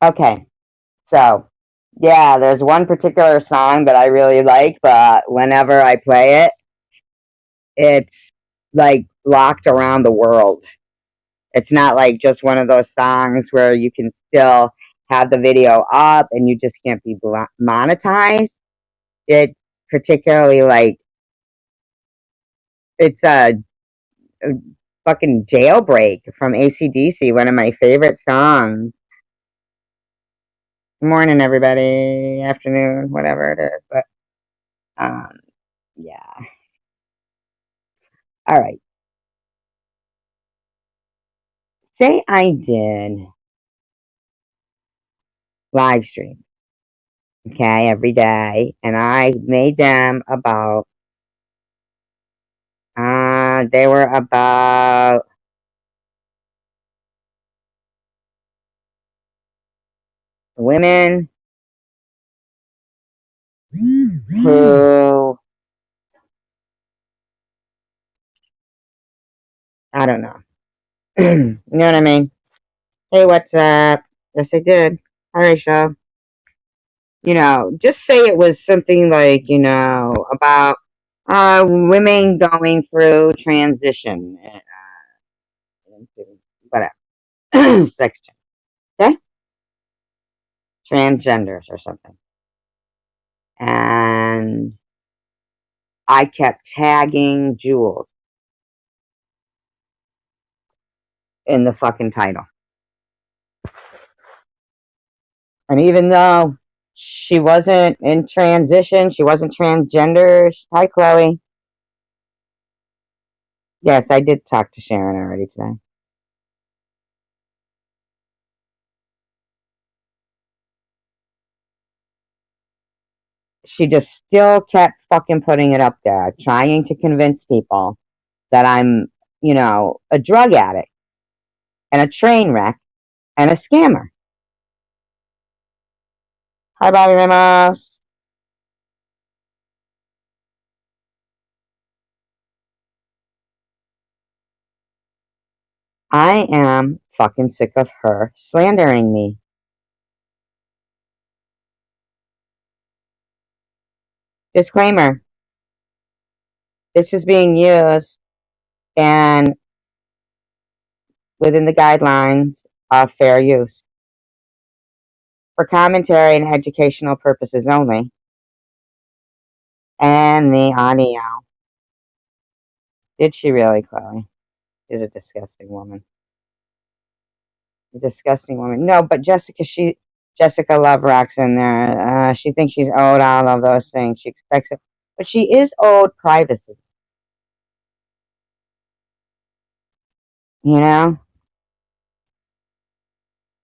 Okay, so yeah, there's one particular song that I really like, but whenever I play it, it's like locked around the world. It's not like just one of those songs where you can still have the video up and you just can't be monetized. It particularly like it's a fucking Jailbreak from AC/DC, one of my favorite songs. Morning, everybody, afternoon, whatever it is. But yeah. All right. Say I did live stream, okay, every day, and I made them about they were about women who, I don't know. You know what I mean? Hey, what's up? Yes, I did. All right, show. Just say it was something like, about women going through transition into whatever sex change, okay? Transgenders or something. And I kept tagging Jules in the fucking title. And even though she wasn't in transition, she wasn't transgender. Hi, Chloe. Yes, I did talk to Sharon already today. She just still kept fucking putting it up there, trying to convince people that I'm, a drug addict and a train wreck and a scammer. Hi, Bobby Ramos. I am fucking sick of her slandering me. Disclaimer, this is being used and within the guidelines of fair use for commentary and educational purposes only. And the audio. Did she really, Chloe? She's a disgusting woman. A disgusting woman. No, but Jessica Love rocks in there. She thinks she's owed all of those things. She expects it. But she is owed privacy. You know?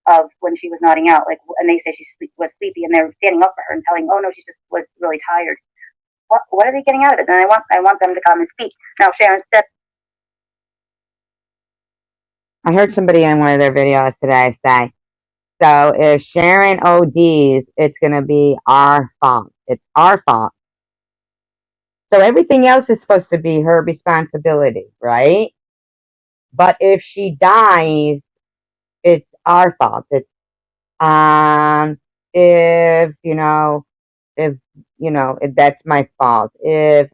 Of when she was nodding out, like, and they say was sleepy, and they're standing up for her and telling, "Oh no, she just was really tired." What are they getting out of it? And I want them to come and speak. Now, Sharon said, I heard somebody in one of their videos today say, so if Sharon ODs, it's going to be our fault. It's our fault. So everything else is supposed to be her responsibility, right? But if she dies, it's our fault. It's um if if if that's my fault. If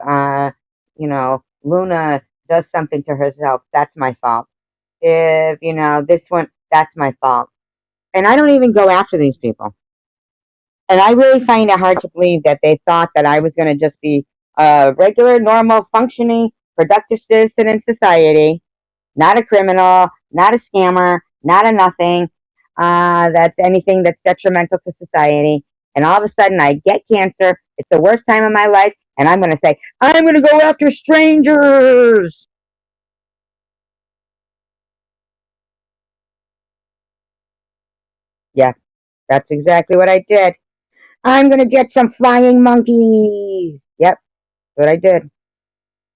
Luna does something to herself, that's my fault. If this one, that's my fault. And I don't even go after these people. And I really find it hard to believe that they thought that I was going to just be a regular, normal, functioning, productive citizen in society, not a criminal, not a scammer, not a nothing. That's anything that's detrimental to society. And all of a sudden, I get cancer. It's the worst time of my life. And I'm going to say, I'm going to go after strangers. Yeah, that's exactly what I did. I'm going to get some flying monkeys. Yep, what I did.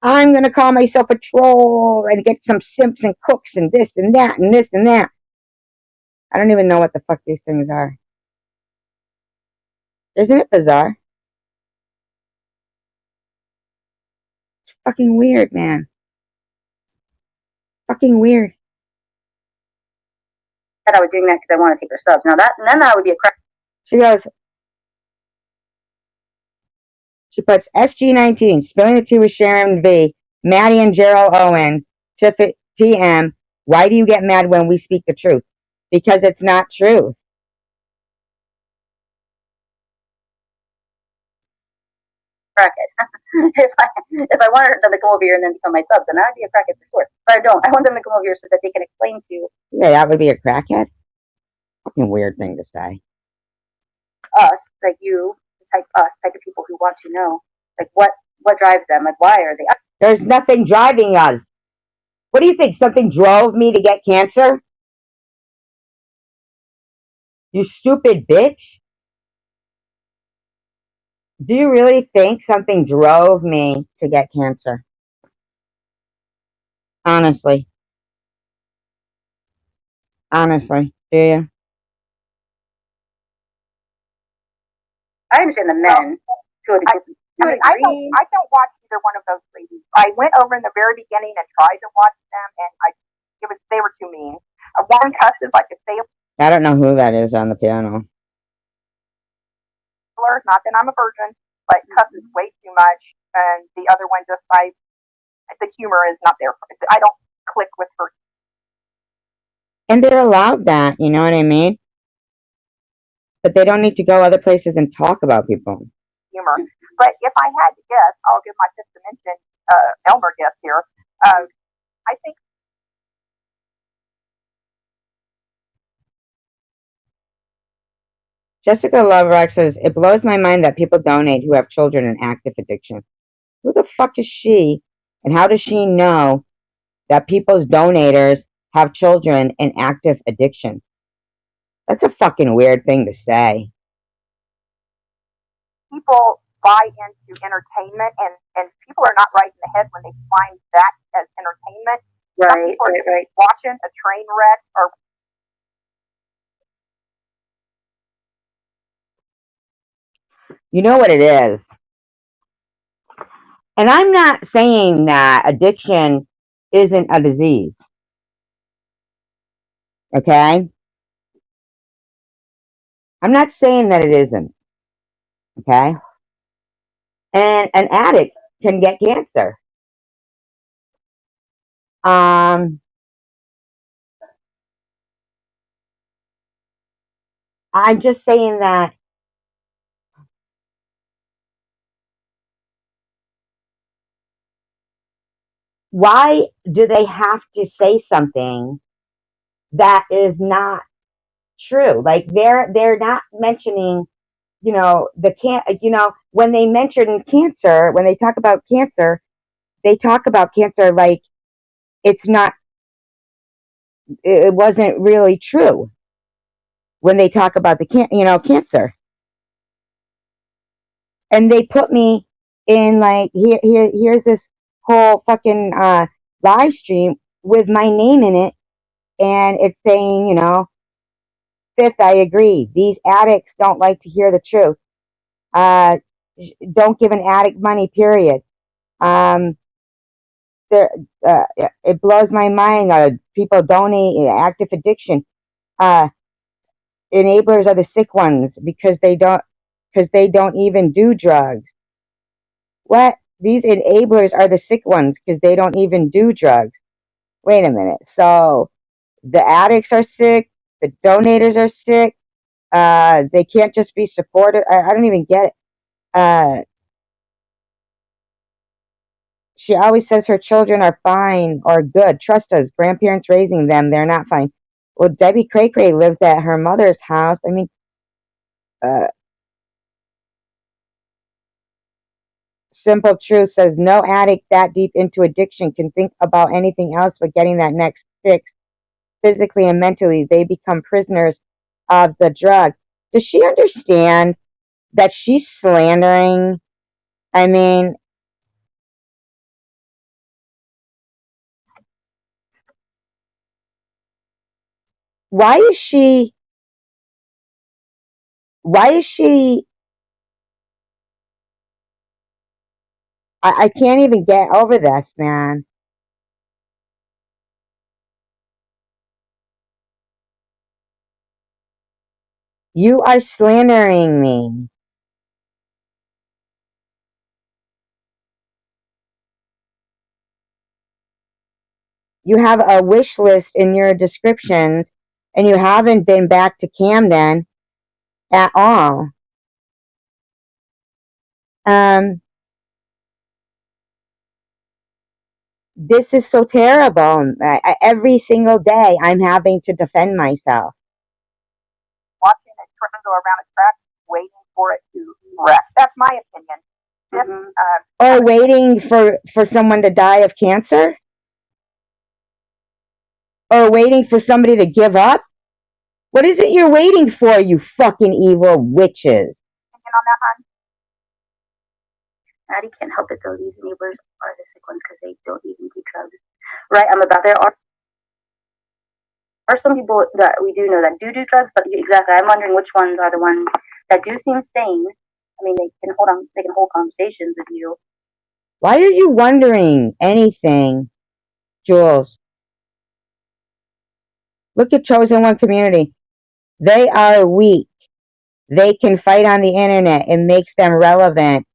I'm going to call myself a troll and get some simps and cooks and this and that and this and that. I don't even know what the fuck these things are. Isn't it bizarre? Fucking weird, man. Fucking weird. said I was doing that because I want to take her subs. Now that would be a crack. She goes, she puts SG19, spilling the tea with Sharon V, Maddie and Gerald Owen, TM. Why do you get mad when we speak the truth? Because it's not true. Crackhead. if I wanted them to come over here and then become my subs, then that'd be a crackhead for sure. But I don't. I want them to come over here so that they can explain to Yeah, that would be a crackhead. Fucking weird thing to say. Us, like you, type of people who want to know, like what drives them, like why are they? There's nothing driving us. What do you think? Something drove me to get cancer? You stupid bitch. Do you really think something drove me to get cancer? Honestly. Honestly. Do you? I understand the men to a degree. I don't watch either one of those ladies. I went over in the very beginning and tried to watch them, and they were too mean. One cusses like a sailor. I don't know who that is on the piano. Not that I'm a virgin, but cusses way too much. And the other one just, the humor is not there. I don't click with her. And they're allowed that, you know what I mean? But they don't need to go other places and talk about people. Humor. But if I had to guess, I'll give my Fifth Dimension Elmer guess here. I think Jessica Loverock says, it blows my mind that people donate who have children in active addiction. Who the fuck is she? And how does she know that people's donators have children in active addiction? That's a fucking weird thing to say. People buy into entertainment, and people are not right in the head when they find that as entertainment. Right. Watching a train wreck or you know what it is. And I'm not saying that addiction isn't a disease. Okay? I'm not saying that it isn't. Okay? And an addict can get cancer. I'm just saying that why do they have to say something that is not true? Like they're not mentioning, when they mention cancer, when they talk about cancer, they talk about cancer like it wasn't really true. When they talk about the cancer, and they put me in like here's this whole fucking live stream with my name in it, and it's saying, Fifth, I agree. These addicts don't like to hear the truth. Don't give an addict money, period. It blows my mind. People donate active addiction. Enablers are the sick ones because they don't even do drugs. What? These enablers are the sick ones because they don't even do drugs. Wait a minute. So the addicts are sick. The donators are sick. They can't just be supported. I don't even get it. She always says her children are fine or good. Trust us. Grandparents raising them, they're not fine. Well, Debbie Cray Cray lives at her mother's house. I mean, Simple Truth says no addict that deep into addiction can think about anything else but getting that next fix. Physically and mentally, they become prisoners of the drug. Does she understand that she's slandering? I mean, why is she I can't even get over this, man. You are slandering me. You have a wish list in your descriptions, and you haven't been back to Camden at all. This is so terrible. Every single day, I'm having to defend myself. Watching a train go around a track, waiting for it to wreck. That's my opinion. This, Mm-hmm. Or waiting for someone to die of cancer? Or waiting for somebody to give up? What is it you're waiting for, you fucking evil witches? opinion on that, hon? Maddie can't help it though. These neighbors are the sick ones because they don't even do drugs. Right, I'm about there are some people that we do know that do drugs, but exactly, I'm wondering which ones are the ones that do seem sane. I mean, they can hold conversations with you. Why are you wondering anything, Jules? Look at Chosen One Community. They are weak. They can fight on the internet. It makes them relevant,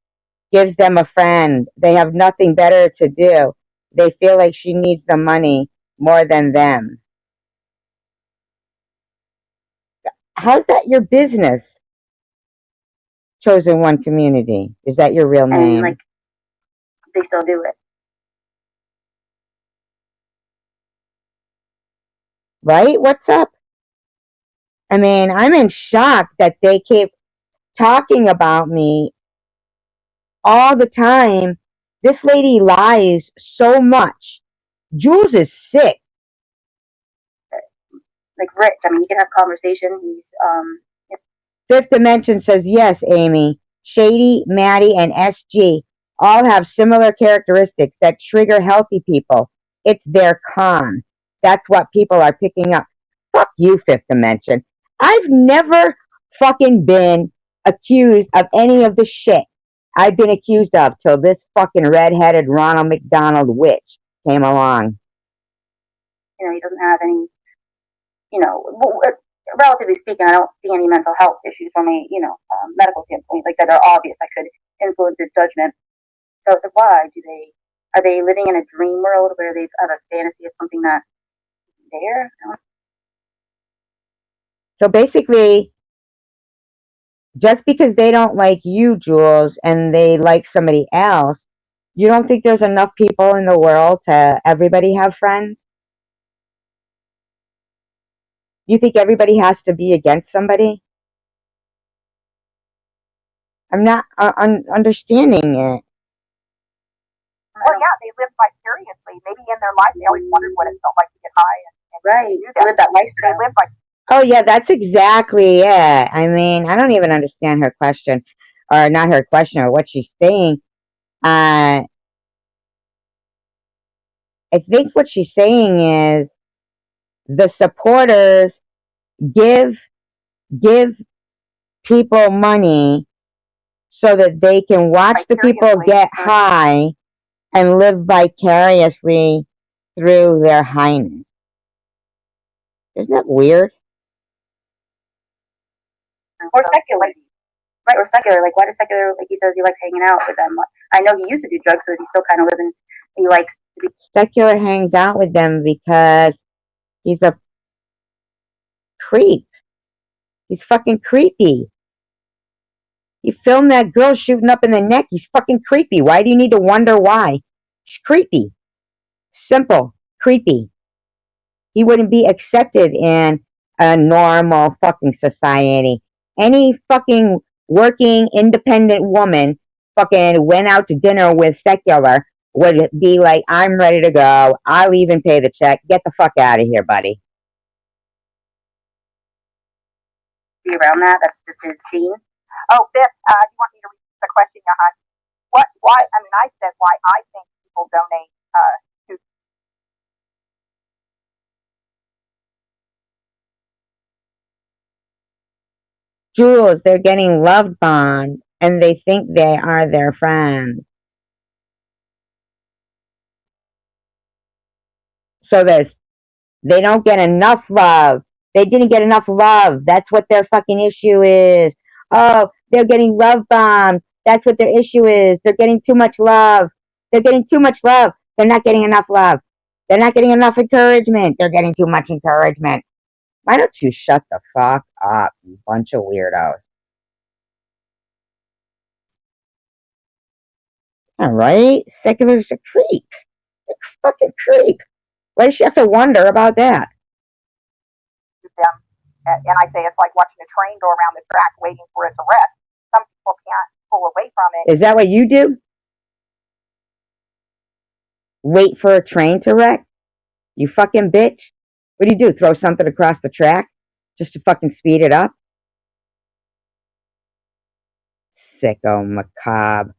gives them a friend. They have nothing better to do. They feel like she needs the money more than them. How's that your business? Chosen One Community. Is that your real name? And like, they still do it. Right? What's up? I mean, I'm in shock that they keep talking about me all the time. This lady lies so much. Jules is sick. Like Rich, I mean, you can have conversation. He's Fifth Dimension says, yes, Amy. Shady, Maddie, and SG all have similar characteristics that trigger healthy people. It's their con. That's what people are picking up. Fuck you, Fifth Dimension. I've never fucking been accused of any of the shit I've been accused of till this fucking red-headed Ronald McDonald witch came along. he doesn't have any, relatively speaking, I don't see any mental health issues from a, medical standpoint, like that are obvious that could influence his judgment. So it's like, are they living in a dream world where they have a fantasy of something that's there? So basically, just because they don't like you, Jules, and they like somebody else, you don't think there's enough people in the world to everybody have friends? You think everybody has to be against somebody? I'm not understanding it. Well, yeah, they live vicariously. Maybe in their life they always wondered what it felt like to get high and Right. do that. Live that lifestyle. They live like. Oh, yeah, that's exactly it. I mean, I don't even understand her question, or not her question, or what she's saying. I think what she's saying is the supporters give people money so that they can watch the people get high and live vicariously through their highness. Isn't that weird? Or secular. Right, or secular. Like, why does secular, like he says, he likes hanging out with them? I know he used to do drugs, so he's still kind of living, he likes to be. Secular hangs out with them because he's a creep. He's fucking creepy. He filmed that girl shooting up in the neck. He's fucking creepy. Why do you need to wonder why? He's creepy. Simple. Creepy. He wouldn't be accepted in a normal fucking society. Any fucking working independent woman fucking went out to dinner with secular would be like, I'm ready to go. I'll even pay the check. Get the fuck out of here, buddy. Be around that. That's just his scene. Oh, Biff, you want me to repeat the question, Johan? Why? I mean, I said why I think people donate to. Jules, they're getting love bombed, and they think they are their friends. So they don't get enough love They didn't get enough love. That's what their fucking issue is. Oh, they're getting love bombed. That's what their issue is. They're getting too much love. They're getting too much love. They're not getting enough love. They're not getting enough encouragement. They're getting too much encouragement. Why don't you shut the fuck up, you bunch of weirdos? All right? Sick of it, a creep. A fucking creep. Why does she have to wonder about that? Them, and I say it's like watching a train go around the track waiting for it to rest. Some people can't pull away from it. Is that what you do? Wait for a train to wreck? You fucking bitch. What do? Throw something across the track just to fucking speed it up? Sicko, macabre,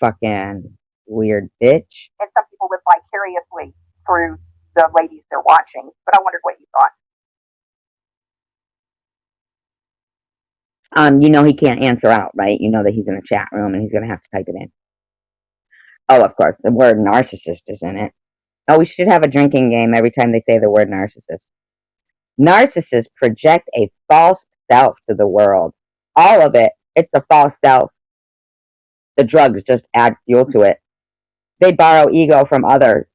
fucking weird bitch. And some people live vicariously through the ladies they're watching. But I wondered what you thought. You know he can't answer out, right? You know that he's in a chat room and he's gonna have to type it in. Oh, of course, the word narcissist is in it. Oh, we should have a drinking game every time they say the word narcissist. Narcissists project a false self to the world. All of it, it's a false self. The drugs just add fuel to it. They borrow ego from others.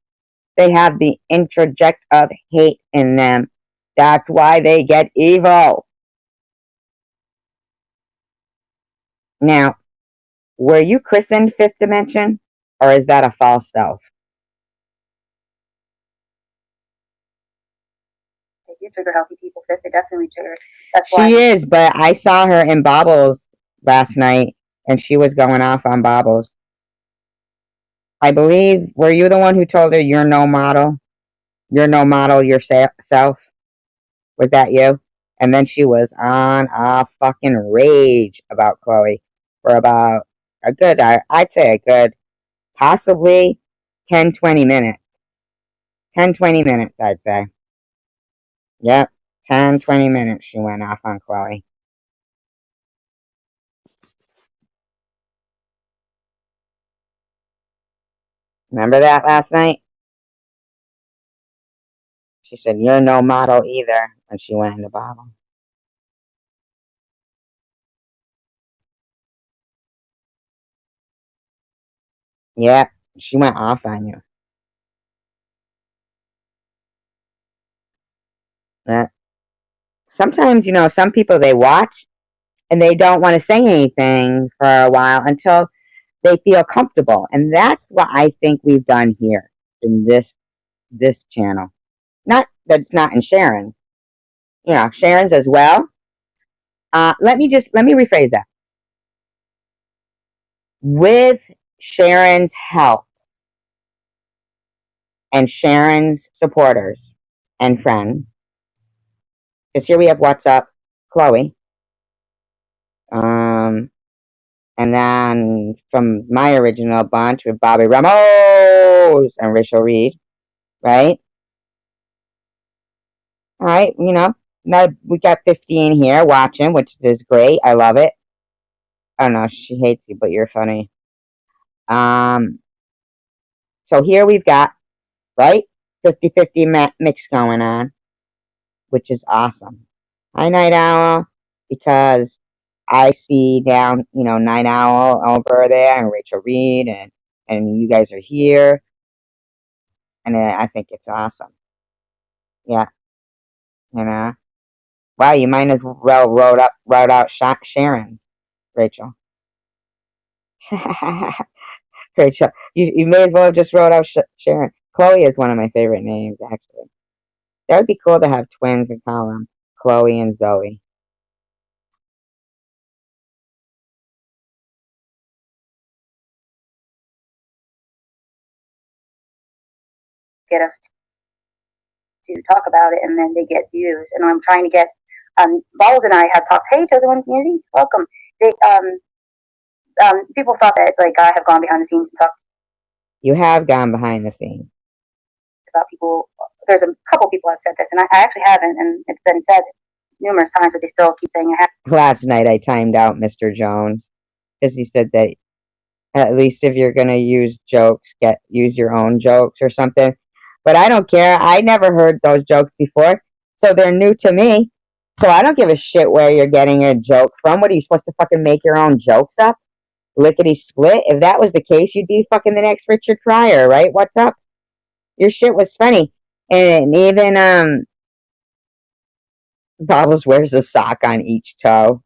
They have the introject of hate in them. That's why they get evil. Now, were you christened Fifth Dimension, or is that a false self? They do trigger healthy people. Fifth, they definitely trigger. That's why She is, but I saw her in Bobbles last night, and she was going off on Bobbles. I believe, were you the one who told her you're no model? You're no model yourself? Was that you? And then she was on a fucking rage about Chloe for about a good, I'd say a good, possibly 10, 20 minutes. 10, 20 minutes, I'd say. Yep, 10, 20 minutes she went off on Chloe. Remember that last night? She said, you're no model either, when she went in the bottle. Yep, she went off on you. Yeah. Sometimes, you know, some people, they watch and they don't want to say anything for a while until they feel comfortable. And that's what I think we've done here in this channel. Not that it's not in Sharon's. You know, Sharon's as well. Let me rephrase that. With Sharon's help and Sharon's supporters and friends, because here we have What's Up, Chloe. And then from my original bunch with Bobby Ramos and Rachel Reed, right? All right, you know, now we got 15 here watching, which is great. I love it. I don't know, she hates you, but you're funny. So here we've got, right, 50-50 mix going on, which is awesome. Hi, Night Owl, because I see down, you know, Night Owl over there and Rachel Reed and you guys are here. And I think it's awesome. Yeah. You know? Wow, you might as well wrote out Sharon's, Rachel. Rachel, you may as well have just wrote out Sharon. Chloe is one of my favorite names, actually. That would be cool to have twins and call them Chloe and Zoe. get us to talk about it, and then they get views. And I'm trying to get Balls and I have talked. Hey, Chosen One community, welcome. They people thought that like I have gone behind the scenes and talked You have gone behind the scenes. about people. There's a couple people have said this, and I actually haven't, and it's been said numerous times, but they still keep saying I have. Last night I timed out Mr. Jones because he said that at least if you're gonna use jokes, use your own jokes or something. But I don't care. I never heard those jokes before, so they're new to me. So I don't give a shit where you're getting a joke from. What are you supposed to fucking make your own jokes up? Lickety split? If that was the case, you'd be fucking the next Richard Pryor, right? What's up? Your shit was funny. And even Bobbles wears a sock on each toe.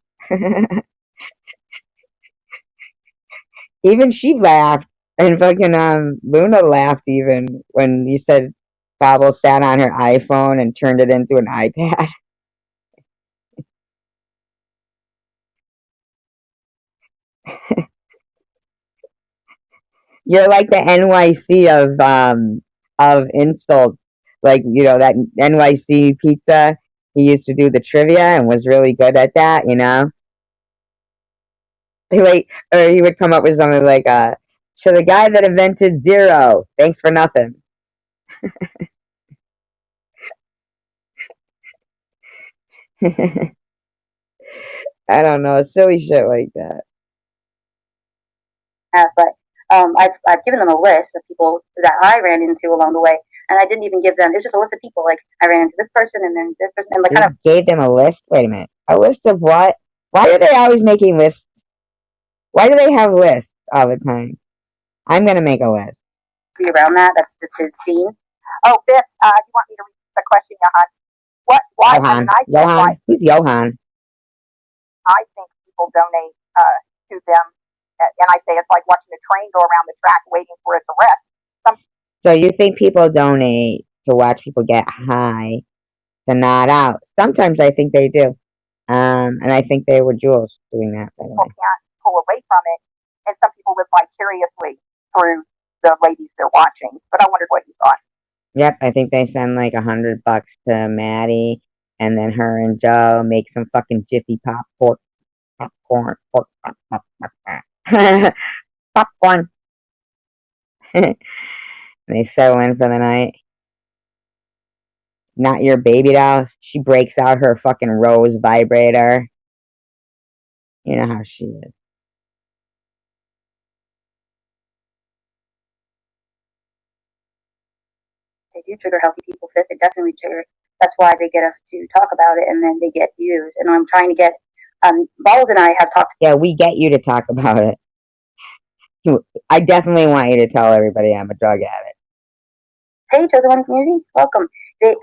Even she laughed. And fucking Luna laughed even when you said Bobbles sat on her iPhone and turned it into an iPad. You're like the NYC of insults. Like, you know, that NYC pizza. He used to do the trivia and was really good at that, you know? Like, or he would come up with something like, to the guy that invented zero, thanks for nothing. I don't know, silly shit like that. But I've given them a list of people that I ran into along the way, and I didn't even give them. It was just a list of people. Like I ran into this person and then this person, and like You kind of gave them a list? Wait a minute. A list of what? Why are they always making lists? Why do they have lists all the time? I'm gonna make a list. be around that. That's just his scene. Oh, Biff, you want me to read the question, Johan? Why? I mean, Johan? Who's Johan? I think people donate to them, and I say it's like watching a train go around the track waiting for it to rest. So you think people donate to watch people get high to nod out? Sometimes I think they do. And I think they were Jules doing that, by the People way. can't pull away from it, and some people live vicariously through the ladies they're watching. But I wondered what you thought. Yep, I think they send like $100 to Maddie, and then her and Joe make some fucking Jiffy popcorn, popcorn. They settle in for the night. Not your baby doll. She breaks out her fucking Rose vibrator. You know how she is. they do trigger healthy people fit. They definitely trigger. That's why they get us to talk about it, and then they get views. And I'm trying to get. Balls and I have talked. Yeah, we get you to talk about it. I definitely want you to tell everybody I'm a drug addict. Hey, Chosen One community, welcome. They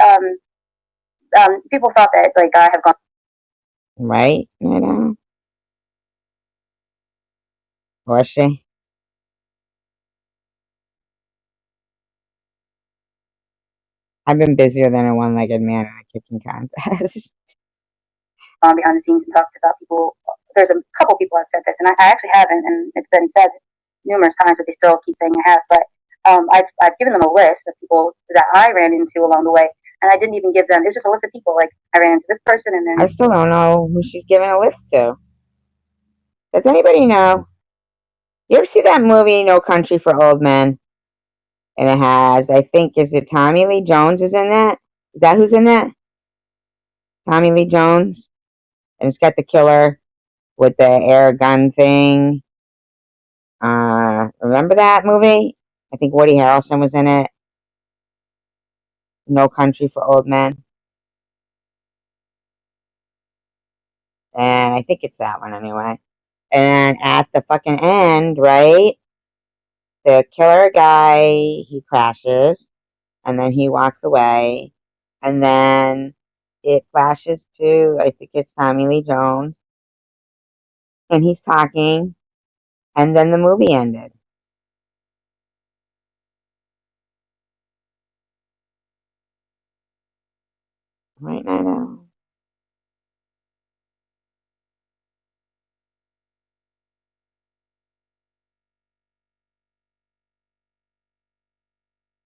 people thought that like I have gone. Right? You know? Was she? I've been busier than a one-legged man in a kicking contest. Gone behind the scenes and talked about people. There's a couple people have said this, and I actually haven't, and it's been said numerous times, but they still keep saying I have. But I've given them a list of people that I ran into along the way, and I didn't even give them. It was just a list of people. Like I ran into this person, and then I still don't know who she's giving a list to. Does anybody know? You ever see that movie No Country for Old Men? And it has, I think, is it Tommy Lee Jones is in that? Is that who's in that? Tommy Lee Jones? And it's got the killer with the air gun thing. Remember that movie? I think Woody Harrelson was in it. No Country for Old Men. And I think it's that one anyway. And at the fucking end, right? The killer guy, he crashes. And then he walks away. And then it flashes to, I think it's Tommy Lee Jones. And he's talking. And then the movie ended. Right now.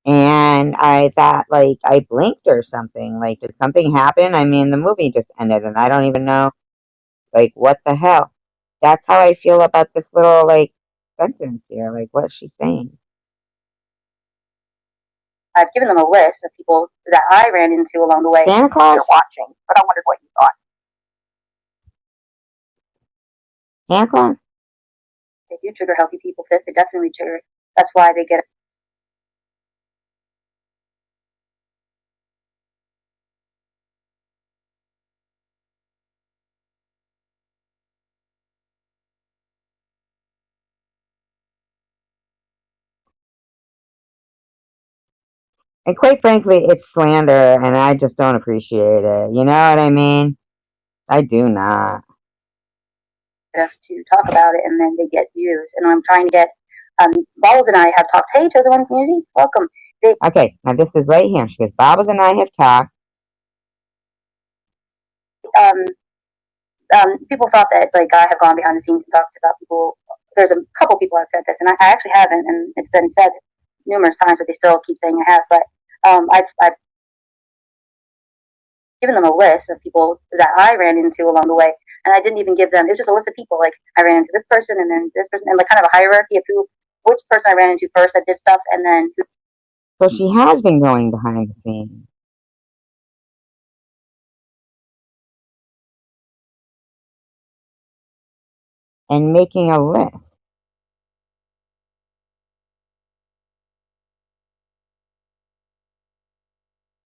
And I thought, like, I blinked or something. Like, did something happen? I mean, the movie just ended, and I don't even know, like, what the hell? That's how I feel about this little, like, sentence here. Like, what's she saying? I've given them a list of people that I ran into along the way. Santa Claus? They're watching, but I wondered what you thought. Santa Claus? They do trigger healthy people fit. They definitely trigger. That's why they get. And quite frankly, it's slander, and I just don't appreciate it. You know what I mean? I do not. us to talk about it, and then they get views. And I'm trying to get. Bubbles and I have talked. Hey, Chosen One Community, welcome. Okay, now this is right here. She goes, Bobbles and I have talked. Um, People thought that like I have gone behind the scenes and talked about people. There's a couple people that said this, and I actually haven't, and it's been said numerous times, but they still keep saying I have. But I've given them a list of people that I ran into along the way, and I didn't even give them. It was just a list of people. Like I ran into this person, and then this person, and like kind of a hierarchy of which person I ran into first that did stuff, and then So she has been going behind the scenes. And making a list.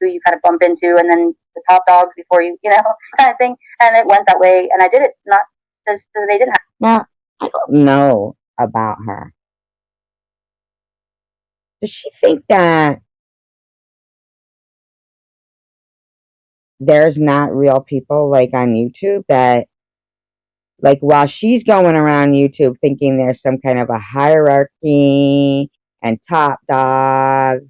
who you kind of bump into, and then the top dogs before you, kind of thing. And it went that way, and I did it not just so they didn't have. Now, I don't know about her. Does she think that there's not real people like on YouTube that, like, while she's going around YouTube thinking there's some kind of a hierarchy and top dogs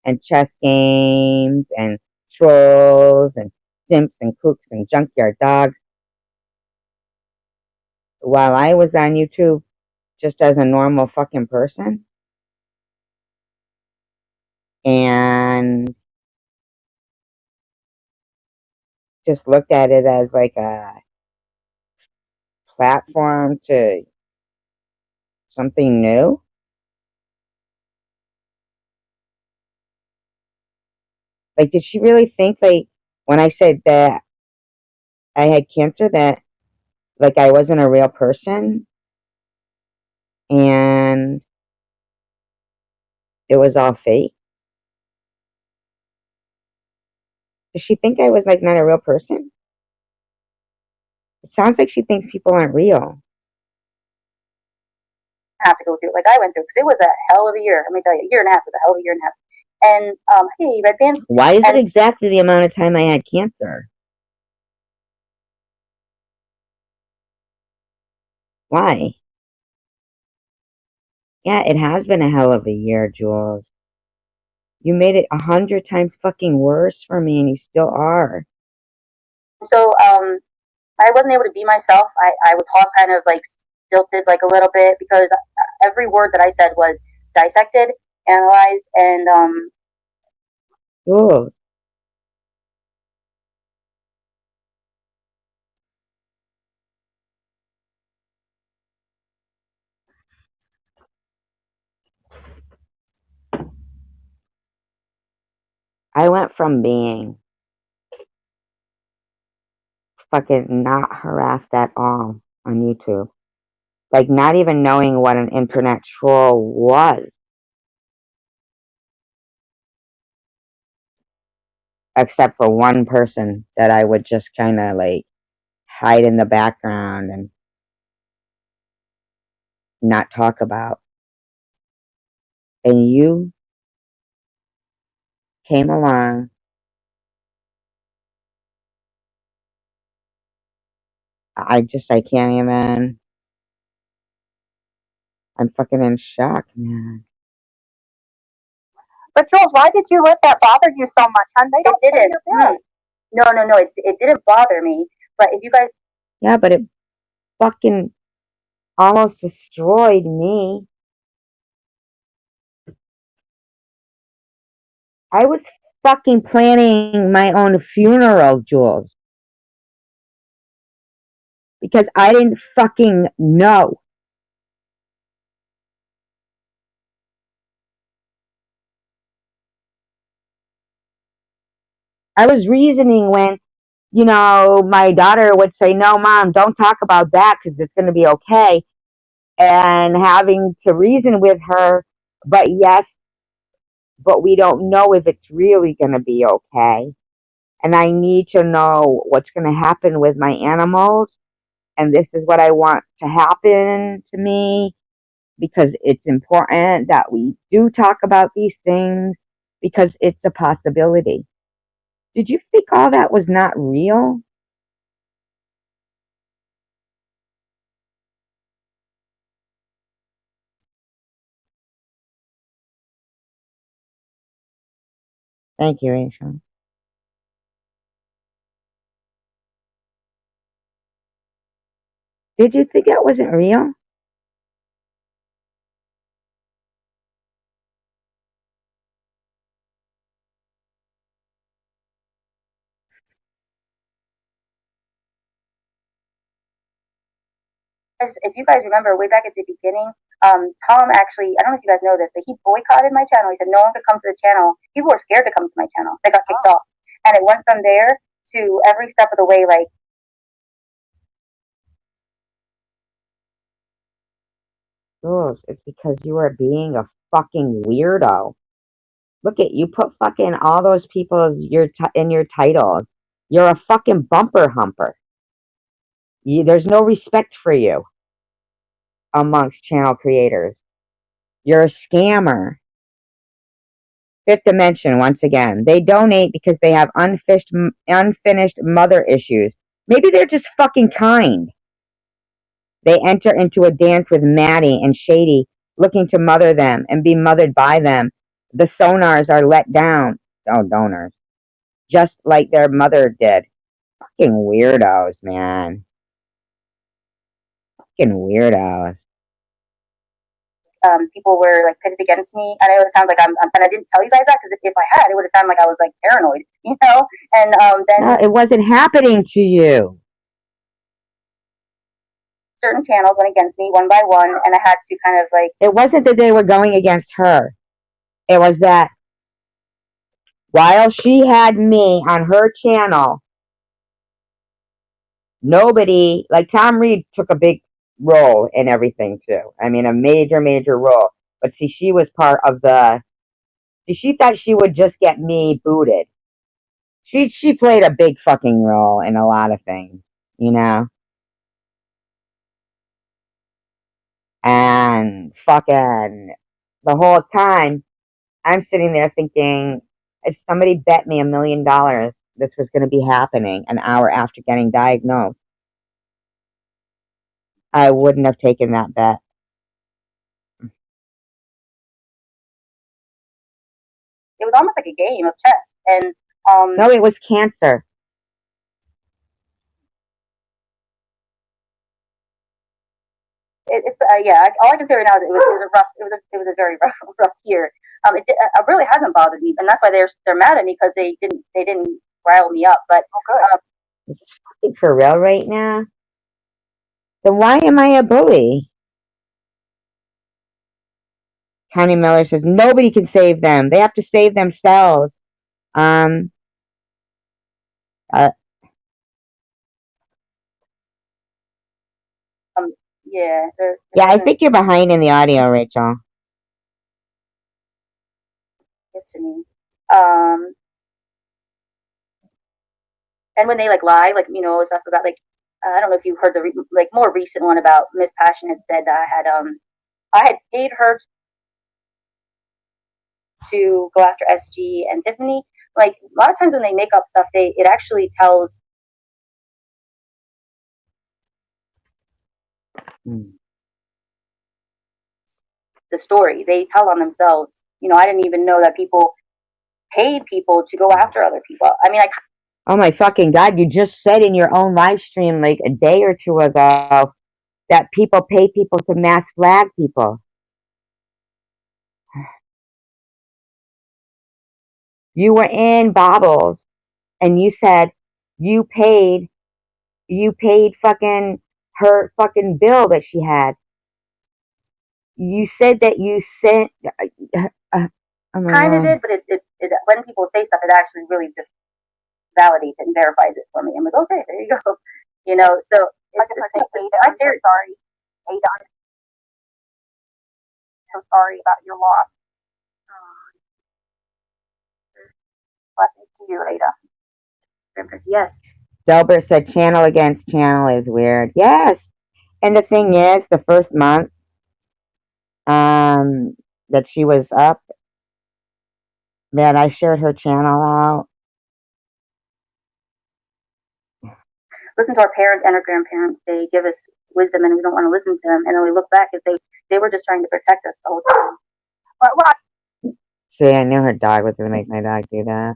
and chess games and trolls and simps and kooks and junkyard dogs, while I was on YouTube just as a normal fucking person and just looked at it as like a platform to something new. Like, did she really think, like, when I said that I had cancer, that, like, I wasn't a real person and it was all fake? Does she think I was, like, not a real person? It sounds like she thinks people aren't real. Have to go through like I went through because it was a hell of a year. Let me tell you, a year and a half was a hell of a year and a half. And hey, Red Bands. Why is it exactly the amount of time I had cancer? Why? Yeah, it has been a hell of a year, Jules. You made it 100 times fucking worse for me, and you still are. So I wasn't able to be myself. I would talk kind of like stilted, like a little bit, because every word that I said was dissected, analyzed, and Jules. I went from being fucking not harassed at all on YouTube, like not even knowing what an internet troll was, except for one person that I would just kind of like hide in the background and not talk about. And you came along. I can't even. I'm fucking in shock, man. But Jules, why did you let that bother you so much, hon? They don't pay your bills. No, it didn't bother me. But if you guys, Yeah, but it fucking almost destroyed me. I was fucking planning my own funeral, Jules. Because I didn't fucking know. I was reasoning when, my daughter would say, no, Mom, don't talk about that because it's going to be okay. And having to reason with her, but yes, but we don't know if it's really going to be okay. And I need to know what's going to happen with my animals. And this is what I want to happen to me because it's important that we do talk about these things because it's a possibility. Did you think all that was not real? Thank you, Rachel. Did you think that wasn't real? If you guys remember way back at the beginning, Tom actually, I don't know if you guys know this, but he boycotted my channel. He said no one could come to the channel. People were scared to come to my channel. They got kicked off. And it went from there to every step of the way, like, Jules, it's because you are being a fucking weirdo. Look at you put fucking all those people as in your titles. You're a fucking bumper humper. There's no respect for you amongst channel creators. You're a scammer. Fifth Dimension, once again. They donate because they have unfinished mother issues. Maybe they're just fucking kind. They enter into a dance with Maddie and Shady, looking to mother them and be mothered by them. The sonars are let down. Oh, donors. Just like their mother did. Fucking weirdos, man. Fucking weirdos. people were like pitted against me. And I know it sounds like and I didn't tell you guys that because if I had, it would have sounded like I was like paranoid, you know? And then No, it wasn't happening to you. certain channels went against me one by one, and I had to kind of like. It wasn't that they were going against her. It was that while she had me on her channel, nobody, like Tom Reed took a big role in everything too. I mean, a major, major role. But see, she was part of she thought she would just get me booted. She played a big fucking role in a lot of things, you know? And fucking the whole time, I'm sitting there thinking, if somebody bet me $1 million this was going to be happening an hour after getting diagnosed, I wouldn't have taken that bet. It was almost like a game of chess, and No, it was cancer. it's yeah. All I can say right now is it was a very rough year. It really hasn't bothered me, and that's why they're mad at me because they didn't rile me up. But It's fucking for real right now. Then why am I a bully? Connie Miller says nobody can save them. They have to save themselves. Um. yeah, Yeah, I think you're behind in the audio, Rachel. It's to me. And when they like lie, like stuff about like I don't know if you heard the like more recent one about Miss Passion had said that I had paid her to go after SG and Tiffany. Like a lot of times when they make up stuff, it actually tells the story. They tell on themselves. I didn't even know that people paid people to go after other people. I mean, Oh my fucking God, you just said in your own live stream like a day or two ago that people pay people to mass flag people. You were in Bobbles and you said you paid fucking her fucking bill that she had. You said that you sent oh my kind of God. did, but it when people say stuff, it actually really just validates it and verifies it for me. I'm like, okay, there you go. So Like if I say Ada, I'm so sorry. Ada, I'm so sorry about your loss. Blessings to you, Ada. Yes. Delbert said channel against channel is weird. Yes. And the thing is, the first month that she was up, Man, I shared her channel out. Listen to our parents and our grandparents. They give us wisdom, and we don't want to listen to them. And then we look back as they were just trying to protect us the whole time. Well, See, I knew her dog was gonna make my dog do that.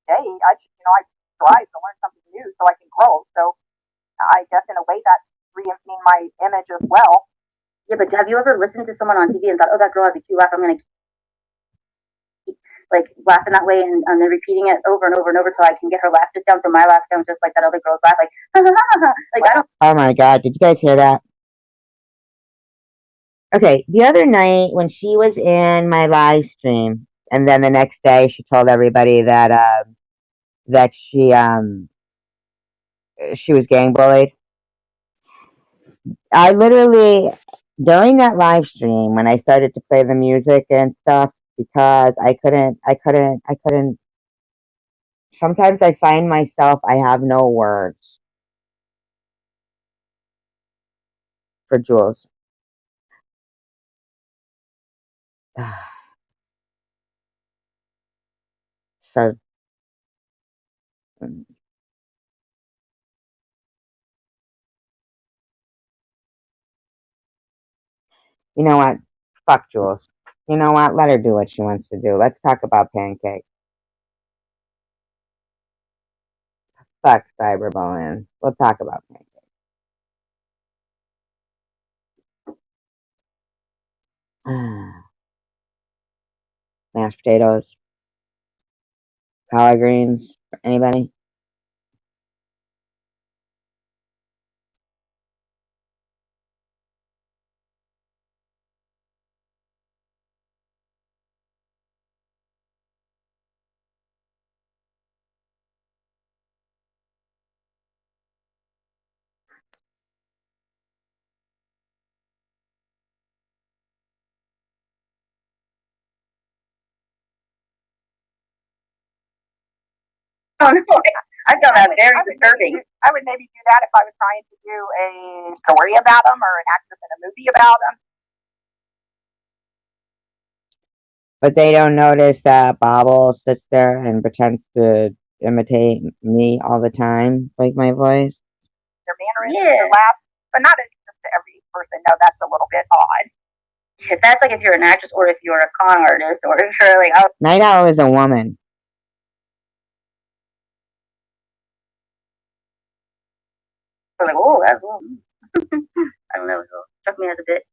hey, I strive to learn something new so I can grow. So I guess in a way that's reinventing my image as well. Yeah, but have you ever listened to someone on TV and thought, "Oh, that girl has a cute laugh. I'm gonna keep like laughing that way," and then repeating it over and over and over till I can get her laugh just down so my laugh sounds just like that other girl's laugh, like like I don't. Oh my god, did you guys hear that? Okay, the other night when she was in my live stream, and then the next day she told everybody that she was gang bullied. I literally, during that live stream, when I started to play the music and stuff, because I couldn't. Sometimes I find myself, I have no words for Jules. So, you know what? Fuck Jules. You know what? Let her do what she wants to do. Let's talk about pancakes. Fuck cyberbullying. We'll talk about pancakes. Mashed potatoes, collard greens. Anybody? I don't know. I found that very disturbing. I would maybe do that if I was trying to do a story about them or an actress in a movie about them. But they don't notice that Bobble sits there and pretends to imitate me all the time, like my voice. Their mannerisms, their laugh, but not just to every person. No, that's a little bit odd. Yeah, that's like if you're an actress or if you're a con artist or if you're like, oh, Night Owl is a woman. we're like, oh, that's I don't know. It struck me as a bit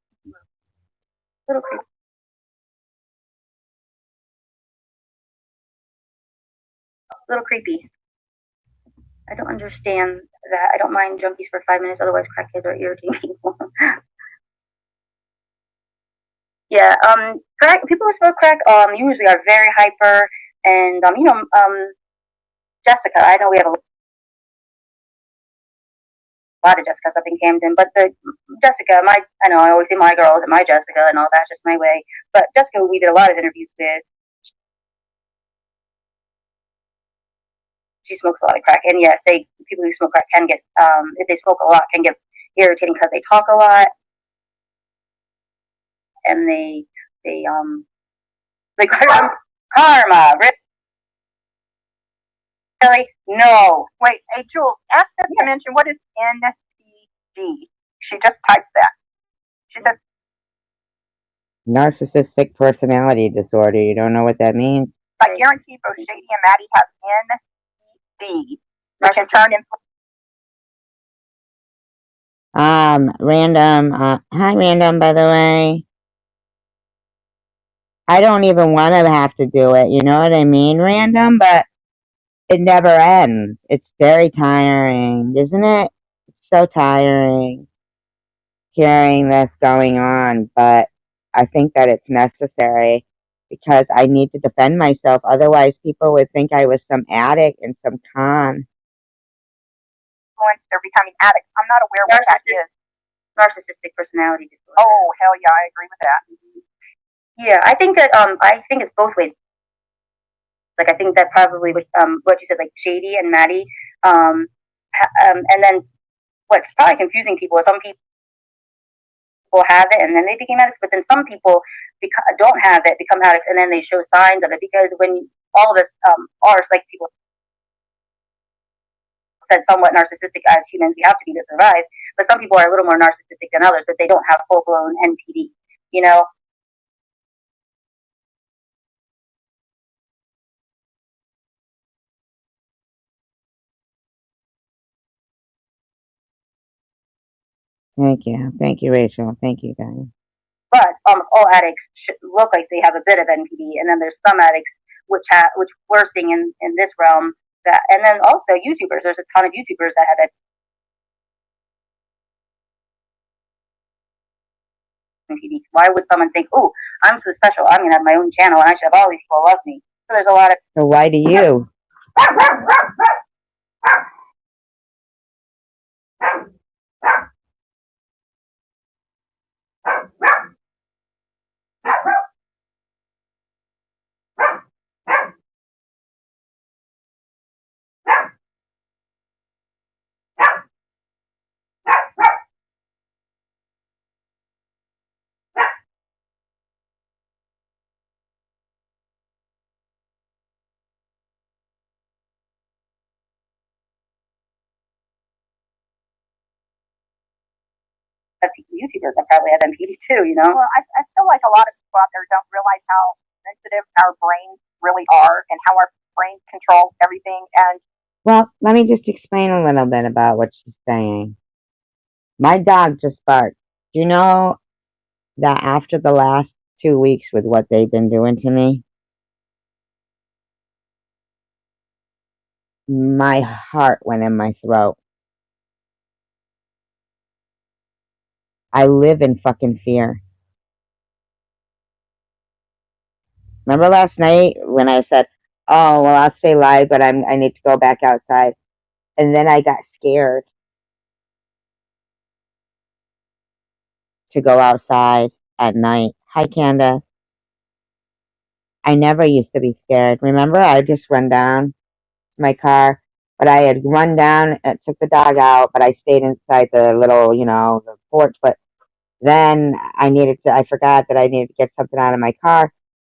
little creepy. Little creepy. I don't understand that. I don't mind junkies for 5 minutes, otherwise crackheads are irritating people. Yeah, people who smoke crack usually are very hyper, and Jessica. I know we have a lot of Jessicas up in Camden, but the Jessica, I know I always say my girls and my Jessica and all that, just my way. But Jessica, we did a lot of interviews with. She smokes a lot of crack, and yes, people who smoke crack can get, if they smoke a lot, can get irritating because they talk a lot, and like karma. Really? No. Wait, hey Jules, ask them to mention what is NCD. She just typed that. She says Narcissistic personality disorder. You don't know what that means? I guarantee both Shady and Maddie have NCD, which in turn Random. Hi, Random, by the way. I don't even want to have to do it. You know what I mean, Random? But it never ends. It's very tiring, isn't it? It's so tiring hearing this going on, but I think that it's necessary because I need to defend myself. Otherwise, people would think I was some addict and some con. They're becoming addicts. I'm not aware what that is. Narcissistic personality disorder. Oh, hell yeah, I agree with that. Yeah, I think that I think it's both ways. Like I think that probably what you said, like Shady and Maddie, and then what's probably confusing people is some people people have it and then they became addicts, but then some people don't have it, become addicts, and then they show signs of it because when all of us are, like people said, somewhat narcissistic as humans, we have to be to survive, but some people are a little more narcissistic than others, but they don't have full blown NPD, you know? Thank you, Rachel. Thank you, guys. But almost all addicts look like they have a bit of NPD, and then there's some addicts which we're seeing in this realm that, and then also YouTubers. There's a ton of YouTubers that have NPD. Why would someone think, "Oh, I'm so special. I'm gonna have my own channel, and I should have all these people love me"? So there's a lot of. So why do you? YouTubers that probably have NPD too, you know? Well, I feel like a lot of people out there don't realize how sensitive our brains really are and how our brains control everything. And Well, let me just explain a little bit about what she's saying. My dog just barked. Do you know that after the last 2 weeks with what they've been doing to me, my heart went in my throat. I live in fucking fear. Remember last night when I said, "Oh, well, I'll stay live, but I need to go back outside," and then I got scared to go outside at night. Hi, Candace. I never used to be scared. Remember, I just run down to my car, but I had run down and took the dog out, but I stayed inside the little, the porch. But then I forgot that I needed to get something out of my car,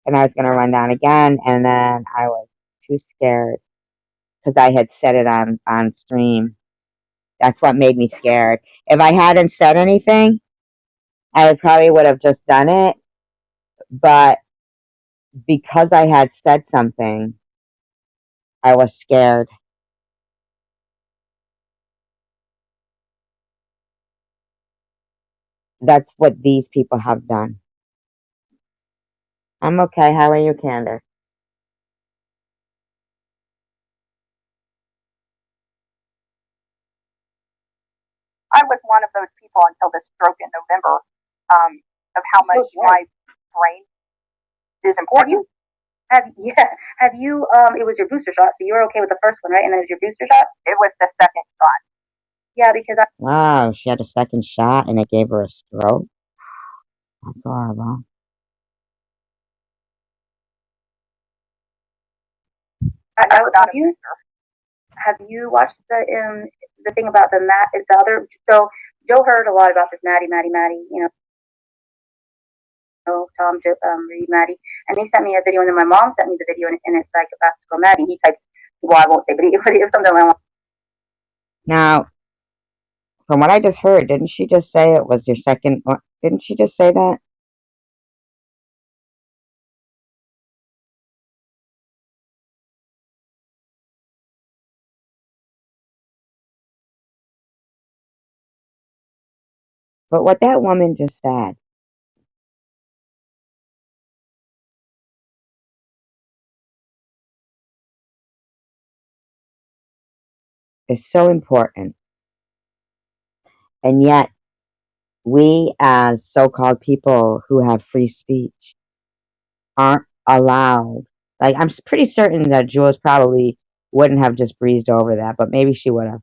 and I was going to run down again, and then I was too scared because I had said it on stream. That's what made me scared. If I hadn't said anything, I probably would have just done it, but because I had said something, I was scared. That's what these people have done. I'm okay. How are you, Candace? I was one of those people until the stroke in November, of how much my brain is important. Have you it was your booster shot, so you were okay with the first one, right? And then it was your booster shot? It was the second shot. Yeah, because Wow, she had a second shot and it gave her a stroke. That's horrible. have you watched the thing about the other? So Joe heard a lot about this Maddie, Tom, Joe, Reed, Maddie, and he sent me a video, and then my mom sent me the video, and it's like about to go Maddie. He typed, well, I won't say, but it was something like. Now, from what I just heard, didn't she just say it was your second? Didn't she just say that? But what that woman just said is so important. And yet, we as so-called people who have free speech aren't allowed. Like, I'm pretty certain that Jules probably wouldn't have just breezed over that, but maybe she would have.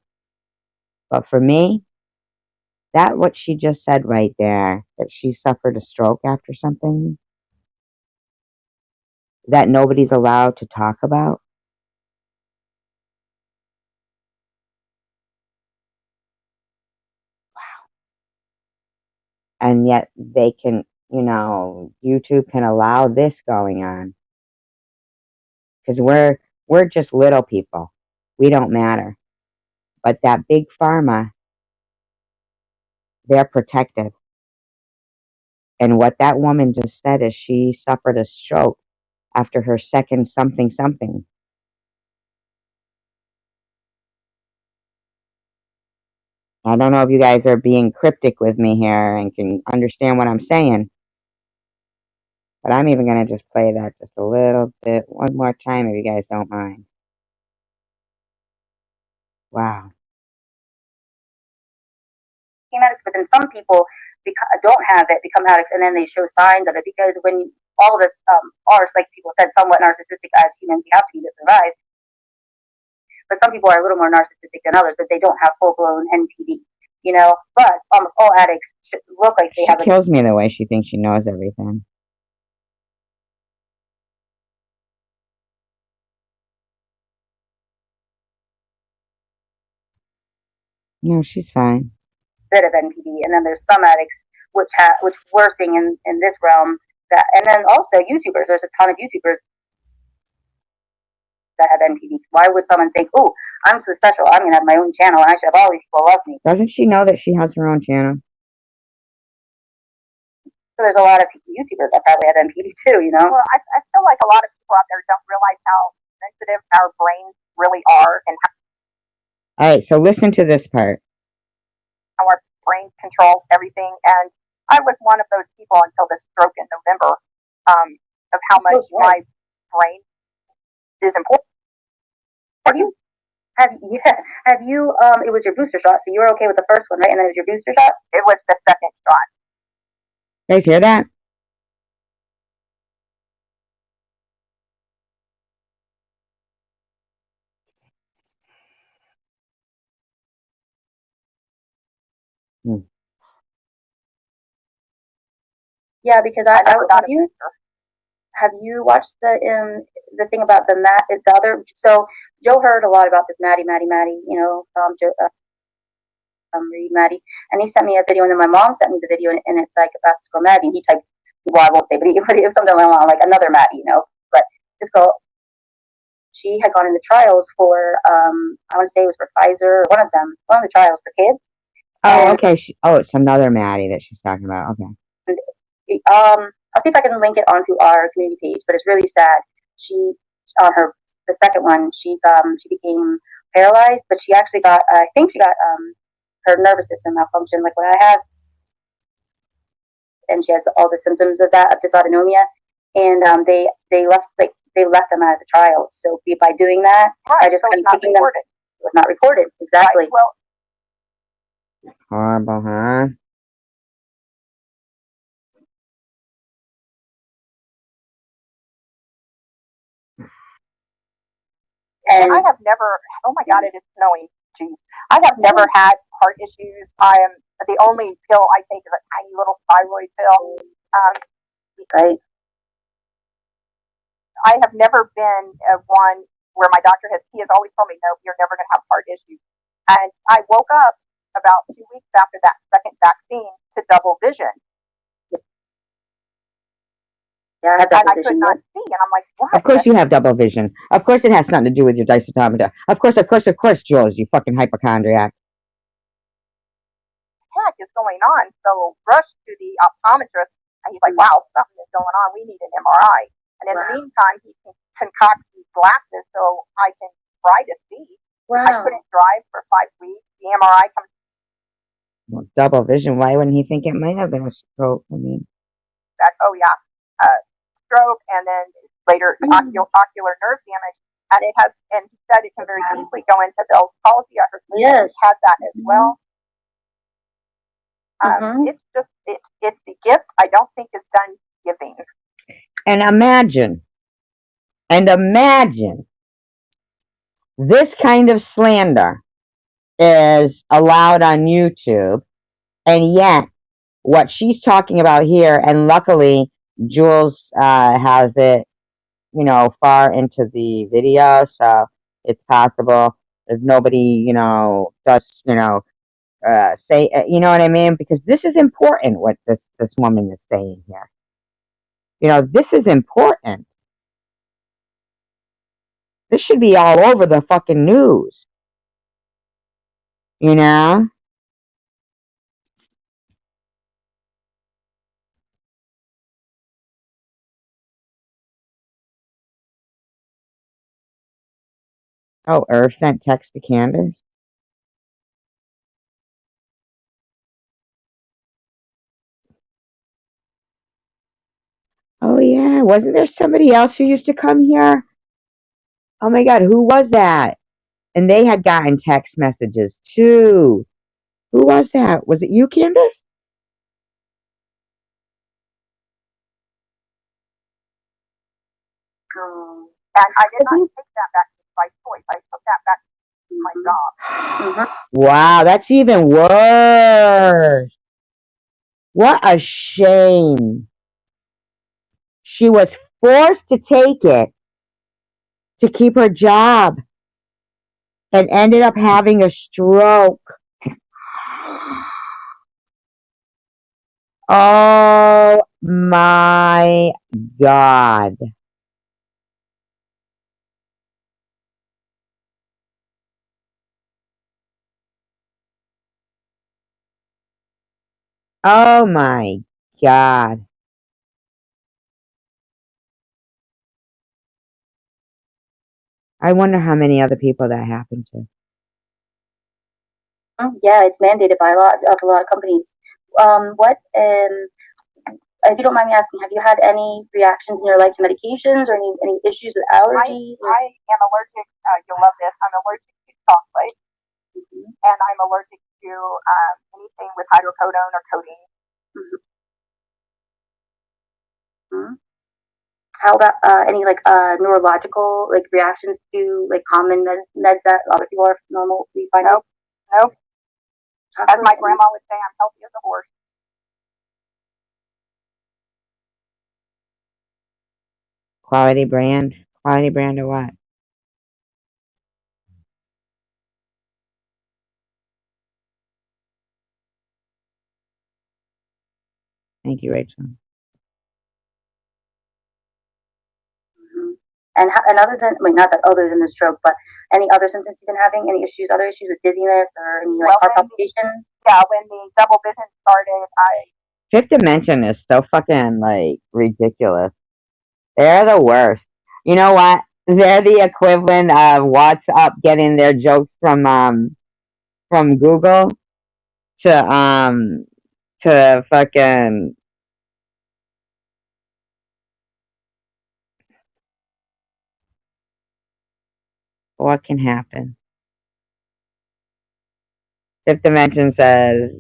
But for me, that what she just said right there, that she suffered a stroke after something that nobody's allowed to talk about. and yet they can, you know, YouTube can allow this going on because we're just little people. We don't matter. But that big pharma, they're protected. And what that woman just said is she suffered a stroke after her second something something. I don't know if you guys are being cryptic with me here and can understand what I'm saying, but I'm even going to just play that just a little bit one more time if you guys don't mind. Wow. Addicts, but then some people don't have it, become addicts, and then they show signs of it because when all of us are, like people said, somewhat narcissistic as humans, we have to be to survive. But some people are a little more narcissistic than others, but they don't have full blown NPD, you know. But almost all addicts look like they have. She kills me the way she thinks she knows everything. No, she's fine. Bit of NPD, and then there's some addicts which we're seeing in this realm that, and then also YouTubers. There's a ton of YouTubers that have NPD. Why would someone think, "Oh, I'm so special. I'm gonna have my own channel, and I should have all these people love me"? Doesn't she know that she has her own channel? So there's a lot of YouTubers that probably have NPD too, you know. Well, I feel like a lot of people out there don't realize how sensitive our brains really are, and how All right, so listen to this part. our brains control everything. And I was one of those people until the stroke in November, of how much my brain is important. Have you it was your booster shot, so you were okay with the first one, right? And then it was your booster shot? It was the second shot. You guys hear that? Yeah, because have you watched the thing about the other? So Joe heard a lot about this Maddie, you know, Joe, Reed Maddie, and he sent me a video, and then my mom sent me the video, and it's like about this girl Maddie, and he typed, well, I won't say, but it was something along like another Maddie, you know, but this girl, she had gone in the trials for, I want to say it was for Pfizer, one of the trials for kids. Oh, okay. It's another Maddie that she's talking about. Okay. And, I'll see if I can link it onto our community page, but it's really sad. She, on the second one, she became paralyzed, but she actually got, I think she got, her nervous system malfunction, like what I have, and she has all the symptoms of that, of dysautonomia, and they left them out of the trials. So by doing that, right, I just so kind of taking them. It was not recorded, exactly. Right, well, horrible, huh? And I have never, oh my God, it is snowing. Geez. I have never had heart issues. I am, the only pill I take is a tiny little thyroid pill. Right. I have never been one where my doctor he has always told me, no, you're never going to have heart issues. And I woke up about 2 weeks after that second vaccine to double vision. Yeah, I had double vision. I could not see, and I'm like, what? Of course you have double vision. Of course it has nothing to do with your disotometer. Of course, Jules, you fucking hypochondriac. What is going on? So rushed to the optometrist, and he's like, wow, something is going on. We need an MRI. And in the meantime, he concocts these glasses so I can try to see. Wow. I couldn't drive for 5 weeks. The MRI comes. Well, double vision. Why wouldn't he think it might have been a stroke? I mean, back. Oh yeah, stroke, and then later ocular nerve damage. And it has, and he said it can very easily go into Bell's palsy. I heard he had that as well. It's just it's the gift. I don't think it's done giving. And imagine this kind of slander is allowed on YouTube, and yet what she's talking about here, and luckily Jules has it, you know, far into the video, so it's possible if nobody, you know, does, you know, say, you know what I mean? Because this is important. What this woman is saying here. You know, this is important. This should be all over the fucking news. You know? Oh, Irv sent text to Candace. Oh yeah, wasn't there somebody else who used to come here? Oh my God, who was that? And they had gotten text messages too. Who was that? Was it you, Candace? And I did not take that back by choice. I took that back to my job. Wow, that's even worse. What a shame. She was forced to take it to keep her job and ended up having a stroke. Oh my God. Oh my God. I wonder how many other people that happened to. Yeah, it's mandated by a lot of companies. If you don't mind me asking, have you had any reactions in your life to medications or any issues with allergies? I am allergic. You'll love this. I'm allergic to chocolate, and I'm allergic to anything with hydrocodone or codeine. How about any neurological reactions to common meds that other people are normally finding? Nope. As my grandma would say, I'm healthy as a horse. Quality brand? Quality brand of what? Thank you, Rachel. And other than, not that other than the stroke, but any other symptoms you've been having? Any issues, other issues with dizziness or any heart palpitations? Yeah, when the double vision started, Fifth Dimension is so fucking ridiculous. They're the worst. You know what? They're the equivalent of WhatsApp getting their jokes from Google to fucking what can happen. Fifth Dimension says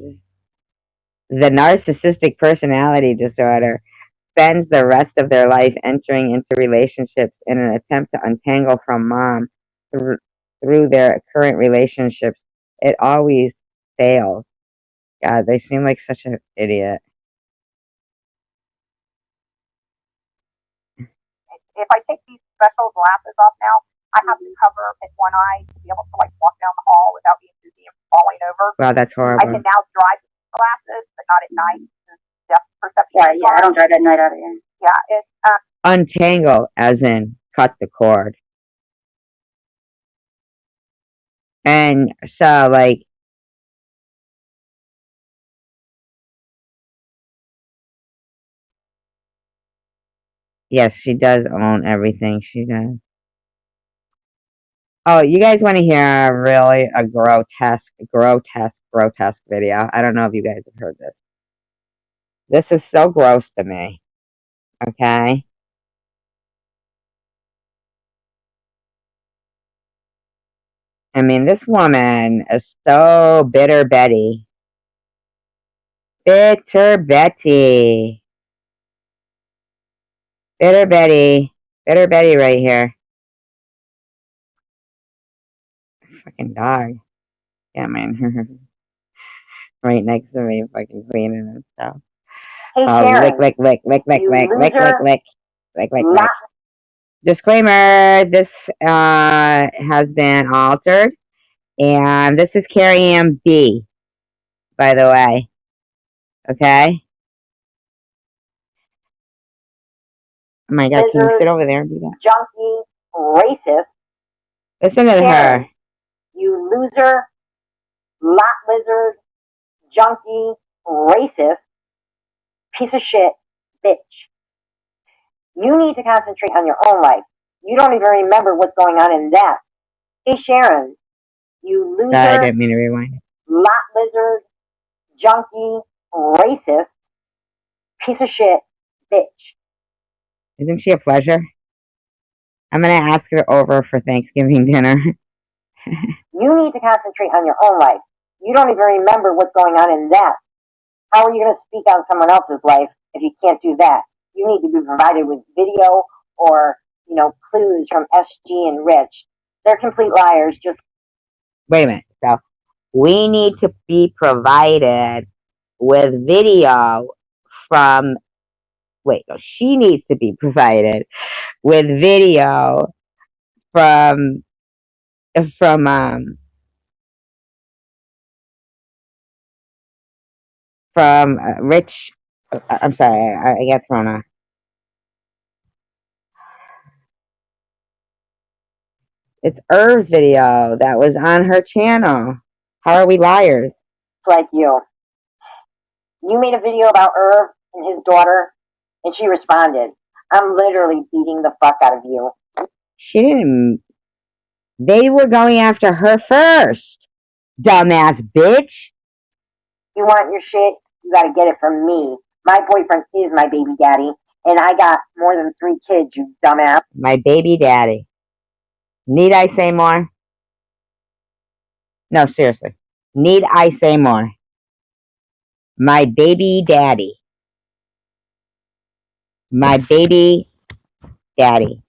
the narcissistic personality disorder spends the rest of their life entering into relationships in an attempt to untangle from mom through their current relationships. It always fails. God, they seem like such an idiot. If I take these special glasses off now, I have to cover one eye to be able to walk down the hall without being dizzy and falling over. Wow, that's horrible. I can now drive with glasses, but not at night. Depth perception. Yeah, I don't drive at night either. Yeah, it's untangle, as in cut the cord. And so, yes, she does own everything. She does. Oh, you guys want to hear a grotesque video? I don't know if you guys have heard this. This is so gross to me. Okay? I mean, this woman is so bitter Betty. Bitter Betty. Bitter Betty. Bitter Betty right here. Fucking dog. Yeah, man. Right next to me, fucking cleaning and stuff. Hey, Sharon, lick. Disclaimer, this has been altered. And this is Carrie Ann B. by the way. Okay? Oh my god, can you Lizard, sit over there and do that? junkie, racist, Listen to her. Karen, you loser, lot lizard, junkie, racist, piece of shit, bitch. You need to concentrate on your own life. You don't even remember what's going on in that. Hey Sharon, you Sorry, I loser, didn't mean to rewind it. lot lizard, junkie, racist, piece of shit, bitch. Isn't she a pleasure? I'm gonna ask her over for Thanksgiving dinner. You need to concentrate on your own life. You don't even remember what's going on in that. How are you going to speak on someone else's life if you can't do that? You need to be provided with video or, clues from SG and Rich. They're complete liars. Just Wait a minute. So, we need to be provided with video from. Wait, no, she needs to be provided with video from Rich. I'm sorry, I got thrown off. It's Irv's video that was on her channel. How are we liars? like you. You made a video about Irv and his daughter, and she responded, I'm literally beating the fuck out of you. She didn't. They were going after her first. Dumbass bitch. You want your shit? You gotta get it from me. My boyfriend is my baby daddy, and I got more than 3 kids, you dumbass. My baby daddy. Need I say more? No, seriously. Need I say more? My baby daddy. My baby daddy.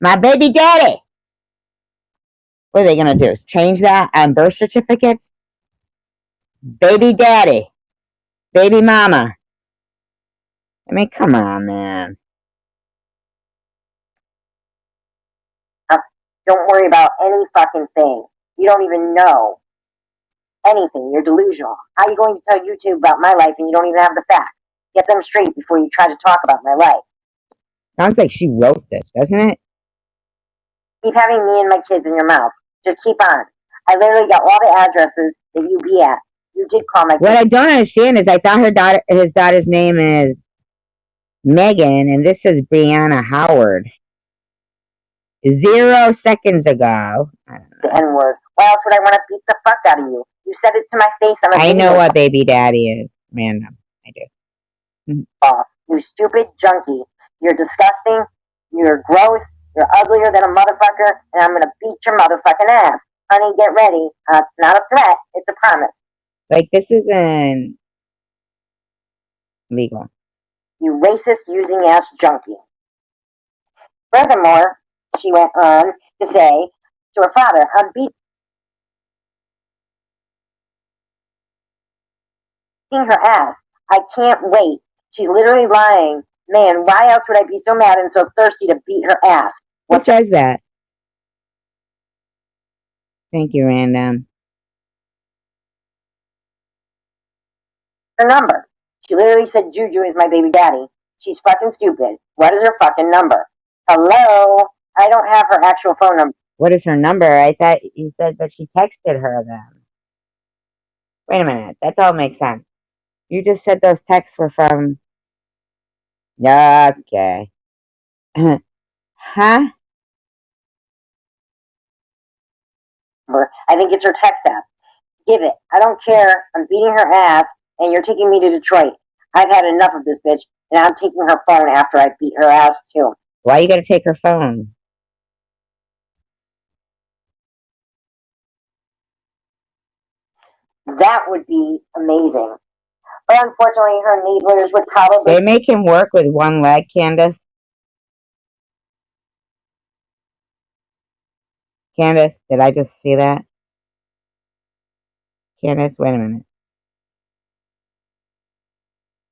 My baby daddy. What are they going to do? Change that on birth certificates? Baby daddy. Baby mama. I mean, come on, man. Don't worry about any fucking thing. You don't even know anything. You're delusional. How are you going to tell YouTube about my life and you don't even have the facts? Get them straight before you try to talk about my life. Sounds like she wrote this, doesn't it? Keep having me and my kids in your mouth. Just keep on. I literally got all the addresses that you be at. You did call my kids. What I don't understand is I thought his daughter's name is Megan, and this is Brianna Howard. 0 seconds ago. The N-word. Why else would I want to beat the fuck out of you? You said it to my face on a I video. know what baby daddy is. Random. I do. You stupid junkie. You're disgusting. You're gross. You're uglier than a motherfucker, and I'm gonna beat your motherfucking ass. Honey, get ready. It's not a threat. It's a promise. Like, this isn't legal. You racist using ass junkie. Furthermore, she went on to say to her father, I'm beating her ass. I can't wait. She's literally lying. Man, why else would I be so mad and so thirsty to beat her ass? What says that? Thank you, Random. Her number. She literally said Juju is my baby daddy. She's fucking stupid. What is her fucking number? Hello? I don't have her actual phone number. What is her number? I thought you said that she texted her then. Wait a minute. That all makes sense. You just said those texts were from... Okay. Huh? I think it's her text app. Give it. I don't care. I'm beating her ass, and you're taking me to Detroit. I've had enough of this bitch, and I'm taking her phone after I beat her ass, too. Why you gotta take her phone? That would be amazing. But unfortunately, her enablers would probably... They make him work with one leg, Candace. Candace, did I just see that? Candace, wait a minute.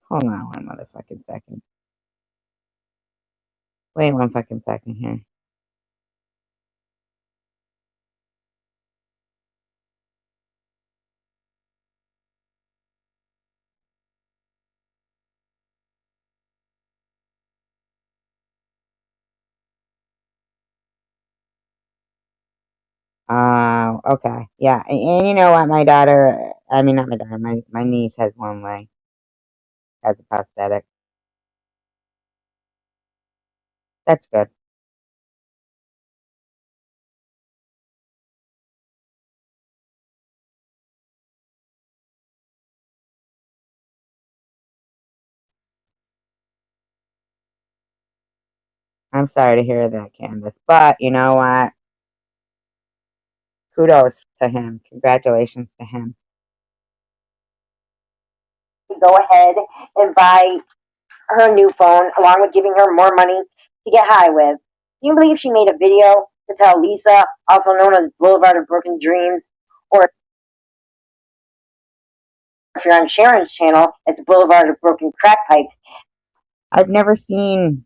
Hold on one motherfucking second. Wait one fucking second here. Okay. Yeah. And you know what? My daughter, I mean, not my daughter, my niece has one leg, has a prosthetic. That's good. I'm sorry to hear that, Candace. But you know what? Kudos to him. Congratulations to him. Go ahead and buy her new phone along with giving her more money to get high with. Can you believe she made a video to tell Lisa, also known as Boulevard of Broken Dreams, or if you're on Sharon's channel, it's Boulevard of Broken Crack Pipes. I've never seen.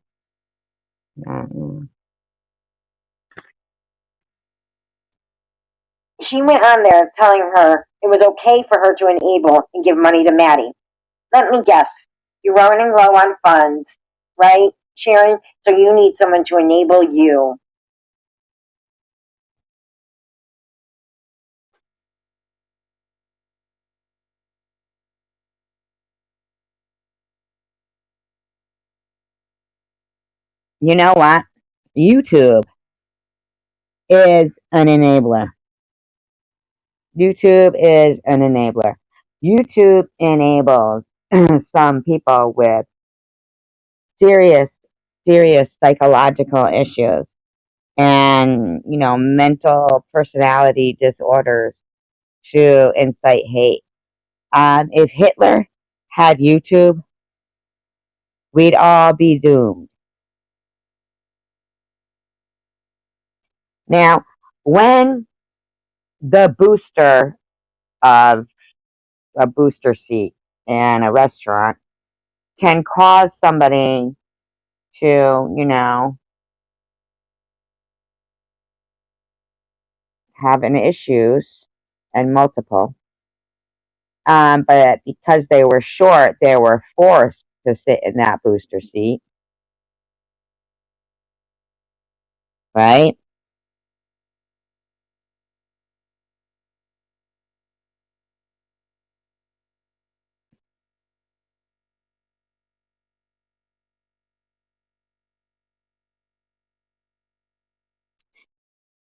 She went on there telling her it was okay for her to enable and give money to Maddie. Let me guess, you're running low on funds, right, Sharon? So you need someone to enable you. You know what? YouTube is an enabler. YouTube is an enabler. YouTube enables some people with serious, serious psychological issues and, you know, mental personality disorders to incite hate. If Hitler had YouTube, we'd all be doomed. Now, when the booster of a booster seat in a restaurant can cause somebody to, you know, have an issues and multiple. But because they were short, they were forced to sit in that booster seat, right?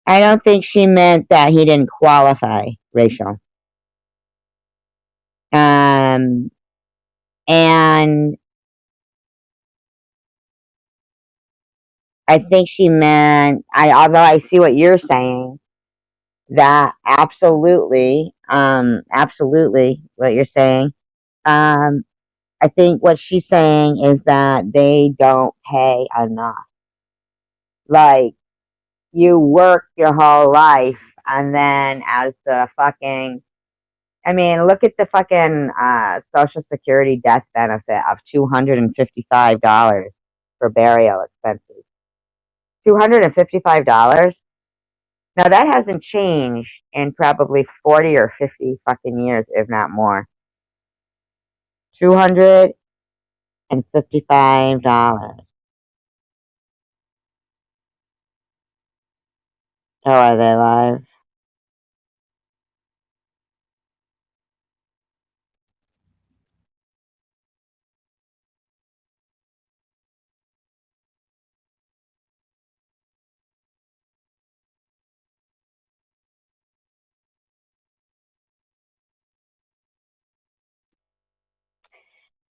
I don't think she meant that he didn't qualify racial. Um, and I think she meant, although I see what you're saying, that absolutely what you're saying. Um, I think what she's saying is that they don't pay enough. Like, you work your whole life, and then as the fucking, I mean, look at the fucking Social Security death benefit of $255 for burial expenses. $255? Now that hasn't changed in probably 40 or 50 fucking years, if not more. $255. Oh, are they live?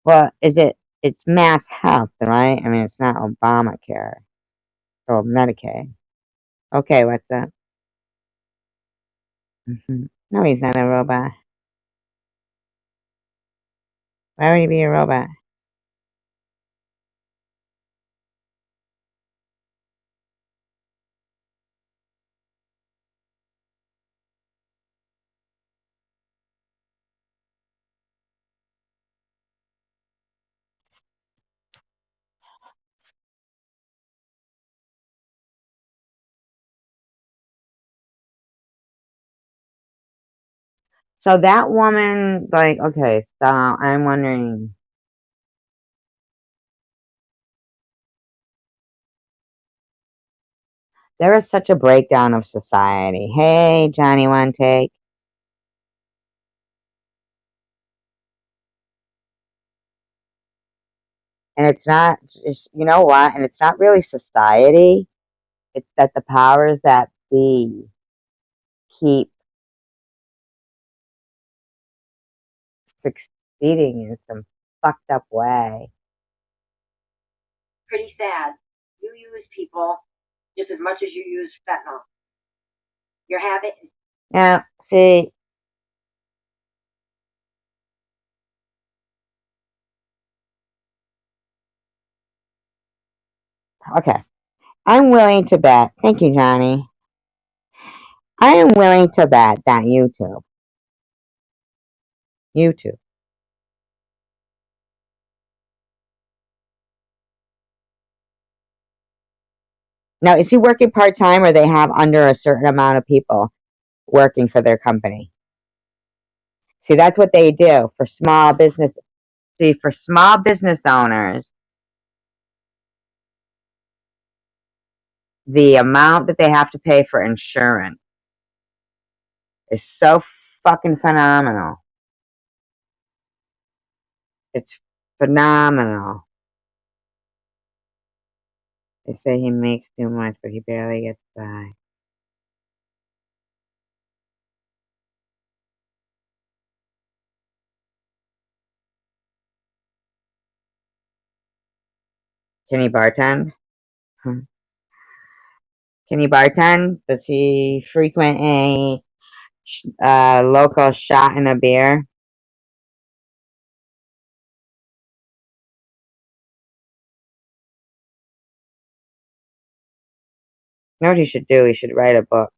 Well, it's mass health, right? I mean, it's not Obamacare or Medicaid. Okay, what's that? No, he's not a robot. Why would he be a robot? So that woman, like, okay, so I'm wondering. There is such a breakdown of society. Hey, Johnny One Take. And it's not, you know what? And it's not really society. It's that the powers that be keep succeeding in some fucked up way. Pretty sad. You use people just as much as you use fentanyl. Your habit is. Now, see, okay. I'm willing to bet. Thank you, Johnny. I am willing to bet that YouTube. Now, is he working part time or they have under a certain amount of people working for their company? See, that's what they do for small business. See, for small business owners, the amount that they have to pay for insurance is so fucking phenomenal. It's phenomenal. They say he makes too much, but he barely gets by. Can he bartend? Hmm. Can he bartend? Does he frequent a local shot and a beer? You know what he should do? He should write a book.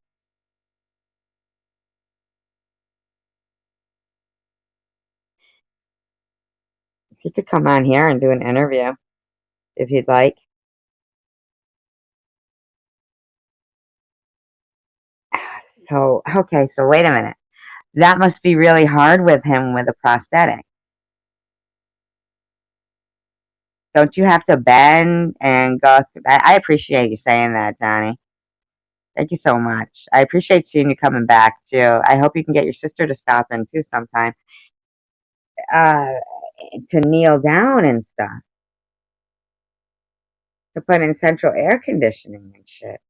He could come on here and do an interview if he'd like. So, okay, so wait a minute. That must be really hard with him with a prosthetic. Don't you have to bend and go through that? I appreciate you saying that, Johnny. Thank you so much. I appreciate seeing you coming back, too. I hope you can get your sister to stop in, too, sometime. Uh, to kneel down and stuff. To put in central air conditioning and shit.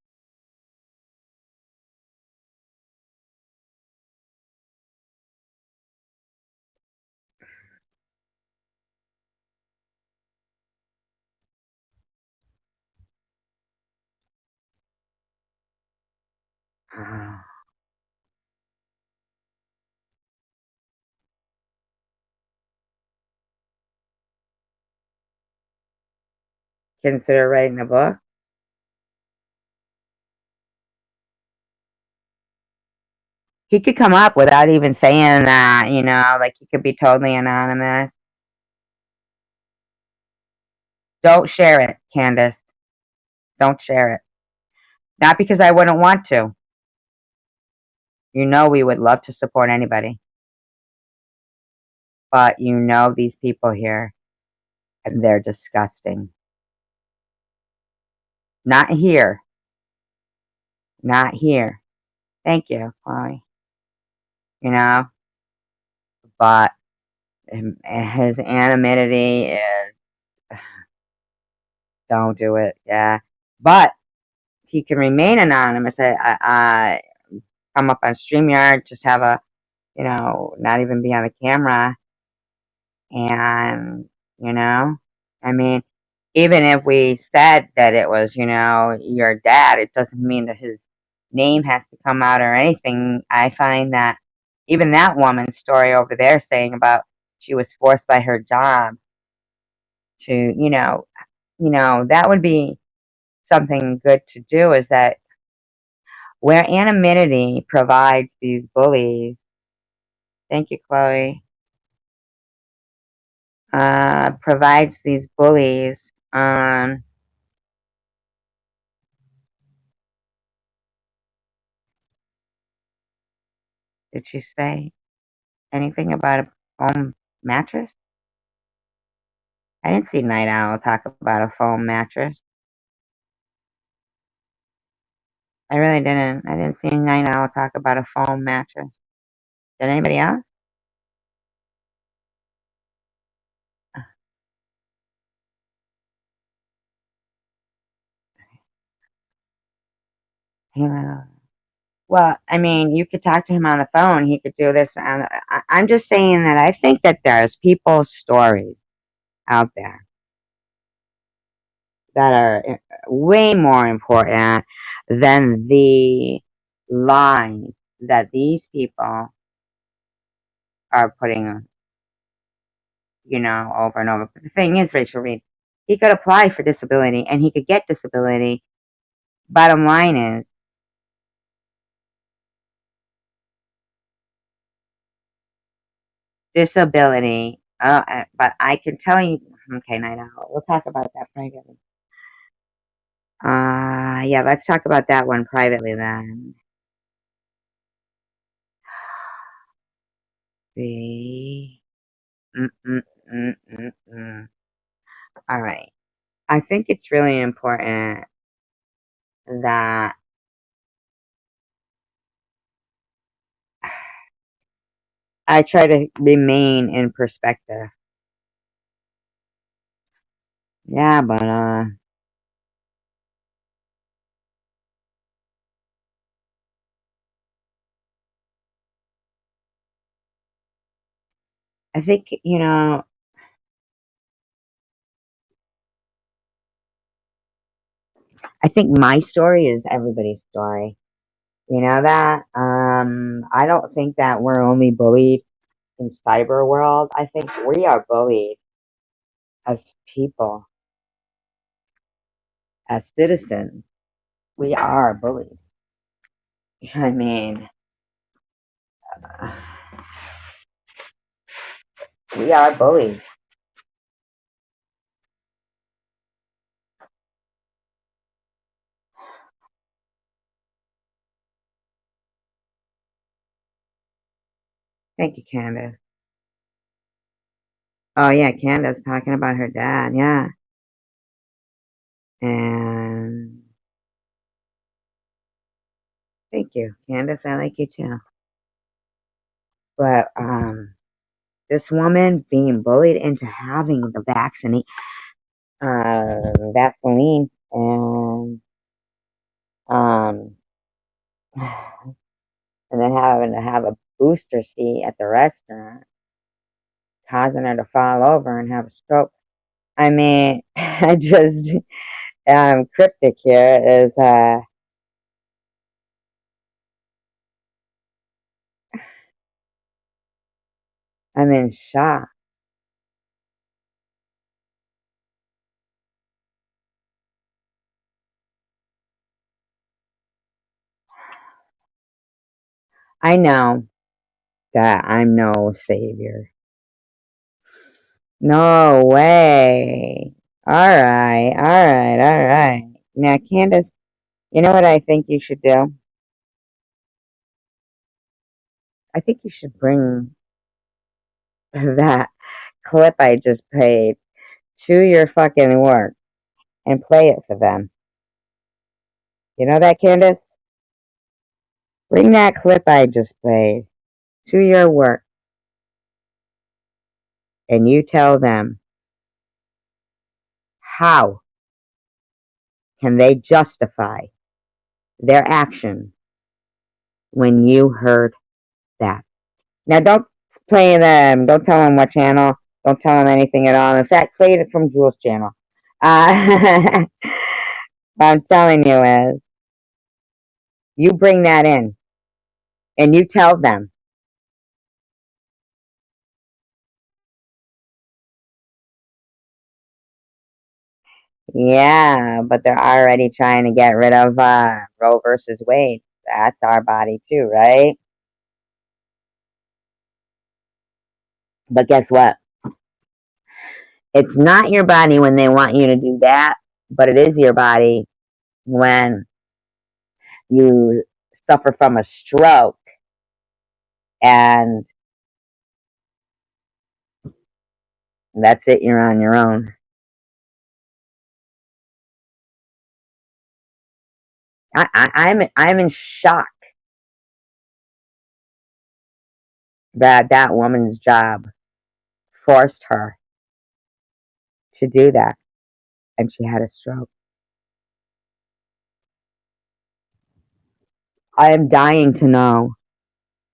Consider writing a book. He could come up without even saying that, like he could be totally anonymous. Don't share it, Candace. Don't share it. Not because I wouldn't want to. You know we would love to support anybody. But you know these people here, and they're disgusting. Not here. Not here. Thank you, Chloe. But his anonymity is, don't do it, yeah. But he can remain anonymous. I come up on StreamYard, just have not even be on the camera. And, I mean, even if we said that it was, your dad, it doesn't mean that his name has to come out or anything. I find that even that woman's story over there saying about she was forced by her job to, that would be something good to do, is that where anonymity provides these bullies. Thank you, Chloe. Provides these bullies did she say anything about a foam mattress? I didn't see Night Owl talk about a foam mattress. I really didn't. I didn't see Night Owl talk about a foam mattress. Did anybody else? Yeah. Well, I mean, you could talk to him on the phone. He could do this. I'm just saying that I think that there's people's stories out there that are way more important than the lies that these people are putting, over and over. But the thing is, Rachel Reed, he could apply for disability and he could get disability. Bottom line is, disability. But I can tell you, okay, Night Owl. We'll talk about that privately. Yeah, let's talk about that one privately then. See. All right. I think it's really important that I try to remain in perspective. Yeah, but I think, I think my story is everybody's story. You know that? I don't think that we're only bullied in cyber world. I think we are bullied as people, as citizens. We are bullied. I mean, we are bullied. Thank you, Candace. Oh yeah, Candace talking about her dad. Yeah, and thank you, Candace. I like you too. But this woman being bullied into having the Vaseline, and um, and then having to have a booster seat at the restaurant, causing her to fall over and have a stroke. I mean, I just cryptic here is I'm in shock. I know that I'm no savior. No way. All right. Now, Candace, you know what I think you should do? I think you should bring that clip I just played to your fucking work and play it for them. You know that, Candace? Bring that clip I just played to your work and you tell them how can they justify their actions when you heard that. Now, don't tell them what channel, don't tell them anything at all. In fact, play it from Jules' channel. What I'm telling you is, you bring that in and you tell them, yeah, but they're already trying to get rid of Roe versus Wade. That's our body too, right? But guess what? It's not your body when they want you to do that, but it is your body when you suffer from a stroke and that's it, you're on your own. I'm in shock that that woman's job forced her to do that, and she had a stroke. I am dying to know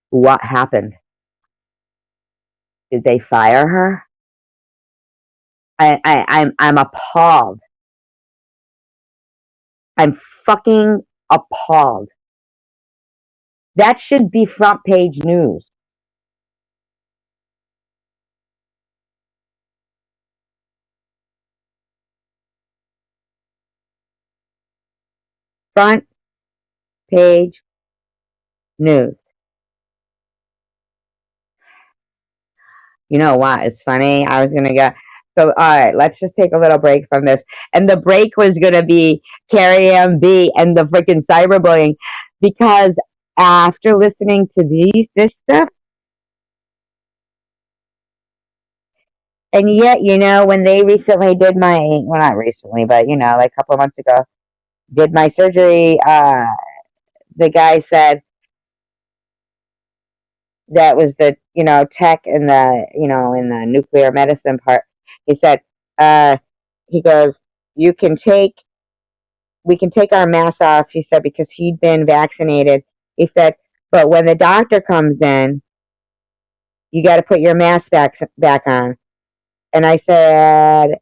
what happened. Did they fire her? I'm appalled. I'm fucking appalled. That should be front page news. Front page news. You know what? It's funny. I was gonna go. So, all right, let's just take a little break from this. And the break was gonna be Carrie MB and the freaking cyberbullying, because after listening to this stuff, and yet, when they recently did my, well, not recently, but like a couple of months ago, did my surgery, the guy said that was the, tech in the, in the nuclear medicine part. He said, he goes, we can take our masks off, he said, because he'd been vaccinated. He said, but when the doctor comes in, you got to put your mask back on. And I said,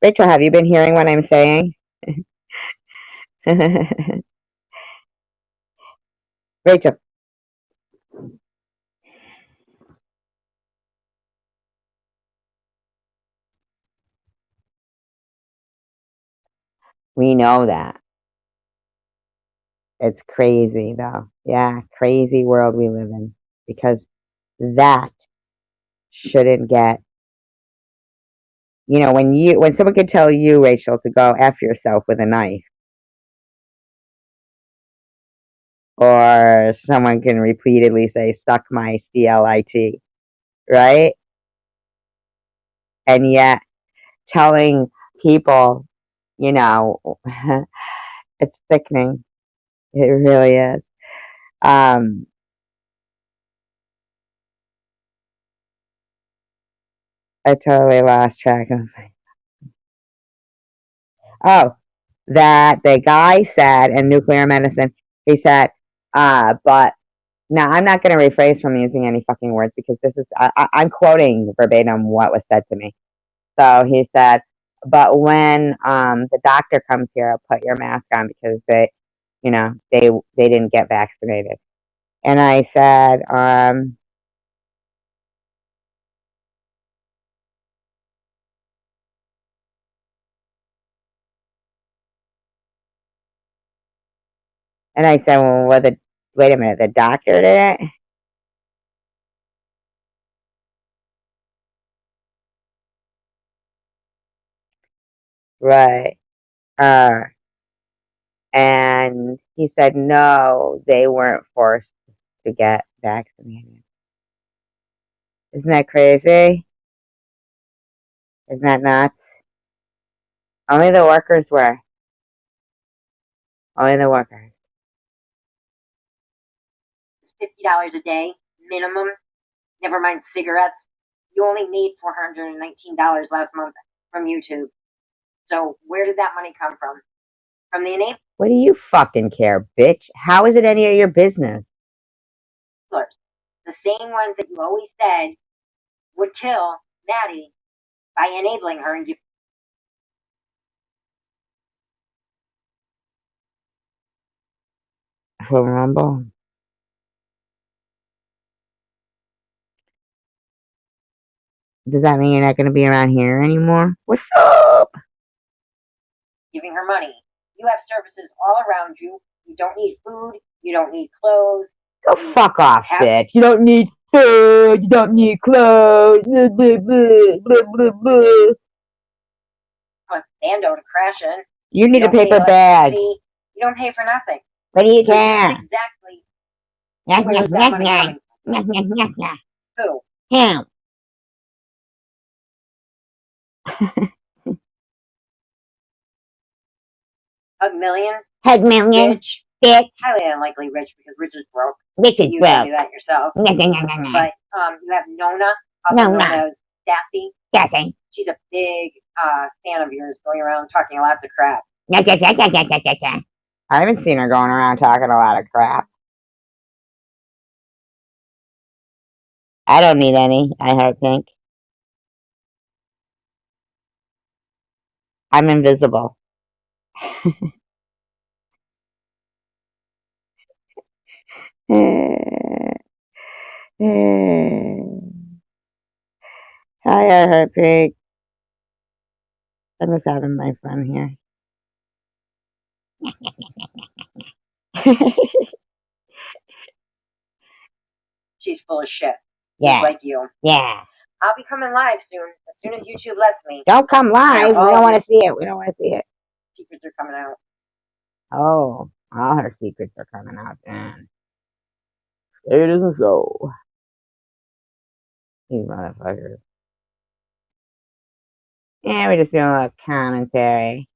Rachel, have you been hearing what I'm saying? Rachel. We know that. It's crazy, though. Yeah, crazy world we live in. Because that shouldn't get, when someone could tell you, Rachel, to go F yourself with a knife, or someone can repeatedly say, suck my CLIT, right? And yet, telling people, it's sickening. It really is. I totally lost track of it. Oh, that the guy said in nuclear medicine, he said, but now I'm not going to rephrase from using any fucking words, because this is, I'm quoting verbatim what was said to me. So he said, but when the doctor comes here, put your mask on, because they didn't get vaccinated. And I said, well, wait a minute, the doctor did it? Right. And he said, no, they weren't forced to get vaccinated. Isn't that crazy? Isn't that nuts? Only the workers were. Only the workers. It's $50 a day minimum. Never mind cigarettes. You only made $419 last month from YouTube. So where did that money come from? From the enablers. What do you fucking care, bitch? How is it any of your business? The same ones that you always said would kill Maddie by enabling her and Rumble. Does that mean you're not going to be around here anymore? What's up? Giving her money. You have services all around you. You don't need food. You don't need clothes. Go fuck off, bitch. You don't need food. You don't need clothes. Blah, blah, blah, blah, blah, blah. a bando to crash in. You need a don't pay paper bag. electricity. You don't pay for nothing. What do you So care? just exactly Nyah, where's nyah, that nyah, money nyah. coming from? Nyah, nyah, nyah, nyah. Who? Him. A million? Head million. Rich? Bitch. Highly unlikely rich because Rich is broke. Rich is You told broke. me that yourself. Nyah, nyah, nyah, nyah, nyah. But you have Nona, also known Nona. as Daffy. Daffy. She's a big fan of yours, going around talking lots of crap. Nyah, nyah, nyah, nyah, nyah, nyah, nyah, nyah. I haven't seen her going around talking a lot of crap. I don't need any, I don't think. I'm invisible. Hi, Heartbreak. I'm just having my fun here. She's full of shit. Yeah. Just like you. Yeah. I'll be coming live soon, as soon as YouTube lets me. Don't come live. Yeah, We don't want to see it. We don't want to see it. Secrets are coming out. Oh, all her secrets are coming out then. It isn't so. These motherfuckers. Yeah, we're just doing a little commentary.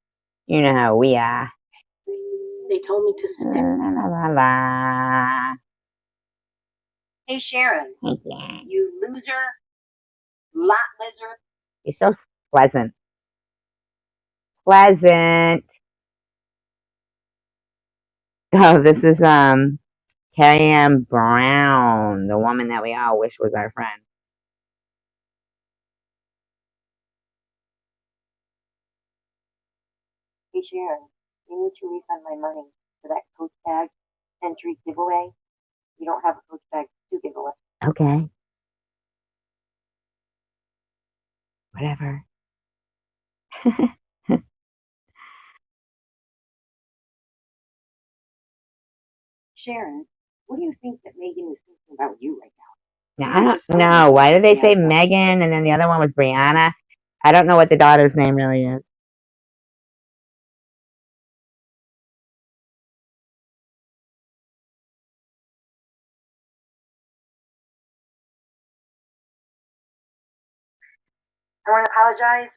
You know how we are. They told me to sit La down. la la la. Hey Sharon, Thank you. you loser, lot lizard. You're so pleasant. Pleasant. Oh, this is Carrie Ann Brown, the woman that we all wish was our friend. Hey Sharon, you need to refund my money for that Coach bag entry giveaway. You don't have a Coach bag to give away. Okay. Whatever. Sharon, what do you think that Megan is thinking about you right now? Now, I don't know. Why did they say Megan and then the other one was Brianna? I don't know what the daughter's name really is. I want to apologize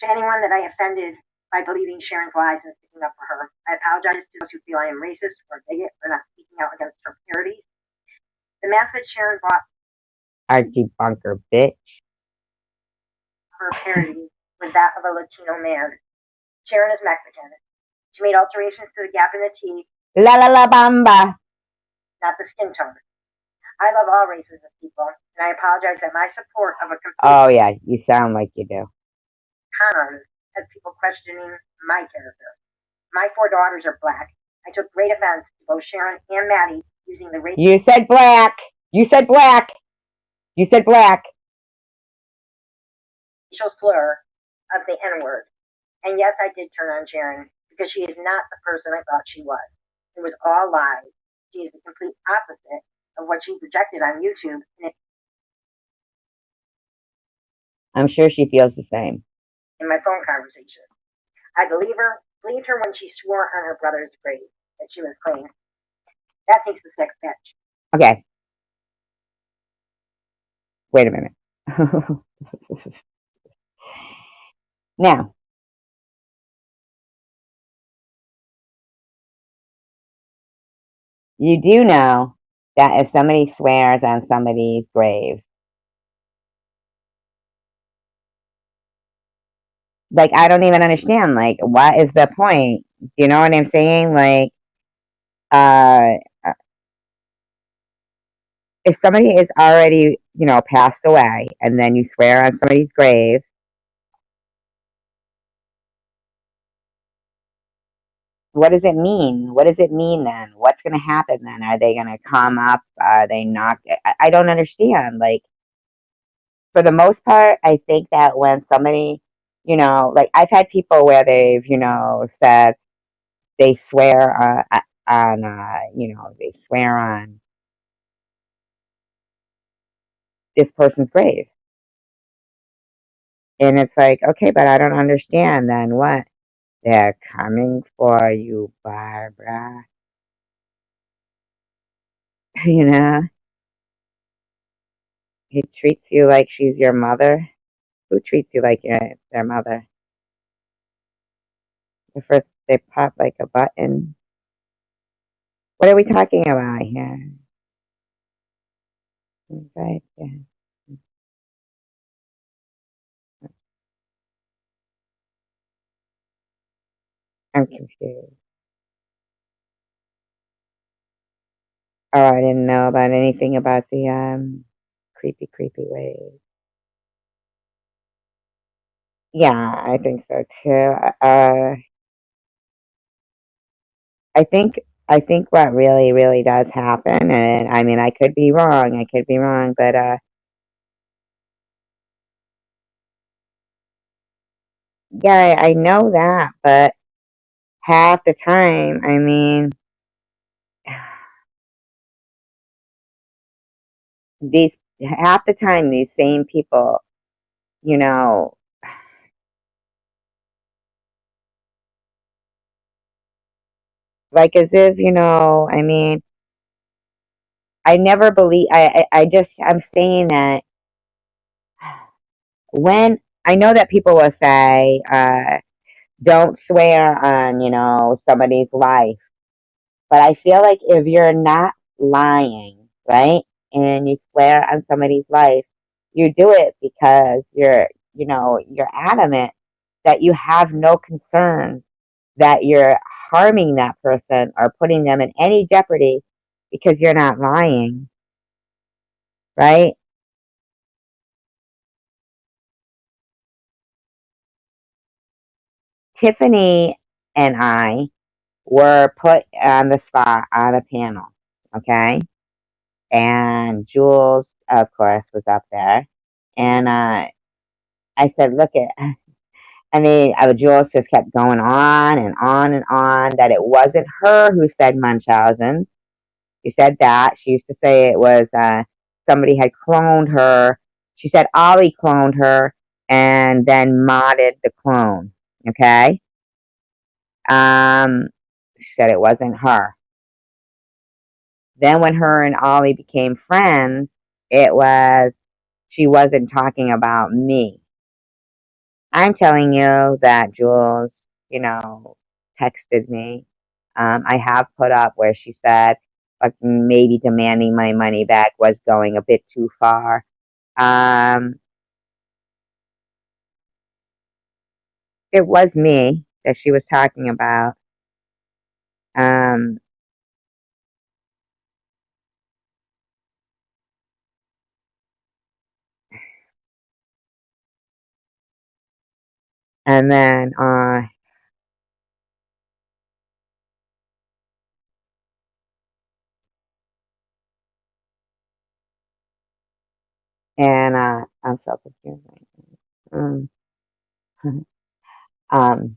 to anyone that I offended by believing Sharon's lies and sticking up for her. I apologize to those who feel I am racist or bigot for not speaking out against her purity. The mask that Sharon bought Archie Bunker, bitch. for parody was that of a Latino man. Sharon is Mexican. She made alterations to the gap in the teeth, La la la bamba. not the skin tone. I love all races of people, and I apologize that my support of a complete Oh, yeah. You sound like you do. con artist has people questioning my character. My 4 daughters are black. I took great offense to both Sharon and Maddie using the racial You said black. You said black. You said black. slur of the N-word. And yes, I did turn on Sharon because she is not the person I thought she was. It was all lies. She is the complete opposite of what she projected on YouTube. And I'm sure she feels the same. in my phone conversation, I believed her when she swore on her brother's grave that she was clean. That takes the sex bitch. Okay. Wait a minute. Now, you do know that if somebody swears on somebody's grave, like, I don't even understand, like, what is the point? You know what I'm saying? Like, if somebody is already, you know, passed away, and then you swear on somebody's grave, what does it mean? What does it mean then? What's going to happen then? Are they going to come up? Are they not? I don't understand. Like, for the most part, I think that when somebody, you know, like, I've had people where they've, you know, said they swear on you know, they swear on this person's grave. And it's like, okay, but I don't understand then what? They're coming for you, Barbara. You know, he treats you like she's your mother. Who treats you like you're their mother? The first they pop like a button. What are we talking about here? Right, yeah. I'm confused. Oh, I didn't know about anything about the creepy ways. Yeah, I think so too. I think I think what really does happen, and I mean I could be wrong, but yeah, I know that, but half the time, I mean, these half the time these same people, you know, like as if I mean, I never believe. I just I'm saying that when I know that people will say, don't swear on somebody's life. But I feel like if you're not lying, right, and you swear on somebody's life, you do it because you're adamant that you have no concern that you're harming that person or putting them in any jeopardy because you're not lying, right? Tiffany and I were put on the spot on a panel, okay? And Jules, of course, was up there. And I said, look at, I mean, Jules just kept going on and on and on that it wasn't her who said Munchausen. She said that. She used to say it was somebody had cloned her. She said Ollie cloned her and then modded the clone. Okay? She said it wasn't her. Then when her and Ollie became friends, it was, she wasn't talking about me. I'm telling you that Jules, texted me. I have put up where she said, like, maybe demanding my money back was going a bit too far. Um, it was me that she was talking about. Um, and then, I'm so confused. Um, um,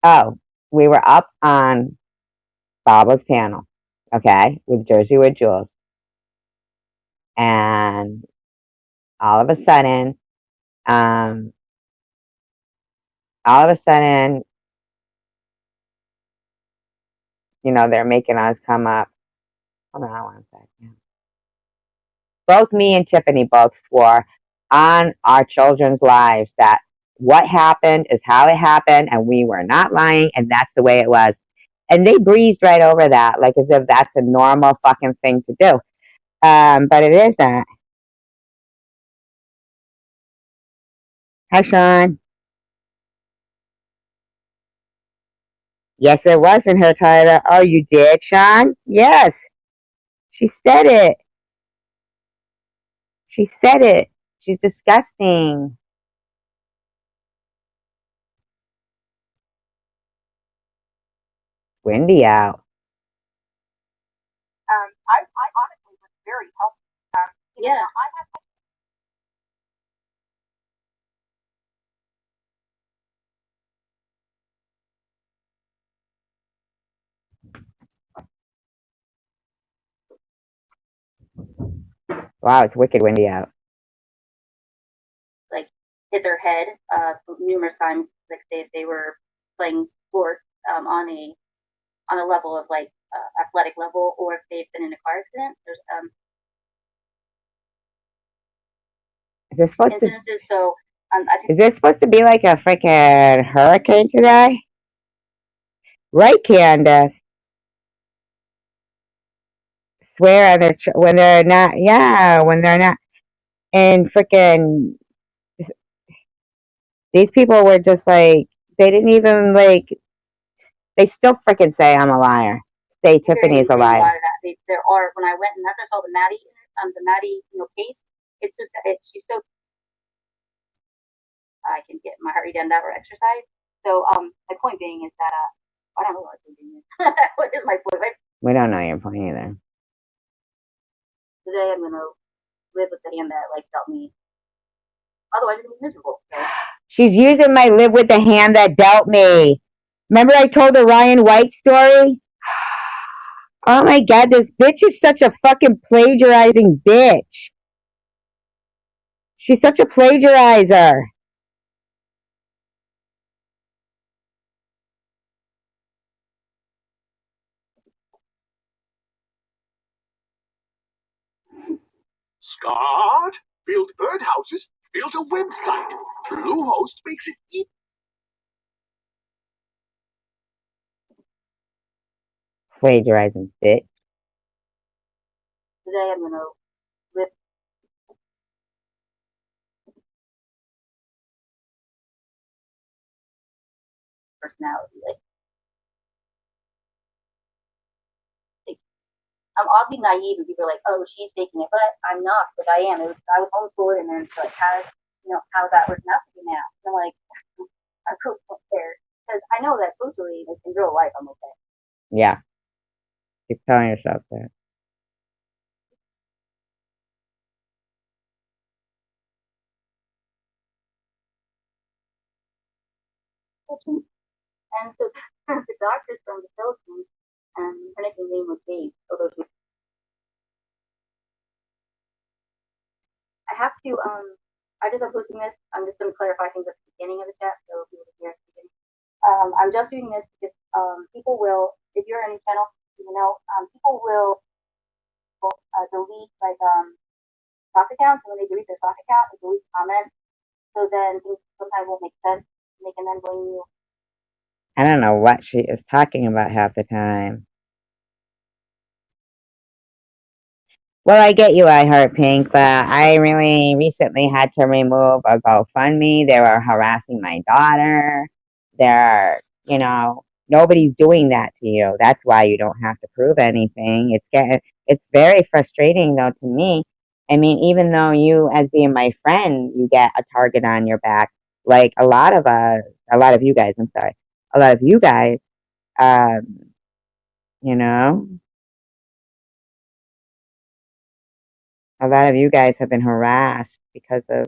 oh, we were up on Barbara's panel, okay, with Jersey with Jules. And all of a sudden, um, all of a sudden, they're making us come up. Hold on one second. Both me and Tiffany both swore on our children's lives that what happened is how it happened, and we were not lying, and that's the way it was. And they breezed right over that, like as if that's a normal fucking thing to do. But it isn't. Hi, Sean. Yes, it wasn't her, Tyler. Oh, you did, Sean? Yes, she said it. She said it. She's disgusting. Windy out. I honestly was very helpful. Yeah. I had Wow, it's wicked windy out. like hit their head numerous times. Like say if they were playing sports on a level of like athletic level, or if they've been in a car accident. There's Is this supposed to? incidences. So I think Is this supposed to be like a freaking hurricane today? Right, Candace? Swear on their when they're not. Yeah, when they're not. And freaking these people were just like they didn't even like. They still freaking say I'm a liar. Say Tiffany's a a liar. lot of that. There are when I went and after I saw the Maddie case. It's just she's so I can get my heart rate down that or exercise. So my point being is that I don't know what I'm doing. What is my point? We don't know your point either. Today I'm gonna live with the hand that like dealt me. Otherwise I'm gonna be miserable. So. She's using my live with the hand that dealt me. Remember I told the Ryan White story? Oh my god, this bitch is such a fucking plagiarizing bitch. She's such a plagiarizer. Scott built birdhouses, built a website. Bluehost makes it easy. Plagiarizing bitch. Today I'm gonna live personality. I'll be naive and people are like, oh, she's faking it, but I'm not. But I am. I was homeschooled, and then like, how's that working out for you now? And I'm like, I really don't care because I know that socially, like in real life, I'm okay. Yeah. Keep telling yourself that. And so the doctor's from the Philippines, and her name was Dave. Although I have to I just am posting this. I'm just going to clarify things at the beginning of the chat so people can hear at the beginning. I'm just doing this because people will, if you're on any channel, people will delete like stock accounts. And when they delete their stock account, they delete comments. So then things sometimes won't make sense. And they can then blame you. I don't know what she is talking about half the time. Well, I get you, I Heart Pink, but I really recently had to remove a GoFundMe. They were harassing my daughter. Nobody's doing that to you. That's why you don't have to prove anything. It's very frustrating though to me. I mean, even though you, as being my friend, you get a target on your back, like a lot of you guys, um, you know, a lot of you guys have been harassed because of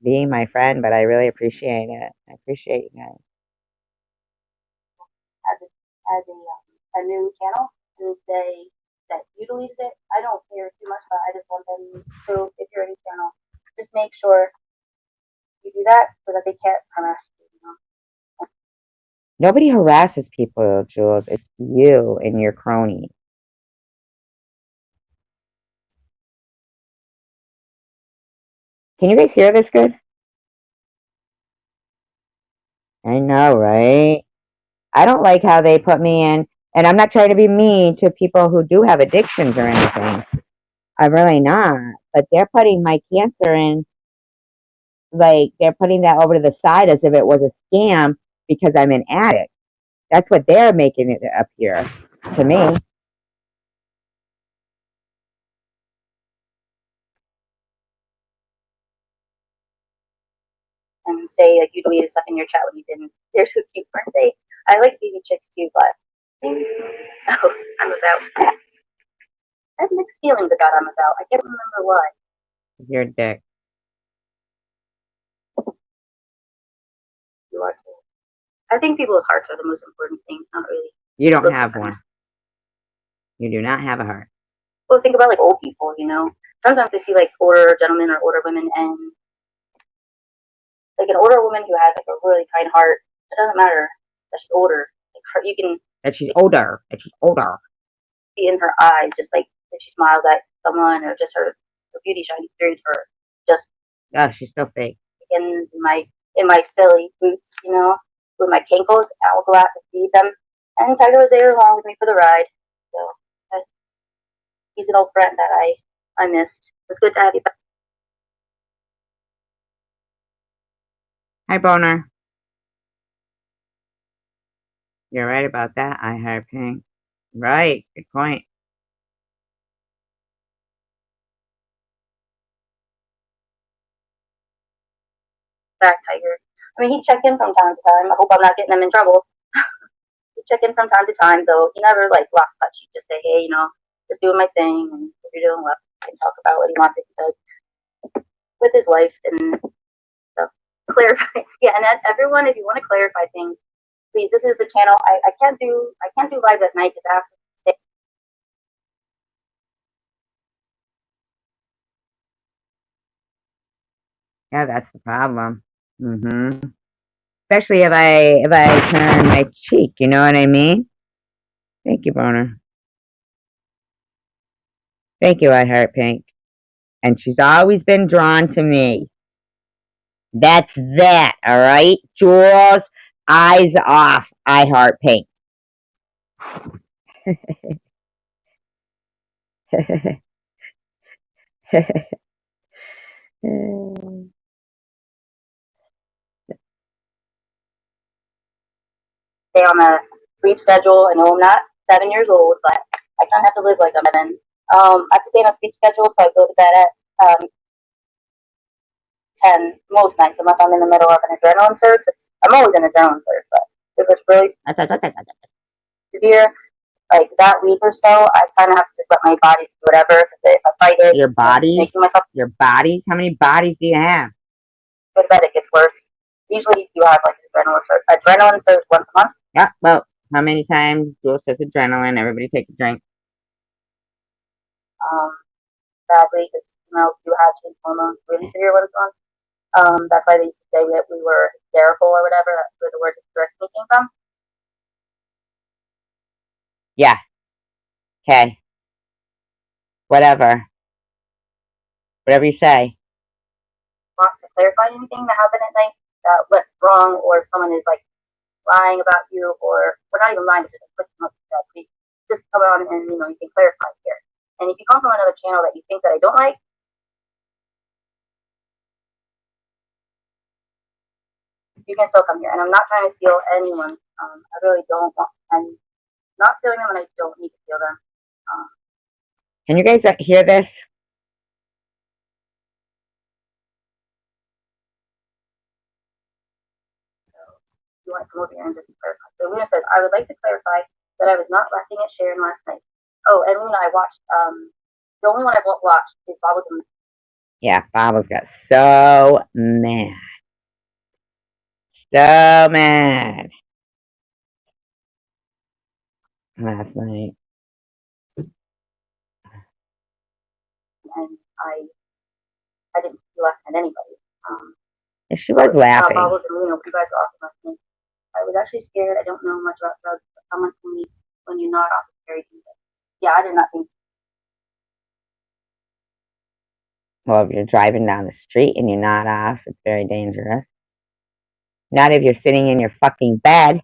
being my friend, but I really appreciate it. I appreciate you guys. As a new channel and say that you deleted it. I don't care too much, but I just want them. So if you're a new channel, just make sure you do that so that they can't harass you. Nobody harasses people, Jules. It's you and your cronies. Can you guys hear this good? I know, right? I don't like how they put me in, and I'm not trying to be mean to people who do have addictions or anything. I'm really not. But they're putting my cancer in, like, they're putting that over to the side as if it was a scam because I'm an addict. That's what they're making it appear to me. And say like you deleted stuff in your chat when you didn't. They're so cute, aren't they? I like baby chicks too, but oh, I'm about. I have mixed feelings about I'm about. I can't remember why. You're a dick. You are too. I think people's hearts are the most important thing. Not really. You don't have one. You do not have a heart. Well, think about like old people, you know. Sometimes I see like older gentlemen or older women, and like an older woman who has like a really kind heart. It doesn't matter that she's older. Like her, you can That she's older. That she's older. see in her eyes, just like if she smiles at someone or just her beauty shining through to her. Just Oh, she's so fake. begins in my silly boots, you know, with my kinkles. I will go out to feed them, and Tiger was there along with me for the ride. So he's an old friend that I missed. It was good to have you back. Hi, Boner. You're right about that. I heart Pink. Right. Good point. Back, Tiger. I mean, he'd check in from time to time. I hope I'm not getting him in trouble. He'd check in from time to time, though. He never like lost touch. He'd just say, "Hey, you know, just doing my thing, and if you're doing well, I can talk about what he wants to do with his life and stuff." Clarify, yeah. And everyone, if you want to clarify things, please. This is the channel. I can't do lives at night because I have to stay. Yeah, that's the problem. Especially if I turn my cheek. You know what I mean? Thank you, Boner. Thank you, I heart Pink. And she's always been drawn to me. That's that, all right? Jules, eyes off, I heart Pink. Stay on a sleep schedule. I know I'm not 7 years old, but I kind of have to live like I'm 7. I have to stay on a sleep schedule, so I go to bed at 10 most nights, unless I'm in the middle of an adrenaline surge. I'm always in adrenaline surge, but if it's really severe, like that week or so, I kind of have to just let my body do whatever. Because if I fight it, Your body? making myself Your bodies? How many bodies do you have? go to bed, it gets worse. Usually, you have like adrenaline surge once a month. Yeah, well, how many times Jules says adrenaline? Everybody take a drink. Sadly, because females do have change hormones really severe once a month. That's why they used to say that we were hysterical or whatever. That's where the word hysterectomy came from. Yeah. Okay. Whatever. Whatever you say. Want to clarify anything that happened at night that went wrong, or if someone is like lying about you, or we're not even lying, but just twisting up the please just come on and you can clarify here. And if you come from another channel that you think that I don't like, you can still come here. And I'm not trying to steal anyone's. I really don't want. I'm not stealing them, and I don't need to steal them. Can you guys hear this? You want to come over here and just clarify. So Luna says, I would like to clarify that I was not laughing at Sharon last night. Oh, and Luna, I watched, the only one I've watched is Bobbles and Yeah, Bobbles got so mad. So mad. Last night. and I didn't see laughing at anybody. Yeah, she was laughing. Bobbles and Luna, you guys were awesome last night. I was actually scared. I don't know much about drugs, but someone told me when you're not off, it's very dangerous. Yeah, I did not think. Well, if you're driving down the street and you're not off, it's very dangerous. Not if you're sitting in your fucking bed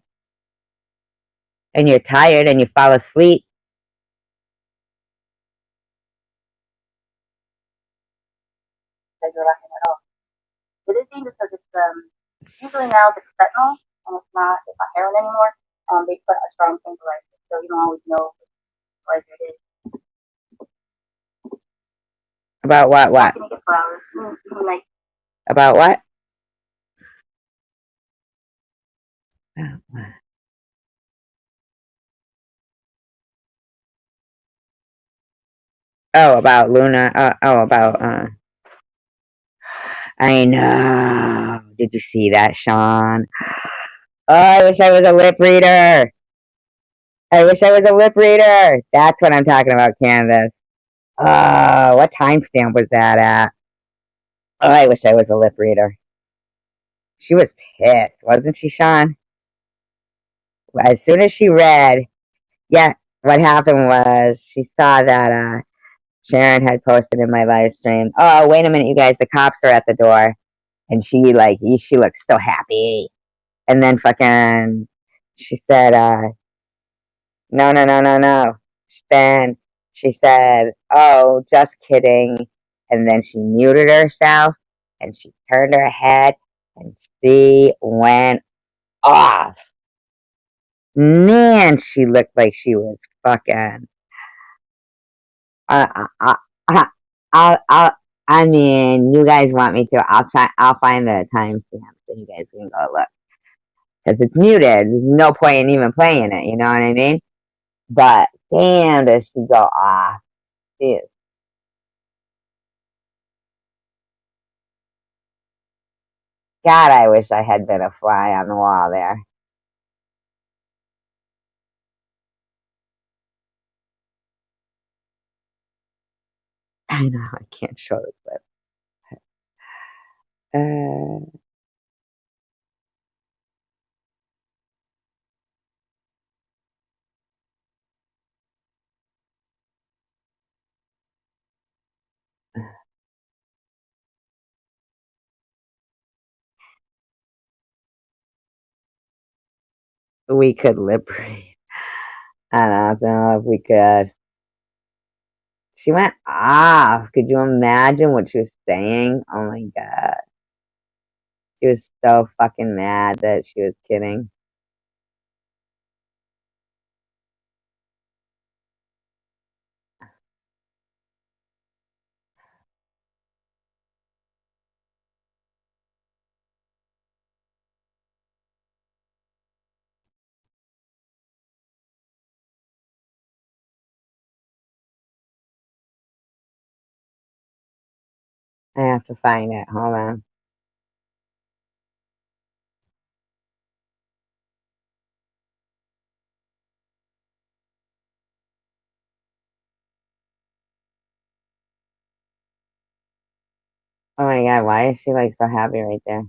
and you're tired and you fall asleep. That you're laughing at all. It is dangerous because it's usually now if it's fentanyl and it's not heroin anymore. They put a strong tranquilizer, so you don't always know what it is. About what? What? Can you get flowers? Like About what? Oh, about Luna. I know. Did you see that, Sean? Oh, I wish I was a lip reader. I wish I was a lip reader. That's what I'm talking about, Candace. What timestamp was that at? Oh, I wish I was a lip reader. She was pissed, wasn't she, Sean? As soon as she read, yeah, what happened was she saw that Sharon had posted in my live stream. Oh, wait a minute, you guys, the cops are at the door, and she looked so happy, and then fucking she said, no, no, no, no, no. Then she said, oh, just kidding, and then she muted herself, and she turned her head, and she went off. Man, she looked like she was fucking. Uh, uh, uh, I'll, I mean, you guys want me to? I'll find the timestamp so you guys can go look. Because it's muted. There's no point in even playing it, you know what I mean? But damn, does she go off. Jeez. God, I wish I had been a fly on the wall there. I know, I can't show the clip. We could lip read. I don't know if we could. She went off. Could you imagine what she was saying? Oh my god. She was so fucking mad that she was kidding. I have to find it. Hold on. Oh my god, why is she like so happy right there?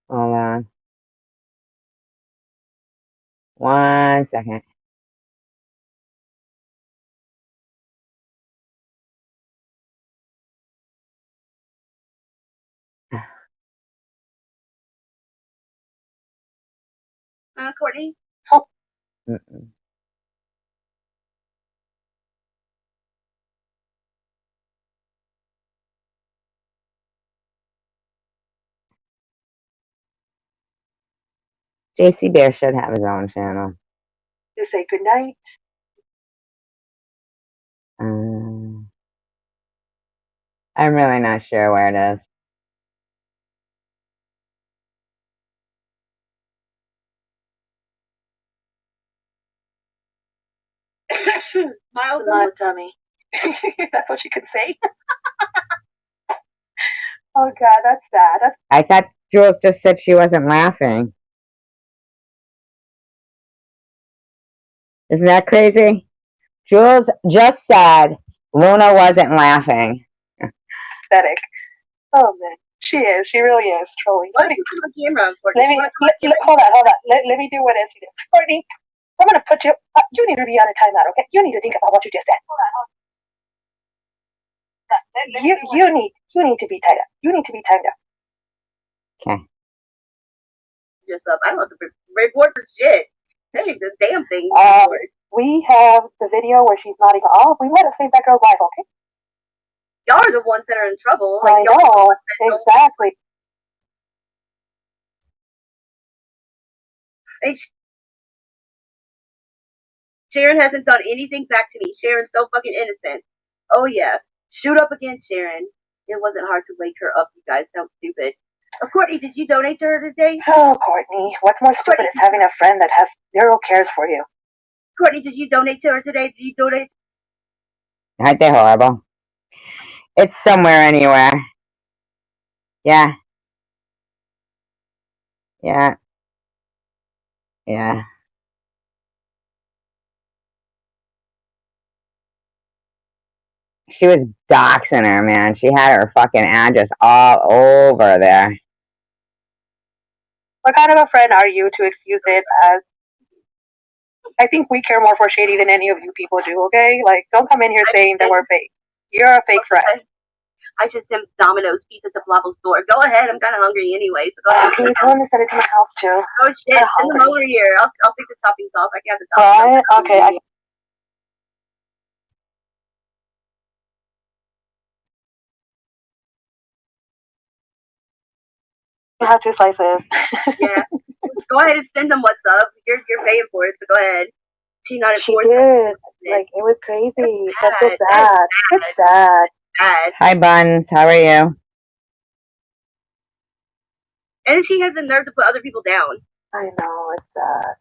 Hold on. 1 second. Courtney? Mm-mm. JC Bear should have his own channel. To say goodnight. I'm really not sure where it is. Miles my tummy. That's what she could say. Oh god, that's sad. I thought Jules just said she wasn't laughing. Isn't that crazy? Jules just said Luna wasn't laughing. Pathetic. Oh man, she is. She really is. Trolling. Let me put the camera on, Courtney. Hold on. Let me do what Essie did. Courtney, I'm gonna put you. You need to be on a timeout, okay? You need to think about what you just said. Hold on. You need to be tied up. You need to be tied up. Okay. Yourself. I don't have to report for shit. Hey, this damn thing. We have the video where she's nodding off. We let us save that girl's life, okay? Y'all are the ones that are in trouble. Like, I know, exactly. And Sharon hasn't done anything back to me. Sharon's so fucking innocent. Oh yeah. Shoot up against Sharon. It wasn't hard to wake her up, you guys. Sound stupid. Courtney, did you donate to her today? Oh, Courtney. What's more stupid is having a friend that has zero cares for you. Courtney, did you donate to her today? Did you donate? Aren't they horrible? It's somewhere anywhere. Yeah. Yeah. Yeah. She was doxing her, man. She had her fucking address all over there. What kind of a friend are you to excuse it as? I think we care more for Shady than any of you people do. Okay, like don't come in here saying that we're fake. You're a fake friend. I just sent Domino's pizza to Blabble's door. Go ahead, I'm kind of hungry anyway, so go ahead. Can you tell him to send it to my house too? Oh shit, send them over here. I'll take the toppings off. I can have the toppings. What? Okay. I have 2 slices. Yeah. Go ahead and send them what's up. You're paying for it, so go ahead. She not She did. Like it was crazy. That's so sad. It's sad. bad. Hi, Buns. How are you? And she has the nerve to put other people down. I know. It's sad.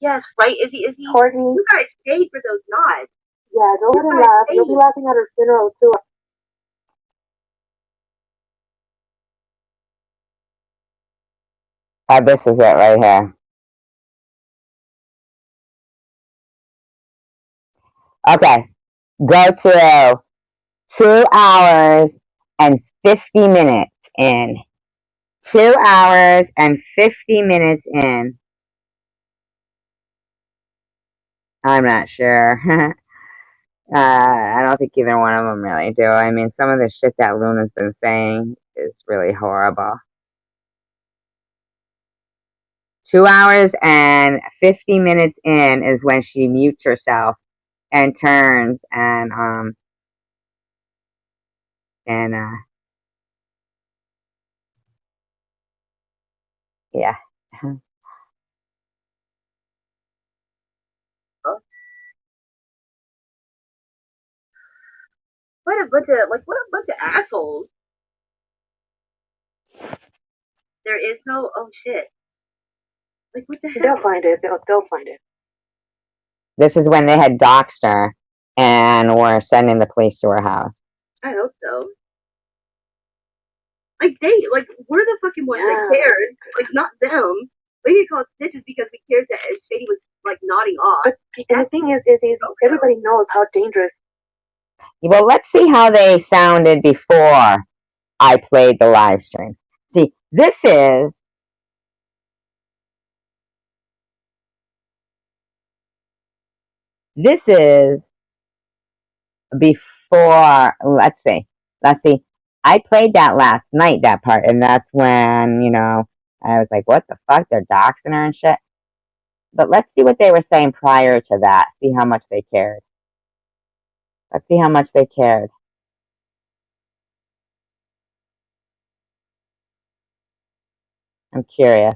Yes, right? Is he? Courtney. You guys paid for those nods. Yeah, don't let him laugh. You'll be laughing at her funeral too. Oh, this is it right here. Okay. Go to 2 hours and 50 minutes in. 2 hours and 50 minutes in. I'm not sure. I don't think either one of them really do. I mean, some of the shit that Luna's been saying is really horrible. 2 hours and 50 minutes in is when she mutes herself and turns and yeah. What a bunch of assholes. There is no oh shit. Like what the hell? They'll find it. They'll find it. This is when they had doxed her and were sending the police to her house. I hope so. Like we're the fucking ones that cared. Like not them. We get called snitches because we cared that Shady was like nodding off. But and the thing is everybody knows how dangerous. Well, let's see how they sounded before I played the live stream. See, this is before, let's see. I played that last night, that part, and that's when, I was like, what the fuck? They're doxing her and shit. But let's see what they were saying prior to that. See how much they cared. Let's see how much they cared. I'm curious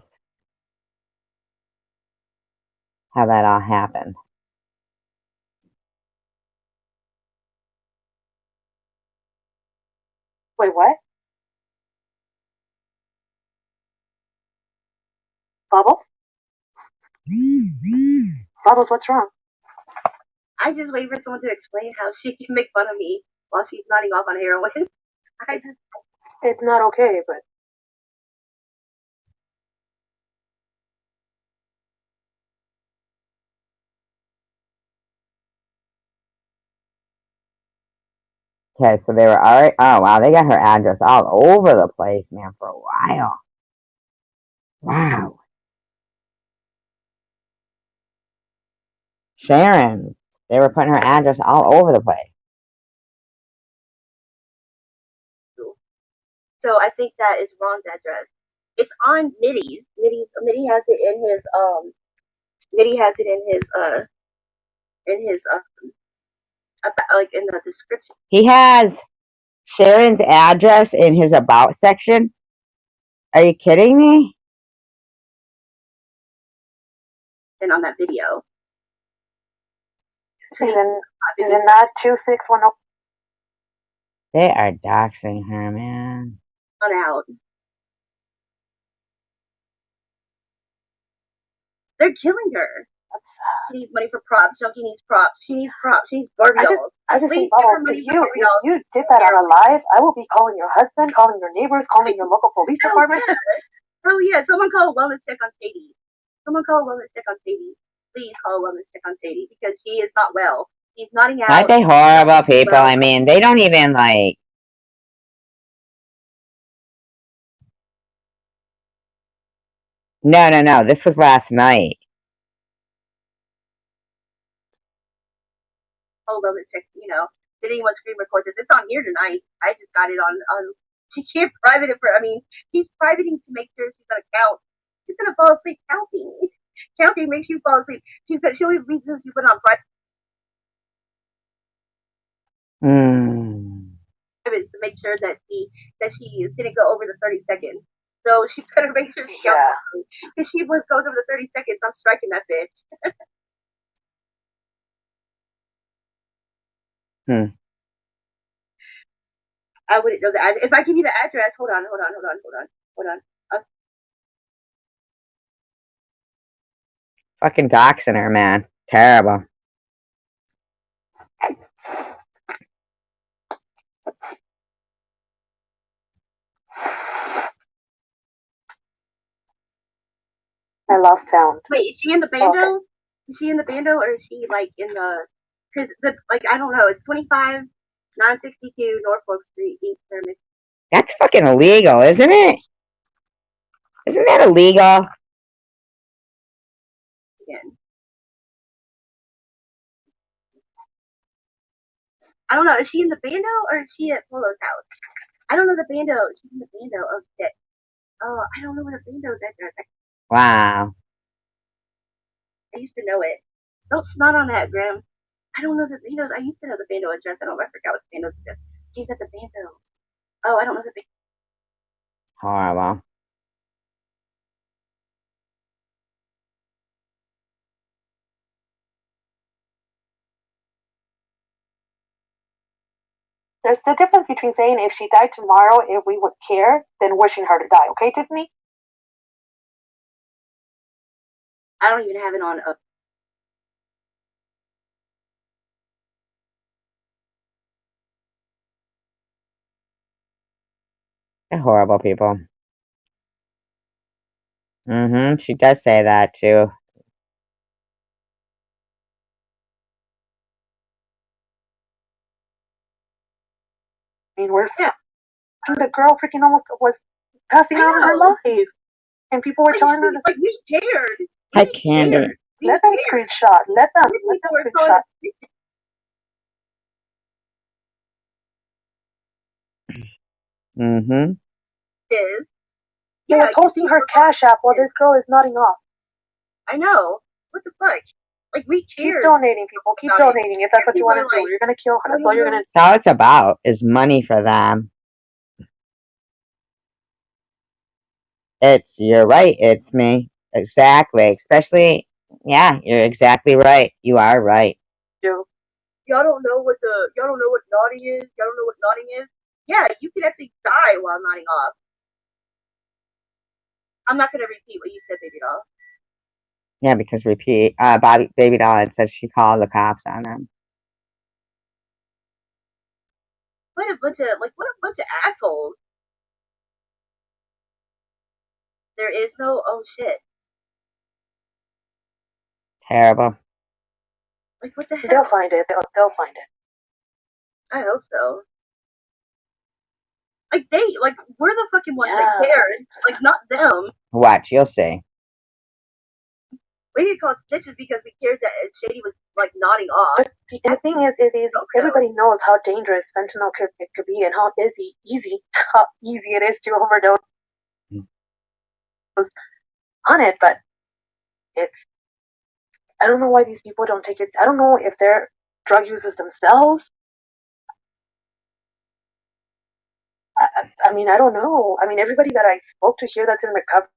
how that all happened. Wait, what? Bubbles? Bubbles, what's wrong? I just wait for someone to explain how she can make fun of me while she's nodding off on heroin. It's not okay, but Okay, so they were already, oh wow, they got her address all over the place, man, for a while. Wow. Sharon, they were putting her address all over the place. So I think that is Ron's address. It's on Nitty's. Nitty has it in his Nitty has it in his like in the description. He has Sharon's address in his about section. Are you kidding me? And on that video. isn't that 2610? They are doxing her, man. On out. They're killing her. She needs money for props. Junkie needs props. She needs props. She needs Barbie dolls. I just Please think, give her Bubbles, money if for Barbie dolls. you did that on a live, I will be calling your husband, calling your neighbors, calling your local police Hell department. yeah. Hell yeah. Someone call a wellness check on Sadie. Someone call a wellness check on Sadie. Please call a wellness check on Sadie because she is not well. She's nodding out. Aren't they horrible people? Well, I mean, they don't even like. No. This was last night. call a wellness check. Did anyone screen record this? It's on here tonight. I just got it on. She can't private it for. I mean, she's privating to make sure she's gonna count. She's gonna fall asleep counting. Counting makes you fall asleep. She'll leave reasons you put on private to make sure that she didn't go over the 30 seconds. So she better make sure she counts. If she goes over the 30 seconds, I'm striking that bitch. I wouldn't know the address. If I give you the address, hold on. Fucking doxing her, man. Terrible. I lost sound. Wait, is she in the bando? Okay. Is she in the bando or is she like in the? Because I don't know. It's 25 962 Norfolk Street, East Terminus. That's fucking illegal, isn't it? Isn't that illegal? Again. I don't know. Is she in the bando or is she at Polo's house? I don't know the bando. She's in the bando. Oh shit. Oh, I don't know where the bando's at. Wow. I used to know it. Don't snot on that, Graham. I don't know the bando's. I used to know the bando address. I forgot what the bando's address. She's at the bando. Oh, I don't know the bando. Horrible. There's the difference between saying if she died tomorrow, if we would care, than wishing her to die. Okay, Tiffany? I don't even have it on. They're horrible people. She does say that too. I mean, the girl freaking almost was passing on her life. And people were telling her to... Like, we cared. I can't. Let them screenshot. Let them screenshot. They were posting her Cash App while this girl is nodding off. I know. What the fuck? Like, we cared. Keep donating, people. Keep donating if that's what you want to do. You're going to kill her. That's all you're going to do. That's all it's about is money for them. You're right, it's me. Exactly. Especially, yeah, you're exactly right. You are right. Y'all don't know what nodding is? Y'all don't know what nodding is? Yeah, you can actually die while nodding off. I'm not gonna repeat what you said, baby doll. Yeah, because baby doll had said she called the cops on them. What a bunch of assholes. There is no oh shit. Terrible. Like, what the hell? They'll find it. They'll find it. I hope so. Like, we're the fucking ones that care. Like, not them. Watch, you'll see. We get called snitches because we cared that Shady was, like, nodding off. And the thing is everybody knows how dangerous fentanyl could be and how easy it is to overdose on it, but I don't know why these people don't take it. I don't know if they're drug users themselves. I mean, I don't know. I mean, everybody that I spoke to here that's in recovery.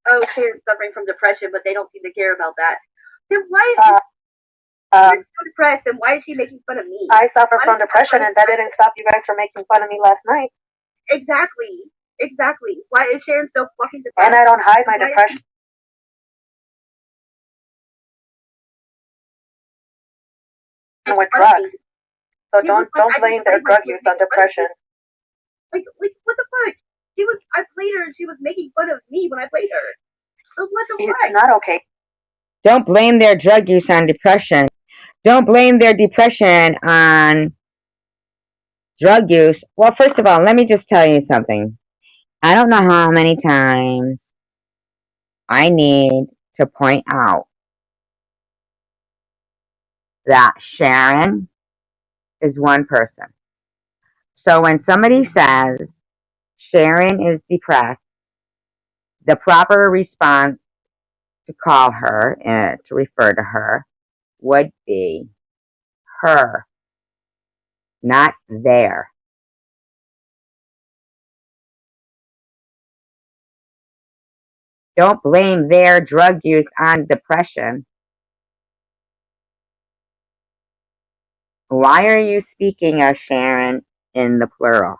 Oh, Sharon's suffering from depression, but they don't seem to care about that. Then why is You're so depressed, and why is she making fun of me? I suffer Why from does- depression, and that didn't stop you guys from making fun of me last night. Exactly. Why is Sharon so fucking depressed? And I don't hide my Why is depression with making fun of drugs. me? So She was don't like, I blame just their played drug like she was use on making fun of me. depression. Like what the fuck? I played her and she was making fun of me when I played her. So what the fuck? It's not okay. Don't blame their drug use on depression. Don't blame their depression on drug use. Well, first of all, let me just tell you something. I don't know how many times I need to point out that Sharon is one person. So when somebody says Sharon is depressed, the proper response to call her and to refer to her would be her, not their. Don't blame their drug use on depression. Why are you speaking of Sharon in the plural?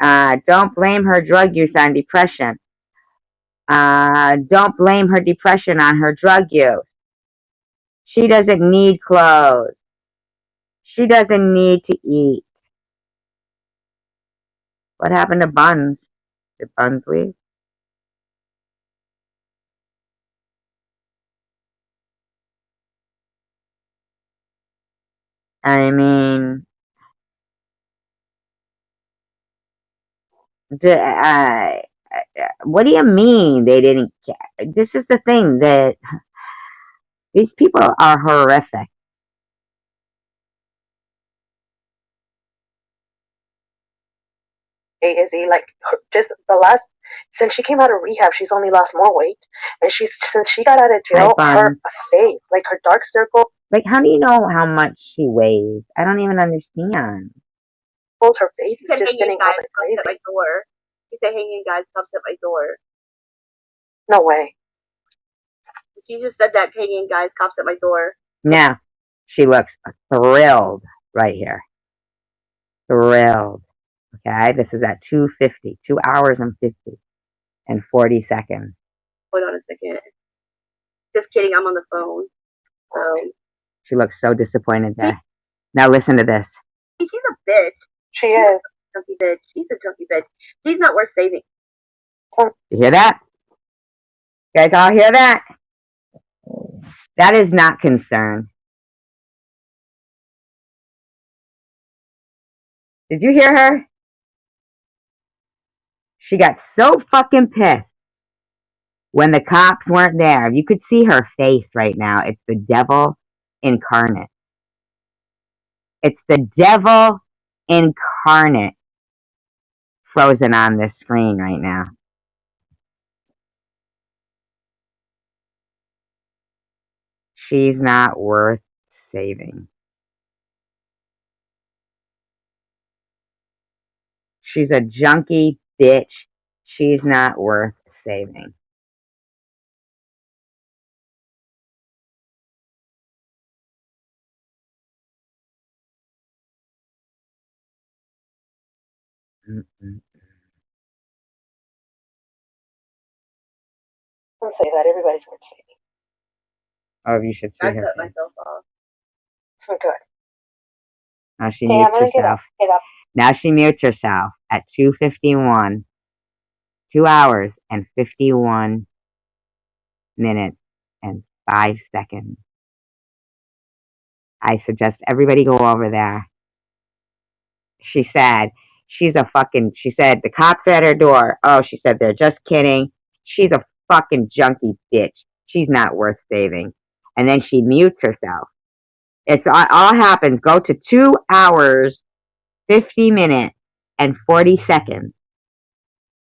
Don't blame her drug use on depression. Don't blame her depression on her drug use. She doesn't need clothes. She doesn't need to eat. What happened to Buns? Did Buns leave? I mean, what do you mean they didn't care? This is the thing that these people are horrific. Hey, Izzy, like just since she came out of rehab, she's only lost more weight, and since she got out of jail, her face, like her dark circle. Like, how do you know how much she weighs? I don't even understand. Her face is just getting guys comes at my door. She said, "Hanging guys comes at my door." No way. She just said that hanging guys comes at my door. Now, she looks thrilled right here. Thrilled. Okay, this is at 2:50, 2 hours and 50 and 40 seconds. Hold on a second. Just kidding, I'm on the phone. She looks so disappointed there. Now listen to this. She's a bitch. She is. A junkie bitch. She's a junkie bitch. She's not worth saving. You hear that? You guys all hear that? That is not concern. Did you hear her? She got so fucking pissed when the cops weren't there. You could see her face right now. It's the devil incarnate. It's the devil incarnate frozen on this screen right now. She's not worth saving. She's a junkie bitch. She's not worth saving. Mm-mm. Don't say that. Everybody's worth saving. Oh, you should see I her cut face. myself off. So good. Now she mutes herself. Now she mutes herself at 2:51. 2 hours and 51 minutes and 5 seconds. I suggest everybody go over there. She said, she said, the cops are at her door. Oh, she said, they're just kidding. She's a fucking junkie bitch. She's not worth saving. And then she mutes herself. It's all happens. Go to 2 hours, 50 minutes, and 40 seconds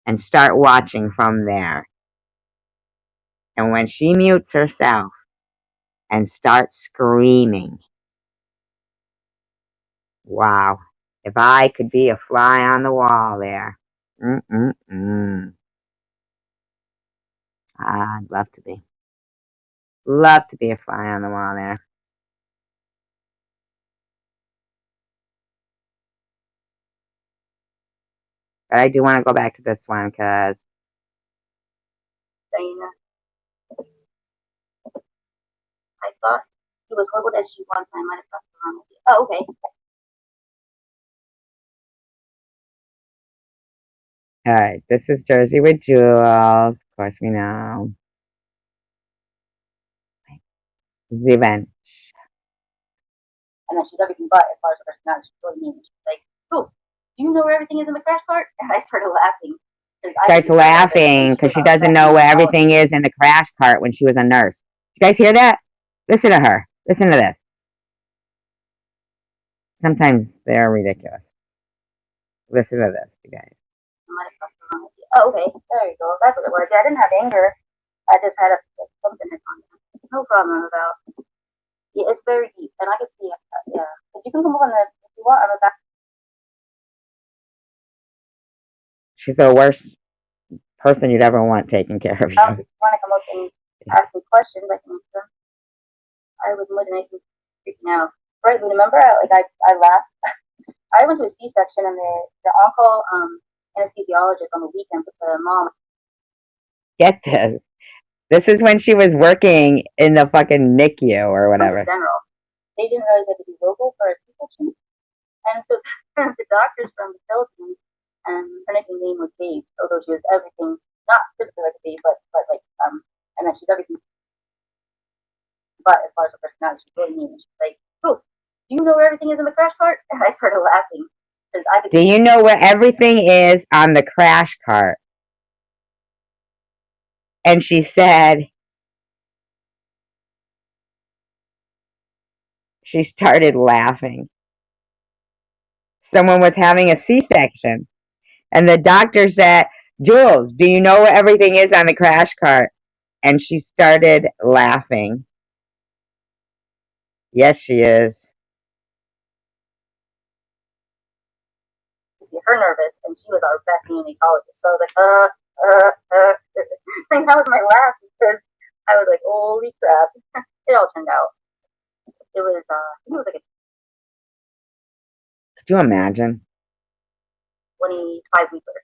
and start watching from there. And when she mutes herself and starts screaming, wow, if I could be a fly on the wall there. I'd love to be. Love to be a fly on the wall there. But I do want to go back to this one because Dana. I thought he was horrible as she once. I might have fucked around with you. Oh, okay. alright, this is Jersey with Jules. Of course we know. Revenge. And then she's everything but as far as her personality. She's really mean. She's like, Jules, do you know where everything is in the crash cart? And I started laughing. Starts laughing because she doesn't know where everything is in the crash cart when she was a nurse. You guys hear that? Listen to her. Listen to this. Sometimes they're ridiculous. Listen to this, you guys. Oh, okay. There you go. That's what it was. Yeah, I didn't have anger. I just had something that's on there. No problem about. Yeah, it's very deep, and I could see it. Yeah. If you can come up on the, if you want, on the back. She's the worst person you'd ever want taking care of you. If you want to come up and ask me questions, I can answer them. I would more than anything freaking out. Right, but remember, I laughed. I went to a C-section, and the on-call anesthesiologist on the weekend with the mom. Get this. This is when she was working in the fucking NICU or whatever. In general, they didn't realize they had to be local for a C-section, and so the doctors from the Philippines, and her name was Babe, although she was everything, not physically like a babe, but like and then she's everything. But as far as her personality, she's really mean. She's like, Bruce, do you know where everything is in the crash cart? And I started laughing. Do you know where everything is on the crash cart? And she said, she started laughing. Someone was having a C-section. And the doctor said, Jules, do you know where everything is on the crash cart? And she started laughing. Yes, she is. See her nervous, and she was our best neonatologist. So I was like, and that was my laugh because I was like, holy crap! It all turned out. It was like a Could you imagine? 25 weeker,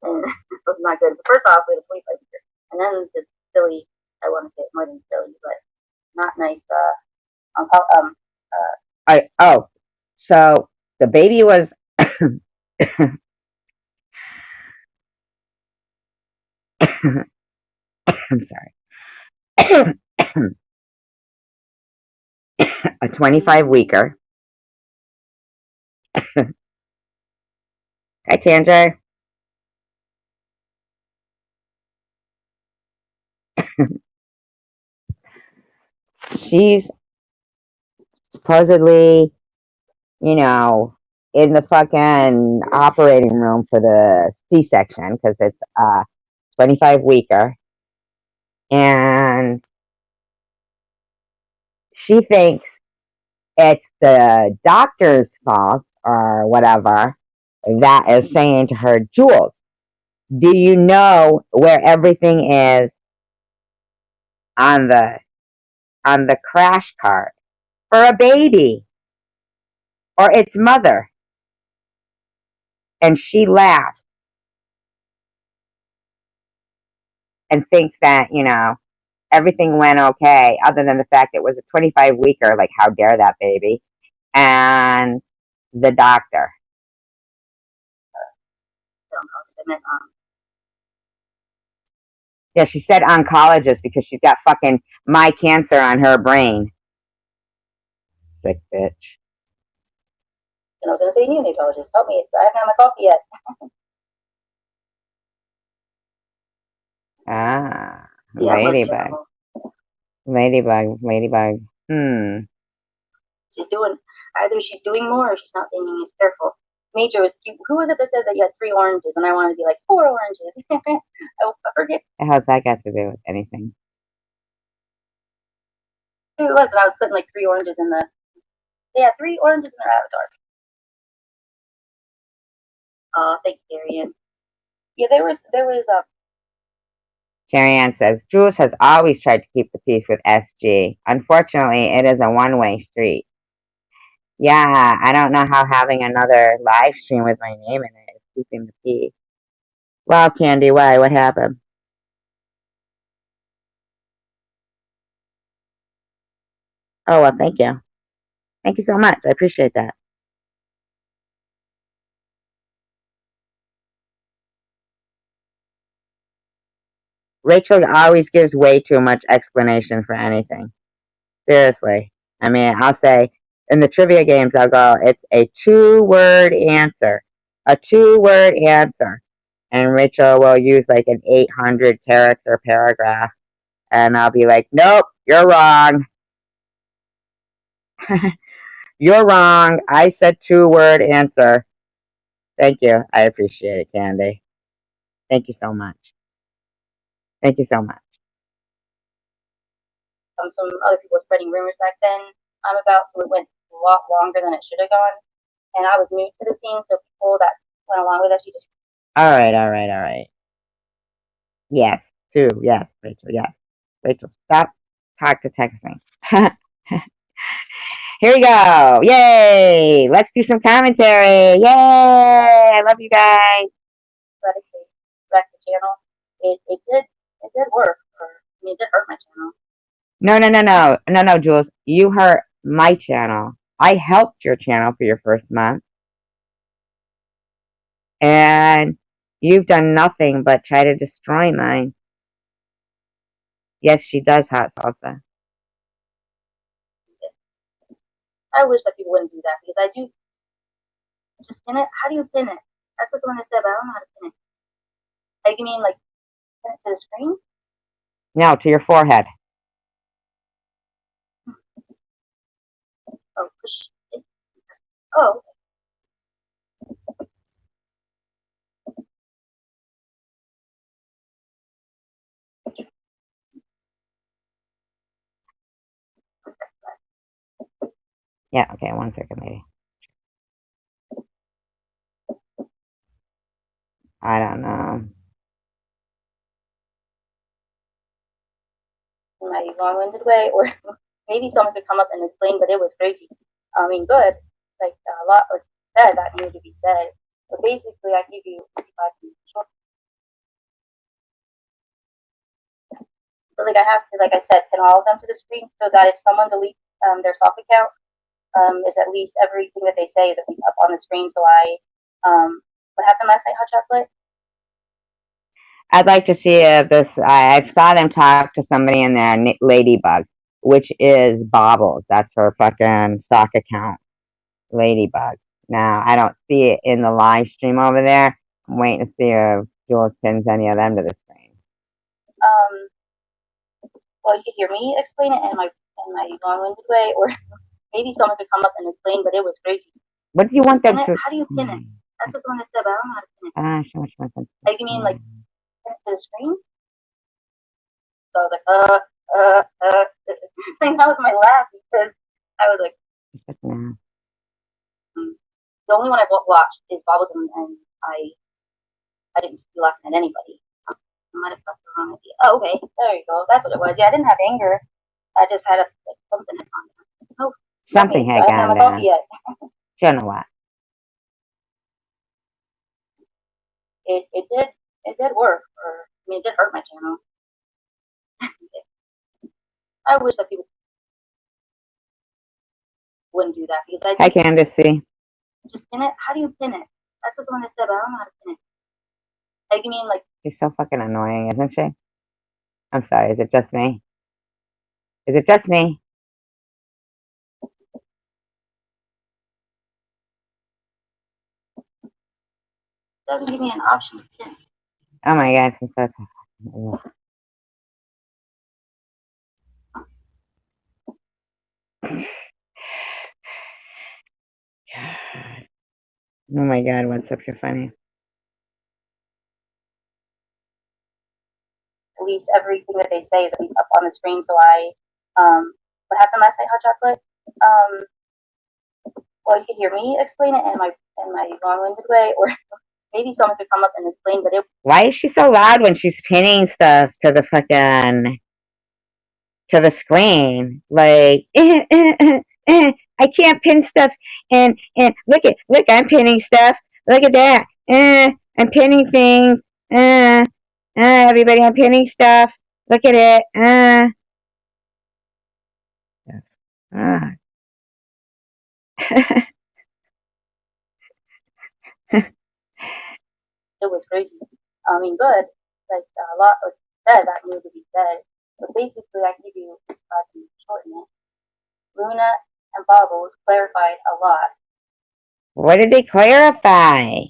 and it was not good. But first off, we had a 25 weeker, and then this silly, I want to say it more than silly, but not nice. So the baby was. I'm sorry. A 25 weeker. Hi, Tanja. She's supposedly, in the fucking operating room for the C-section because it's 25 weeker. And she thinks it's the doctor's fault or whatever that is saying to her, Jules, do you know where everything is on the crash cart for a baby or its mother? And she laughs and thinks that, everything went okay, other than the fact it was a 25 weeker, like how dare that baby, and the doctor. Yeah, she said oncologist because she's got fucking my cancer on her brain. Sick bitch. And I was going to say neonatologist. Help me. I haven't had my coffee yet. Ladybug. Ladybug. She's doing, either she's doing more or she's not being as careful. Major was cute. Who was it that said that you had 3 oranges and I wanted to be like 4 oranges? I forget. How's that got to do with anything? Who it was, but I was putting like 3 oranges in the. They had 3 oranges in their avatar. Thanks, Darian. Yeah, there was Carrie Ann says, Jules has always tried to keep the peace with SG. Unfortunately, it is a one-way street. Yeah, I don't know how having another live stream with my name in it is keeping the peace. Wow, Candy, why? What happened? Oh, well, thank you. Thank you so much. I appreciate that. Rachel always gives way too much explanation for anything. Seriously. I mean, I'll say, in the trivia games, I'll go, it's a two-word answer. A two-word answer. And Rachel will use like an 800-character paragraph. And I'll be like, nope, you're wrong. You're wrong. I said two-word answer. Thank you. I appreciate it, Candy. Thank you so much. Thank you so much. Some other people were spreading rumors back then about, so it went a lot longer than it should have gone. And I was new to the scene, so people that went along with us, you just. All right. Yes, two. Yes, Rachel. Yes. Rachel, stop texting. Here we go. Yay! Let's do some commentary. Yay! I love you guys. Let it say, wreck the channel. It did work. It did hurt my channel. No, Jules. You hurt my channel. I helped your channel for your first month. And you've done nothing but try to destroy mine. Yes, she does hot salsa. I wish that people wouldn't do that because I do. Just pin it. How do you pin it? That's what someone has said, but I don't know how to pin it. Like you mean like pin it to the screen? No, to your forehead. Oh, push it. Oh. Yeah, okay, 1 second, lady. I don't know. In my long-winded way, or maybe someone could come up and explain, but it was crazy. I mean, good. Like a lot was said that needed to be said. But basically, I give you 65 short. So like I have to, like I said, pin all of them to the screen so that if someone deletes their soft account, is at least everything that they say is at least up on the screen. So what happened last night, Hot Chocolate? I'd like to see if this. I saw them talk to somebody in there, Ladybug, which is Bobbles. That's her fucking stock account, Ladybug. Now I don't see it in the live stream over there. I'm waiting to see if Jules pins any of them to the screen. Well, you could hear me explain it in my long-winded way, or maybe someone could come up and explain. But it was crazy. What do you want them to? How do you pin it? That's what someone said, but I don't know how to pin it. So much more. Like you mean like pin it to the screen? So I was like, and that was my laugh because I was like, the only one I've watched is Bobbles, and I didn't see laughing at anybody. I might have got the wrong idea. Oh, okay, there you go. That's what it was. Yeah, I didn't have anger. I just had something had gone down. Oh, something had gone down. Don't know what. It did work. It did hurt my channel. I wish that people wouldn't do that because Hi, Candace. Just pin it. How do you pin it? That's what someone has said, but I don't know how to pin it. Like you mean like? She's so fucking annoying, isn't she? I'm sorry. Is it just me? Is it just me? Doesn't give me an option to pin. Oh my god, she's so tough. Oh my god, what's up? You're funny. At least everything that they say is at least up on the screen. So what happened last night, Hot Chocolate? Well, you could hear me explain it in my long-winded way, or maybe someone could come up and explain, but it Why is she so loud when she's pinning stuff to the fucking to the screen? Like, I can't pin stuff, and look, I'm pinning stuff. Look at that. I'm pinning things. Everybody, I'm pinning stuff. Look at it. Uh. was crazy. I mean, good. Like a lot was said that needed to be said. But basically, I can give you just so I can shorten it. Luna and Bobbles clarified a lot. What did they clarify?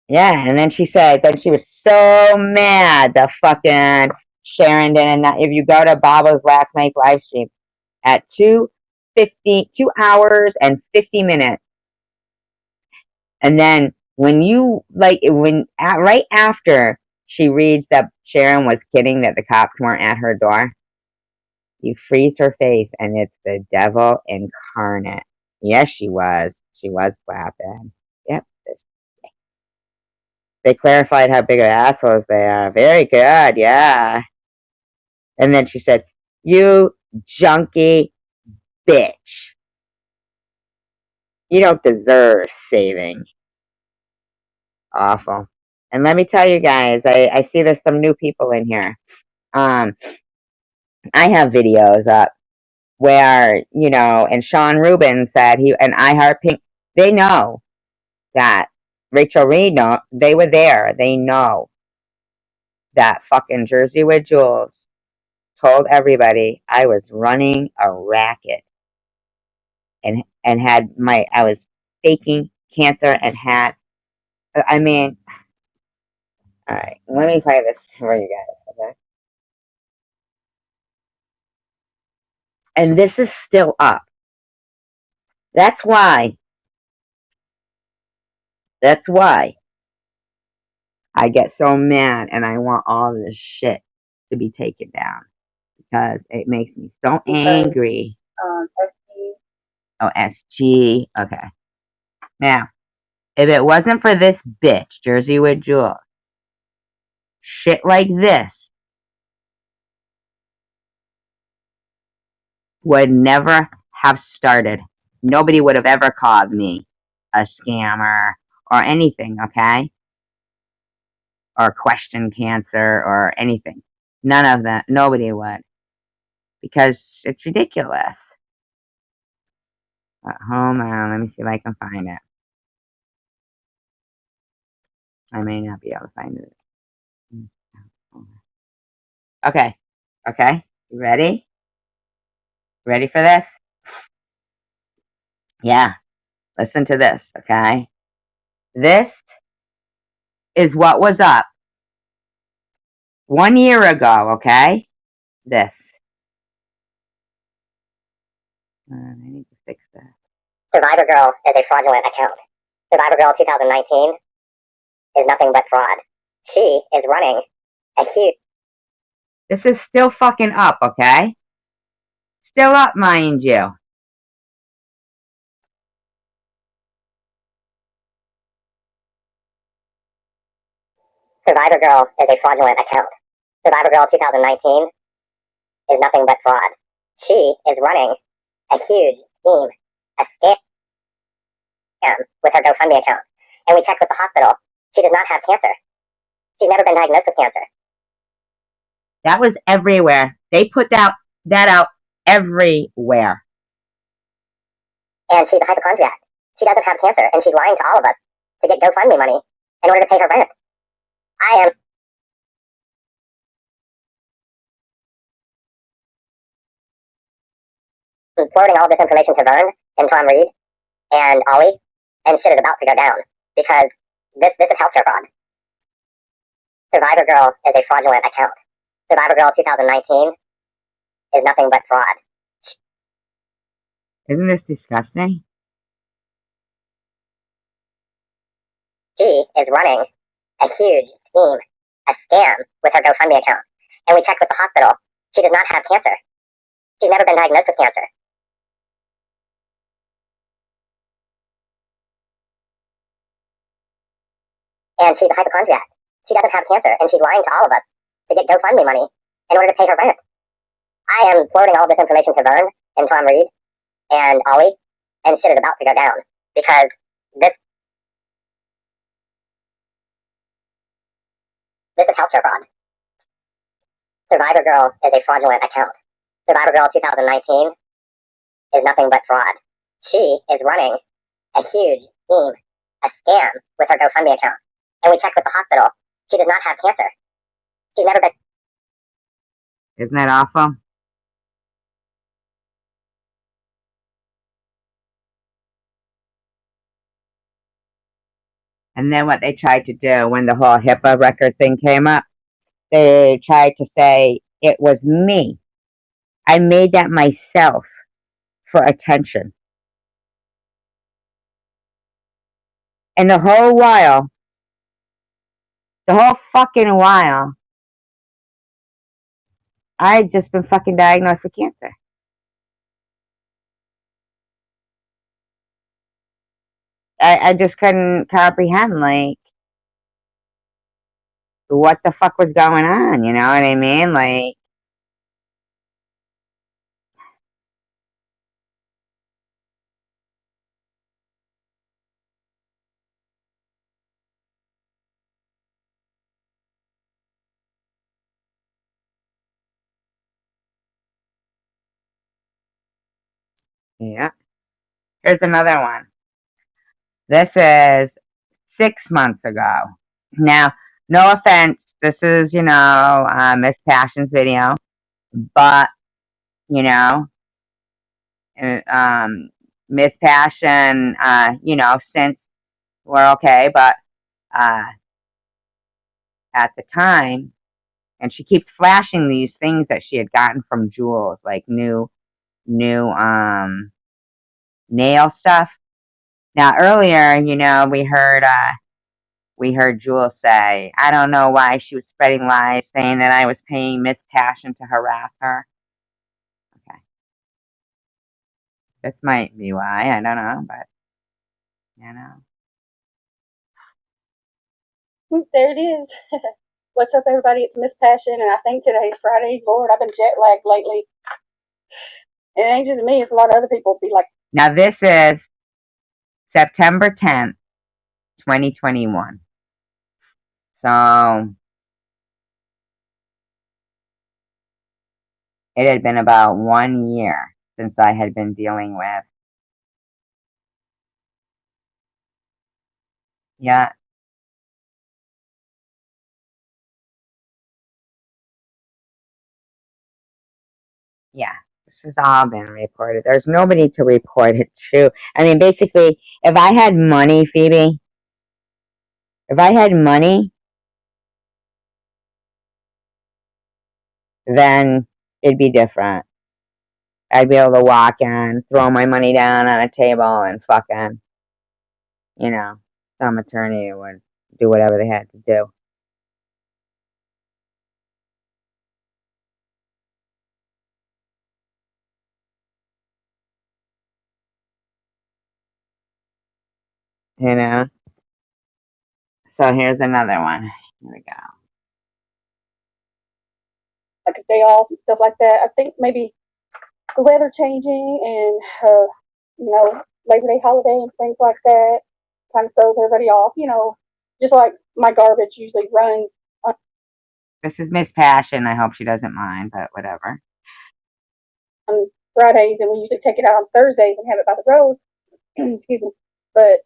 Yeah, and then she said, then she was so mad the fucking Sharon didn't. If you go to Baba's last night's live stream at 2 hours and 50 minutes, and then when you right after she reads that Sharon was kidding that the cops weren't at her door, you freeze her face, and it's the devil incarnate. Yes, she was. She was clapping. Yep. They clarified how big of assholes they are. Very good, yeah. And then she said, "You junkie bitch. You don't deserve saving." Awful. And let me tell you guys, I see there's some new people in here. I have videos up where, and Sean Rubin said and I Heart Pink, they know that Rachel Reed, they were there. They know that fucking Jersey with Jules told everybody I was running a racket and I was faking cancer and had, I mean, all right, let me play this for you guys, okay? And this is still up. That's why I get so mad and I want all this shit to be taken down because it makes me so angry. SG. Oh, SG. Okay. Now, if it wasn't for this bitch, Jersey with Jules, shit like this would never have started. Nobody would have ever called me a scammer or anything, okay? Or questioned cancer or anything. None of that. Nobody would. Because it's ridiculous. Hold on, let me see if I can find it. I may not be able to find it. Okay. Okay. You ready? Ready for this? Yeah. Listen to this, okay? This is what was up 1 year ago, okay? This. I need to fix that. Survivor Girl is a fraudulent account. Survivor Girl 2019 is nothing but fraud. She is running a huge... This is still fucking up, okay? Still up, mind you. Survivor Girl is a fraudulent account. Survivor Girl 2019 is nothing but fraud. She is running a huge scheme, a scam with her GoFundMe account. And we checked with the hospital. She does not have cancer. She's never been diagnosed with cancer. That was everywhere. They put that out everywhere. And she's a hypochondriac. She doesn't have cancer, and she's lying to all of us to get GoFundMe money in order to pay her rent. I am forwarding all of this information to Vern and Tom Reed and Ollie, and shit is about to go down because this is healthcare fraud. Survivor Girl is a fraudulent account. Survivor Girl 2019 is nothing but fraud. Isn't this disgusting? She is running a huge scheme, a scam with her GoFundMe account. And we checked with the hospital. She does not have cancer. She's never been diagnosed with cancer. And she's a hypochondriac. She doesn't have cancer, and she's lying to all of us to get GoFundMe money in order to pay her rent. I am forwarding all of this information to Vern and Tom Reed and Ollie, and shit is about to go down because this is healthcare fraud. Survivor Girl is a fraudulent account. Survivor Girl 2019 is nothing but fraud. She is running a huge scheme, a scam with her GoFundMe account. And we checked with the hospital. She does not have cancer. She's never been. Isn't that awful? And then what they tried to do when the whole HIPAA record thing came up, they tried to say it was me. I made that myself for attention. And the whole fucking while, I'd just been fucking diagnosed with cancer. I just couldn't comprehend, like, what the fuck was going on, you know what I mean? Like, yeah. Here's another one. This is 6 months ago. Now, no offense, this is, Miss Passion's video, but, you know, Miss Passion, since we're okay, but at the time, and she keeps flashing these things that she had gotten from Jules, like new nail stuff. Now earlier, we heard Jules say, I don't know why she was spreading lies saying that I was paying Miss Passion to harass her. Okay. This might be why, I don't know, but There it is. What's up, everybody? It's Miss Passion, and I think today's Friday. Lord, I've been jet lagged lately. It ain't just me; it's a lot of other people. Be like, Now this is September 10th, 2021. So it had been about 1 year since I had been dealing with. Yeah. Yeah. This has all been reported. There's nobody to report it to. I mean, basically, if I had money, Phoebe, if I had money, then it'd be different. I'd be able to walk in, throw my money down on a table, and fucking, some attorney would do whatever they had to do. You know? So here's another one. Here we go. a day off and stuff like that. I think maybe the weather changing and Labor Day holiday and things like that kind of throws everybody off. Just like my garbage usually runs This is Miss Passion. I hope she doesn't mind, but whatever. on Fridays, and we usually take it out on Thursdays and have it by the road. Excuse me. But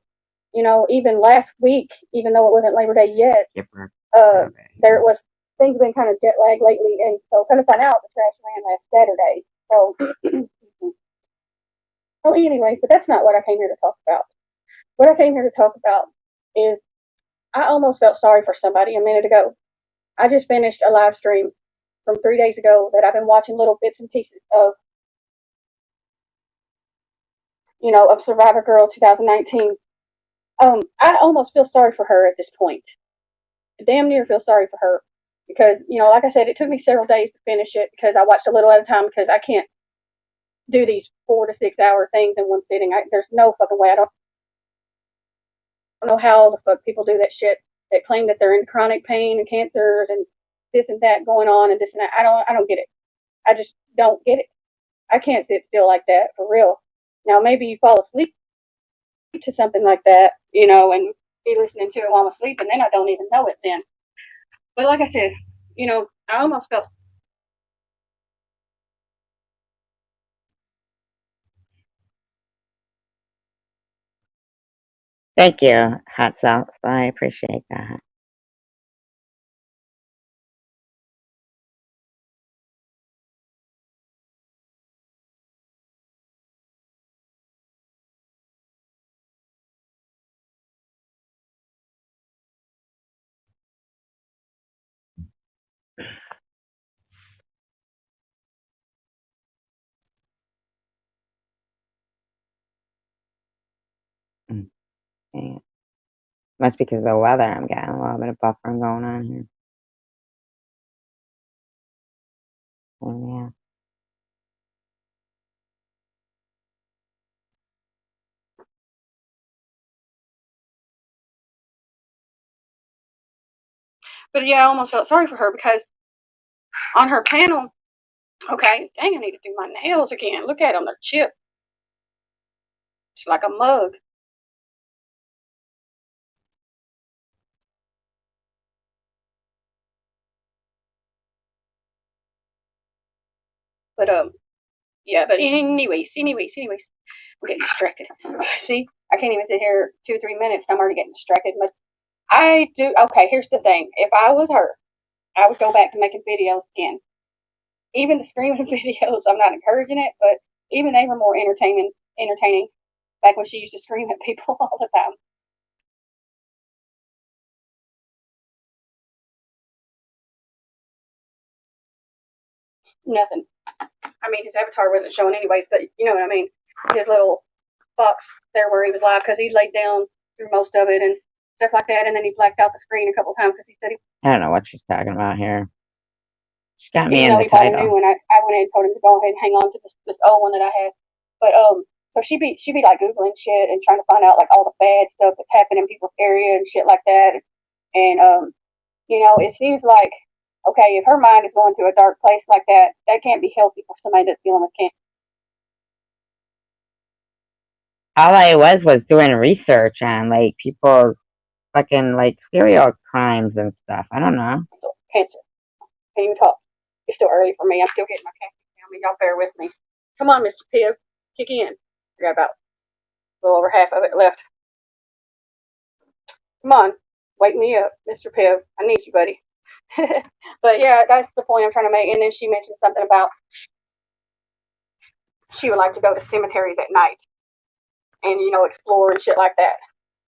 even last week, even though it wasn't Labor Day yet, there it was. Things have been kind of jet lagged lately, and so kind of found out the trash ran last Saturday. So anyway, but that's not what I came here to talk about. What I came here to talk about is I almost felt sorry for somebody a minute ago. I just finished a live stream from 3 days ago that I've been watching little bits and pieces of Survivor Girl 2019. I almost feel sorry for her at this point. I damn near feel sorry for her because, like I said, it took me several days to finish it because I watched a little at a time because I can't do these 4 to 6 hour things in one sitting. There's no fucking way. I don't know how the fuck people do that shit. That claim that they're in chronic pain and cancers and this and that going on and this and that. I don't get it. I just don't get it. I can't sit still like that for real. Now maybe you fall asleep to something like that, and be listening to it while I'm asleep, and then I don't even know it then. But like I said, I almost felt. Thank you, Hot Sauce. I appreciate that. Mm, yeah. Must be because of the weather. I'm getting a little bit of buffering going on here. Yeah. But yeah, I almost felt sorry for her because on her panel, okay, dang, I need to do my nails again. Look at them, they're chipped. It's like a mug. But yeah. But anyways, I'm getting distracted. See, I can't even sit here 2 or 3 minutes. I'm already getting distracted. But I do. Okay, here's the thing. If I was her, I would go back to making videos again. Even the screaming videos, I'm not encouraging it, but even they were more entertaining back when she used to scream at people all the time. Nothing. I mean, his avatar wasn't showing anyways, but you know what I mean. His little box there where he was live because he laid down through most of it and stuff like that, and then he blacked out the screen a couple times because he said I don't know what she's talking about here. She got me even in though the he bought a new title. one, I went in and told him to go ahead and hang on to this old one that I had. But so she'd be like googling shit and trying to find out like all the bad stuff that's happening in people's area and shit like that. And it seems like okay, if her mind is going to a dark place like that, that can't be healthy for somebody that's dealing with cancer. All I was doing research on like people's fucking like serial crimes and stuff. I don't know. So cancer. Can't even talk. It's still early for me. I'm still getting my caffeine down. Y'all bear with me. Come on, Mr. Piv. Kick in. I got about a little over half of it left. Come on. Wake me up, Mr. Piv. I need you, buddy. But yeah, that's the point I'm trying to make. And then she mentioned something about she would like to go to cemeteries at night and, explore and shit like that.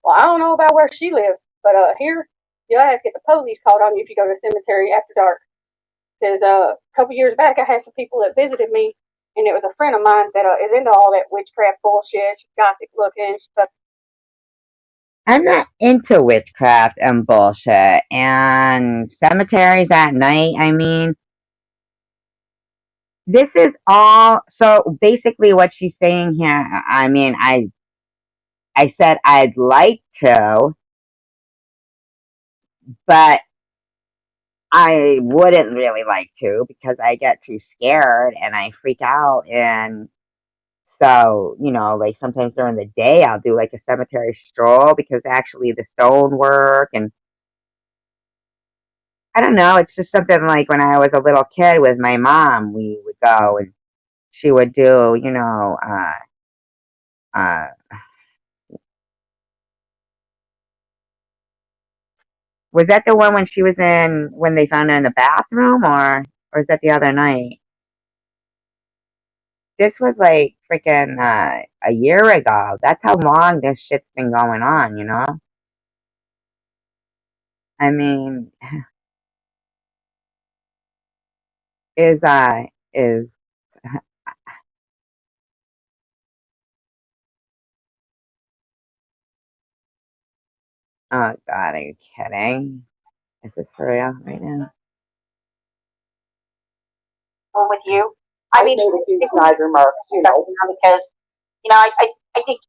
Well, I don't know about where she lives, but here, your ass get the police called on you if you go to a cemetery after dark. Because a couple years back, I had some people that visited me, and it was a friend of mine that is into all that witchcraft bullshit. She's gothic looking. I'm not into witchcraft and bullshit and cemeteries at night. I mean, this is all so basically what she's saying here. I mean, I said I'd like to, but I wouldn't really like to because I get too scared and I freak out. And so, like sometimes during the day, I'll do like a cemetery stroll because actually the stonework and I don't know, it's just something like when I was a little kid with my mom, we would go and she would do, uh, was that the one when she was when they found her in the bathroom or is that the other night? This was like freaking a year ago. That's how long this shit's been going on. I mean, is oh god, are you kidding? Is this for real right now? Well, with you, I mean, made a few side remarks, because, I think,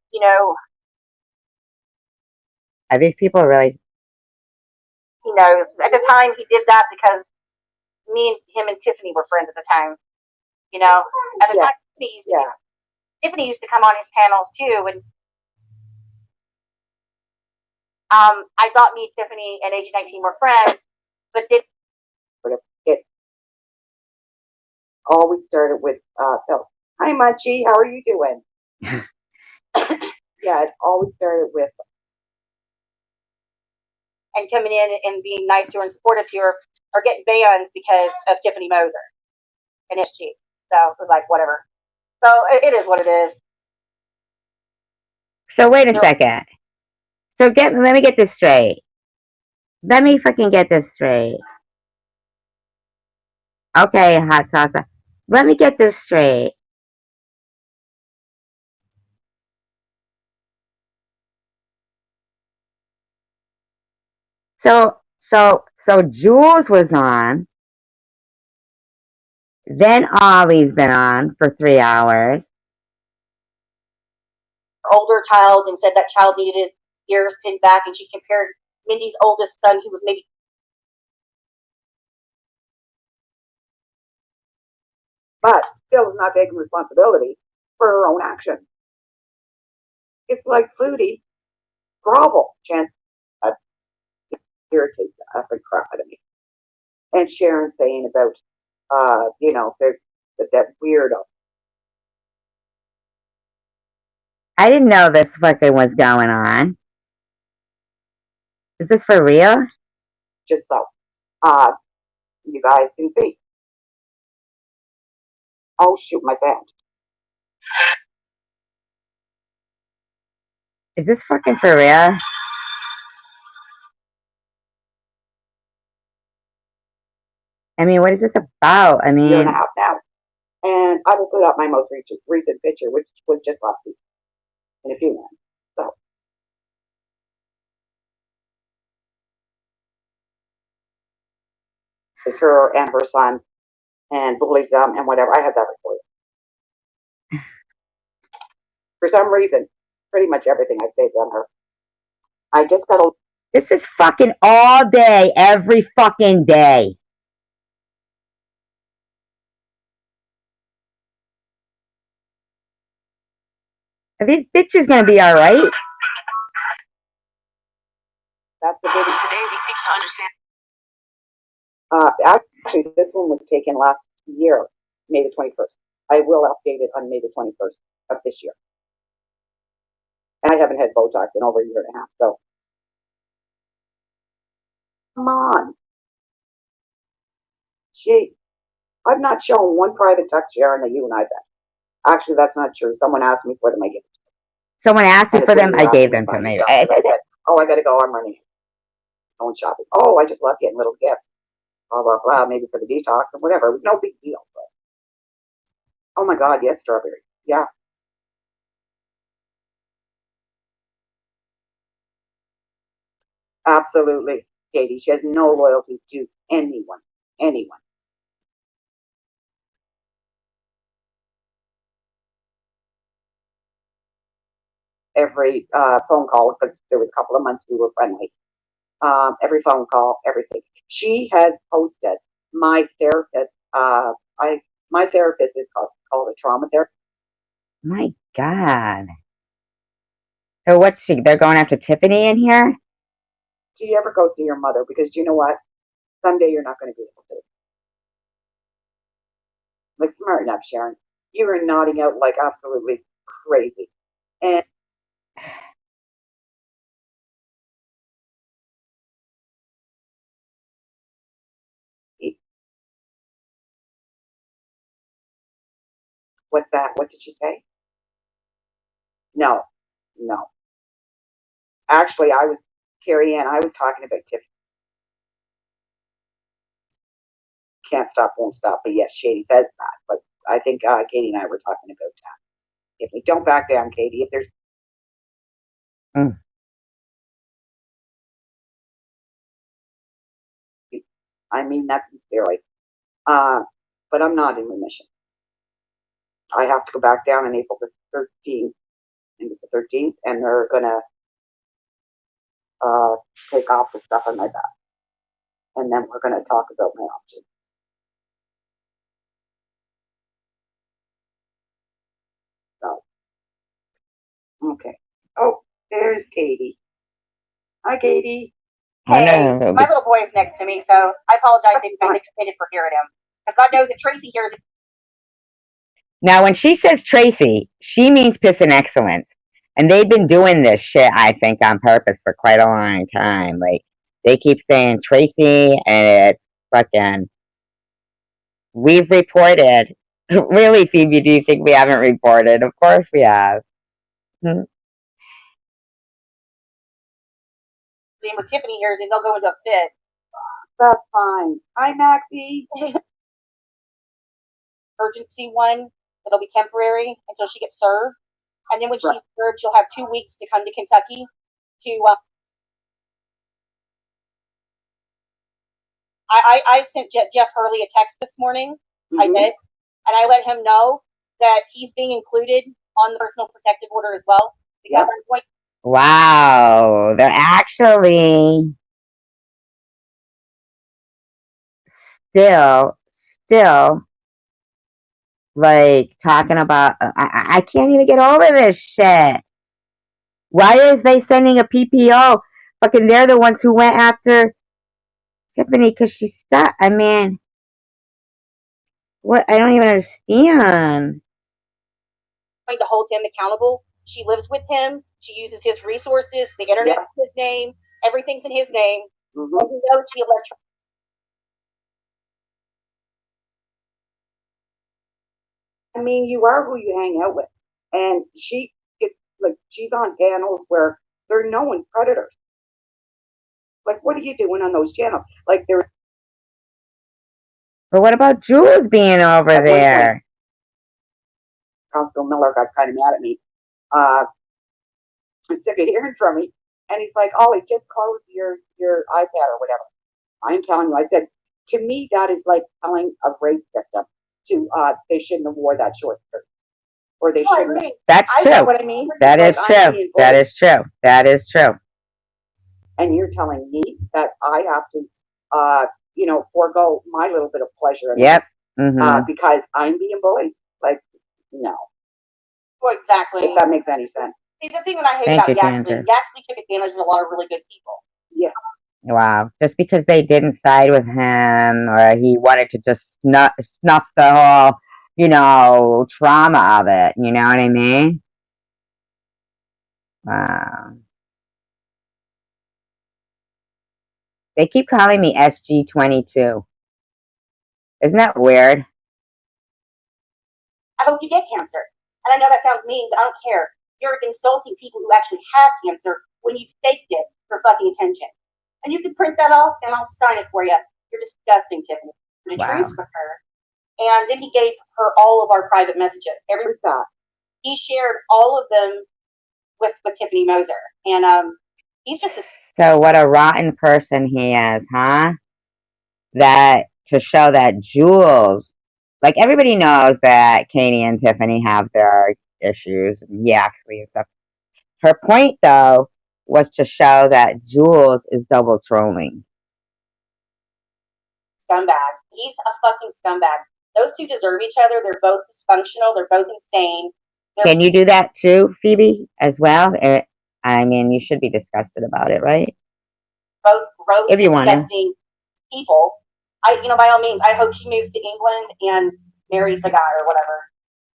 Are these people really? he knows. At the time, he did that because him and Tiffany were friends at the time. At the time, Tiffany used to come on his panels too, and I thought me, Tiffany, and AG19 were friends, but it always started with Phil. Hi, Munchie, how are you doing? Yeah, it always started with and coming in and being nice to her and supportive to her, or getting banned because of Tiffany Moser and SG. So it was like whatever. So it is what it is. So wait a second. So let me get this straight. Let me fucking get this straight. Okay, hot sauce. Let me get this straight. So Jules was on. Then Ollie's been on for 3 hours. Older child and said that child needed his ears pinned back, and she compared Mindy's oldest son, who was maybe. But still is not taking responsibility for her own actions. It's like Flutie, grovel, Jen. That irritates the effing crap out of me. And Sharon saying about, that weirdo. I didn't know this fucking was going on. Is this for real? Just so, you guys can see. Oh shoot, my sound. Is this fucking for real? I mean, what is this about? I mean, Year and a half now. And I will put up my most recent picture, which was just last week, in a few minutes. So. It's her and her son, and bullies them and whatever. I have that recorded. For some reason, pretty much everything I saved on her. I just got a. this is fucking all day, every fucking day. Are these bitches gonna be alright? That's the big. Today we seek to understand. Actually, this one was taken last year, May the 21st. I will update it on May the 21st of this year. And I haven't had Botox in over a year and a half, so. Come on. Gee, I've not shown one private text, Sharon, that you and I bet. Actually, that's not true. Someone asked me for them. I gave them. Someone asked me for them. I gave them to me. I said, oh, I gotta go. I'm running. Going shopping. Oh, I just love getting little gifts. Blah, blah, blah. Maybe for the detox or whatever. It was no big deal. But, oh my God, yes, strawberry. Yeah. Absolutely, Katie. She has no loyalty to anyone. Anyone. Every phone call, because there was a couple of months we were friendly. Every phone call, everything. She has posted my therapist. My therapist is called a trauma therapist. My God. So what's she? They're going after Tiffany in here? Do you ever go see your mother? Because you know what? Someday you're not going to be able to. Like, smart enough, Sharon. You were nodding out like absolutely crazy. And what's that? What did you say? No, no. Actually, Carrie Ann, I was talking about Tiffany. Can't stop, won't stop. But yes, Shady says that. But I think Katie and I were talking about that. If we don't back down, Katie, if there's. I mean, that's sincerely. But I'm not in remission. I have to go back down on April the 13th. I think it's the 13th, and they're gonna take off the stuff on my back, and then we're gonna talk about my options. So, okay. Oh, there's Katie. Hi, Katie. I Hey, know. my little boy is next to me, so I apologize if I committed for hearing him. Because God knows that Tracy hears it. Now, when she says Tracy, she means Piss and Excellence. And they've been doing this shit, I think, on purpose for quite a long time. Like, they keep saying Tracy, and it's fucking. We've reported. Really, Phoebe, do you think we haven't reported? Of course we have. See, when Tiffany hears it, they'll go into a fit. That's fine. Hi, Maxie. Urgency one, it'll be temporary until she gets served. And then when Right. she's served, she'll have 2 weeks to come to Kentucky to. I sent Jeff Hurley a text this morning. Mm-hmm. I did. And I let him know that he's being included on the personal protective order as well. Yep. Wow. They're actually still, like, talking about. I can't even get over this shit. Why is they sending a PPO? Fucking, they're the ones who went after Tiffany because she stuck. I mean, what? I don't even understand. Trying to hold him accountable. She lives with him. She uses his resources. The internet is his name. Everything's in his name. Mm-hmm. And he knows she electric. I mean, you are who you hang out with, and she gets like she's on panels where they're known predators. Like, what are you doing on those channels? Like, they're. But what about Jules being over At one there? Constable Miller got kind of mad at me. I'm sick of hearing from me, and he's like, "Oh, just close your iPad or whatever." I'm telling you, I said, to me, that is like telling a rape victim to they shouldn't have wore that short skirt, or they shouldn't. That's I true. know what I mean. That is Like, true. That is true. That is true. And you're telling me that I have to, forego my little bit of pleasure in Yep. Mm-hmm. because I'm being bullied. Like, no. Well, exactly. If that makes any sense. See, the thing that I hate Thank about you, Yaxley, Ginger. Yaxley took advantage of a lot of really good people. Yeah. Wow. Just because they didn't side with him or he wanted to just snuff the whole, trauma of it. You know what I mean? Wow. They keep calling me SG22. Isn't that weird? I hope you get cancer. And I know that sounds mean, but I don't care. You're insulting people who actually have cancer when you faked it for fucking attention. And you can print that off and I'll sign it for you. You're disgusting, Tiffany. The Wow. truth with her. And then he gave her all of our private messages. Who's that? He shared all of them with Tiffany Moser. And he's just a. So what a rotten person he is, huh? That to show that Jules, like everybody knows that Katie and Tiffany have their issues, and Yaxley and stuff. Her point, though, was to show that Jules is double trolling. Scumbag. He's a fucking scumbag. Those two deserve each other. They're both dysfunctional. They're both insane. Can you do that too, Phoebe, as well? I mean, you should be disgusted about it, right? Both gross, If you want to. disgusting people. By all means, I hope she moves to England and marries the guy or whatever.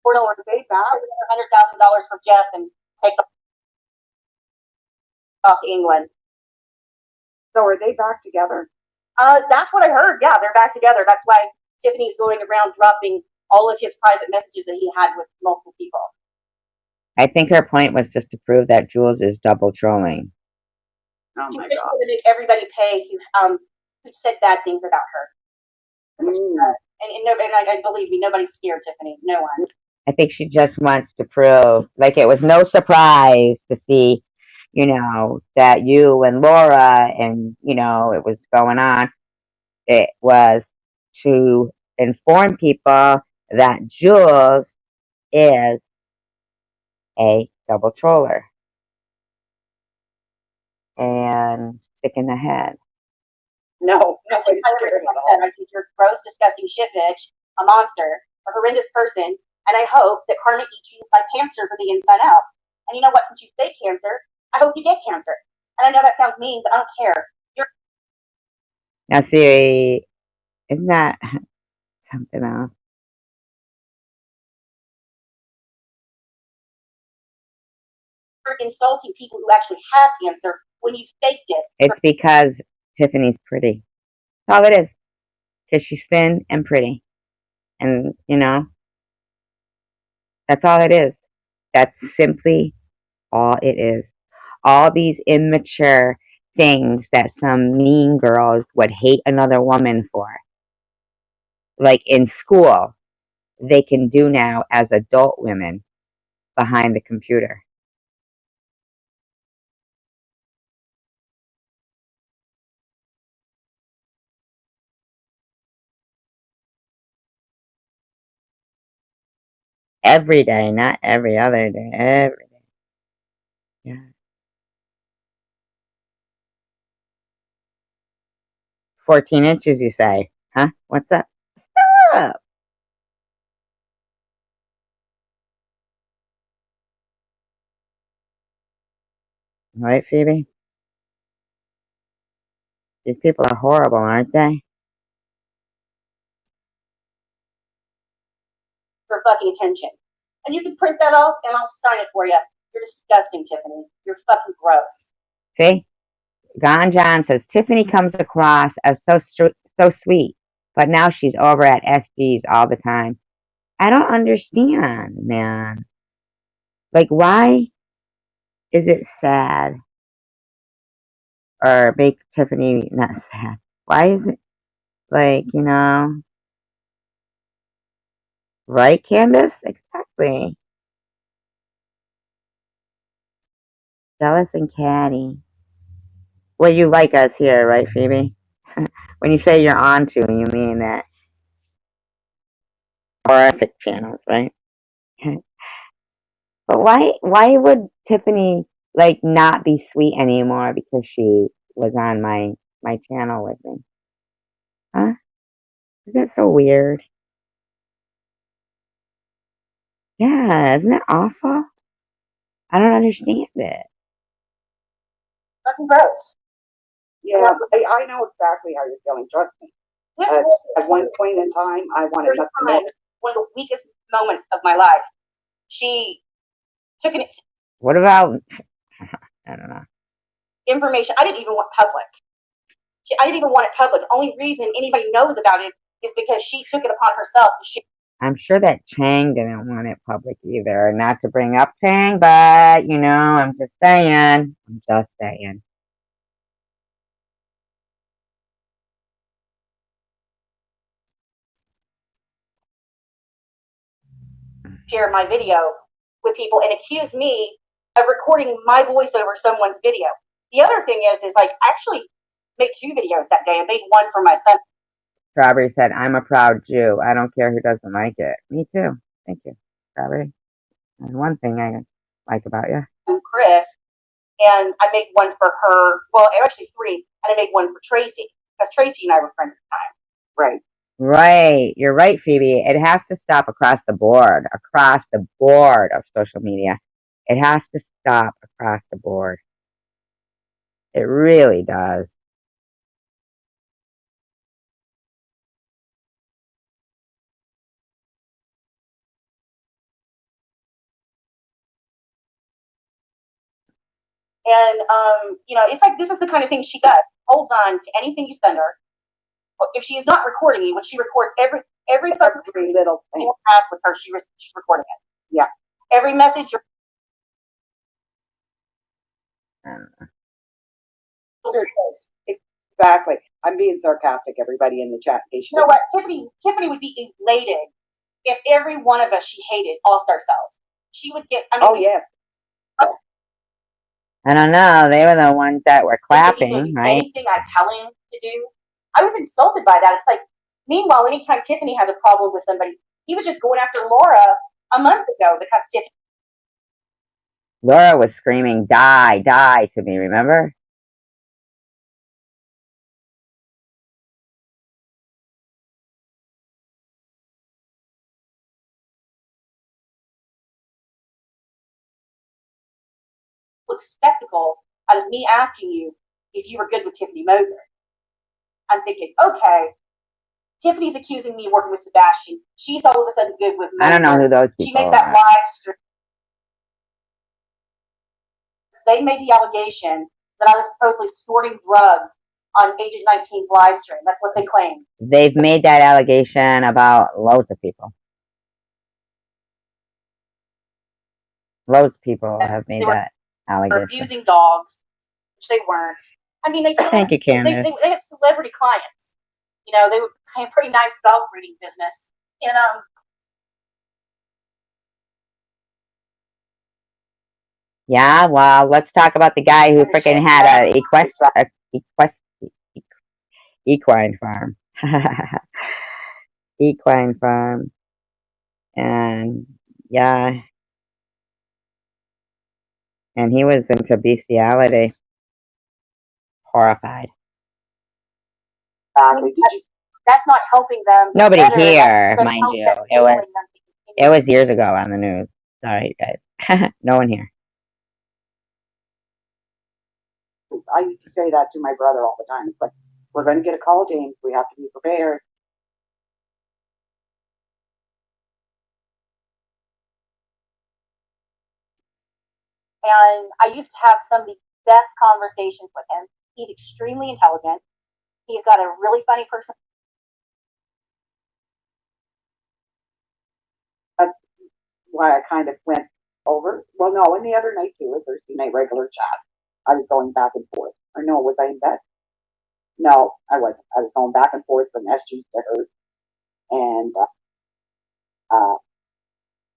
Or no, they back $100,000 for Jeff and takes off to England. So are they back together? That's what I heard. Yeah, they're back together. That's why Tiffany's going around dropping all of his private messages that he had with multiple people. I think her point was just to prove that Jules is double trolling. Oh my She's God. going to make everybody pay who said bad things about her. And I believe me, nobody's scared, Tiffany. No one. I think she just wants to prove, like it was no surprise to see, that you and Laura and, it was going on. It was to inform people that Jules is a double troller and sick in the head. No, Just nobody's like scared at I all. said, I think you're a gross, disgusting shit bitch, a monster, a horrendous person, and I hope that karma eats you like cancer from the inside out. And you know what? Since you fake cancer, I hope you get cancer. And I know that sounds mean, but I don't care. You're Now, see, isn't that something else? insulting people who actually have cancer when you faked it. It's because Tiffany's pretty. That's all it is. Because she's thin and pretty. And, you know, that's all it is. That's simply all it is. All these immature things that some mean girls would hate another woman for. Like in school, they can do now as adult women behind the computer. Every day, not every other day. Every day. Yeah. 14 inches, you say? Huh? What's up? Stop! Right, Phoebe? These people are horrible, aren't they? For fucking attention. And you can print that off and I'll sign it for you. You're disgusting, Tiffany. You're fucking gross. See? Don John says Tiffany comes across as so sweet, but now she's over at SG's all the time. I don't understand, man. Like, why is it sad? Or make Tiffany not sad? Why is it, like, you know... Right, Candace? Exactly. Jealous and catty. Well, you like us here, right, Phoebe? When you say you're on to, you mean that horrific channels, right? But why would Tiffany like not be sweet anymore because she was on my channel with me? Huh? Isn't that so weird? Yeah, isn't that awful? I don't understand it. Fucking gross. Yeah, I know exactly how you're feeling. Trust me. This At one point in time, I wanted nothing more. one of the weakest moments of my life. She took an What about I don't know. information I didn't even want public. I didn't even want it public. The only reason anybody knows about it is because she took it upon herself. I'm sure that Chang didn't want it public either. Not to bring up Chang, but you know, I'm just saying. I'm just saying. Share my video with people and accuse me of recording my voice over someone's video. The other thing is like I actually made 2 videos that day. I made one for my son. Strawberry said, I'm a proud Jew. I don't care who doesn't like it. Me too. Thank you, Strawberry. That's one thing I like about you. Chris, and I made one for her. Well, actually 3, and I made one for Tracy because Tracy and I were friends at the time. Right. Right. You're right, Phoebe. It has to stop across the board of social media. It has to stop across the board. It really does. And you know, it's like this is the kind of thing she does. Holds on to anything you send her. If she is not recording you, when she records every little thing you pass with her, she's recording it. Yeah. Every message. Exactly. I'm being sarcastic, everybody in the chat. You know what? Tiffany would be elated if every one of us she hated offed ourselves. She would get. I mean, oh yeah. I don't know. They were the ones that were clapping, right? Anything I tell him to do, I was insulted by that. It's like, meanwhile, anytime Tiffany has a problem with somebody, he was just going after Laura a month ago because Tiffany Laura was screaming, "Die, die" to me, remember? looked skeptical out of me asking you if you were good with Tiffany Moser. I'm thinking, okay, Tiffany's accusing me of working with Sebastian. She's all of a sudden good with Moser. I don't know who those She people makes that are. live stream. They made the allegation that I was supposedly snorting drugs on Agent 19's live stream. That's what they claim. They've made that allegation about loads of people. Loads of people have made that allegation. Abusing dogs, which they weren't. I mean, Thank you, Candace. they had celebrity clients. You know, they were a pretty nice dog breeding business. And Yeah, well, let's talk about the guy who freaking had a equine farm. Equine farm. And yeah. And he was into bestiality. Horrified. that's not helping them. Nobody better. here, That's mind you. that's It enabling was them to continue. It was years ago on the news. Sorry, guys. No one here. I used to say that to my brother all the time. It's like, we're going to get a call, James. We have to be prepared. And I used to have some of the best conversations with him. He's extremely intelligent. He's got a really funny person. That's why I kind of went over. Well, no, and the other night too, a Thursday night regular chat. I was going back and forth. Or no, was I in bed? No, I wasn't. I was going back and forth from SG's to hers.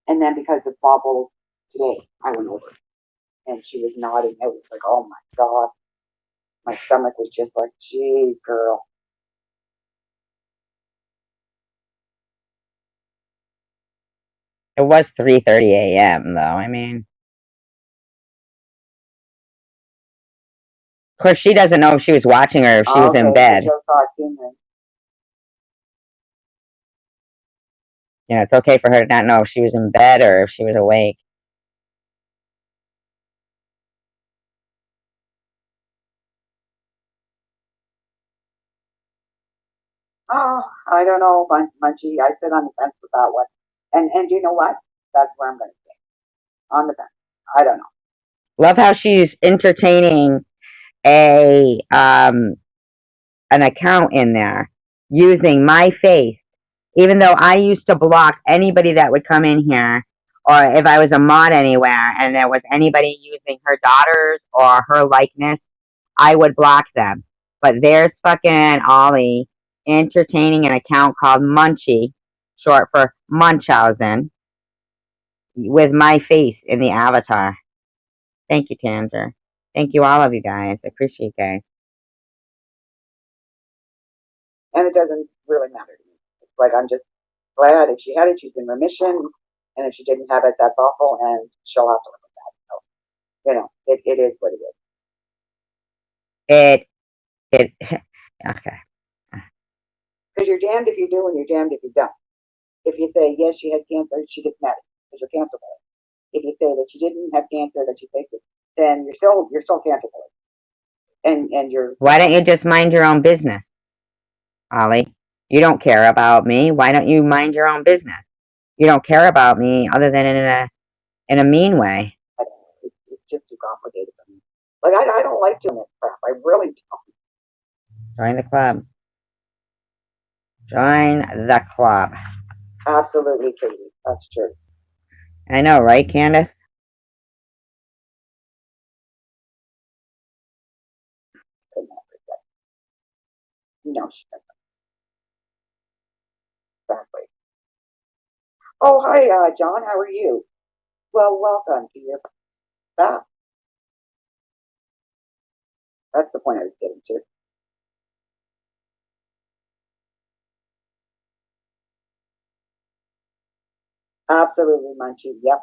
And then because of Bobbles today, I went over. And she was nodding. It was like, oh my God. My stomach was just like, geez, girl. It was 3:30 a.m. though. I mean, of course, she doesn't know if she was watching or if she was in bed. Joe saw it too, then. You know, it's okay for her to not know if she was in bed or if she was awake. Oh, I don't know, Munchie. I sit on the fence with that one. And you know what? That's where I'm going to stay. On the fence. I don't know. Love how she's entertaining an account in there using my face, even though I used to block anybody that would come in here, or if I was a mod anywhere and there was anybody using her daughters or her likeness, I would block them. But there's fucking Ollie entertaining an account called Munchie, short for Munchausen, with my face in the avatar. Thank you, Tanger. Thank you, all of you guys. I appreciate you guys. And it doesn't really matter to me. It's like, I'm just glad if she had it, she's in remission. And if she didn't have it, that's awful. And she'll have to live with that. So, you know, it is what it is. Okay. Because you're damned if you do and you're damned if you don't. If you say, yes, she had cancer, she gets mad because you're cancerable. If you say that she didn't have cancer, that she faked it, then you're still cancerable. And you're. Why don't you just mind your own business, Ollie? You don't care about me. Why don't you mind your own business? You don't care about me other than in a mean way. It's just too complicated for me. Like, I don't like doing this crap. I really don't. Join the club. Join the club. Absolutely, Katie. That's true. I know, right, Candace? No, she doesn't. Exactly. Oh, hi, John. How are you? Well, welcome to your back. That's the point I was getting to. Absolutely, Munchie. Yep.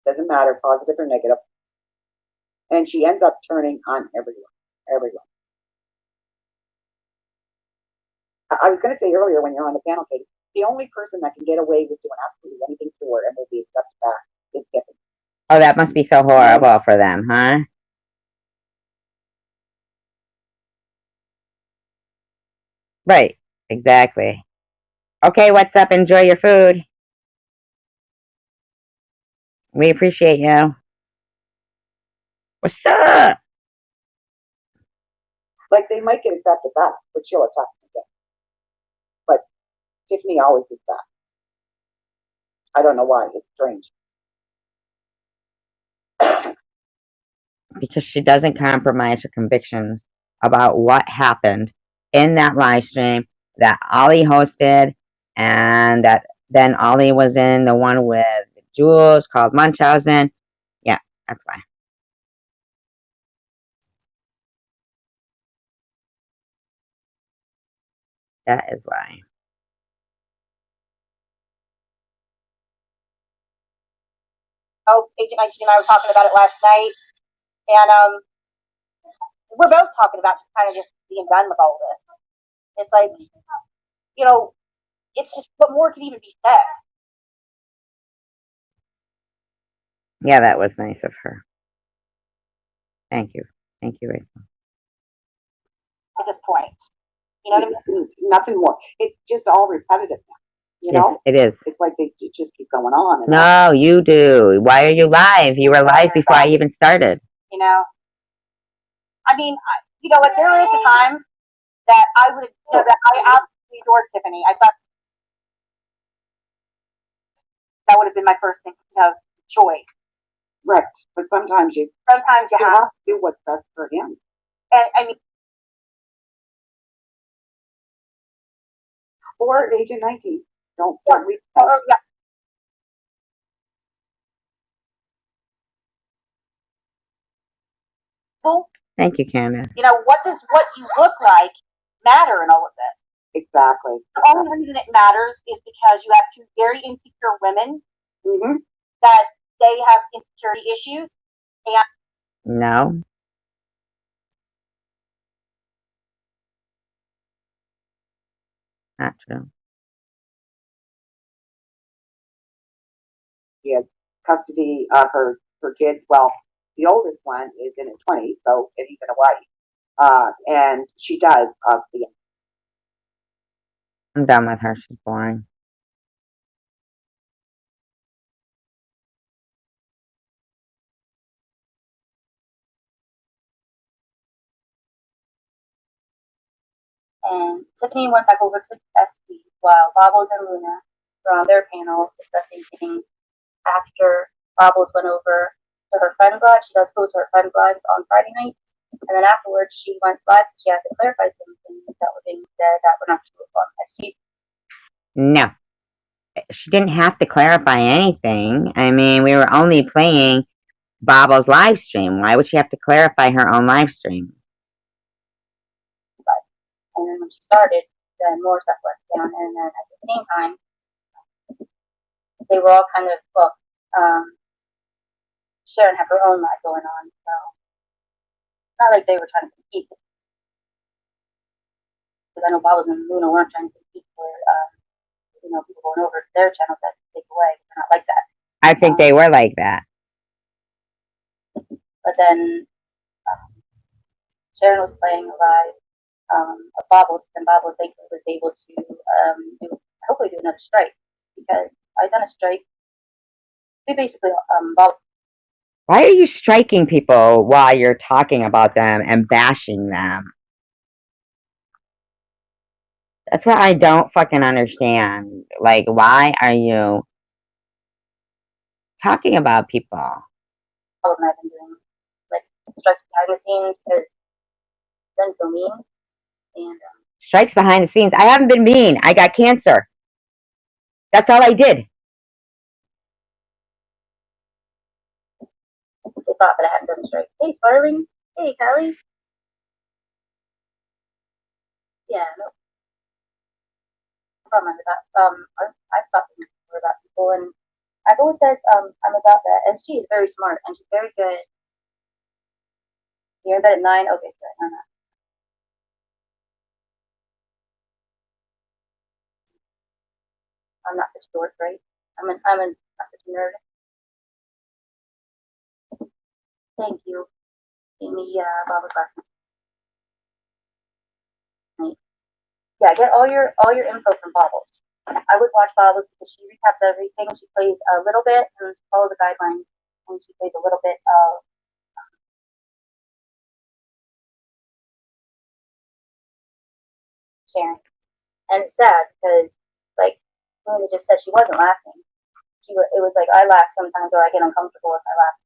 Doesn't matter, positive or negative. And she ends up turning on everyone. Everyone. I was going to say earlier when you're on the panel, Katie, the only person that can get away with doing absolutely anything to her and will be accepted back is Tiffany. Oh, that must be so horrible for them, huh? Right. Exactly. Okay, what's up? Enjoy your food. We appreciate you. What's up? Like they might get accepted back, but she'll attack them again. But Tiffany always is back. I don't know why. It's strange. Because she doesn't compromise her convictions about what happened in that live stream that Ollie hosted, and that then Ollie was in the one with Jules called Munchausen. Yeah, that's why. That is why. Oh, Agent 19 and I were talking about it last night, and we're both talking about just kind of just being done with all this. It's like, you know, it's just what more could even be said Yeah, that was nice of her. Thank you. Thank you, Rachel. at this point. You know what I mean? Nothing more. It's just all repetitive now. You know? Yes, it is. It's like they just keep going on. And on. No, you do. Why are you live? You were live before I even started. You know? I mean, you know what? There is a time that I would, you know, that I absolutely adored Tiffany. I thought that would have been my first thing, you know, choice. Right. But sometimes you have to do what's best for him. And I mean, or Agent 19. Don't reach yeah. Well, Thank you, Candace. you know, what does what you look like matter in all of this? Exactly. The only reason it matters is because you have two very insecure women Mm-hmm. that they have insecurity issues. And No. Not true. She has custody of her kids. Well, the oldest one is in her 20s, so if even a wife. And she does the I'm done with her. She's boring. and Tiffany went back over to SD while Bobbles and Luna were on their panel discussing things. After Bobbles went over to her friend live, she does go to her friend lives on Friday nights, and then afterwards she went live. She had to clarify some things that were being said that were not true on SG's. No. She didn't have to clarify anything. I mean, we were only playing Bobble's live stream. Why would she have to clarify her own live stream? And then when she started, then more stuff went down, and then at the same time, they were all kind of, well, Sharon had her own life going on, so not like they were trying to compete. Because I know Bobbles and Luna weren't trying to compete for, you know, people going over to their channels that take away. They're not like that. I think they were like that. But then Sharon was playing live of Bobbles, and Bobbles thankfully was able to hopefully do another strike, because I done a strike. We basically Why are you striking people while you're talking about them and bashing them? That's what I don't fucking understand. Like, why are you talking about people? Bobbles and I've been doing like strikes behind the scenes because been so mean, and Strikes behind the scenes. I haven't been mean. I got cancer. That's all I did. they thought that I hadn't done a strike. Hey, Sparling. Hey, Callie. Yeah, no problem with that. I've thought things before about people, and I've always said I'm about that, and she is very smart and she's very good. You're in bed at 9. Okay, good. I'm not this short, right? I'm such a nerd. Thank you. Amy, Bob's last night. Yeah, get all your info from Bobbles. I would watch Bobbles because she recaps everything. She plays a little bit and she follows the guidelines, and she plays a little bit of Sharon. And it's sad because, like Luna just said, she wasn't laughing. It was like I laugh sometimes, or I get uncomfortable if I laugh.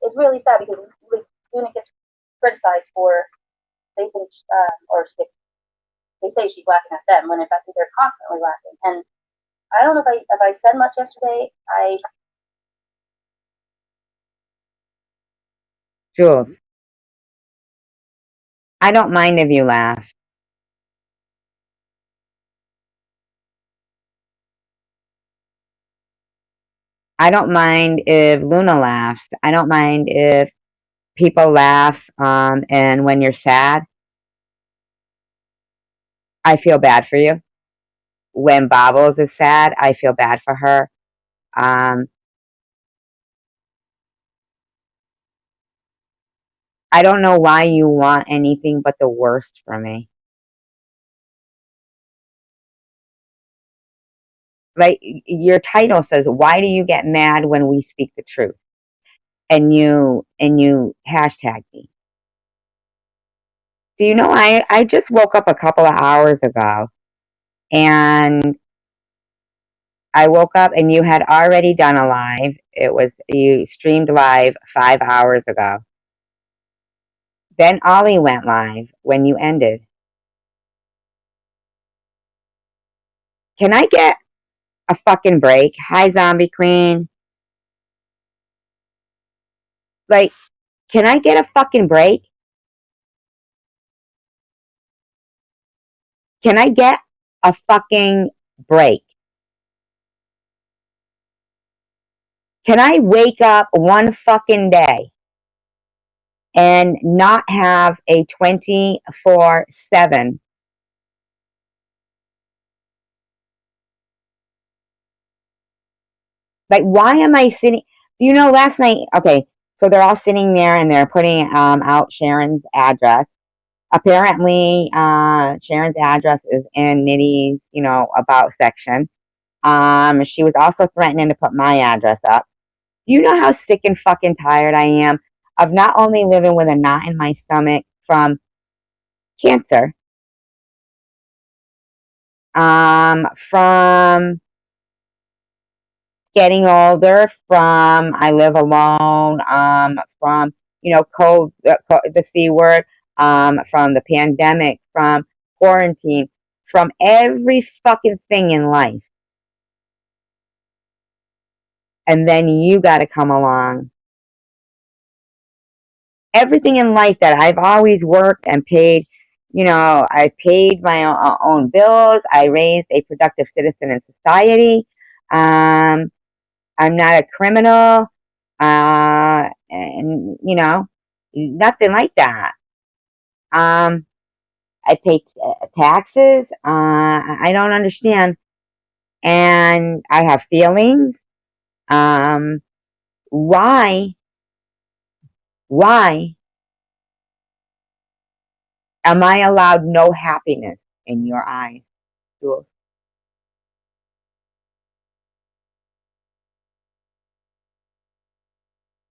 It's really sad because Luna gets criticized for they think or she gets, they say she's laughing at them when in fact they're constantly laughing. And I don't know if I said much yesterday. Jules, I don't mind if you laugh. I don't mind if Luna laughs. I don't mind if people laugh. And when you're sad, I feel bad for you. When Bobbles is sad, I feel bad for her. Um, I don't know why you want anything but the worst for me. Like your title says, why do you get mad when we speak the truth? And you hashtag me. Do you know I just woke up a couple of hours ago and I woke up and you had already done a live. You streamed live 5 hours ago. Then Ollie went live when you ended. Can I get a fucking break? Hi, Zombie Queen. Like, can I get a fucking break? Can I get a fucking break? Can I wake up one fucking day and not have a 24/7? Like, why am I sitting? You know, last night, okay, so they're all sitting there and they're putting out Sharon's address. Apparently, Sharon's address is in Nitty's, about section. She was also threatening to put my address up. Do you know how sick and fucking tired I am of not only living with a knot in my stomach from cancer, from getting older, from I live alone, from the C word, from the pandemic, from quarantine, from every fucking thing in life. And then you got to come along. Everything in life that I've always worked and paid, I paid my own bills. I raised a productive citizen in society. I'm not a criminal. And nothing like that. I pay taxes. I don't understand. And I have feelings. Why am I allowed no happiness in your eyes, Jules?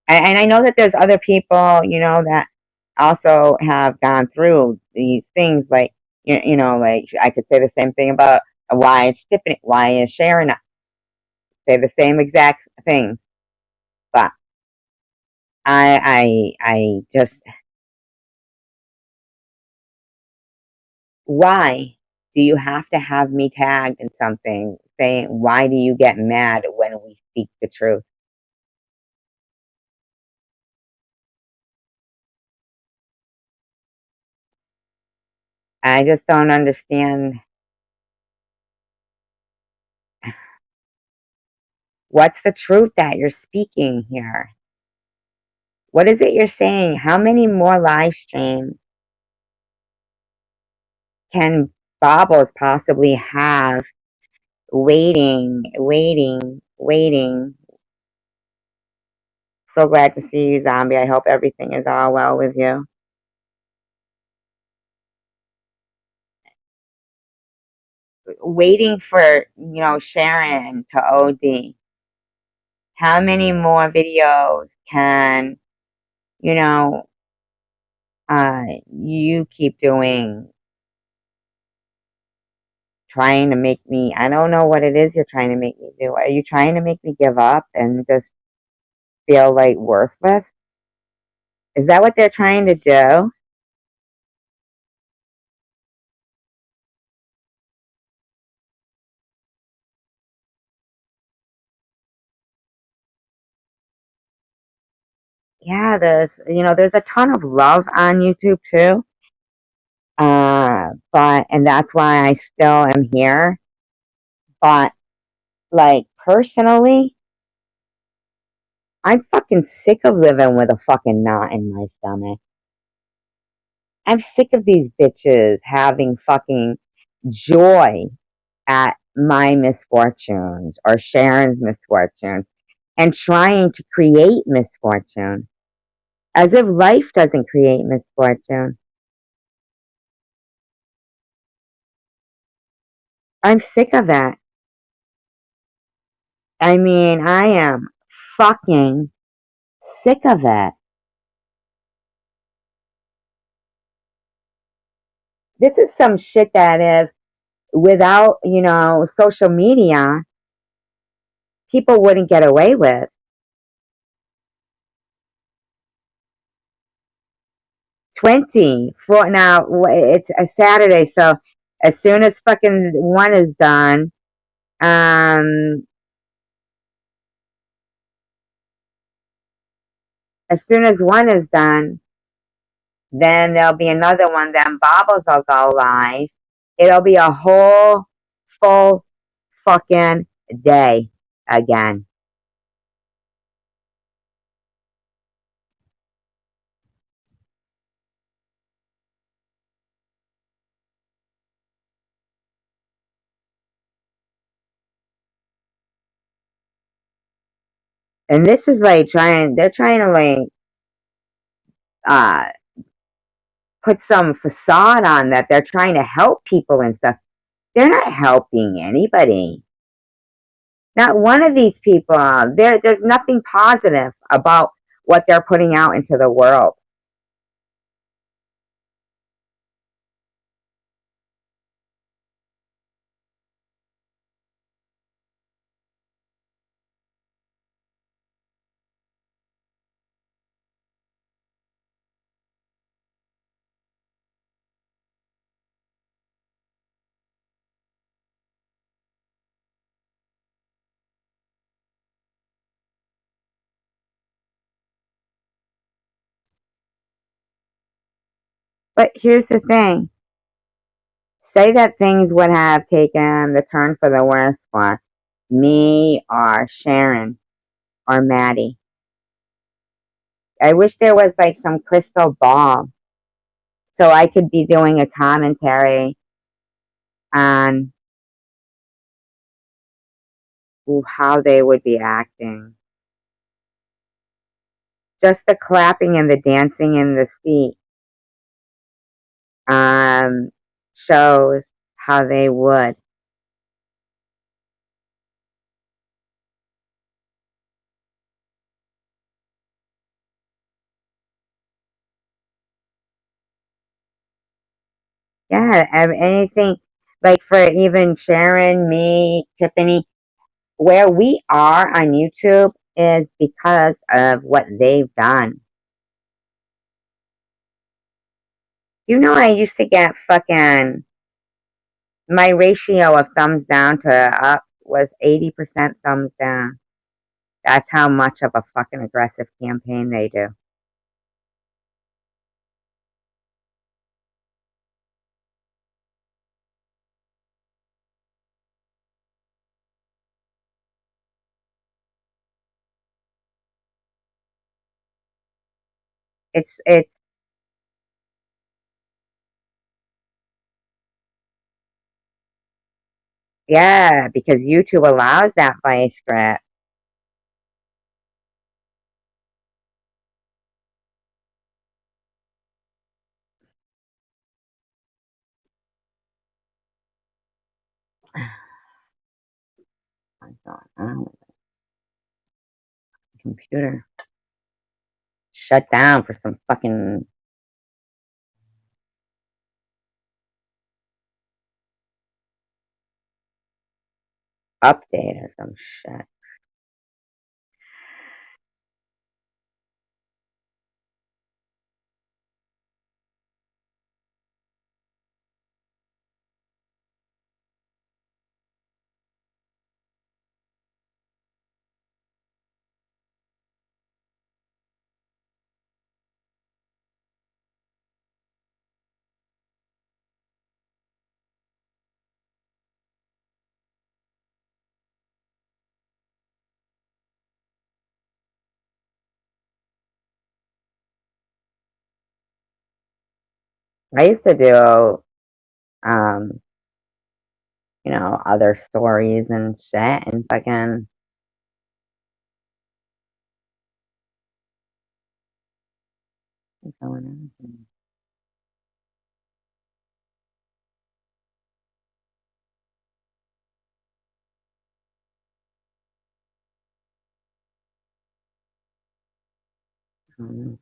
And I know that there's other people, that also have gone through these things. Like, like I could say the same thing about why is Tiffany, why is Sharon, say the same exact thing. But I just, why do you have to have me tagged in something saying, why do you get mad when we speak the truth? I just don't understand. What's the truth that you're speaking here? What is it you're saying? How many more live streams can Bobbles possibly have waiting? So glad to see you, Zombie. I hope everything is all well with you. Waiting for, Sharon to OD. How many more videos can, you know, you keep doing, trying to make me, I don't know what it is you're trying to make me do. Are you trying to make me give up and just feel like worthless? Is that what they're trying to do? Yeah, there's a ton of love on YouTube too. And that's why I still am here. But, like, personally, I'm fucking sick of living with a fucking knot in my stomach. I'm sick of these bitches having fucking joy at my misfortunes or Sharon's misfortunes and trying to create misfortune as if life doesn't create misfortune. I'm sick of that. I mean, I am fucking sick of it. This is some shit that is without, social media, people wouldn't get away with. 20 for now. It's a Saturday, so as soon as fucking one is done, um, as soon as one is done, then there'll be another one. Then Bobbles will go live. It'll be a whole full fucking day again. And this is like they're trying to like, uh, put some facade on that they're trying to help people and stuff. They're not helping anybody. Not one of these people. There's nothing positive about what they're putting out into the world. But here's the thing. Say that things would have taken the turn for the worse for me or Sharon or Maddie. I wish there was like some crystal ball so I could be doing a commentary on how they would be acting. Just the clapping and the dancing in the seat shows how they would. Yeah, anything like for even Sharon, me, Tiffany, where we are on YouTube is because of what they've done. I used to get fucking, my ratio of thumbs down to up was 80% thumbs down. That's how much of a fucking aggressive campaign they do. It's yeah, because YouTube allows that vice grip. What's going on with the computer? Shut down for some fucking update or some shit. I used to do, um, other stories and shit and fucking. What's going on? I don't know.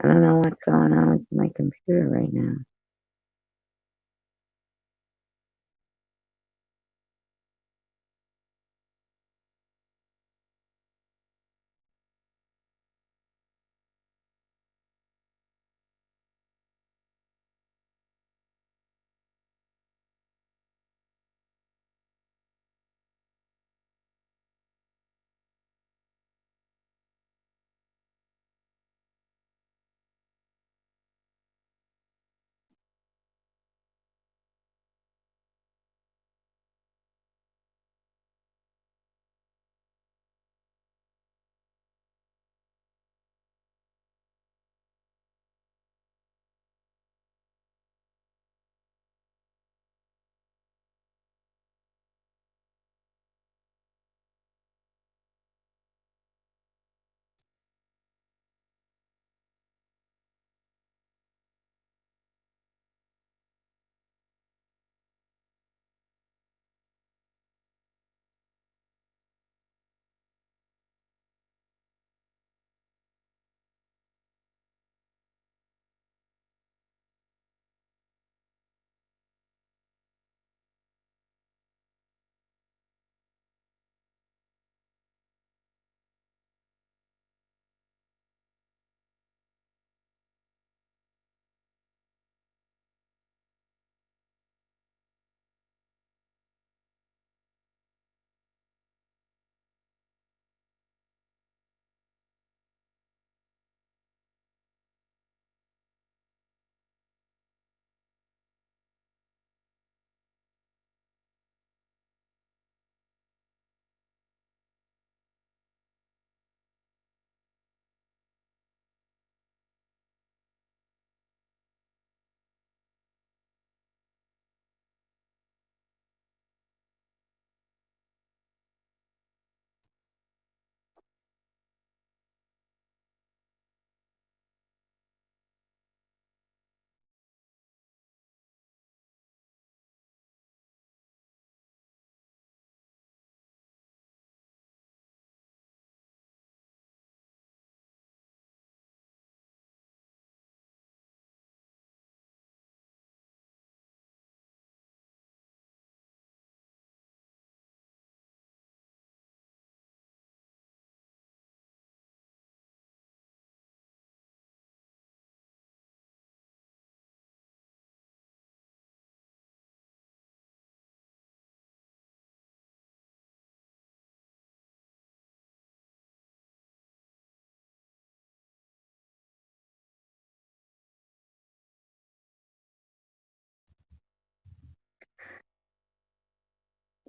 I don't know what's going on with my computer right now.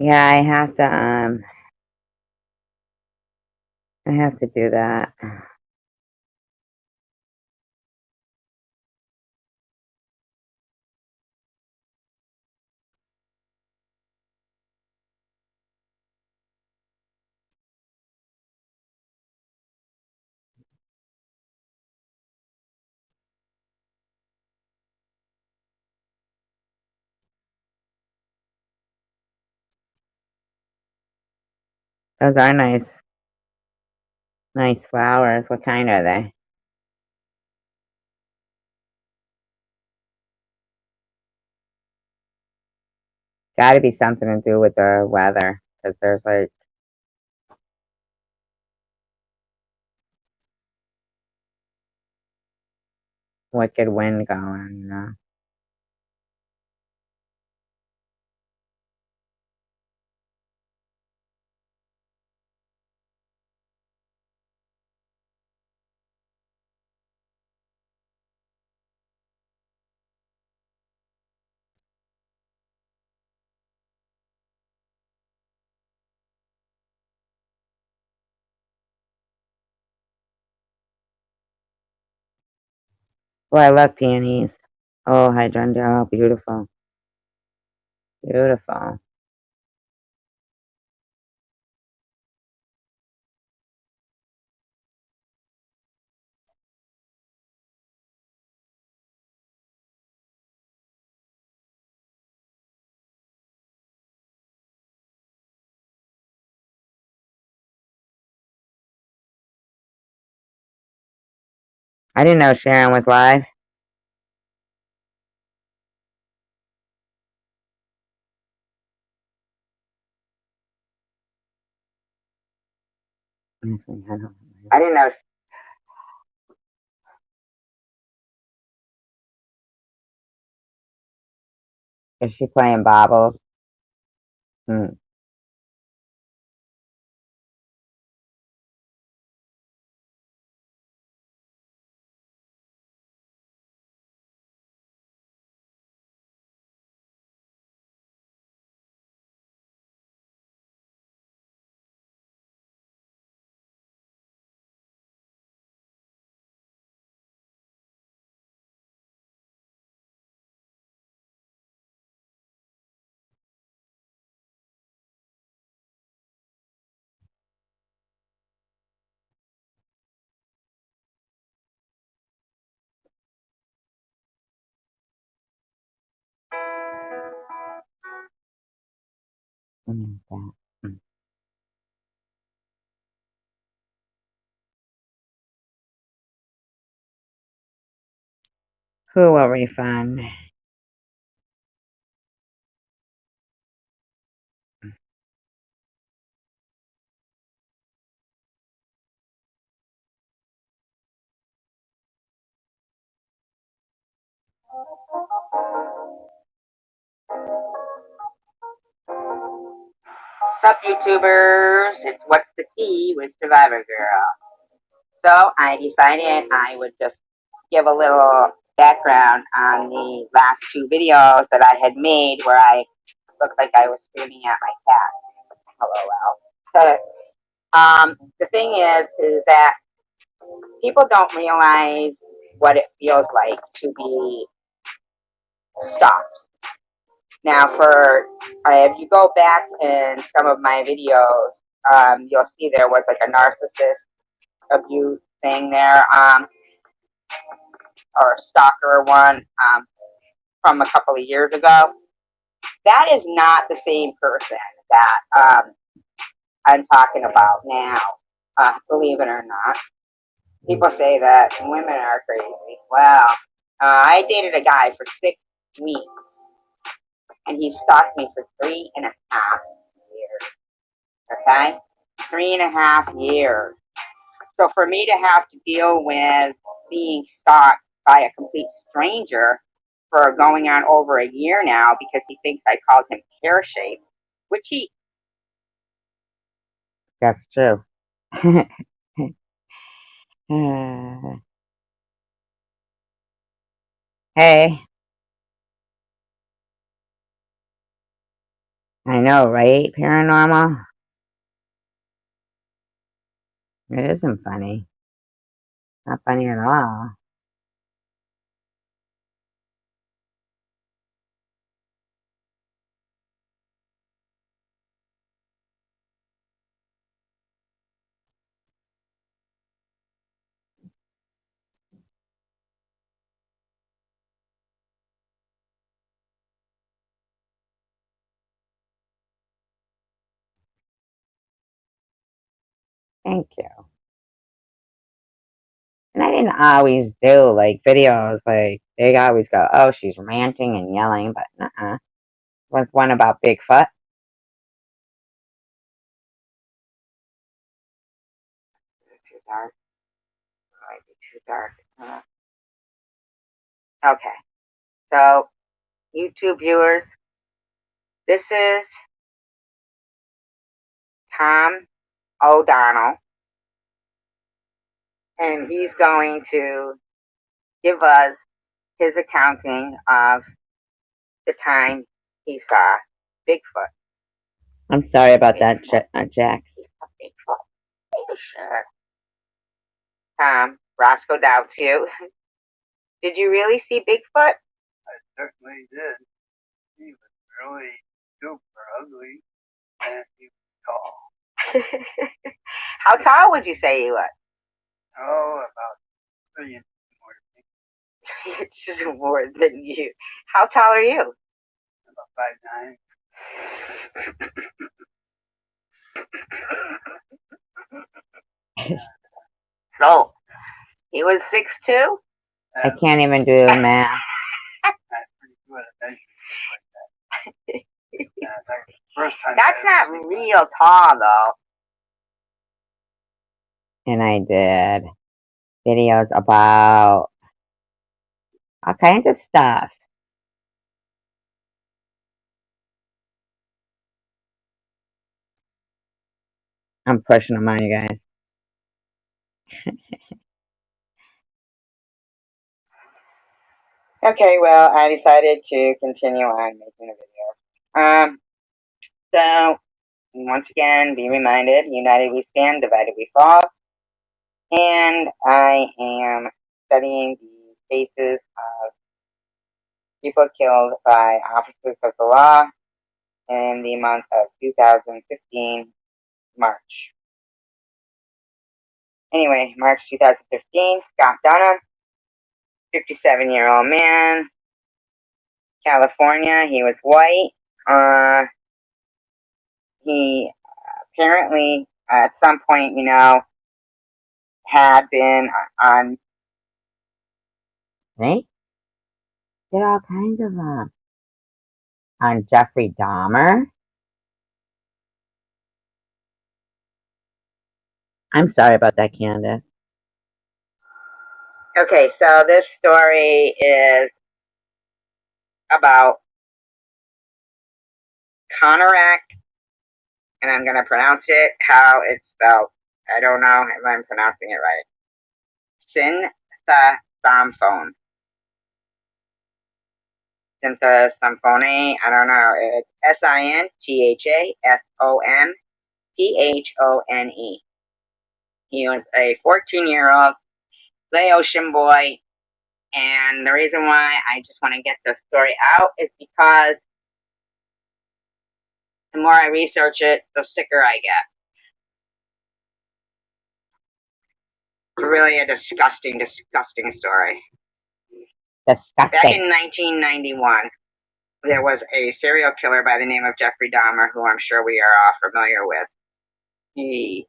Yeah, I have to do that. Those are nice flowers. What kind are they? Got to be something to do with the weather, because there's like wicked wind going. Oh, I love peonies. Oh, hydrangea, oh, beautiful, beautiful. I didn't know Sharon was live. I didn't know. Is she playing bobbles? Hmm. That. Hmm. Who will refund? Sup, YouTubers? It's What's the Tea with Survivor Girl. So I decided I would just give a little background on the last two videos that I had made where I looked like I was screaming at my cat. Hello, the thing is that people don't realize what it feels like to be stalked. Now, if you go back in some of my videos, you'll see there was like a narcissist abuse thing there, or a stalker one, from a couple of years ago. That is not the same person that I'm talking about now, believe it or not. People say that women are crazy. Well, I dated a guy for 6 weeks, and he stalked me for 3.5 years. Okay? 3.5 years. So for me to have to deal with being stalked by a complete stranger for going on over a year now because he thinks I called him pear shaped, which he. That's true. Hey, I know, right? Paranormal. It isn't funny. Not funny at all. Thank you. And I didn't always do like videos like they always go, oh, she's ranting and yelling, but nuh-uh. Was one about Bigfoot. Is it too dark? It might be too dark. Okay. So, YouTube viewers, this is Tom O'Donnell, and he's going to give us his accounting of the time he saw Bigfoot. I'm sorry about that, Jack. He saw Bigfoot. Are you sure? Tom, Roscoe doubts you. Did you really see Bigfoot? I certainly did. He was really super ugly, and he was tall. How tall would you say he was? Oh, about 3 inches more than me. 3 inches more than you. How tall are you? About 5'9". So, he was 6'2"? I can't even do the math. That's pretty good at measuring like that. That's the first time That's not real tall, though. And I did videos about all kinds of stuff. I'm pushing them on you guys. Okay, well, I decided to continue on making a video. So, once again, be reminded, united we stand, divided we fall. And I am studying the cases of people killed by officers of the law in the month of 2015, March. Anyway, March 2015, Scott Dunham, 57-year-old man, California. He was white. He apparently, at some point, had been on. Right? Did all kinds of on Jeffrey Dahmer. I'm sorry about that, Candace. Okay, so this story is about Conorak, and I'm going to pronounce it how it's spelled. I don't know if I'm pronouncing it right. Synthasamphone. Synthasamphone, I don't know. It's Synthasamphone. He was a 14-year-old Laotian boy, and the reason why I just want to get the story out is because the more I research it, the sicker I get. It's really a disgusting, disgusting story. Disgusting. Back in 1991, there was a serial killer by the name of Jeffrey Dahmer, who I'm sure we are all familiar with. He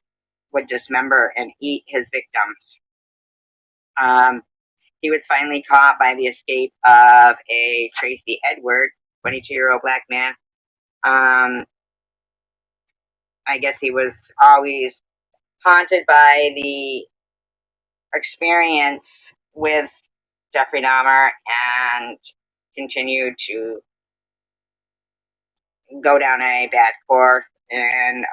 would dismember and eat his victims. He was finally caught by the escape of a Tracy Edward, 22-year-old black man. I guess he was always haunted by the experience with Jeffrey Dahmer and continued to go down a bad course. And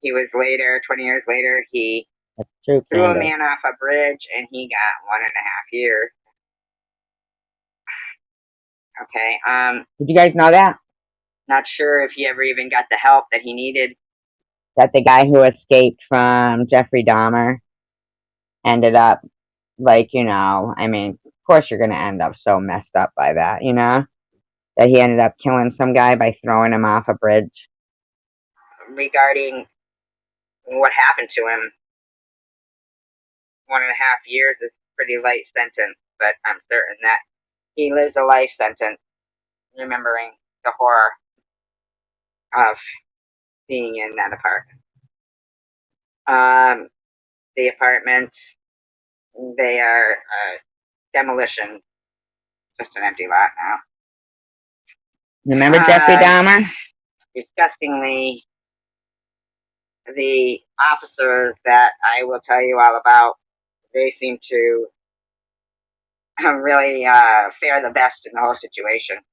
he was later, 20 years later, he threw a man off a bridge and he got 1.5 years. Okay. Did you guys know that? Not sure if he ever even got the help that he needed. That the guy who escaped from Jeffrey Dahmer ended up, like, you know, I mean, of course you're going to end up so messed up by that, you know? That he ended up killing some guy by throwing him off a bridge. Regarding what happened to him, 1.5 years is a pretty light sentence, but I'm certain that he lives a life sentence, remembering the horror of being in that apartment. The apartments, they are demolition, just an empty lot now. Remember Jeffrey Dahmer? Disgustingly, the officers that I will tell you all about, they seem to really fare the best in the whole situation.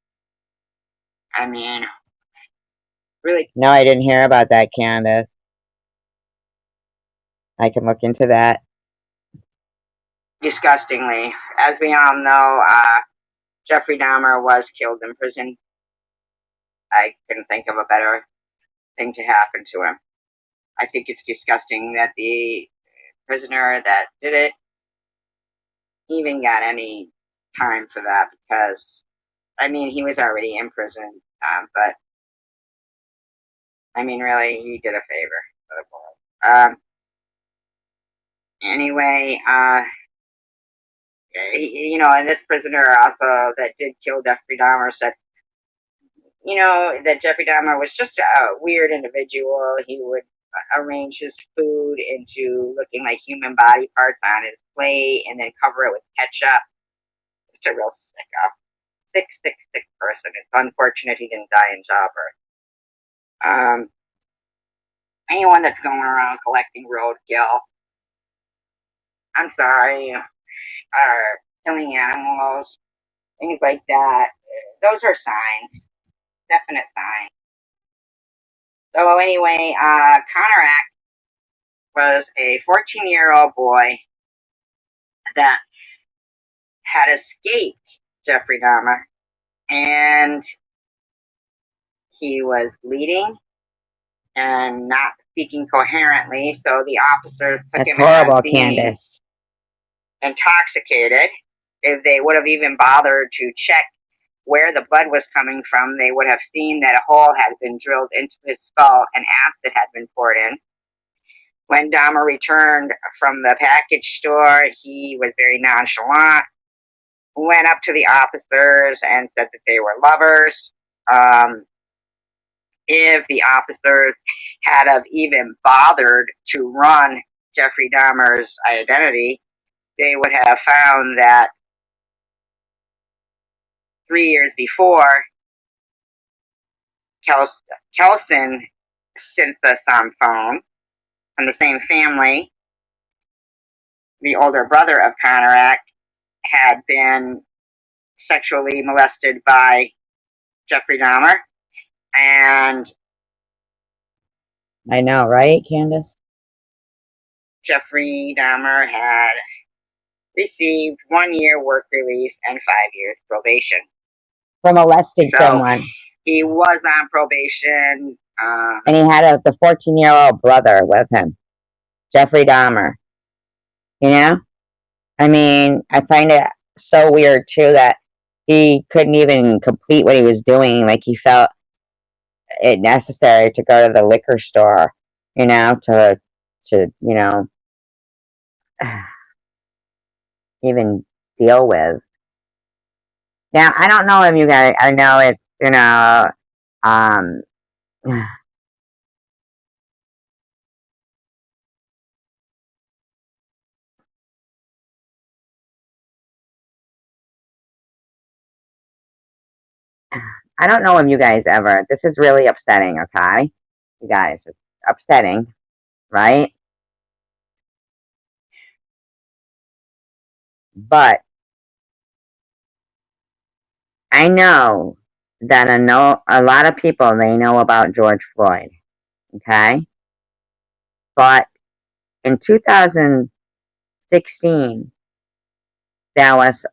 I mean, really. No, I didn't hear about that, Candace. I can look into that. Disgustingly. As we all know, Jeffrey Dahmer was killed in prison. I couldn't think of a better thing to happen to him. I think it's disgusting that the prisoner that did it even got any time for that, because, I mean, he was already in prison, but, I mean, really, he did a favor for the world. Anyway, you know, and this prisoner also that did kill Jeffrey Dahmer said, you know, that Jeffrey Dahmer was just a weird individual. He would arrange his food into looking like human body parts on his plate and then cover it with ketchup. Just a real sicko. Sick person. It's unfortunate he didn't die in childbirth. Anyone that's going around collecting roadkill, I'm sorry, are killing animals, things like that, those are signs. Definite signs. So anyway, Conorak was a 14-year-old boy that had escaped Jeffrey Dahmer, and he was bleeding and not speaking coherently, so the officers took him as being intoxicated. If they would have even bothered to check where the blood was coming from, they would have seen that a hole had been drilled into his skull and acid had been poured in. When Dahmer returned from the package store, he was very nonchalant, went up to the officers and said that they were lovers. If the officers had have even bothered to run Jeffrey Dahmer's identity, they would have found that 3 years before, Kelson Syntheson phone, from the same family, the older brother of Conorak, had been sexually molested by Jeffrey Dahmer. And I know, right, Candace? Jeffrey Dahmer had received 1 year work release and 5 years probation. For molesting someone. He was on probation. And he had the 14-year-old brother with him, Jeffrey Dahmer. You know? I mean, I find it so weird, too, that he couldn't even complete what he was doing. Like, he felt it necessary to go to the liquor store, you know, to you know, even deal with. Now, I don't know if you guys, I know it's, you know, I don't know if you guys ever, this is really upsetting, okay? You guys, it's upsetting, right? But I know that a lot of people, they know about George Floyd, okay? But in 2016, there was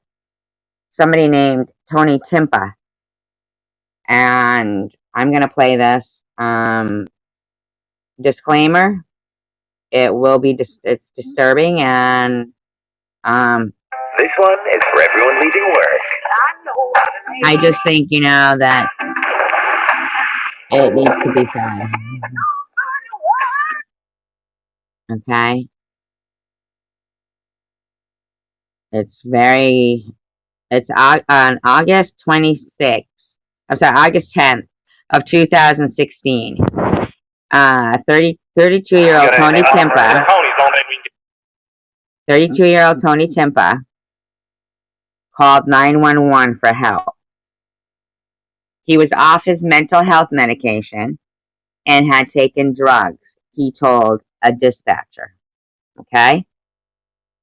somebody named Tony Timpa, and I'm gonna play this. Disclaimer: it will be it's disturbing, and This one is for everyone leaving work. I just think that it needs to be said. Okay, it's on August 26th. I'm sorry, August 10th of 2016. 32-year-old Tony Timpa. 32-year-old Tony Timpa called 911 for help. He was off his mental health medication and had taken drugs, he told a dispatcher. Okay?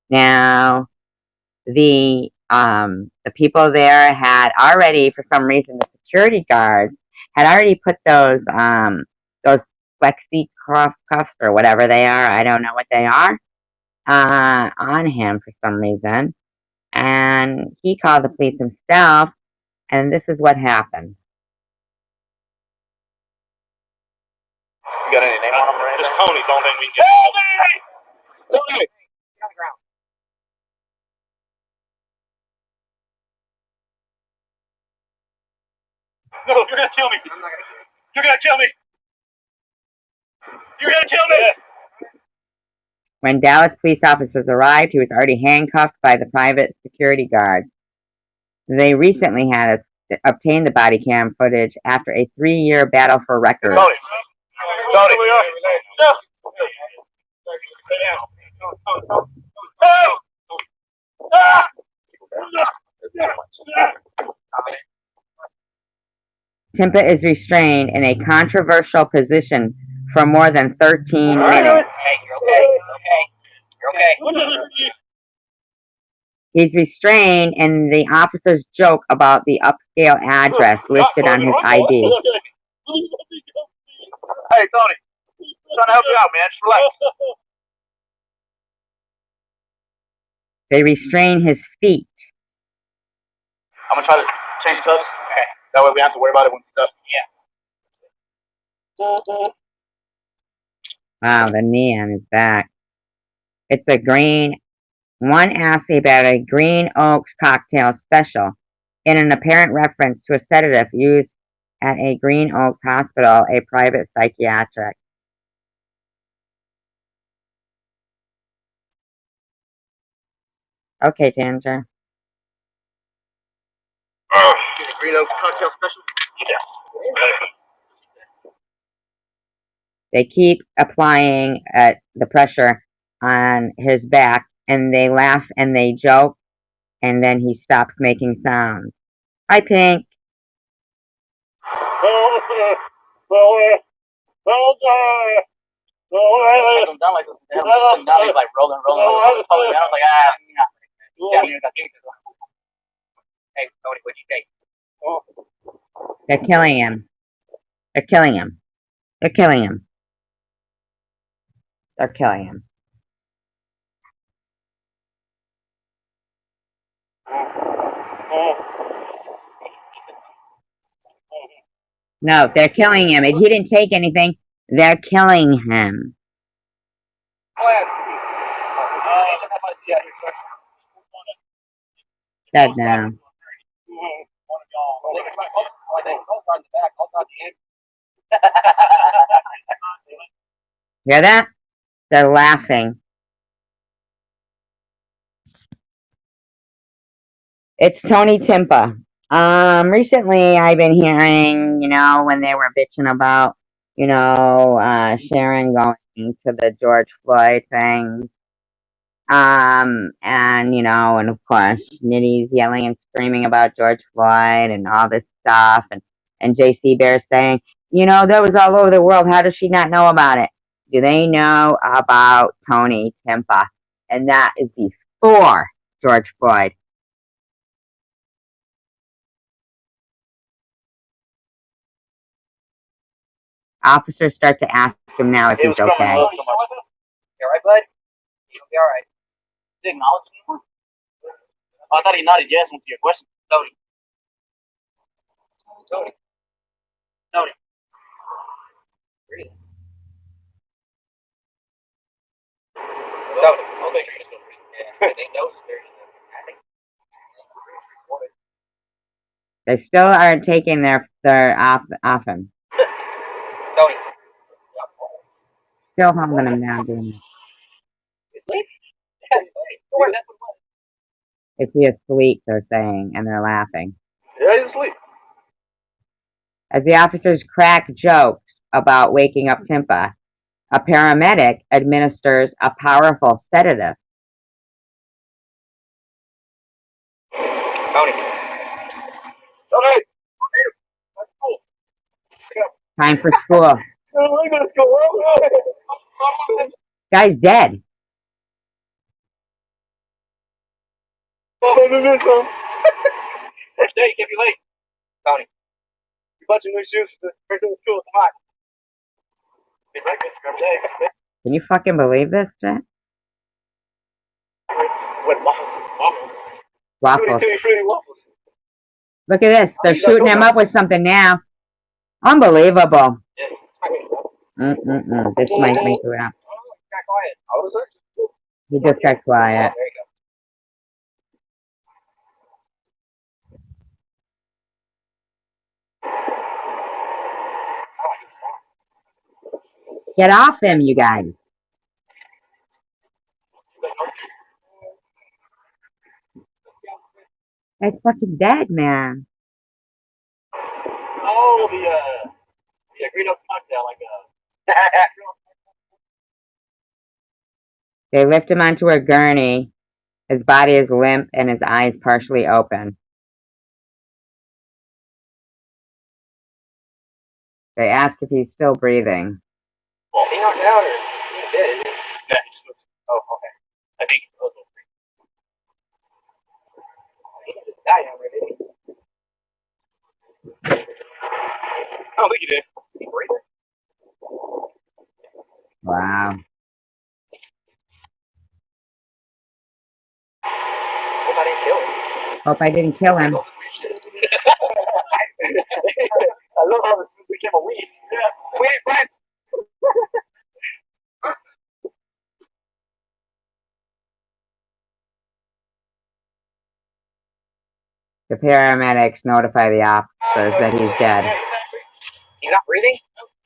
Now, the people there had already, for some reason, the security guards had already put those flexi cuffs or whatever they are, I don't know what they are, on him for some reason. And he called the police himself, and this is what happened. You got any name on him or anything? Just Tony's the only thing we can get. Tony! On the ground. No, you're gonna kill me. You're gonna kill me. You're gonna kill me. When Dallas police officers arrived, he was already handcuffed by the private security guard. They recently had obtained the body cam footage after a 3-year battle for records. Tony. Tony. No. Timpa is restrained in a controversial position for more than 13 minutes. Hey, you're okay. He's restrained, and the officers joke about the upscale address listed on his ID. Hey, Tony. I'm trying to help you out, man. Just relax. They restrain his feet. I'm gonna try to change cuffs. Okay. That way we don't have to worry about it once it's up. Yeah. Wow, the neon is back. It's a green. One asked about a Green Oaks cocktail special in an apparent reference to a sedative used at a Green Oaks hospital, a private psychiatric. Okay, Tanger. Green Oaks cocktail special? Yeah. They keep applying the pressure on his back, and they laugh and they joke, and then he stops making sounds. Hi, Pink. He's like rolling. Hey, Tony, what'd you take? They're killing him. They're killing him. They're killing him. They're killing him. No, they're killing him. He didn't take anything. They're killing him. Dead now. Hear that? They're laughing. It's Tony Timpa. Recently I've been hearing, when they were bitching about, Sharon going to the George Floyd thing. And of course, Nitty's yelling and screaming about George Floyd and all this stuff. And JC Bear saying, that was all over the world. How does she not know about it? Do they know about Tony Timpa? And that is before George Floyd. Officers start to ask him now if he's okay. You alright, bud? You'll be alright. Did he acknowledge you? I thought he nodded yes to your question. Tony. breathing. Tony, I'll make sure you're still breathing. Yeah, I think that was very. I think that's what it. They still are taking their off him. Tony, Still holding him down, doing it. he's asleep. Yeah, he's asleep. Don't worry, that's what it was. Is he asleep, they're saying, and they're laughing. Yeah, he's asleep. As the officers crack jokes about waking up Timpa, a paramedic administers a powerful sedative. Tony. Tony! That's cool. Time for school. I like that school. Guy's dead. Next day, you can't be late. Tony. You bought your new shoes for the first day of school. Come on. Get breakfast, grab eggs. Can you fucking believe this shit? With waffles. Waffles. Waffles. Fruity waffles. Look at this. They're shooting him up with something now. Unbelievable. Yeah. This might make it up. Got quiet. I was there. He just got quiet. There you go. Get off him, you guys. That's fucking dead, man. Oh, the Green Oaks cocktail, like They lift him onto a gurney. His body is limp and his eyes partially open. They ask if he's still breathing. Well, is he knocked out or he dead? Yeah, he just looks. Oh, okay. I think he's a little free. He didn't just die already, did he? I don't think he did. He breathing? Wow. Hope I didn't kill him. Hope I didn't kill him. I love how this became a weed. Yeah, we ain't friends. The paramedics notify the officers that he's dead. He's not breathing?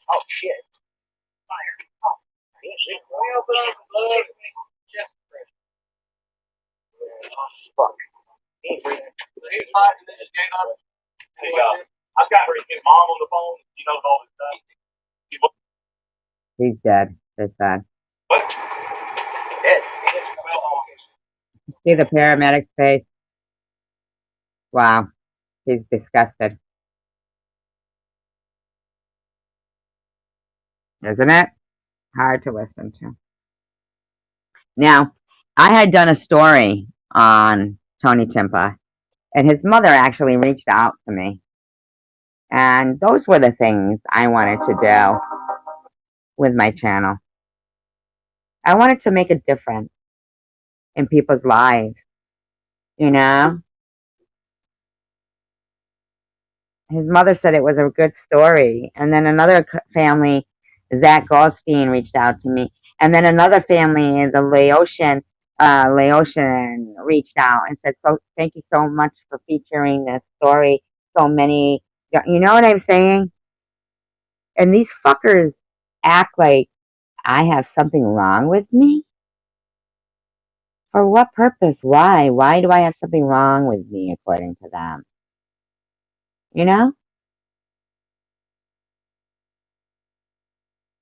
Oh, shit. Fire. Oh, just fuck. He ain't breathing. He was hot and then just gave up. There you go. I've got his mom on the phone. She knows all this stuff. He's dead. They said. What? He's dead. You see the paramedic's face? Wow. He's disgusted. Isn't it? Hard to listen to. Now, I had done a story on Tony Timpa, and his mother actually reached out to me. And those were the things I wanted to do with my channel. I wanted to make a difference in people's lives, you know? His mother said it was a good story. And then another family, Zach Goldstein, reached out to me. And then another family, the Laotian, reached out and said, "So thank you so much for featuring this story. So many, you know what I'm saying?" And these fuckers act like I have something wrong with me. For what purpose? Why? Why do I have something wrong with me, according to them? You know?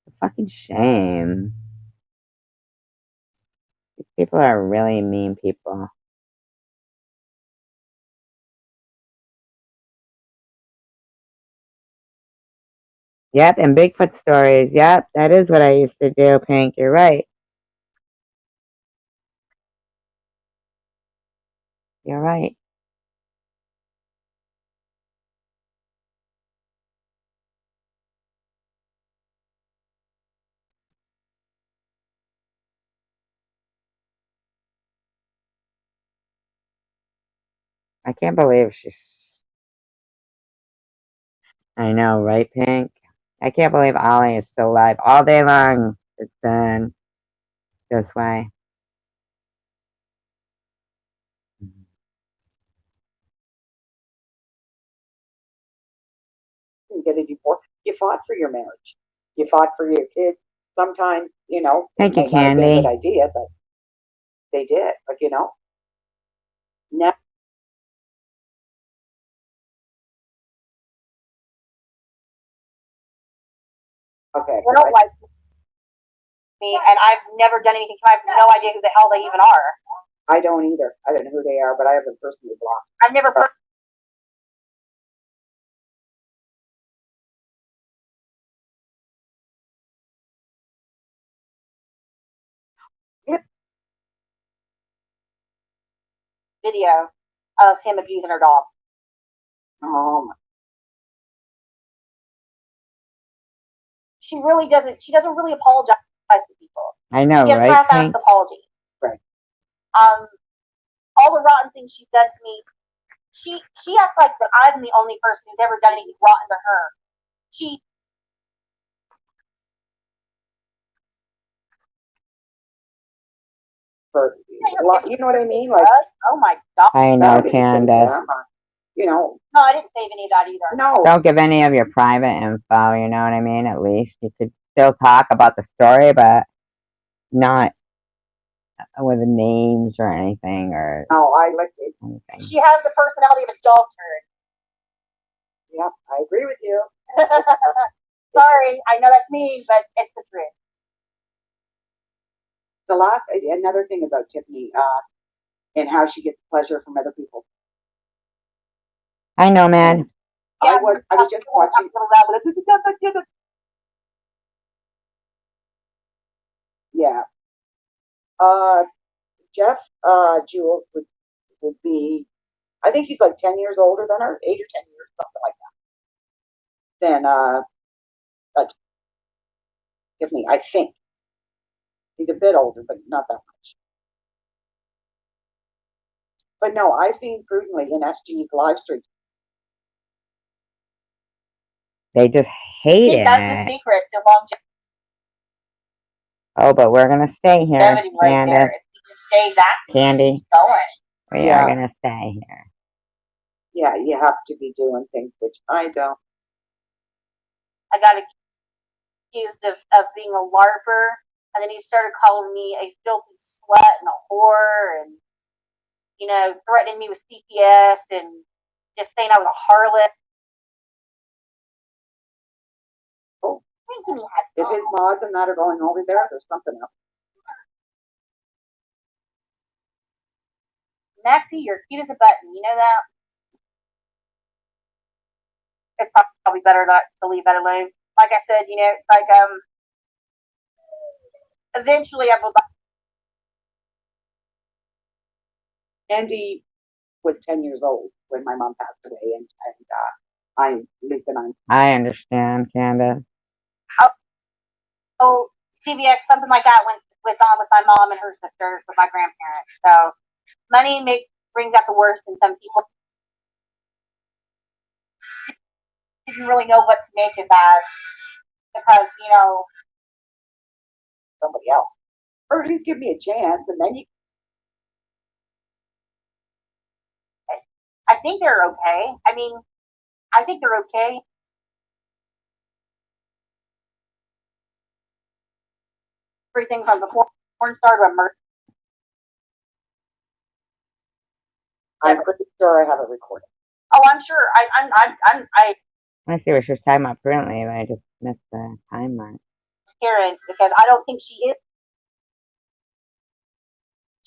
It's a fucking shame. These people are really mean people. Yep, and Bigfoot stories. Yep, that is what I used to do, Pink. You're right. You're right. I can't believe she's... I know, right, Pink? I can't believe Ollie is still alive. All day long, it's been this way. You get a divorce. You fought for your marriage. You fought for your kids. Sometimes, you know, Thank it you, may not have been a good Candy. idea, but they did. But you know, now okay. They don't like me, and I've never done anything to them. I have no idea who the hell they even are. I don't either. I don't know who they are, but I have them personally blocked. I've never. Video of him abusing her dog. Oh my. She really doesn't. She doesn't really apologize to people. I know, She gives right, half-assed Pink? apology. Right. All the rotten things she's done to me. She acts like that I'm the only person who's ever done anything rotten to her. She. For, you know what I mean? Like, Oh my god. I know, somebody said Candace. them, you know, No, I didn't save any of that either. no. Don't give any of your private info, you know what I mean? At least you could still talk about the story, but not with names or anything or No, I like it. anything. She has the personality of a dog turd. Yep, I agree with you. Sorry, I know that's mean, but it's the truth. Another thing about Tiffany, and how she gets pleasure from other people. I know, man. I was just watching. Yeah. Jeff, Jules would be, I think he's like 10 years older than her, 8 or 10 years, something like that. Then, Tiffany, I think. He's a bit older, but not that much. But no, I've seen Prudently in SG's live stream. They just I hate think that's the it. secret to longevity Oh, but we're gonna stay here, right Candace. there. If you just stay that, Candy, keeps going. we Yeah. are gonna stay here. Yeah, you have to be doing things, which I don't. I got accused of being a LARPer, and then he started calling me a filthy slut and a whore, and you know, threatening me with CPS and just saying I was a harlot. Oh. Give me a head. If his mods and that are going over there, there's something else. Maxie, you're cute as a button. You know that? It's probably better not to leave that alone. Like I said, you know, it's like eventually I would like. Andy was 10 years old when my mom passed away, and I lived in on. I understand, Candace. Oh, CVX, something like that went on with my mom and her sisters, with my grandparents. So money brings out the worst in some people. Didn't really know what to make of that because, you know, Somebody else. Or at least give me a chance, and then you. I think they're okay. I mean, I think they're okay. Everything from the porn star to a murder. I'm pretty sure I have it recorded. Oh, I'm sure. I see what she was talking about currently, but I just missed the timeline. Karen, because I don't think she is.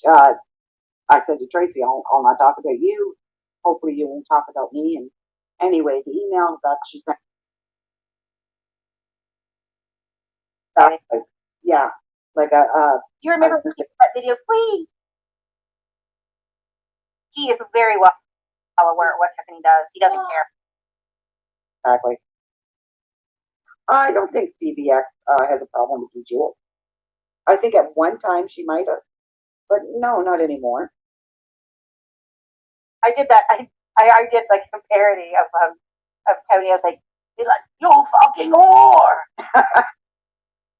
I said to Tracy, I'll not talk about you. Hopefully you won't talk about me. And anyway, the email that she sent. Yeah, like a. Do you remember that video, please? He is very well aware of what Tiffany does. He doesn't care. Exactly. I don't think CBX has a problem with you, Jewel. I think at one time she might have, but no, not anymore. I did that. I did like a parody of Tony. I was like, He's like, you fucking whore.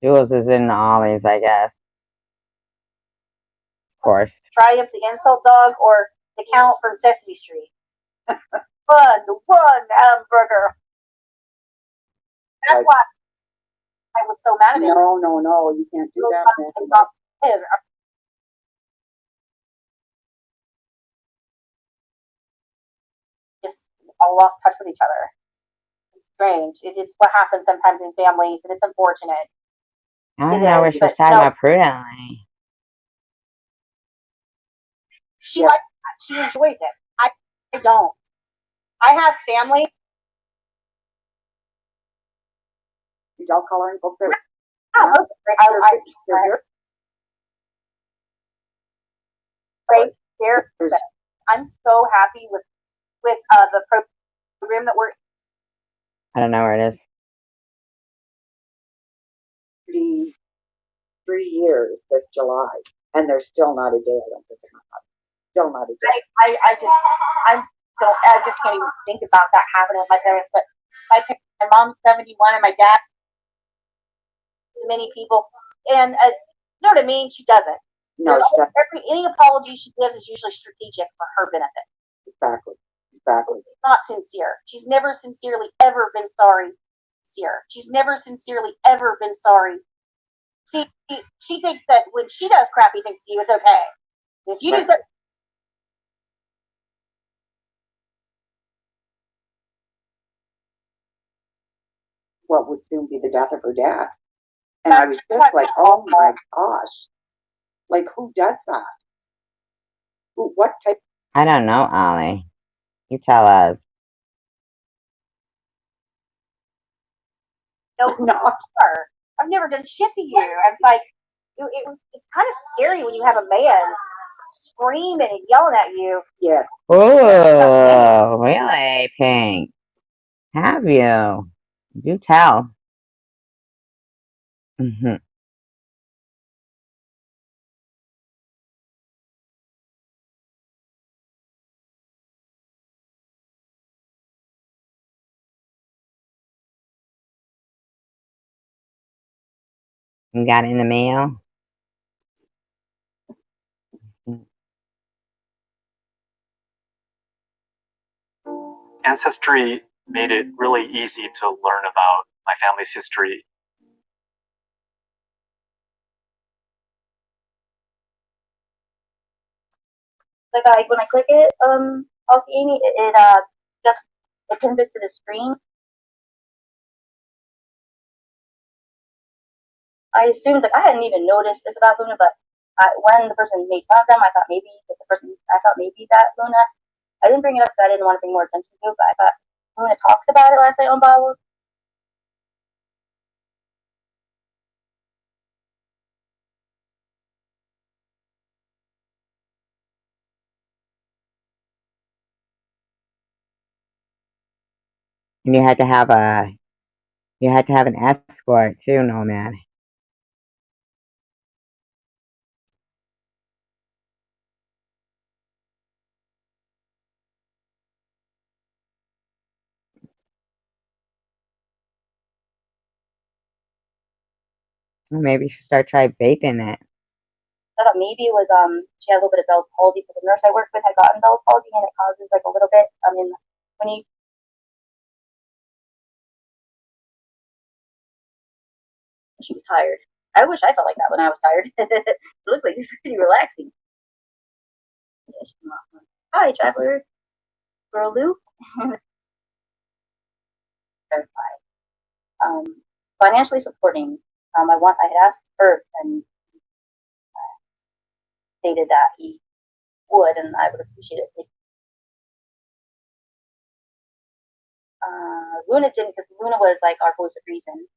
Jules is in Ollie's, I guess. Of course. Triumph the insult dog or the Count from Sesame Street. One hamburger. That's Right. why I was so mad at him. No, you can't do that, man. Just all lost touch with each other. It's strange. It's what happens sometimes in families, and it's unfortunate. I don't It know, we're is, supposed but to talk no. about prudently. She likes that. She enjoys it. I don't. I have family. Dog coloring book there. I right there. I'm so happy with the program that we're. I don't know where it is. 3 years this July, and there's still not a day I don't think it's not. Still not a day. I just can't even think about that happening with my parents. But my mom's 71 and my dad. To many people, and you know what I mean. She doesn't. No, she doesn't. Any apology she gives is usually strategic for her benefit. Exactly. It's not sincere. She's never sincerely ever been sorry. She's never sincerely ever been sorry. See, she thinks that when she does crappy things to you, it's okay. If you do something. What would soon be the death of her dad. And I was just like, oh my gosh. Like, who does that? What type? I don't know, Ollie. You tell us. No, I've never done shit to you. It's like, it's kind of scary when you have a man screaming and yelling at you. Yeah. Oh, really, Pink? Have you? Do tell. Mm-hmm. You got it in the mail? Ancestry made it really easy to learn about my family's history. Like when I click it, off Amy, it just it pins it to the screen. I assumed I hadn't even noticed this about Luna, but when the person made fun of them, I thought maybe that Luna. I didn't bring it up because I didn't want to bring more attention to it, but I thought Luna talks about it last night on Bible. And you had to have an escort too, Nomad. Well, maybe you should try vaping it. I thought maybe it was she had a little bit of Bell's palsy because the nurse I worked with had gotten Bell's palsy and it causes like a little bit when you. She was tired. I wish I felt like that when I was tired. It looked like it was pretty relaxing. Hi, traveler. Girl Lou. Financially supporting. I had asked Bert and stated that he would, and I would appreciate it. Luna didn't, because Luna was like our voice of reason.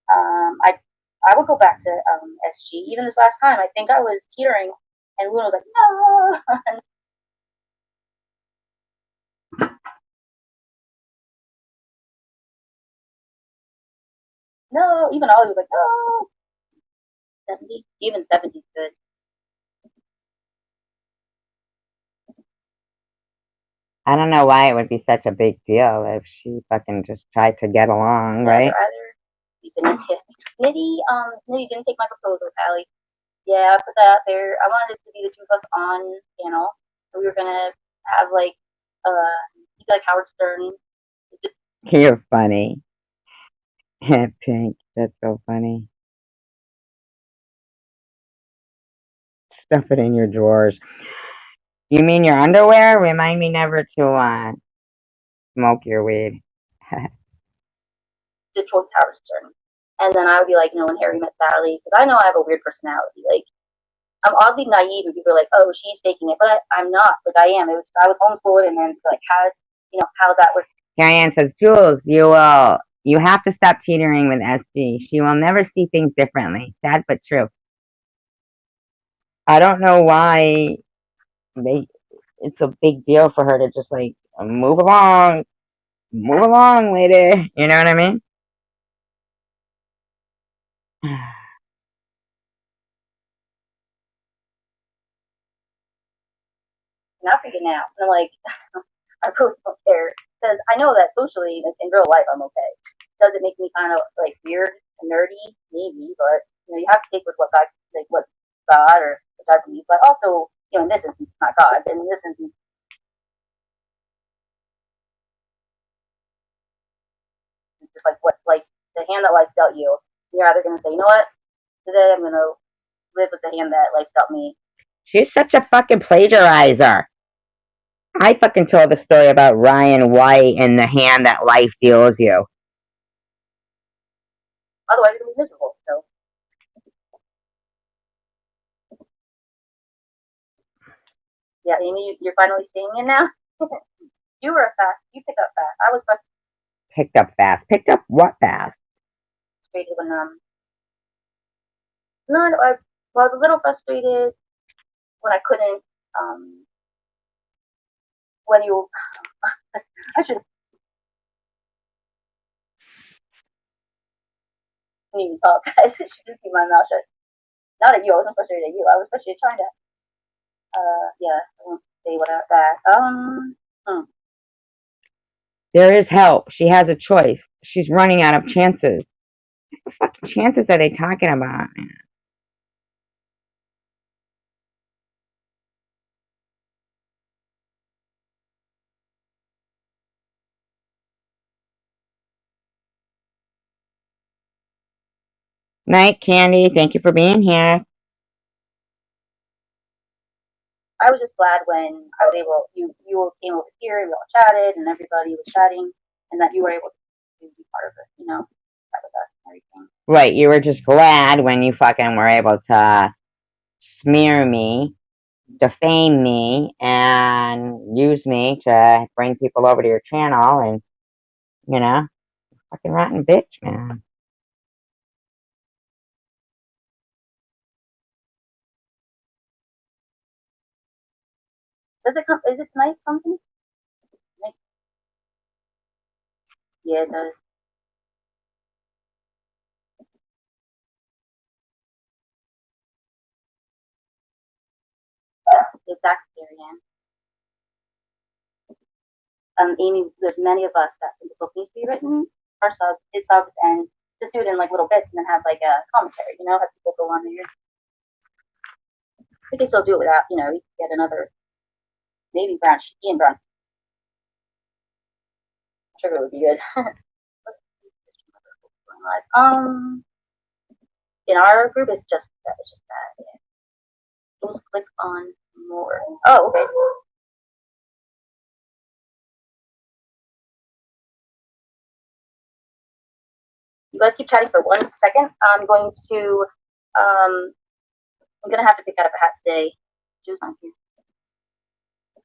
I would go back to SG. Even this last time, I think I was teetering, and Luna was like, no. No, even Ollie was like, no. 70, even 70 is good. I don't know why it would be such a big deal if she fucking just tried to get along, right? Either you can Nitty didn't take my proposal, Callie. Yeah, I put that out there. I wanted it to be the two of us on panel. We were gonna have like Howard Stern. You're funny. Pink, that's so funny. Stuff it in your drawers. You mean your underwear? Remind me never to smoke your weed. Detroit's Howard Stern. And then I would be like, when Harry met Sally, because I know I have a weird personality. Like, I'm oddly naive, and people are like, "Oh, she's faking it," but I'm not. Like, I am. I was homeschooled, and then like, how that works. Carrie says, Jules, you have to stop teetering with SD. She will never see things differently. Sad but true. I don't know why it's a big deal for her to just like move along, lady. You know what I mean? Not freaking out. And I'm like, I really don't care because I know that socially, like, in real life, I'm okay. Does it make me kind of like weird and nerdy? Maybe, but you have to take with what God or which I believe. But also, in this instance, it's not God. And in this instance, it's just like the hand that life dealt you. You're either gonna say, you know what, today I'm gonna live with the hand that life dealt me. She's such a fucking plagiarizer. I fucking told the story about Ryan White and the hand that life deals you. Otherwise, you're gonna be miserable. So. Yeah, Amy, you're finally staying in now. You picked up fast. I was picked up fast. Picked up what fast? Frustrated when I was a little frustrated when I couldn't when you I should couldn't even talk. I should just keep my mouth shut. Not at you. I wasn't frustrated at you. I was frustrated trying to. Yeah. I won't say what that. There is help. She has a choice. She's running out of chances. What fucking chances are they talking about? Night, Candy. Thank you for being here. I was just glad when I was able. You came over here and we all chatted and everybody was chatting, and that you were able to be part of it. Chat with us and everything. Right. You were just glad when you fucking were able to smear me, defame me, and use me to bring people over to your channel, and fucking rotten bitch, man. Does it come? Is it tonight something? Yeah, it does. Exactly, Ariane. Amy, there's many of us that think the book needs to be written, our subs, his subs, and just do it in like little bits and then have like a commentary, have people go on there. We can still do it without, we can get another, maybe Ian Brown. Sugar would be good. In our group, it's just that. Yeah. Just click on more. Oh, okay. You guys keep chatting for 1 second. I'm going to have to pick out a hat today. Just on here.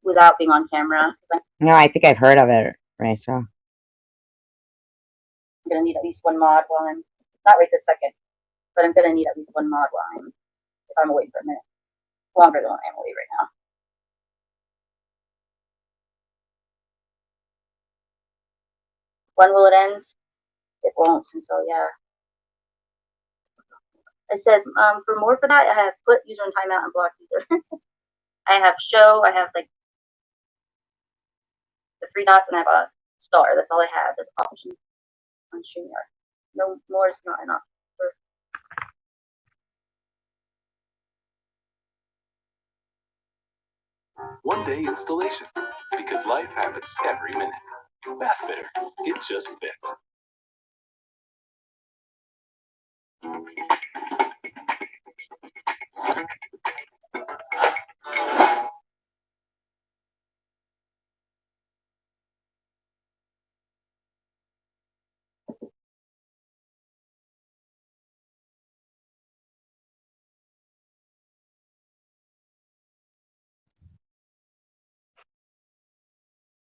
Without being on camera. No, I think I've heard of it, Rachel. I'm gonna need at least one mod while I'm not right this second, but I'm gonna need at least one mod while if I'm away for a minute. Longer than I am away right now. When will it end? It won't until It says for more for that I have put user in timeout and block user. I have show, I have like the three dots and I have a star. That's all I have as options on StreamYard. No more is not enough. One day installation, because life happens every minute. Bathfitter, it just fits.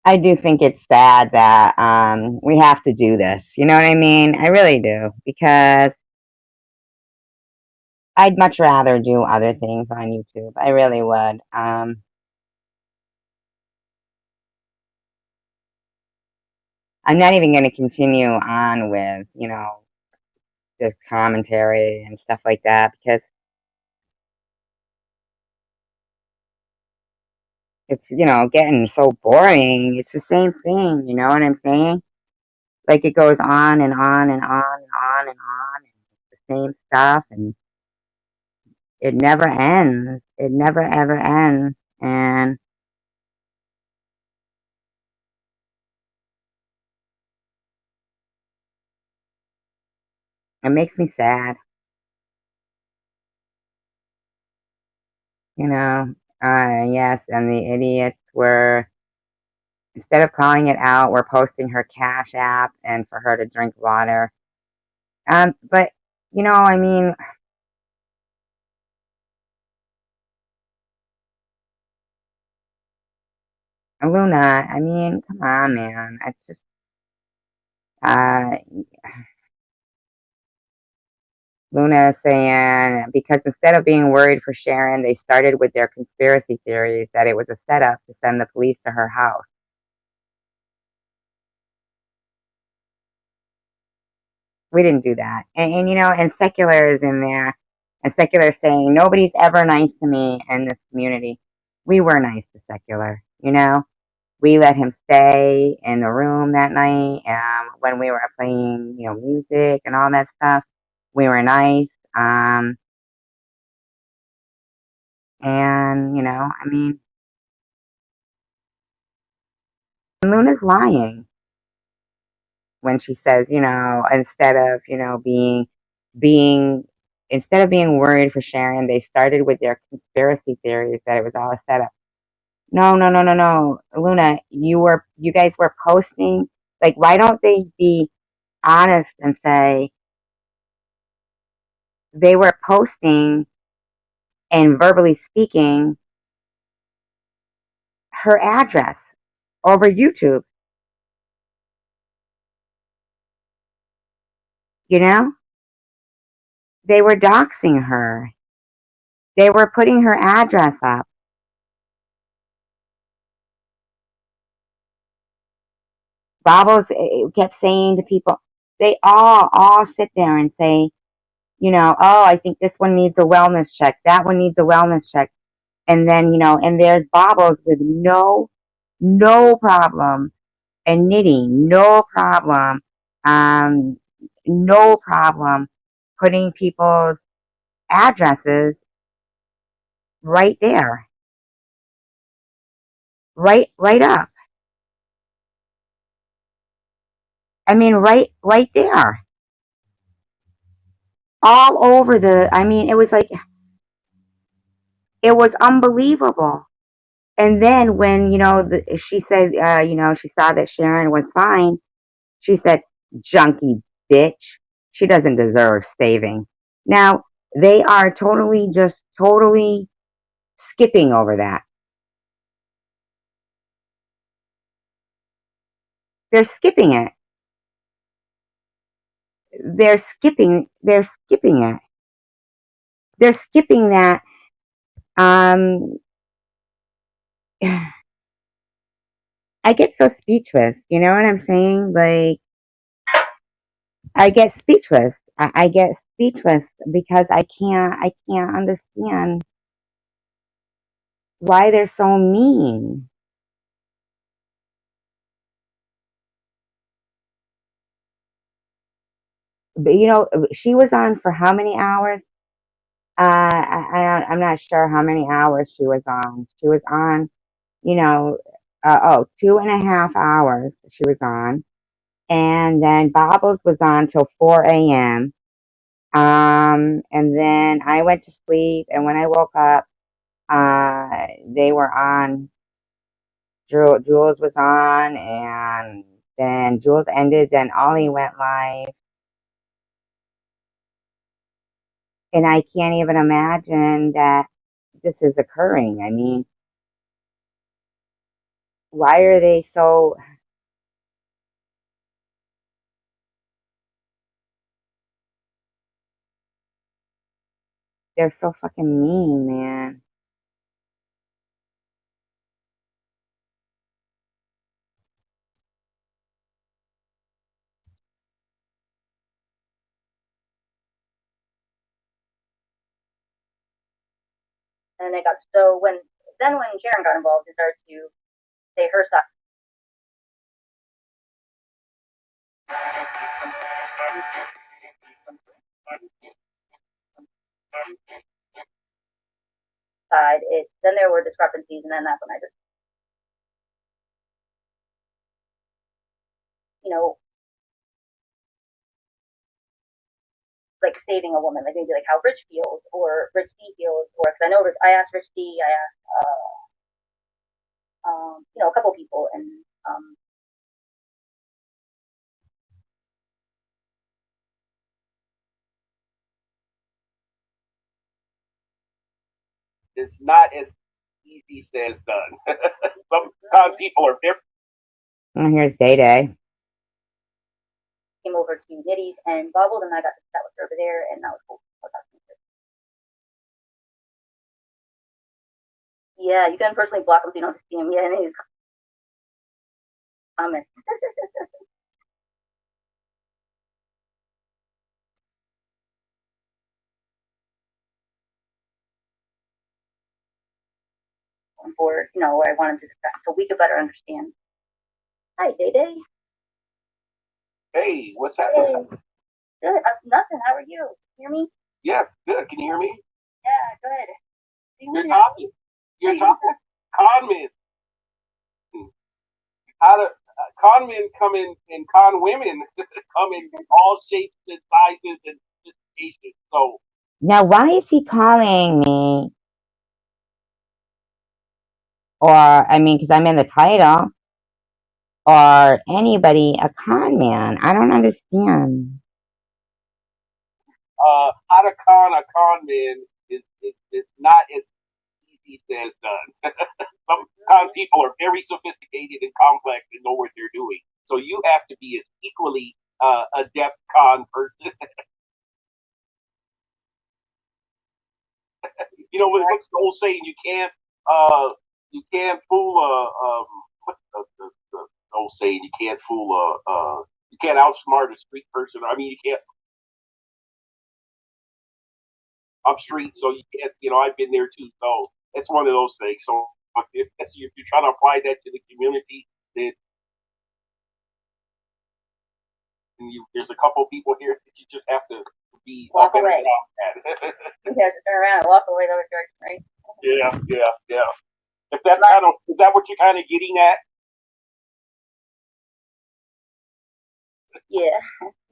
I do think it's sad that we have to do this. You know what I mean? I really do, because I'd much rather do other things on YouTube. I really would. I'm not even going to continue on with, the commentary and stuff like that, because it's, getting so boring. It's the same thing, you know what I'm saying? Like, it goes on and on and on and on and on, and it's the same stuff, and it never ends. It never ever ends, and it makes me sad, you know? Yes, and the idiots were, instead of calling it out, we're posting her Cash App and for her to drink water. But, I mean, Luna, I mean, come on, man. It's just, uh, Luna is saying, because instead of being worried for Sharon, they started with their conspiracy theories that it was a setup to send the police to her house. We didn't do that. And Secular is in there. And Secular is saying, nobody's ever nice to me in this community. We were nice to Secular, We let him stay in the room that night when we were playing, music and all that stuff. We were nice. And, I mean, Luna's lying when she says, instead of, instead of being worried for Sharon, they started with their conspiracy theories that it was all a setup. No, no, no, no, no. Luna, you guys were posting, like, why don't they be honest and say they were posting and verbally speaking her address over YouTube, They were doxing her. They were putting her address up. Bobbles kept saying to people, they all sit there and say, oh, I think this one needs a wellness check. That one needs a wellness check. And then, and there's Bobbles with no problem, and knitting, no problem, putting people's addresses right there, right up. I mean, right there, all over it was like, it was unbelievable. And then when, she said, she saw that Sharon was fine, she said, junkie bitch, she doesn't deserve saving. Now, they are totally skipping over that. They're skipping it. They're skipping it. They're skipping that. I get so speechless. You know what I'm saying? Like, I get speechless. I get speechless because I can't understand why they're so mean. But she was on for how many hours? I'm not sure how many hours she was on. She was on, you know, 2.5 hours she was on. And then Bobbles was on till 4 a.m. And then I went to sleep, and when I woke up, they were on. Jules was on, and then Jules ended, then Ollie went live. And I can't even imagine that this is occurring. I mean, why are they so? They're so fucking mean, man. And they got so when Sharon got involved, they started to say her side. Then there were discrepancies, and then that's when I just, like saving a woman, like maybe like how Rich feels or Rich D feels, or because I know I asked Rich D, I asked a couple people, and It's not as easy said as done. Sometimes people are different. Oh, here's Day Day. came over to Nitty's and Bubbles, and I got to chat with her over there, and that was cool. Yeah, you can personally block them so you don't have to see them. Yeah, and he's comment. For where I wanted to discuss, so we could better understand. Hi, Day Day. Hey, what's happening? Hey. Good. Nothing. How are you? Hear me? Yes, good. Can you hear me? Yeah, good. You're talking. You're talking. Conmen. How to conmen come in and con women come in all shapes and sizes and sophistications. So Now, why is he calling me? Or, I mean, because I'm in the title. Or anybody a con man? I don't understand. how to con a con man is not as easy as done. Some con people are very sophisticated and complex and know what they're doing. So you have to be as equally adept con person. What's the old saying? You can't fool what's the old saying? You can't fool you can't outsmart a street person. I mean, you can't. I'm street, so you can't. I've been there too. So it's one of those things. So if you're trying to apply that to the community, then there's a couple people here that you just have to be walk away. You have to turn around and walk away the other direction, right? Yeah. If that's is that what you're kind of getting at? Yeah.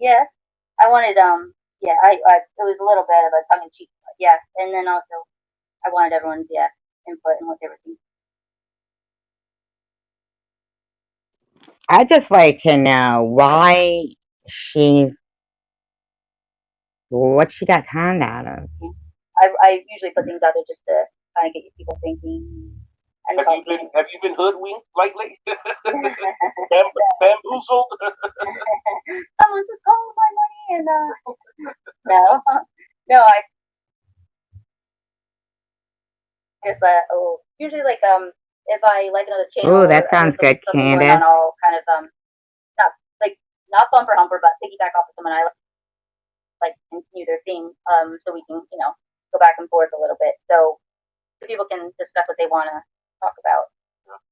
Yes. I wanted yeah, I it was a little bit of a tongue in cheek, but yeah. And then also I wanted everyone's input and what they were thinking. I'd just like to know why what she got conned out of. I usually put things out there just to kind of get people thinking and talking. Have you been hoodwinked lately? Bamboozled? Someone just stole my money and no, I just usually like if I like another channel. Oh, that sounds good, Candace. I'll kind of not bumper humper, but piggyback off of someone I like continue their theme, so we can go back and forth a little bit, so people can discuss what they want to talk about.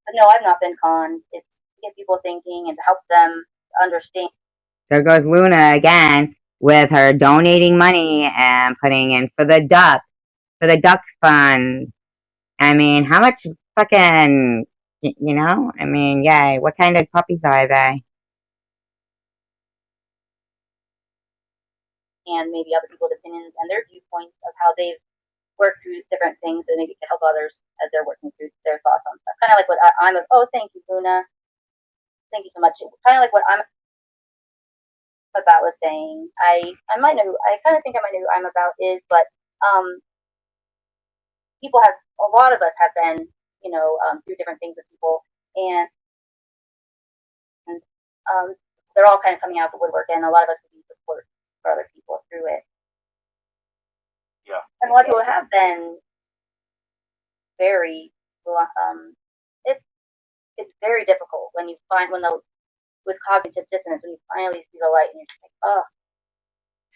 But no, I've not been conned. It's to get people thinking and to help them understand. There goes Luna again. with her donating money and putting in for the duck fund. I mean, how much fucking, you know? I mean, yay. What kind of puppies are they? And maybe other people's opinions and their viewpoints of how they've worked through different things and maybe can help others as they're working through their thoughts on stuff. Kind of like what I'm, oh, thank you, Luna. Thank you so much. Kind of like what I'm about was saying. I might know, I kind of think I might know who I'm about is, but people have, a lot of us have been, through different things with people, and they're all kind of coming out of the woodwork, and a lot of us need support for other people through it. Yeah. And a lot of people have been very, it's very difficult when you find, with cognitive dissonance, when you finally see the light and you're just like, oh.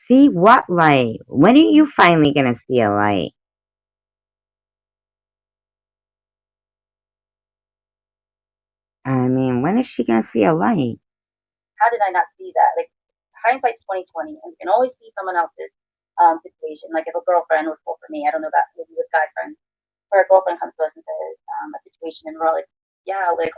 See what light? When are you finally gonna see a light? I mean, when is she gonna see a light? How did I not see that? Like, hindsight's 2020, and you can always see someone else's situation. Like if a girlfriend would fall for me, I don't know about maybe with guy friends, or a girlfriend comes to us and says a situation, and we're all like, yeah, like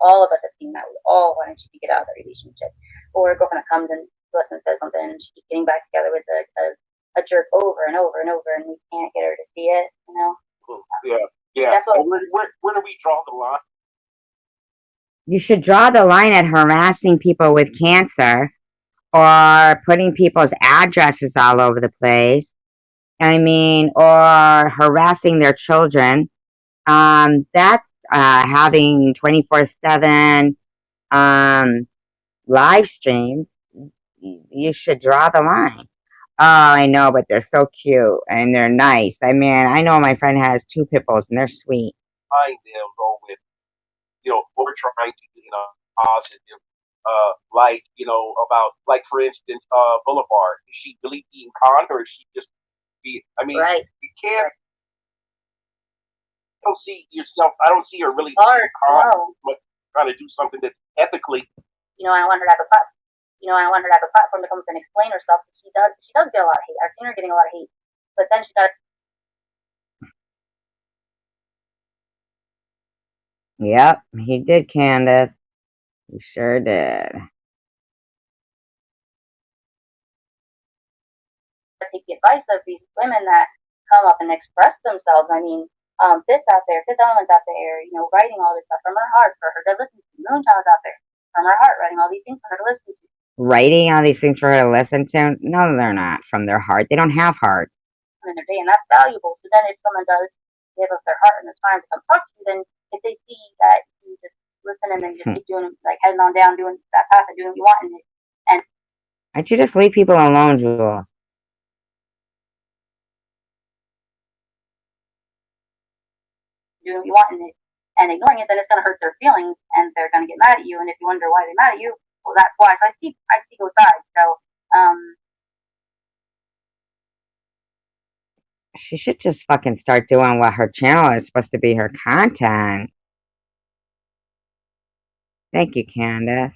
all of us have seen that. We all wanted to get out of that relationship. Or a girlfriend that comes and to us and says something, and she keeps getting back together with a jerk over and over and over, and we can't get her to see it. Yeah. That's what. Where do we draw the line? You should draw the line at harassing people with cancer or putting people's addresses all over the place. I mean, or harassing their children. That's having 24/7 live streams. You should draw the line. Oh, I know, but they're so cute and they're nice. I mean, I know my friend has 2 pit bulls and they're sweet. Find them go with, what we're trying to do in a positive, like, about, like, for instance, Boulevard. Is she really being conned or is she just Right. You can't, I don't see her really Hard, being conned, no. but trying to do something that's ethically. I want her to have a platform. I want her to have a platform to come up and explain herself. But she does get a lot of hate. I've seen her getting a lot of hate. But then she got. Yep, he did, Candace. He sure did. Take the advice of these women that come up and express themselves. I mean, Fifth out there, Fifth Element's out there, writing all this stuff from her heart for her to listen to. Moonchild's out there from her heart, writing all these things for her to listen to. Writing all these things for her to listen to? No, they're not from their heart. They don't have heart. In their day, and that's valuable. So then, if someone does give up their heart and their time to come talk to you, then if they see that you just listen and then you just keep doing, like heading on down, doing that path and doing what you want, and Why don't you just leave people alone, Jules? doing what you want and ignoring it, then it's going to hurt their feelings and they're going to get mad at you. And if you wonder why they're mad at you, well, that's why. So I see both sides. So She should just fucking start doing what her channel is supposed to be, her content. Thank you, Candace.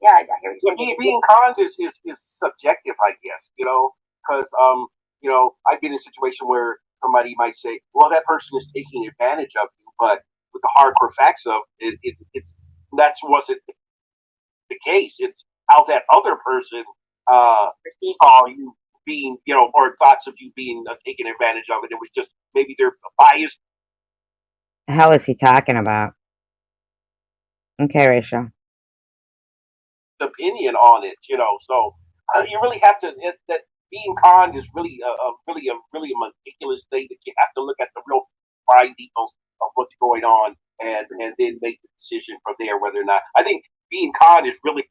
yeah, I hear what you're saying. Being conned is subjective, I guess, because I've been in a situation where somebody might say, well, that person is taking advantage of you, but with the hardcore facts of it's that wasn't the case. It's how that other person saw you being, or thoughts of you being taken advantage of it. It was just maybe they're biased. The hell is he talking about? Okay, Rachel. Opinion on it, so you really have to. That being conned is really a meticulous thing that you have to look at the real fine details of what's going on and then make the decision from there whether or not. I think being conned is really.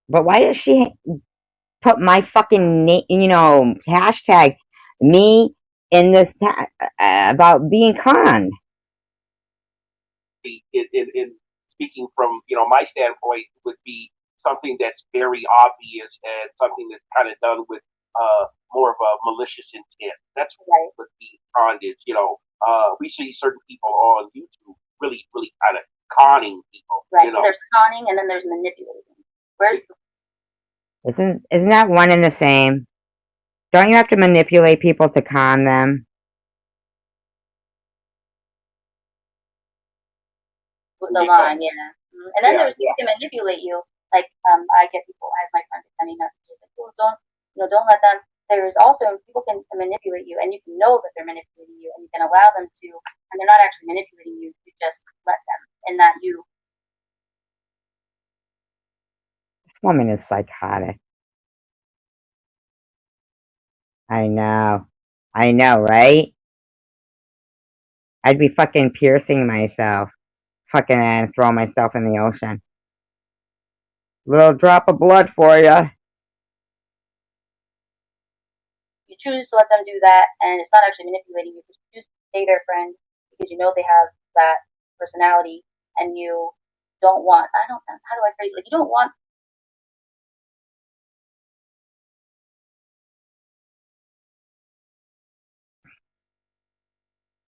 But why does she put my fucking hashtag me in this about being conned? In speaking from my standpoint, would be something that's very obvious and something that's kind of done with more of a malicious intent. That's Right. what being conned is. We see certain people on YouTube really kind of conning people. Right. So there's conning and then there's manipulating. Where's Isn't that one and the same? Don't you have to manipulate people to con them? the line? Yeah. And then there's people can manipulate you. Like I get people. I have my friends send me messages like, "Oh, don't let them." There's also people can manipulate you, and you can know that they're manipulating you, and you can allow them to, and they're not actually manipulating you. You just let them, and that you. This woman is psychotic. I know, right? I'd be fucking piercing myself, fucking and throw myself in the ocean. Little drop of blood for ya. You choose to let them do that, and it's not actually manipulating you. You choose to stay their friend because you know they have that personality, and you don't want. How do I phrase it? Like you don't want.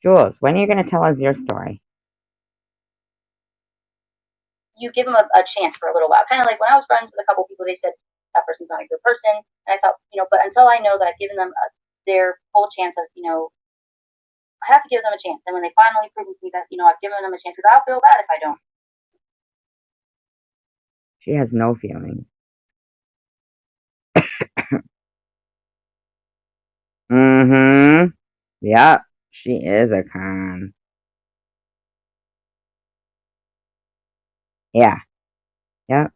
Jules, when are you going to tell us your story? You give them a chance for a little while. Kind of like when I was friends with a couple people, they said that person's not a good person, and I thought, but until I know that I've given them their full chance of, I have to give them a chance. And when they finally prove to me that, I've given them a chance, because I'll feel bad if I don't. She has no feelings. Mm-hmm. Yep, she is a con. Yeah. Yep.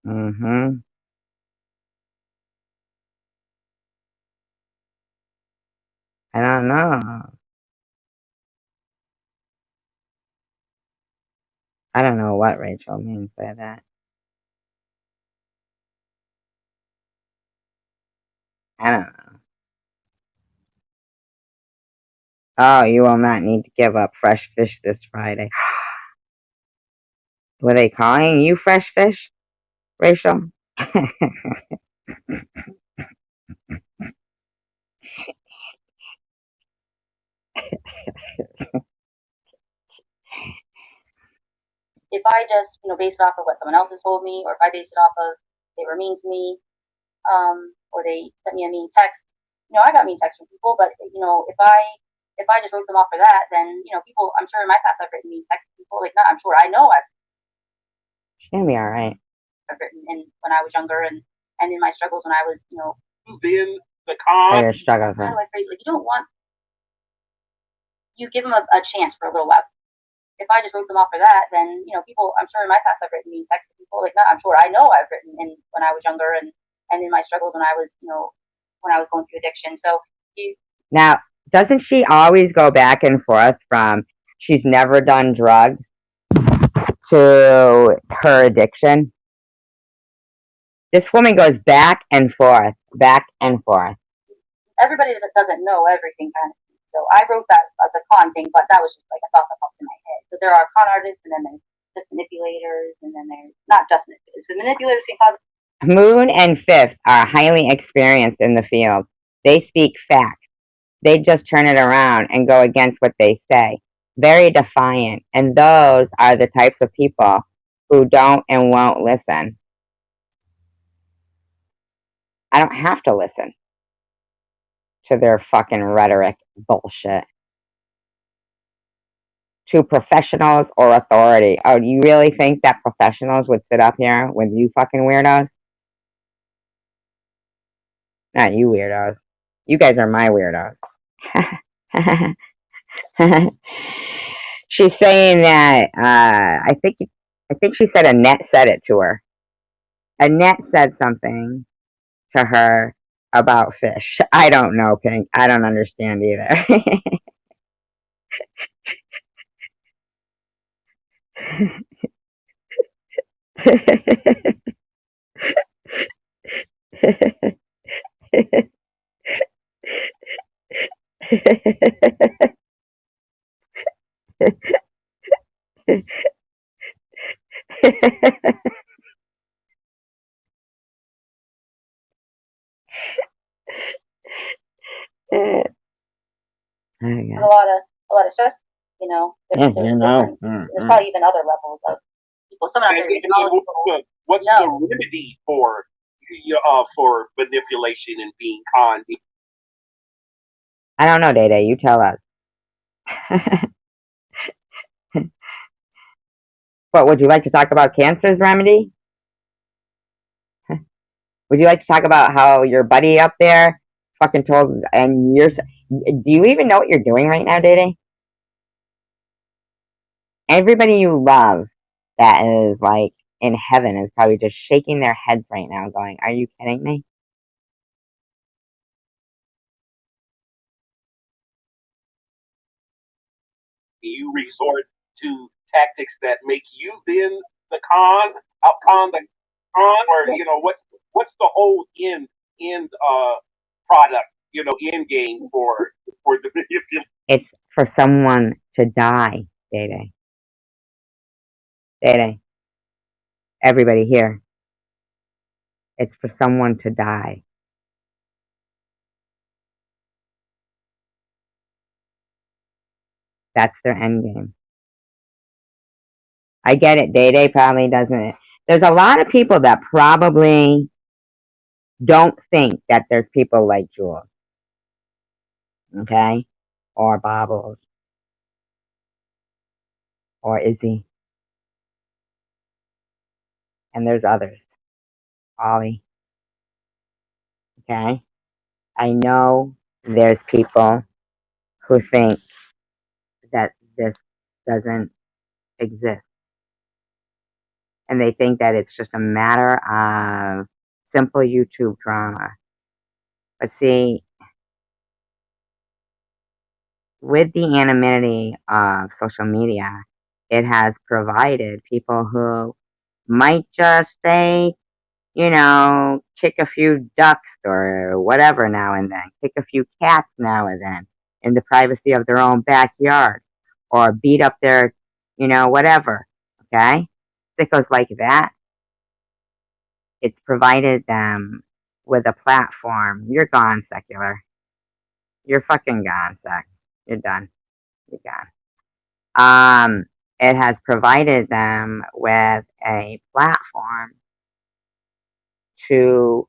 Mm-hmm. I don't know. I don't know what Rachel means by that. I don't know. Oh, you will not need to give up fresh fish this Friday. Were they calling you fresh fish, Rachel? If I just, base it off of what someone else has told me, or if I base it off of they were mean to me, or they sent me a mean text, I got mean texts from people, but if I just wrote them off for that, then people. I'm sure in my past I've written mean texts to people. Like, not I'm sure. I know She's gonna be all right. I've written when I was younger, and in my struggles when I was, Then the con. Your struggles. How do I phrase it? Like, you don't want. You give them a chance for a little while. If I just wrote them off for that, then people. I'm sure in my past I've written mean texts to people. Like, not I'm sure. I know I've written when I was younger, and in my struggles when I was, when I was going through addiction. So Now, doesn't she always go back and forth from she's never done drugs to her addiction? This woman goes back and forth, back and forth. Everybody that doesn't know everything kind of. So I wrote that the con thing, but that was just like a thought that popped in my head. So there are con artists, and then there's just manipulators, and then there's not just manipulators. So manipulators can cause. Moon and Fifth are highly experienced in the field. They speak facts. They just turn it around and go against what they say. Very defiant. And those are the types of people who don't and won't listen. I don't have to listen to their fucking rhetoric bullshit. To professionals or authority. Oh, do you really think that professionals would sit up here with you fucking weirdos? Not you weirdos. You guys are my weirdos. She's saying that I think she said Annette said it to her. Annette said something to her about fish. I don't know, Pink. I don't understand either. There's a lot of stress. You know, there's different. There's probably even other levels of people. Someone out there is knowledgeable. What's the remedy for manipulation and being conned? I don't know, Day Day. You tell us. What, would you like to talk about cancer's remedy? Would you like to talk about how your buddy up there fucking told, and do you even know what you're doing right now, Day Day? Everybody you love that is like in heaven is probably just shaking their heads right now going, are you kidding me? You resort to tactics that make you then the out-con the con, or what's the whole end product, end game for the manipulation? It's for someone to die, Day Day. Day Day. Everybody here. It's for someone to die. That's their end game. I get it. Day Day probably doesn't. There's a lot of people that probably don't think that there's people like Jules. Okay? Or Bobbles. Or Izzy. And there's others. Ollie. Okay? I know there's people who think that this doesn't exist. And they think that it's just a matter of simple YouTube drama. But see, with the anonymity of social media, it has provided people who might just say, kick a few ducks or whatever now and then, kick a few cats now and then in the privacy of their own backyard, or beat up their, whatever, okay? Sickos like that. It's provided them with a platform. You're gone, secular. You're fucking gone, sec. You're done. You're gone. It has provided them with a platform to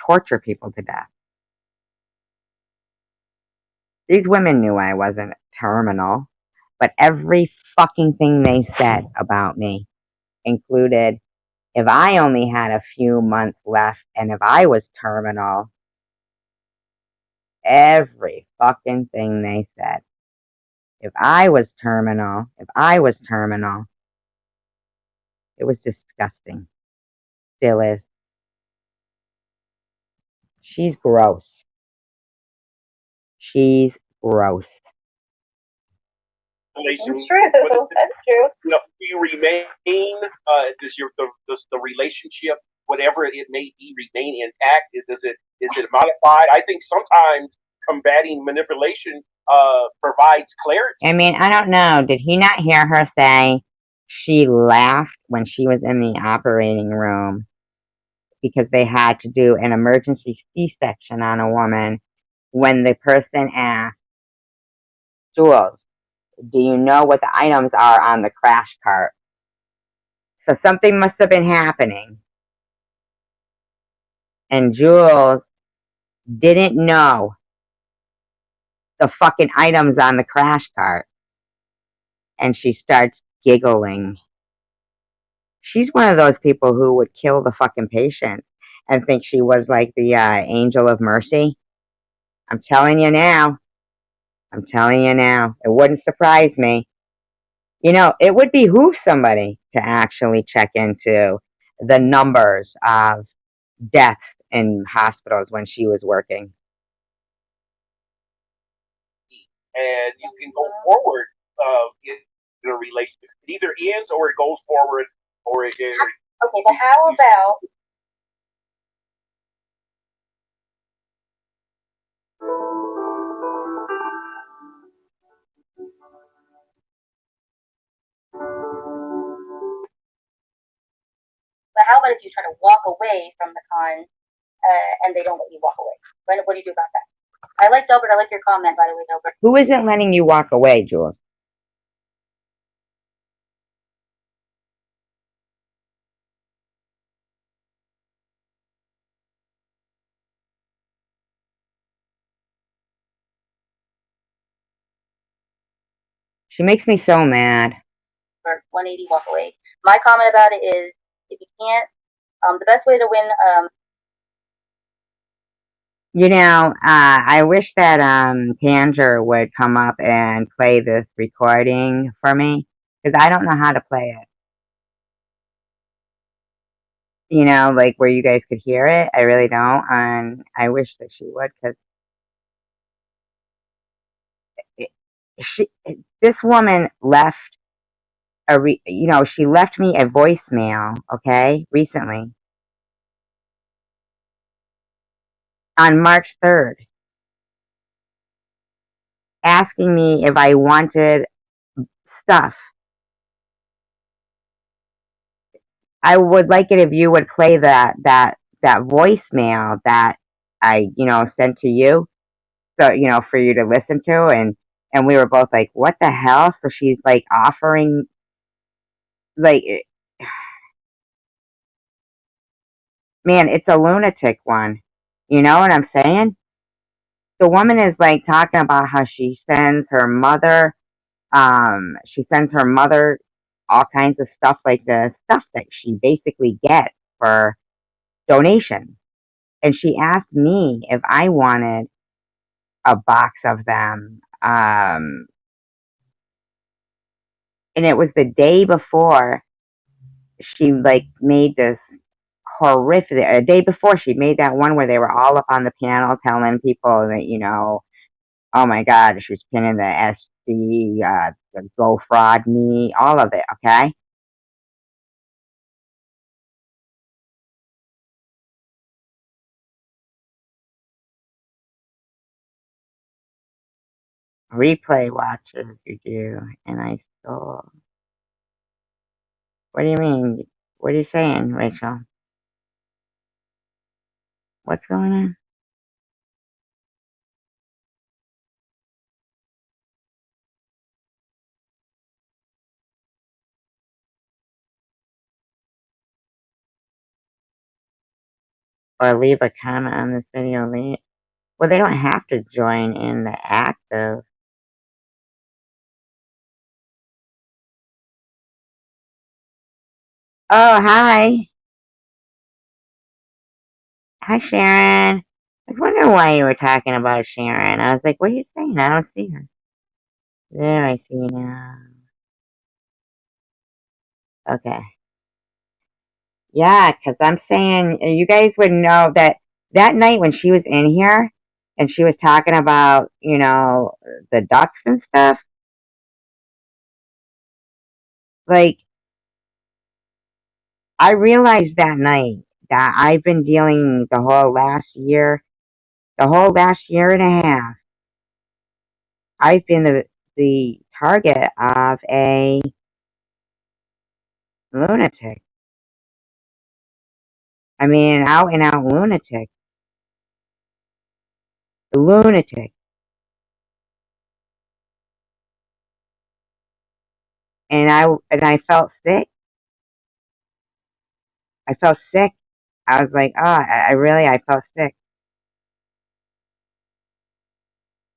torture people to death. These women knew I wasn't terminal, but every fucking thing they said about me included if I only had a few months left and if I was terminal, every fucking thing they said. If I was terminal, it was disgusting. Still is. She's gross. She's gross. That's true. That's true. Do you remain? Does the relationship, whatever it may be, remain intact? Is it modified? I think sometimes combating manipulation provides clarity. I mean, I don't know. Did he not hear her say she laughed when she was in the operating room because they had to do an emergency C-section on a woman when the person asked, Jules, do you know what the items are on the crash cart? So something must have been happening. And Jules didn't know the fucking items on the crash cart. And she starts giggling. She's one of those people who would kill the fucking patient and think she was like the angel of mercy. I'm telling you now. It wouldn't surprise me. It would behoove somebody to actually check into the numbers of deaths in hospitals when she was working. And you can go forward in a relationship. It either ends or it goes forward, or it. Okay, but how about? But how about if you try to walk away from the con and they don't let you walk away. What do you do about that? I like Delbert. I like your comment, by the way, Delbert. Who isn't letting you walk away, Jules? She makes me so mad. Or 180 walk away. My comment about it is, if you can't, the best way to win, I wish that Tanger would come up and play this recording for me, because I don't know how to play it. Like where you guys could hear it. I really don't, and I wish that she would, because this woman left she left me a voicemail, okay, recently on March 3rd, asking me if I wanted stuff. I would like it if you would play that voicemail that I, sent to you. So, for you to listen to, and we were both like, what the hell? So she's like offering, like, man, it's a lunatic one. You know what I'm saying? The woman is like talking about how she sends her mother all kinds of stuff, like the stuff that she basically gets for donation. And she asked me if I wanted a box of them. And it was the day before she like made this horrific. A day before she made that one where they were all up on the panel telling people that oh my God, she was pinning the SD, the Go Fraud Me, all of it. Okay. Replay watchers, you do, and I stole. What do you mean? What are you saying, Rachel? What's going on? Or leave a comment on this video late. Well, they don't have to join in the active. Oh, hi. Hi, Sharon. I was wondering why you were talking about Sharon. I was like, what are you saying? I don't see her. There, I see you now. Okay. Yeah, because I'm saying you guys would know that night when she was in here and she was talking about, the ducks and stuff, like, I realized that night that I've been dealing the whole last year and a half, I've been the target of a lunatic. I mean, out and out lunatic. Lunatic. And I felt sick. I felt sick. I was like, oh, I felt sick.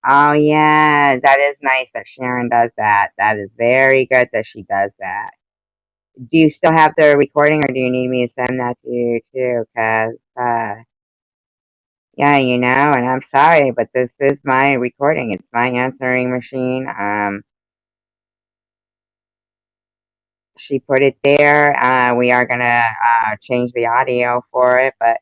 Oh yeah, that is nice that Sharon does that. That is very good that she does that. Do you still have the recording, or do you need me to send that to you too? Cause yeah, and I'm sorry, but this is my recording. It's my answering machine. She put it there. We are gonna change the audio for it, but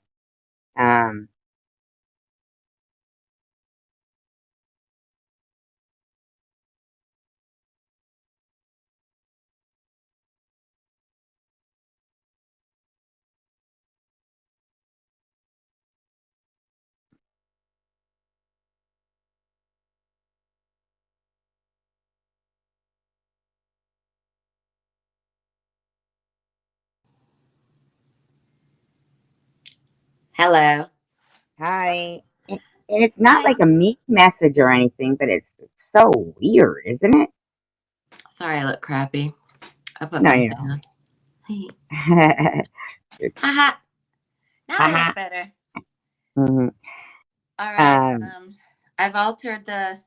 Hello. Hi. And it's not Hi. like a mean message or anything, but it's so weird, isn't it? Sorry I look crappy. I put No, my you thing on. Hey. don't. Haha. Now I Haha. look better. hmm All right. Um, I've altered the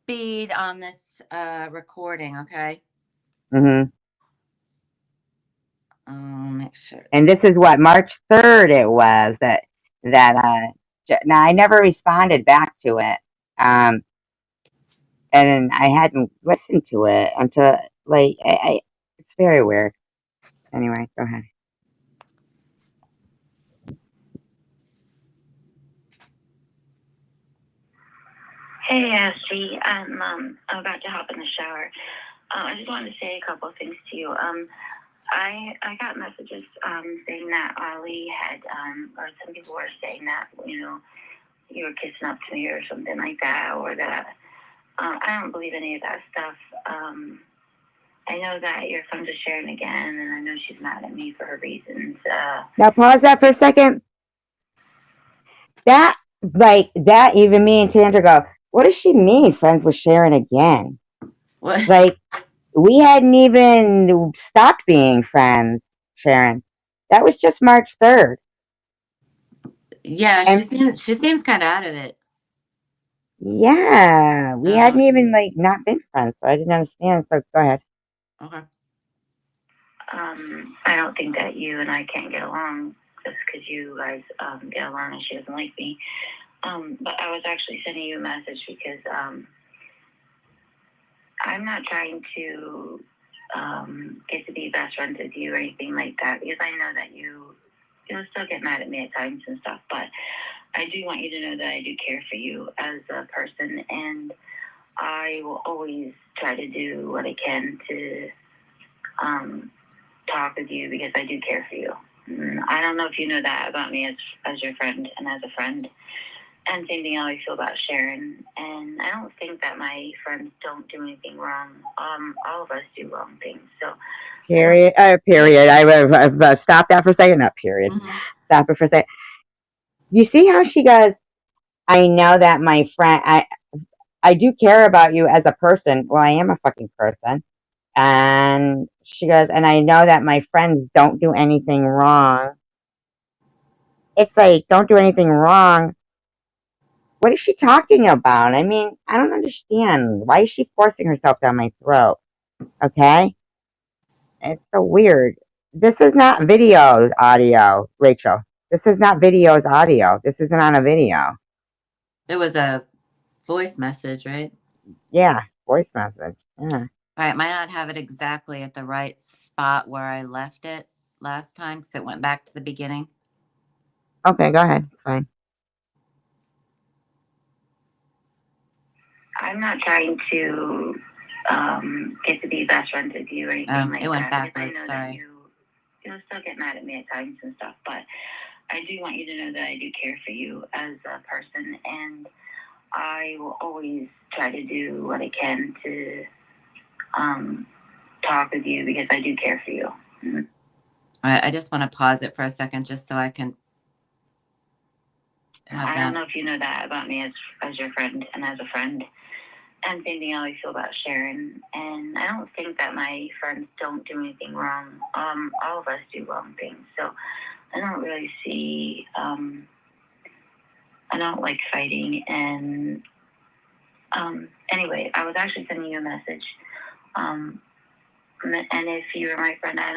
speed on this recording, okay? hmm Make sure. And this is what March 3rd it was that now I never responded back to it. And I hadn't listened to it until like it's very weird. Anyway, go ahead. Hey, Ashley. I'm about to hop in the shower. I just wanted to say a couple of things to you. I got messages saying that Ali had or some people were saying that you were kissing up to me or something like that, or that I don't believe any of that stuff. I know that your friends are sharing again, and I know she's mad at me for her reasons. Now pause that for a second. That even me and Chandra go, what does she mean friends with Sharon again? What? Like we hadn't even stopped being friends, Sharon. That was just March 3rd. Yeah, And she seems kind of out of it. yeah, we hadn't even like not been friends, so I didn't understand. So go ahead. Okay. I don't think that you and I can't get along just because you guys get along and she doesn't like me. But I was actually sending you a message because I'm not trying to get to be best friends with you or anything like that, because I know that you'll still get mad at me at times and stuff, but I do want you to know that I do care for you as a person, and I will always try to do what I can to talk with you because I do care for you. I don't know if you know that about me as your friend and as a friend. And same thing how I feel about Sharon. And I don't think that my friends don't do anything wrong. All of us do wrong things. So Period. Period. I've stopped that for a second. No, period. Mm-hmm. Stop it for a second. You see how she goes, I know that my friend, I do care about you as a person. Well, I am a fucking person. And she goes, and I know that my friends don't do anything wrong. It's like, don't do anything wrong. What is she talking about? I mean, I don't understand. Why is she forcing herself down my throat? Okay? It's so weird. This is not video audio, Rachel. This is not video's audio. This isn't on a video. It was a voice message, right? Yeah, voice message. Yeah. All right, might not have it exactly at the right spot where I left it last time because it went back to the beginning. Okay, go ahead. It's fine. I'm not trying to get to be best friends with you or anything like that. It went backwards. I know Sorry. that you'll still get mad at me at times and stuff, but I do want you to know that I do care for you as a person, and I will always try to do what I can to talk with you because I do care for you. All right, I just want to pause it for a second just so I can have that. I don't know if you know that about me as your friend and as a friend. And same thing how I feel about Sharon. And I don't think that my friends don't do anything wrong. All of us do wrong things. So I don't really see, I don't like fighting. And anyway, I was actually sending you a message. And if you're my friend, I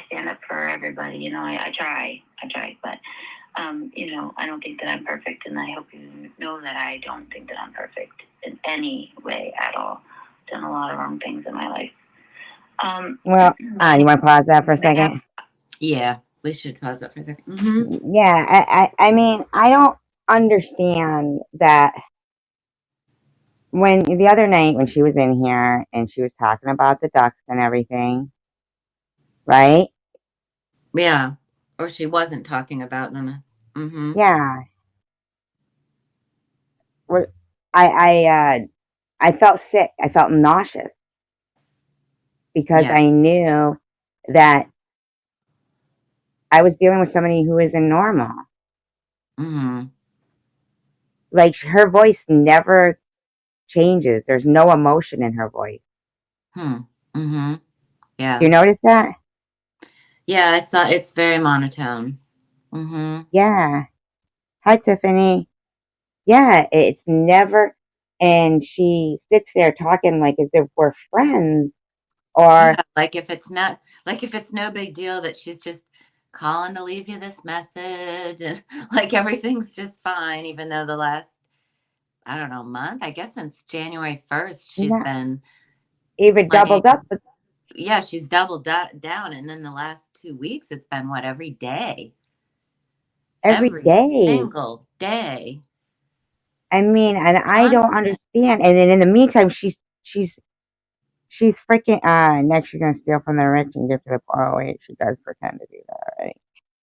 stand up for everybody. I try, but I don't think that I'm perfect, and I hope you know that I don't think that I'm perfect in any way at all. Done a lot of wrong things in my life. Well, you want to pause that for a second? Yeah, we should pause that for a second. Mm-hmm. Yeah, I mean, I don't understand that when the other night when she was in here and she was talking about the ducks and everything, right? Yeah, or she wasn't talking about them. Mm-hmm. Yeah. I felt sick. I felt nauseous because Yeah. I knew that I was dealing with somebody who isn't normal. Mm-hmm. Like her voice never changes. There's no emotion in her voice. Mm-hmm. Yeah. Do you notice that? Yeah, it's very monotone. Mm-hmm. Yeah. Hi, Tiffany. Yeah, it's never, and she sits there talking like as if we're friends, or Yeah, like if it's no big deal that she's just calling to leave you this message and like everything's just fine, even though the last, I don't know, month, I guess since January 1st, she's not been even playing. doubled up. But Yeah, she's doubled down. And then the last 2 weeks, it's been what, every day? every Every day. single day. I mean, and I don't Constant. understand. And then in the meantime, she's freaking. Next, she's gonna steal from the rich and give to the poor. Oh wait, she does pretend to do that, right?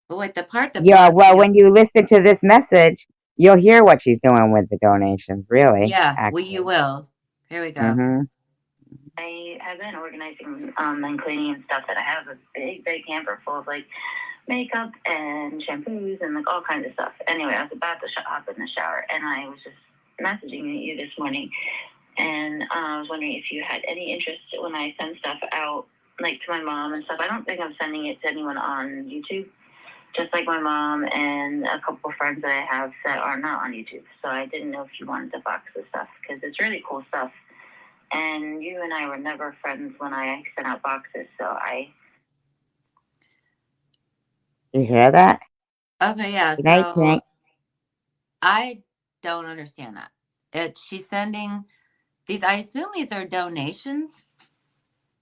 But wait, the part that Yeah. blows Well, me. when you listen to this message, you'll hear what she's doing with the donations. Really, Yeah, well, actually. you will. Here we go. Mm-hmm. I have been organizing and cleaning and stuff, and I have a big hamper full of like makeup and shampoos and like all kinds of stuff. Anyway, I was about to hop in the shower, and I was just messaging you this morning, and I was wondering if you had any interest when I send stuff out, like to my mom and stuff. I don't think I'm sending it to anyone on YouTube, just like my mom and a couple of friends that I have that are not on YouTube. So I didn't know if you wanted to box this stuff because it's really cool stuff. And you and I were never friends when I sent out boxes, so You hear that? Okay, yeah. Good night, So Tank. I don't understand that. She's sending these, I assume these are donations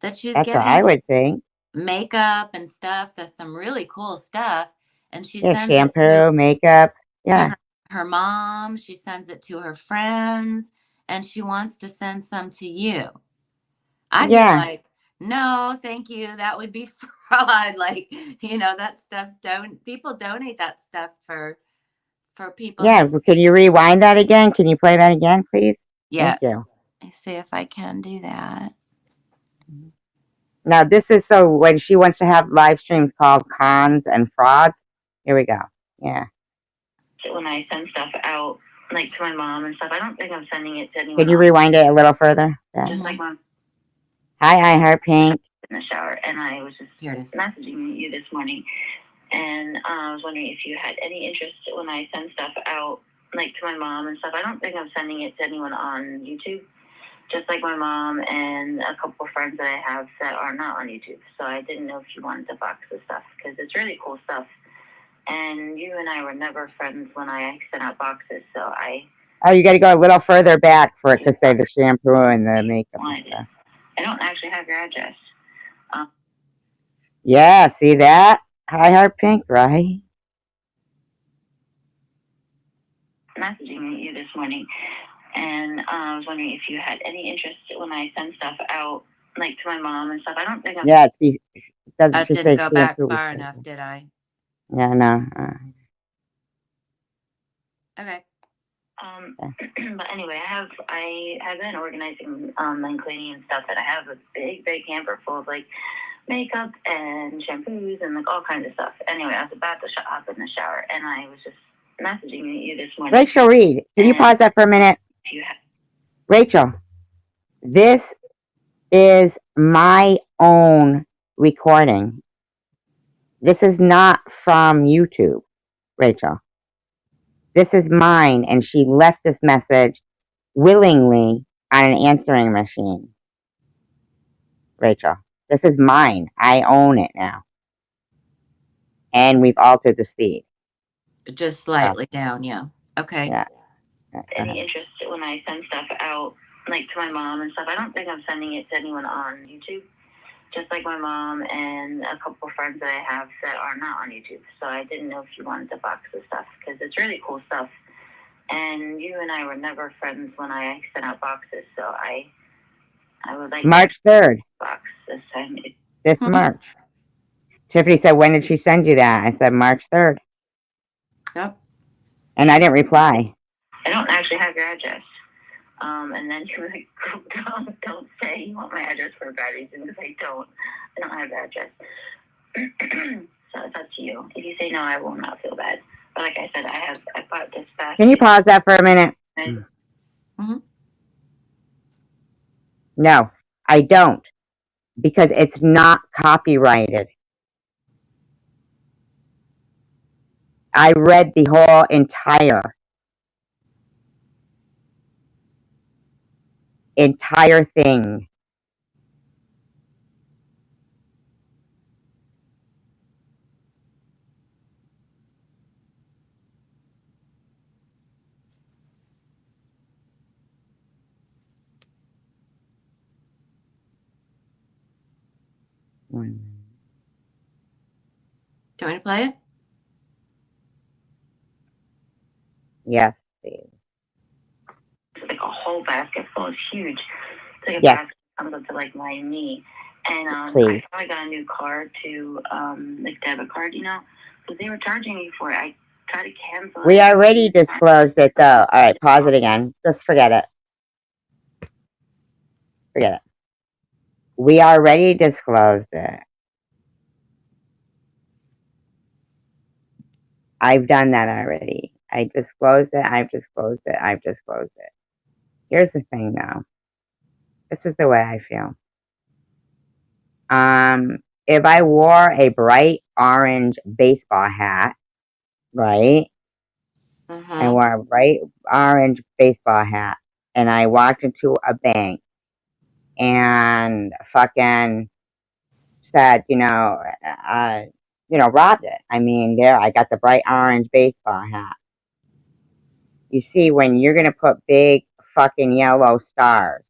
that she's That's what I getting, would think. makeup and stuff. That's some really cool stuff. And she Yeah, sends it shampoo, makeup. Yeah. to her mom. She sends it to her friends, and she wants to send some to you. I'd be Yeah. like, no, thank you. That would be fraud. Like, that stuff's people donate that stuff for people. Yeah. Well, can you rewind that again? Can you play that again, please? Yeah. Thank you. I see if I can do that. Now, this is so when she wants to have live streams called cons and frauds. Here we go. Yeah. when I send stuff out, like to my mom and stuff, I don't think I'm sending it to anyone. Can you rewind it a little further? Yeah. Just like my Hi, I heart Pink. in the shower, and I was just messaging you this morning, and I was wondering if you had any interest when I send stuff out, like to my mom and stuff. I don't think I'm sending it to anyone on YouTube, just like my mom and a couple of friends that I have that are not on YouTube. So I didn't know if you wanted to box this stuff because it's really cool stuff. And you and I were never friends when I sent out boxes, so Oh, you got to go a little further back for it to say the shampoo and the makeup and stuff. I don't actually have your address. Yeah, see that? Hi, heart Pink, right? Messaging you this morning, and I was wondering if you had any interest when I send stuff out, like to my mom and stuff. I don't think I'm. Yeah, doesn't I she didn't say go back shampoo? far enough, did I? Yeah, no. Okay. But anyway, I have been organizing and cleaning and stuff, and I have a big hamper full of like makeup and shampoos and like all kinds of stuff. Anyway, I was about to hop in the shower, and I was just messaging you this morning. Rachel Reed, can you pause that for a minute? Rachel, this is my own recording. This is not from YouTube, Rachel. This is mine, and she left this message willingly on an answering machine. Rachel, this is mine. I own it now. And we've altered the speed. Just slightly down, yeah. Okay. Yeah. Any interest when I send stuff out, like to my mom and stuff? I don't think I'm sending it to anyone on YouTube, just like my mom and a couple of friends that I have that are not on YouTube. So I didn't know if you wanted to box this stuff because it's really cool stuff. And you and I were never friends when I sent out boxes, so I would like March 3rd. Box this time. This March. Tiffany said, when did she send you that? I said, March 3rd. Yep. And I didn't reply. I don't actually have your address. And then you were like, don't say you want my address for a bad reason because I don't have your address. So it's up to you. If you say no, I will not feel bad. But like I said, I bought this back. Can you pause that for a minute? Mm-hmm. No, I don't. Because it's not copyrighted. I read the whole entire thing. Do you want me to play it? Yes, please. It's like a whole basket full. It's huge. It's like a Yes. basket comes up to like my knee. And Please. I got a new card to like debit card, you know. So they were charging me for it. I tried to cancel it. We already disclosed it though. Alright, pause it again. Just forget it. Forget it. We already disclosed it. I've done that already. I disclosed it, I've disclosed it, I've disclosed it. Here's the thing though. This is the way I feel. If I wore a bright orange baseball hat, right? I wore a bright orange baseball hat and I walked into a bank and fucking said, robbed it. I mean, there, I got the bright orange baseball hat. You see, when you're gonna put big fucking yellow stars,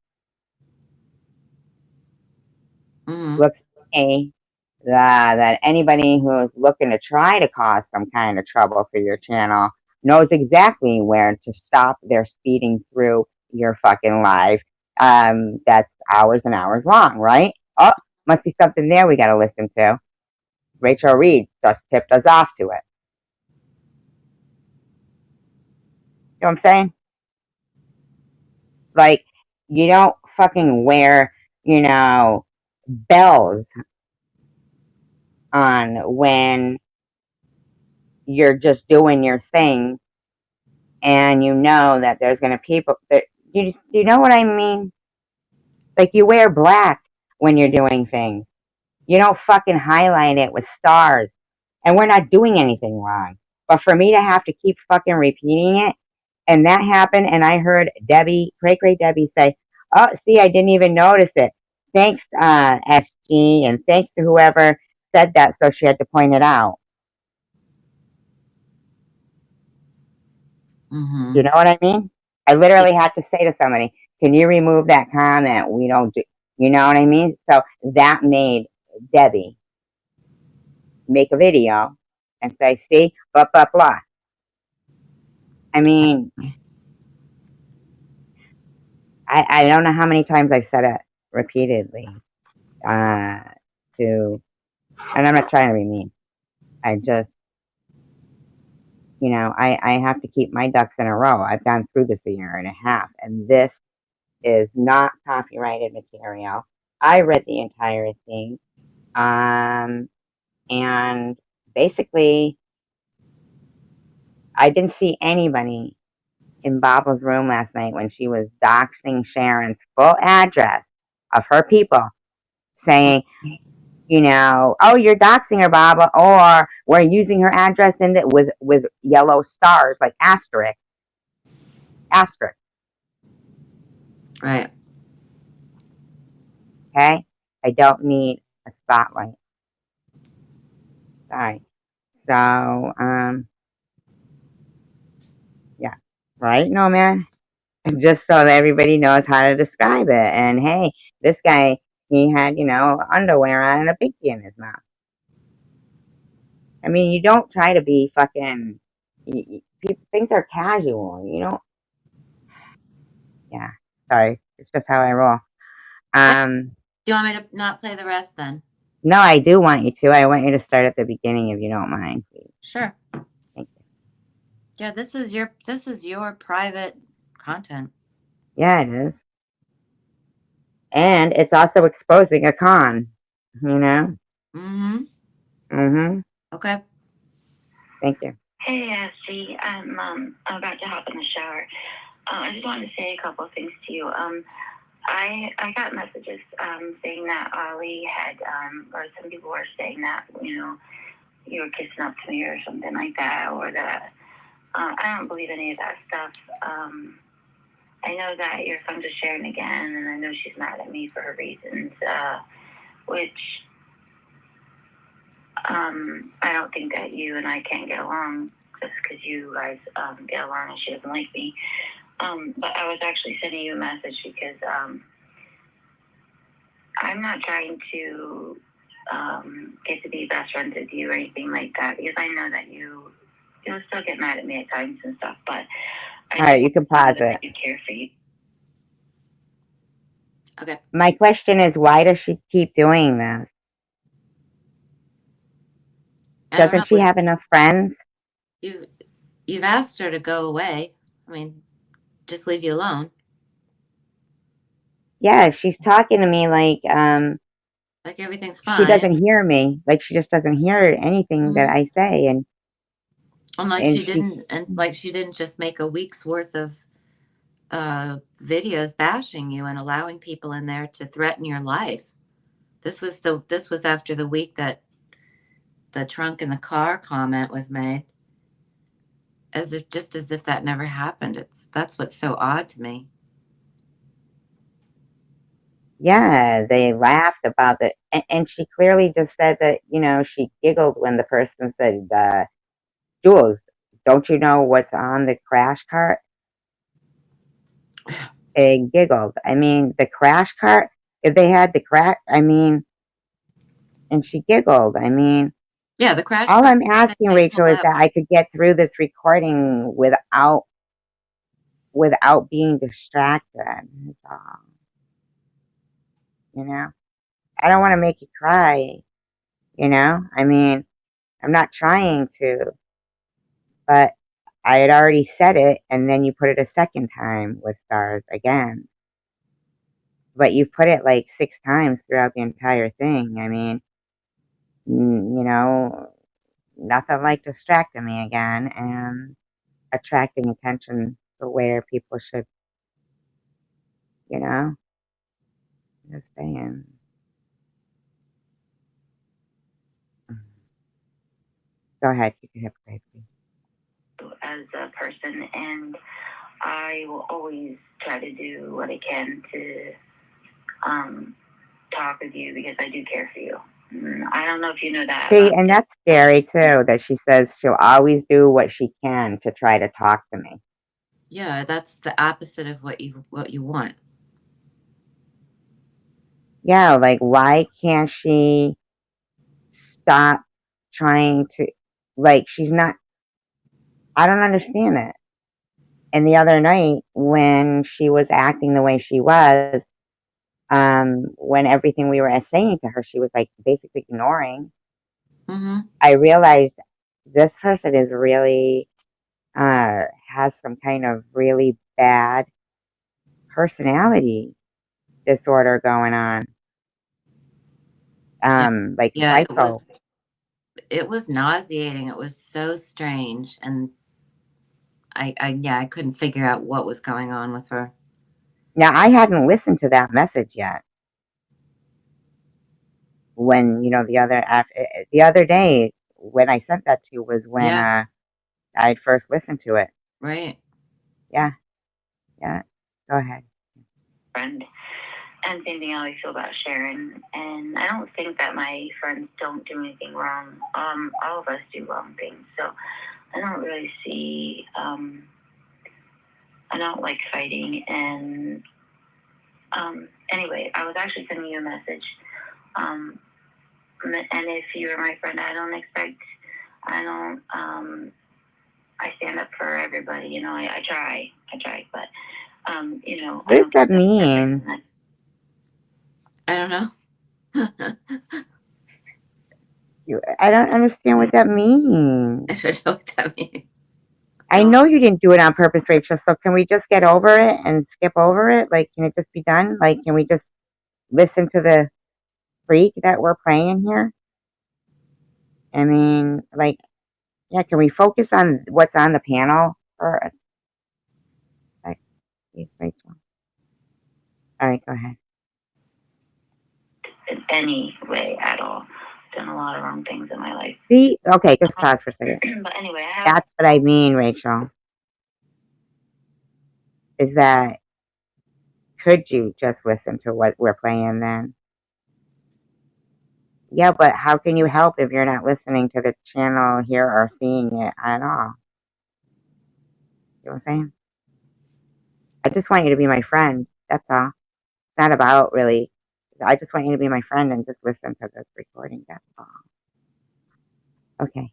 looks to me that anybody who's looking to try to cause some kind of trouble for your channel knows exactly where to stop their speeding through your fucking live. That's hours and hours long, right? Oh, must be something there we gotta listen to. Rachel Reed just tipped us off to it. You know what I'm saying? Like, you don't fucking wear, bells on when you're just doing your thing and you know that there's gonna people that you know what I mean? Like, you wear black when you're doing things. You don't fucking highlight it with stars. And we're not doing anything wrong. But for me to have to keep fucking repeating it, and that happened, and I heard Debbie, great Debbie say, oh, see, I didn't even notice it. Thanks, SG, and thanks to whoever said that, so she had to point it out. You know what I mean? I literally had to say to somebody, can you remove that comment? We don't do, you know what I mean? So that made Debbie make a video and say, see, blah, blah, blah. I mean, I don't know how many times I've said it repeatedly and I'm not trying to be mean. I just, I have to keep my ducks in a row. I've gone through this a year and a half, and this is not copyrighted material. I read the entire thing, and basically, I didn't see anybody in Baba's room last night when she was doxing Sharon's full address of her people, saying, oh, you're doxing her, Baba, or we're using her address in it with yellow stars, like asterisk. Right. Okay? I don't need a spotlight. Sorry. So, yeah. Right? No, man. Just so that everybody knows how to describe it. And hey, this guy, he had, underwear on and a binky in his mouth. I mean, you don't try to be fucking, things are casual, yeah, sorry, it's just how I roll. Do you want me to not play the rest then? No, I do want you to. I want you to start at the beginning if you don't mind, please. Sure. Thank you. Yeah, this is your private content. Yeah, it is. And it's also exposing a con, Mm-hmm. Mm-hmm. Okay. Thank you. Hey, Ashley. I'm about to hop in the shower. I just wanted to say a couple of things to you. I got messages saying that Ollie had, or some people were saying that, you know, you were kissing up to me or something like that, or that I don't believe any of that stuff. I know that your friends are sharing again, and I know she's mad at me for her reasons, which I don't think that you and I can't get along just because you guys get along and she doesn't like me. But I was actually sending you a message because I'm not trying to get to be best friends with you or anything like that, because I know that you'll still get mad at me at times and stuff, but All right, you can pause I it. do care for you. Okay. My question is, why does she keep doing this? I don't know. Doesn't she have enough friends? You've asked her to go away. I mean, just leave you alone. Yeah, she's talking to me like Everything's she fine. doesn't hear me. Like she just doesn't hear anything that I say, and she didn't just make a week's worth of videos bashing you and allowing people in there to threaten your life. This was after the week that the trunk in the car comment was made, as if that never happened. That's what's so odd to me. yeah, they laughed about it, and she clearly just said that, you know, she giggled when the person said, "Jules, don't you know what's on the crash cart?" They giggled. I mean, the crash cart. If they had the crash, I mean, and she giggled. I mean, yeah, the crash. All I'm asking, Rachel, is that I could get through this recording without being distracted. That's all. You know, I don't want to make you cry. You know, I mean, I'm not trying to, but I had already said it, and then you put it a second time with stars again. But you put it like 6 times throughout the entire thing. I mean, you know, nothing like distracting me again and attracting attention to where people should, you know, just saying. Go ahead, you can hypocrite. As a person, and I will always try to do what I can to talk with you because I do care for you. I don't know if you know that. See, and that's scary too, that she says she'll always do what she can to try to talk to me. Yeah, that's the opposite of what you want. Yeah, like why can't she stop trying to, like, she's not, I don't understand it. And the other night when she was acting the way she was, when everything we were saying to her, she was like basically ignoring. I realized this person is really has some kind of really bad personality disorder going on. Like Yeah, psycho. it was nauseating. It was so strange, and I couldn't figure out what was going on with her. Now I hadn't listened to that message yet. When, you know, the other day when I sent that to you was when I first listened to it. Right. Yeah. Yeah. Go ahead. Friend. And same thing I always feel about Sharon. And I don't think that my friends don't do anything wrong. All of us do wrong things. So I don't really see, I don't like fighting. And anyway, I was actually sending you a message. And if you're my friend, I stand up for everybody. You know, I try, but, you know. What does that mean? I don't know. I don't understand what that means. I don't know what that means. I know you didn't do it on purpose, Rachel, so can we just get over it and skip over it? Like, can it just be done? Like, can we just listen to the freak that we're playing here? I mean, like, yeah, can we focus on what's on the panel for a sec, please, Rachel? All right, go ahead. In any way at all. Done a lot of wrong things in my life. See, okay, just pause for a second. But anyway, I have. That's what I mean, Rachel. Is that could you just listen to what we're playing then? Yeah, but how can you help if you're not listening to the channel here or seeing it at all? You know what I'm saying? I just want you to be my friend. That's all. It's not about really. I just want you to be my friend and just listen to this recording. That's all. Okay.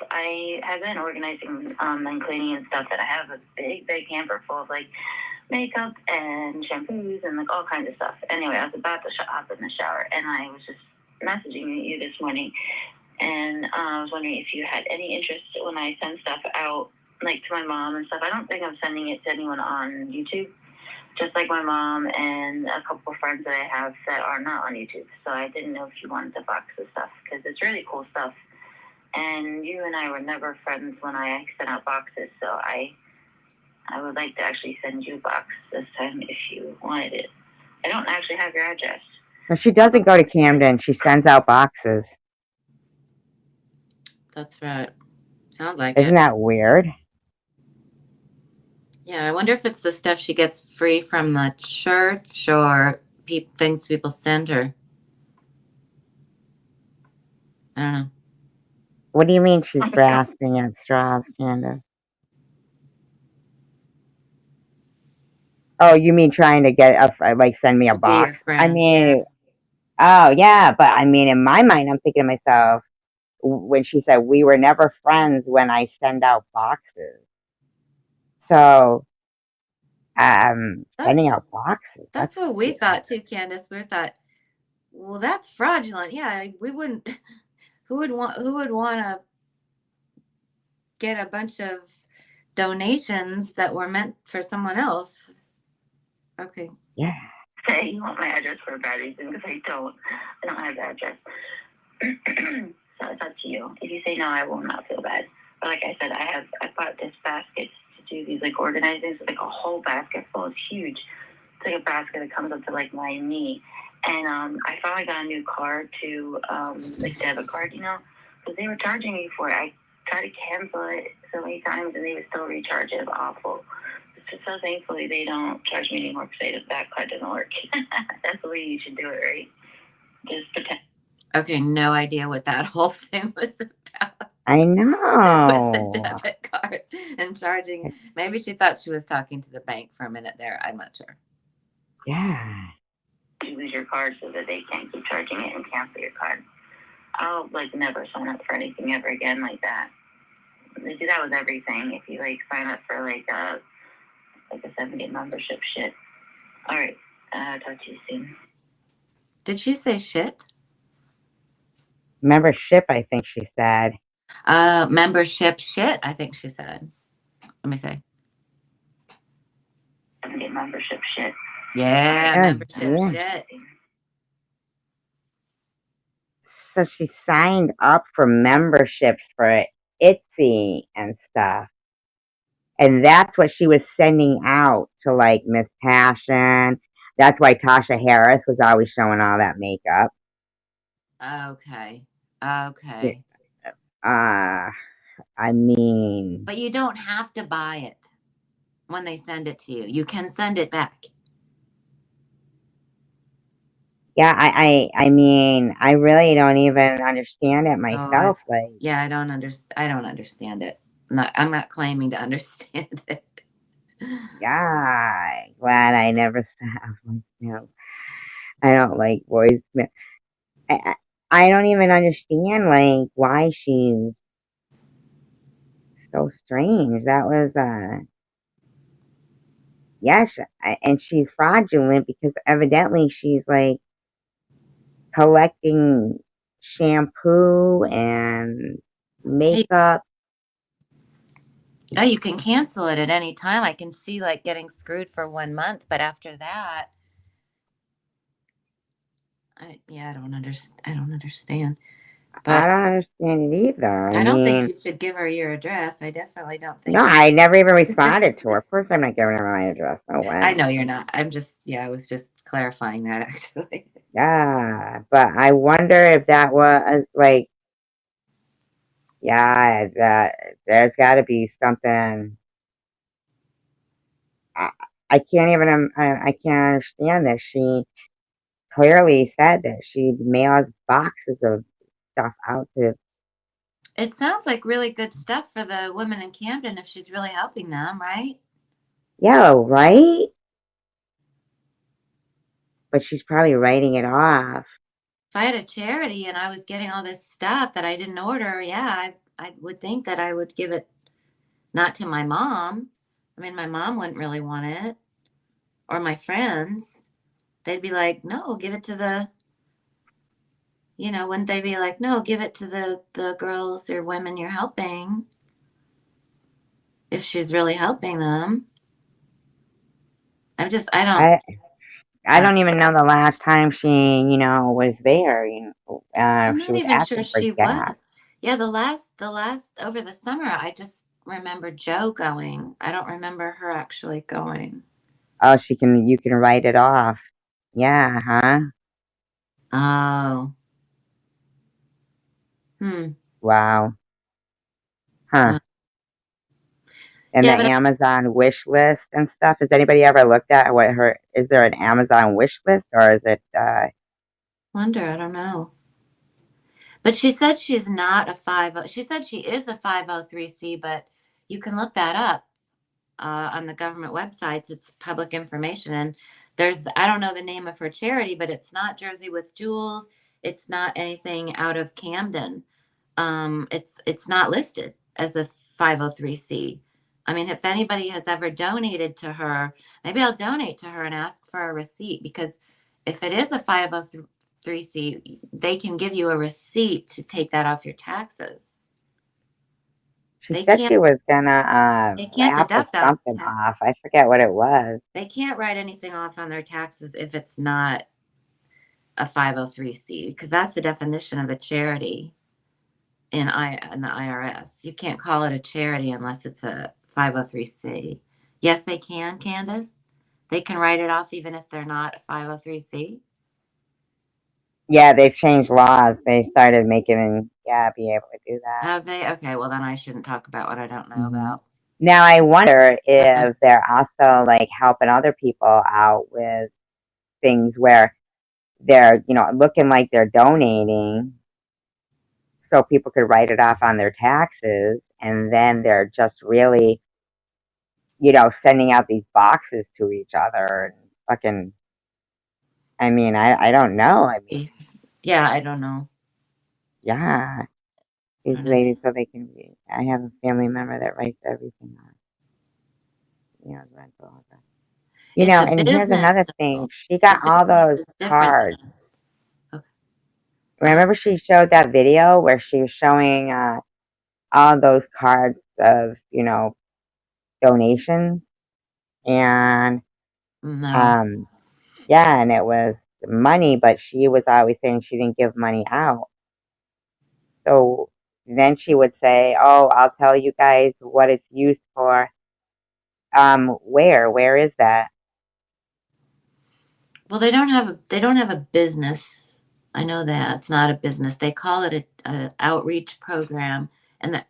I have been organizing and cleaning and stuff, and I have a big hamper full of like makeup and shampoos and like all kinds of stuff. Anyway, I was about to hop in the shower, and I was just messaging you this morning, and I was wondering if you had any interest when I send stuff out, like to my mom and stuff. I don't think I'm sending it to anyone on YouTube, just like my mom and a couple of friends that I have that are not on YouTube. So I didn't know if you wanted to box the stuff because it's really cool stuff. And you and I were never friends when I sent out boxes, so I would like to actually send you a box this time if you wanted it. I don't actually have your address. No, she doesn't go to Camden. She sends out boxes. That's right. Sounds like Isn't it. that weird? Yeah, I wonder if it's the stuff she gets free from the church or things people send her. I don't know. What do you mean she's grasping at straws, Candace? Oh, you mean trying to get like send me a To be box? your friend. I mean, oh yeah, but I mean, in my mind, I'm thinking to myself when she said we were never friends when I send out boxes. So, sending out boxes. That's what we thought too, Candace. We thought, well, that's fraudulent. Yeah, we wouldn't. Who would want to get a bunch of donations that were meant for someone else? Okay. Yeah. Say you want my address for a bad reason because I don't have the address. So it's up to you. If you say no, I will not feel bad. But like I said, I bought this basket to do these like organizing. It's like a whole basket full. It's huge. It's like a basket that comes up to like my knee. And I finally got a new card to like debit card, you know, because they were charging me for it. I tried to cancel it so many times and they would still recharge it. It was awful. So thankfully they don't charge me anymore because that card doesn't work. That's the way you should do it, right? Just pretend. Okay, no idea what that whole thing was about. I know. With the debit card and charging. Maybe she thought she was talking to the bank for a minute there. I'm not sure. Yeah. You lose your card so that they can't keep charging it and cancel your card. I'll like never sign up for anything ever again like that. They do that with everything. If you like sign up for like a 7-day membership shit. All right. Talk to you soon. Did she say shit? Membership, I think she said. Membership shit, I think she said. Let me say. 7-day membership shit. Yeah, membership shit. So she signed up for memberships for Etsy and stuff. And that's what she was sending out to like Miss Passion. That's why Tasha Harris was always showing all that makeup. Okay. I mean. But you don't have to buy it when they send it to you. You can send it back. Yeah, I mean, I really don't even understand it myself. Yeah, I don't understand it. I'm not claiming to understand it. Yeah, glad I never have voicemail. I don't like voicemail. I don't even understand like why she's so strange. That was yes, and she's fraudulent because evidently she's like collecting shampoo and makeup. Oh, you can cancel it at any time. I can see like getting screwed for 1 month, but after that, I don't understand. I But don't understand it either. I don't think mean, you should give her your address. I definitely don't no, think. I never even responded to her. Of course, I'm not giving her my address. No I way. know you're not. I was just clarifying that actually. Yeah, but I wonder if that was like, yeah, that there's got to be something. I, I can't even. I can't understand that she clearly said that she mails boxes of stuff out to. It sounds like really good stuff for the women in Camden if she's really helping them, right? Yeah, right. But she's probably writing it off. If I had a charity and I was getting all this stuff that I didn't order, yeah, I would think that I would give it not to my mom. I mean, my mom wouldn't really want it, or my friends. They'd be like, no, give it to the, wouldn't they be like, no, give it to the girls or women you're helping if she's really helping them. I I don't even know the last time she, was there. I'm She not was even sure asking for she was. gas. Yeah, the last over the summer, I just remember Joe going. I don't remember her actually going. Oh, you can write it off. Yeah, huh? Oh. Wow. Huh. Uh, And the yeah, but I Amazon wish list and stuff. Has anybody ever looked at is there an Amazon wish list or is it, wonder, I don't know. But she said she's not a 50. She said she is a 503c, but you can look that up on the government websites. It's public information. And I don't know the name of her charity, but it's not Jersey with Jewels. It's not anything out of Camden. It's not listed as a 503c. I mean, if anybody has ever donated to her, maybe I'll donate to her and ask for a receipt, because if it is a 503c, they can give you a receipt to take that off your taxes. she They said can't she was gonna, they can't apple deduct off something off. I forget what it was. they can't write anything off on their taxes if it's not a 503c, because that's the definition of a charity in the IRS. You can't call it a charity unless it's a 503c. Yes, they can, Candace. They can write it off even if they're not a 503c. Yeah, they've changed laws. They started be able to do that. Have they? Okay, well then I shouldn't talk about what I don't know about. Now I wonder if they're also like helping other people out with things where they're, looking like they're donating so people could write it off on their taxes, and then they're just really, sending out these boxes to each other and fucking. I mean, I don't know. I mean, Yeah, I don't know. yeah, these ladies so they can be. I have a family member that writes everything on. Rental. And here's another thing. She got all those cards. Okay. Remember she showed that video where she was showing all those cards of, donations, and No. yeah, and it was money, but she was always saying she didn't give money out. So then she would say, "Oh, I'll tell you guys what it's used for." Where is that? Well, they don't have a business. I know that it's not a business. They call it a outreach program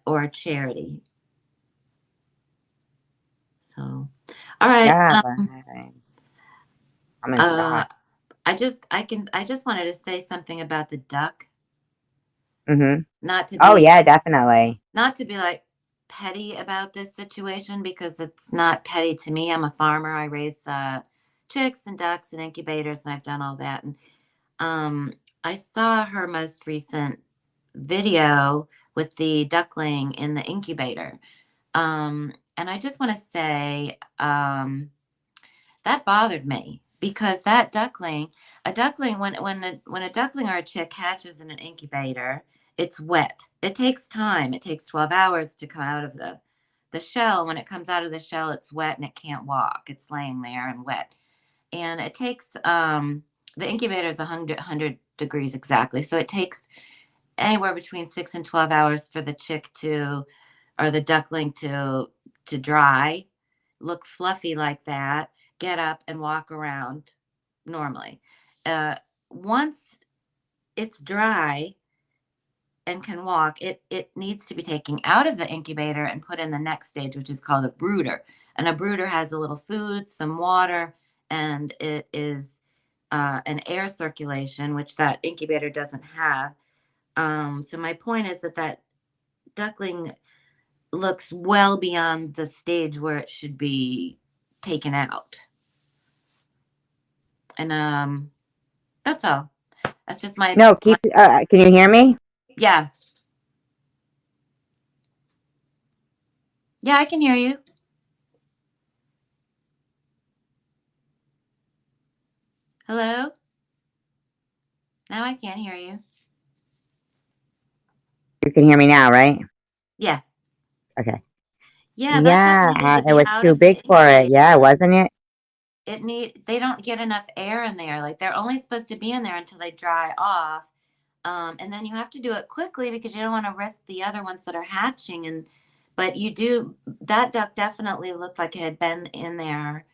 or a charity. So, all right. Yeah, I'm in shock. I just wanted to say something about the duck. Mm-hmm. Not to be, Oh yeah, definitely. not to be like petty about this situation, because it's not petty to me. I'm a farmer. I raise chicks and ducks and incubators, and I've done all that. And I saw her most recent video with the duckling in the incubator. And I just want to say that bothered me, because that duckling, when a duckling or a chick hatches in an incubator, it's wet. It takes time. It takes 12 hours to come out of the shell. When it comes out of the shell, it's wet and it can't walk. It's laying there and wet. And it takes the incubator is 100 degrees exactly. So it takes anywhere between 6 and 12 hours for the chick to, or the duckling to dry, look fluffy like that, get up and walk around normally. Once it's dry and can walk, it needs to be taken out of the incubator and put in the next stage, which is called a brooder. And a brooder has a little food, some water, and it is an air circulation, which that incubator doesn't have. So my point is that duckling looks well beyond the stage where it should be taken out. And that's all. That's just my No, keep. Can you hear me? yeah. Yeah, I can hear you. Hello? Now I can't hear you. You can hear me now, right? Yeah. Okay. Yeah, that Yeah, needed to it be was out too of the big for it. incubator. Yeah, wasn't it? They don't get enough air in there. Like they're only supposed to be in there until they dry off. And then you have to do it quickly because you don't want to risk the other ones that are hatching. But you do, that duck definitely looked like it had been in there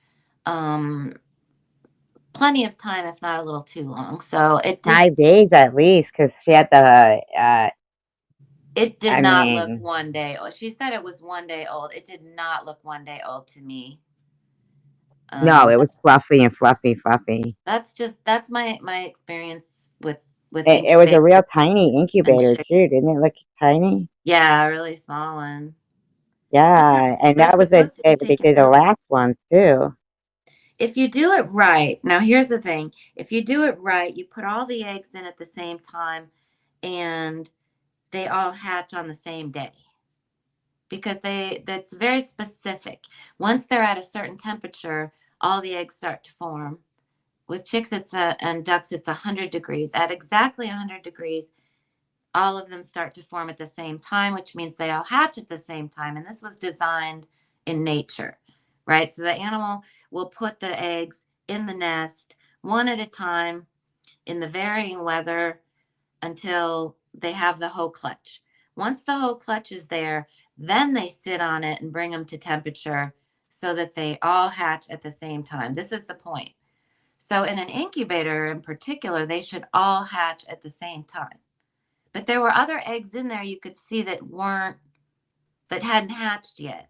plenty of time, if not a little too long. So it did. 5 days at least, because she had the. It did I not look mean, 1 day old. She said it was 1 day old. It did not look 1 day old to me. no, it was fluffy and fluffy. That's my experience with It was a real incubators tiny and incubator chick- too, didn't it look tiny? Yeah, a really small one. Yeah, and They're that was supposed to be they taken did the out. last one too. If you do it right, now here's the thing. If you do it right, you put all the eggs in at the same time and they all hatch on the same day. Because that's very specific. Once they're at a certain temperature, all the eggs start to form. With chicks and ducks, it's 100 degrees. At exactly 100 degrees, all of them start to form at the same time, which means they all hatch at the same time. And this was designed in nature, right? So the animal will put the eggs in the nest one at a time in the varying weather until they have the whole clutch. Once the whole clutch is there, then they sit on it and bring them to temperature so that they all hatch at the same time. This is the point. So in an incubator in particular, they should all hatch at the same time. But there were other eggs in there you could see that hadn't hatched yet.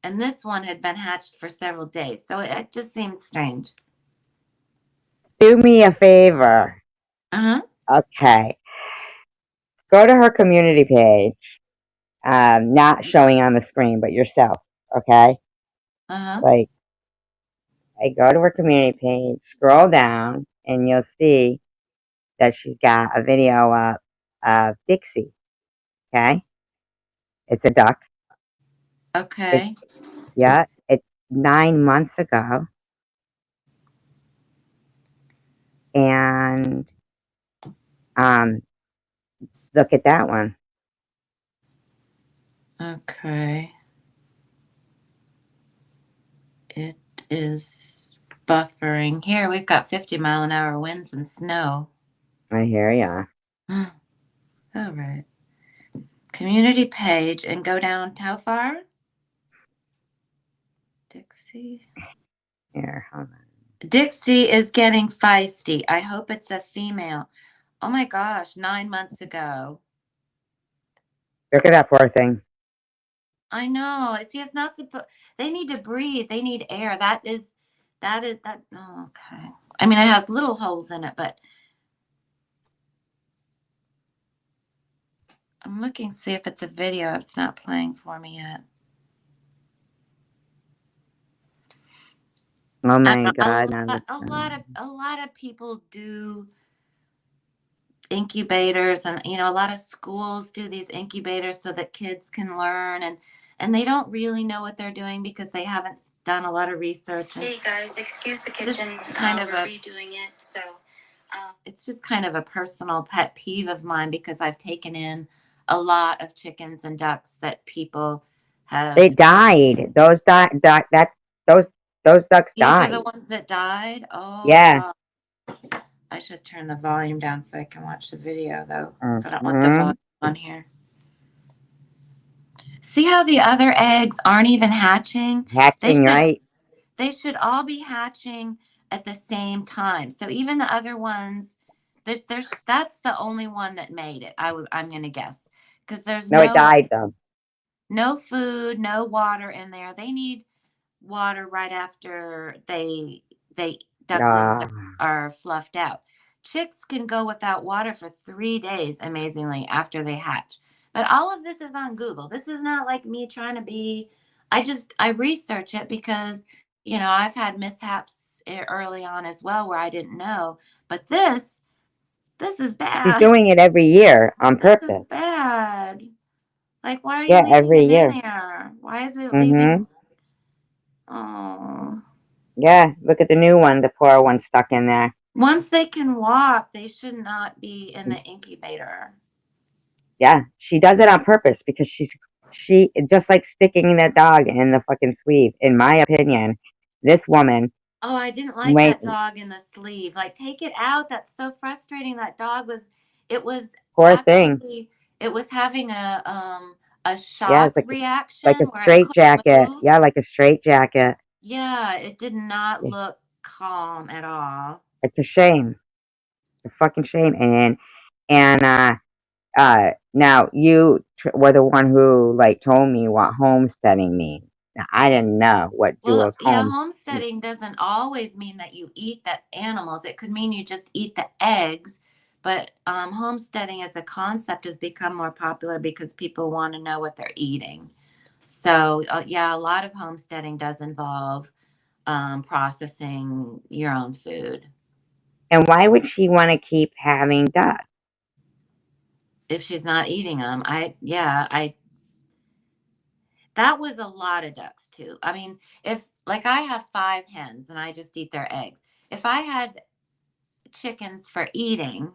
And this one had been hatched for several days. So it just seemed strange. Do me a favor. Uh-huh. Okay. Go to her community page. Not showing on the screen, but yourself. Okay. Uh-huh. Like, I go to her community page, scroll down, and you'll see that she's got a video up of Dixie. Okay. It's a duck. Okay. It's 9 months ago. And look at that one. Okay. It is buffering. Here, we've got 50-mile-an-hour winds and snow. I hear ya. All right. Community page and go down how far? Dixie. Here, hold on. Dixie is getting feisty. I hope it's a female. Oh my gosh, 9 months ago. Look at that poor thing. I know. See, it's not supposed. They need to breathe. They need air. That. Oh, okay. I mean, it has little holes in it, but I'm looking to see if it's a video. It's not playing for me yet. Oh my God! A lot of people do incubators, and a lot of schools do these incubators so that kids can learn, and they don't really know what they're doing because they haven't done a lot of research. Hey guys, excuse the kitchen. Kind of we're redoing it, so it's just kind of a personal pet peeve of mine because I've taken in a lot of chickens and ducks that people have. They died. Those ducks These died. are the ones that died. Oh Yeah. I should turn the volume down so I can watch the video, though. So I don't want the Mhm. volume on here. See how the other eggs aren't even hatching? Hatching, right? They should all be hatching at the same time. So even the other ones, that's the only one that made it. I'm gonna guess, because there's No, it died though. no food, no water in there. They need water right after they ducklings Ah. are fluffed out. Chicks can go without water for 3 days, amazingly, after they hatch. But all of this is on Google. This is not like me trying to be. I research it because I've had mishaps early on as well where I didn't know. But this is She's bad. doing it every year on This is purpose. bad. Like, why are you Yeah, leaving every it year. in there? Why is it Mhm. leaving? Oh. Yeah, look at the new one, the poor one stuck in there. Once they can walk, they should not be in the incubator. Yeah, she does it on purpose because she just like sticking that dog in the fucking sleeve. In my opinion, this woman. Oh, I didn't like that dog in the sleeve. Like, take it out. That's so frustrating. That dog was Poor thing. actually, it was having a Yeah, shock it's reaction like a where it straight couldn't jacket. move. Yeah, like a straight jacket. Yeah, it did not Yeah. look calm at all. It's a shame. It's a fucking shame. And now you were the one who like told me what homesteading means. Now, I didn't know what Well, Jewel's yeah, home. homesteading doesn't always mean that you eat the animals. It could mean you just eat the eggs. But homesteading as a concept has become more popular because people want to know what they're eating. So, yeah, a lot of homesteading does involve processing your own food. And why would she want to keep having ducks? If she's not eating them, that was a lot of ducks too. I mean, if like I have 5 hens and I just eat their eggs. If I had chickens for eating,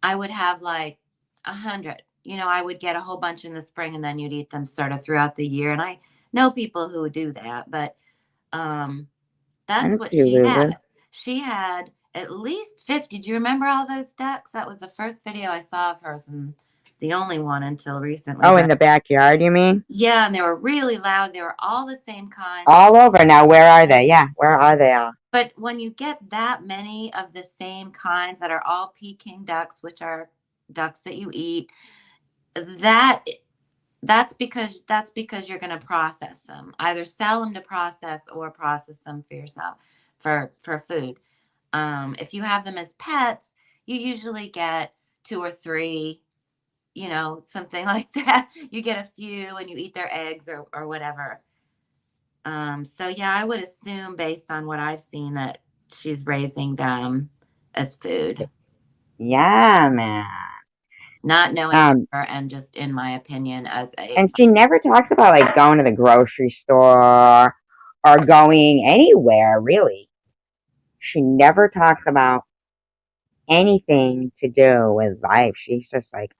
I would have like 100. I would get a whole bunch in the spring and then you'd eat them sort of throughout the year. And I know people who would do that, but that's what she had. She had at least 50. Do you remember all those ducks? That was the first video I saw of hers and the only one until recently. Oh, in the backyard, you mean? Yeah, and they were really loud. They were all the same kind. All over. Now, where are they? Yeah, where are they all? But when you get that many of the same kind that are all Peking ducks, which are ducks that you eat, that's because you're going to process them. Either sell them to process or process them for yourself for food. If you have them as pets, you usually get 2 or 3, something like that. You get a few and you eat their eggs or whatever. So yeah, I would assume based on what I've seen that she's raising them as food. Yeah, man. Not knowing her and just in my opinion as a. And she never talks about like going to the grocery store or going anywhere really. She never talks about anything to do with life. She's just like,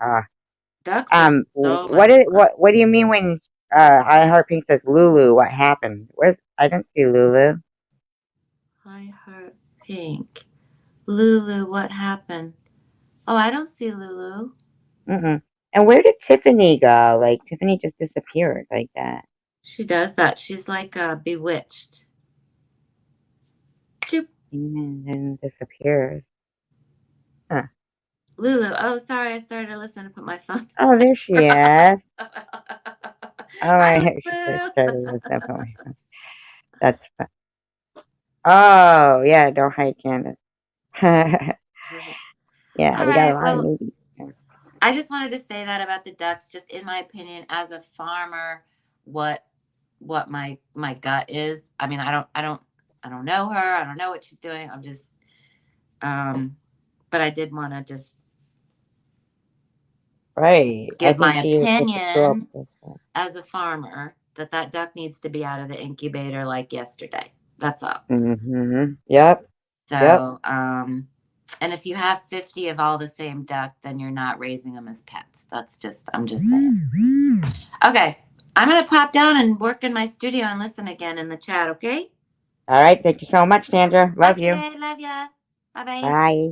Ducks what do you mean when I heard Pink says Lulu? What happened? I didn't see Lulu. I heard Pink. Lulu, what happened? Oh, I don't see Lulu. Mm-mm. And where did Tiffany go? Like Tiffany just disappeared like that. She does that. She's like bewitched. And then disappears. Huh. Lulu. Oh, sorry. I started to listen and put my phone. Oh, there she is. That's fun. Oh, yeah, don't hide Candace. Yeah, we got a lot of movies. I just wanted to say that about the ducks, just in my opinion, as a farmer, what my gut is. I mean, I don't know her. I don't know what she's doing. I'm just, but I did want to just give my opinion as a farmer that duck needs to be out of the incubator like yesterday. That's all. Mm-hmm. Yep. So, and if you have 50 of all the same duck, then you're not raising them as pets. I'm just saying. Okay. I'm going to pop down and work in my studio and listen again in the chat. Okay. All right. Thank you so much, Sandra. Love you. Love ya. Bye-bye. Bye.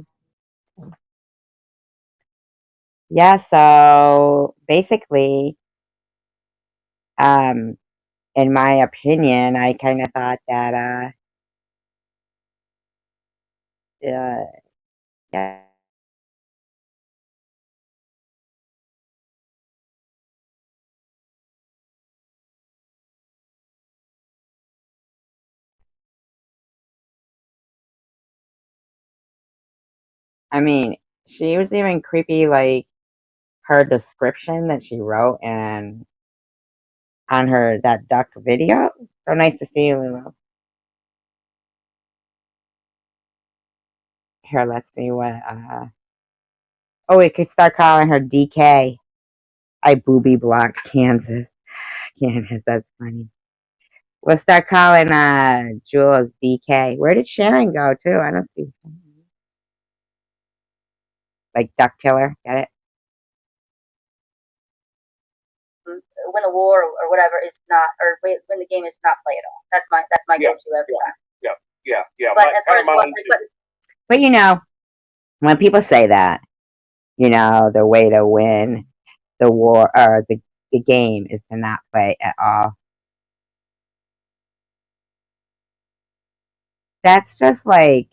Yeah, so basically, in my opinion, I kind of thought that, yeah, I mean, she was even creepy, like her description that she wrote and on her that duck video. So nice to see you, Lulu. Here, let's see what. Oh, we could start calling her DK. I booby blocked Kansas. Kansas, that's funny. We'll start calling Jules DK. Where did Sharon go too? I don't see. Like duck killer. Get it? Win the war or whatever is not, or win the game is not play at all. That's my Yeah, go-to every time. Yeah. But as far as what, But you know, when people say that, you know, the way to win the war or the game is to not play at all. That's just like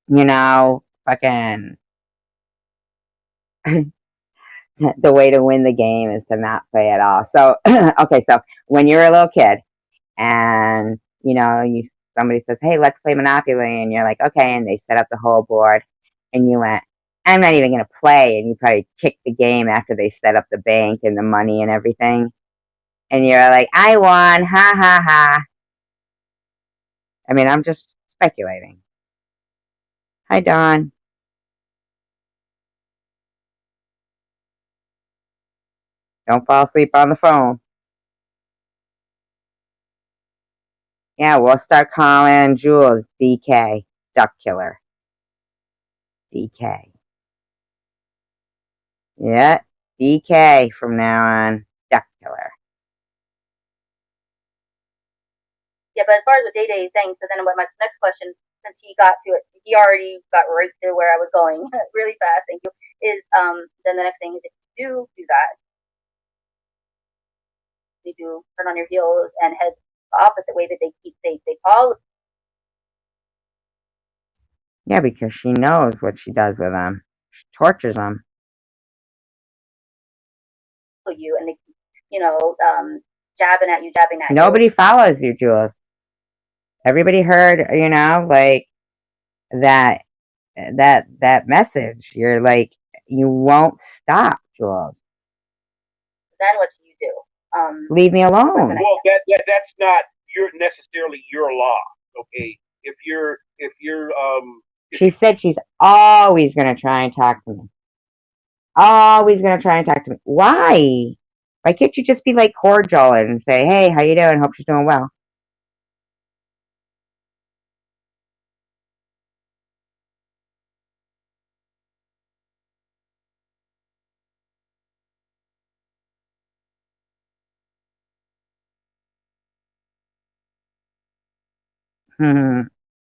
you know, fucking the way to win the game is to not play at all. So okay, so when you're a little kid and you know, somebody says, "Hey, let's play Monopoly," and you're like, "Okay," and they set up the whole board, and you went, "I'm not even gonna play," and you probably kicked the game after they set up the bank and the money and everything, and you're like, "I won, ha ha ha." I mean, I'm just speculating. Hi, Dawn. Don't fall asleep on the phone. Yeah, we'll start calling Jules DK, Duck Killer. DK. Yeah, DK from now on, Duck Killer. yeah, but as far as what Day Day is saying, so then what my next question, since he got to it, he already got right to where I was going really fast. Thank you. Is then the next thing is if you do that, you do turn on your heels and head the opposite way that they follow Yeah, because she knows what she does with them. She tortures them. you and they you know jabbing at you. Nobody follows you, Jules. Everybody heard, you know, like that message. You're like, you won't stop, Jules. Then what do you do? Leave me alone. Well, that's not necessarily your law. Okay, if you're She said she's always gonna try and talk to me. Always gonna try and talk to me. Why? Why can't you just be like cordial and say, "Hey, how you doing? Hope she's doing well."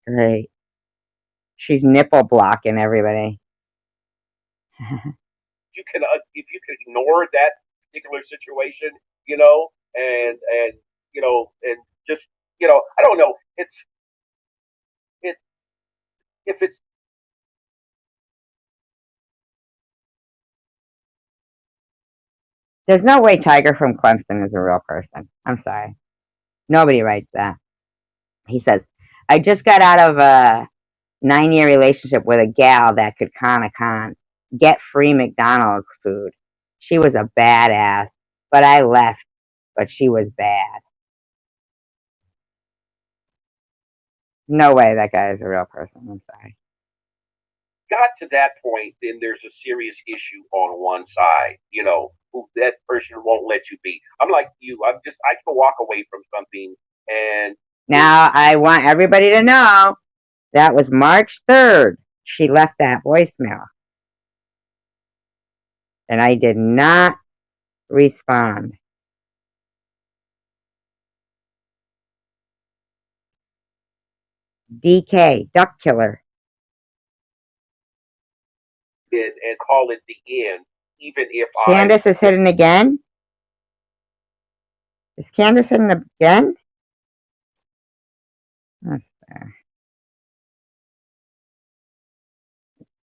Great. She's nipple blocking everybody. you can if you can ignore that particular situation, you know, and you know, and just I don't know. It's if it's There's no way Tiger from Clemson is a real person. I'm sorry. Nobody writes that. He says, I just got out of a 9-year relationship with a gal that could con get free McDonald's food. She was a badass, but I left, but she was bad. No way that guy is a real person. I'm sorry. got to that point, then there's a serious issue on one side. You know, who that person won't let you be. I'm like you. I can walk away from something and Now, I want everybody to know that was March 3rd. She left that voicemail. And I did not respond. DK, Duck Killer. and call it the end, even if Candace is hitting again? Is Candace hitting again? What's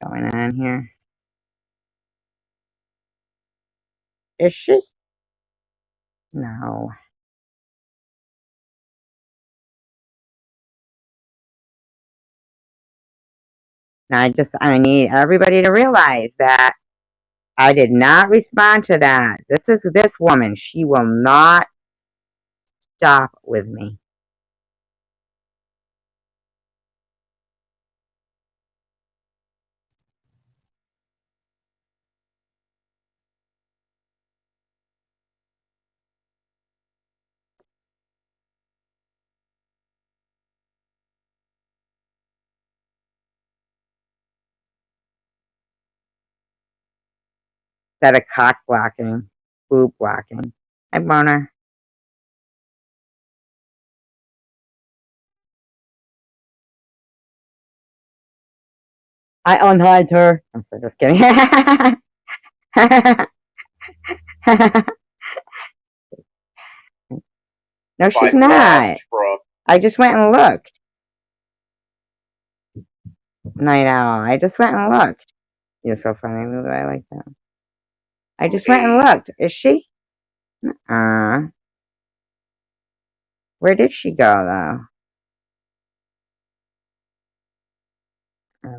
going on here? Is she? No. I need everybody to realize that I did not respond to that. This woman. She will not stop with me. Instead of cock blocking, boob blocking. Hi, Mona. I unhide her. I'm just kidding. No, she's not. I just went and looked. I know. I just went and looked. You're so funny. I like that. I just went and looked. Is she? Where did she go, though?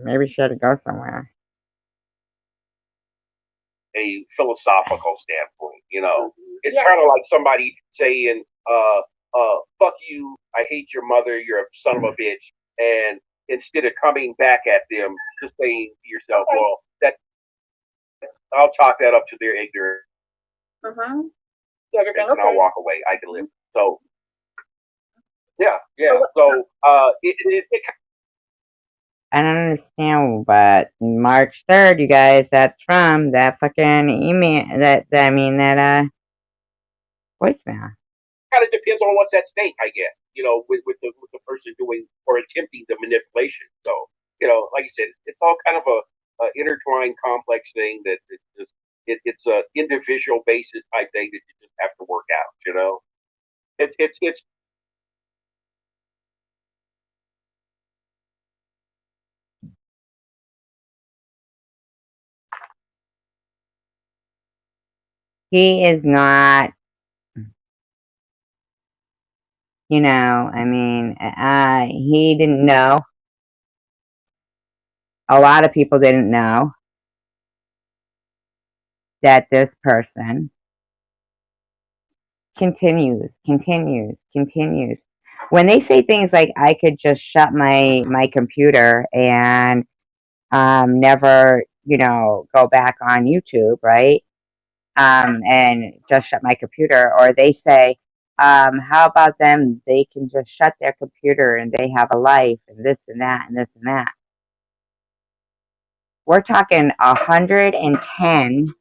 Maybe she had to go somewhere. A philosophical standpoint, it's kind of like somebody saying, fuck you, I hate your mother, you're a son of a bitch, and instead of coming back at them, just saying to yourself, well, I'll chalk that up to their ignorance. Yeah, just saying, and I'll walk away. I can live. So, yeah. So, I don't understand, but March 3rd, you guys, that's from that fucking email, that voicemail. kind of depends on what's at stake, I guess, with the person doing or attempting the manipulation. So, like you said, it's all kind of a intertwined, complex thing that it's a individual basis type thing that you just have to work out, It's He is not, I mean, he didn't know. A lot of people didn't know that this person continues. When they say things like, I could just shut my computer and never, go back on YouTube, right? And just shut my computer, or they say, how about them? They can just shut their computer and they have a life, and this and that and this and that. We're talking 110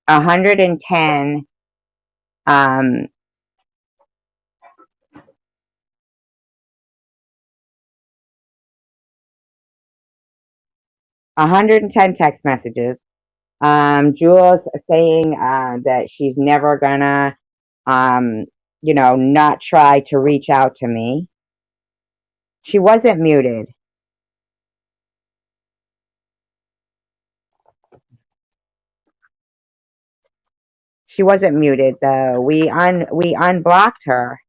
110 text messages. Jules saying that she's never gonna, not try to reach out to me. She wasn't muted. She wasn't muted though. We unblocked her.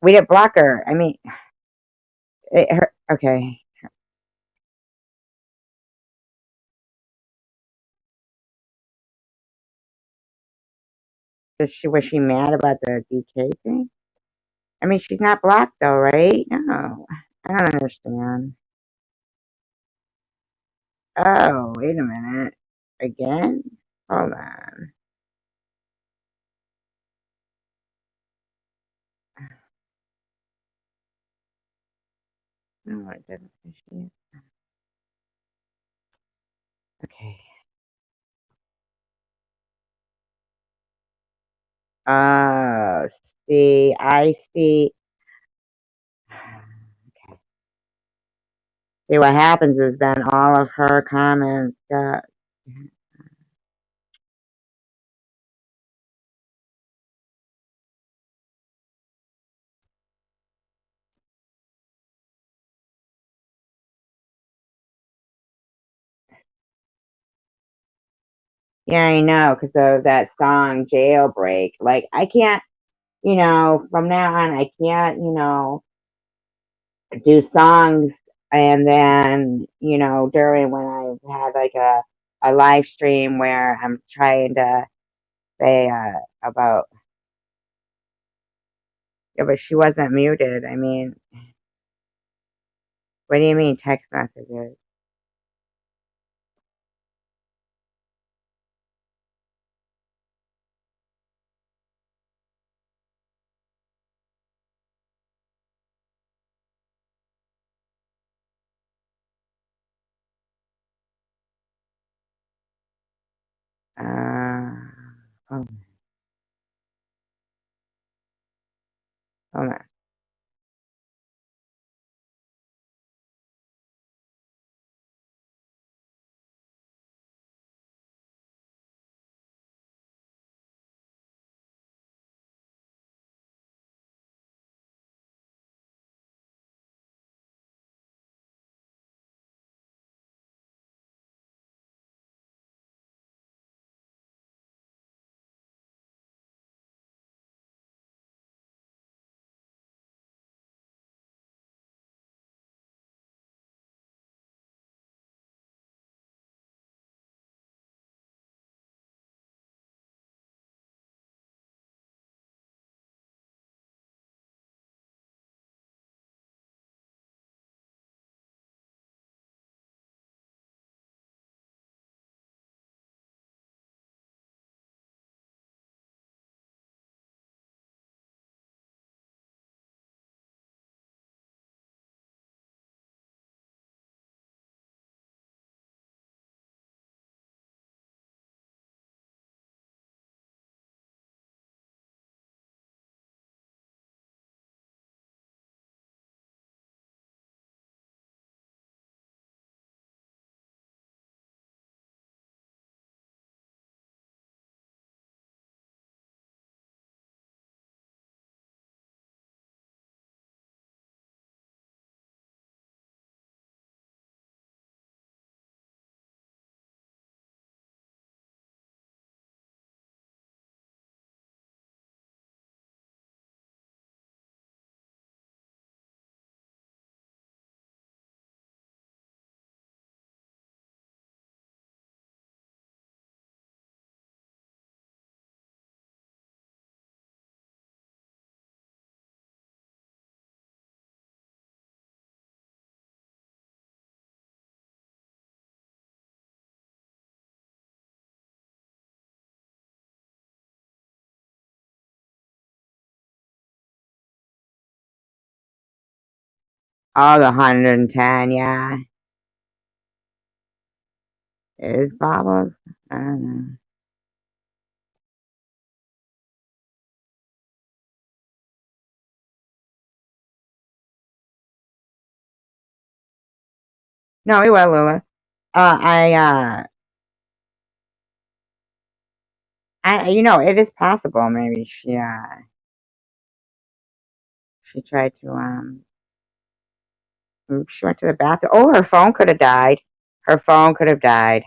We didn't block her. I mean, okay. Was she mad about the DK thing? I mean, she's not blocked though, right? No, I don't understand. Oh, wait a minute. Again? Hold on. No, it doesn't say she is. Okay. See, I see. Okay. See, what happens is then all of her comments got. Yeah, I know, because of that song Jailbreak. Like, I can't, from now on, I can't, do songs and then, during when I've had like a live stream where I'm trying to say about, yeah, but she wasn't muted. I mean, what do you mean text messages? Hold on, hold on. Oh, the 110, yeah. Is Bobbles? I don't know. No, he will, Lula. It is possible. Maybe she tried to, she went to the bathroom. Oh, her phone could have died. Her phone could have died.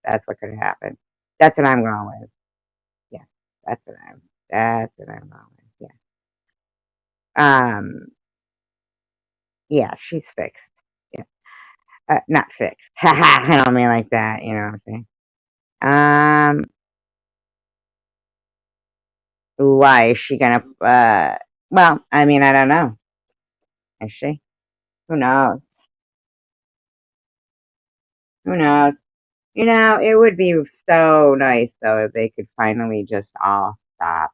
That's what could have happened. That's what I'm going with. Yeah, that's what I'm going with. Yeah. Yeah, she's fixed. Yeah. Not fixed. Haha, I don't mean like that. You know what I'm saying? Why is she gonna, well, I mean, I don't know. Is she? Who knows? Who knows? It would be so nice though if they could finally just all stop.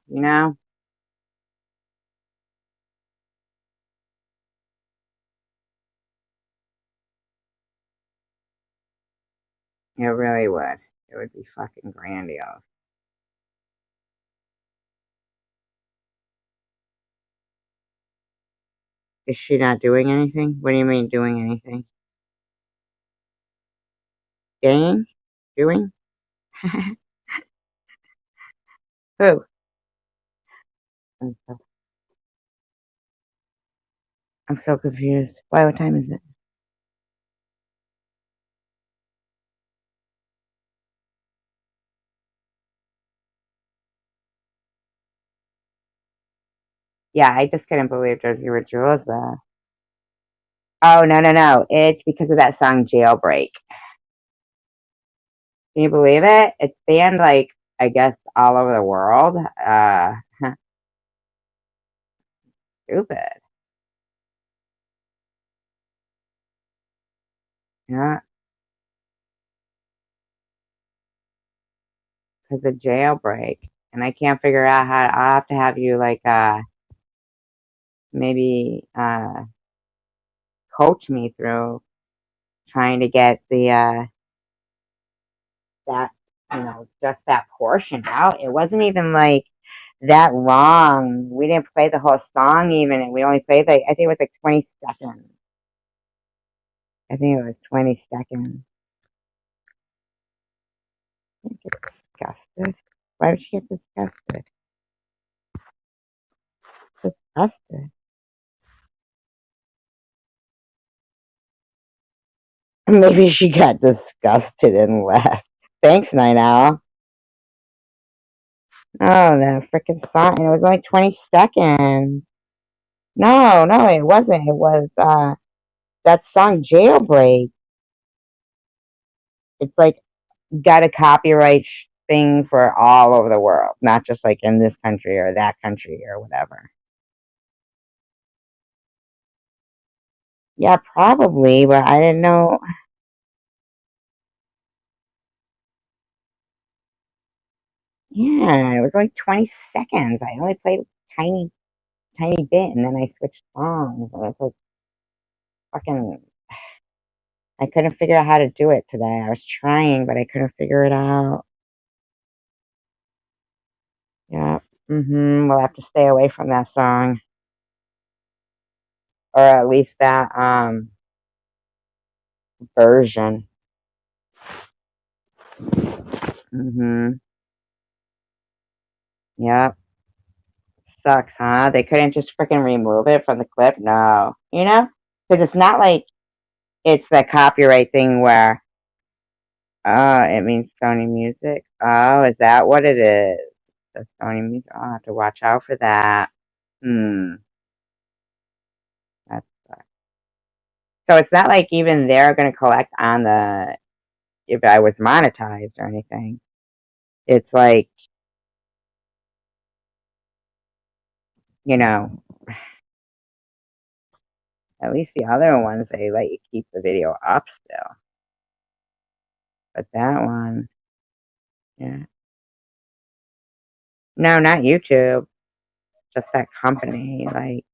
It really would. It would be fucking grandiose. Is she not doing anything? What do you mean doing anything? Staying? Doing? Who? I'm so confused. Why? What time is it? Yeah, I just couldn't believe Josie Ritual was there. Oh, no. It's because of that song Jailbreak. Can you believe it? It's banned, like, I guess, all over the world. Stupid. Yeah, because of Jailbreak. And I can't figure out how, I'll have to have you, like, maybe, coach me through trying to get the, that, just that portion out. It wasn't even, like, that long. We didn't play the whole song even, and we only played, like, I think it was, like, 20 seconds. I think it was 20 seconds. I get disgusted. Why would she get disgusted? Disgusted. Maybe she got disgusted and left. Thanks, Night Owl. Oh, that freaking song. It was only 20 seconds. No, it wasn't. It was, that song Jailbreak. It's like, got a copyright thing for all over the world, not just like in this country or that country or whatever. Yeah, probably, but I didn't know. Yeah, it was like 20 seconds. I only played a tiny bit, and then I switched songs. And it's like fucking. I couldn't figure out how to do it today. I was trying, but I couldn't figure it out. Yeah. We'll have to stay away from that song, or at least that version. Yep. Sucks, huh? They couldn't just freaking remove it from the clip? No. Because it's not like it's the copyright thing where, oh, it means Sony Music. Oh, is that what it is? The Sony Music. I'll have to watch out for that. That sucks. So it's not like even they're going to collect on if I was monetized or anything. It's like, at least the other ones, they let you keep the video up still. But that one, yeah. No, not YouTube. Just that company. Like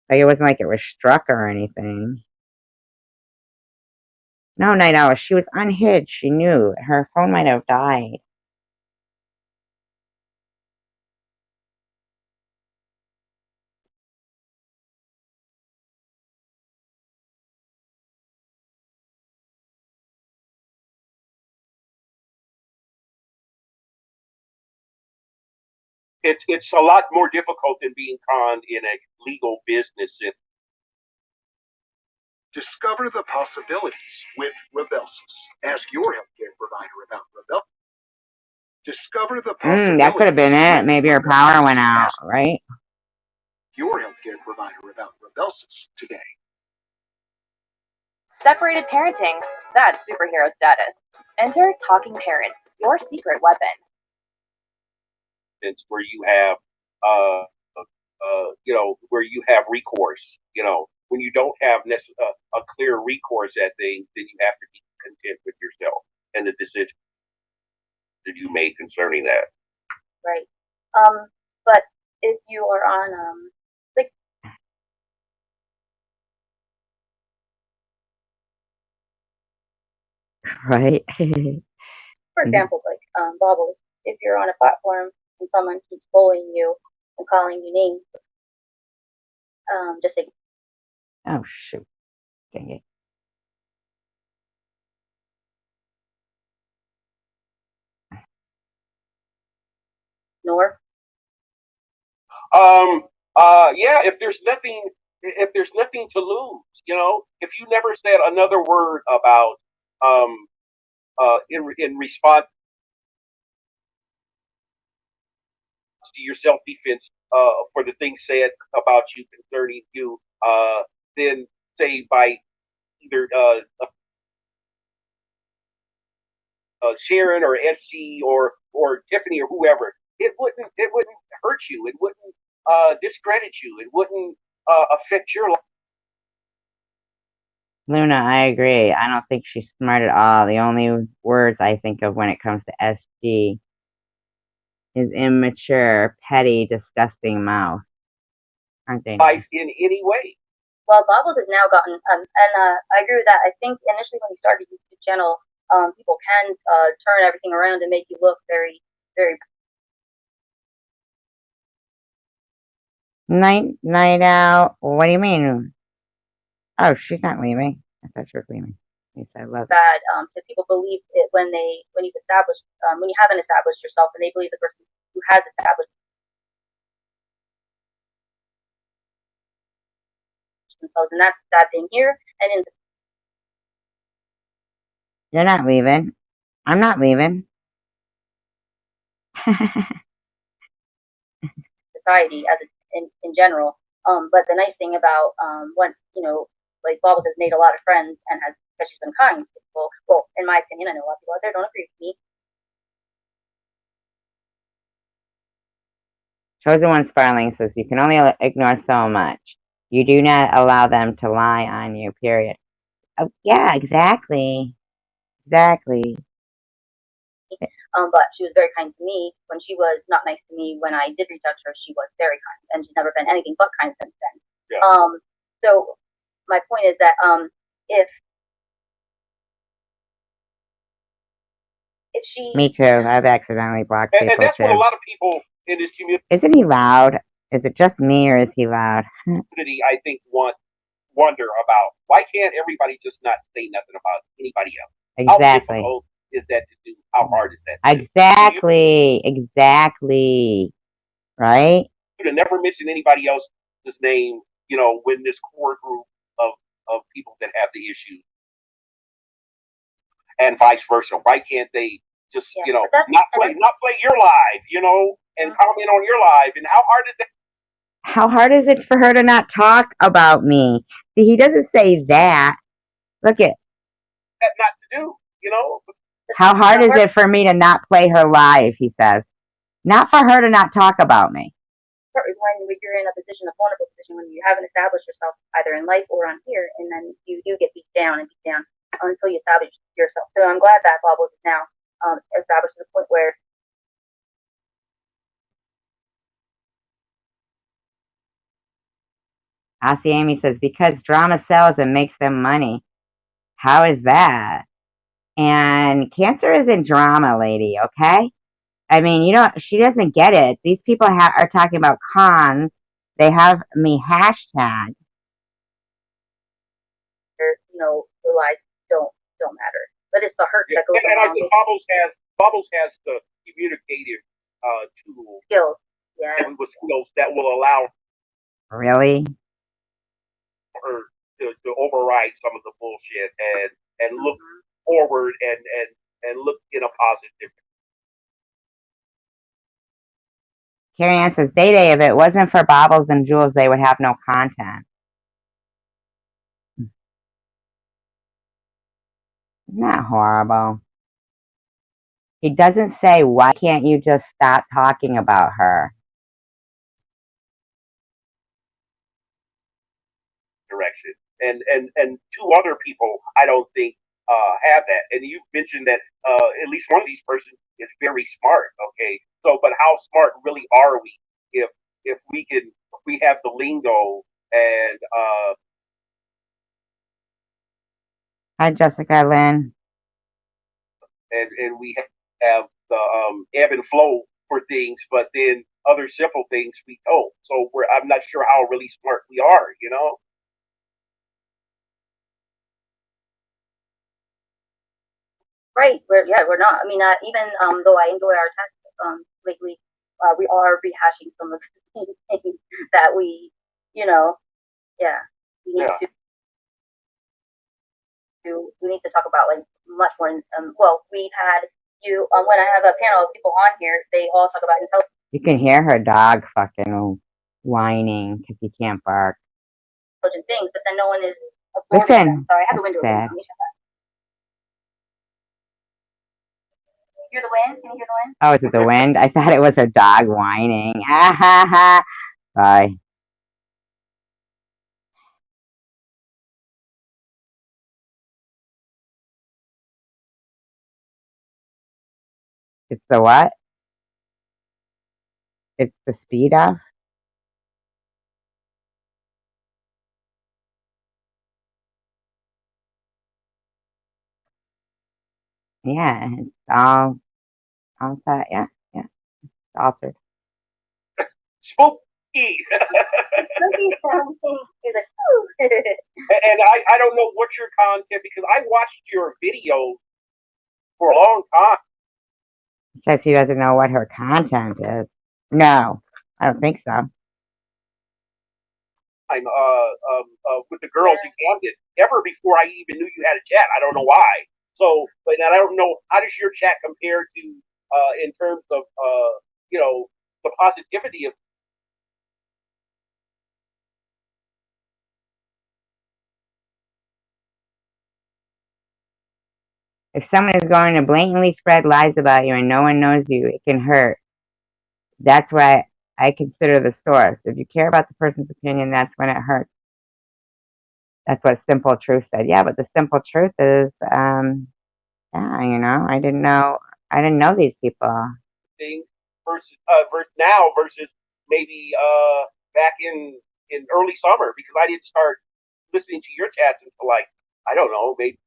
it wasn't like it was struck or anything. No, Night Owl, she was unhinged. She knew. Her phone might have died. It's a lot more difficult than being conned in a legal business. Discover the possibilities with Rebelsis. Ask your healthcare provider about Rebelsis. Discover the possibilities. That could have been it. Maybe her power went out, right? Your healthcare provider about Rebelsis today. Separated parenting. That's superhero status. Enter Talking Parents, your secret weapon. It's where you have, where you have recourse. When you don't have a clear recourse at things, then you have to be content with yourself and the decision that you made concerning that. Right. But if you are on like Right? For example, like Bubbles, if you're on a platform and someone keeps bullying you and calling you names, just Oh, shoot. Dang it. ignore. Yeah, if there's nothing to lose, if you never said another word about, in response to your self defense, for the things said about you concerning you, then say by either, Sharon or SG or Tiffany or whoever, it wouldn't hurt you. It wouldn't discredit you. It wouldn't affect your life. Luna, I agree. I don't think she's smart at all. The only words I think of when it comes to SG is immature, petty, disgusting mouth. Aren't they? Life in any way. Well, Bobbles has now gotten, and I agree with that. I think initially when you started your YouTube channel, people can turn everything around and make you look very, very. Night out. What do you mean? Oh, she's not leaving. I thought she was leaving. Yes, I love it. Bad because people believe it when you've established when you haven't established yourself, and they believe the person who has established themselves, and that's the sad thing here. And in You're not leaving. I'm not leaving. society as in general. But the nice thing about once like Bobbles has made a lot of friends and has because she's been kind to people. Well, in my opinion, I know a lot of people out there don't agree with me. Chosen One Sparling says you can only ignore so much. You do not allow them to lie on you, period. Oh, yeah, exactly. Exactly. But she was very kind to me when she was not nice to me. When I did reach out to her, she was very kind, and she's never been anything but kind since then. Yeah. So my point is that if she Me too. I've accidentally blocked And people that's what a too. lot of people in this Isn't he loud? Is it just me or is he loud? community, I think, wonder about why can't everybody just not say nothing about anybody else? Exactly. How difficult is that to do? How hard is that to do? Exactly. Exactly. Right? To never mention anybody else's name, when this core group of people that have the issue, and vice versa. Why can't they just, not play your live, and comment on your live? And how hard is that? How hard is it for her to not talk about me? See, he doesn't say that. Look at That not to do, how hard is it for me to not play her live, he says. Not for her to not talk about me. Is when you're in a position, a vulnerable position, when you haven't established yourself either in life or on here, and then you do get beat down until you establish yourself. So I'm glad that Bobbles is now established to the point where Aussie Amy says, because drama sells and makes them money. How is that? And Cancer isn't drama, lady, okay? I mean, she doesn't get it. These people are talking about cons. They have me hashtag. the lies don't matter. But it's the hurt that goes and I along think with Bubbles has the communicative tools skills. Yeah. and with skills that will allow Really? her to override some of the bullshit and look forward and look in a positive. Carrie Ann says, Day, if it wasn't for Bobbles and Jules, they would have no content. Isn't that horrible? He doesn't say, why can't you just stop talking about her? Direction. And two other people I don't think have that. And you mentioned that at least one of these persons is very smart. Okay, so but how smart really are we if we have the lingo and Hi, Jessica Lynn. and we have the ebb and flow for things, but then other simple things we don't. So I'm not sure how really smart we are, you know. Right. We're not. I mean, even though I enjoy our chats lately, we are rehashing some of the same things that we, you know, yeah, we need Yeah. we need to talk about like much more. Well, we've had you when I have a panel of people on here, they all talk about intelligence You can hear her dog fucking whining because he can't bark. things, but then no one is absorbing them. Listen, Sorry, I have the that's window open. sad. Let me shut that. Hear the wind? Can you hear the wind? Oh, is it the wind? I thought it was her dog whining. Ah ha ha. Sorry. It's the what? It's the speed of? Yeah, it's all set. Yeah, yeah, it's altered. Spooky. Spooky something. He's like, And I don't know what your content, because I watched your videos for a long time. Says he doesn't know what her content is. No, I don't think so. I'm with the girls you ended ever before I even knew you had a chat. I don't know why. So, but I don't know, how does your chat compare to in terms of you know, the positivity of If someone is going to blatantly spread lies about you and no one knows you, it can hurt. That's why I consider the source. If you care about the person's opinion, that's when it hurts. That's what Simple Truth said. Yeah, but the simple truth is, yeah, you know, I didn't know these people. things versus now versus maybe back in early summer, because I didn't start listening to your chats until like, I don't know, maybe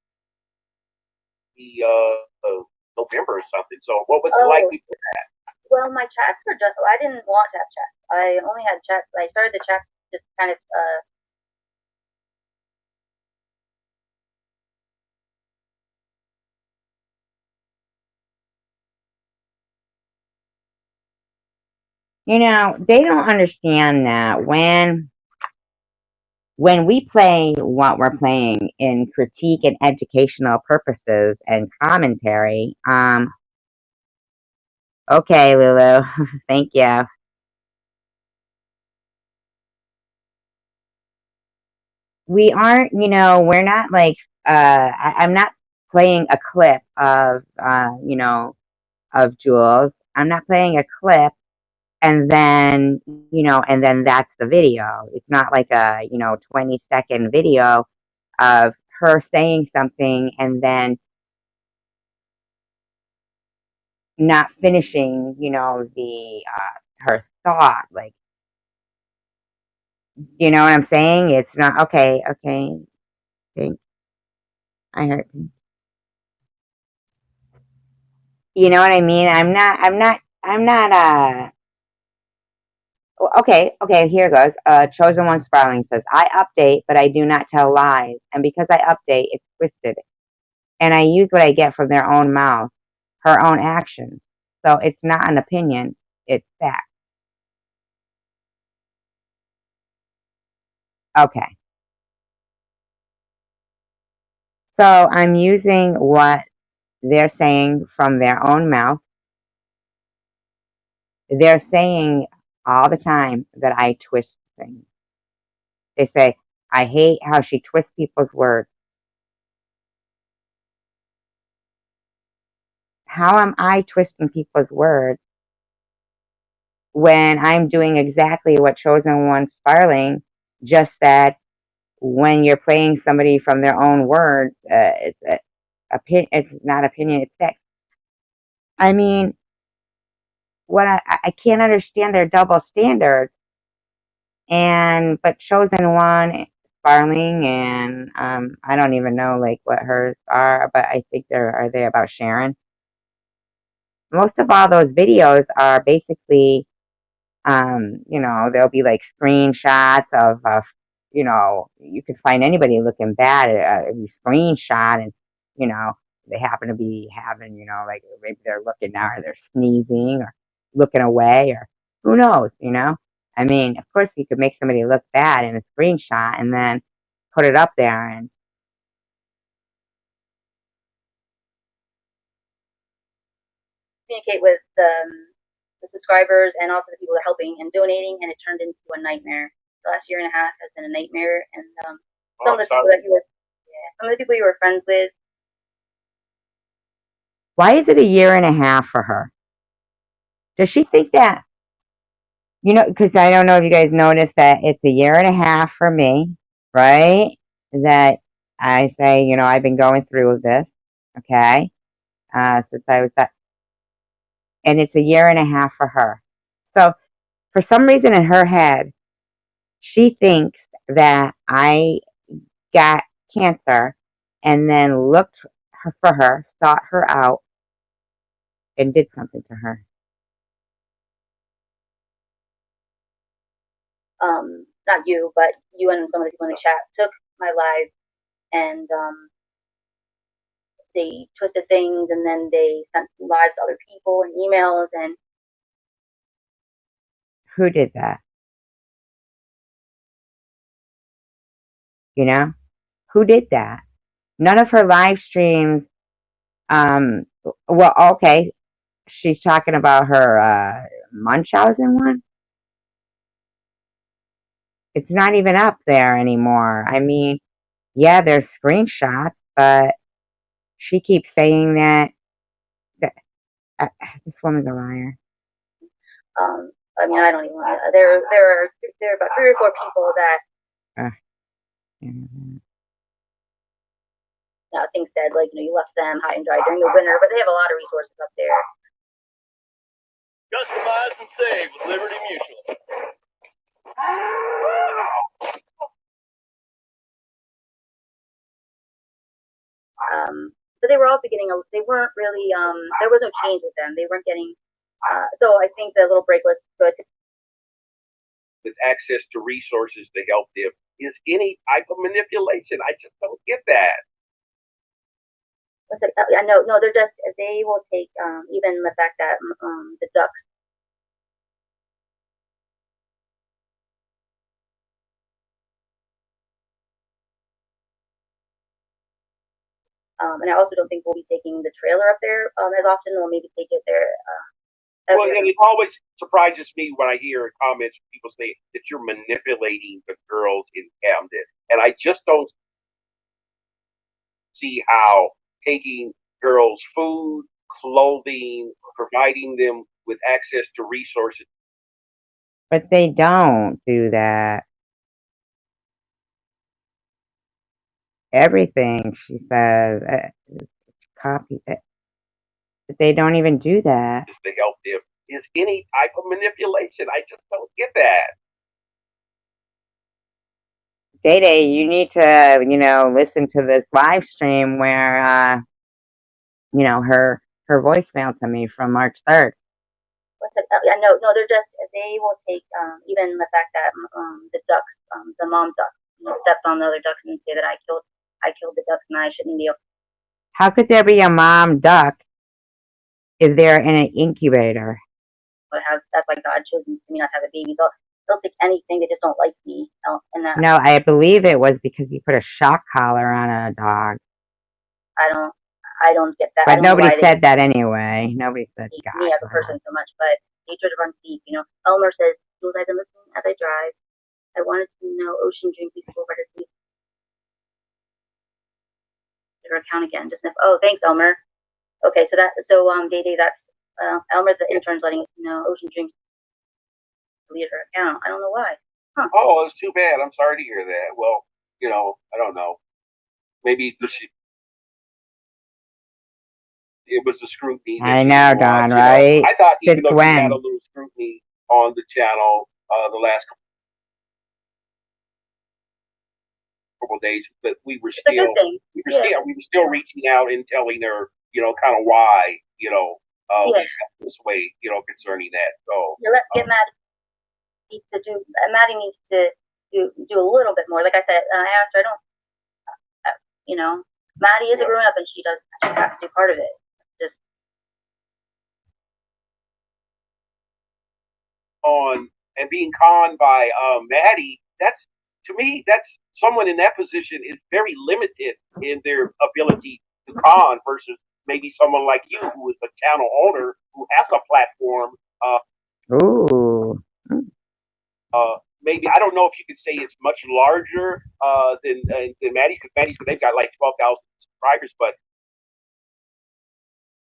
November or something. So what was it like before that? well, my chats were just. I didn't want to have chats. I only had chats. I started the chats just kind of. You know, they don't understand that when we play what we're playing in critique and educational purposes and commentary, okay, Lulu, thank you. We aren't, you know, we're not like, I'm not playing a clip of, you know, of Jules. I'm not playing a clip and then, you know, and then that's the video. It's not like a, you know, 20-second video of her saying something and then not finishing, you know, the her thought. Like, you know what I'm saying? It's not okay. Thanks. I heard. You know what I mean? I'm not. Okay. Here goes. Chosen One Sparling says, I update, but I do not tell lies, and because I update, it's twisted, and I use what I get from their own mouth, her own actions. So it's not an opinion; it's fact. Okay. So I'm using what they're saying from their own mouth. They're saying all the time that I twist things. They say, I hate how she twists people's words. How am I twisting people's words when I'm doing exactly what Chosen One Sparling just said? When you're playing somebody from their own words, it's not opinion, it's fact. I mean, what I can't understand their double standards. But Chosen One Sparling and I don't even know like what hers are, but I think are they about Sharon? most of all those videos are basically, you know, there'll be like screenshots of, you know, you could find anybody looking bad. You screenshot and, you know, they happen to be having, you know, like maybe they're looking now or they're sneezing or looking away or who knows, you know? I mean, of course you could make somebody look bad in a screenshot and then put it up there and Communicate with the subscribers and also the people that are helping and donating, and it turned into a nightmare. The last year and a half has been a nightmare, and some of the people that you were, some of the people you were friends with. why is it a year and a half for her? Does she think that, you know, because I don't know if you guys noticed that it's a year and a half for me, right? That I say, you know, I've been going through this, okay, since I was that, and it's a year and a half for her. So for some reason in her head, she thinks that I got cancer and then looked for her, sought her out, and did something to her. Not you, but you and some of the people in the chat took my live and they twisted things, and then they sent lives to other people and emails, and Who did that? You know? Who did that? None of her live streams, well, okay, she's talking about her Munchausen one. It's not even up there anymore. I mean, yeah, there's screenshots, but she keeps saying that this woman's a liar. I mean, I don't even want to. There are about 3 or 4 people that things said, like, you know, you left them high and dry during the winter, but they have a lot of resources up there. Customize and save with Liberty Mutual. But they were also getting they weren't really there was no change with them. They weren't getting so I think the little break was good. With access to resources to help them is any type of manipulation. I just don't get that. What's it? No, they're just, they will take even the fact that the ducks. And I also don't think we'll be taking the trailer up there as often. We'll maybe take it there. Well, and it always surprises me when I hear comments from people say that you're manipulating the girls in Camden. And I just don't see how taking girls food, clothing, providing them with access to resources. But they don't do that. Everything she says, copy it. But they don't even do that. To help them is any type of manipulation. I just don't get that. Day Day, you need to, you know, listen to this live stream where, you know, her voicemail to me from March 3rd. What's it? No, they're just, they will take even the fact that the ducks, the mom duck, stepped on the other ducks and say that I killed the ducks and I shouldn't be. How could there be a mom duck if they're in an incubator? But that's why God chose me not to have a baby. They'll take anything. They just don't like me. And that, No, I believe it was because you put a shock collar on a dog. I don't get that. But nobody said that anyway. Nobody said God. Me as a person so much, but hatred runs deep. You know, Elmer says, "Jules, I've been listening as I drive. I wanted to know Ocean Dreams School participate." Her account again. Just oh, thanks, Elmer. Okay, so Day Day, that's Elmer, the intern's letting us know Ocean Dreams deleted her account. I don't know why. Huh. Oh, it's too bad. I'm sorry to hear that. Well, you know, I don't know. Maybe it was the scrutiny. I know, Don, right? I thought even Since though when? we had a little scrutiny on the channel the last couple of days, but we were still reaching out and telling her, you know, kind of why, you know, Yeah. this way, concerning that. So Yeah, let's get Maddie needs to do a little bit more. Like I said, I asked her, Maddie is a grown up and she has to do part of it. Just on and being conned by Maddie, to me, that's someone in that position is very limited in their ability to con versus maybe someone like you who is a channel owner who has a platform. Ooh. Maybe I don't know if you could say it's much larger than Maddie's, because they've got like 12,000 subscribers, but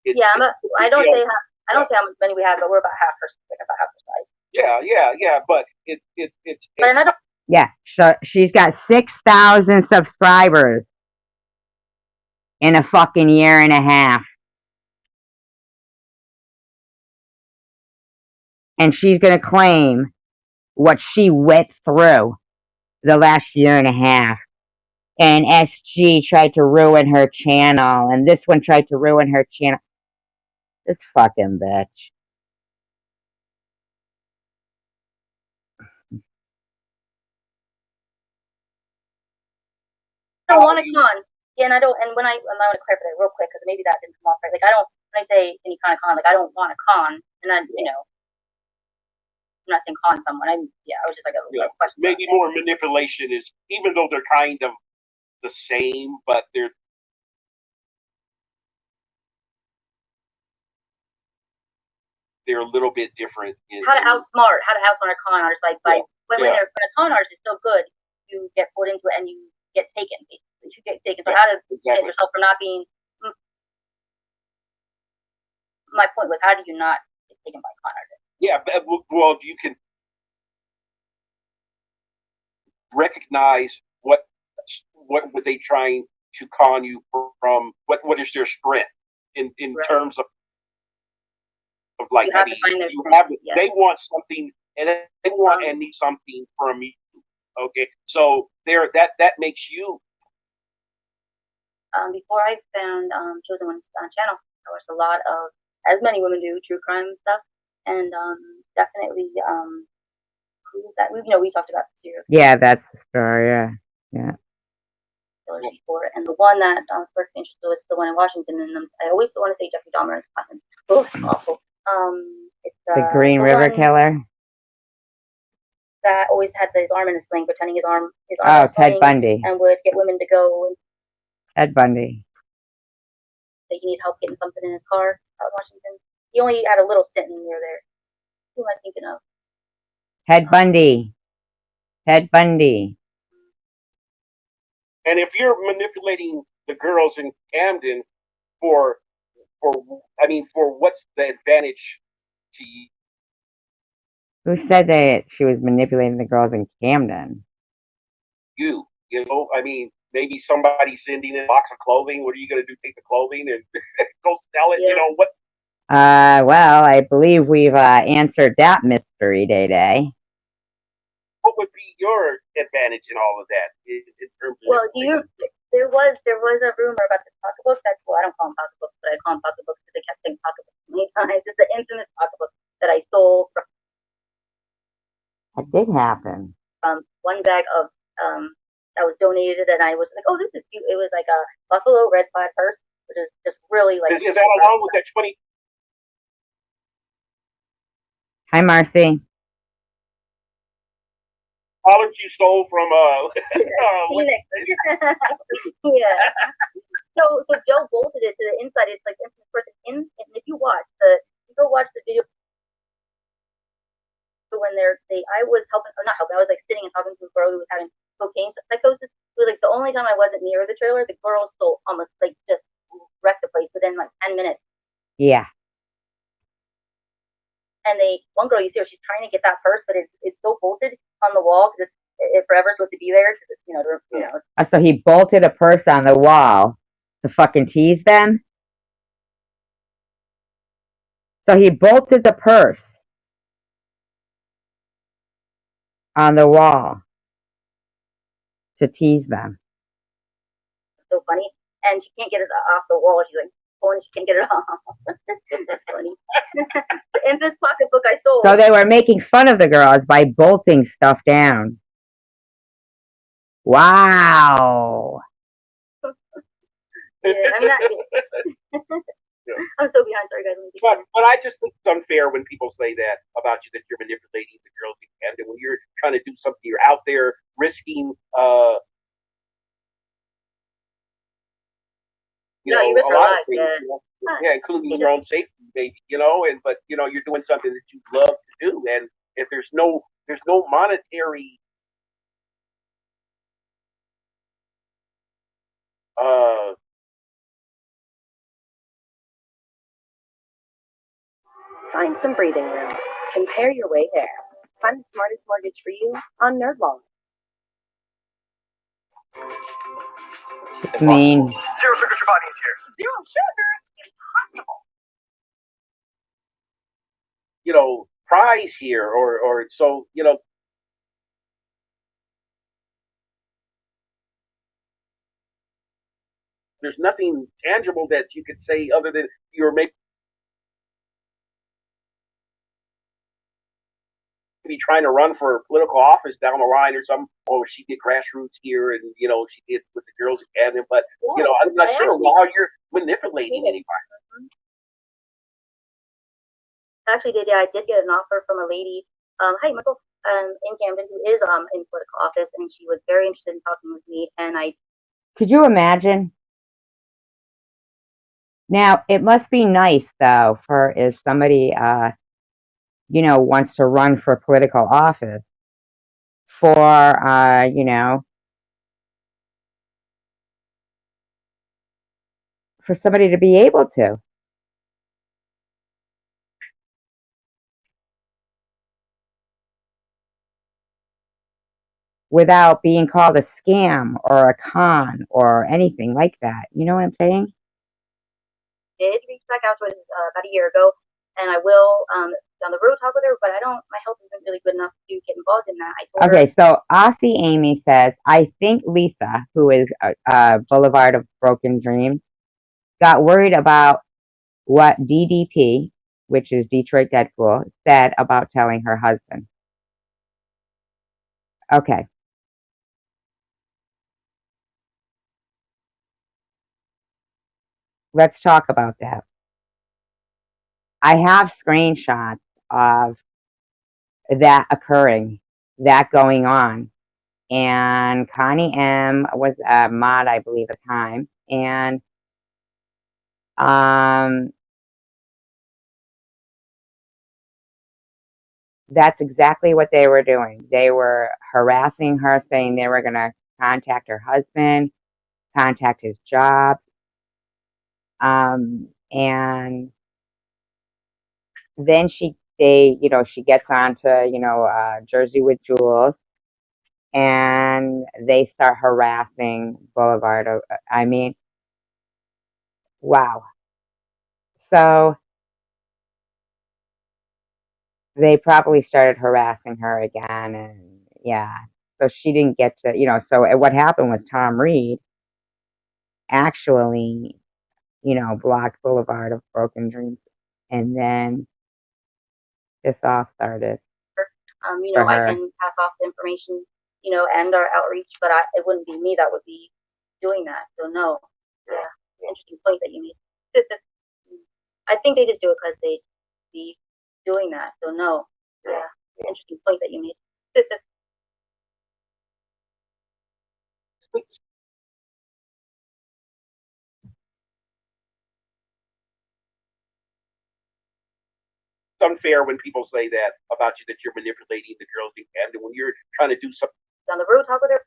I don't say how much money we have, but we're about half her size. Yeah, but it's But another Yeah, so she's got 6,000 subscribers in a fucking year and a half. And she's going to claim what she went through the last year and a half. And SG tried to ruin her channel, and this one tried to ruin her channel. This fucking bitch. I don't want to con. Yeah, and I don't. And when I want to clarify that real quick because maybe that didn't come off right. Like I don't. When I say any kind of con, like I don't want to con, and I'm not saying con someone. I was just like a question. Maybe more manipulation is, even though they're kind of the same, but they're a little bit different. How to outsmart a con artist, when a con artist is so good, you get pulled into it and you get taken. Basically, you get taken. So how to get yourself from not being. My point was, how do you not get taken by con artists? Yeah, well, you can recognize what were they trying to con you from. What is their strength in terms of like you have to find their they want something and they want and need something from you. Okay, so that makes you. Before I found Chosen One's channel, I watched a lot of, as many women do, true crime stuff, and definitely who was that? We talked about the serial. Yeah, that's the story. Yeah. Before, and the one that sparked interest was the one in Washington, and I always want to say Jeffrey Dahmer is fun. Oh, it's awful. It's the Green River Killer. That always had his arm in a sling, pretending his arm Oh, Ted Bundy. And would get women to go. Ted Bundy. That he needed help getting something in his car out in Washington. He only had a little stint near there. Who am I thinking of? Ted Bundy. Ted Bundy. And if you're manipulating the girls in Camden for what's the advantage to you? Who said that she was manipulating the girls in Camden? Maybe somebody sending in a box of clothing. What are you going to do? Take the clothing and go sell it? Yeah. What? Well, I believe we've answered that mystery, Day Day. What would be your advantage in all of that? In terms of there was a rumor about the pocketbook. I don't call them pocketbooks, but I call them pocketbooks because they kept saying pocketbooks many times. It's the infamous pocketbook that I stole from. That did happen. One bag of that was donated, and I was like, "Oh, this is cute." It was like a buffalo red plaid purse, which is just really like. Is that along with that 20? Hi, Marcy. Dollars you stole from Phoenix. Yeah. So Joe bolted it to the inside. It's like instant person in, and if you watch the video. When I was helping, or not helping, I was like sitting and talking to a girl who was having cocaine psychosis. It was like the only time I wasn't near the trailer, the girl stole almost like just wrecked the place within like 10 minutes. Yeah. And one girl, you see her, she's trying to get that purse, but it's so bolted on the wall because it's forever supposed to be there. Cause So he bolted a purse on the wall to fucking tease them? So he bolted the purse on the wall to tease them. So funny. And she can't get it off the wall. She's like phone and she can't get it off. That's funny. The infamous pocketbook I stole. So they were making fun of the girls by bolting stuff down. Wow. Yeah, I mean, I'm so behind. Sorry, guys. Let me keep going. But I just think it's unfair when people say that about you, that you're manipulating the girls, and when you're trying to do something, you're out there risking, No, you know, risk a your lot life, of things, yeah. you know, Huh. yeah, including your own safety, maybe, you know, but you know, you're doing something that you love to do, and if there's no monetary uh Find some breathing room. Compare your way there. Find the smartest mortgage for you on NerdWallet. I mean, Zero sugar Chobani here. Zero sugar? Impossible. you know, prize here, or so, you know, there's nothing tangible that you could say other than you're maybe trying to run for political office down the line or something. Or she did grassroots here, and you know, she did with the girls academy. But you know, I'm not sure how you're manipulating anybody. Actually did, yeah, I did get an offer from a lady, hi Michael, in Camden who is in political office, and she was very interested in talking with me, and I could you imagine? Now, it must be nice, though, for if somebody, you know, wants to run for political office, for, you know, for somebody to be able to. Without being called a scam or a con or anything like that. You know what I'm saying? did reach back out to her about a year ago, and I will down the road talk with her, but I don't, my health isn't really good enough to get involved in that. I told her, Okay, so Aussie Amy says, I think Lisa, who is Boulevard of Broken Dreams, got worried about what DDP, which is Detroit Deadpool, said about telling her husband. Okay. Let's talk about that. I have screenshots of that occurring, that going on. And Connie M was a mod, I believe, at the time. And that's exactly what they were doing. They were harassing her, saying they were going to contact her husband, contact his job. And then she gets onto, Jersey with Jules, and they start harassing Boulevard. I mean, wow. So they probably started harassing her again, and yeah. So she didn't get to, so what happened was Tom Reed actually, blocked Boulevard of Broken Dreams, and then this all started. For I her. can pass off the information, and our outreach, but it wouldn't be me that would be doing that. So no, yeah, interesting point that you made. I think they just do it because they be doing that. So no, yeah, interesting point that you made. Unfair when people say that about you, that you're manipulating the girls, and when you're trying to do something. Down the road, talk with her.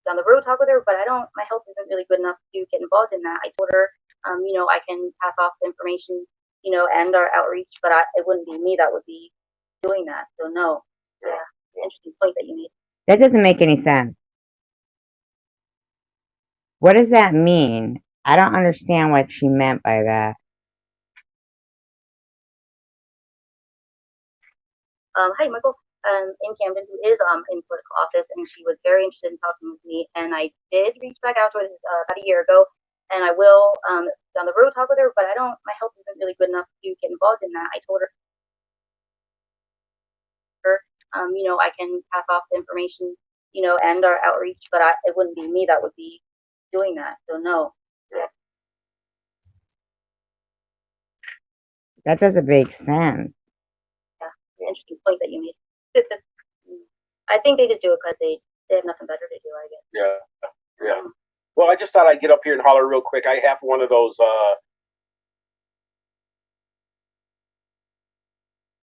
Down the road, talk with her, but I don't. My health isn't really good enough to get involved in that. I told her, I can pass off the information, and our outreach, but it wouldn't be me that would be doing that. So no, yeah, interesting point that you made. That doesn't make any sense. What does that mean? I don't understand what she meant by that. Hi, Michael. In Camden, who is in political office, and she was very interested in talking with me. And I did reach back out to her about a year ago, and I will down the road talk with her. But I don't. My health isn't really good enough to get involved in that. I told her, I can pass off the information, and our outreach, but it wouldn't be me that would be doing that. So no. That doesn't make sense. Yeah, interesting point that you made. I think they just do it because they have nothing better to do, I guess. Yeah. Well, I just thought I'd get up here and holler real quick. I have one of those. Oh,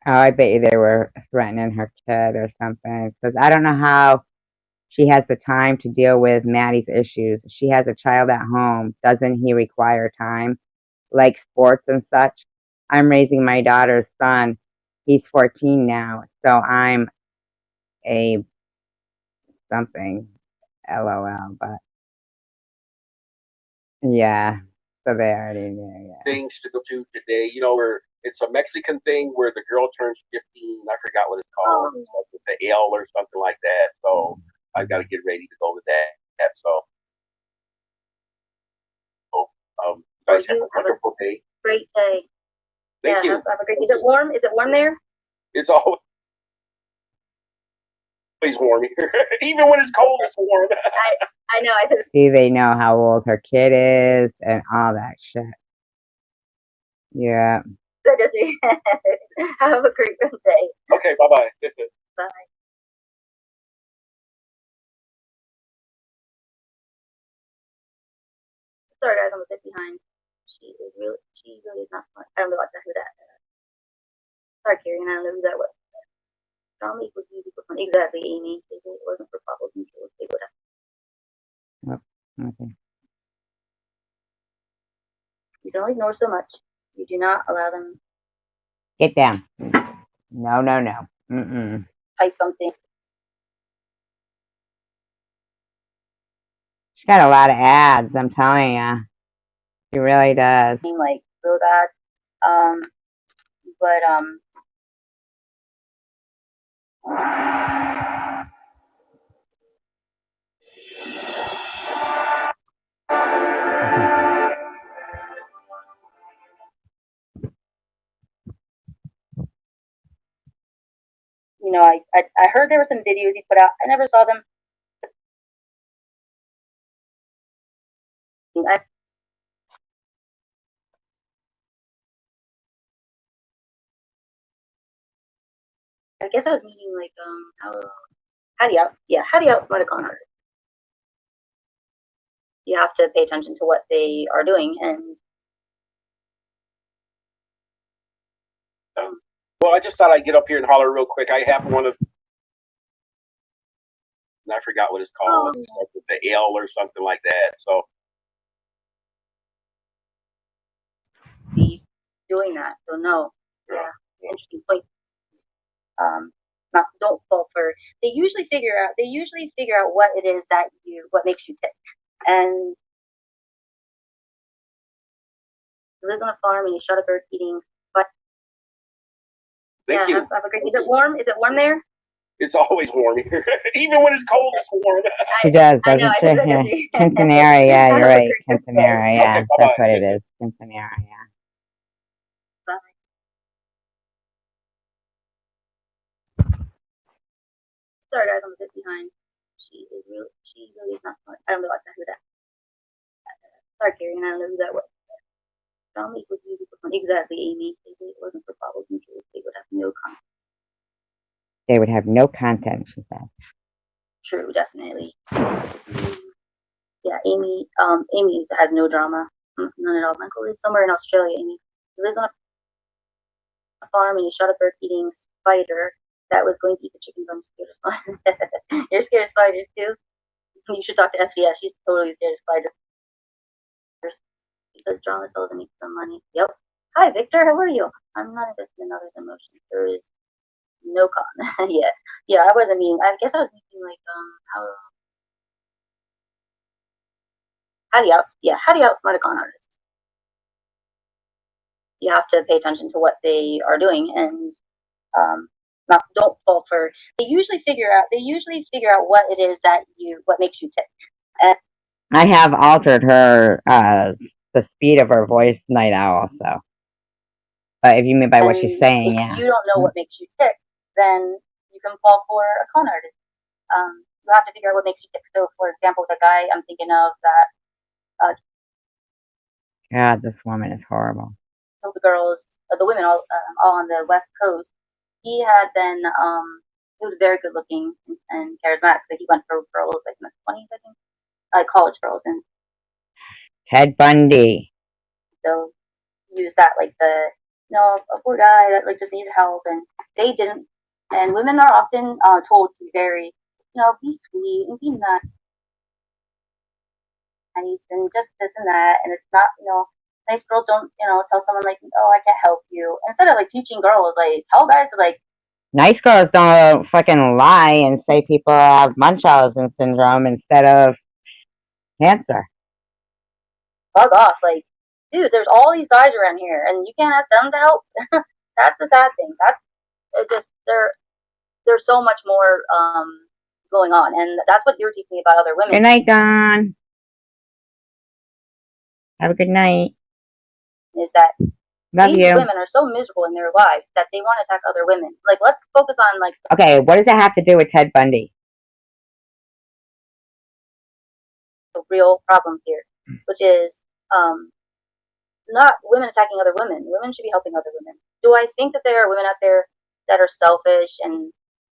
I bet you they were threatening her kid or something. Because I don't know how she has the time to deal with Maddie's issues. She has a child at home. Doesn't he require time? Like sports and such. I'm raising my daughter's son. He's 14 now. So I'm a something. LOL. But yeah. So they already knew. Yeah. Things to go to today. Where it's a Mexican thing where the girl turns 15. I forgot what it's called. It's like with the L or something like that. So I've got to get ready to go to that. So, you guys have a wonderful day. Great day. Thank you. Have a great. Is it warm? Is it warm there? It's always warm here. Even when it's cold, it's warm. I know. I said. See, they know how old her kid is and all that shit. Yeah. Have a great day. Okay, bye-bye. Bye. Sorry guys, I'm a bit behind. She really is not smart. I don't know who that. Sorry, Carrie, I don't know who that was. Drama equals music equals fun. Exactly, Amy. If it wasn't for Papa's mutuals, they would have. Okay. You can only ignore so much. You do not allow them. Get down. No. Mm-mm. Type something. She's got a lot of ads, I'm telling you. She really does. Like real bad. But I heard there were some videos he put out. I never saw them. I guess I was meaning like how do you outsmart a con artist? You have to pay attention to what they are doing and. Well, I just thought I'd get up here and holler real quick. I have one of. And I forgot what it's called. It's like with the L or something like that. So. Be doing that. So no. Yeah. Interesting point. Don't fall for. They usually figure out what it is what makes you tick. And he lives on a farm and he shot a bird feeding. But Thank you. Have a great. Is it warm? Is it warm there? It's always warm here. Even when it's cold, it's warm. She does, doesn't she? Yeah. Quinceanera, yeah, you're right. Quinceanera, yeah. Okay, that's what it is. Quinceanera, yeah. Bye. Sorry guys, I'm a bit behind. She really is not smart. I don't know who that. Sorry, Carrie, I don't know who that was. Drama equals music equals fun. Exactly, Amy. If it wasn't for Papa's mutuals, they would have no content. They would have no content, she said. True, definitely. Yeah, Amy has no drama. None at all. My uncle lives somewhere in Australia, Amy. He lives on a farm and he shot a bird feeding spider that was going to eat the chickens. I'm scared of spiders. You're scared of spiders too? You should talk to FDS. She's totally scared of spiders. Because drama sells and makes some money. Yep. Hi, Victor. How are you? I'm not invested in others' emotions. There is no con. Yeah. I wasn't meaning. I guess I was meaning like how do you outsmart a con artist? You have to pay attention to what they are doing and don't fall for. They usually figure out what it is what makes you tick. And I have altered her, the speed of her voice, Night Owl, so. But if you mean by what she's saying, if yeah. you don't know what makes you tick, then you can fall for a con artist. You have to figure out what makes you tick. So, for example, the guy I'm thinking of that God, this woman is horrible. killed the girls, the women all on the West Coast, he had been, he was very good looking and charismatic. So he went for girls like in the 20s, I think, college girls, and Ted Bundy. so use that like a poor guy that like just needs help, and they didn't. And women are often told to be very, be sweet and be nice and just this and that, and it's not, nice girls don't, tell someone like, oh, I can't help you. Instead of like teaching girls, like tell guys to like. Nice girls don't fucking lie and say people have Munchausen syndrome instead of cancer. Bug off, like, dude, there's all these guys around here, and you can't ask them to help. That's the sad thing. That's it. Just there's so much more going on, and that's what irritates me about other women. Good night, Dawn. Have a good night. Is that Love these you. women are so miserable in their lives that they want to attack other women. Like, let's focus on like. Okay, what does that have to do with Ted Bundy? The real problems here, which is not women attacking other women. Women should be helping other women. Do I think that there are women out there that are selfish? And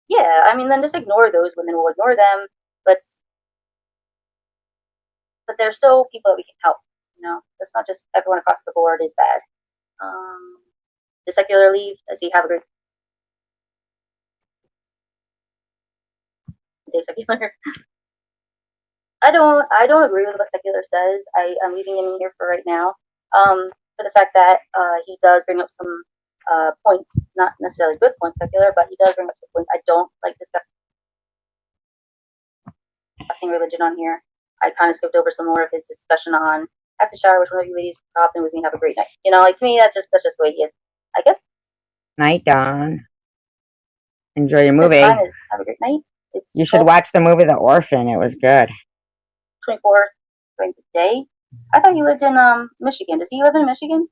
yeah, I mean, then just ignore those women. We'll ignore them, but there's still people that we can help. It's not just everyone across the board is bad. The secular leave. I see. Have a great day, secular. I don't agree with what secular says. I'm leaving him in here for right now. For the fact that he does bring up some points, not necessarily good points, secular, but he does bring up some points. I don't like discussing religion on here. I kind of skipped over some more of his discussion on have to shower, which one of you ladies pop in with me, have a great night. Like to me, that's just the way he is. I guess. Night, Dawn. Enjoy your movie. Time is have a great night. You should watch the movie The Orphan. It was good. 24 during the day. I thought he lived in Michigan. Does he live in Michigan?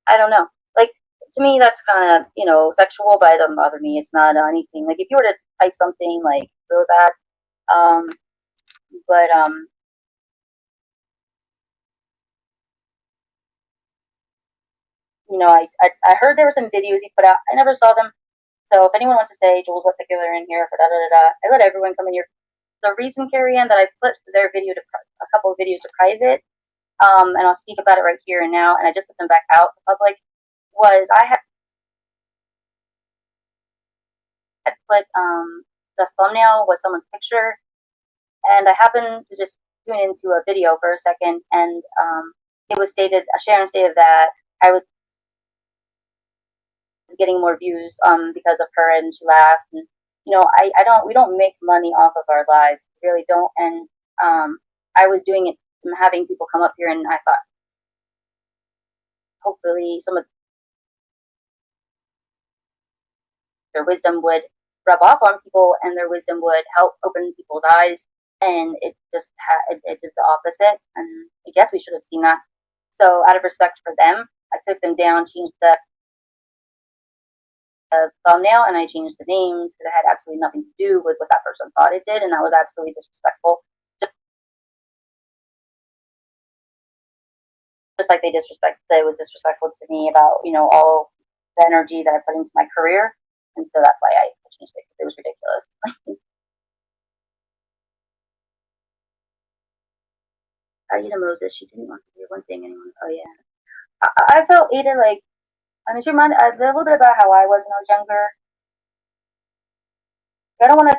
I don't know. Like, to me, that's kind of, sexual, but it doesn't bother me. It's not anything. Like, if you were to type something, like, really bad, but, I heard there were some videos he put out. I never saw them. So if anyone wants to say Jules was secular in here for da-da-da-da, I let everyone come in here. The reason, Carrie Ann, that I put their video a couple of videos to private, and I'll speak about it right here and now, and I just put them back out to public, was I had put the thumbnail was someone's picture, and I happened to just tune into a video for a second, and it was stated, Sharon stated that I was getting more views because of her, and she laughed, and we don't make money off of our lives, we really don't, and I was doing it, having people come up here, and I thought hopefully some of their wisdom would rub off on people, and their wisdom would help open people's eyes, and it just it did the opposite, and I guess we should have seen that. So out of respect for them, I took them down, changed the thumbnail, and I changed the names because it had absolutely nothing to do with what that person thought it did, and that was absolutely disrespectful. Just like it was disrespectful to me about, all the energy that I put into my career. And so that's why I changed it, because it was ridiculous. Ada Moses, she didn't want to do one thing anyone. Oh yeah, I felt Ada like. I mean, she reminded a little bit about how I was when I was younger. I don't want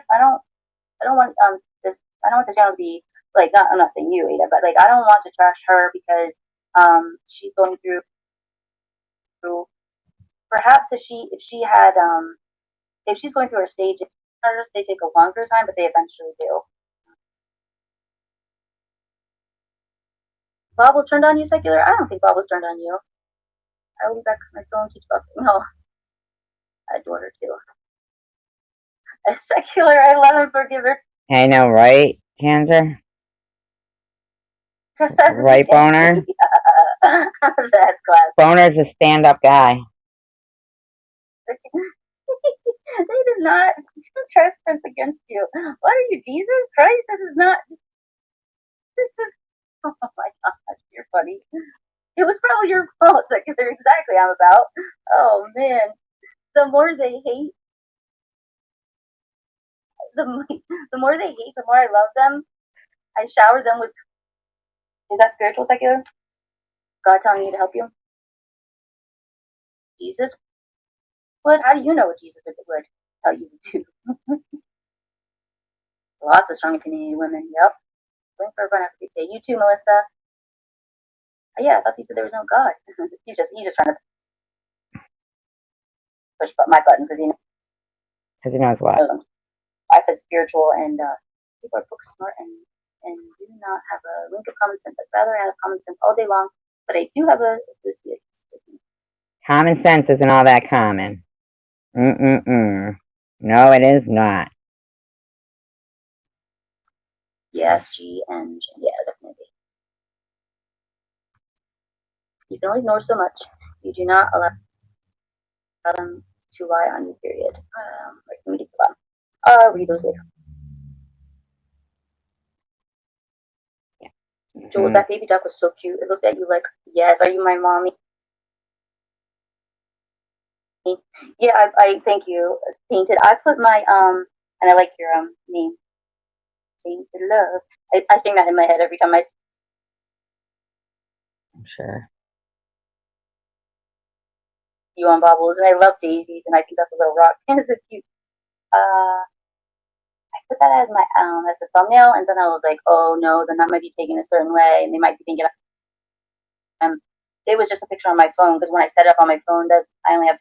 this. I don't want the channel to be like. I'm not saying you, Ada, but like I don't want to trash her because she's going through. Perhaps if she had if she's going through her stages, they take a longer time, but they eventually do. Bob was turned on you, secular? I don't think Bob was turned on you. I will be back with my phone, keep buffing. No. I adore her too. A secular, I love and forgive her. I know, right, Kansas? Right, Boner? That's classic. Boner's a stand-up guy. They did not trespass against you. What are you, Jesus Christ? This is not. This is. Oh my gosh, you're funny. It was probably your fault. Like, they're exactly I'm about. Oh man, the more they hate, the the more they hate, the more I love them. I shower them with. Is that spiritual secular? God telling you to help you? Jesus would? How do you know what Jesus would tell you to do? Lots of strong opinionated women. Yep. Waiting for everyone to have a good day. You too, Melissa. Oh, yeah, I thought you said there was no God. he's just trying to push my buttons because he knows. Because he knows what? I said spiritual, and people are book smart and do not have a link of common sense. I'd rather have common sense all day long, but I do have a associate. Common sense isn't all that common. No, it is not. Yes, G and G. Yeah, definitely. You can only ignore so much. You do not allow them to lie on you, period. Right, let me get to the bottom. I'll read those later. Jules, that baby duck was so cute. It looked at you like, yes, are you my mommy? Yeah, I thank you. Tainted. I put my and I like your name. Tainted love. I sing that in my head every time I'm sure. you on bobbles, and I love daisies, and I think that's a little rock. And it's so cute. I put that as my as a thumbnail, and then I was like, oh no, then that might be taken a certain way, and they might be thinking it was just a picture on my phone because when I set it up on my phone, I only have.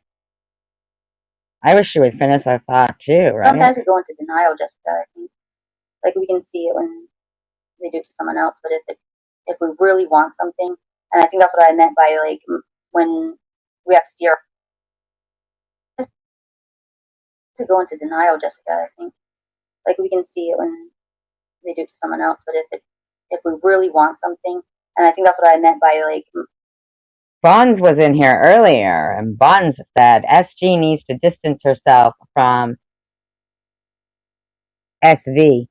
I wish you would finish our thought too, right? Sometimes we go into denial, Jessica. I think, like we can see it when they do it to someone else, but if we really want something, and I think that's what I meant by like when we have to see our to go into denial, Jessica. I think, like we can see it when they do it to someone else, but if we really want something, and I think that's what I meant by like. Buns was in here earlier, and Buns said SG needs to distance herself from SV.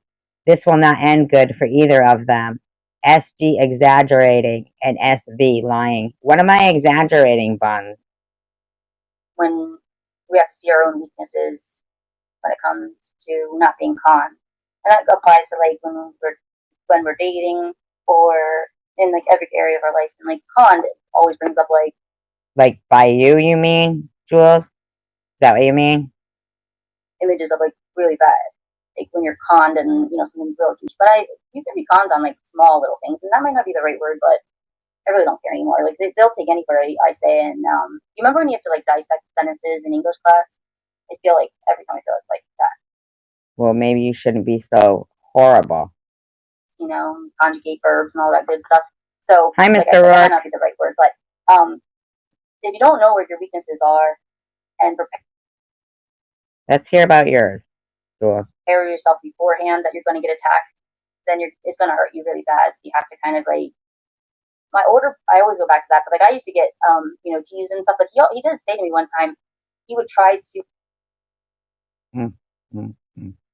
This will not end good for either of them. SG exaggerating and SV lying. What am I exaggerating, Buns? When we have to see our own weaknesses when it comes to not being conned, and that applies to like when we're dating or in like every area of our life. And like conned always brings up like by you mean, Jules? Is that what you mean? Images of like really bad, like when you're conned and something real huge. But you can be conned on like small little things, and that might not be the right word, but I really don't care anymore. Like they'll take any word I say, and you remember when you have to like dissect sentences in English class? I feel like every time I feel it's like that. Well, maybe you shouldn't be so horrible. Conjugate verbs and all that good stuff. So, hi, Mr. Rourke. That might not be the right word, but if you don't know where your weaknesses are and let's hear about yours, Jules. prepare yourself beforehand that you're going to get attacked, then it's going to hurt you really bad. So you have to kind of like. I always go back to that, but like I used to get, teased and stuff. But he did say to me one time, he would try to.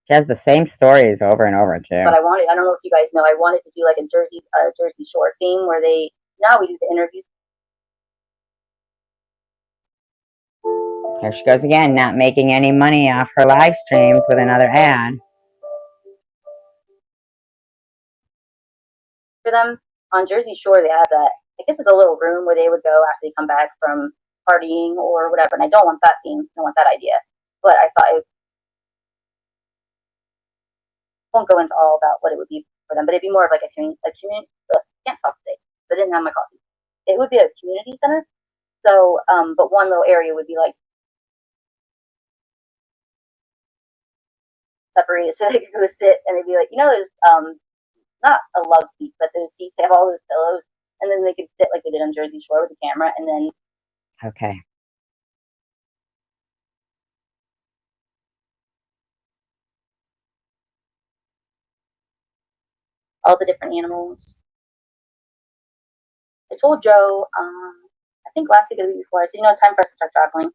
She has the same stories over and over too. But I don't know if you guys know, I wanted to do like a Jersey Shore theme where now we do the interviews. Here she goes again, not making any money off her live streams with another ad. For them on Jersey Shore, they have that. I guess it's a little room where they would go after they come back from partying or whatever. And I don't want that theme. I don't want that idea. But I thought won't go into all about what it would be for them, but it'd be more of like a community. Can't talk today. I didn't have my coffee. It would be a community center. So, but one little area would be like separated, so they could go sit and they'd be like, there's not a love seat, but those seats they have all those pillows, and then they could sit like they did on Jersey Shore with the camera, and then. Okay. all the different animals. I told Joe, I think last week or the week before, I said, it's time for us to start traveling.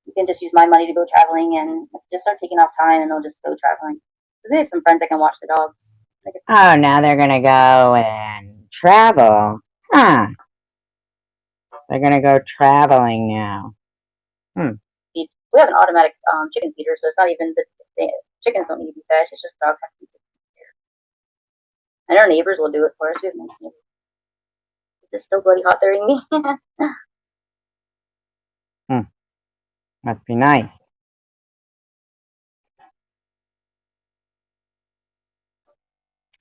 You can just use my money to go traveling, and let's just start taking off time, and they'll just go traveling. They have some friends that can watch the dogs. Oh, now they're gonna go and travel. Huh. They're gonna go traveling now. We have an automatic chicken feeder, so it's not even the chickens don't need to be fed. It's just dogs have to be fed. And our neighbors will do it for us. We have nice neighbors. Is it still bloody hot there, Amy? Must be nice.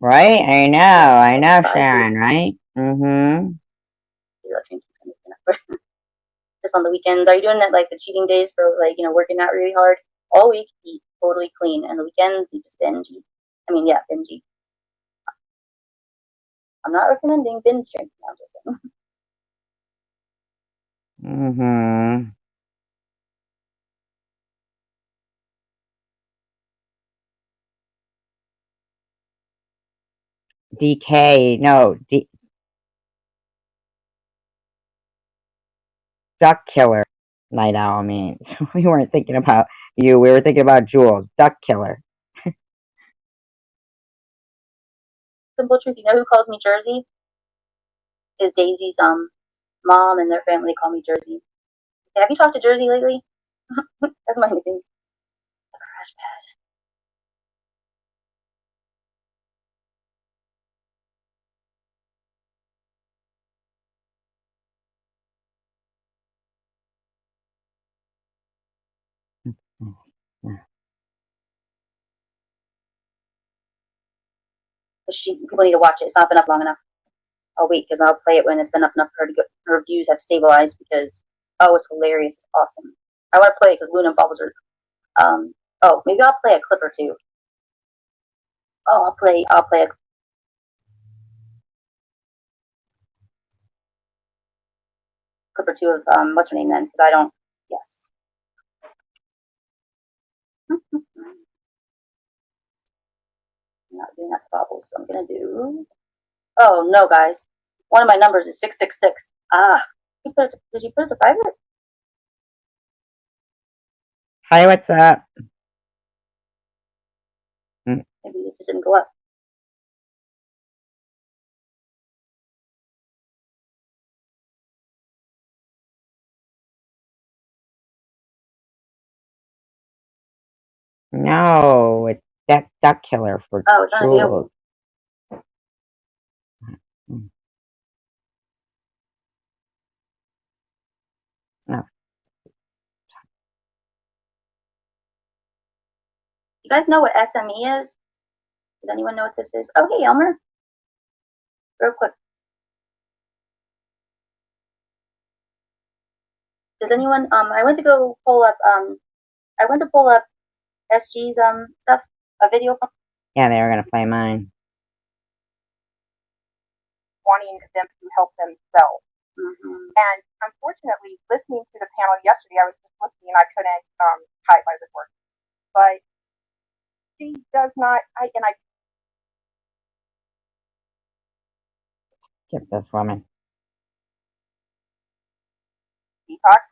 Right? I know, Sharon, right? Mm-hmm. Just on the weekends. Are you doing that like the cheating days for like, working out really hard? All week, eat totally clean. And the weekends, you just binge eat. Binge eat. I'm not recommending binge drinking. I'm just saying. Mm-hmm. DK, no, Duck Killer Night Owl means. We weren't thinking about you, we were thinking about Jules. Duck Killer. Simple truth, you know who calls me Jersey? Is Daisy's mom and their family call me Jersey. Have you talked to Jersey lately? That's my nickname. A crash pad. People need to watch it. It's not been up long enough. I'll wait because I'll play it when it's been up enough for her to go. Her reviews have stabilized because it's hilarious. It's awesome. I want to play it because Luna and Bubbles are. Maybe I'll play a clip or two. I'll play a clip or two of what's her name then because I don't. Yes. I'm not doing that to Bubbles, so I'm gonna do. Oh no, guys! One of my numbers is 666. Did you put it to private? Hi, what's up? Maybe it just didn't go up. No, it's that Duck Killer for It's not Jules. No. You guys know what SME is? Does anyone know what this is? Oh, hey, Elmer. Real quick. Does anyone, I went to pull up SG's, stuff, a video from Yeah, they were gonna play mine. wanting them to help themselves. And unfortunately, listening to the panel yesterday, I was just listening and I couldn't type, I was working. But she does not, Get this woman. detox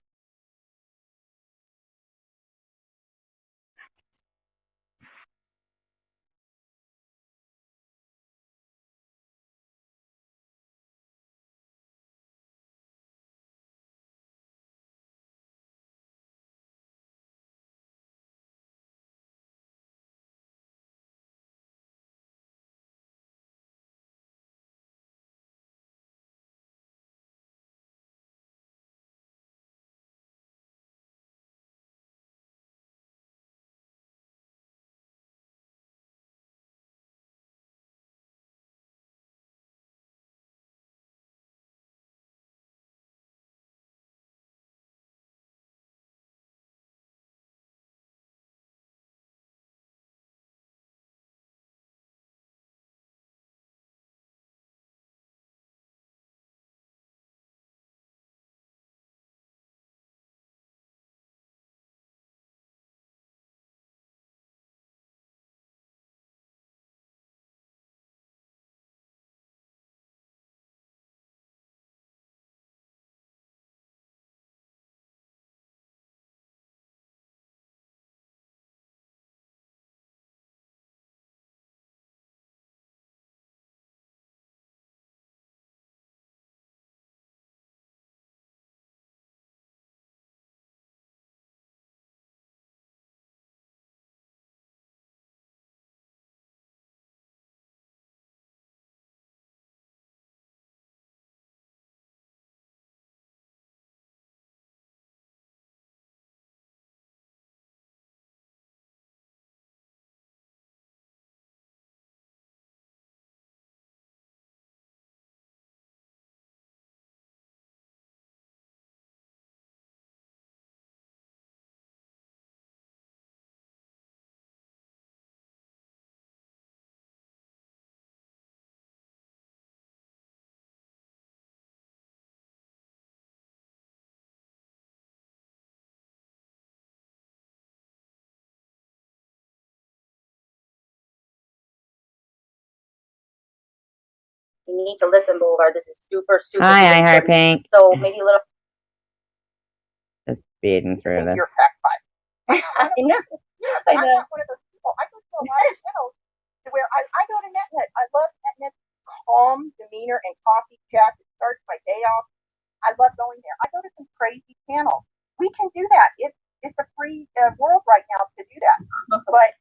You need to listen, Boulevard. This is super, super, Hi, super I heard important. Pink. So maybe a little. Just speeding through this. You're fact five. I know. I'm not one of those people. I go to a lot of channels to where I go to NetNet. I love NetNet's calm demeanor and coffee chat. It starts my day off. I love going there. I go to some crazy channels. We can do that. It's a free world right now to do that. But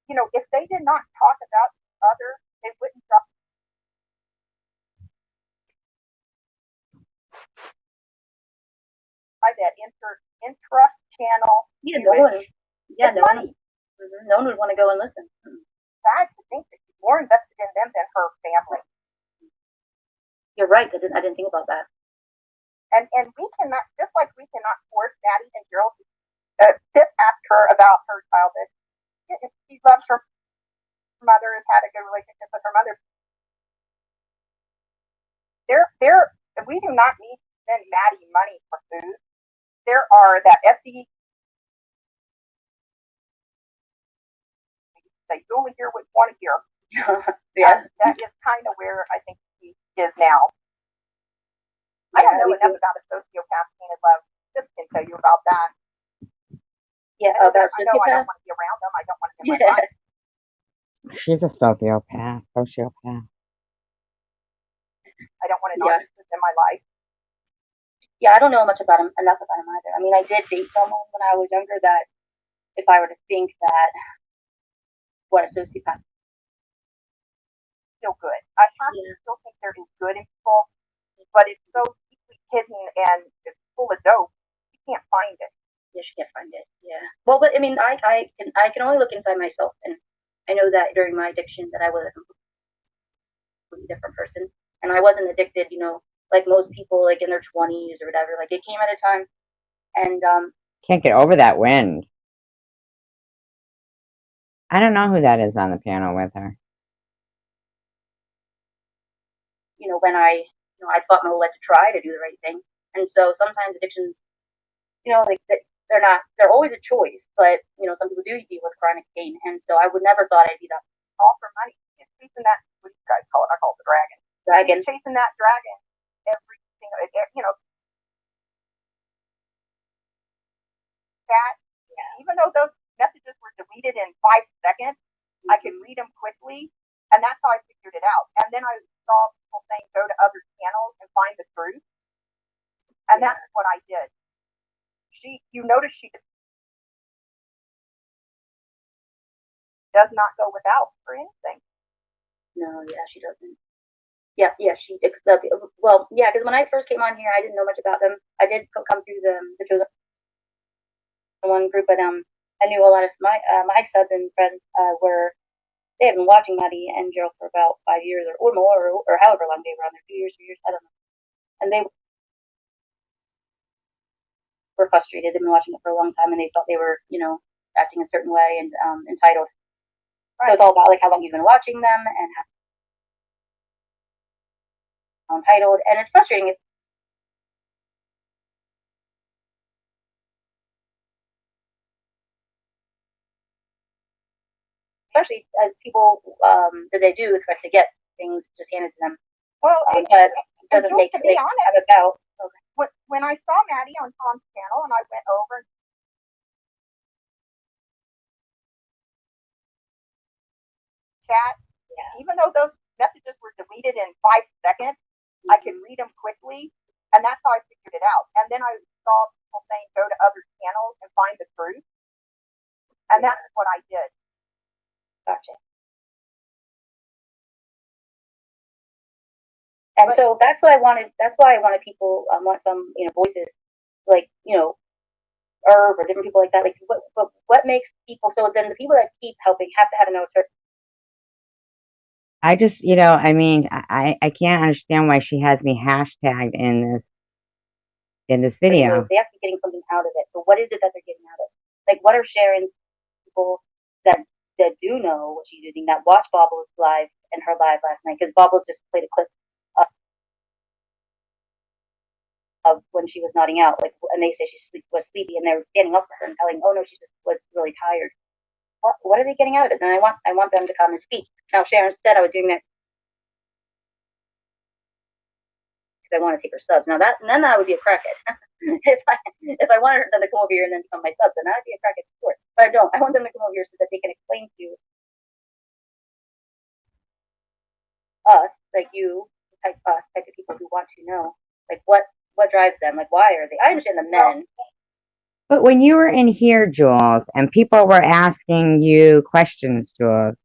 you know, if they did not talk about other, they wouldn't drop. By that intra channel. Yeah, no one. Yeah, It's no money. one. No one would want to go and listen. Sad to think that she's more invested in them than her family. You're right. I didn't think about that. And we cannot, just like we cannot force Maddie and Gerald to ask her about her childhood. She loves her mother, has had a good relationship with her mother. We do not need to send Maddie money for food. There are that FD. You only hear what you want to hear. Yeah. That is kind of where I think he is now. I don't know enough about a sociopath, Painted Love. Just can tell you about that. Yeah, I know about I don't sociopath. want to be around them. I don't want to be in my life. She's a sociopath. I don't want to Yeah. narcissist in my life. Yeah, I don't know enough about him either. I mean, I did date someone when I was younger that, if I were to think that, what a sociopath. Feel good. I have to still think there is good in people, but it's so deeply hidden and it's full of dope. You can't find it. Yeah, she can't find it. Yeah. Well, but I mean, I can only look inside myself, and I know that during my addiction that I was a completely different person, and I wasn't addicted, like most people, like in their 20s or whatever. Like it came at a time, and Can't get over that wind. I don't know who that is on the piano with her. when I thought my whole life to try to do the right thing, and so sometimes addictions, like they're always a choice, but some people do deal with chronic pain, and so I would never thought I'd be that All for money. He's chasing that, what do you guys call it? I call it the dragon. dragon. He's chasing that dragon every single, that, even though those messages were deleted in 5 seconds, I could read them quickly, and that's how I figured it out. And then I saw people saying go to other channels and find the truth, and that's what I did. You notice she does not go without for anything. No, yeah, she doesn't. Yeah, she. Well, yeah, because when I first came on here, I didn't know much about them. I did come through the chosen one group, but I knew a lot of my subs and friends they had been watching Maddie and Gerald for about 5 years or more, or however long they were on there, 2 years, 3 years, I don't know. And they were frustrated. They've been watching it for a long time, and they thought they were, acting a certain way and entitled. Right. So it's all about like how long you've been watching them and how entitled, and it's frustrating. Especially as people that they do expect to get things just handed to them. Well, but it doesn't make to be it honest, have a doubt. Okay. When I saw Maddie on Tom's channel and I went over and chat, even though those messages were deleted in 5 seconds, I could read them quickly, and that's how I figured it out. And then I saw people saying go to other channels and find the truth, and that's what I did. Gotcha. And so that's what I wanted. That's why I wanted people want some voices like Herb or different people like that. Like what makes people? So then the people that keep helping have to have a no. I just, I mean, I can't understand why she has me hashtagged in this video. They have to be getting something out of it. So what is it that they're getting out of it? Like, what are Sharon's people that do know what she's doing, that watch Bobbles live and her live last night? Because Bobbles just played a clip of when she was nodding out, like, and they say she was sleepy, and they're standing up for her and telling, oh no, she just was really tired. What are they getting out of it? And I want them to come and speak. Now, Sharon said I was doing that. I want to take her subs. Now then I would be a crackhead. if I wanted them to come over here and then become my subs, then I'd be a crackhead for it. But I don't. I want them to come over here so that they can explain to us, like you, type of people who want to know, like what drives them, like why are they? I understand the men. But when you were in here, Jules, and people were asking you questions, Jules,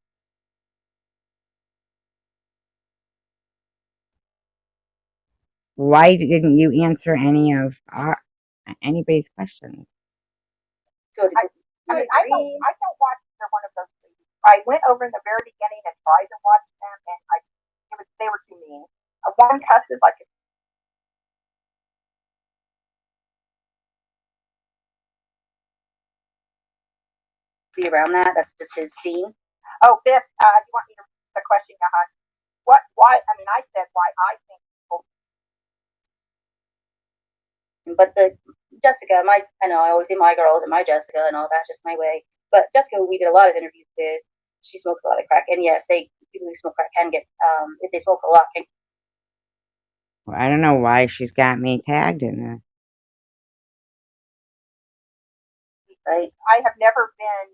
why didn't you answer anybody's questions? I don't watch either one of those movies. I went over in the very beginning and tried to watch them, and they were too mean. One cusses like a Be around that. That's just his scene. Oh, Biff, you want me to repeat the question, Jahan? Why? I mean, I said why I think people. But Jessica, I know I always say my girls and my Jessica and all that's just my way. But Jessica, we did a lot of interviews with. She smokes a lot of crack, and yes, people who smoke crack can get if they smoke a lot can. Well, I don't know why she's got me tagged in this. Right. I have never been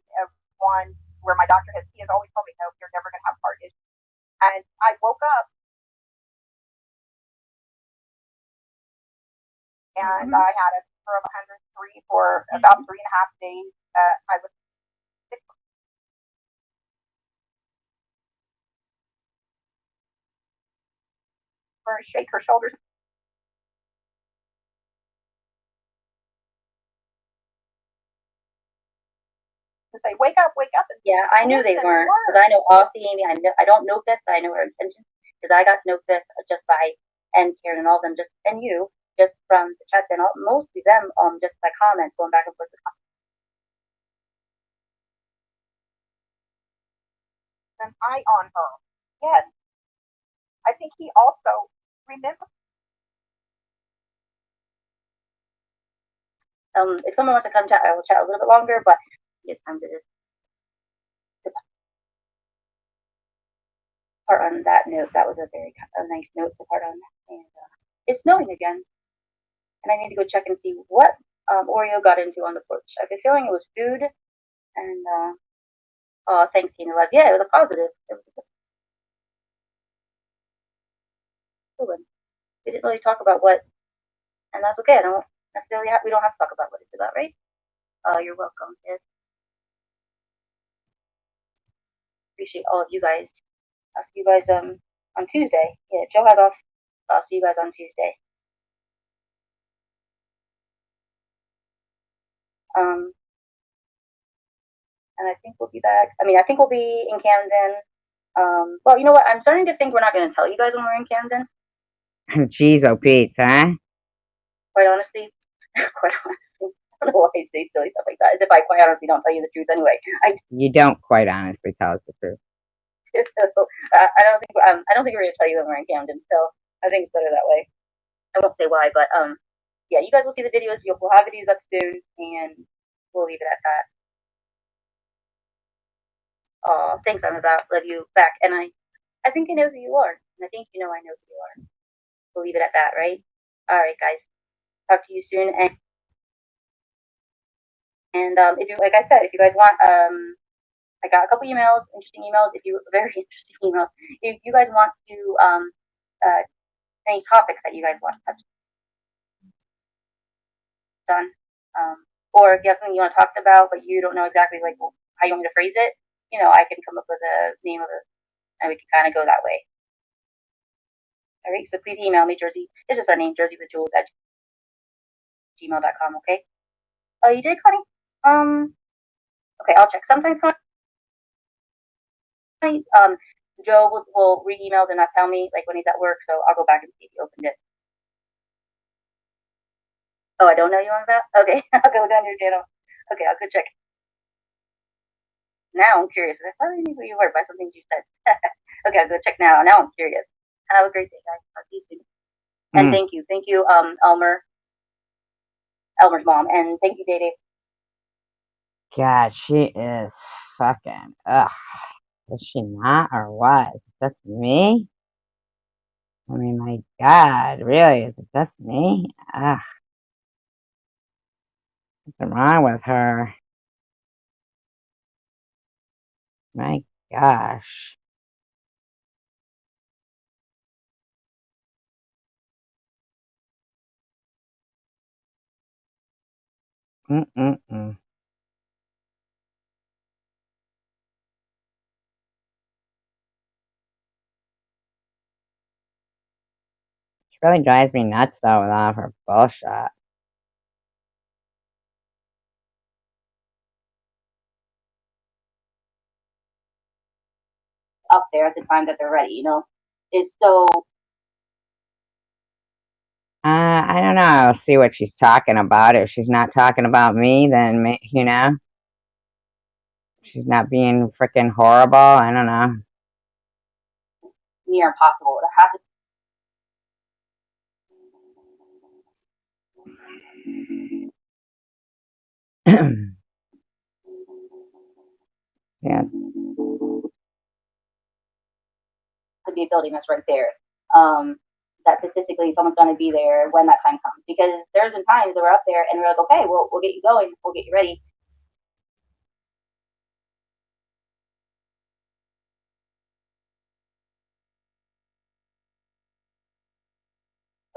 one where my doctor he has always told me, no, you're never going to have heart issues. And I woke up and I had a fever of 103 for about 3.5 days. I was sick. Her shake her shoulders. To say, wake up, and yeah, I knew they weren't because I know Aussie, Amy. I don't know Fifth, but I know her intentions because I got to know Fifth just by and Karen and all of them and you just from the chats and mostly them just by comments going back and forth. An eye on her. Yes, I think he also remembers. If someone wants to come chat, I will chat a little bit longer, but it's time to just part on that note. That was a nice note to part on. And it's snowing again, and I need to go check and see what Oreo got into on the porch. I have a feeling it was food, and oh, thanks, Tina Love. Yeah, it was a positive. It was a good one. We didn't really talk about what, and that's okay. I don't necessarily we don't have to talk about what it's about, right? You're welcome. Yes. Appreciate all of you guys. I'll see you guys on Tuesday. Yeah, Joe has off. I'll see you guys on Tuesday. And I think we'll be back. I mean, I think we'll be in Camden. Well, you know what? I'm starting to think we're not going to tell you guys when we're in Camden. Jeez, oh Pete, huh? Quite honestly. I don't know why I say silly stuff like that. As if I quite honestly don't tell you the truth anyway. You don't quite honestly tell us the truth. I don't think we're going to tell you when we're in Camden. So I think it's better that way. I won't say why, but yeah, you guys will see the videos. We'll have videos up soon, and we'll leave it at that. Oh, thanks, I'm about to love you back, and I think I know who you are, and I think you know I know who you are. We'll leave it at that, right? All right, guys. Talk to you soon, and if you, like I said, if you guys want, I got a couple emails, interesting emails. Very interesting emails. If you guys want to, any topics that you guys want to touch on, or if you have something you want to talk about, but you don't know exactly like how you want me to phrase it, you know, I can come up with a name of it, and we can kind of go that way. All right, so please email me, Jersey. It's just our name, jersey.jules@gmail.com. Okay. Oh, you did, Connie? Okay, I'll check. Sometimes, Connie, Joe will read emails and not tell me like when he's at work, so I'll go back and see if he opened it. Oh, I don't know you on that? Okay, I'll go down your channel. Okay, I'll go check. Now I'm curious. I probably knew who you were by some things you said. Okay, I'll go check now. Now I'm curious. Have a great day, guys. Talk to you soon. And thank you, Elmer's mom, and thank you, Day Day. God, she is fucking ugh. Is she not or what? That's me? I mean, my God, really? Is it just me? Ah, what's wrong with her? My gosh. Mm-mm-mm. She really drives me nuts, though, with all of her bullshit. Up there at the time that they're ready, you know, is so. I don't know. I'll see what she's talking about. If she's not talking about me, then, you know, she's not being freaking horrible. I don't know. Near impossible. It has to. Yeah. Could be a building that's right there. That statistically someone's going to be there when that time comes. Because there's been times that we're up there and we're like, okay, we'll get you going, we'll get you ready.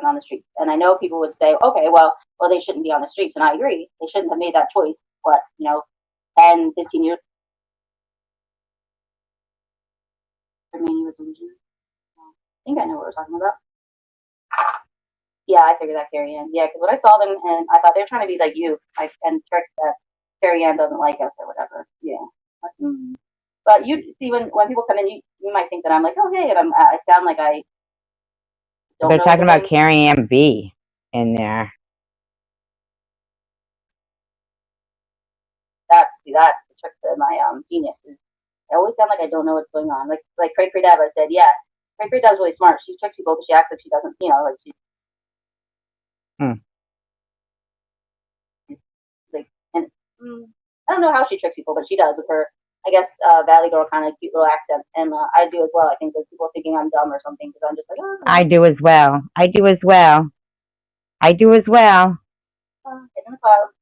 On the streets, and I know people would say, okay, well, they shouldn't be on the streets, and I agree, they shouldn't have made that choice. But you know, 10, 15 years. Remaining with delusions. I think I know what we're talking about. Yeah, I figured that Carrie Ann. Yeah, because when I saw them, and I thought they were trying to be like you, like, and trick that Carrie Ann doesn't like us or whatever. Yeah. But you see, when people come in, you might think that I'm like, oh hey, and I sound like I don't They're know talking the about things. Carrie Ann B in there. That's the trick to my genius is I always sound like I don't know what's going on. Like Cray Cray Deb, I said, yeah, Cray Cray Deb's really smart. She tricks people, but she acts like she doesn't, you know, like she's like, and I don't know how she tricks people, but she does with her, I guess, Valley Girl kind of cute little accent, and I do as well. I think there's people thinking I'm dumb or something because I'm just like, oh, I do as well. I do as well. I do as well. it's in the clouds.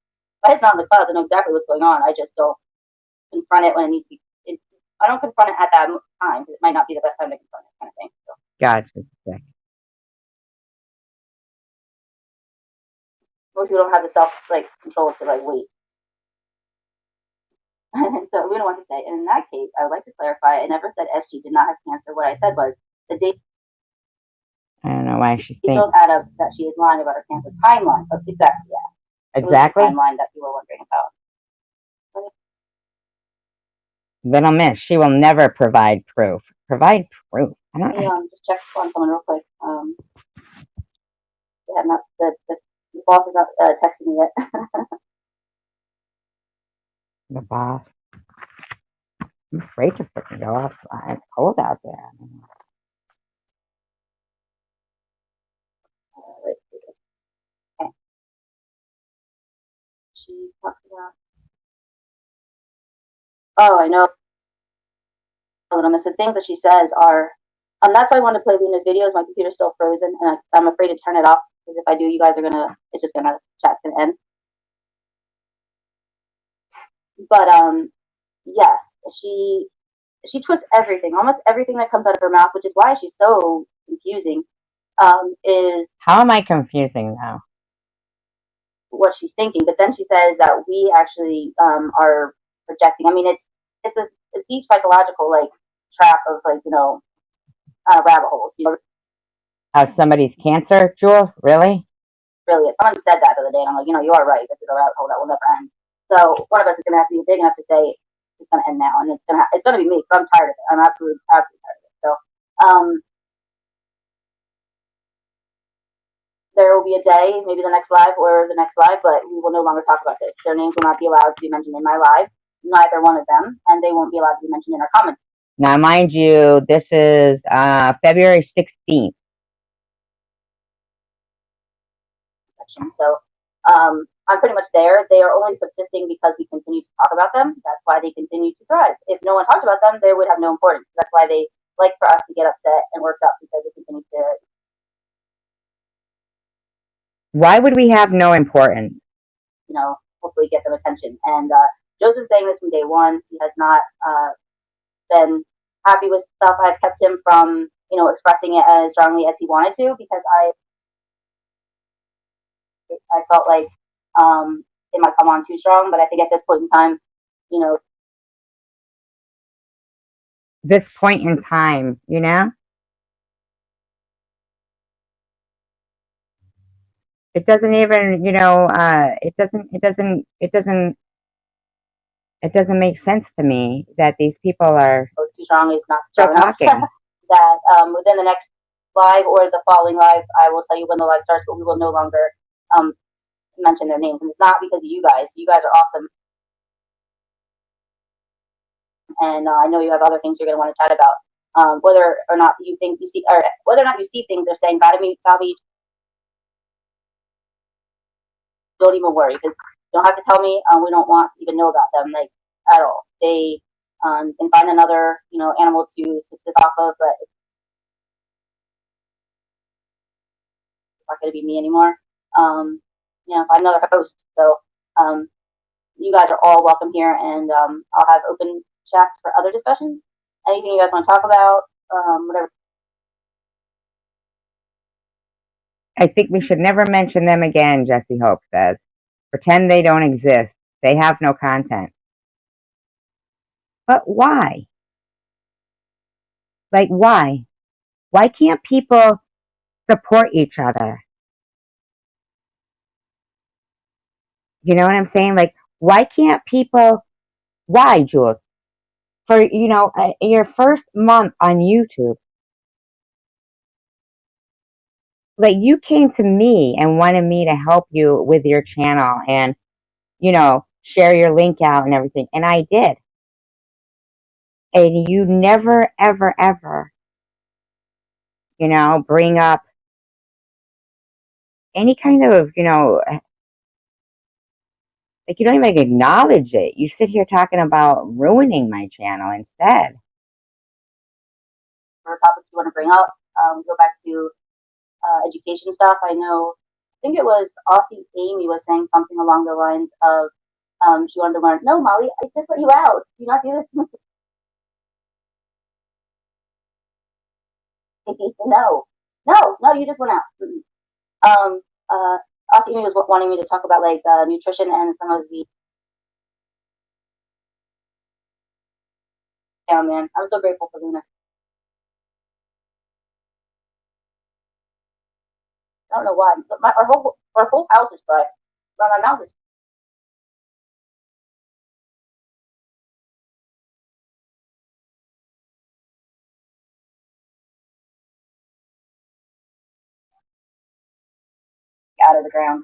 But it's not in the clouds. I know exactly what's going on. I just don't confront it when it needs to be. I don't confront it at that time because it might not be the best time to confront it, kind of thing. So. Gotcha. Most people don't have the self control to wait. So Luna wants to say, and in that case, I would like to clarify. I never said SG did not have cancer. What I said was the dates I don't know why she's saying. don't add up that she is lying about her cancer timeline. But exactly, yeah. Exactly. It was the timeline that you were wondering about. Little Miss, she will never provide proof. Provide proof. I don't know. Just check on someone real quick. They have not. The boss is not texting me yet. The boss. I'm afraid to freaking go outside. It's cold out there. Okay. She talks about. Oh, I know. Little Miss. The things that she says are. That's why I wanted to play Luna's videos. My computer's still frozen, and I'm afraid to turn it off because if I do, you guys are gonna. It's just gonna. Chat's gonna end. But yes, she twists everything, almost everything that comes out of her mouth, which is why she's so confusing. Is how am I confusing now? What she's thinking, but then she says that we actually are projecting. I mean, it's a deep psychological trap of rabbit holes. You know, Somebody's cancer, Jules? Really? Really, someone said that the other day, and I'm like, you are right. This is a rabbit hole that will never end. So one of us is gonna have to be big enough to say it's gonna end now, and it's gonna be me because I'm tired of it. I'm absolutely tired of it. So there will be a day, maybe the next live or the next live, but we will no longer talk about this. Their names will not be allowed to be mentioned in my live, neither one of them, and they won't be allowed to be mentioned in our comments. Now, mind you, this is February 16th. So I'm pretty much there. They are only subsisting because we continue to talk about them. That's why they continue to thrive. If no one talked about them, they would have no importance. That's why they like for us to get upset and worked up because they continue to Why would we have no importance? You know, hopefully get them attention. And Joe's been saying this from day one. He has not been happy with stuff. I've kept him from, you know, expressing it as strongly as he wanted to because I felt like it might come on too strong. But I think at this point in time, you know, This point in time, you know? It doesn't even, you know, it doesn't make sense to me that these people are too strong is not still strong enough. talking. That within the next live or the following live, I will tell you when the live starts, but we will no longer mention their names. And it's not because of you guys. You guys are awesome. And I know you have other things you're going to want to chat about. Whether or not you think you see, or whether or not you see things they're saying bad about me, don't even worry because you don't have to tell me. We don't want to even know about them, like at all. They can find another, you know, animal to switch this off of, but it's not going to be me anymore. You know, find another host. So you guys are all welcome here, and I'll have open chats for other discussions. Anything you guys want to talk about, whatever. I think we should never mention them again, Jesse Hope says. Pretend they don't exist. They have no content. But why? Like, why? Why can't people support each other? You know what I'm saying? Like, why can't people... Why, Jules? For, you know, your first month on YouTube, like, you came to me and wanted me to help you with your channel and, you know, share your link out and everything. And I did. And you never, ever, ever, you know, bring up any kind of, you know, like, you don't even acknowledge it. You sit here talking about ruining my channel instead. For topics you want to bring up, go back to education stuff. I think it was Aussie Amy was saying something along the lines of she wanted to learn. No, Molly, I just let you out. Do not do this. No, you just went out. Aussie Amy was wanting me to talk about like nutrition and some of the. Yeah, man, I'm so grateful for Luna. I don't know why. Our whole house is dry. But my mouth is. Out of the ground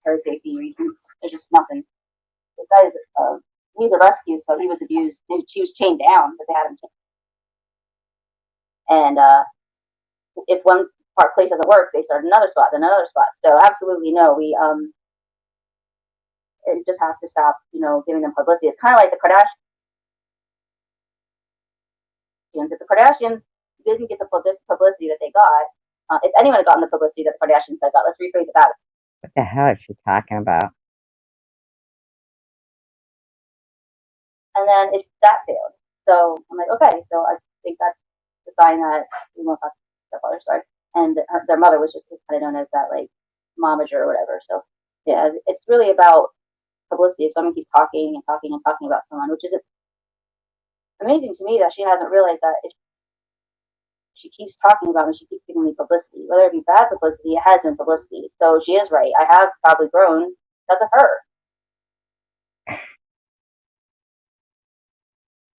for safety reasons. There's just nothing. This guy is, he's a rescue, so he was abused. She was chained down, but they had him chained. And if one place doesn't work, they start another spot, then another spot. So absolutely no, we just have to stop, you know, giving them publicity. It's kind of like the Kardashians. If the Kardashians didn't get the publicity that they got, if anyone had gotten the publicity that the Kardashians had got, let's rephrase it that way. What the hell is she talking about? And then that failed. So I'm like, okay, so I think that's the sign that we won't talk to their father, sorry. And their mother was just kind of known as that, like, momager or whatever. So, yeah, it's really about publicity. If someone keeps talking and talking and talking about someone, which is amazing to me that she hasn't realized that if she keeps talking about me, she keeps giving me publicity. Whether it be bad publicity, it has been publicity. So she is right. I have probably grown because of her.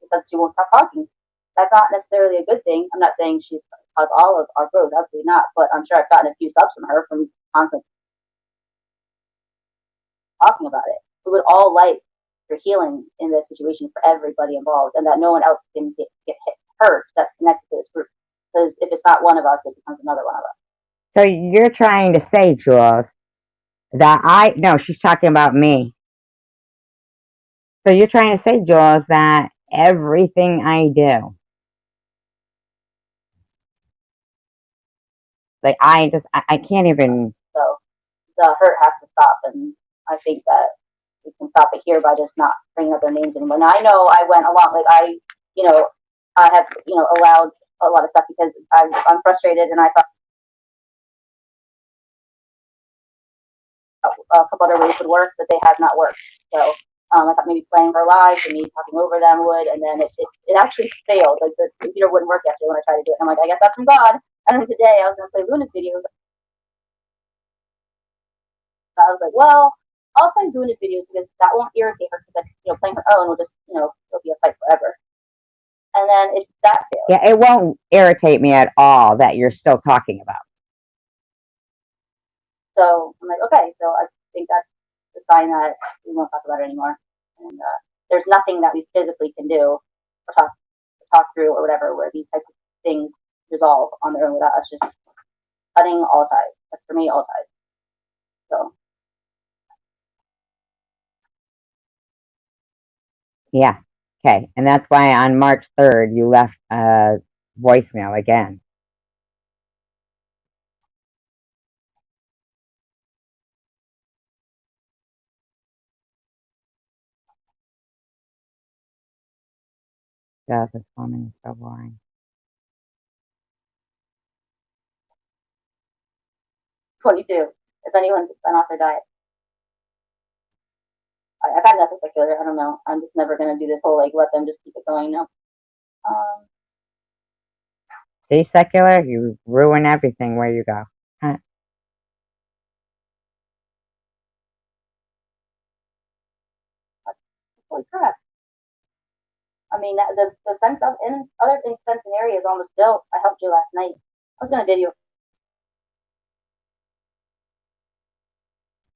Because she won't stop talking. That's not necessarily a good thing. I'm not saying she's caused all of our growth, absolutely not. But I'm sure I've gotten a few subs from her from constantly talking about it. We would all like for healing in this situation for everybody involved, and that no one else can get hurt that's connected to this group. Because if it's not one of us, it becomes another one of us. So you're trying to say, Jules, that no, she's talking about me. So you're trying to say, Jules, that everything I do, like, I can't even. So the hurt has to stop, and I think that we can stop it here by just not bringing up their names anymore. Now I know I went along, like I have allowed a lot of stuff because I'm frustrated, and I thought a couple other ways would work, but they have not worked. So I thought maybe playing her live and me talking over them would, and then it actually failed. Like the computer wouldn't work yesterday when I tried to do it. And I'm like, I guess that's from God. And then today I was gonna play Luna's videos. I was like, well, I'll play Luna's videos because that won't irritate her because playing her own will just it'll be a fight forever. And then that failed. Yeah, it won't irritate me at all that you're still talking about. So I'm like, okay, so I think that's a sign that we won't talk about it anymore. And there's nothing that we physically can do or talk through or whatever where these types of things resolve on their own without us just cutting all ties. That's for me, all ties. So. Yeah. Okay. And that's why on March 3rd, you left a voicemail again. God, this woman is so boring. What do you do if anyone's been off their diet? I've had enough of secular. I don't know. I'm just never gonna do this whole like let them just keep it going. No. See, secular, you ruin everything where you go. Huh? Holy crap! I mean, the fence up in other fenced area is almost built. I helped you last night. I was gonna video.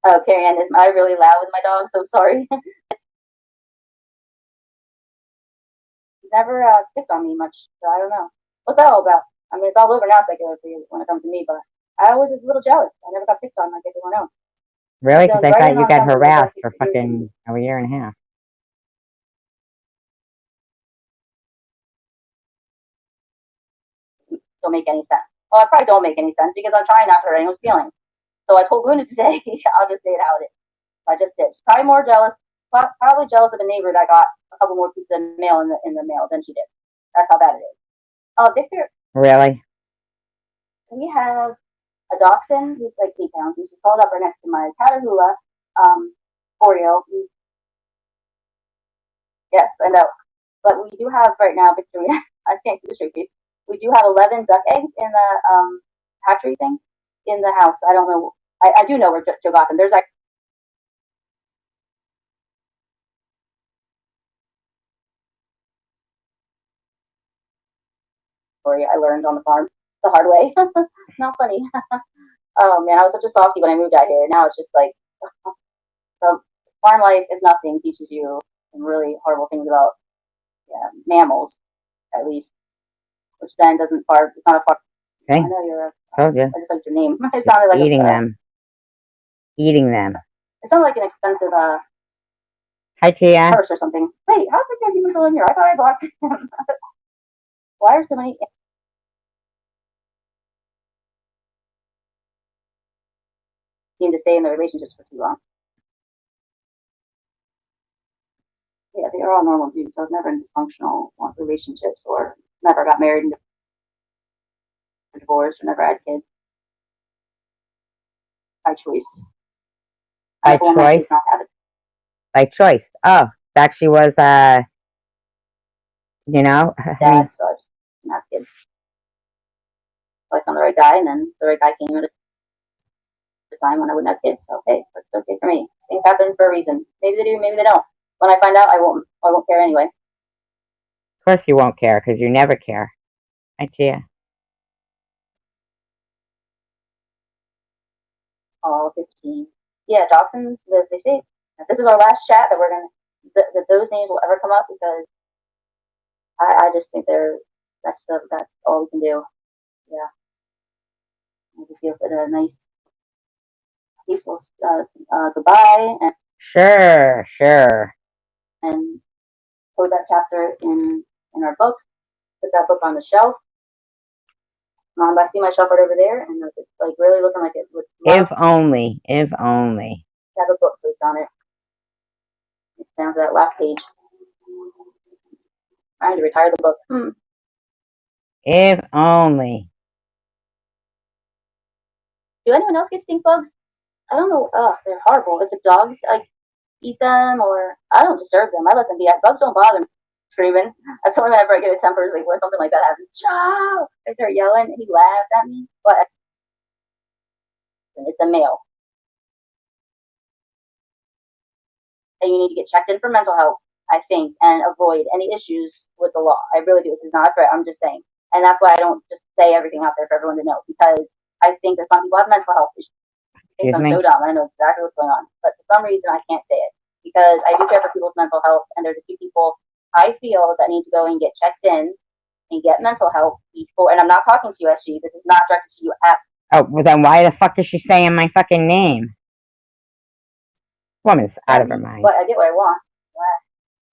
Oh, Carrie Ann, is I really loud with my dog? So sorry. Never picked on me much, so I don't know. What's that all about? I mean, it's all over now, secular for you when it comes to me, but I was a little jealous. I never got picked on like everyone else. Really? Because I Right thought in you on got something harassed like for fucking a year and a half. Don't make any sense. Well, I probably don't make any sense because I'm trying not to hurt anyone's feelings. So I told Luna today, I'll just say it how it is. I just did. She's probably more jealous, probably jealous of a neighbor that got a couple more pieces of mail in the mail than she did. That's how bad it is. Victor. Really? We have a dachshund who's like 8 pounds. She's called up right next to my Catahoula, Oreo. Yes, I know. But we do have right now, Victoria. I can't do the straight face. We do have 11 duck eggs in the hatchery thing in the house. I don't know. I do know where Joe got them. There's like. I learned on the farm the hard way. Not funny. Oh man, I was such a softie when I moved out here. Now it's just like the farm life is nothing. Teaches you some really horrible things about mammals, at least, which then doesn't far. It's not a far. Okay. I know you're. Told you. I just liked your name. It sounded like eating them. Eating them. It sounded like an expensive Hi, Tia. purse or something. Wait, how's the human still in here? I thought I blocked him. Why are so many? Seem to stay in the relationships for too long. Yeah, they are all normal dudes. I was never in dysfunctional relationships or never got married and divorced or never had kids. By choice. By choice? Not have it. By choice. Oh, that she was, you know? Dad, so I just didn't have kids. So I found the right guy, and then the right guy came at a time when I wouldn't have kids. So hey, that's okay for me. Things happen for a reason. Maybe they do, maybe they don't. When I find out, I won't care anyway. Of course you won't care, because you never care. Hi, Tia. All 15. Yeah, dachshunds. They say this is our last chat that we're gonna that those names will ever come up because I just think that's all we can do. Yeah, I just give it a nice peaceful goodbye and Sure. And put that chapter in our books. Put that book on the shelf. I see my shelf right over there, and it's like really looking like it would If only. If only. have a book placed on it. It's down to that last page. I had to retire the book. If only. Do anyone else get stink bugs? I don't know. They're horrible. If the dogs like eat them, or I don't disturb them. I let them be. Bugs don't bother me. Screaming. I told him whenever I get a temper, like when something like that happens, chow! I start yelling, and he laughed at me. But it's a male, and you need to get checked in for mental health, I think, and avoid any issues with the law. I really do. This is not a threat. I'm just saying, and that's why I don't just say everything out there for everyone to know, because I think that some people have mental health issues. I think I'm so dumb. I know exactly what's going on, but for some reason I can't say it because I do care for people's mental health, and there's a few people I feel that need to go and get checked in and get mental health before. And I'm not talking to you, SG. This is not directed to you at. Oh, well then why the fuck is she saying my fucking name? Woman's out of her mind. But I get what I want.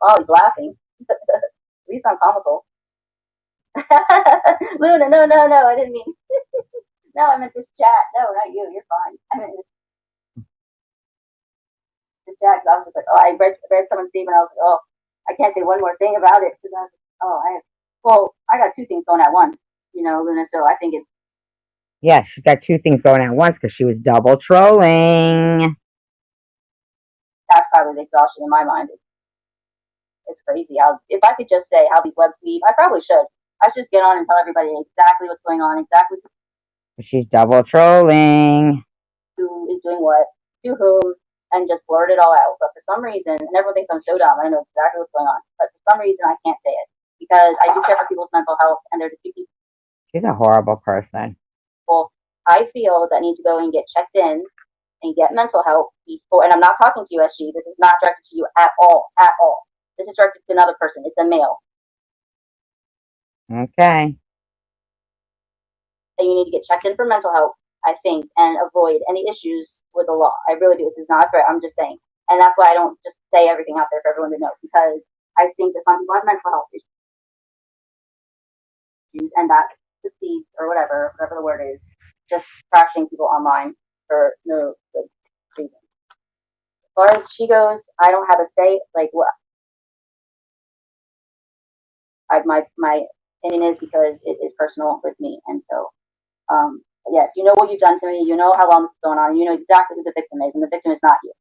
Oh, he's laughing. At least I'm comical. Luna, no, I didn't mean. No, I meant this chat. No, not you. You're fine. I meant this chat. I was just like, oh, I read someone's statement. I was like, oh, I can't say one more thing about it because I got two things going at once, Luna. So I think it's. Yeah, she's got two things going at once because she was double trolling. That's probably the exhaustion in my mind. It's crazy. If I could just say how these webs weave, I probably should. I should just get on and tell everybody exactly what's going on, exactly. She's double trolling. Who is doing what, to whom, and just blurt it all out. But for some reason, and everyone thinks I'm so dumb, I know exactly what's going on. But for some reason, I can't say it because I do care for people's mental health, and there's a few people. She's a horrible person. I feel that need to go and get checked in and get mental health before. And I'm not talking to you, SG. This is not directed to you at all. At all. This is directed to another person. It's a male. Okay. And you need to get checked in for mental health, I think, and avoid any issues with the law. I really do. This is not a threat. I'm just saying. And that's why I don't just say everything out there for everyone to know, because I think that some people have mental health issues, and that succeeds, or whatever the word is, just trashing people online for no good reason. As far as she goes, I don't have a say. Like what? My opinion is because it is personal with me, and so yes, you know what you've done to me. You know how long this is going on. And you know exactly who the victim is, and the victim is not you.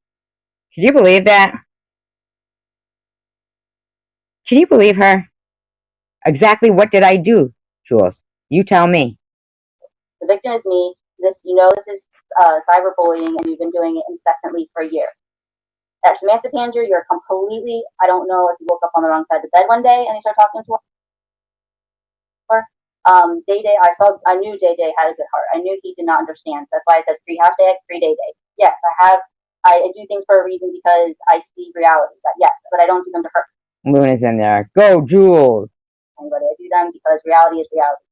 Can you believe that? Can you believe her? Exactly what did I do, Jules? You tell me. The victim is me. This is cyberbullying, and you've been doing it incessantly for a year. Samantha Tanger, you're completely. I don't know if you woke up on the wrong side of the bed one day and you started talking to her. Day Day, I knew Day Day had a good heart. I knew he did not understand. That's why I said free hashtag free Day Day. Yes, I do things for a reason because I see reality. Yes, but I don't do them to her. Luna's in there. Go, Jules. Anybody, I do them because reality is reality.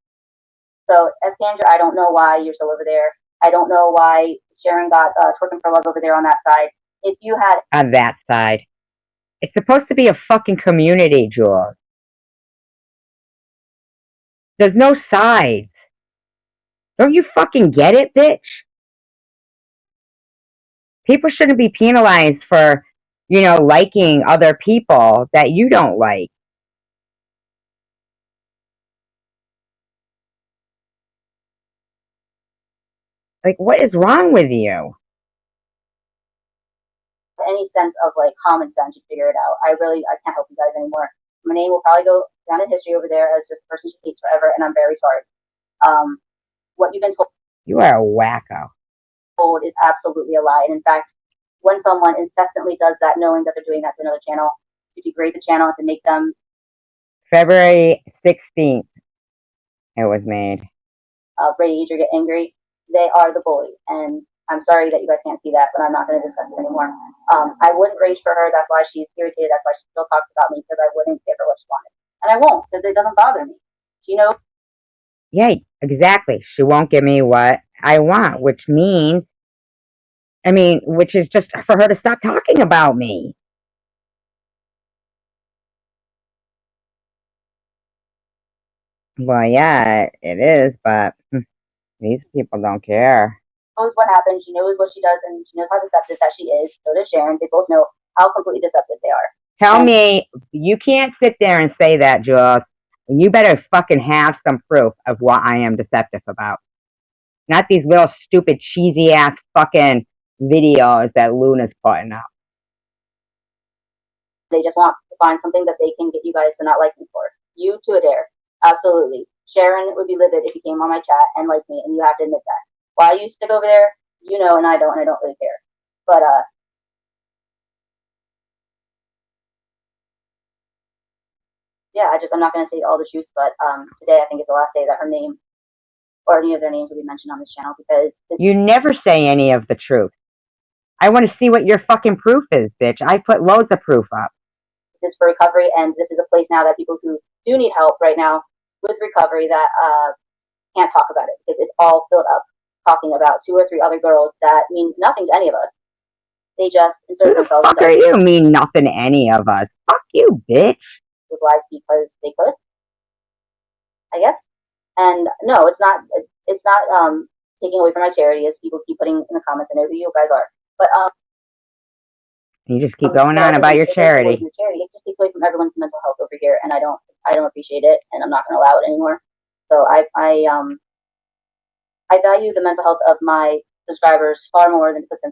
So, Tanger, I don't know why you're still over there. I don't know why Sharon got twerking for love over there on that side. If you had on that side, it's supposed to be a fucking community, Jules. There's no sides. Don't you fucking get it, bitch? People shouldn't be penalized for, liking other people that you don't like. Like, what is wrong with you? Any sense of like common sense, you figure it out. I can't help you guys anymore. My name will probably go down in history over there as just a person she hates forever, and I'm very sorry. What you've been told. You are a wacko. Is absolutely a lie. And in fact, when someone incessantly does that, knowing that they're doing that to another channel, to degrade the channel and to make them. February 16th, it was made. Rage or get angry, they are the bully. And I'm sorry that you guys can't see that, but I'm not going to discuss it anymore. I wouldn't rage for her. That's why she's irritated. That's why she still talks about me, because I wouldn't give her what she wanted. And I won't, because it doesn't bother me. Yeah, exactly. She won't give me what I want, which is just for her to stop talking about me. Well, yeah, it is, but these people don't care. Knows what happened. She knows what she does, and she knows how deceptive that she is. So does Sharon. They both know how completely deceptive they are. Tell me, you can't sit there and say that, Jules. You better fucking have some proof of what I am deceptive about. Not these little stupid cheesy ass fucking videos that Luna's putting up. They just want to find something that they can get you guys to not like me for. You to a dare. Absolutely. Sharon would be livid if you came on my chat and liked me, and you have to admit that. Why you stick over there, you know, and I don't really care. But, yeah, I'm not going to say all the truths, but, today I think it's the last day that her name or any of their names will be mentioned on this channel because you never say any of the truth. I want to see what your fucking proof is, bitch. I put loads of proof up. This is for recovery, and this is a place now that people who do need help right now with recovery that can't talk about it because it's all filled up talking about 2 or 3 other girls that mean nothing to any of us. They just insert themselves Fuck are you mean nothing to any of us? Fuck you, bitch. With lies because they could, I guess. And no, it's not taking away from my charity as people keep putting in the comments. I know who you guys are, but you just keep going on about your charity. It just takes away from everyone's mental health over here, and I don't appreciate it, and I'm not going to allow it anymore. So I value the mental health of my subscribers far more than put them.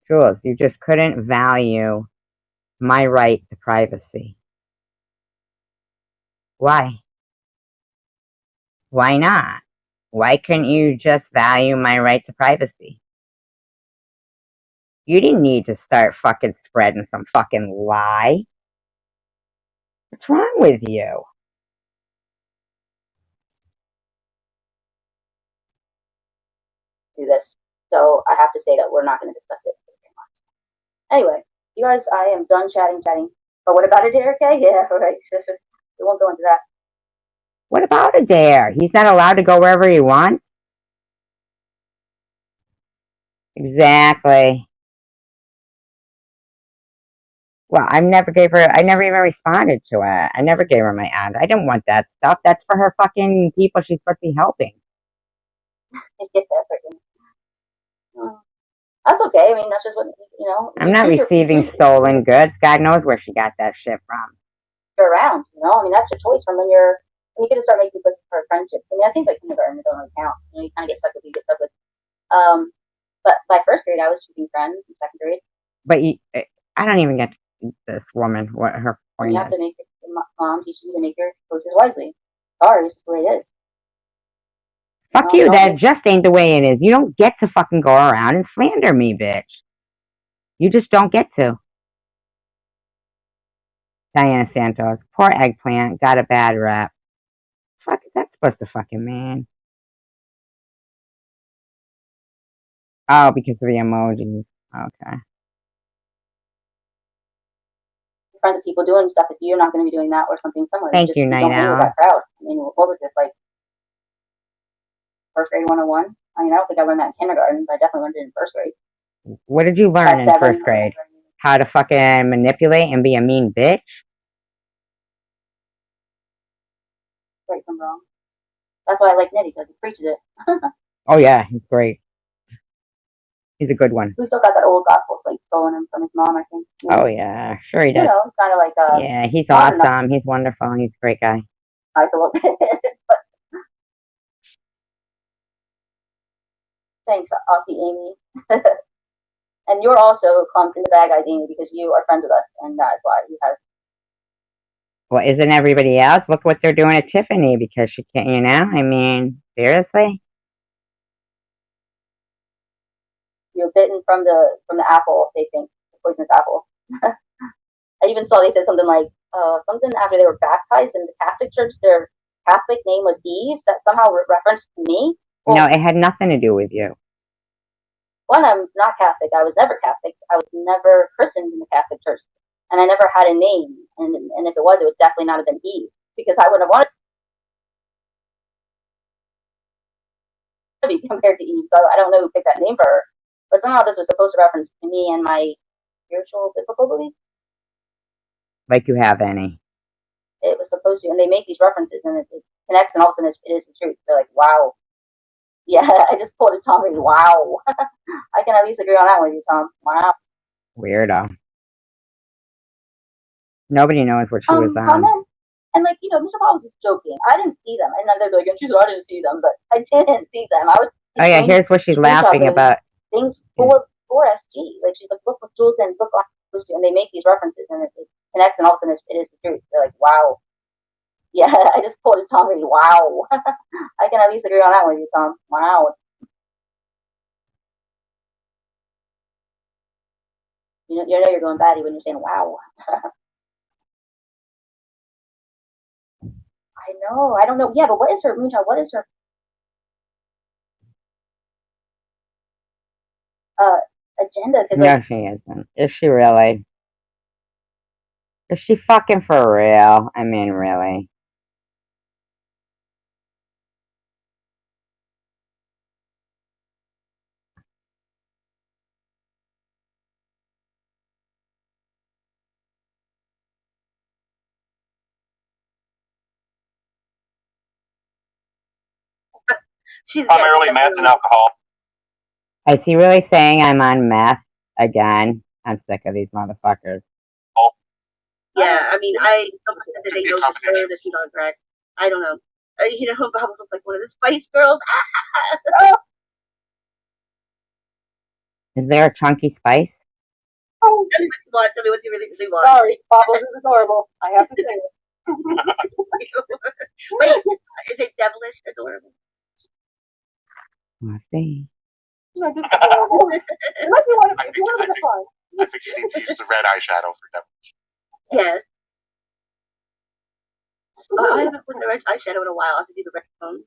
Jules, you just couldn't value my right to privacy. Why? Why not? Why couldn't you just value my right to privacy? You didn't need to start fucking spreading some fucking lie. What's wrong with you? Do this. So I have to say that we're not going to discuss it. Anyway, you guys, I am done chatting. But what about Adair, okay? Yeah, right. We won't go into that. What about Adair? He's not allowed to go wherever he wants? Exactly. Well, I never even responded to it. I never gave her my ad. I didn't want that stuff. That's for her fucking people she's supposed to be helping. That's okay. I mean, that's just what, you know. I'm not receiving stolen goods. God knows where she got that shit from. You're around, you know. I mean, that's your choice from when you get to start making choices for friendships. I mean, I think like kindergarten don't really count. You know, you kind of get stuck with who you get stuck with. But by first grade, I was choosing friends. In second grade. But I don't even get this woman what her point is. You have to make your mom teaches you to make your choices wisely. Sorry, it's just the way it is. Fuck you, that just ain't the way it is. You don't get to fucking go around and slander me, bitch. You just don't get to. Diana Santos, poor eggplant, got a bad rap. Fuck is that supposed to fucking mean? Oh, because of the emojis. Okay. Friends of people doing stuff if you're not going to be doing that or something similar. Thank you, Night Owl. That crowd. I mean, what was this like? First grade 101? I mean, I don't think I learned that in kindergarten, but I definitely learned it in first grade. What did you learn in first grade? How to fucking manipulate and be a mean bitch? Right from wrong. That's why I like Nitty, because he preaches it. Oh yeah, he's great. He's a good one. We still got that old gospel, so like stolen him from his mom, I think. You know? Oh yeah, sure he does. You know, it's kind of like yeah, he's awesome. He's wonderful. He's a great guy. Nice a little bit, but thanks, Auntie Amy. And you're also clumped in the bag, guys, Amy, because you are friends with us, and that's why you have. Well, isn't everybody else? Look what they're doing to Tiffany because she can't, you know? I mean, seriously? You're bitten from the apple, they think, the poisonous apple. I even saw they said something like, something after they were baptized in the Catholic Church, their Catholic name was Eve, that somehow referenced to me. Well, no, it had nothing to do with you. One, I'm not Catholic. I was never Catholic. I was never christened in the Catholic Church. And I never had a name. And if it was definitely not have been Eve. Because I wouldn't have wanted to be compared to Eve. So I don't know who picked that name for her. But somehow this was supposed to reference to me and my spiritual biblical beliefs. Like you have any. it was supposed to, and they make these references, and it connects, and all of a sudden it is the truth. They're like, wow, yeah, I just quoted Tommy. Wow, I can at least agree on that with you, Tom. Wow. Weirdo. Nobody knows what she was on. Comment, and like, Mr. Paul was just joking. I didn't see them, and then they're like, and she's like, I didn't see them, but I didn't see them. I was. Oh yeah, here's what she's laughing about. Things for SG, like she's like, look what Jules and look what I'm supposed to, and they make these references, and it connects, and all of a sudden it is the truth. They're like, wow, yeah, I just quoted Tommy. Wow, I can at least agree on that with you, Tom. Wow. You know you're going batty when you're saying wow. I know. I don't know. Yeah, but what is her Moonchild? What is her agenda? No, Like, she isn't. Is she really? Is she fucking for real? I mean, really? She's primarily meth and alcohol. Is he really saying I'm on meth again? I'm sick of these motherfuckers. Yeah, I mean, someone said that they know for sure that she's on crack. I don't know. Bubbles looks like one of the Spice Girls. Is there a chunky spice? oh, Tell me what you want. Tell me what you really, really want. sorry, Bubbles is adorable. I have to say it. Wait, is it devilish adorable? Let's see. No, just adorable. Unless you want to, if you want to make it fun. I think you need to use the red eyeshadow for them. Yes. I haven't put the red eyeshadow in a while. I have to do the red phone.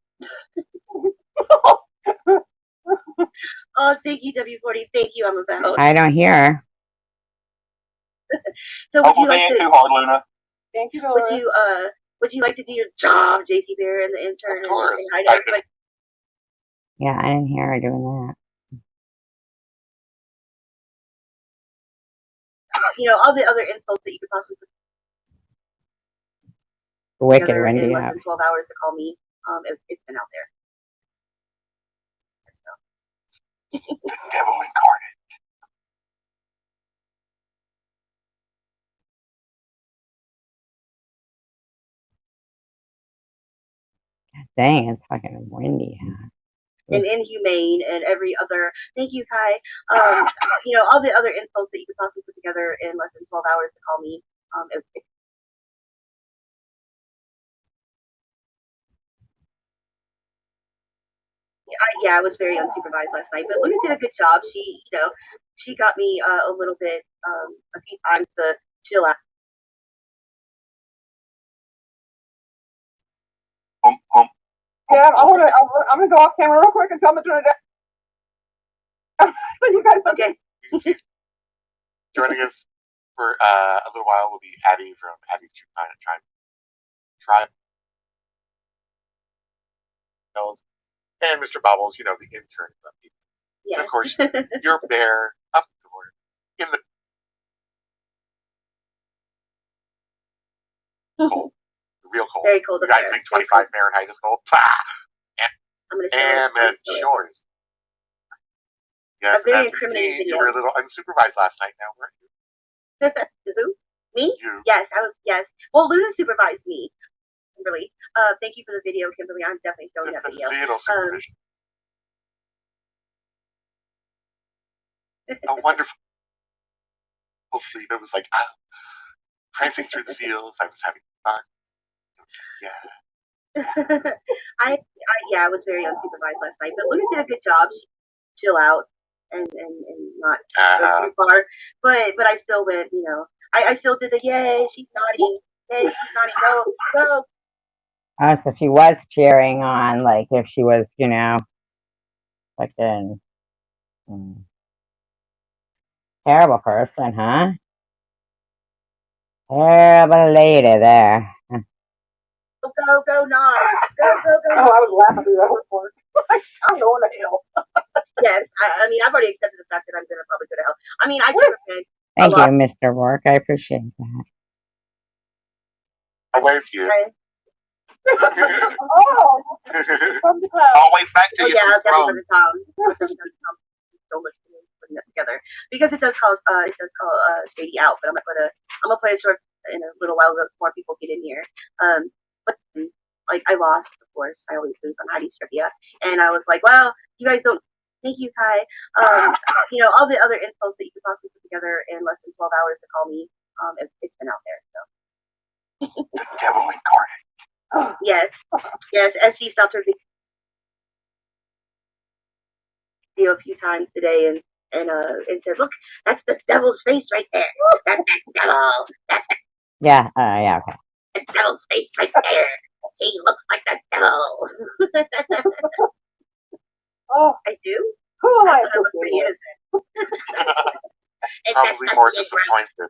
Oh, thank you, W40. Thank you, I'm about. I don't hear her. So would you like to? Too hard, Luna. Thank you, Laura. Would you like to do your job, JC Bear, and the intern, Of course. and hi to everybody? Yeah, I didn't hear her doing that. All the other insults that you could possibly put Wicked together in windy less out. than 12 hours to call me. It's been out there. So. The devil incarnate. Dang, it's fucking windy out. And inhumane and every other. Thank you, Kai. All the other insults that you could possibly put together in less than 12 hours to call me. I was very unsupervised last night, but Luna did a good job. She got me a little bit, a few times to chill out. Yeah, I'm gonna go off camera real quick and tell them to turn it down. You guys, okay. Joining us for a little while will be Addie from Addie's True Tribe. And Mr. Bobbles, the intern. Yeah. And of course, your bear up north in the cold, real cold. Very cold. You guys think 25 Fahrenheit is cold? I'm gonna show and it's yours. Yes, a very as we incriminating see, video. you were a little unsupervised last night now, weren't you? Who? Me? You. Yes, I was. Yes. Well, Luna supervised me. Kimberly. Thank you for the video, Kimberly. I'm definitely showing Just that video. a little supervision. A wonderful sleep. It was like, prancing through the fields. I was having fun. Yeah. I was very unsupervised last night, but Luna did a good job. She chill out and not go too far. But I still went, I still did the yay, she's naughty. Yay, she's naughty. Go. Oh, so she was cheering on, like, if she was, fucking terrible person, huh? Terrible lady there. Go, Nog. Go. Oh, I was laughing through that report. I'm going to hell. Yes, I mean, I've already accepted the fact that I'm gonna probably go to hell. I mean, I can repent. Thank you, Mr. Rourke. I appreciate that. I waved to you. Oh, from the cloud. I'll wait back to Oh you yeah, from definitely the town. So much putting that together because it does call Shady out. But I'm gonna play a short in a little while. Let more people get in here. But like I lost, of course. I always lose on Heidi's trivia, and I was like, well, you guys don't. Thank you, Kai. You know all the other insults that you could possibly put together in less than 12 hours to call me. It's been out there. So. the devil incarnate. Yes, as she stopped her video a few times today and said, "Look, that's the devil's face right there. That's the devil. That's Yeah, yeah, okay. the devil's face right there. He looks like the devil." Oh, I do. who am I? I look pretty innocent. Probably more disappointed.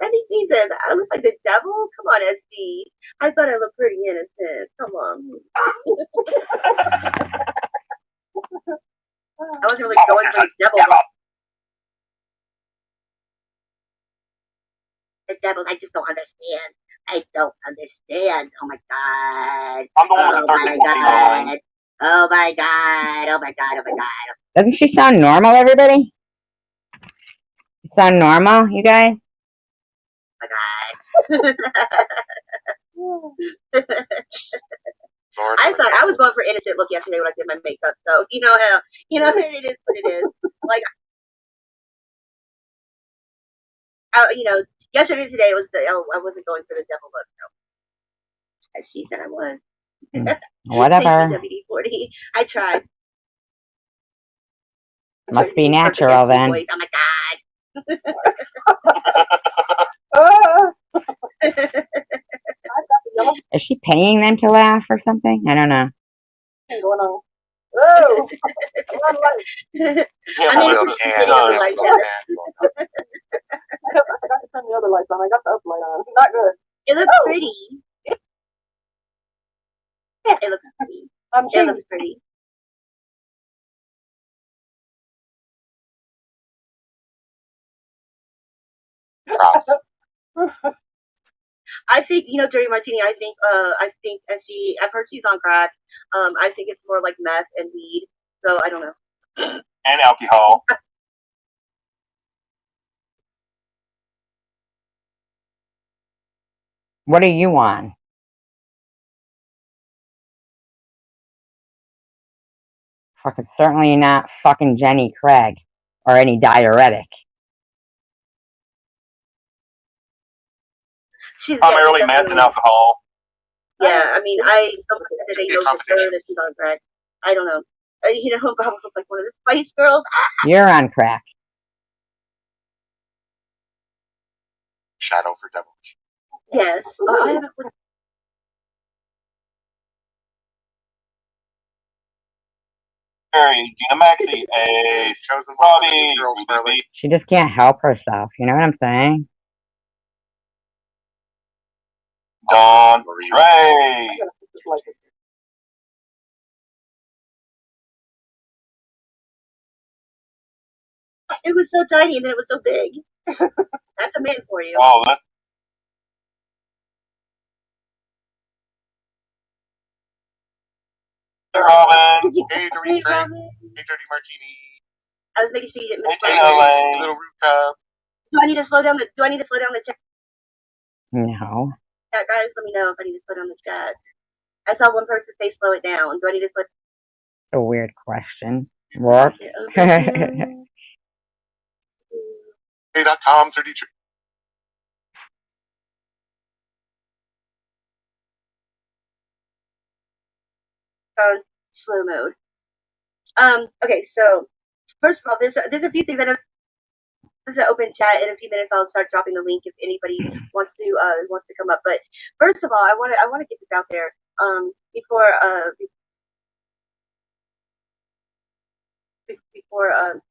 Benny G says, I look like the devil? Come on, SD. I thought I looked pretty innocent. Come on. I wasn't really going for the devil. The devils, I just don't understand. I don't understand. Oh my god. I'm the one with the 30 Oh my god. Oh my god. Oh my god. Doesn't she sound normal, everybody? You sound normal, you guys? Oh my god. I thought I was going for innocent look yesterday when I did my makeup, so you know it is what it is. Like, yesterday and today was I wasn't going for the devil look, so as she said I was. Whatever. WD-40. I tried. Must be natural then. Voice. Oh my god. Is she paying them to laugh or something? I don't know. What's going on? Oh, I mean, it's just sitting on the light. I got to turn the other lights on. I got the up light on. Not good. It looks pretty. It looks pretty. It looks pretty. I think Dirty Martini. I think I've heard she's on crack. I think it's more like meth and weed. So I don't know. And alcohol. What are you on? Fucking certainly not fucking Jenny Craig or any diuretic. She's primarily meth and alcohol. Yeah, I mean, someone said that they know for sure that she's on crack. I don't know. Bob was like one of the Spice Girls. You're on crack. Shadow for devil. Yes. I haven't. Gina Maxey, a chosen Robbie. She just can't help herself. You know what I'm saying? Don Trey. It was so tiny and then it was so big. That's a man for you. Oh, that's Robin. Hey, Dirty Martini. I was making sure you didn't miss Hey, little rooftop. Do I need to slow down the chat? No. Chat, guys, let me know if I need to slow down the chat. I saw one person say slow it down. Do I need to slow it A weird question. What? Hey.com 32. slow mode. Okay, so first of all, there's a few things. I know this is an open chat. In a few minutes, I'll start dropping the link if anybody wants to come up. But first of all, I want to get this out there. Before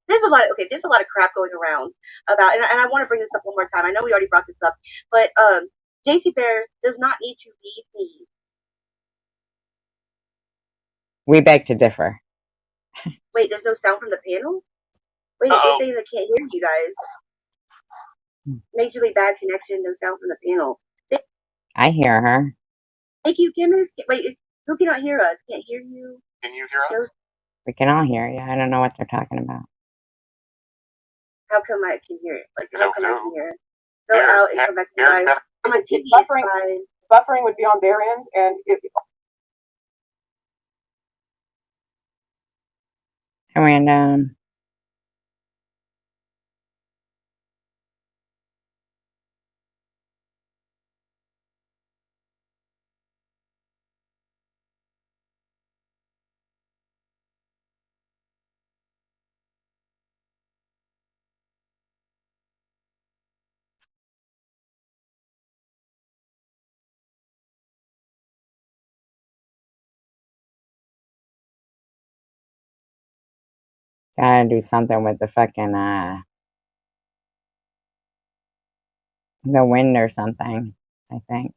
there's a lot of crap going around about, and I want to bring this up one more time. I know we already brought this up, but JC Bear does not need to leave me. We beg to differ. Wait, there's no sound from the panel? Wait, Uh-oh. they're saying they can't hear you guys. Majorly bad connection, no sound from the panel. I hear her. Thank you, Kimmis. Wait, who cannot hear us? Can't hear you? Can you hear us? We can all hear you. I don't know what they're talking about. How come I can hear it? Like, I how don't come I know. can hear it? Go out and come back to Aaron, live. On my TV, it's fine. Buffering would be on their end, and if Random. Gotta do something with the fucking, the wind or something, I think.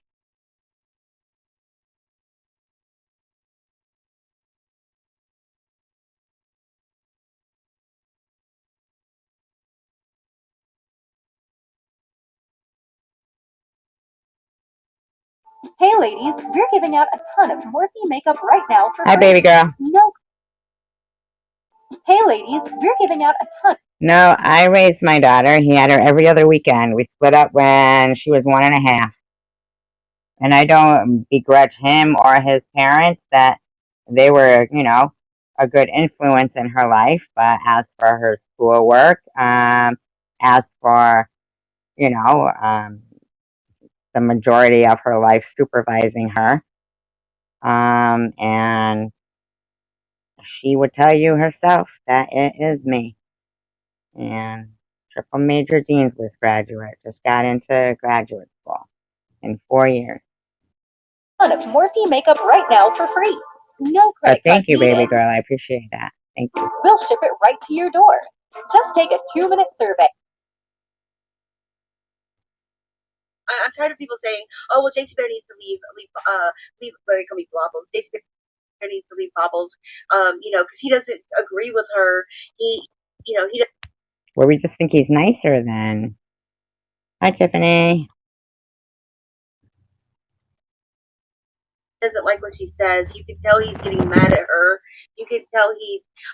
Hey ladies, we're giving out a ton of Morphe makeup right now for Hi, free. baby girl. No. Hey ladies, we're giving out a ton. No, I raised my daughter. He had her every other weekend. We split up when she was 1.5. And I don't begrudge him or his parents that they were, you know, a good influence in her life. But as for her schoolwork, as for, you know, the majority of her life supervising her, and she would tell you herself that it is me. And triple major Dean's List graduate, just got into graduate school in 4 years. Ton of Morphe makeup right now for free. No But credit thank card you, baby needed. girl. I appreciate that. Thank you. We'll ship it right to your door. Just take a 2-minute survey. I'm tired of people saying, "Oh, well, JC Bear needs to leave. They call me Blobbles. JC Bear needs to leave Bobbles. You know, because he doesn't agree with her. He doesn't." Well, we just think he's nicer than. Hi, Tiffany. Doesn't like what she says. You can tell he's getting mad at her. You can tell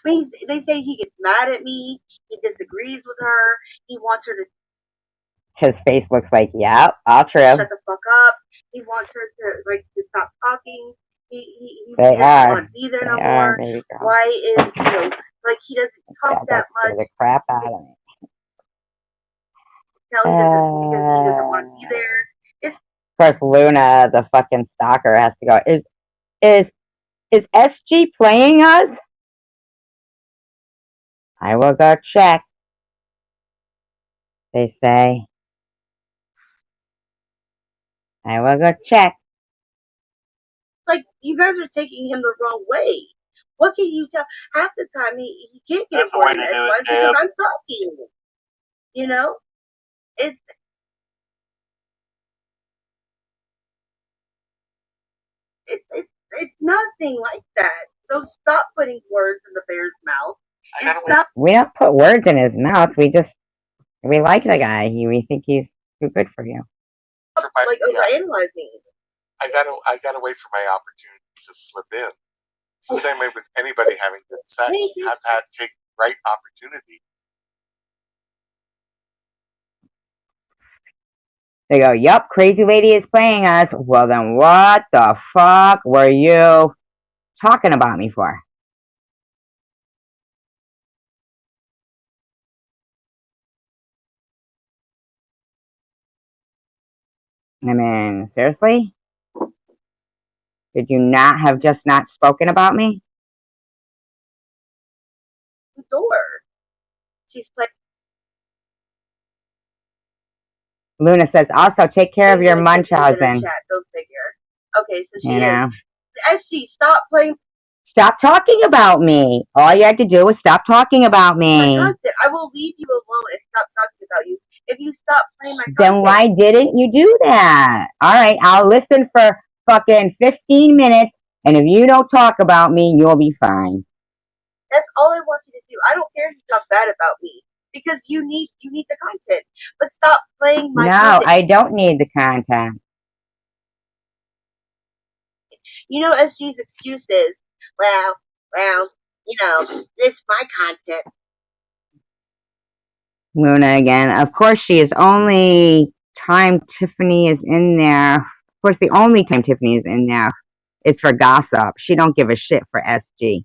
they say he gets mad at me. He disagrees with her. He wants her to His face looks like, yep, all true. shut the fuck up. He wants her to stop talking. He They doesn't want are. to be there They no are, more. baby girl. Why is he doesn't talk Yeah, that scared much. the crap out of me. Tell he doesn't because he doesn't want to be there. It's Of course, Luna, the fucking stalker, has to go. Is SG playing us? I will go check. They say. I will go check. like you guys are taking him the wrong way. What can you tell? Half the time he can't get That's the way to do it, because Deb. I'm talking. You know, it's it's nothing like that. So stop putting words in the bear's mouth and stop. We don't put words in his mouth. We like the guy. We think he's too good for you. Like overanalyzing. I gotta wait for my opportunity to slip in. It's the same way with anybody having good sex. You have to take the right opportunity. They go, yup, crazy lady is playing us. Well, then what the fuck were you talking about me for? I mean, seriously? Did you not have just not spoken about me? The door. She's playing. Luna says, also take care of your Munchausen. Chat, go figure. Okay, so she You know? As she stopped playing. Stop talking about me. All you had to do was stop talking about me. My content. I will leave you alone and stop talking about you. If you stop playing my content. Then why didn't you do that? All right, I'll listen for fucking 15 minutes, and if you don't talk about me, you'll be fine. That's all I want you to do. I don't care if you talk bad about me because you need the content. But stop playing my No, content. I don't need the content. You know, SG's excuse is, well, you know, it's my content. Luna again. Of course, she is only time Tiffany is in there. Of course, the only time Tiffany is in there is for gossip. She don't give a shit for SG.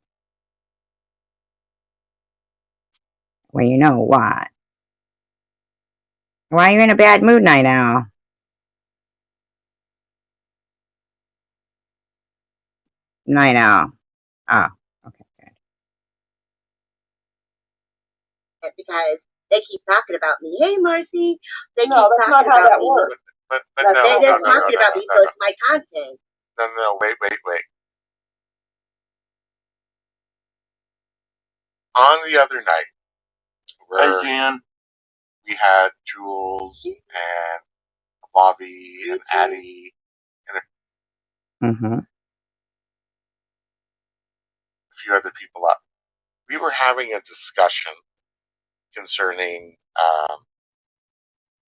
Well, you know what? Why are you in a bad mood, Night Owl? Night Owl. Oh, okay, good. Because they keep talking about me. Hey, Marcy. They No, keep that's talking not how about that me. works. But That's no, not They're no, no, no, talking no, about no, me, no, so no. it's my content. No, wait. On the other night, where Jen. we had Jules and Bobby and Addie and Mm-hmm. a few other people up, we were having a discussion concerning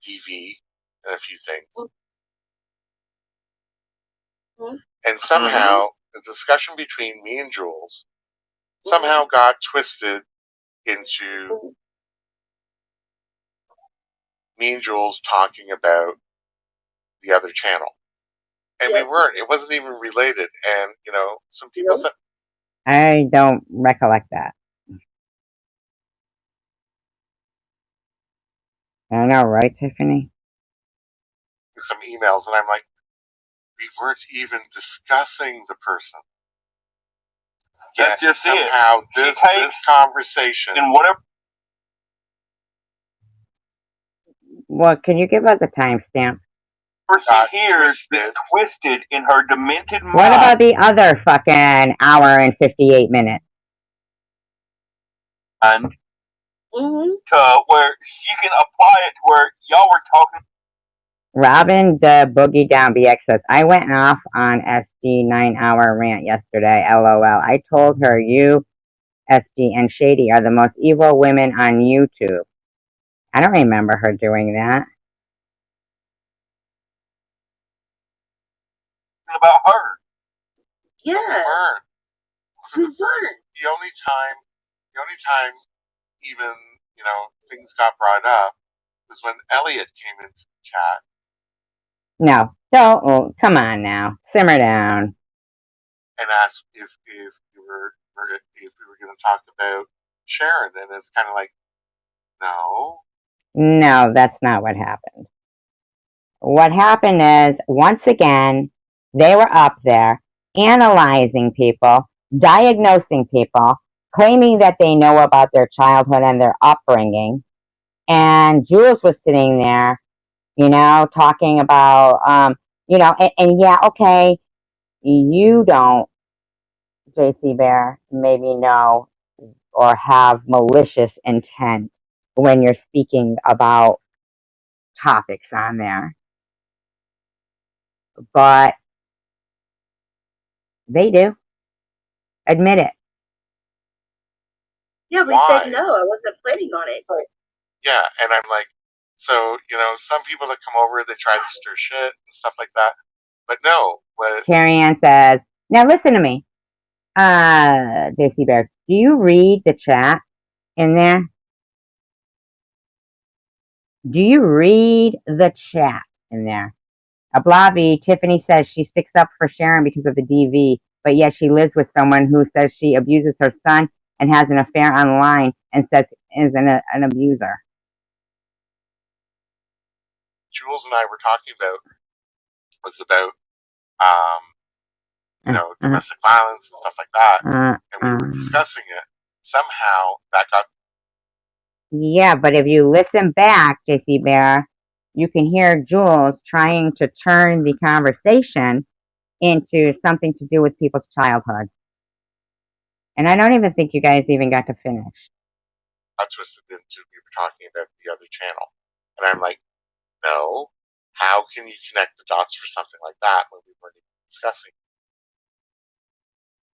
DV and a few things. And somehow, the discussion between me and Jules somehow got twisted into me and Jules talking about the other channel. And we weren't. It wasn't even related. And, you know, some people said, I don't recollect that. I know, right, Tiffany? some emails, and I'm like, we weren't even discussing the person. That's just it. Somehow this conversation and whatever. Well, can you give us a timestamp? Person hears is twisted in her demented mind. What about the other fucking hour and 58 minutes? And to where she can apply it to where y'all were talking. Robin the Boogie Down BX says, I went off on SG 9-hour rant yesterday, LOL. I told her you, SG, and Shady are the most evil women on YouTube. I don't remember her doing that. About her. Yeah. We weren't. The only time even, you know, things got brought up was when Elliot came into the chat. No, don't. Oh, come on now, simmer down. And asked if we were going to talk about Sharon, and it's kind of like, no. No, that's not what happened. What happened is, once again, they were up there analyzing people, diagnosing people, claiming that they know about their childhood and their upbringing. And Jules was sitting there, you know, talking about, you know, and yeah, okay, you don't, JC Bear, maybe know or have malicious intent when you're speaking about topics on there. But they do. Admit it. Yeah, we said no. I wasn't planning on it. Yeah, and I'm like, so, you know, some people that come over, they try to stir shit and stuff like that. But no. Carrie Ann says, now listen to me. JC Bear, do you read the chat in there? Do you read the chat in there? Ablavi, Tiffany says she sticks up for Sharon because of the DV, but yet she lives with someone who says she abuses her son and has an affair online and says is an abuser. Jules and I were talking about was about, you know, domestic violence and stuff like that, and we were discussing it. Somehow that got. Yeah, but if you listen back, JC Bear, you can hear Jules trying to turn the conversation into something to do with people's childhood. And I don't even think you guys even got to finish. I twisted into we were talking about the other channel. And I'm like, no, how can you connect the dots for something like that when we weren't even discussing?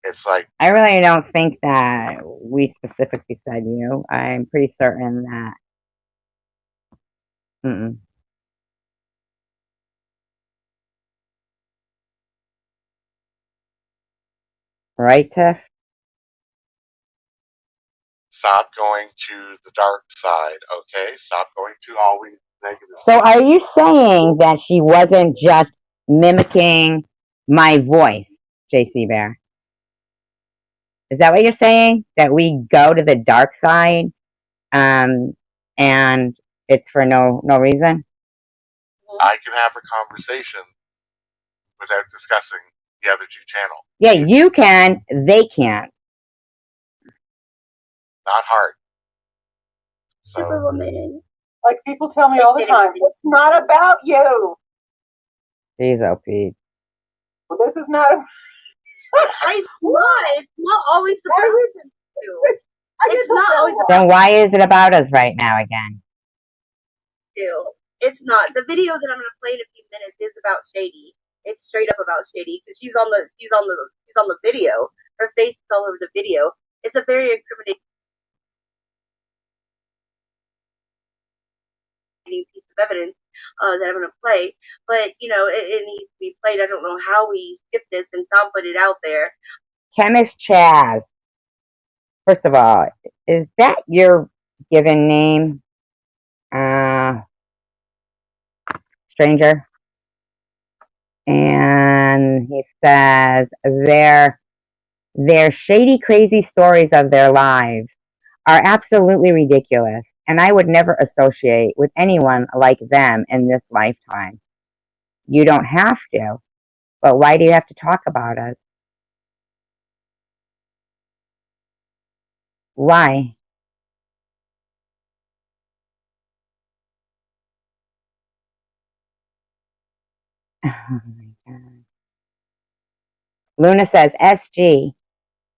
It's like, I really don't think that we specifically said you. I'm pretty certain that. Mm-mm. Right, Tiff? stop going to the dark side, okay? Stop going to always negative. So are you saying that she wasn't just mimicking my voice, JC Bear? Is that what you're saying? That we go to the dark side, and it's for no reason? I can have a conversation without discussing the other two channels. Yeah, you can. They can't. Not hard. So, Superwoman. Like people tell me all the time, it's not about you. Jeez, oh Pete. Well, this is not a. It's not always about you. It's not always Then why is it about us right now again? do. It's not. The video that I'm gonna play in a few minutes is about Shady. It's straight up about Shady because she's on the video. Her face is all over the video. It's a very incriminating piece of evidence that I'm gonna play. But you know, it needs to be played. I don't know how we skipped this and Tom put it out there. Chemist Chaz. First of all, is that your given name? Stranger? And he says their shady, crazy stories of their lives are absolutely ridiculous, and I would never associate with anyone like them in this lifetime. You don't have to, but why do you have to talk about us? Why? Oh my God. Luna says, SG,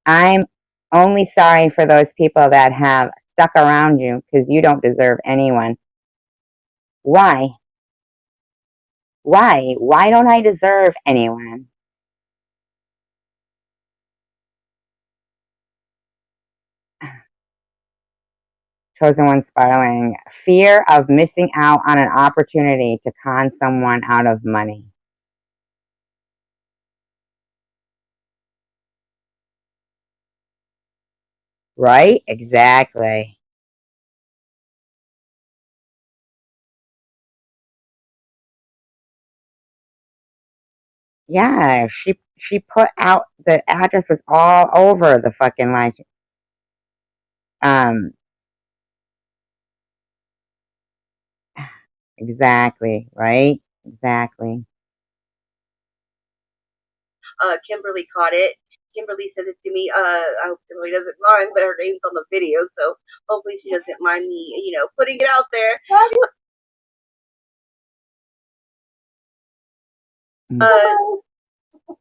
I'm only sorry for those people that have stuck around you because you don't deserve anyone. Why? Why? Why don't I deserve anyone? Chosen one spiraling. Fear of missing out on an opportunity to con someone out of money. Right? Exactly. Yeah, she put out the address was all over the fucking line. Exactly, right? Exactly. Kimberly caught it. Kimberly sent it to me. I hope Kimberly doesn't mind, but her name's on the video, so hopefully she doesn't mind me, you know, putting it out there.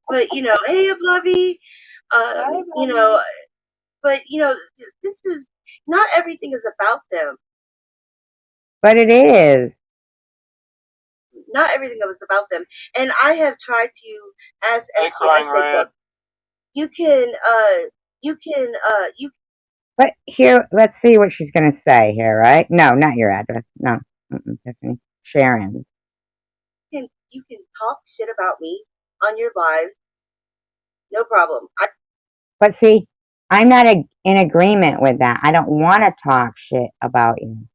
But you know, hey, Lovey, you know, but you know, this is not everything is about them. But it is. Not everything is about them, and I have tried to, as SG book, you can. But here, let's see what she's gonna say here, right? No, not your address. No, Tiffany. Sharon. You can talk shit about me on your lives, no problem. But see, I'm not in agreement with that. I don't want to talk shit about you.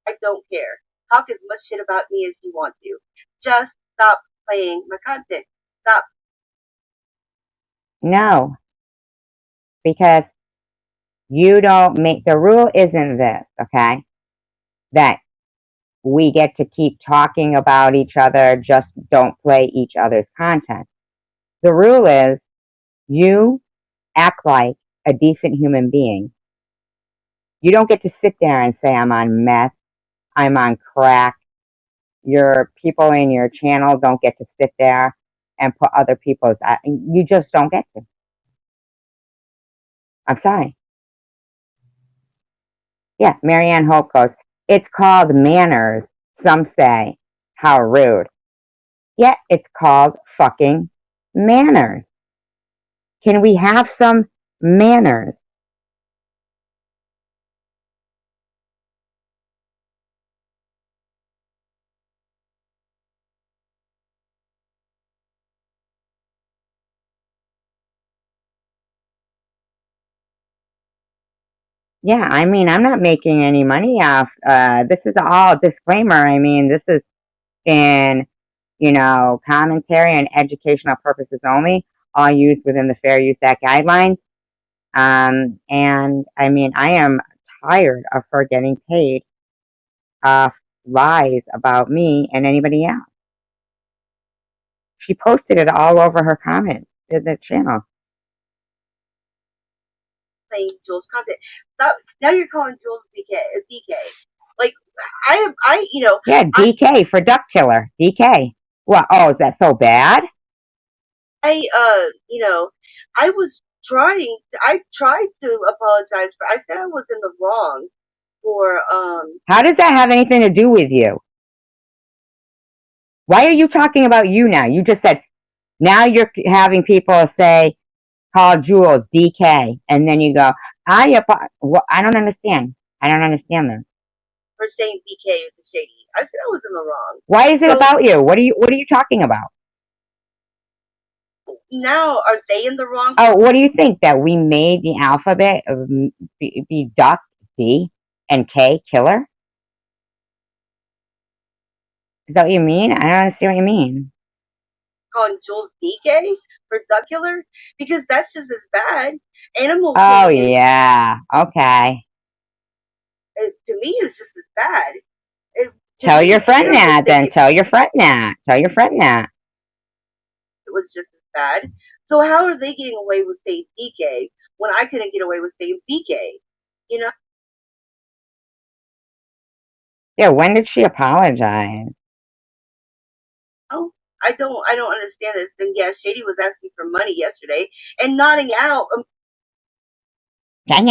I don't care. Talk as much shit about me as you want to. Just stop playing my content. Stop. No. Because you don't make, the rule isn't this, okay? That we get to keep talking about each other, just don't play each other's content. The rule is you act like a decent human being. You don't get to sit there and say, I'm on meth, I'm on crack. Your people in your channel don't get to sit there and put other people's, you just don't get to. I'm sorry. Yeah, Marianne Hope goes, it's called manners. Some say, how rude. Yeah, it's called fucking manners. Can we have some manners? Yeah, I mean, I'm not making any money off, this is all disclaimer. I mean, this is in, commentary and educational purposes only, all used within the Fair Use Act guidelines. And I mean, I am tired of her getting paid off lies about me and anybody else. She posted it all over her comments in the channel. Playing Jules content. Stop. Now you're calling Jules DK. Like, Yeah, DK for Duck Killer. DK. What? Oh, is that so bad? I tried to apologize I said I was in the wrong for, How does that have anything to do with you? Why are you talking about you now? You just said, now you're having people say, call Jules DK, and then you go, I don't understand. I don't understand this. for saying BK is a shady. I said I was in the wrong. Why is it about you? What are you talking about? Now, are they in the wrong? Oh, what do you think? That we made the alphabet be Duck, D, and K, Killer? Is that what you mean? I don't understand what you mean. Calling Jules DK for Duck Killer? Because that's just as bad. Animal Oh, King yeah. Okay. to me is just as bad. Tell your friend that, then. Tell your friend that. Tell your friend that. It was just as bad. So how are they getting away with saying DK when I couldn't get away with saying BK? You know? Yeah, when did she apologize? Oh, I don't understand this. And yeah, Shady was asking for money yesterday and nodding out. I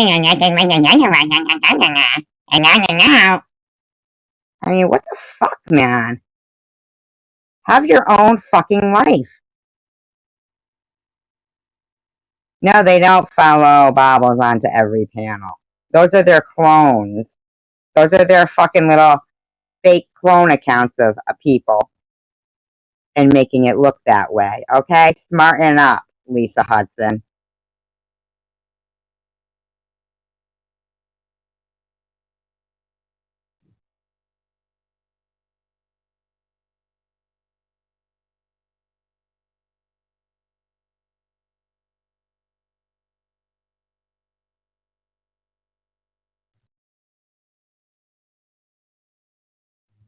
mean, what the fuck, man? Have your own fucking life. No, they don't follow Bobbles onto every panel. Those are their clones. Those are their fucking little fake clone accounts of people and making it look that way. Okay? Smarten up, Lisa Hudson.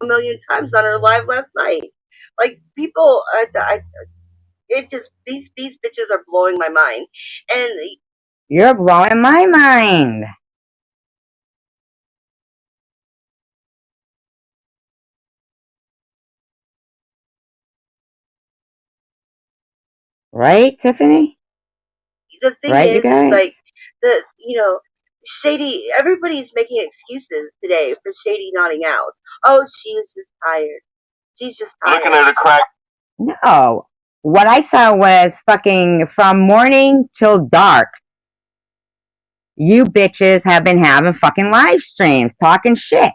A million times on her live last night. Like people, it just these bitches are blowing my mind, and You're blowing my mind. Right, Tiffany? the thing Right, you is, guys? like Shady. Everybody's making excuses today for Shady nodding out. Oh, she was just tired. She's just tired. Looking at a crack. No. What I saw was fucking from morning till dark. You bitches have been having fucking live streams talking shit.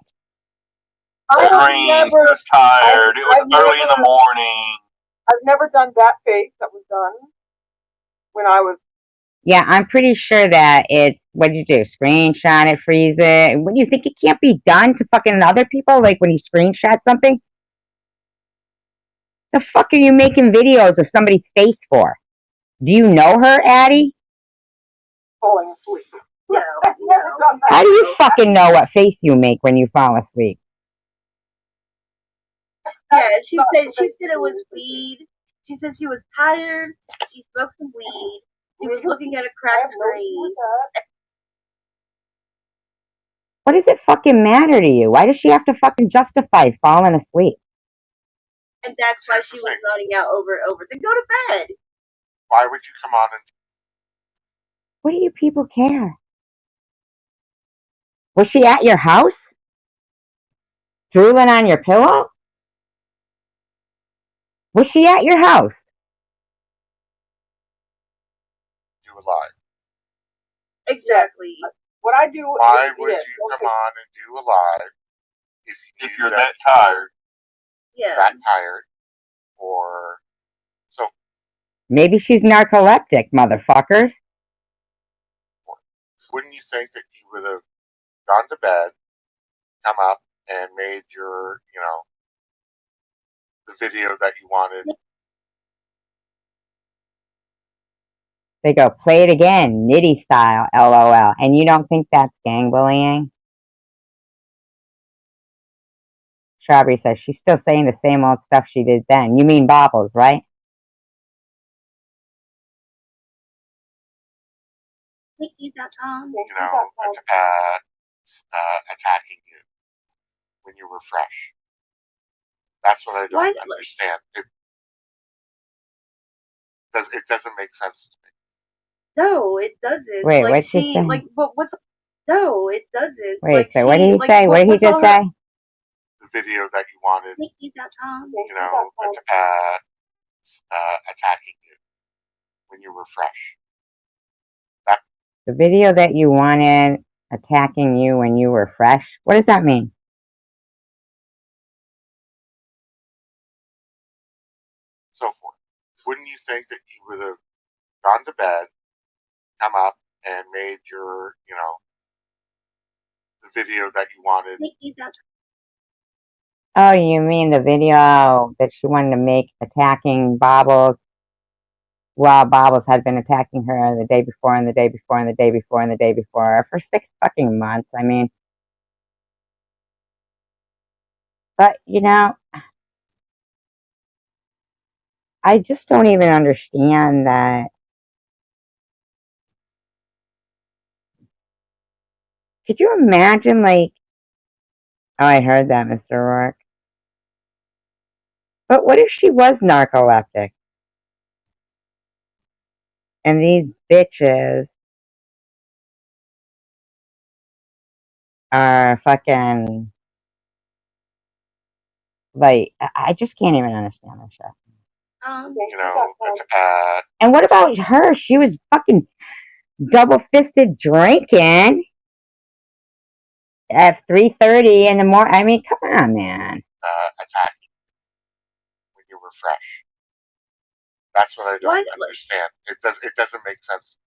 Just tired. It was early in the morning. I've never done that face that was done when I was. Yeah, I'm pretty sure that it's, what do you do? Screenshot it, freeze it? What do you think it can't be done to fucking other people? Like when you screenshot something? The fuck are you making videos of somebody's face for? Do you know her, Addie? Falling asleep. No. How do you fucking know what face you make when you fall asleep? Yeah, she said it was weed. She said she was tired. She smoked some weed. She was looking at a cracked screen. What does it fucking matter to you? Why does she have to fucking justify falling asleep? And that's why she was nodding out over and over. Then go to bed. Why would you come on and... What do you people care? Was she at your house? Drooling on your pillow? Was she at your house? a live? Exactly. What I do Why is would this. you come on and do a live if you're that tired? Yeah. That tired, or so Maybe she's narcoleptic, motherfuckers. wouldn't you think that you would have gone to bed, come up, and made your, the video that you wanted? They go, play it again, Nitty style, LOL. And you don't think that's gang bullying? Strawberry says, she's still saying the same old stuff she did then. You mean Bobbles, right? Mickey.com. Attacking you when you were fresh. That's what I don't understand. It doesn't make sense to me. No, it doesn't. Wait, like what'd she she say? like but what's no, it doesn't. Wait, like so she what did he like say? What did he what's just all say? her The video that you wanted, Mickey.com. Attacking you when you were fresh. The video that you wanted attacking you when you were fresh? What does that mean? So forth. Wouldn't you think that you would have gone to bed, come up, and made your, the video that you wanted? Oh, you mean the video that she wanted to make attacking Bobbles while Bobbles had been attacking her the day before and the day before and the day before and the day before for 6 fucking months. I mean, but I just don't even understand that. Could you imagine, like, oh, I heard that, Mr. Rourke. But what if she was narcoleptic? And these bitches are fucking, like, I just can't even understand this shit. And what about her? She was fucking double-fisted drinking at 3:30 in the morning. I mean, come on, man. Attacking when you were fresh. That's what I don't understand. It doesn't make sense.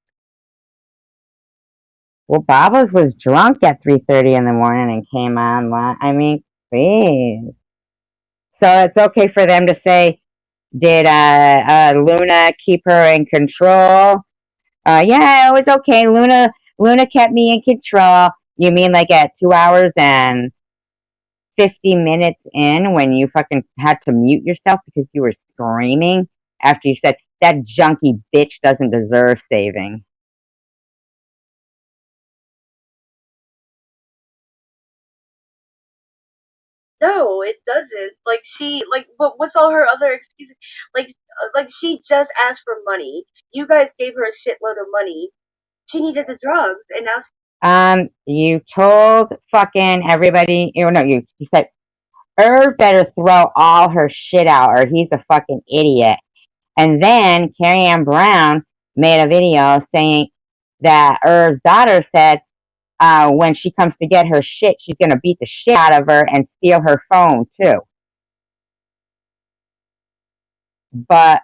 Well, Bobbles was drunk at 3:30 in the morning and came on. I mean, please. So it's okay for them to say, did Luna keep her in control? Yeah, it was okay. Luna kept me in control. You mean like at 2 hours and 50 minutes in when you fucking had to mute yourself because you were screaming after you said, that junkie bitch doesn't deserve saving? No, it doesn't. Like she like what's all her other excuses? Like she just asked for money. You guys gave her a shitload of money. She needed the drugs and now You told fucking everybody, no, you said, Irv better throw all her shit out or he's a fucking idiot. And then Carrie Ann Brown made a video saying that Irv's daughter said when she comes to get her shit, she's going to beat the shit out of her and steal her phone too. But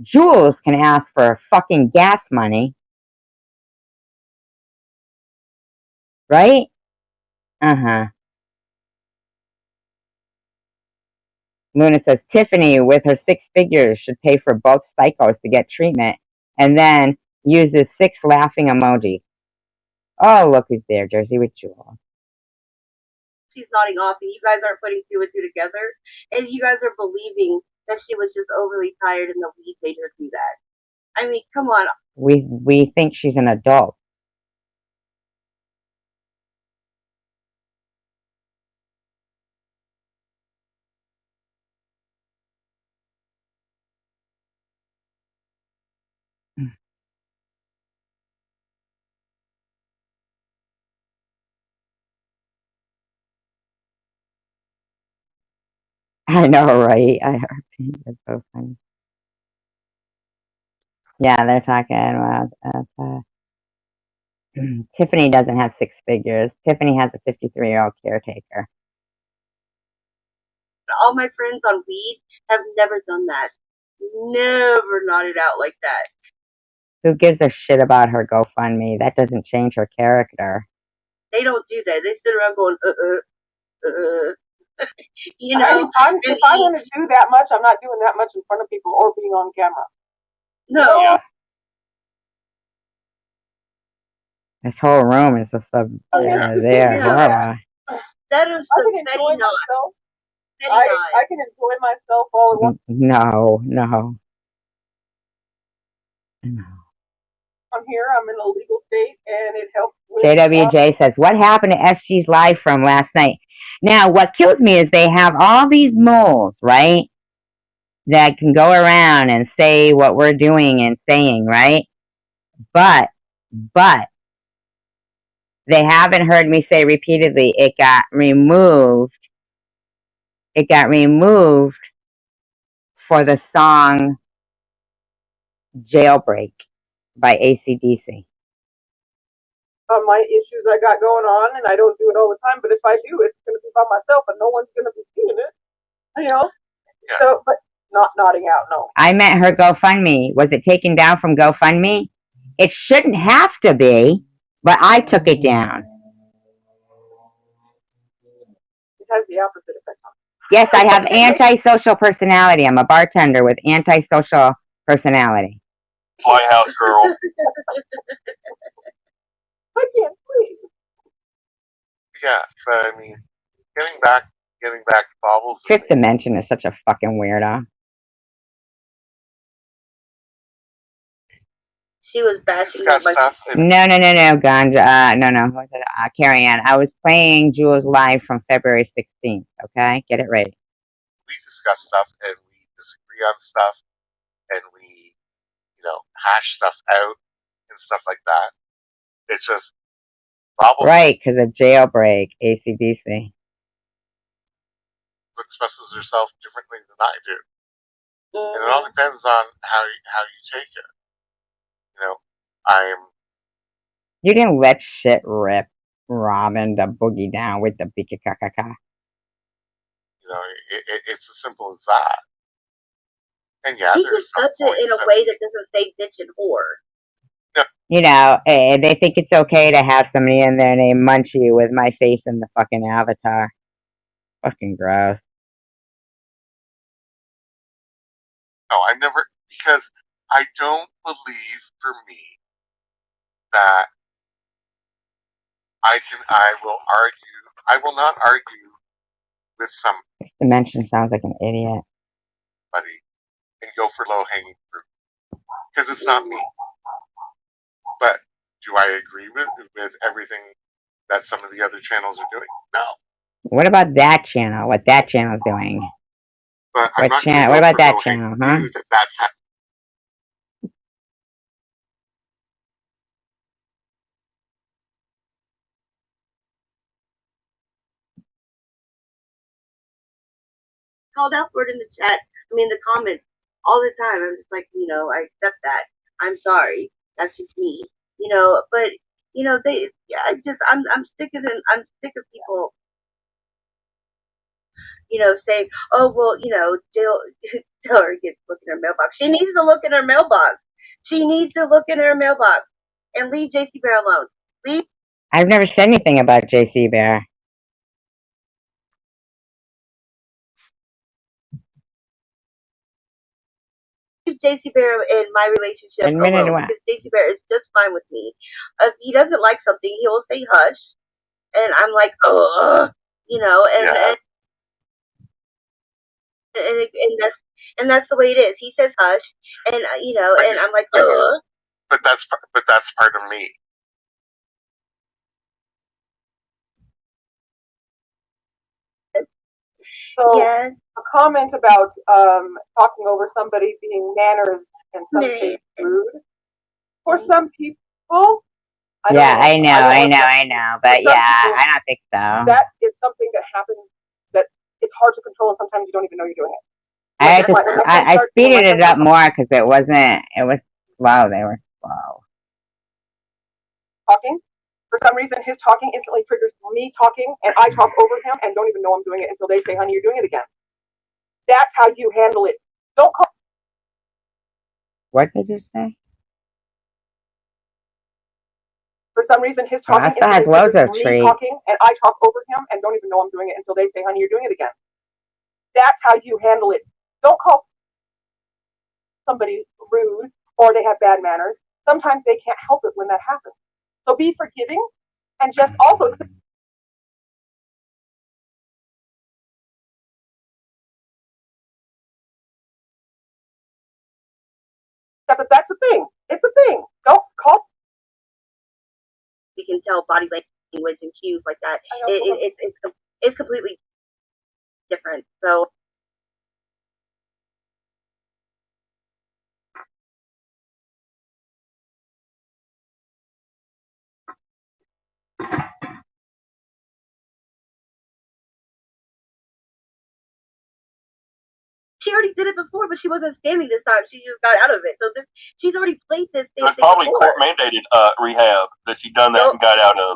Jules can ask for fucking gas money. Right? Uh-huh. Luna says, Tiffany, with her 6 figures, should pay for both psychos to get treatment and then uses 6 laughing emojis. Oh, look who's there, Jersey with Jules. she's nodding off and you guys aren't putting 2 and 2 together and you guys are believing that she was just overly tired and the weed made her do that. I mean, come on. We think she's an adult. I know, right? That's so funny. Yeah, they're talking about Tiffany doesn't have 6 figures. Tiffany has a 53-year-old caretaker. All my friends on weed have never done that. Never nodded out like that. Who gives a shit about her GoFundMe? That doesn't change her character. They don't do that. They sit around going, you I know. mean, if I'm going to do that much, I'm not doing that much in front of people or being on camera. No. Yeah. This whole room is just there. Yeah. Blah. That is I the can petty enjoy knot. myself. Petty knot. I can enjoy myself all at once. No. I'm here. I'm in a legal state, and it helps with. JWJ says, what happened to SG's live from last night? Now, what kills me is they have all these moles, right? That can go around and say what we're doing and saying, right? But they haven't heard me say repeatedly, it got removed. It got removed for the song Jailbreak by AC/DC. My issues I got going on, and I don't do it all the time, but if I do, it's going to be by myself, and no one's going to be seeing it, you know? Yeah. So, but not nodding out, no. I meant her GoFundMe. Was it taken down from GoFundMe? It shouldn't have to be, but I took it down. It has the opposite effect on me. Yes, I have antisocial personality. I'm a bartender with antisocial personality. Fly house girl. I can't breathe. Yeah, but I mean, getting back to Bobbles. Fifth Dimension is such a fucking weirdo. She was bashing Got my stuff. No, Ganja. No. Carry on. I was playing Jules live from February 16th. Okay, get it right. We discuss stuff and we disagree on stuff and we, hash stuff out and stuff like that. It's just Bobbles Right, because of Jailbreak, AC/DC. expresses herself differently than I do, and it all depends on how you take it. You didn't let shit rip, Robin, the boogie down with the biki kakaka. It's as simple as that. And yeah, he there's just does it in a way that doesn't say bitch and whore. They think it's okay to have somebody in there named Munchie with my face in the fucking avatar. Fucking gross. No, I never, because I don't believe for me that I will not argue with somebody Dimension sounds like an idiot. and go for low hanging fruit. Because it's not me. But do I agree with everything that some of the other channels are doing? No. What about that channel? What that channel's doing? But I'm not gonna What go about for that low channel, hanging huh? fruit if that's how. Called out for it in the chat. The comments all the time. I'm just like, I accept that. I'm sorry. That's just me. But I'm sick of them. I'm sick of people. Saying, oh well, Jill gets look in her mailbox. She needs to look in her mailbox. She needs to look in her mailbox and leave JC Bear alone. Leave I've never said anything about JC Bear. JC Bear in my relationship Admitted alone what? because JC Bear is just fine with me. If he doesn't like something, he will say hush, and I'm like, oh, and that's the way it is. He says hush, and and I'm like, ugh. But that's part of me. So yes. A comment about talking over somebody being manners and some cases rude. For some people, I know. But yeah, I don't think so. That is something that happens that is hard to control, and sometimes you don't even know you're doing it. I speeded it up more because it was slow. They were slow. Talking. For some reason, his talking instantly triggers me talking, and I talk over him and don't even know I'm doing it until they say, honey, you're doing it again. That's how you handle it. Don't call. What did you say? For some reason, his Well, talking Asta has instantly loads triggers of me treats. talking, and I talk over him and don't even know I'm doing it until they say, honey, you're doing it again. That's how you handle it. Don't call somebody rude or they have bad manners. Sometimes they can't help it when that happens. So be forgiving and just also accept that that's a thing. It's a thing. Don't call. We can tell body language and cues like that. It's completely different. So she already did it before, but she wasn't scamming this time. She just got out of it. So she's already played this It was probably court mandated rehab that she done that and got out of.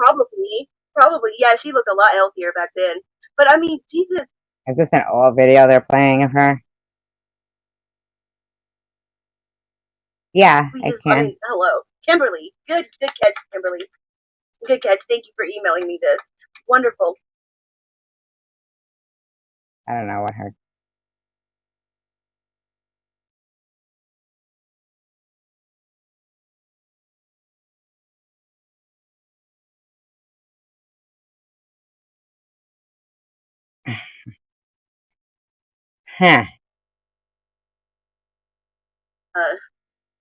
Probably. Yeah, she looked a lot healthier back then. But I mean, Jesus. Is this an old video they're playing of her? Yeah, I can. I mean, hello, Kimberly. Good catch, Kimberly. Good catch. Thank you for emailing me this. Wonderful. I don't know what her. Huh.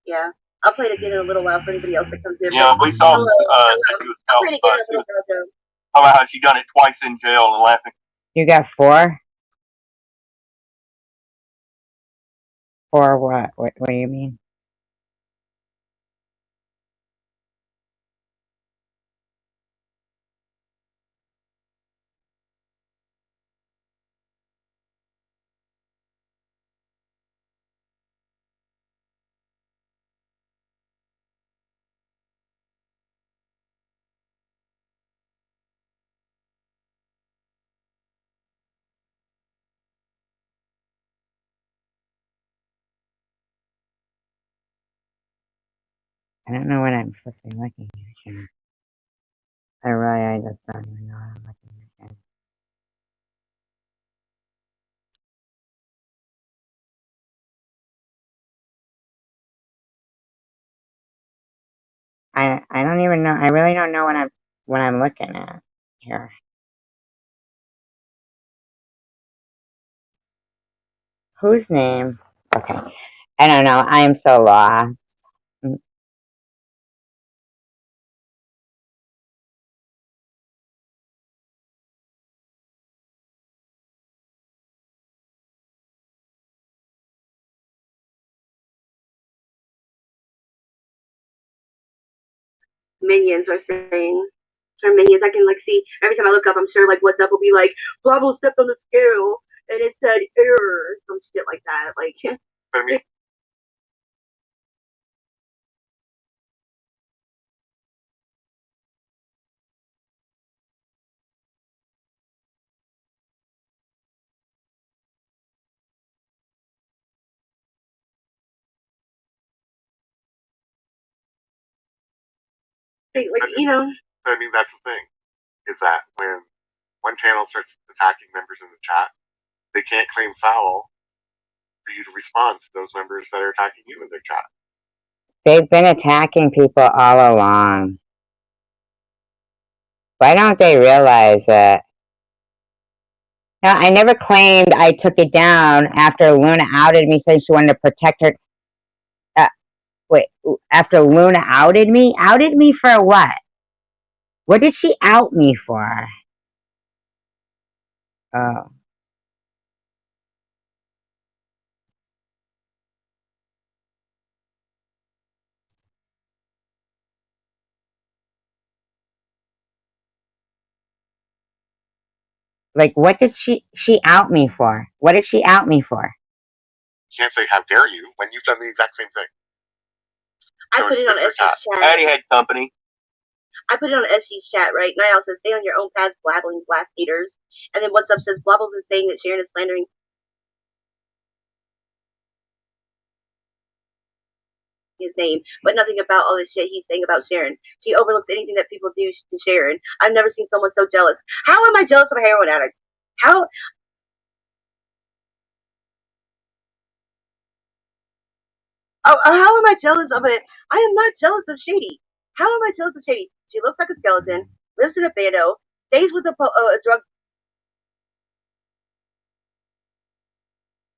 Yeah. I'll play it again in a little while for anybody else that comes in. Yeah, we saw I'll play it again in a little while. How about how she done it twice in jail and laughing? You got 4? 4 what? What do you mean? I don't know what I'm supposed to be looking at here. I just don't even know what I'm looking at. I don't even know. I really don't know what I'm looking at here. Whose name? Okay. I don't know. I am so lost. Minions are saying, or minions, I can like see every time I look up, I'm sure like WhatsApp will be like, Bravo stepped on the scale and it said error, some shit like that. Like, I mean, you know. I mean, that's the thing, is that when one channel starts attacking members in the chat, they can't claim foul for you to respond to those members that are attacking you in their chat. They've been attacking people all along. Why don't they realize it? No, I never claimed I took it down after Luna outed me saying she wanted to protect her. Wait, after Luna outed me? Outed me for what? What did she out me for? Oh. Like, what did she out me for? What did she out me for? You can't say, how dare you, when you've done the exact same thing. I put it on SG's chat. Addie had company. I put it on SG's chat, right? Niall says, stay on your own path, blabbling blast haters. And then What's Up says, Blobbles is saying that Sharon is slandering his name, but nothing about all this shit he's saying about Sharon. She overlooks anything that people do to Sharon. I've never seen someone so jealous. How am I jealous of a heroin addict? How am I jealous of it? I am not jealous of Shady. How am I jealous of Shady? She looks like a skeleton, lives in a bando, stays with a drug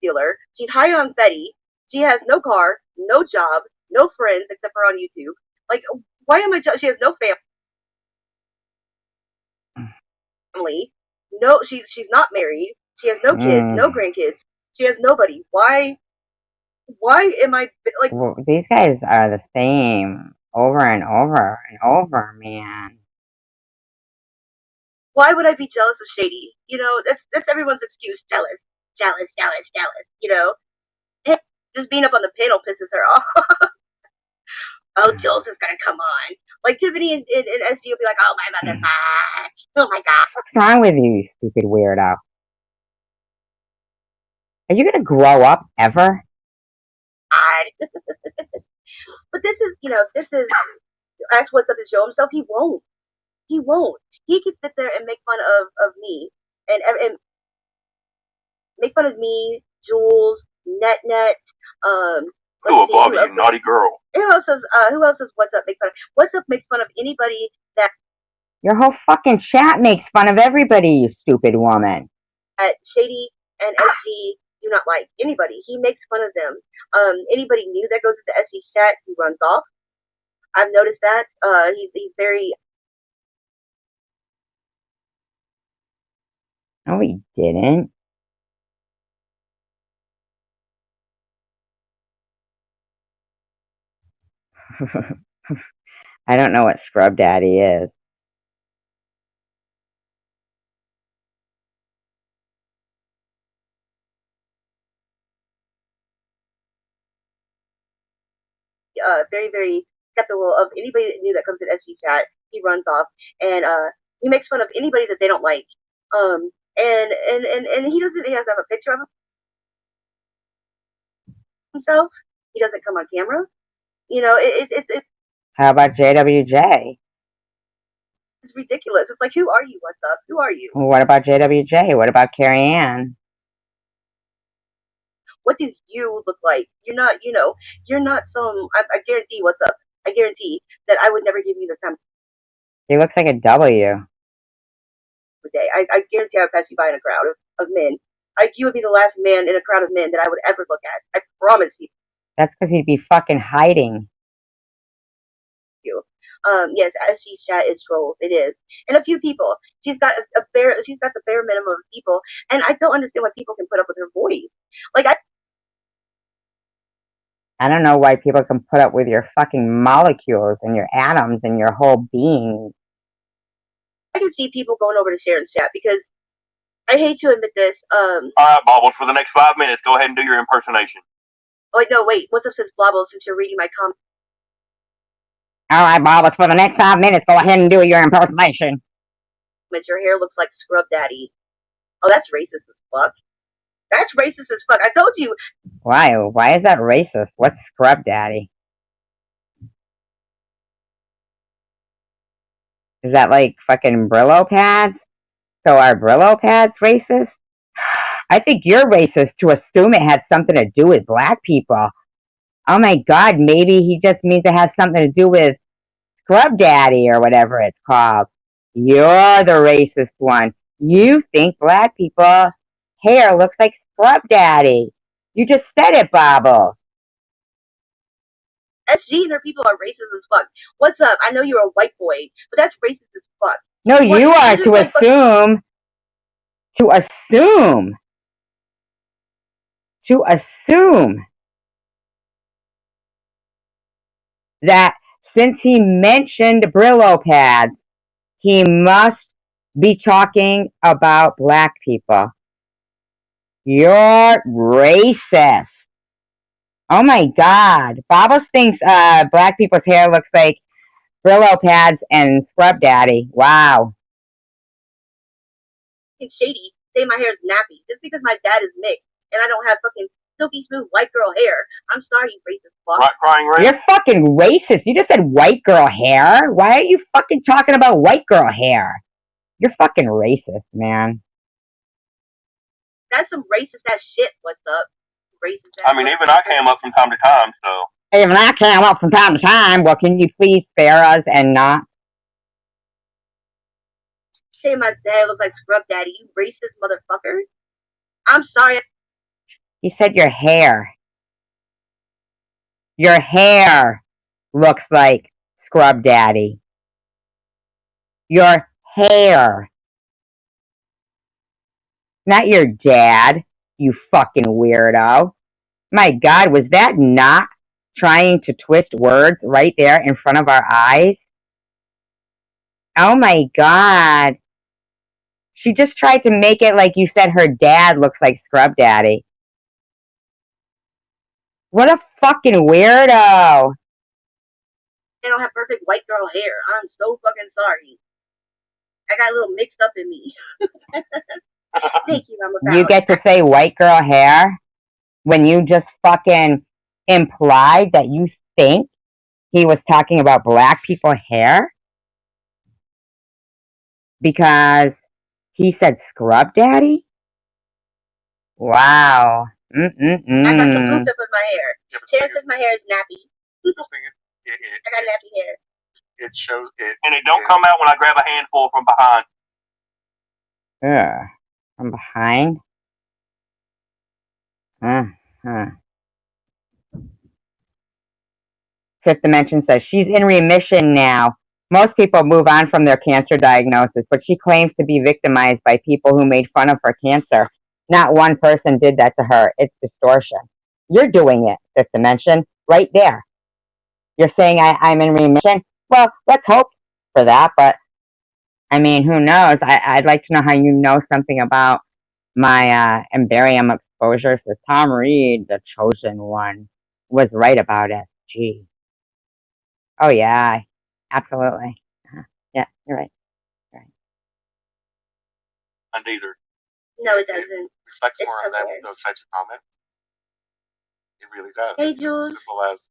dealer. She's high on Betty. She has no car, no job, no friends except for on YouTube. Like, why am I jealous? She has no family. No, she's not married. She has no kids, no grandkids. She has nobody. Why am I like? Well, these guys are the same over and over and over, man. Why would I be jealous of Shady? You know, that's everyone's excuse. Jealous. You know, just being up on the panel pisses her off. Oh, Jules is gonna come on. Like Tiffany and SG will be like, oh my motherfuck. Oh my god. What's wrong with you, you stupid weirdo? Are you gonna grow up ever? But this is, ask What's Up to show himself. He won't. He can sit there and make fun of me and make fun of me, Jules, Net. Bobby, you naughty girl. Who else says What's Up make fun of? What's Up makes fun of anybody that Your whole fucking chat makes fun of everybody, you stupid woman. Shady and SG do not like anybody. He makes fun of them. Anybody new that goes into SG's chat, he runs off. I've noticed that. He's very. No, he didn't. I don't know what Scrub Daddy is. Very, very skeptical of anybody new that comes in SG chat. He runs off, and he makes fun of anybody that they don't like. And he doesn't. He has to have a picture of himself. He doesn't come on camera. You know, it's. How about JWJ? It's ridiculous. It's like, who are you? What's up? Who are you? What about JWJ? What about Carrie Ann? What do you look like? You're not, you're not some. I guarantee. What's up? I guarantee that I would never give you the time He looks like a W. of day. I guarantee I would pass you by in a crowd of men. You would be the last man in a crowd of men that I would ever look at. I promise you. That's because he'd be fucking hiding. Yes, SG's chat is trolls. It is, and a few people. She's got the bare minimum of people, and I don't understand why people can put up with her voice. Like I don't know why people can put up with your fucking molecules and your atoms and your whole being. I can see people going over to Sharon's chat because I hate to admit this. All right, Bobbles, for the next 5 minutes, go ahead and do your impersonation. Oh, no, wait. What's up, says Blobble, since you're reading my comments? All right, Bobbles, for the next 5 minutes, go ahead and do your impersonation. Your hair looks like Scrub Daddy. Oh, that's racist as fuck. That's racist as fuck. I told you. Why? Why is that racist? What's Scrub Daddy? Is that like fucking Brillo pads? So are Brillo pads racist? I think you're racist to assume it has something to do with black people. Oh my god, maybe he just means it has something to do with Scrub Daddy or whatever it's called. You're the racist one. You think black people hair looks like Scrub Daddy. You just said it, Bobbles. SG and her people are racist as fuck. What's up? I know you're a white boy, but that's racist as fuck. No, you are to assume. To assume that since he mentioned Brillo pads, he must be talking about black people. You're racist. Oh my God. Bobbles thinks black people's hair looks like Brillo pads and Scrub Daddy. Wow. It's shady. Say my hair is nappy just because my dad is mixed and I don't have fucking silky smooth white girl hair. I'm sorry, you racist fuck. Right, crying right. You're fucking racist. You just said white girl hair. Why are you fucking talking about white girl hair? You're fucking racist, man. That's some racist ass shit. What's up? Racist ass. I mean, even I came up from time to time, so. Even I came up from time to time. Well, can you please spare us and not? Say my dad looks like Scrub Daddy. You racist motherfucker. I'm sorry. You said your hair. Your hair looks like Scrub Daddy. Your hair. Not your dad, you fucking weirdo. My God, was that not trying to twist words right there in front of our eyes? Oh my God. She just tried to make it like you said her dad looks like Scrub Daddy. What a fucking weirdo. They don't have perfect white girl hair. I'm so fucking sorry. I got a little mixed up in me. Thank you, Mama Power. You get to say white girl hair when you just fucking implied that you think he was talking about black people hair? Because he said Scrub Daddy? Wow. I got some loop up in my hair. Sharon says my hair is nappy. I got nappy hair. It shows it. And it don't come out when I grab a handful from behind. Yeah. From behind? Fifth Dimension says she's in remission now. Most people move on from their cancer diagnosis, but she claims to be victimized by people who made fun of her cancer. Not one person did that to her. It's distortion. You're doing it, Fifth Dimension, right there. You're saying I'm in remission? Well, let's hope for that, but I mean, who knows? I'd like to know how you know something about my Embarium exposure. Says Tom Reed, the chosen one, was right about SG. Oh yeah, absolutely. Yeah, you're right. And either. No, it doesn't. Reflects more on them, those types of comments. It really does. Hey, It's Jules. as simple as,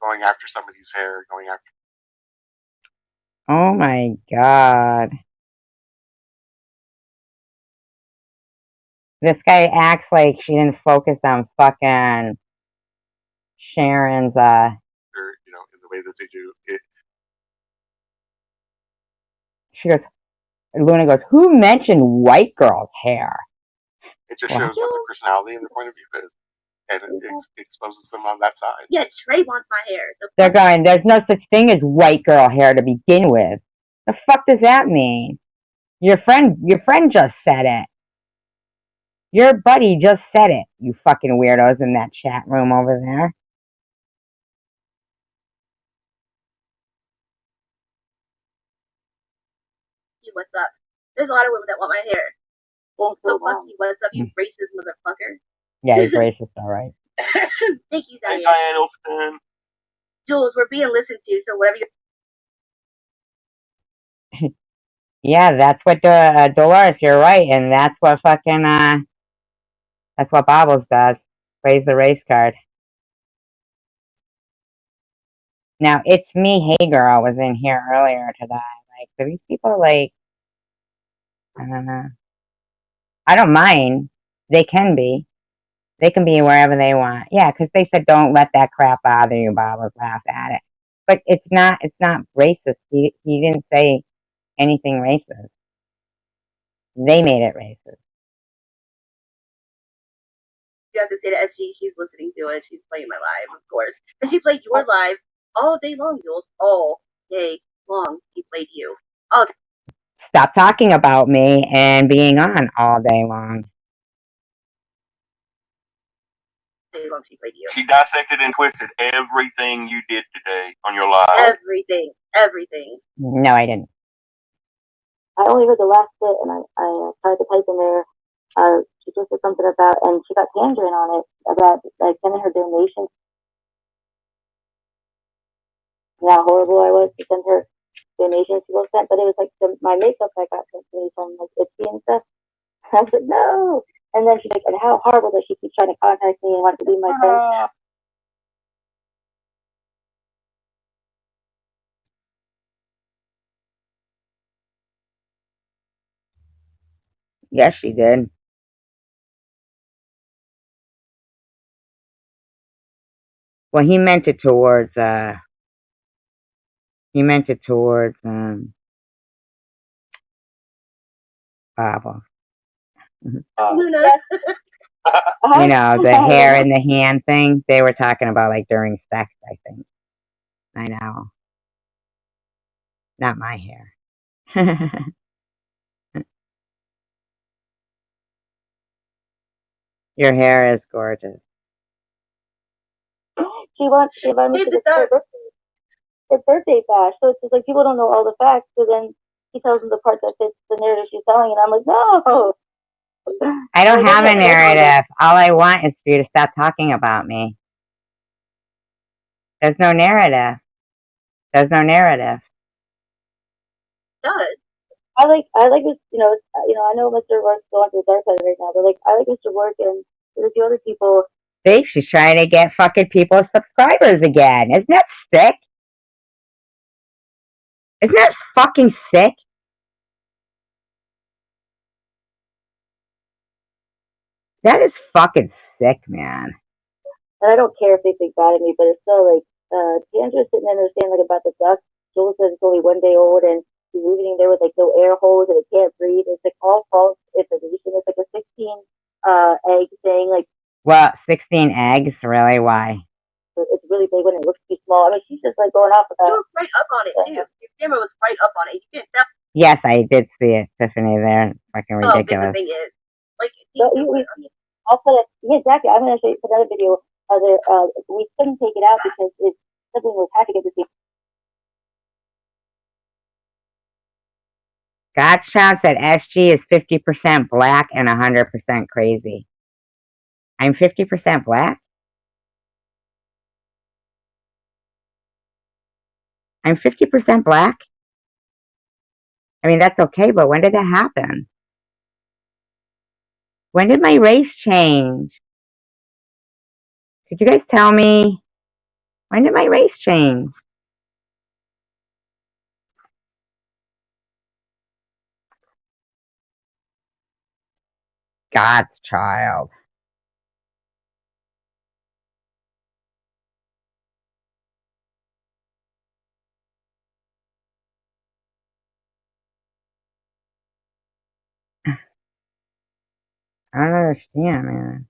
going after somebody's hair, going after. Oh my God. This guy acts like she didn't focus on fucking Sharon's, Or, in the way that they do it. She goes, Luna goes, who mentioned white girl's hair? It just shows what their personality and their point of view is. And it exposes them on that side. Yeah, Trey wants my hair. So They're going, there's no such thing as white girl hair to begin with. The fuck does that mean? Your friend just said it. Your buddy just said it, you fucking weirdos in that chat room over there. what's up? There's a lot of women that want my hair. So fuck you, what's up, you racist motherfucker? Yeah, he's racist, alright. Thank you, Hey, Diane. Diane Olsen. Jules, we're being listened to, so whatever you... Yeah, that's what Dolores, you're right, and that's what fucking that's what Bobbles does. Plays the race card. Now, It's Me, Hey Girl was in here earlier today. Like, do these people, like, I don't know. I don't mind. They can be. They can be wherever they want. Yeah, because they said don't let that crap bother you, Bobbles. Laugh at it. But it's not racist. He didn't say anything racist. They made it racist. You have to say to SG, she's listening to it. She's playing my live, of course. And she played your live all day long, Jules. All day long. She played you. All Stop talking about me and being on all day long. day long she played you. She dissected and twisted everything you did today on your live. Everything. Everything. No, I didn't. I only read the last bit, and I tried to type in there She just said something about, and she got tangent on it about like sending her donations. Yeah, how horrible I was to send her donations people sent, but it was like my makeup I got sent to me from like Ipsy and stuff. I was like, no. And then she's like, and how horrible that she keeps trying to contact me and want to be my friend. Yes, she did. Well, he meant it towards, Baba. Luna. You know, the hair in the hand thing. They were talking about like during sex, I think. I know. Not my hair. Your hair is gorgeous. She invited me to her birthday bash. So it's just like people don't know all the facts. So then she tells them the part that fits the narrative she's telling, and I'm like, no. I don't have a narrative. All I want is for you to stop talking about me. There's no narrative. There's no narrative. Does. I like this, I know Mr. Work's going through the dark side right now, but like, I like Mr. Work and there's a few other people. See, she's trying to get fucking people subscribers again. Isn't that sick? Isn't that fucking sick? That is fucking sick, man. And I don't care if they think bad of me, but it's still like, D'Andra's sitting there saying like about the duck. Joel says it's only 1 day old and he's leaving in there with like no air holes and it can't breathe. It's like all false information. It's like a 16 egg thing. Like, Well, 16 eggs? Really? Why? it's really big when it looks too small. I mean, she's just like going off about. You were right up on it too. Your camera was right up on it. You can't tell Yes, I did see it, Tiffany. They're fucking how big the ridiculous. thing is. Like, So I'll put it. Yeah, exactly. I'm gonna show you another video. We couldn't take it out because something was happening at the same. Gottschalk said SG is 50% black and 100% crazy. I'm 50% black? I'm 50% black? I mean, that's okay, but when did that happen? When did my race change? Could you guys tell me? When did my race change? God's child. I don't understand, man.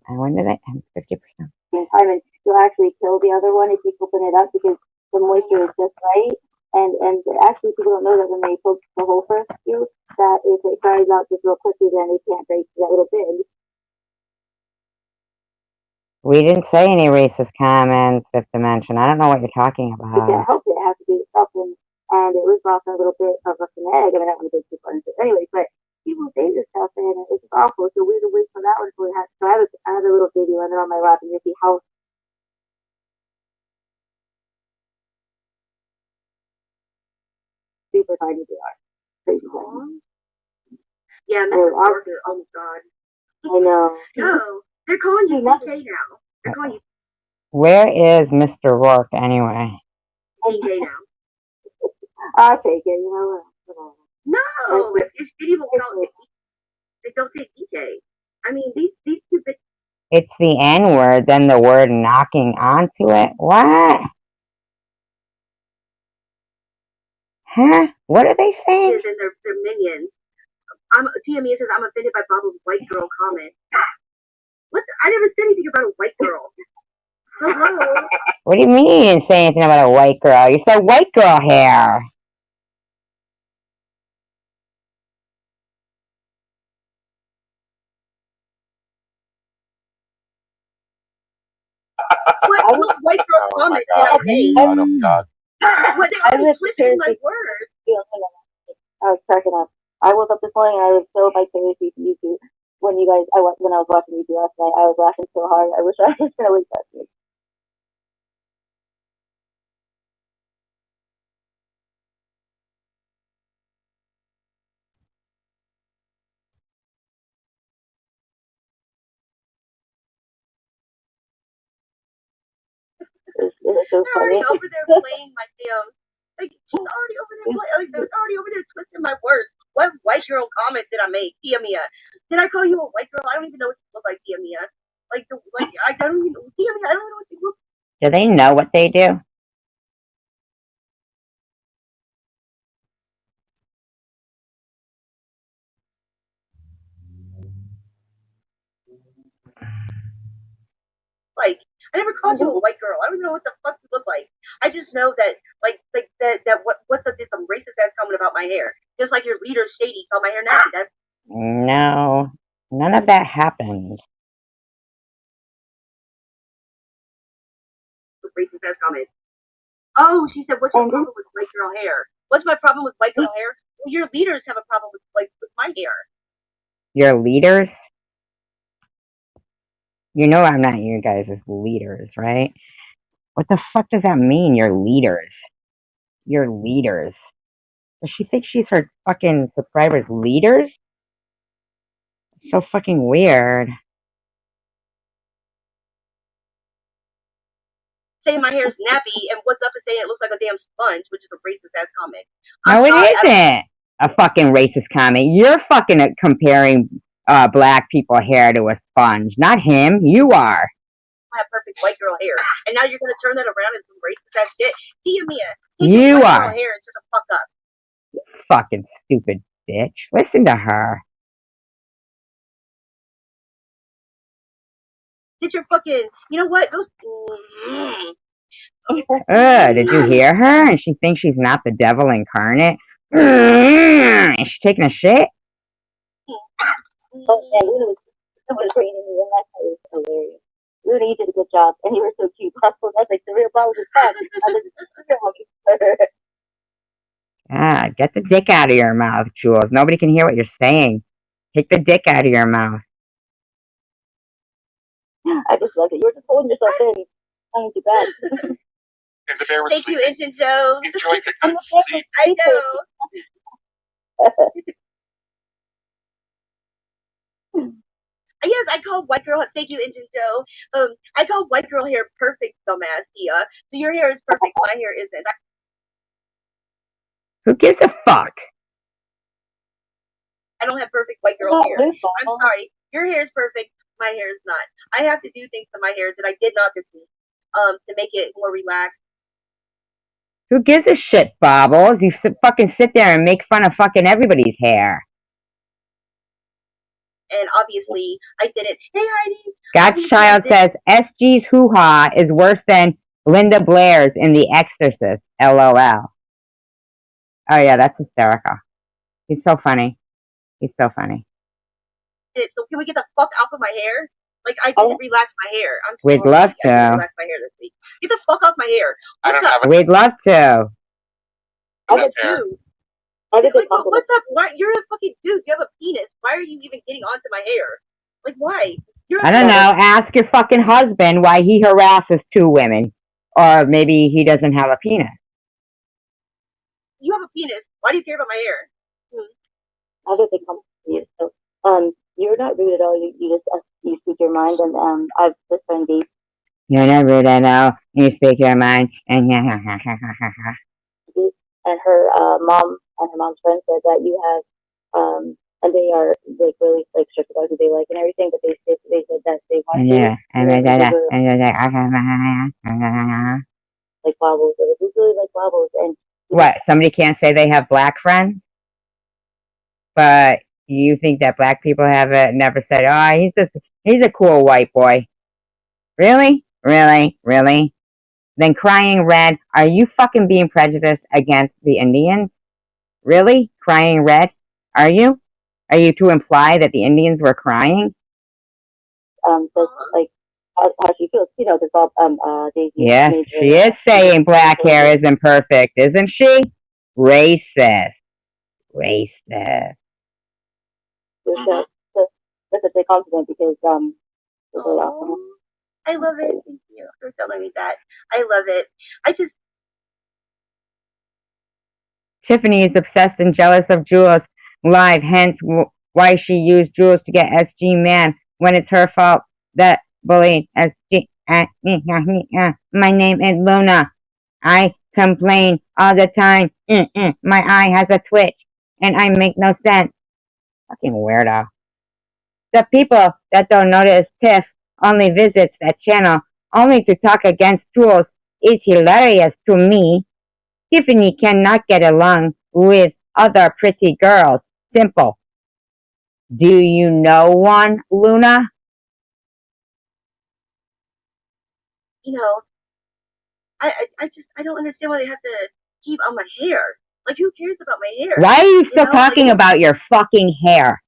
When did I'm 50%? Time and you'll actually kill the other one if you open it up because the moisture is just right. And actually people don't know that when they poke the hole for you, that if it dries out just real quickly, then they can't break that little bit. We didn't say any racist comments, Fifth Dimension. I don't know what you're talking It can't about. help it. It has to do with something. And it was also a little bit of an egg. I mean, I don't want to go too far into it anyway, but people say this stuff and it's awful. So we had to wait for that one until it has. So I have a little video and they're on my lap and you see how super tiny they are. Crazy tiny. Yeah, Mr. Parker. Oh God. I know. No, they're calling you DJ now. They're calling you Where is Mr. Rourke anyway? DJ now. I'll take it, you know. No, if City will call it, they don't say DJ. I mean, these two bitches. It's the N word, then the word knocking onto it. What? Huh? What are they saying? And their minions. Tia Mia says I'm offended by Bob's white girl comment. What? I never said anything about a white girl. Hello. What do you mean you didn't say anything about a white girl? You said white girl hair. What white girl comment did I say? Oh God. What? They're always twisting my words. I was cracking up. I woke up this morning and I was so vicariously to YouTube when I was watching YouTube last night. I was laughing so hard. I wish I was gonna wake up. It's so They're already funny. over there playing my damn. Like she's already over there playing. Like they're already over there twisting my words. What white girl comment did I make, Tia Mia? Did I call you a white girl? I don't even know what you look like, Tia Mia. I don't even Tia Mia. I don't even know what you look. Do they know what they do? Like. I never called you a white girl. I don't even know what the fuck you look like. I just know that what's up is some racist ass comment about my hair. Just like your leader Shady called my hair nasty. That's No, none of that happened. a racist ass comment. Oh, she said, what's your problem with white girl hair? What's my problem with white girl hair? Well, your leaders have a problem with my hair. Your leaders? You know I'm not you guys' leaders, right? What the fuck does that mean, your leaders? Your leaders. Does she think she's her fucking subscribers' leaders? So fucking weird. Saying my hair is nappy, and what's up is saying it looks like a damn sponge, which is a racist ass comment. No, it isn't a fucking racist comment. You're fucking comparing black people hair to a sponge. Not him. You are. I have perfect white girl hair, and now you're gonna turn that around into some racist ass shit. Tia Mia, You white are. girl hair is just a fuck up. Fucking stupid bitch. Listen to her. Get your fucking. You know what? Go. Did you hear her? And she thinks she's not the devil incarnate. Is she taking a shit? Oh yeah, Luna was reading me, and that was hilarious. Luna, you did a good job, and you were so cute. I was like, the real problem is fat. Ah, get the dick out of your mouth, Jules. Nobody can hear what you're saying. Take the dick out of your mouth. I just love it. You were just holding yourself in. I ain't too bad. And the bear was Thank you, Engine Joe. Enjoy the good sleep. I know. Yes, I called white girl. Thank you, Engine Joe. I called white girl hair perfect, dumbass Tia. So your hair is perfect. My hair isn't. Who gives a fuck? I don't have perfect white girl hair. I'm sorry. Your hair is perfect. My hair is not. I have to do things to my hair that I did not this week. To make it more relaxed. Who gives a shit, Bobbles? You fucking sit there and make fun of fucking everybody's hair. And obviously, I did it. Hey, Heidi. God's Child says SG's hoo-ha is worse than Linda Blair's in The Exorcist. LOL. Oh yeah, that's hysterical. He's so funny. He's so funny. So can we get the fuck off of my hair? Like, I didn't relax my hair. I'm sorry. We'd love to. I didn't relax my hair this week. Get the fuck off my hair. We'd love to. What's up? What's up? Why, you're a fucking dude. You have a penis. Why are you even getting onto my hair? Like, why? I don't know. Ask your fucking husband why he harasses two women. Or maybe he doesn't have a penis. You have a penis. Why do you care about my hair? I don't think I'm you. So, you're not rude at all. You just you speak your mind, and I've just been deep. You're not rude at all. You speak your mind, and And her mom and her mom's friend said that you have and they are like really like strict about who they like and everything, but they said that they want like Bobbles. They really like Bobbles, and what? Somebody can't say they have black friends, but you think that black people have never said, "Oh, he's a cool white boy." Really? Then Crying Red, are you fucking being prejudiced against the Indians? Really? Crying Red? Are you? Are you to imply that the Indians were crying? That's like how she feels, you know, there's all Daisy. Yes, she is saying black hair isn't perfect, isn't she? Racist. their show. So that's a big compliment because it's really awesome. I love it. Thank you for telling me that. I love it. I just Tiffany is obsessed and jealous of Jules live, hence why she used Jules to get SG mad when it's her fault that bullied SG. My name is Luna. I complain all the time. My eye has a twitch, and I make no sense. Fucking weirdo. The people that don't notice Tiff only visits that channel only to talk against Jules is hilarious to me. Tiffany cannot get along with other pretty girls. Simple. Do you know one, Luna? you know, I don't understand why they have to keep on my hair. Like, who cares about my hair? Why are you still know? talking Like, about your fucking hair?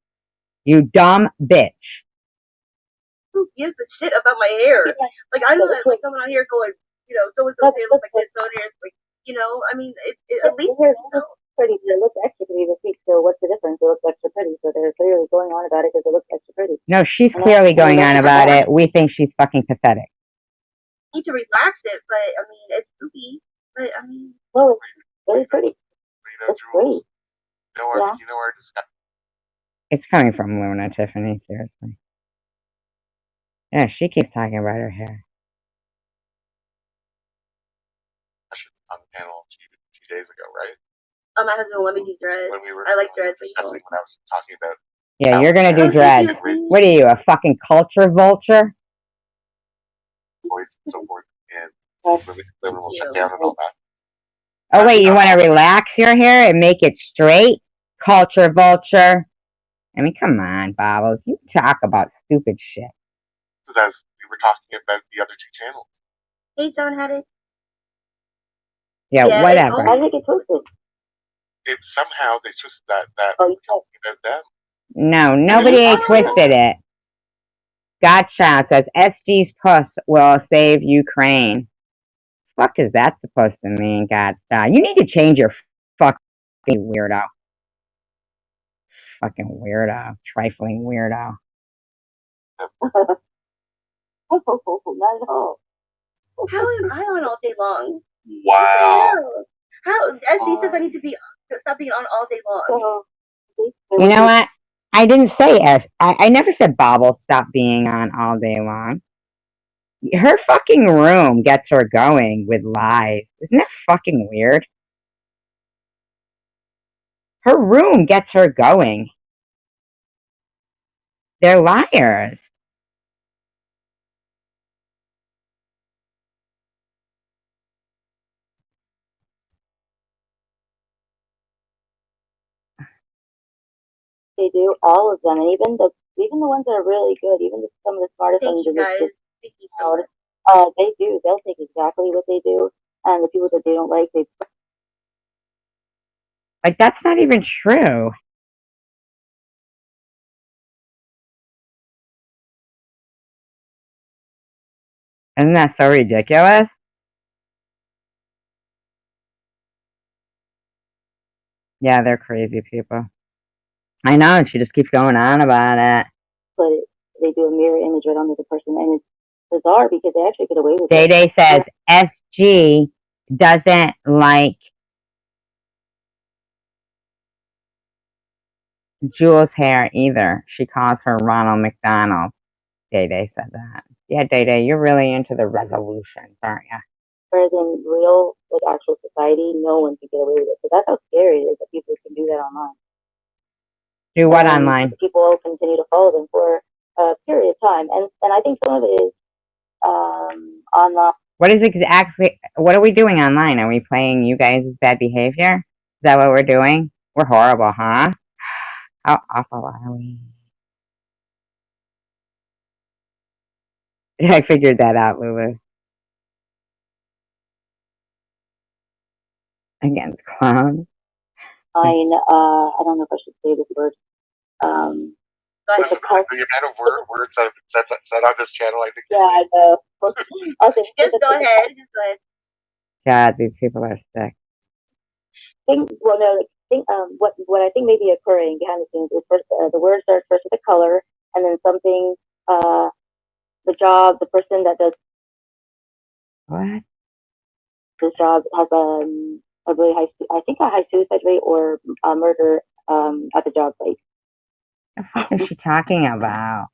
You dumb bitch. who gives a shit about my hair? Like, I'm not like coming out here going, so and so's hair looks like this, so hair is like, I mean, at least, Pretty, but it looks extra pretty this week. So what's the difference? It looks extra pretty. So they're clearly going on about it because it looks extra pretty. No, she's clearly going on about it. We think she's fucking pathetic. need to relax it, but I mean, it's spooky. But I mean, well, it's very pretty. It's great. You know our discussion. It's coming from Luna, Tiffany, seriously. Yeah, she keeps talking about her hair. On the panel a few days ago, right? my husband will let me do dreads. When we were I like dreads. discussing when I was talking about. Yeah, you're gonna do dreads. What are you, a fucking culture vulture? Voice and so forth, and women will shut down and all that. Oh wait, you want to relax your hair and make it straight? Culture vulture. I mean, come on, Bobbles. You talk about stupid shit. Because as we were talking about the other two channels. Hey, John had it. Yeah, whatever. How did it get twisted? It somehow they twisted that we're talking about them. No, nobody twisted it. Godchild says SG's puss will save Ukraine. Fuck is that supposed to mean, Godchild? You need to change your fucking weirdo. Fucking weirdo. Trifling weirdo. Not at all. How am I on all day long? Wow. How? As she says, I need to stop being on all day long. You know what? I didn't say I never said Bobble stop being on all day long. Her fucking room gets her going with lies. Isn't that fucking weird? Her room gets her going. They're liars. They do, all of them, and even the ones that are really good, even some of the smartest ones. Thank you guys. Thank you so much. They do. They'll take exactly what they do, and the people that they don't like, they. Like, that's not even true. Isn't that so ridiculous? Yeah, they're crazy people. I know, and she just keeps going on about it. But they do a mirror image right onto the person, and it's bizarre because they actually get away with Day it. Day says SG doesn't like Jules' hair either. She calls her Ronald McDonald. Day Day said that. Yeah, Day Day, you're really into the resolutions, aren't you? Whereas in real, like actual society, no one can get away with it. So that's how scary it is that people can do that online. Do what online? People will continue to follow them for a period of time, and I think some of it is online. What is exactly? What are we doing online? Are we playing you guys' bad behavior? Is that what we're doing? We're horrible, huh? How awful are we? I figured that out, Lulu. Against clowns. I don't know if I should say this word. The amount of words that have been said on this channel, I think. Yeah, I know. Just go ahead. Just go ahead. God, these people are sick. Well, no, like think what I think may be occurring behind the scenes is first the word starts first with a color, and then something the person that does What? this job has a really I think a high suicide rate or murder at the job site. The fuck is she talking about?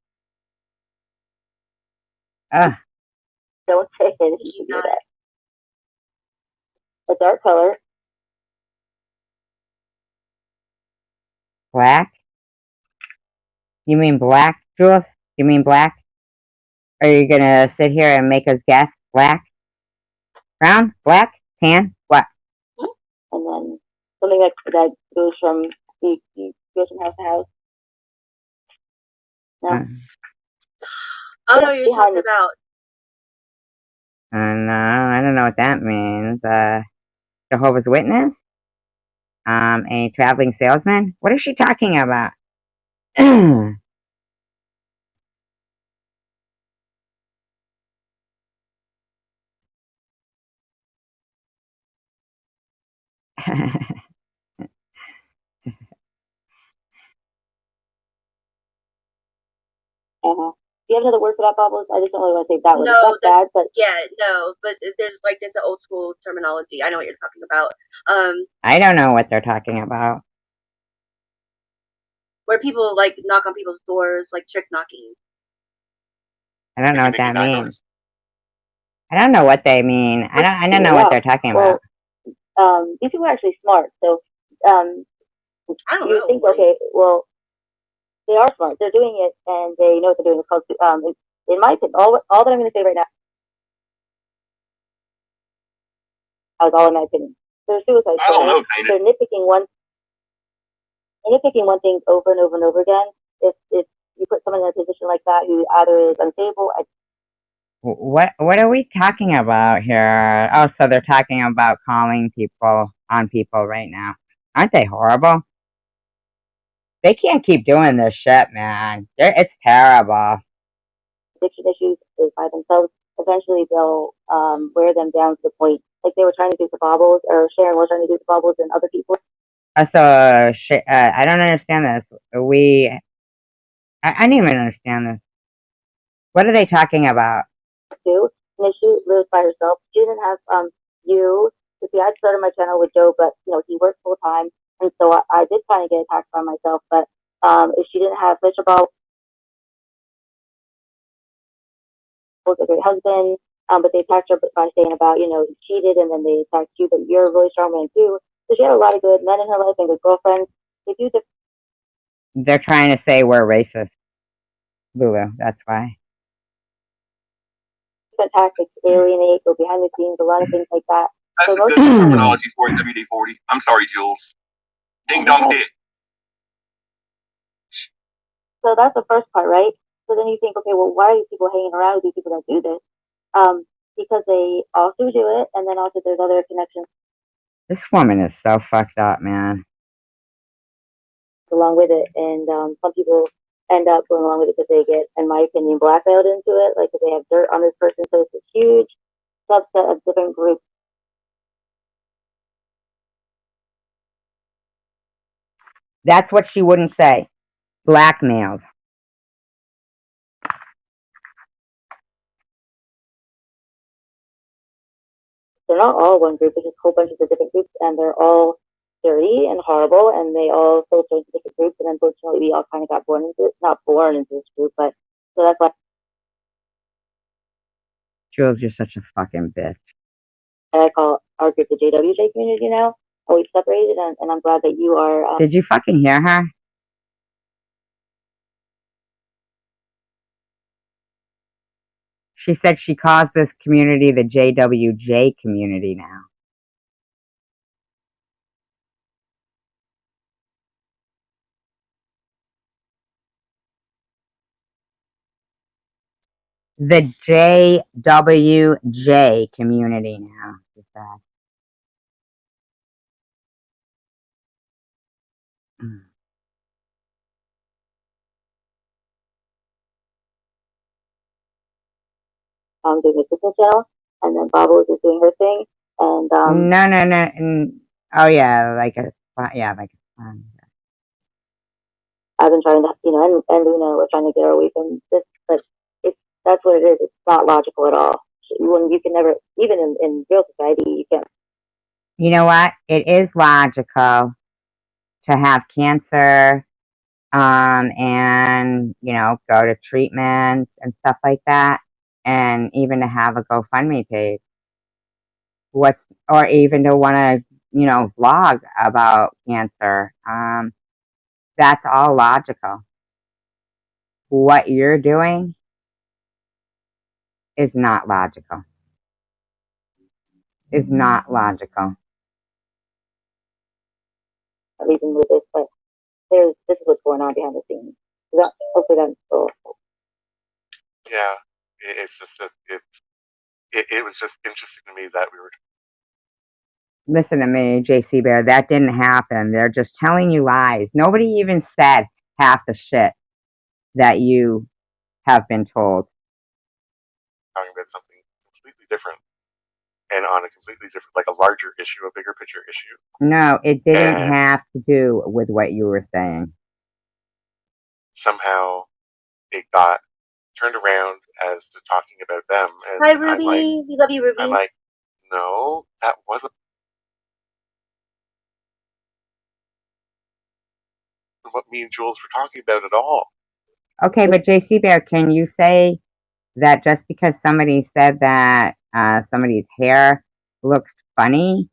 Ugh. Don't say it if you do that. A dark color. Black? You mean black, Jules? You mean black? Are you gonna sit here and make us guess? Black? Brown? Black? Tan? What? And then something that goes from goes from house to house. No. I know what you're talking about. No, I don't know what that means. Jehovah's Witness? A traveling salesman? What is she talking about? Do you have another word for that, Bubbles? I just don't really want to say that word. No, It's not bad, but but there's there's an old school terminology. I know what you're talking about. I don't know what they're talking about. Where people like knock on people's doors, like trick knocking. I don't know what that means. I don't know what they mean. I don't know what they're talking about. These people are actually smart. So, I don't you know. think, okay, well, they are smart. They're doing it, and they know what they're doing. It's called, in my opinion, all that I'm going to say right now is all in my opinion. They're suicide. I don't know, Dana. They're nitpicking one thing over and over and over again. If you put someone in a position like that who either is unstable, What are we talking about here? Oh, so they're talking about calling people on people right now. Aren't they horrible? They can't keep doing this shit, man. It's terrible. addiction issues is by themselves, eventually they'll wear them down to the point, like they were trying to do to Bobbles, or Sharon was trying to do to Bobbles and other people. So, I don't understand this. I didn't even understand this. What are they talking about? Too, and she lives by herself. She didn't have you. See, I started my channel with Joe, but he works full time, and so I did kind of get attacked by myself. But if she didn't have Mr. Bob, was a great husband, but they attacked her by saying about, he cheated, and then they attacked you, but you're a really strong man too. So she had a lot of good men in her life and good girlfriends. They do They're trying to say we're racist, Lulu. That's why. different tactics, alienate, go behind the scenes, a lot of things like that. That's so a good terminology for WD-40. I'm sorry, Jules. Ding dong dick. So that's the first part, right? So then you think, okay, well, why are these people hanging around with these people that do this? Because they also do it, and then also there's other connections This woman is so fucked up, man. along with it, and some people end up going along with it because they get, in my opinion, blackmailed into it, like if they have dirt on this person. So it's a huge subset of different groups. That's what she wouldn't say. Blackmailed. They're not all one group. There's just a whole bunch of different groups, and they're all dirty and horrible, and they all filter into different groups. And unfortunately, we all kind of got born into it. Not born into this group, but so that's why Jules, you're such a fucking bitch. I call our group the JWJ community now. And we've separated, and I'm glad that you are. Did you fucking hear her? She said she calls this community the JWJ community now. The JWJ community now, she said. Doing a business channel, and then Bobbles is doing her thing, and No. Oh yeah, like a yeah, like I've been trying to, and Luna, we're trying to get her away from this, but that's what it is. It's not logical at all. When you can never, even in real society, you can't. you know what? It is logical to have cancer, and go to treatment and stuff like that, and even to have a GoFundMe page. Or even to want to, vlog about cancer. That's all logical. What you're doing is not logical. Is not logical. At least with this, but this is what's going on behind the scenes. Hopefully that's cool. Yeah, it's just that it was just interesting to me that we were. Listen to me, JC Bear. That didn't happen. They're just telling you lies. Nobody even said half the shit that you have been told. Talking about something completely different and on a completely different, like a larger issue, a bigger picture issue. No, it didn't And have to do with what you were saying. somehow it got turned around as to talking about them. And Hi, Ruby. We love you, Ruby. I'm like, no, that wasn't what me and Jules were talking about at all. Okay, but JC Bear, can you say that just because somebody said that somebody's hair looks funny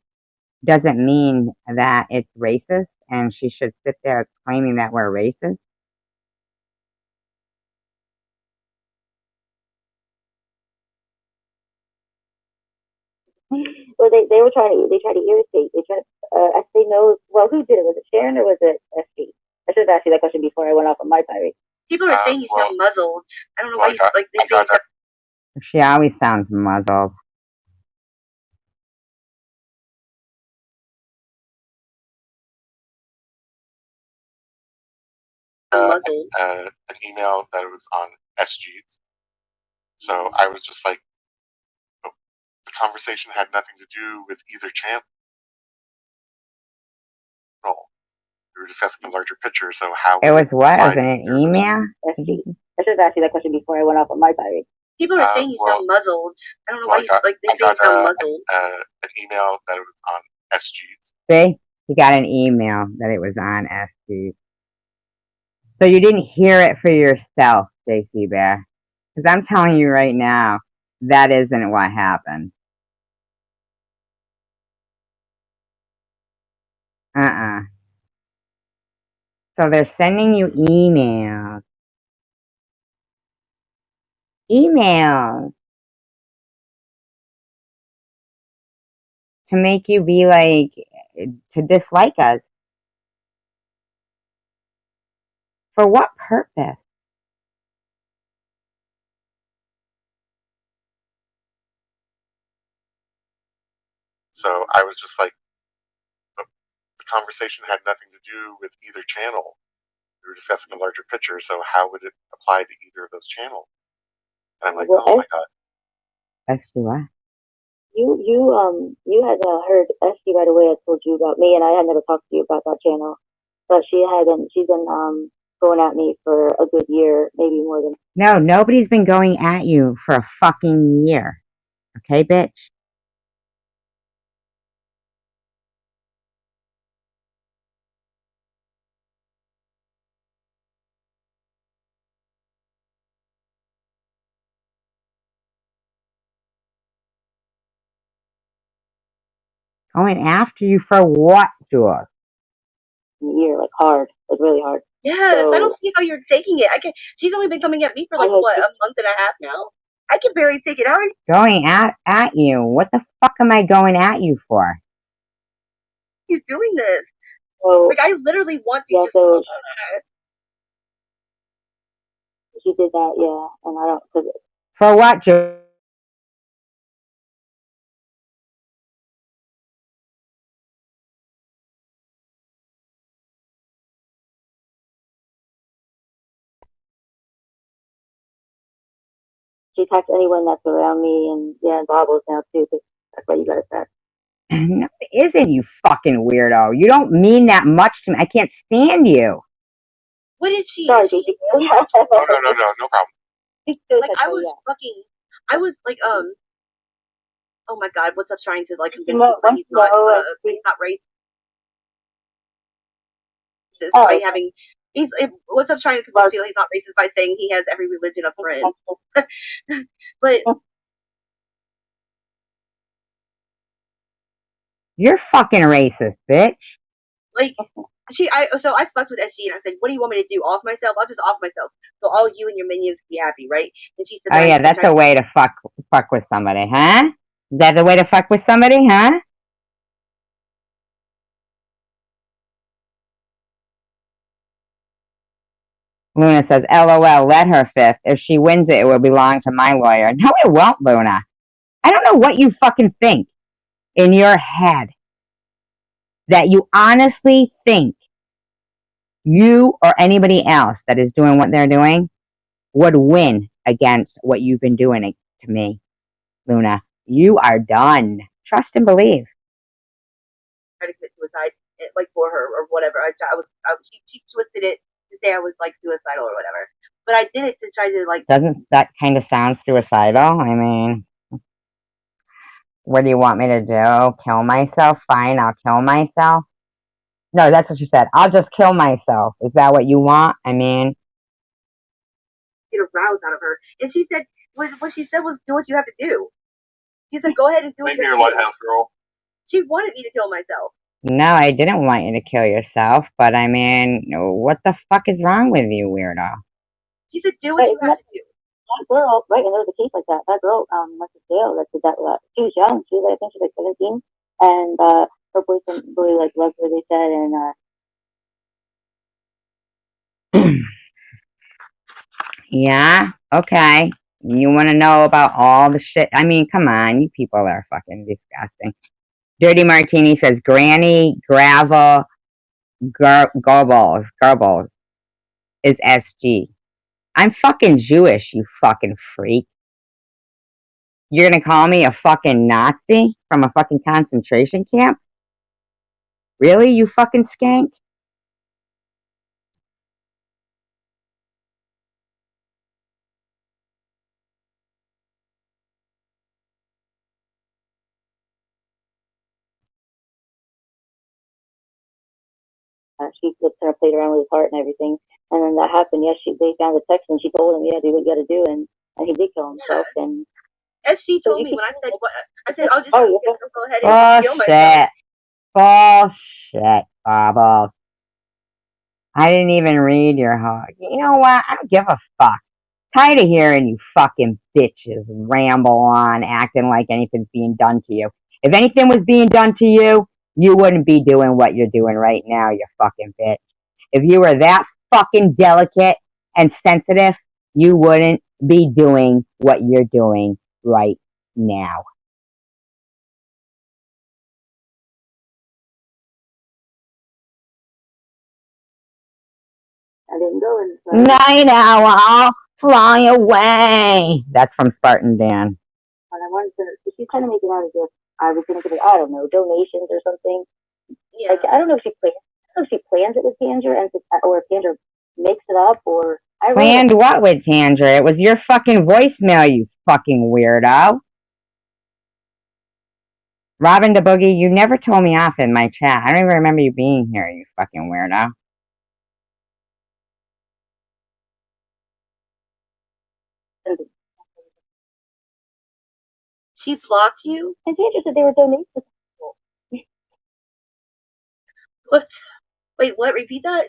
doesn't mean that it's racist and she should sit there claiming that we're racist? Well, they tried to irritate. They tried to, they know, well, who did it? Was it Sharon or was it SG? I should have asked you that question before I went off on my tirade. People are saying you sound muzzled. I don't know why you like they say that. She always sounds muzzled. An email that was on SG's. So I was just like, oh, the conversation had nothing to do with either channel. No, we were discussing a larger picture. So how it was what? Was it an email? I should have asked you that question before I went off on my tirade. People are saying you sound muzzled. I don't know why you like they say you sound muzzled. An email that was on SG's. See, he got an email that it was on SG. So you didn't hear it for yourself, JC Bear. Because I'm telling you right now, that isn't what happened. So they're sending you emails. To make you be like, to dislike us. For what purpose? So I was just like, the conversation had nothing to do with either channel. We were discussing a larger picture, so how would it apply to either of those channels? And I'm like, oh my god. SG what? You had heard SG right away. I told you about me, and I had never talked to you about that channel. But she's been going at me for a good year, maybe more than. No, nobody's been going at you for a fucking year. Okay, bitch? Going after you for what, Jules? A year, like hard, like really hard. Yes, so, I don't see how you're taking it. She's only been coming at me for like what, a month and a half now. I can barely take it out. Going at you? What the fuck am I going at you for? You're doing this. Well, like I literally want to. Yeah, so she did that, yeah, and I don't. For what, Jules? She attacks anyone that's around me, and yeah, and Bobbles now too, because that's why you got attacked. No, it isn't, you fucking weirdo. You don't mean that much to me. I can't stand you. What is she? Sorry, Daisy. Oh, no problem. Like I was fucking. I was like Oh my god, what's up trying to like convince people that he's not racist by having what's up trying to convince people he's not racist by saying he has every religion of friends. But You're fucking racist, bitch. like I fucked with SG and I said, what do you want me to do? Off myself? I'll just off myself. So all you and your minions can be happy, right? And she said, Oh yeah, that's a way to fuck with somebody, huh? Is that the way to fuck with somebody, huh? Luna says, LOL, let her fifth. If she wins it, it will belong to my lawyer. No, it won't, Luna. I don't know what you fucking think in your head. That you honestly think you or anybody else that is doing what they're doing would win against what you've been doing to me, Luna. You are done. Trust and believe. Try to commit suicide, like for her or whatever. She twisted it to say I was like suicidal or whatever. But I did it to try to like. Doesn't that kind of sound suicidal? I mean, what do you want me to do? Kill myself? Fine, I'll kill myself. No, that's what you said. I'll just kill myself. Is that what you want? I mean, get a rouse out of her, and she said what she said was do what you have to do. She said go ahead and do what you have to do. Lighthouse girl. She wanted me to kill myself. no, I didn't want you to kill yourself, but I mean, what the fuck is wrong with you, weirdo? She said do what you have to do. That girl, right, and there was a case like that. That girl went to jail. That did that. She was young. She was like, I think she was like 17, and her boyfriend really like loved her. They said, and Yeah, okay. You want to know about all the shit? I mean, come on, you people are fucking disgusting. Dirty Martini says, Granny Gravel Garbles is SG. I'm fucking Jewish, you fucking freak. You're gonna call me a fucking Nazi from a fucking concentration camp? Really, you fucking skank? she flipped her, played around with his heart and everything. And then that happened. Yes, they found the text, and she told him, yeah, do what you got to do, and he did kill himself. And she told me when I said what I said, I'll just go ahead and kill myself. Bullshit, Bobbles. I didn't even read your heart. You know what? I don't give a fuck. Tired of hearing you fucking bitches ramble on, acting like anything's being done to you. If anything was being done to you, you wouldn't be doing what you're doing right now, you fucking bitch. If you were that fucking delicate and sensitive, you wouldn't be doing what you're doing right now. I didn't go in. Night owl, I'll fly away. That's from Spartan Dan. And I wanted to, she's trying to make it out as if I was going to give her, I don't know, donations or something. Yeah. Like, I don't know if she plans it with Tanger, or if Tanger makes it up, or I planned what with Tanger? It was your fucking voicemail, you fucking weirdo. Robin the Boogie, you never told me off in my chat. I don't even remember you being here, you fucking weirdo. She blocked you? And Tanger said they were donations. What? Wait, what? Repeat that?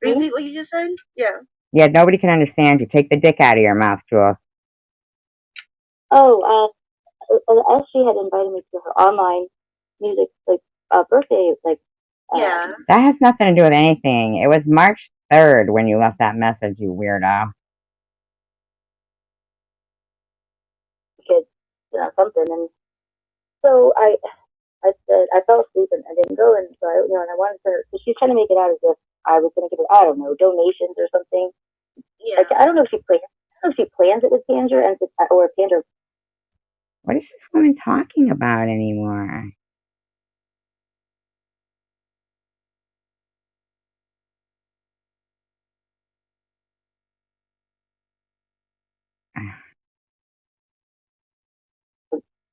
Repeat what you just said? Yeah. Yeah, nobody can understand you. Take the dick out of your mouth, Jules. Oh, as she had invited me to her online music, like, birthday, like, yeah. That has nothing to do with anything. It was March 3rd when you left that message, you weirdo. Because, something, and so I said, I fell asleep and I didn't go, and so and I wanted to, so she's trying to make it out as if I was going to give her, I don't know, donations or something. Yeah. Like, I don't know if she plans it with Tanger, or if Tanger. What is this woman talking about anymore?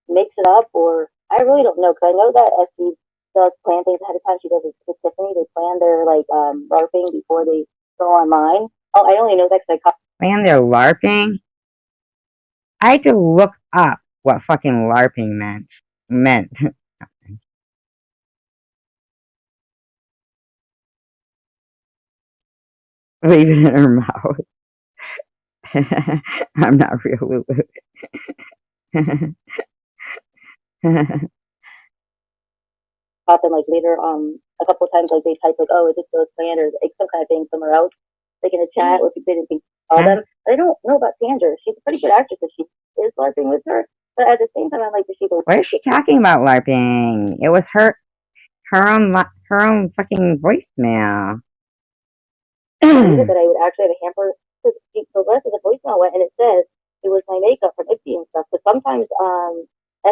Mix it up, or I really don't know, because I know that as she does plan things ahead of time, she does it with Tiffany. They plan their like LARPing before they go online. Oh, I only know that because I caught. Man, they're LARPing? I had to look up what fucking LARPing meant. Leave it in her mouth. I'm not real Lulu. Happen like later a couple of times, like they type like, oh, is this the plan, or like some kind of thing somewhere else, like in a chat or if they didn't call them. I don't know about Sandra. She's a pretty good actress if she is LARPing with her, but at the same time, I like that she goes. What is she talking about LARPing? It was her own fucking voicemail. That I would actually have a hamper. Because the rest of the voicemail went, and it says it was my makeup from Ipsy and stuff. But sometimes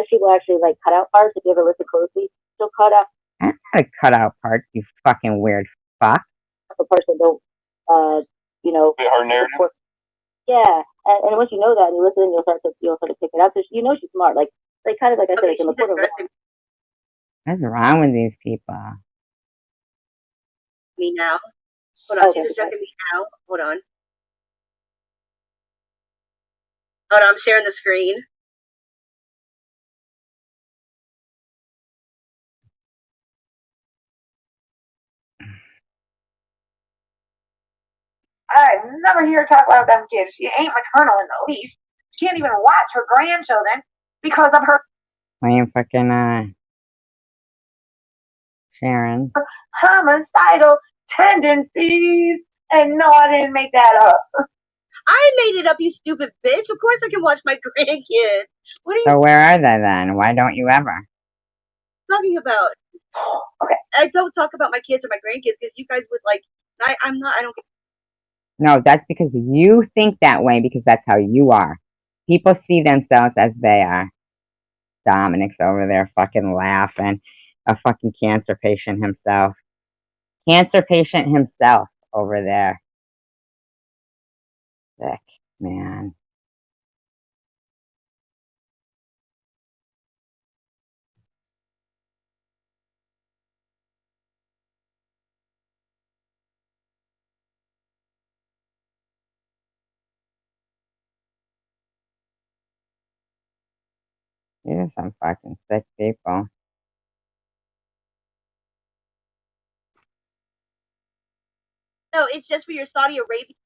she will actually like cut out parts. If you ever listen closely, she'll cut out. That's not a cutout part, you fucking weird fuck. The parts that don't, her narrative. Yeah, and once you know that and you listen, you'll start to pick it up. So you know she's smart. Like kind of like I said, like in the quarter. What's wrong with these people? Me now. Hold on, she's addressing me now. Hold on. Hold on, I'm sharing the screen. I never hear her talk about them kids. She ain't maternal in the least. She can't even watch her grandchildren because of her Playing fucking Sharon. homicidal tendencies. And no, I didn't make that up. I made it up, you stupid bitch. Of course I can watch my grandkids. What are you So where are they then? Why don't you ever? talking about? Okay. I don't talk about my kids or my grandkids because you guys would like. I'm not. I don't. No, that's because you think that way because that's how you are. People see themselves as they are. Dominic's over there fucking laughing. A fucking cancer patient himself. Cancer patient himself over there. Sick, man. These are some fucking sick people. No, it's just for your Saudi Arabian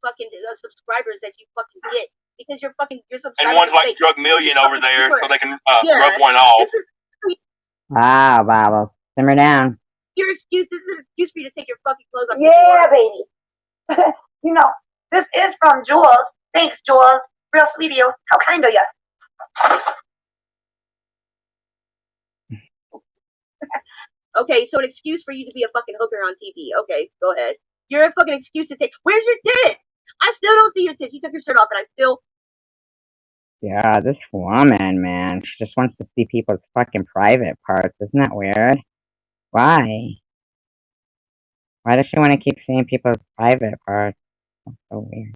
fucking subscribers that you fucking get because your subscribers. And one's like Drug Million over there, so they can rub one off. Wow, Bobble. Simmer down. Your excuse. This is an excuse for you to take your fucking clothes off. Yeah, baby. This is from Jules. Thanks, Jules. Real sweet of you. How kind of you. Okay, so an excuse for you to be a fucking hooker on TV. Okay, go ahead. You're a fucking excuse to take. Where's your tits? I still don't see your tits. You took your shirt off, and I still. Yeah, this woman, man. She just wants to see people's fucking private parts. Isn't that weird? Why? Why does she want to keep seeing people's private parts? That's so weird.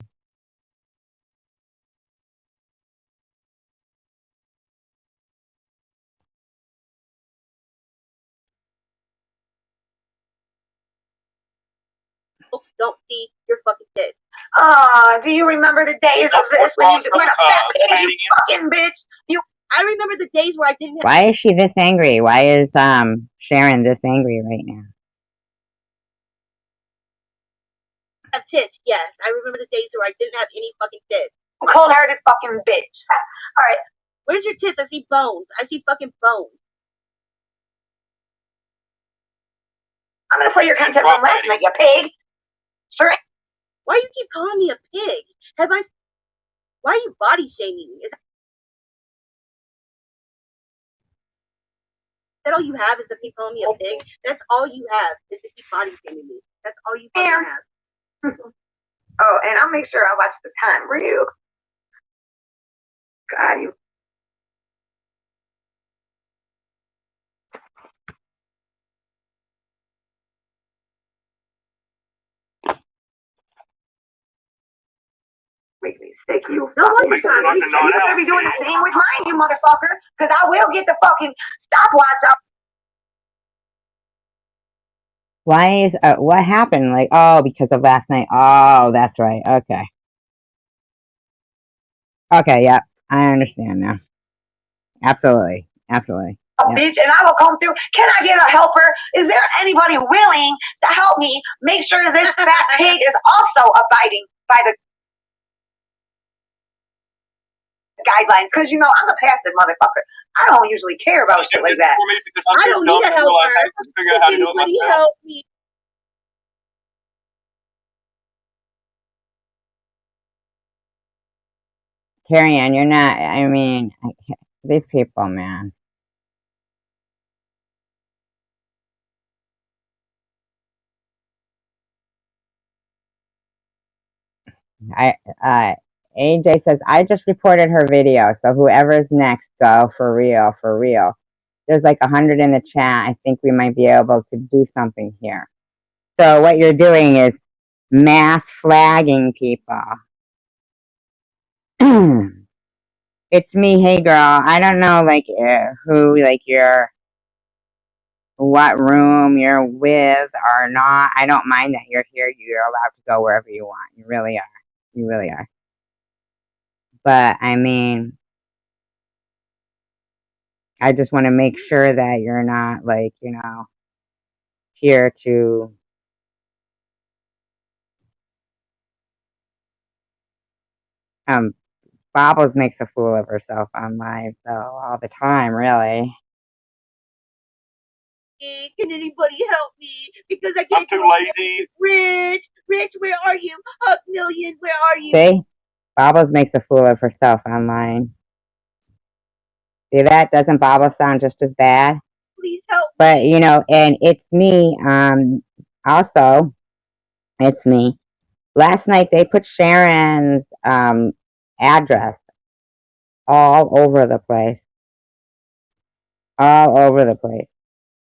Don't see your fucking tits. Do you remember the days of this when you went a fat pig, you fucking bitch? I remember the days where I didn't have. Why is she this angry? Why is Sharon this angry right now? Have tits, yes. I remember the days where I didn't have any fucking tits. Cold-hearted fucking bitch. Alright. Where's your tits? I see bones. I see fucking bones. I'm gonna play your content from last night, you pig. Sure. Why you keep calling me a pig? Why are you body shaming me? Is that all you have is to keep calling me a pig? That's all you have is to keep body shaming me. That's all you fucking have. Oh, and I'll make sure I watch the time real. God, you Make me sick, you. No, fucking one time. You better be doing the same with mine, you motherfucker. Cause I will get the fucking stopwatch out. Why is, what happened? Like, oh, because of last night. Oh, that's right. Okay. Okay, yeah. I understand now. Absolutely. Absolutely. Yeah. Bitch, and I will come through. Can I get a helper? Is there anybody willing to help me make sure this fat pig is also abiding by the guidelines? Because you know I'm a passive motherfucker. I don't usually care about shit like that. I don't need a helper. Can anybody help me? Carrie Ann, you're not, I mean, these people, man. AJ says, I just reported her video, so whoever's next, go for real, for real. There's like 100 in the chat. I think we might be able to do something here. So what you're doing is mass flagging people. It's me, hey girl. I don't know, like, who, like, what room you're with or not. I don't mind that you're here. You're allowed to go wherever you want. You really are. You really are. But, I mean, I just want to make sure that you're not, like, you know, here to... Bobbles makes a fool of herself on live, though, all the time, really. Can anybody help me? Because I I'm can't too do lazy. Rich, where are you? Hug Million, where are you? See? Bobbles makes a fool of herself online. See that? Doesn't Bobbles sound just as bad? Please help me. But, you know, and it's me, also, it's me. Last night they put Sharon's, address all over the place. All over the place.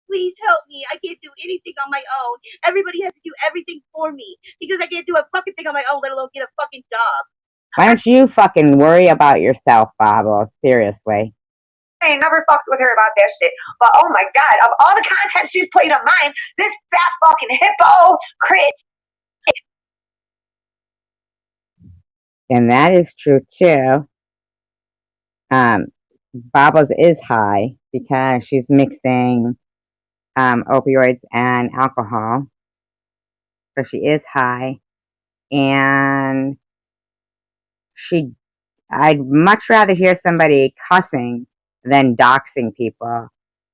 Please help me. I can't do anything on my own. Everybody has to do everything for me. Because I can't do a fucking thing on my own, let alone get a fucking job. Why don't you fucking worry about yourself, Bobbles? Seriously. I ain't never fucked with her about that shit. But oh my god, of all the content she's played on mine, this fat fucking hypocrite. And that is true too. Bobbles is high because she's mixing opioids and alcohol. So she is high. And I'd much rather hear somebody cussing than doxing people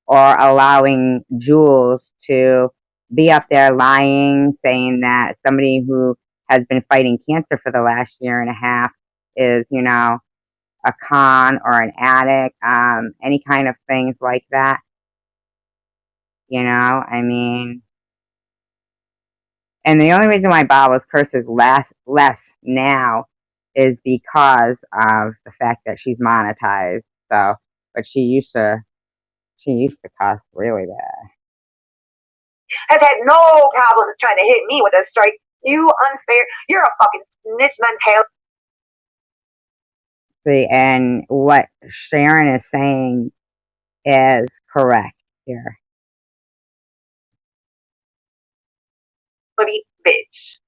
or allowing Jules to be up there lying, saying that somebody who has been fighting cancer for the last year and a half is, you know, a con or an addict, any kind of things like that. You know, I mean, and the only reason why Bobbles curses less now is because of the fact that she's monetized. So, but she used to cuss really bad. Has had no problems trying to hit me with a strike. You unfair. You're a fucking snitch mentality. See, and what Sharon is saying is correct here. Bitch.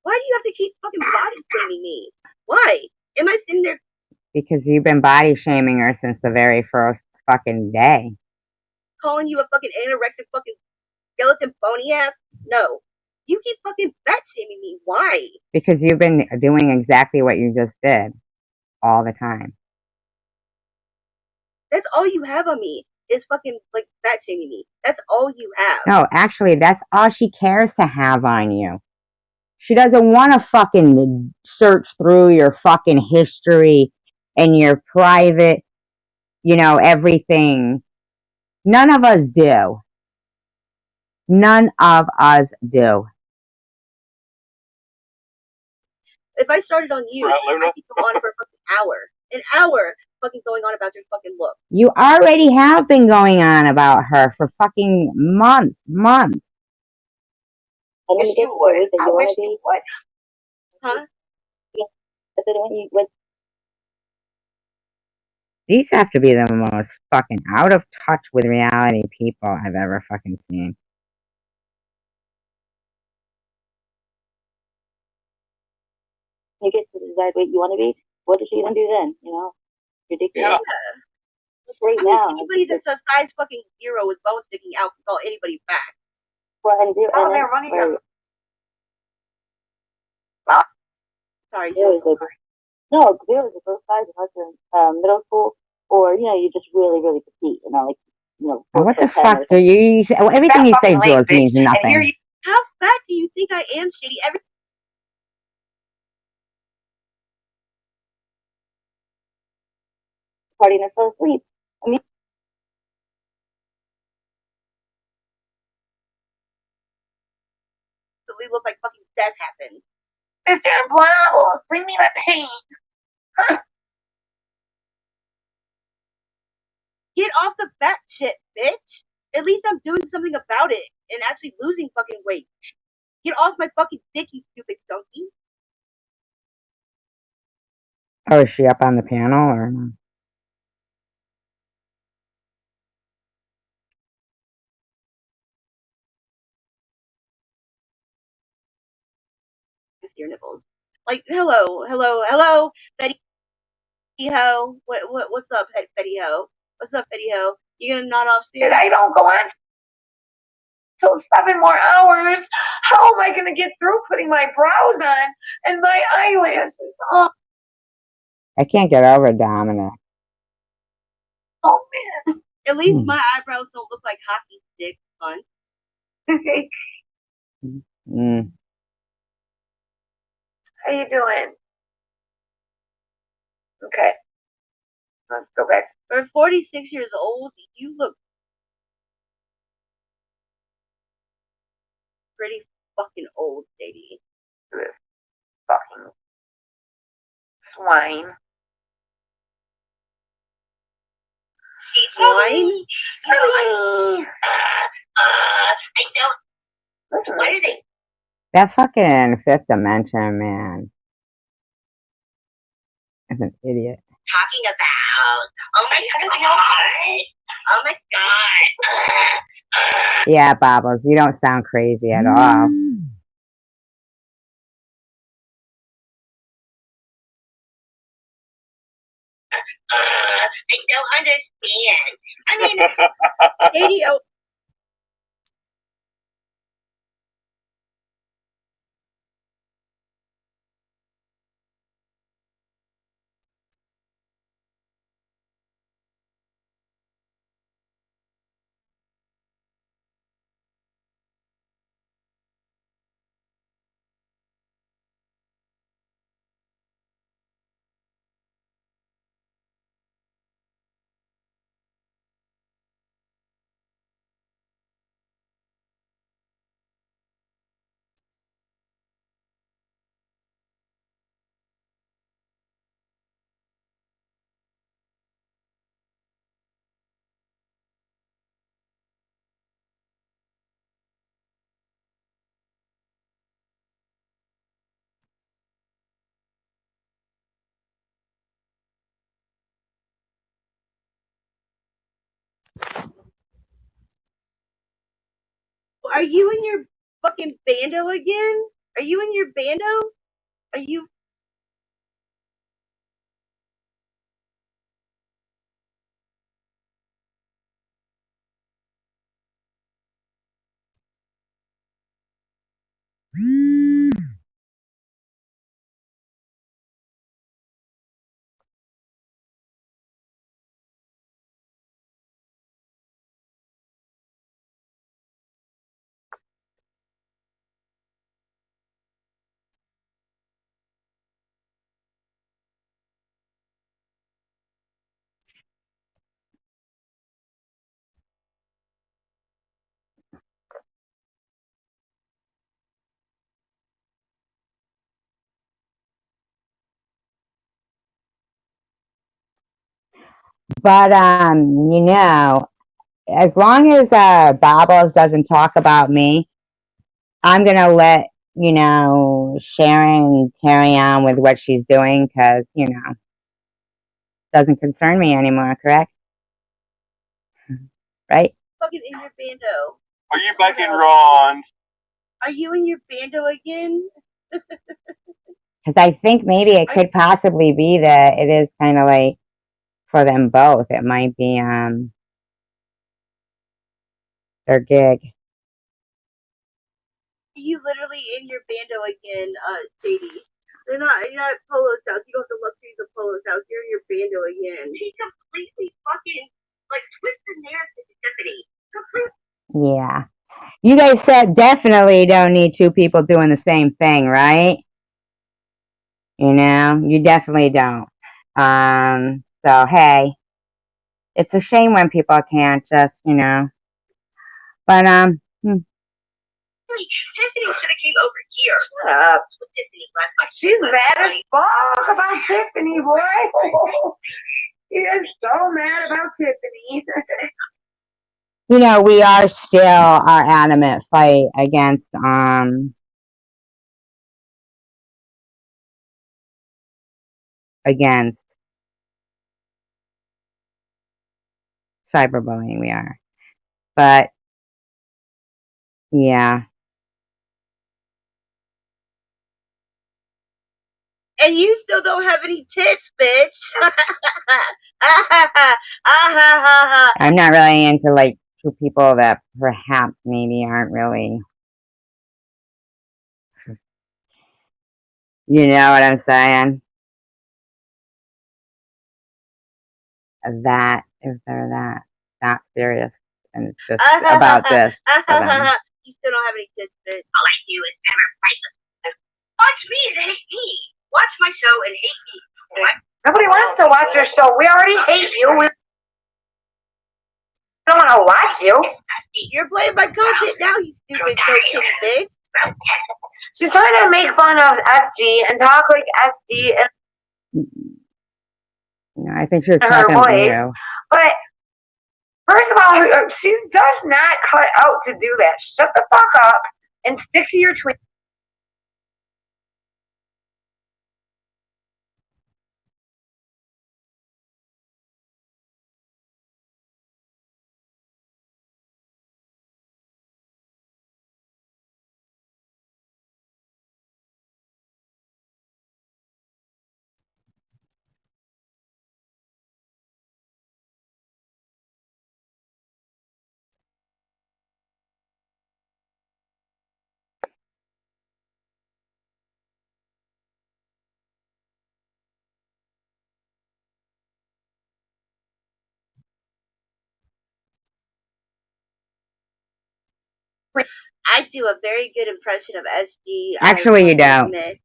Why do you have to keep fucking body shaming me? Why? Am I sitting there? Because you've been body shaming her since the very first fucking day. Calling you a fucking anorexic fucking skeleton phony ass? No. You keep fucking fat shaming me. Why? Because you've been doing exactly what you just did all the time. That's all you have on me is fucking like fat shaming me. That's all you have. No, actually, that's all she cares to have on you. She doesn't want to fucking search through your fucking history and your private, you know, everything. None of us do. None of us do. If I started on you, I could go on for a fucking hour. An hour fucking going on about your fucking look. You already have been going on about her for fucking months. I wish you would. I wish you would. Huh? what These have to be the most fucking out of touch with reality people I've ever fucking seen. you get to decide what you want to be, what is she gonna do then? You know, ridiculous. Right I mean, now, anybody that's a size fucking 0 with bones sticking out can call anybody fat. well, and do, Oh, and they're then, running right. Sorry, There was like, no, there was a both sides of us in middle school, or you know, you're just really, really petite, you know, like you know. What the 4'10" fuck or do you say? Well, everything you say, fucking lame, Jules, bitch. means And here nothing. How fat do you think I am, Shitty? party and I fell asleep. I mean, We look like fucking death happened. Mr. Blau, bring me my pain. Get off the fat shit, bitch. At least I'm doing something about it and actually losing fucking weight. Get off my fucking dick, you stupid donkey. Oh, is she up on the panel or no? Kiss your nipples. Like, hello, Betty Ho. What's up, Betty Ho? What's up, Betty Ho? You gonna nod off soon? If I don't go on till 7 more hours, how am I gonna get through putting my brows on and my eyelashes on? I can't get over Dominic. Oh man. At least my eyebrows don't look like hockey sticks. Fun. Mm. How you doing? Okay. Let's go back. For 46 years old, you look pretty fucking old, Sadie. This fucking swine. Swine? I don't. What are they? That fucking Fifth Dimension man is an idiot. Talking about? Oh my god! Oh my god! Yeah, Bobbles, you don't sound crazy at all. I don't understand. I mean, Sadie, oh. Are you in your fucking bando again? Are you in your bando? Are you? But you know, as long as Bobbles doesn't talk about me, I'm gonna let you know, Sharon carry on with what she's doing because, you know, doesn't concern me anymore, correct? Right? Fucking in your bando. Are you back in Ron? Are you in your bando again? Because I think maybe it could possibly be that it is kind of like for them both. It might be their gig. Are you literally in your bando again, Sadie? You're not at Polo's house. You don't have the luxuries of Polo's house. You're in your bando again. She completely fucking twist the narrative, Tiffany. Completely. Yeah. You guys said definitely don't need two people doing the same thing, right? You know, you definitely don't. So hey, it's a shame when people can't just, you know. But Tiffany should have came over here. Shut up. She's mad as fuck about Tiffany, boy. She is so mad about Tiffany. you know, we are still our adamant fight against cyberbullying. We are, but yeah. And you still don't have any tits, bitch. I'm not really into like two people that perhaps maybe aren't really, you know what I'm saying? That if they're that serious and it's just about this for them. You still don't have any tits, bitch. All I do is never fight them. Watch me and hate me. Watch my show and hate me. What? Nobody wants to watch your show. We already hate you. We don't want to watch you. You're playing my content now, you stupid no-kitty bitch. She's trying to make fun of SG and talk like SG and No, I think she was her talking about voice. you. But first of all, she does not cut out to do that. Shut the fuck up and stick to your tweet. I do a very good impression of SG. Actually, you don't. I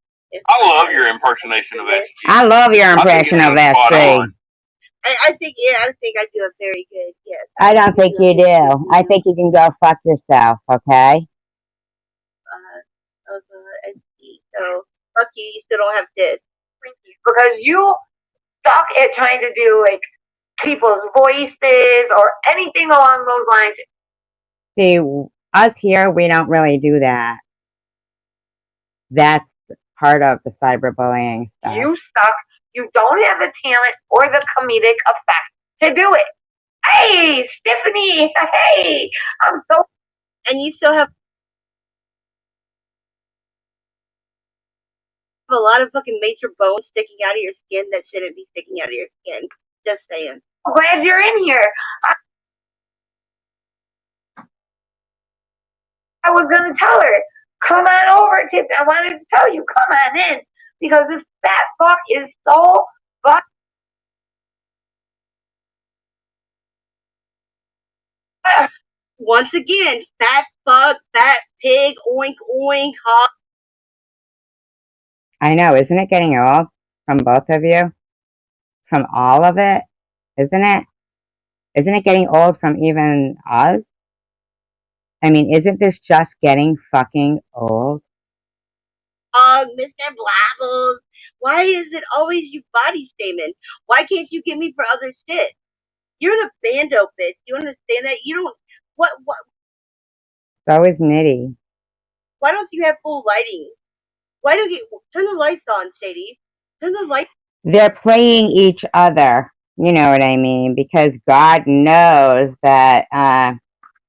love your impersonation of SG. I love your impression of SG. I think I do a very good, yes. I don't think you do. I think you can go fuck yourself, okay? Of SG. So, fuck you, you still don't have tits. Because you suck at trying to do like people's voices or anything along those lines. See, us here, we don't really do that. That's part of the cyberbullying stuff. You suck. You don't have the talent or the comedic effect to do it. Hey, Stephanie. Hey, I'm so. And you still have a lot of fucking major bones sticking out of your skin that shouldn't be sticking out of your skin. Just saying. I'm glad you're in here. I was gonna tell her, come on over, Tip. I wanted to tell you, come on in, because this fat fuck is so fuck. Once again, fat fuck, fat pig, oink oink, hog. I know, isn't it getting old from both of you? From all of it? Isn't it? Isn't it getting old from even us? I mean, isn't this just getting fucking old? Mr. Blabbles, why is it always you body shaming? Why can't you get me for other shit? You're in a bando, bitch. You understand that? You don't. What? So is Nitty. Why don't you have full lighting? Why don't you turn the lights on, Shady? Turn the lights. They're playing each other. You know what I mean? Because God knows that,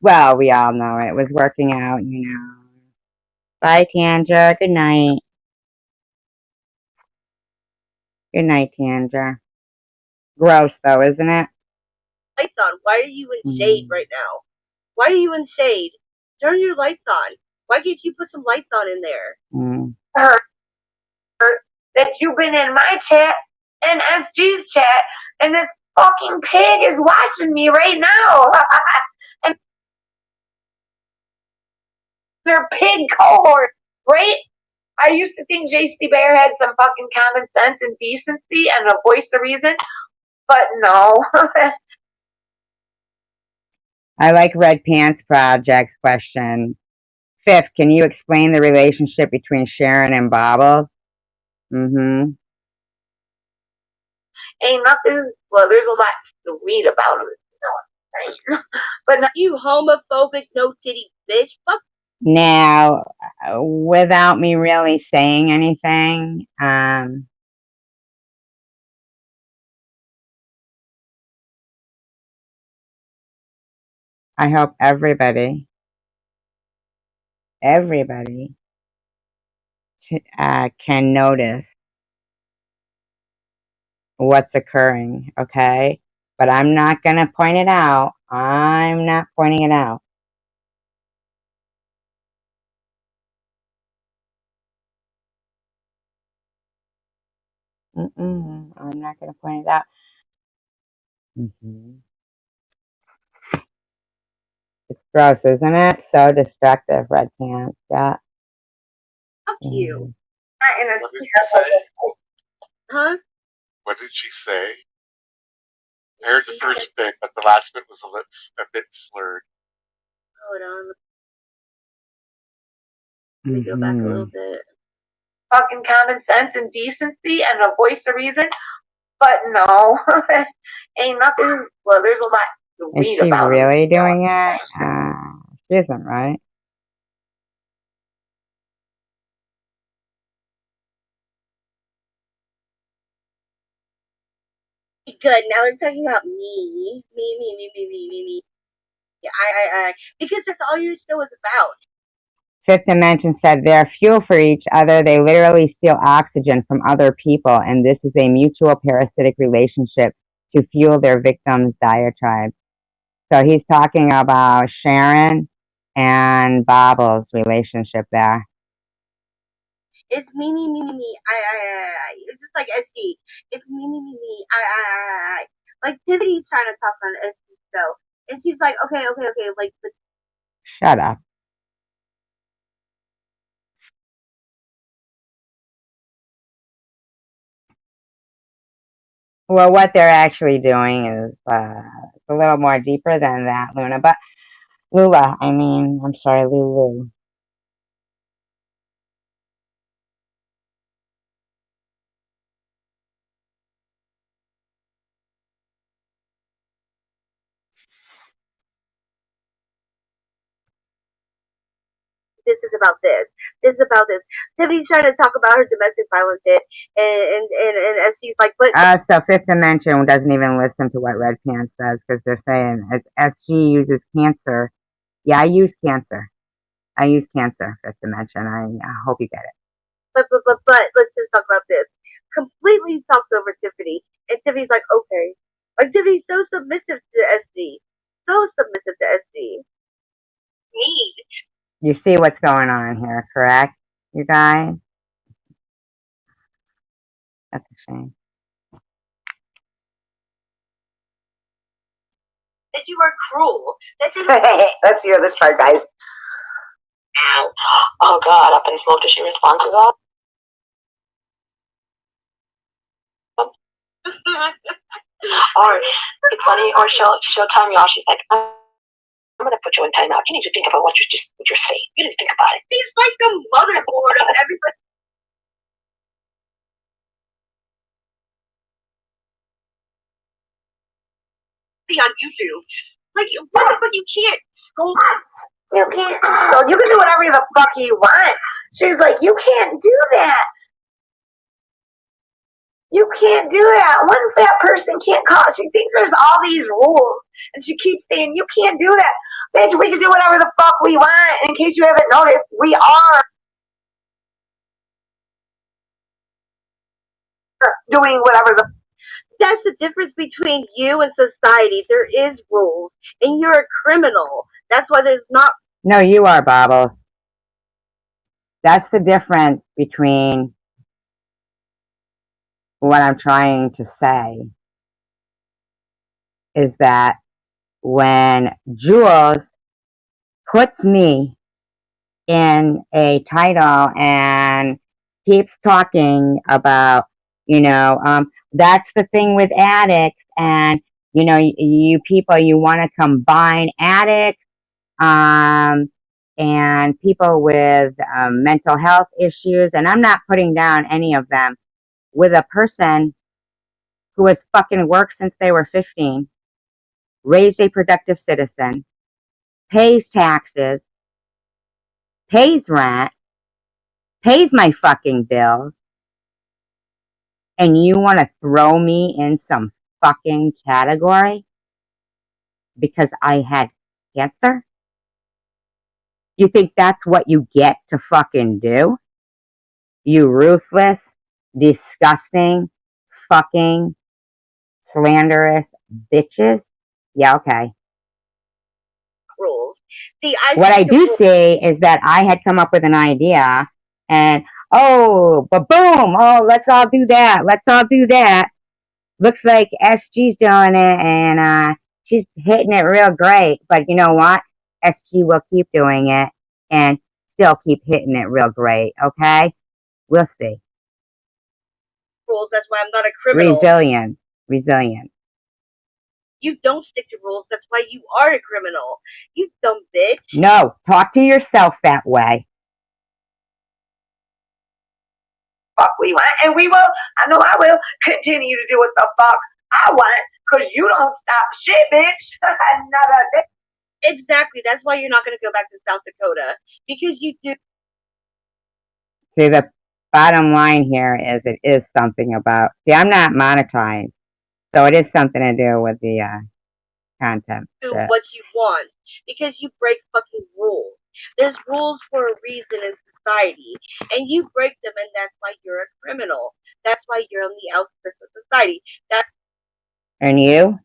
well, we all know it was working out, you know. Bye, Tanja. Good night. Good night, Tanja. Gross, though, isn't it? Lights on. Why are you in shade right now? Why are you in shade? Turn your lights on. Why can't you put some lights on in there? Mm. That you've been in my chat and SG's chat, and this fucking pig is watching me right now. And their pig cohort, right? I used to think JC Bear had some fucking common sense and decency and a voice of reason, but no. I like Red Pants Project's question. Fifth, can you explain the relationship between Sharon and Bobbles? Mm-hmm. Ain't nothing, well, there's a lot to read about him, you know, but not You homophobic, no titty bitch. Fuck. Now, without me really saying anything, I hope everybody can notice what's occurring, okay? But I'm not going to point it out. I'm not pointing it out. I'm not going to point it out. It's gross, isn't it? So destructive, Red Pants. Yeah. Fuck you. What did she say? Huh? What did she say? I heard the first bit, but the last bit was a bit slurred. Hold on. Let me go back a little bit. fucking common sense and decency and a voice of reason, but no. Ain't nothing, well, there's a lot to read about. Is she really doing it? She isn't, right? Good. Now they're talking about me. Me. I. Because that's all your show is about. Fifth Dimension said they're fuel for each other. They literally steal oxygen from other people, and this is a mutual parasitic relationship to fuel their victims' diatribes. So he's talking about Sharon and Bobbles' relationship there. It's me. I. It's just like SG. It's me. I. Like Tiffany's trying to talk on SG's show, and she's like, okay. Like, but Shut up. Well, what they're actually doing is a little more deeper than that, Luna. But Lula, I'm sorry, Lulu. this is about this. This is about this. Tiffany's trying to talk about her domestic violence shit, and she's like, but So Fifth Dimension doesn't even listen to what Red Pants says because they're saying SG uses cancer. Yeah, I use cancer. Fifth Dimension. I hope you get it. but let's just talk about this. Completely talks over Tiffany, and Tiffany's like, okay. Like Tiffany's so submissive to SG. So submissive to SG. Me. You see what's going on here, correct, you guys? That's a shame. That you are cruel. Let's hear this part, guys. Ow. Oh God, Up in Smoke, does she respond to that? Or it's funny, or she'll tell me all. She's like, I'm gonna put you in timeout. You need to think about what you're saying. You need to think about it. He's like the motherboard of everybody. On YouTube. Like, what the fuck, you can't scold You can't. So you can do whatever the fuck you want. She's like, you can't do that. You can't do that. One fat person can't call. She thinks there's all these rules, and she keeps saying, you can't do that. Bitch, we can do whatever the fuck we want. And in case you haven't noticed, we are doing whatever the. That's the difference between you and society. There is rules, and you're a criminal. That's why there's not. No, you are, Bobbles. That's the difference between what I'm trying to say is that when Jules puts me in a title and keeps talking about, that's the thing with addicts, and you people, you want to combine addicts and people with mental health issues, and I'm not putting down any of them, with a person who has fucking worked since they were 15, raised a productive citizen, pays taxes, pays rent, pays my fucking bills, and you want to throw me in some fucking category because I had cancer? You think that's what you get to fucking do? You ruthless, disgusting, fucking, slanderous bitches? Yeah, okay. Rules. See, What I do see is that I had come up with an idea, and but boom, let's all do that. Let's all do that. Looks like SG's doing it, and she's hitting it real great. But you know what? SG will keep doing it and still keep hitting it real great. Okay, we'll see. Rules. That's why I'm not a criminal. Resilient. You don't stick to rules. That's why you are a criminal. You dumb bitch. No, talk to yourself that way. Fuck we want, and we will. I know I will continue to do what the fuck I want, cause you don't stop shit, bitch. Not a bit. Exactly. That's why you're not going to go back to South Dakota, because you do. See, the bottom line here is it is something about. See, I'm not monetized, so it is something to do with the content. Do what you want, because you break fucking rules. There's rules for a reason in society, and you break them, and that's why you're a criminal. That's why you're on the outskirts of society. And you?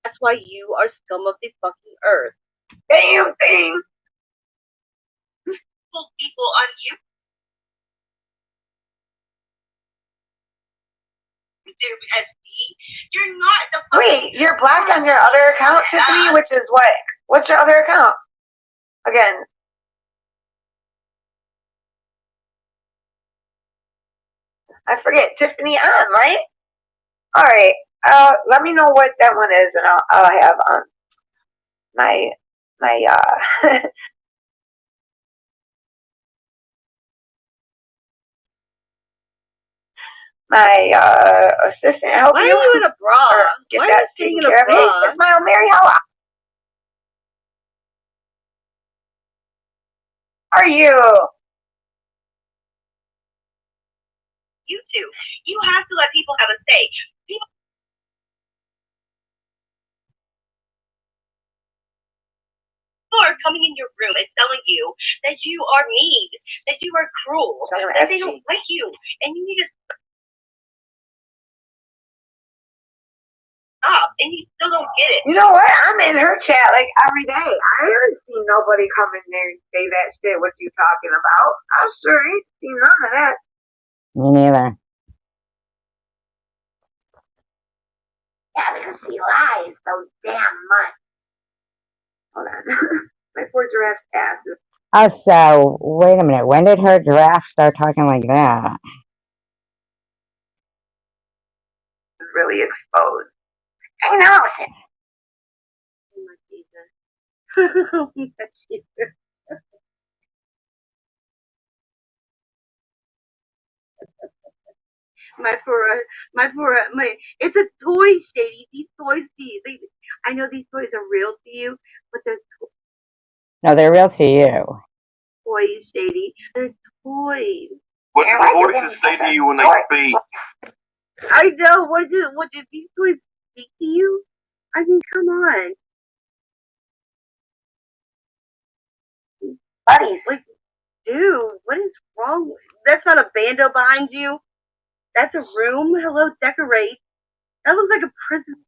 That's why you are scum of the fucking earth. Damn thing. People on you. You're not the. Wait, you're blocked on your other account, Tiffany, which is what? What's your other account? Again. I forget. Tiffany on, right? Alright. Let me know what that one is, and I'll have my my assistant help Why you. are you in a bra? Get Why that are you taken in a care of. bra? Hey, Smile Mary, how are you? You two. You have to let people have a say. People are coming in your room and telling you that you are mean, that you are cruel, that they don't like you, and you need to stop, and you still don't get it. You know what? I'm in her chat like every day. I haven't seen nobody come in there and say that shit. What you talking about? I sure ain't seen none of that. Me neither. Yeah, because she lies so damn much. Hold on. My poor giraffe's ass is So, wait a minute. When did her giraffe start talking like that? really exposed. I know. Oh my Jesus. Oh my Jesus. It's a toy, Shady. These toys, I know these toys are real to you, but they're No, they're real to you. Toys, Shady. They're toys. What do the voices say to you when they speak? I know. What did these toys speak to you? I mean, come on. Buddies. Like, dude, what is wrong? That's not a bando behind you. That's a room. Hello, decorate. That looks like a prison.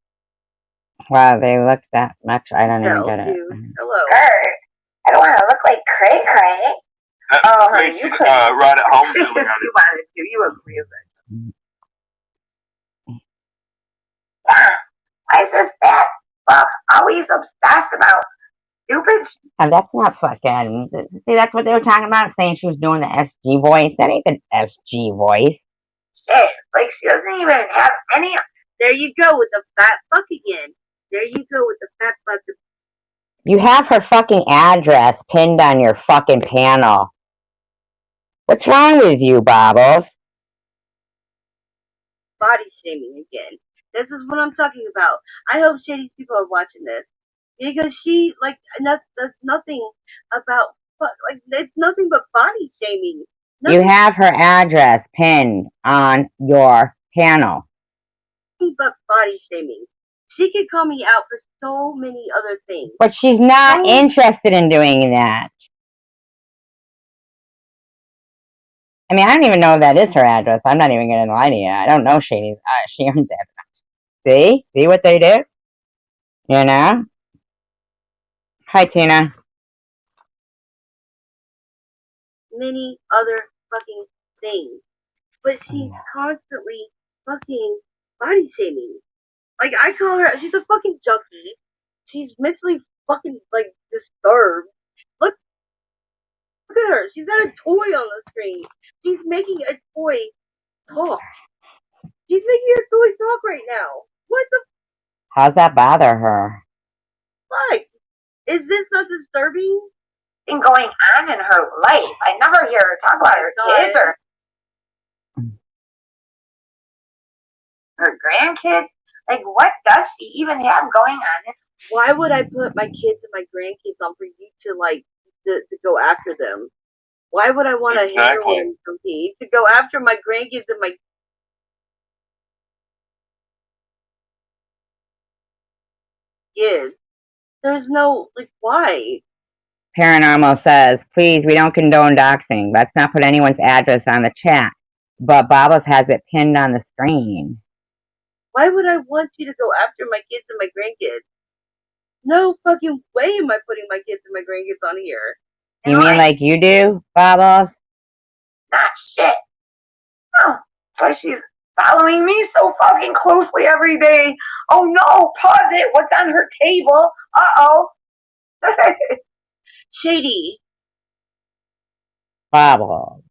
Wow, they look that much. I don't even get it. Dude. Hello. I don't want to look like cray cray. Oh, honey, you could right at home feeling on it. You wanted to. You agree with it. Yeah. Why is this fat fuck always obsessed about stupid shit? And that's not fucking. See, that's what they were talking about, saying she was doing the SG voice. That ain't the SG voice. Like she doesn't even have any. There you go with the fat fuck again. There you go with the fat fuck. You have her fucking address pinned on your fucking panel. What's wrong with you, Bobbles? Body shaming again. This is what I'm talking about. I hope Shady's people are watching this. Because she, like, that's nothing about, like, it's nothing but body shaming. You have her address pinned on your panel. Nothing but body shaming. She could call me out for so many other things. But she's not interested in doing that. I mean, I don't even know if that is her address. I'm not even going to lie to you. I don't know Shady's. She owns that. See? See what they do? You know? Hi, Tina. Many other fucking things. But she's constantly fucking body shaming. Like, I call her, she's a fucking junkie. She's mentally fucking, like, disturbed. Look at her. She's got a toy on the screen. She's making a toy talk. She's making a toy talk right now. What the How's that bother her? fuck? Is this not disturbing? Thing going on in her life. I never hear her talk about her kids or her grandkids. Like, what does she even have going on? Why would I put my kids and my grandkids on for you to, like, to go after them? Why would I want a heroin junkie to go after my grandkids and my kids? There's no, like, why? Paranormal says, please, we don't condone doxing. Let's not put anyone's address on the chat. But Bobbles has it pinned on the screen. Why would I want you to go after my kids and my grandkids? No fucking way am I putting my kids and my grandkids on here. You mean like you do, Bobbles? Not shit. Oh, why she's following me so fucking closely every day. Oh no, pause it. What's on her table? Uh-oh. Shady. Bobbles.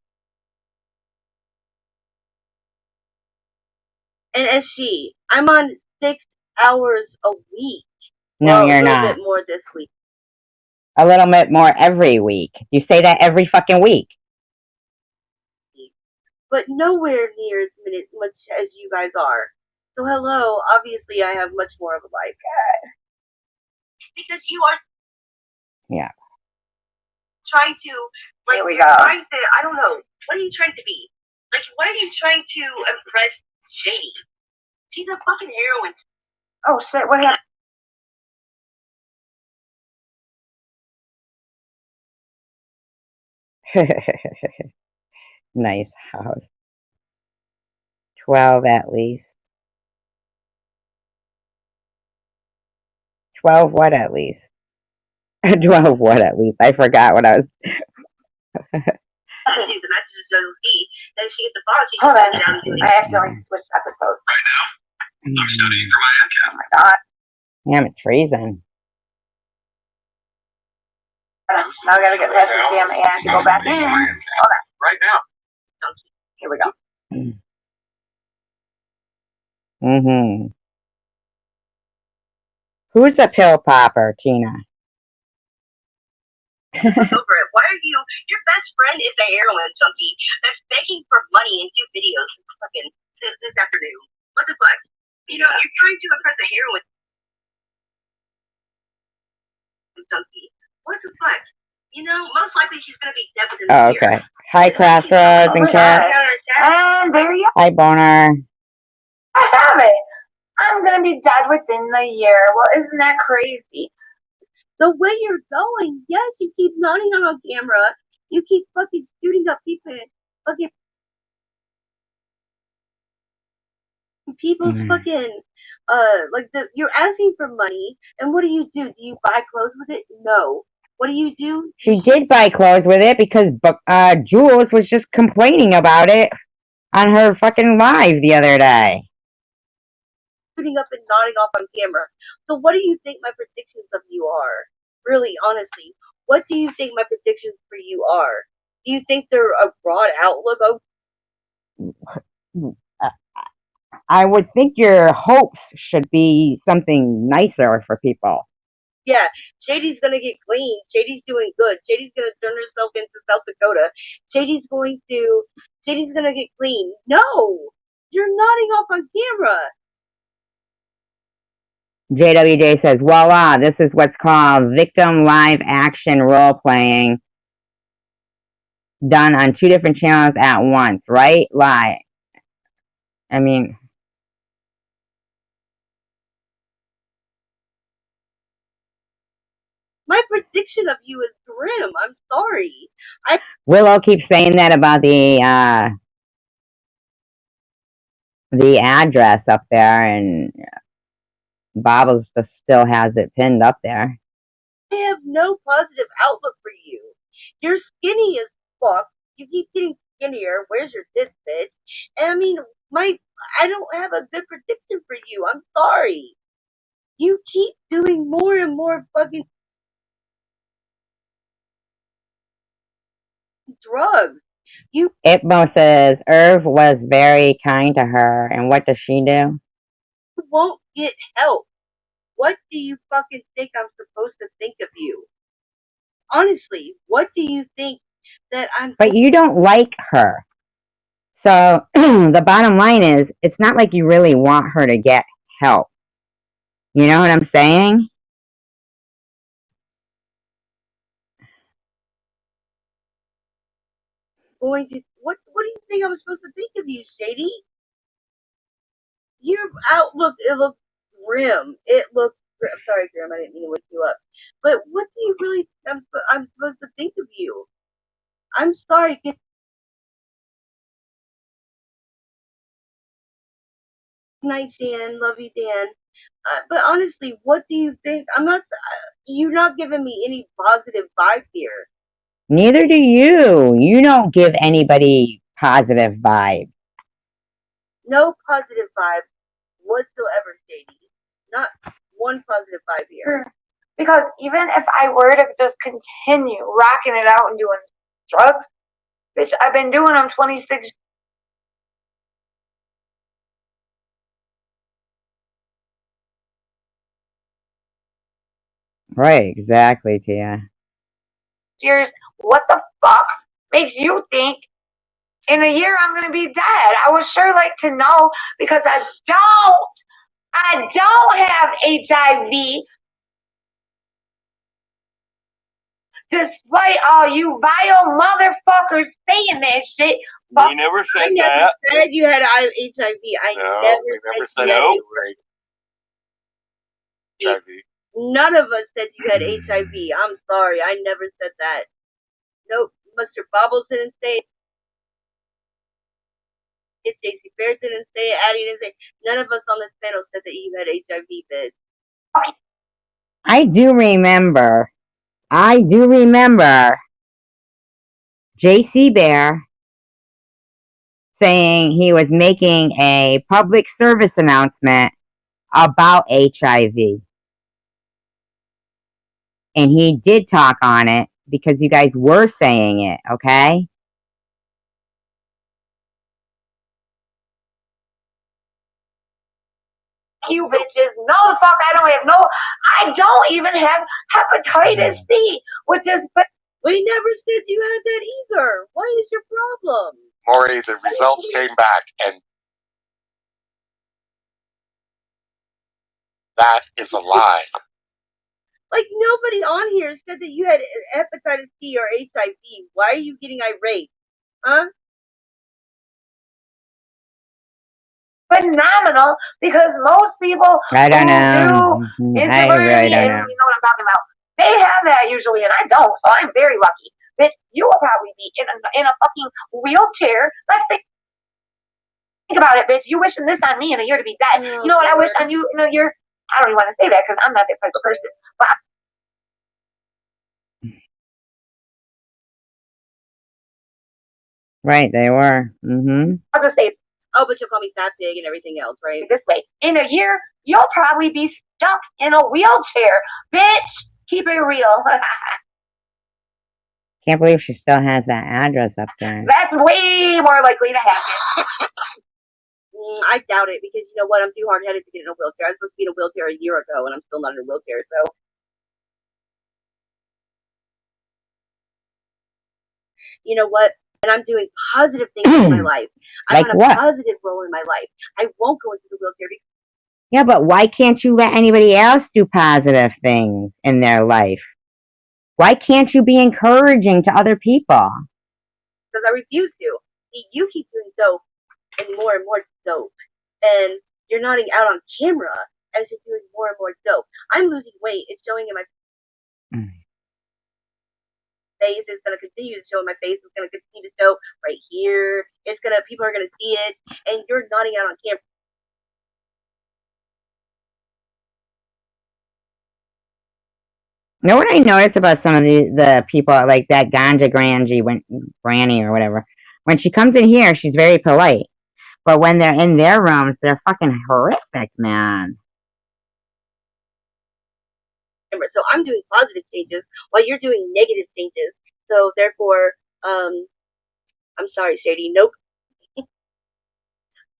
And as I'm on 6 hours a week. No, well, you're not. A little bit more this week. A little bit more every week. You say that every fucking week. But nowhere near as much as you guys are. So hello, obviously I have much more of a life. Because you are trying to, like, Here we you're go. trying to, I don't know, what are you trying to be? Like, what are you trying to impress Shady? She's a fucking heroine. Oh shit, what happened? Nice house. 12 at least. 12 what at least? 12 what at least? I forgot what I was... She's the messages doesn't see. Then she gets the phone. She Hold on. down I accidentally switched episodes. Right now, I'm studying for my MCAT. Oh my god. Damn, it's freezing. Now I gotta get past this damn ad to go back in. Hold on. Right now. Here we go. Mm-hmm. Who's a pill popper, Tina? Over it. Why are you? Your best friend is a heroin junkie that's begging for money and do videos fucking this afternoon. What the fuck? You know, you're trying to impress a heroin junkie. What the fuck? You know, most likely she's gonna be dead within Oh, the year. okay. Hi, Crossroads and Cat. And there you Hi, Boner. I have it. I'm gonna be dead within the year. Well, isn't that crazy? The way you're going, yes, you keep nodding on camera. You keep fucking shooting up fucking people's fucking like you're asking for money, and what do? Do you buy clothes with it? No. What do? She did buy clothes with it because Jules was just complaining about it on her fucking live the other day. Shooting up and nodding off on camera. So what do you think my predictions of you are? Really, honestly, what do you think my predictions for you are? Do you think they're a broad outlook of? I would think your hopes should be something nicer for people. Yeah, Shady's gonna get clean. Shady's doing good. Shady's gonna turn herself into South Dakota. Shady's gonna get clean. No! You're nodding off on camera. JWJ says, voila, this is what's called victim live action role playing done on 2 different channels at once, right? Live. I mean, My prediction of you is grim. I'm sorry. Willow keeps saying that about the address up there, and Bobbles just still has it pinned up there. I have no positive outlook for you. You're skinny as fuck. You keep getting skinnier. Where's your tits, bitch? And I mean, I don't have a good prediction for you. I'm sorry. You keep doing more and more fucking drugs. Itmo says Irv was very kind to her, and what does she do? You won't get help. What do you fucking think I'm supposed to think of you? Honestly, what do you think that I'm? But you don't like her. So the bottom line is, it's not like you really want her to get help. You know what I'm saying? What do you think I'm supposed to think of you, Shady? Your outlook, it looks grim. I'm sorry, Grim, I didn't mean to wake you up. But what do you really think I'm supposed to think of you? I'm sorry. Good night, Dan. Love you, Dan. But honestly, what do you think? You're not giving me any positive vibe here. Neither do you. You don't give anybody positive vibes. No positive vibes whatsoever, Shady. Not one positive vibe here. Because even if I were to just continue rocking it out and doing drugs, bitch, I've been doing them 26. Right, exactly, Tia. Years. What the fuck makes you think in a year I'm gonna be dead? I would sure like to know because I don't have HIV. Despite all you vile motherfuckers saying that shit. We never said that. I never said you had HIV. No, we never said you were HIV. None of us said you had HIV. I'm sorry. I never said that. Nope. Mr. Bobbles didn't say it. JC Bear didn't say it. Addie didn't say it. None of us on this panel said that you had HIV, bitch. I do remember JC Bear saying he was making a public service announcement about HIV. And he did talk on it because you guys were saying it, okay? You bitches, no the fuck I don't even have hepatitis C, which is. We never said you had that either. What is your problem? Maury, the results came back, and that is a lie. Like, nobody on here said that you had hepatitis C or HIV. Why are you getting irate? Huh? Phenomenal, because most people I don't who know. do I really introverted, don't and know. you know what I'm talking about, they have that usually, and I don't, so I'm very lucky. Bitch, you will probably be in a fucking wheelchair. Let's think about it, bitch. You wishing this on me in a year to be dead. Oh, You know what I wish Lord. on you in a year? I don't even want to say that because I'm not that type of person. But Right, they were. Mm-hmm. I'll just say it Oh, but you'll call me fat pig and everything else, right? this way. In a year, you'll probably be stuck in a wheelchair. Bitch, keep it real. Can't believe she still has that address up there. That's way more likely to happen. I doubt it, because you know what? I'm too hard-headed to get in a wheelchair. I was supposed to be in a wheelchair a year ago, and I'm still not in a wheelchair, so. You know what? And I'm doing positive things in my life. I'm Like on a what? positive role in my life. I won't go into the wheelchair because Yeah, but why can't you let anybody else do positive things in their life? Why can't you be encouraging to other people? I refuse to. See, you keep doing dope and more dope. And you're nodding out on camera as you're doing more and more dope. I'm losing weight. It's showing in my face. It's going to continue to show in my face. It's going to continue to show right here. People are going to see it. And you're nodding out on camera. You know what I noticed about some of the people, like that Ganja Granny or whatever? When she comes in here, she's very polite. But when they're in their rooms, they're fucking horrific, man. So I'm doing positive changes while you're doing negative changes. So therefore, I'm sorry, Shady. Nope.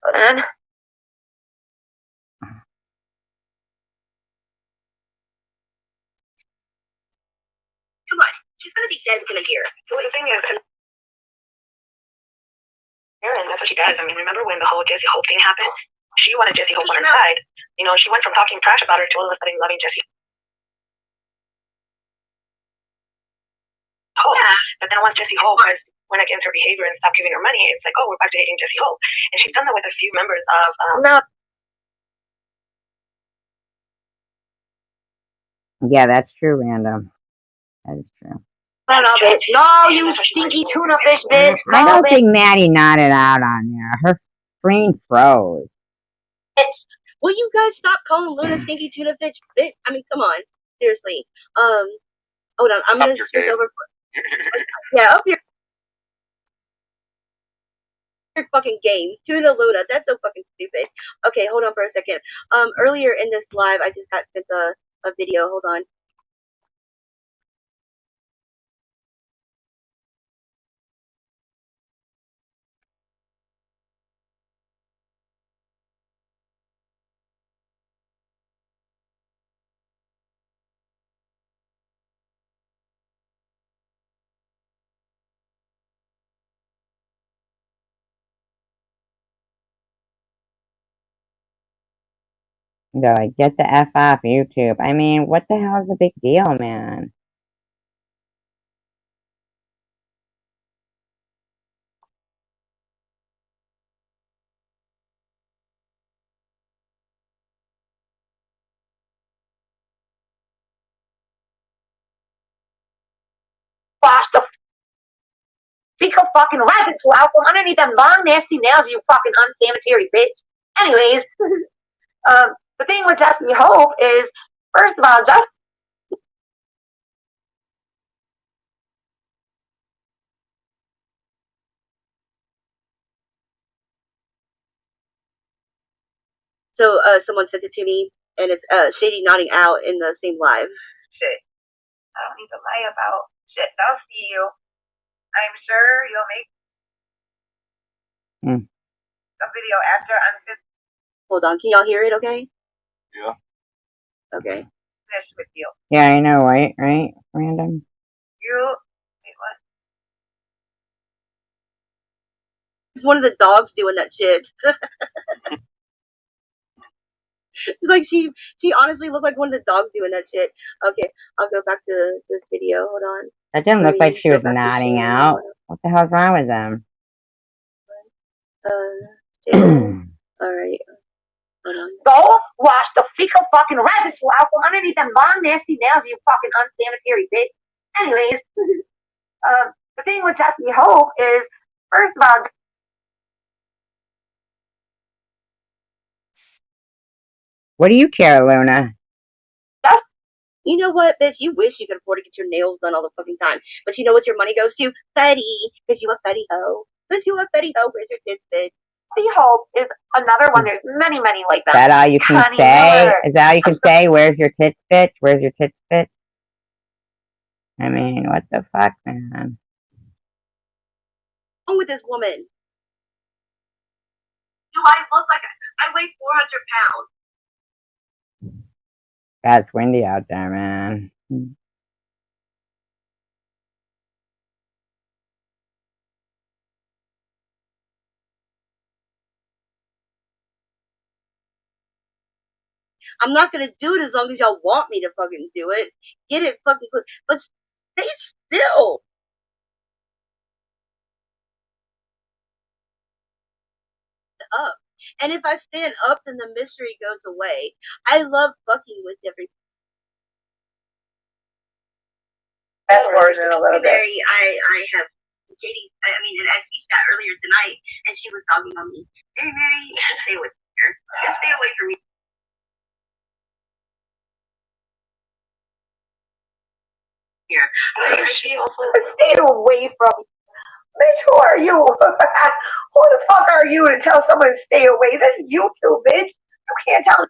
Hold on. Come on. She's going to be dead within a year. So the thing is, Erin, that's what she does. I mean, remember when the whole Jesse Hope thing happened? She wanted Jesse Hope on her side. You know, she went from talking trash about her to all of a sudden loving Jesse Hope. Yeah. But then once Jesse Hope went against her behavior and stopped giving her money, it's like, oh, we're back to hating Jesse Hope. And she's done that with a few members of No. Yeah, that's true, Random. That is true. No, bitch. No, you stinky tuna fish, bitch. No, I don't bitch. think Maddie nodded out on there. Her screen froze. Will you guys stop calling Luna stinky tuna fish? Bitch. I mean, come on. Seriously. Hold on. I'm going to switch over. Yeah, up your fucking game. Tuna Luna. That's so fucking stupid. Okay, hold on for a second. Earlier in this live, I just got sent a video. Hold on. They're like, get the F off YouTube. I mean, what the hell is the big deal, man? Wash the fecal fucking residue out from underneath them long, nasty nails, you fucking unsanitary bitch. Anyways, the thing with Jesse Hope is, first of all, Jesse. So, someone sent it to me, and it's Shady nodding out in the same live. Shit. I don't need to lie about shit. I'll see you. I'm sure you'll make a video after I'm Hold on. Can y'all hear it okay? Yeah. Okay. finished with you. Yeah, I know, right? Right? Random? Wait, what? One of the dogs doing that shit. Like she honestly looked like one of the dogs doing that shit. Okay, I'll go back to this video. Hold on. That didn't look Let like me she go was back to nodding Sharon. out. What the hell's wrong with them? Alright. Hold on. Go wash the fecal fucking residue out from underneath them long nasty nails, you fucking unsanitary bitch. Anyways, the thing with Jesse Hope is, first of all, What do you care, Luna? You know what, bitch? You wish you could afford to get your nails done all the fucking time. But you know what your money goes to? Fetty. Because you a Fetty hoe. Because you a Fetty hoe. Where's your tits, bitch? Jesse Hope is another one. There's many, many like Is that. that all you can Connie say? Miller. Is that all you can say? Where's your tits, bitch? Where's your tits, bitch? I mean, what the fuck, man? What's wrong with this woman? Do I look like I weigh 400 pounds? God, it's windy out there, man. I'm not gonna do it as long as y'all want me to fucking do it. Get it fucking quick. But stay still. Up. And if I stand up, then the mystery goes away. I love fucking with every. That's version a little bit. Mary, I have JD. I mean, and as he sat earlier tonight, and she was dogging on me. Hey, Mary, you should stay with her. Just stay away from me. Here, Stay away from me. Bitch, who are you? Who the fuck are you to tell someone to stay away? This is YouTube, bitch. You can't tell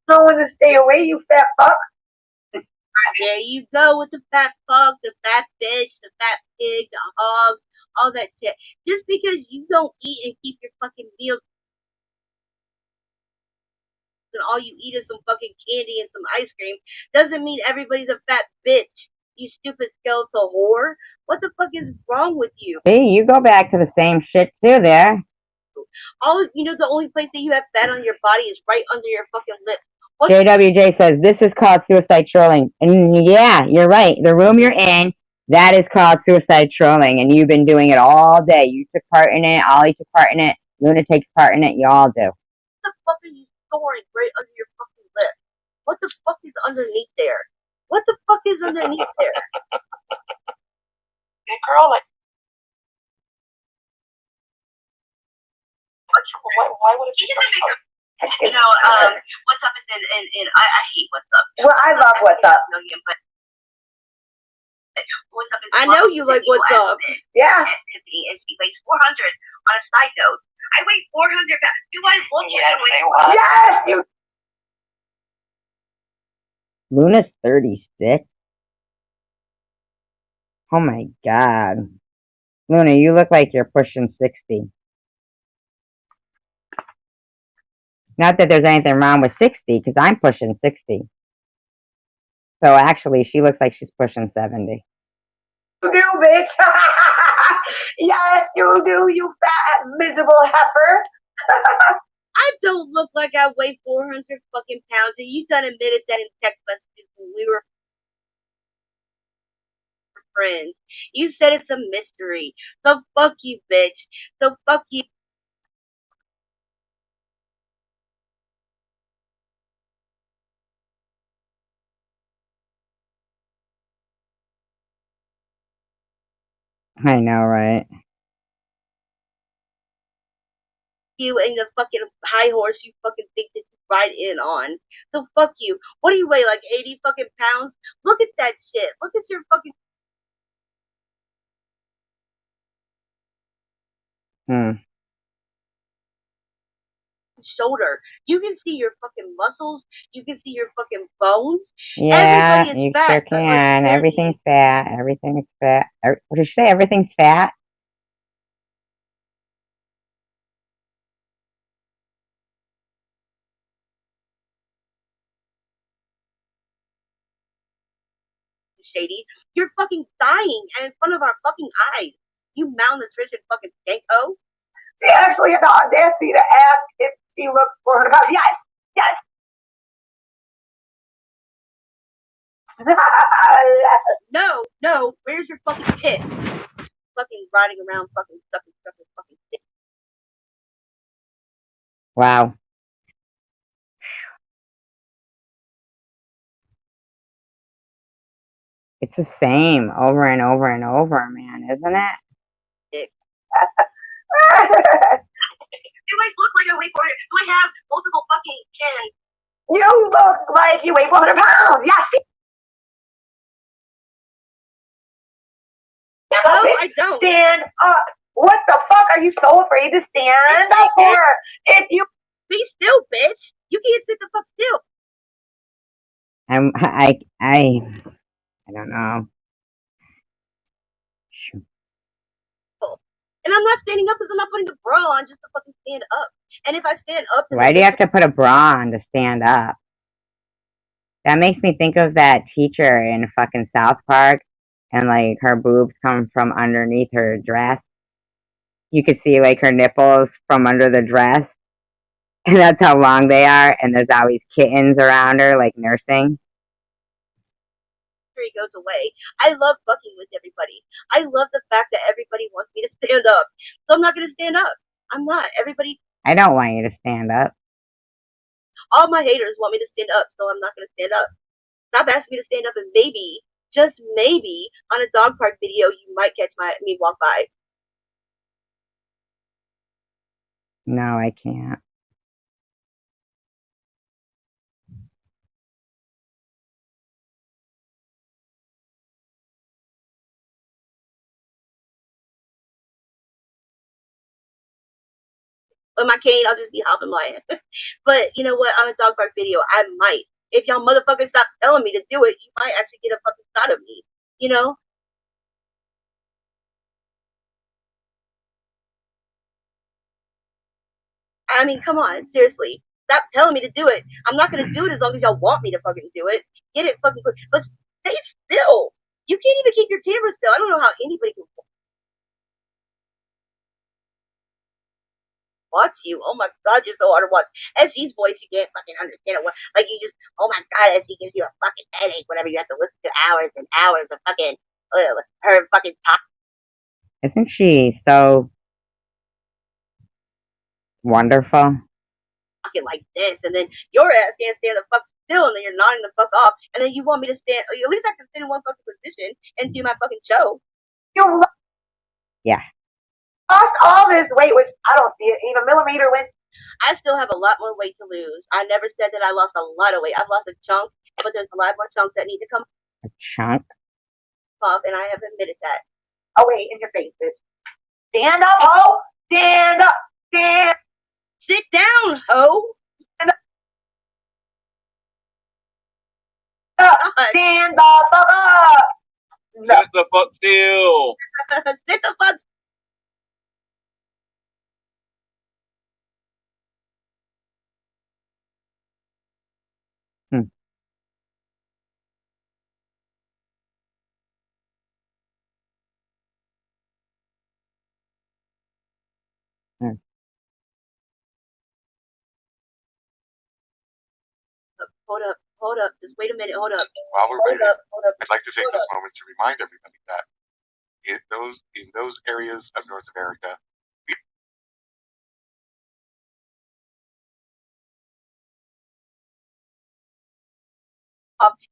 no one to stay away, you fat fuck. There you go with the fat fuck, the fat bitch, the fat pig, the hog, all that shit. Just because you don't eat and keep your fucking meals and all you eat is some fucking candy and some ice cream doesn't mean everybody's a fat bitch. You stupid skeletal whore. What the fuck is wrong with you? See, you go back to the same shit too there. All you know, the only place that you have fat on your body is right under your fucking lip. JWJ says this is called suicide trolling. And yeah, you're right. The room you're in, that is called suicide trolling. And you've been doing it all day. You took part in it. Ollie took part in it. Luna takes part in it. You all do. What the fuck are you storing right under your fucking lip? What the fuck is underneath there? What the fuck is underneath there? Hey, girl, like, why would it be You know, what's up is in I hate what's up. Well, I love what's up. What's up is I know you like what's up. Yeah. Tiffany, and she weighs 400. On a side note, I weigh 400 pounds. Do I look like Yes, you. Luna's 36. Oh my god. Luna, you look like you're pushing 60. Not that there's anything wrong with 60, because I'm pushing 60. So actually, she looks like she's pushing 70. You do, bitch. Yes, you do, you fat, miserable heifer. I don't look like I weigh 400 fucking pounds, and you done admitted that in text messages when we were friends. You said it's a mystery. So fuck you, bitch. So fuck you. I know, right? You and the fucking high horse you fucking think that you ride in on. So fuck you. What do you weigh, like 80 fucking pounds? Look at that shit. Look at your fucking shoulder. You can see your fucking muscles. You can see your fucking bones. Yeah, Everybody is you fat. sure can. Everything's fat. Everything's fat. What did you say? Everything's fat? Shady. You're fucking dying in front of our fucking eyes. You malnutrition fucking skanko. She actually had the audacity to ask if You look 400 pounds. Yes, yes. No, where's your fucking tit? Fucking riding around, fucking sucking fucking dick. Wow. It's the same over and over and over, man, isn't it? Dick. Do I look like I weigh 400? Do I have multiple fucking chins? You look like you weigh 400 pounds. Yes. No, I don't. Stand up. What the fuck are you so afraid to stand up for? If you be still, bitch. You can't sit the fuck still. I don't know. And I'm not standing up because I'm not putting a bra on just to fucking stand up. And if I stand up, Why do you have to put a bra on to stand up? That makes me think of that teacher in fucking South Park, and like her boobs come from underneath her dress. You could see like her nipples from under the dress, and that's how long they are. And there's always kittens around her, like nursing. he goes away. I love fucking with everybody. I love the fact that everybody wants me to stand up. So I'm not going to stand up. I'm not. Everybody, I don't want you to stand up. all my haters want me to stand up, so I'm not going to stand up. Stop asking me to stand up, and maybe, just maybe, on a dog park video, you might catch me walk by. No, I can't. With my cane, I'll just be hopping my ass. But you know what? On a dog park video, I might. If y'all motherfuckers stop telling me to do it, you might actually get a fucking shot of me. You know? I mean, come on, seriously. Stop telling me to do it. I'm not gonna do it as long as y'all want me to fucking do it. Get it fucking quick. But stay still. You can't even keep your camera still. I don't know how anybody can watch you. Oh my god, you're so hard to watch. SG's voice, you can't fucking understand it. Like you just, oh my god, SG gives you a fucking headache whenever you have to listen to hours and hours of fucking her fucking talk. Isn't she so wonderful? Fucking like this, and then your ass can't stand the fuck still, and then you're nodding the fuck off, and then you want me to stand. At least I can sit in one fucking position and do my fucking show. Yeah. Lost all this weight, which I don't see it. Even millimeter went. I still have a lot more weight to lose. I never said that I lost a lot of weight. I've lost a chunk, but there's a lot more chunks that need to come A chunk? off, and I have admitted that. Oh wait, in your face, bitch. Stand up, ho! Stand up! Stand. Sit down, ho! Stand up! Stand the fuck up! No. Shut the fuck still. Sit the fuck. Hold up. Just wait a minute. Hold up. While we're waiting, Hold up. I'd like to take this moment to remind everybody that in those areas of North America,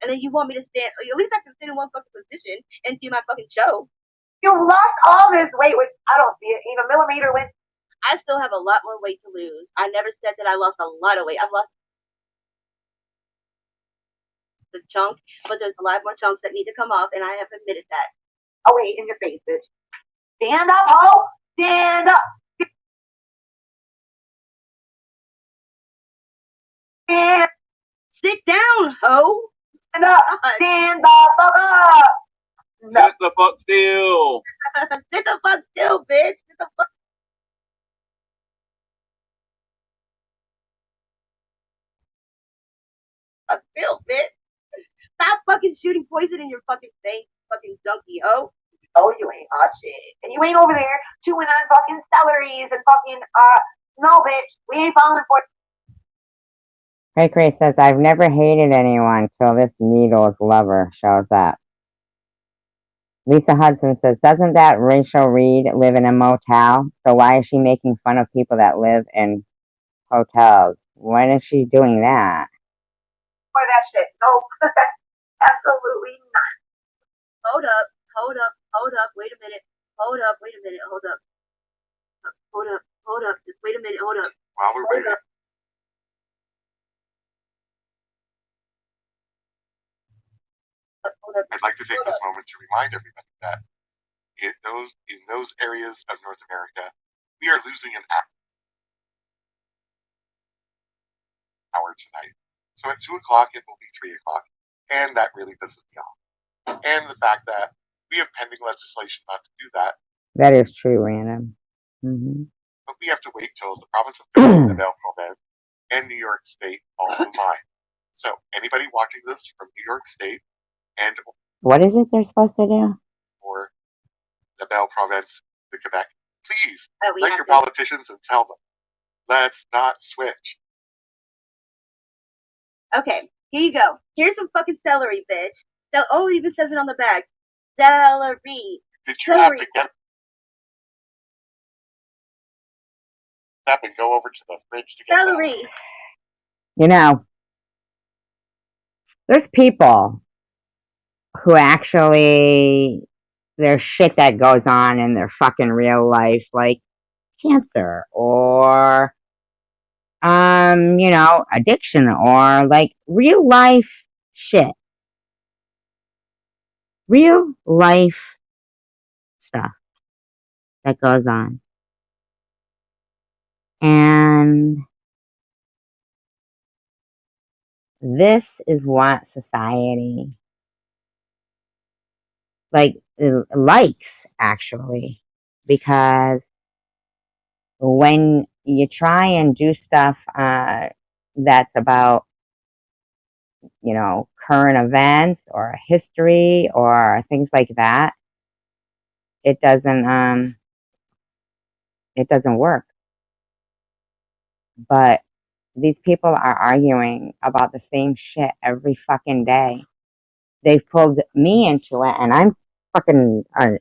And then you want me to stand. At least I can sit in one fucking position and do my fucking show. You lost all this weight, which I don't see it. Even millimeter went. I still have a lot more weight to lose. I never said that I lost a lot of weight. I've lost the chunk, but there's a lot more chunks that need to come off, and I have admitted that. Oh wait, in your face, bitch. Stand up, ho! Stand up! Stand. Sit down, ho! Stand up! Stand the fuck up! No. Shut the fuck still. Sit the fuck still, bitch. Sit the fuck. Still, bitch. Stop fucking shooting poison in your fucking face, fucking donkey, ho. Oh, you ain't hot shit. And you ain't over there chewing on fucking celeries and fucking No, bitch, we ain't falling for it. Cray Cray says, I've never hated anyone till this needles lover shows up. Lisa Hudson says, doesn't that Rachel Reed live in a motel? So why is she making fun of people that live in hotels? When is she doing that? For that shit. No, absolutely not. Hold up, hold up, hold up, wait a minute. Hold up, wait a minute, hold up. Hold up, hold up, just wait a minute, hold up. While we're waiting, I'd like to take this moment to remind everybody that in those areas of North America, we are losing an hour tonight. So at 2 o'clock, it will be 3 o'clock. And that really pisses me off. And the fact that we have pending legislation not to do that. That is true, Random. Mm-hmm. But we have to wait till the province of the Belle Province and New York State all combine. So anybody watching this from New York State and What is it they're supposed to do? or the Belle Province, the Quebec, please We write have your to- politicians and tell them, let's not switch. Okay, here you go. Here's some fucking celery, bitch. Oh, it even says it on the bag. Celery. Did you have to get up and go over to the fridge to get celery? You know, there's people who actually, there's shit that goes on in their fucking real life, like cancer or, you know, addiction or like real life shit. Real life stuff that goes on. And this is what society likes, actually, because when you try and do stuff that's about, you know, current events or history or things like that, it doesn't work. But these people are arguing about the same shit every fucking day. They've pulled me into it, and I'm fucking, you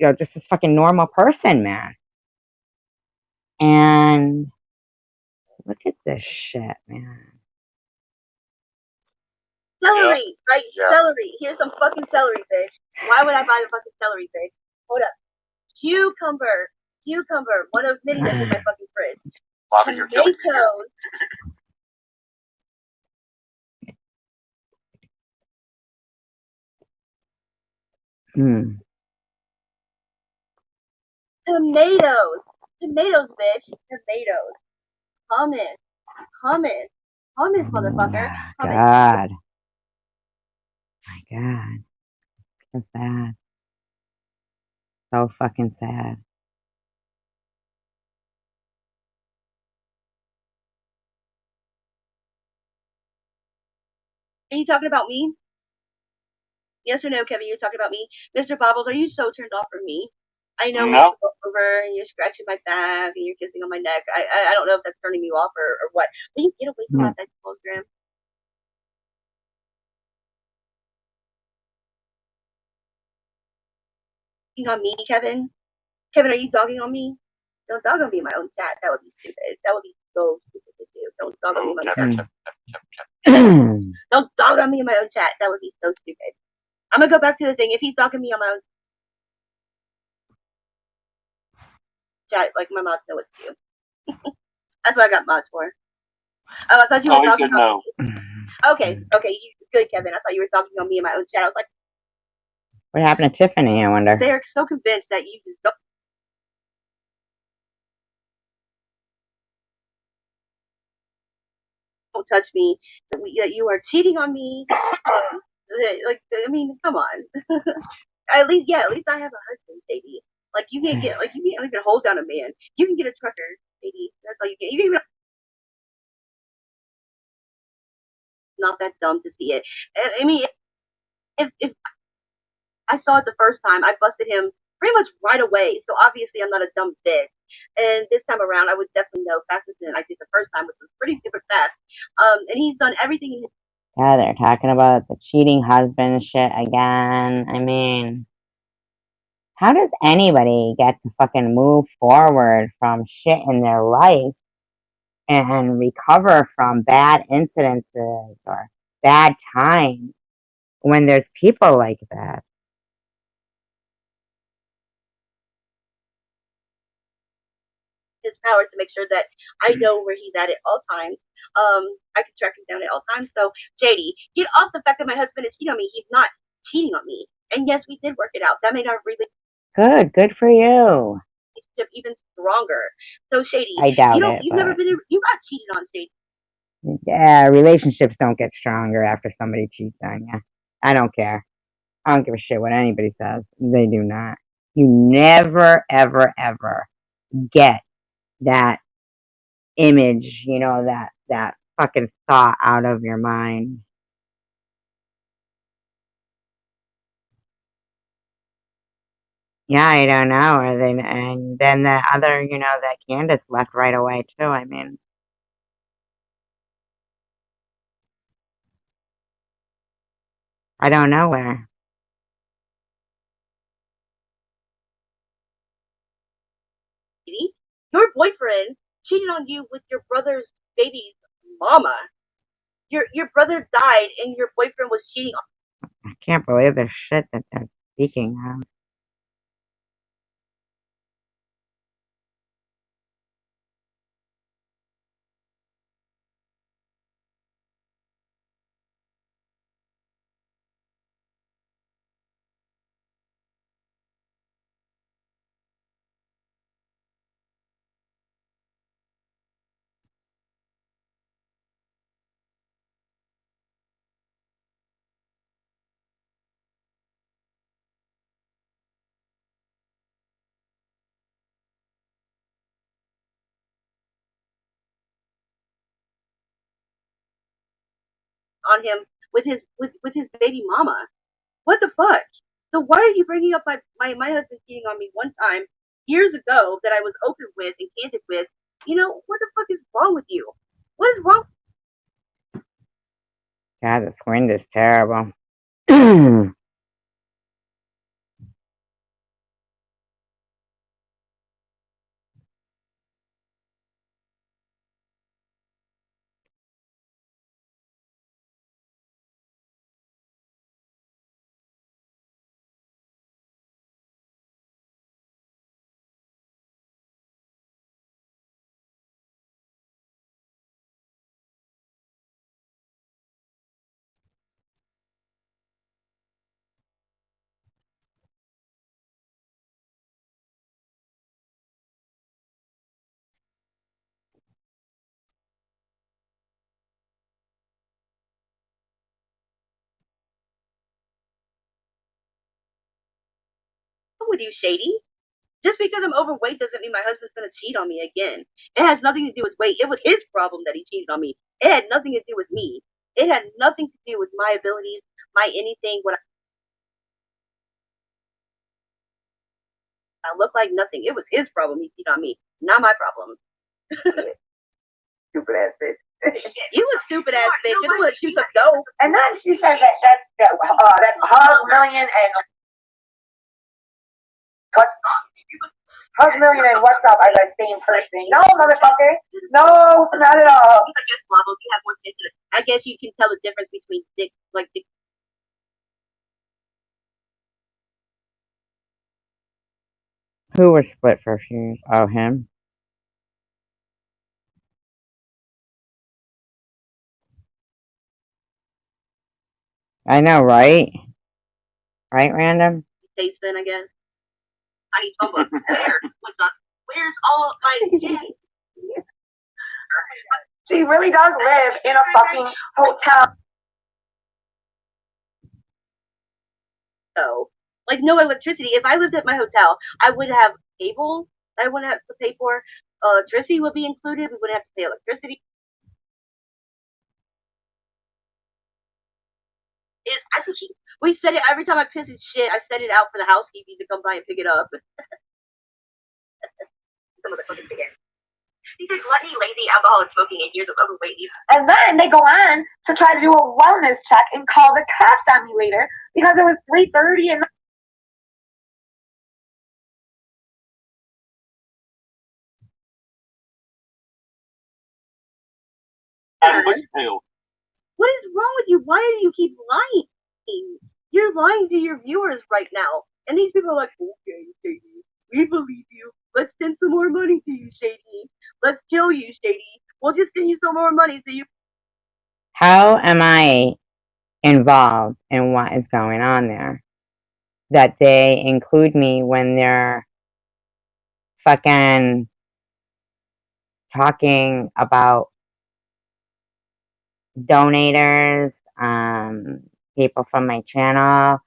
know, just this fucking normal person, man. And look at this shit, man. Celery, right? Yeah. Celery. Here's some fucking celery, bitch. Why would I buy the fucking celery, bitch? Hold up. Cucumber. Cucumber. One of many that's in my fucking fridge. Bobby, you're killing me here. Tomatoes. Tomatoes. Tomatoes, bitch. Tomatoes. Hummus. Hummus. Hummus, motherfucker. Hummus. God. My God. So sad. So fucking sad. Are you talking about me? Yes or no, Kevin? You're talking about me? Mr. Bobbles, are you so turned off from me? I know when No. you go over and you're scratching my back and you're kissing on my neck. I don't know if that's turning you off or what. Will you get away from my vegetable gram? Dogging on me, Kevin? Kevin, are you dogging on me? Don't dog on me in my own chat. That would be stupid. That would be so stupid to do. Don't dog on me in my own chat. Don't dog on me in my own chat. That would be so stupid. I'm gonna go back to the thing. If he's dogging me on my own chat, like my mods know what to do. That's what I got mods for. Oh, I thought you were Oh, he talking said about no. me. Okay, good, Kevin. I thought you were talking on me in my own chat. I was like, What happened to Tiffany, I wonder? they're so convinced that you just don't touch me, that you are cheating on me. Like, I mean, come on. At least I have a husband, baby. Like, you can't even hold down a man. You can get a trucker, baby. That's all you get. You can even not that dumb to see it. I mean, if I saw it the first time, I busted him pretty much right away. So obviously I'm not a dumb bitch. And this time around, I would definitely know faster than I did the first time, which was pretty super fast. And he's done everything in his. Yeah, they're talking about the cheating husband shit again. I mean, how does anybody get to fucking move forward from shit in their life and recover from bad incidences or bad times when there's people like that? His power to make sure that I know where he's at all times. I can track him down at all times. So, JD, get off the fact that my husband is cheating on me. He's not cheating on me. And yes, we did work it out. That made our Good for you. relationship even stronger. So, Shady, I doubt it, you've but never been, you got cheated on, Shady. yeah, relationships don't get stronger after somebody cheats on you. I don't care. I don't give a shit what anybody says. They do not. You never, ever, ever get that image, that fucking thought out of your mind. Yeah, I don't know. And then the other, that Candace left right away too. I mean, I don't know where. Your boyfriend cheated on you with your brother's baby's mama. Your brother died and your boyfriend was cheating on. I can't believe the shit that they're speaking of. On him with his baby mama. What the fuck? So why are you bringing up my husband cheating on me one time years ago that I was open with and candid with? What the fuck is wrong with you? What is wrong? God, this wind is terrible. With you, Shady? Just because I'm overweight doesn't mean my husband's gonna cheat on me again. It has nothing to do with weight. It was his problem that he cheated on me. It had nothing to do with me. It had nothing to do with my abilities, my anything, what I look like, nothing. It was his problem he cheated on me, not my problem. Stupid ass bitch. You a stupid ass bitch. You're the one that shoots up dope. And then she says that's Hug Million and what's Hug Million and what's up are the same person. No, motherfucker. No, not at all. I guess you can tell the difference between dicks, like dick. Who were split for a few years? Oh, him? I know, right? Right, Random? Taste then, I guess. I need someone. Where's all of my shit? She really does live in a fucking hotel. So, like, no electricity. If I lived at my hotel, I would have cable I wouldn't have to pay for. Electricity would be included. We wouldn't have to pay electricity. I think We send it every time I piss and shit. I send it out for the housekeeping to come by and pick it up. Some of the fucking big ass. These are gluttony, lazy, alcoholic, smoking, and years of overweight. And then they go on to try to do a wellness check and call the cops on me later because it was 3:30 and What is wrong with you? Why do you keep lying? You're lying to your viewers right now. And these people are like, okay, Shady, we believe you. Let's send some more money to you, Shady. Let's kill you, Shady. We'll just send you some more money so you... How am I involved in what is going on there? That they include me when they're fucking talking about donators, people from my channel,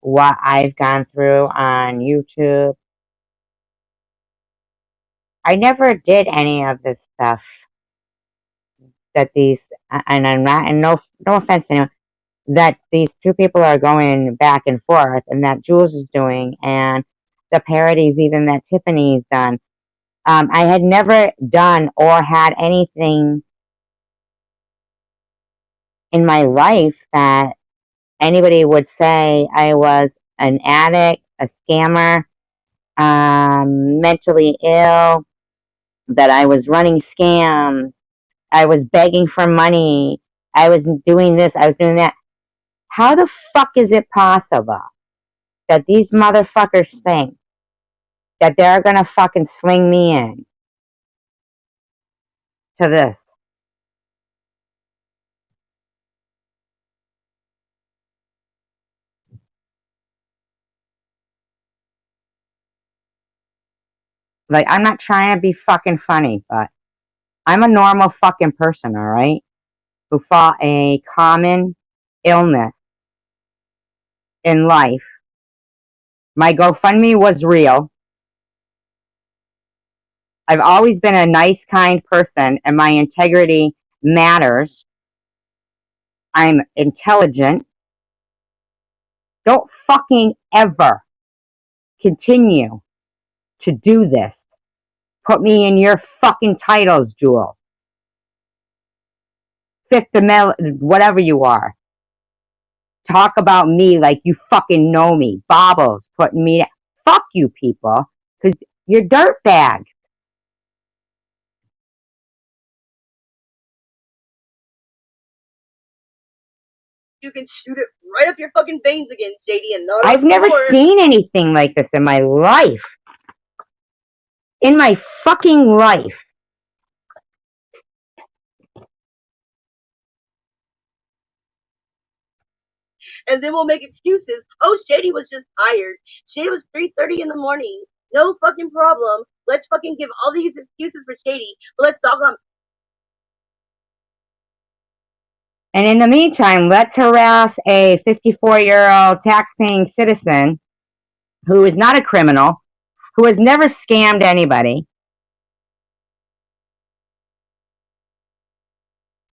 what I've gone through on YouTube. I never did any of this stuff that these, and I'm not, and no offense to anyone, that these two people are going back and forth, and that Jules is doing, and the parodies even that Tiffany's done. I had never done or had anything in my life that anybody would say I was an addict, a scammer, mentally ill, that I was running scams, I was begging for money, I was doing this, I was doing that. How the fuck is it possible that these motherfuckers think that they're gonna fucking swing me in to this? Like, I'm not trying to be fucking funny, but I'm a normal fucking person, alright? Who fought a common illness in life. My GoFundMe was real. I've always been a nice, kind person, and my integrity matters. I'm intelligent. Don't fucking ever continue to do this. Put me in your fucking titles, Jules. Fifth Amendment, whatever you are. Talk about me like you fucking know me. Bobbles putting me. Fuck you, people, because you're dirtbags. You can shoot it right up your fucking veins again, Shady, and not I've never seen anything like this in my life. In my fucking life. And then we'll make excuses. Oh, Shady was just tired. Shady was 3:30 in the morning. No fucking problem. Let's fucking give all these excuses for Shady. But let's talk on... And in the meantime, let's harass a 54-year-old tax-paying citizen who is not a criminal, who has never scammed anybody.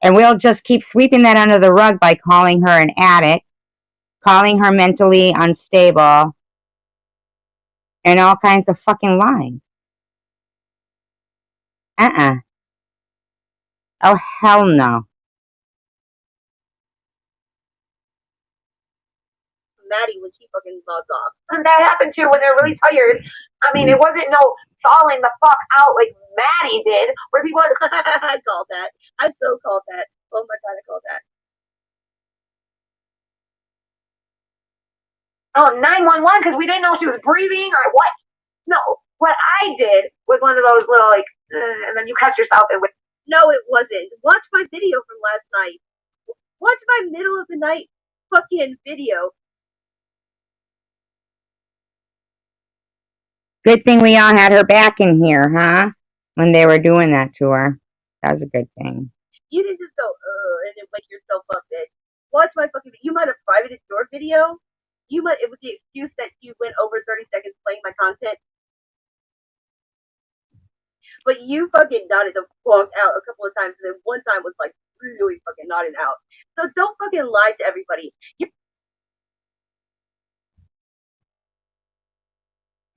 And we'll just keep sweeping that under the rug by calling her an addict, calling her mentally unstable, and all kinds of fucking lying. Oh, hell no. Maddie when she fucking logs off. And that happened too when they're really tired. I mean, it wasn't no falling the fuck out like Maddie did, where people. I called that. I so called that. Oh my god, I called that. Oh, 911 because we didn't know she was breathing or what. No, what I did was one of those little like, and then you catch yourself and. No, it wasn't. Watch my video from last night. Watch my middle of the night fucking video. Good thing we all had her back in here, huh? When they were doing that to her. That was a good thing. You didn't just go, and then wake yourself up, bitch. Watch my fucking video. You might have privated your video. You might, it was the excuse that you went over 30 seconds playing my content. But you fucking nodded the fuck out a couple of times, and then one time was like really fucking nodding out. So don't fucking lie to everybody.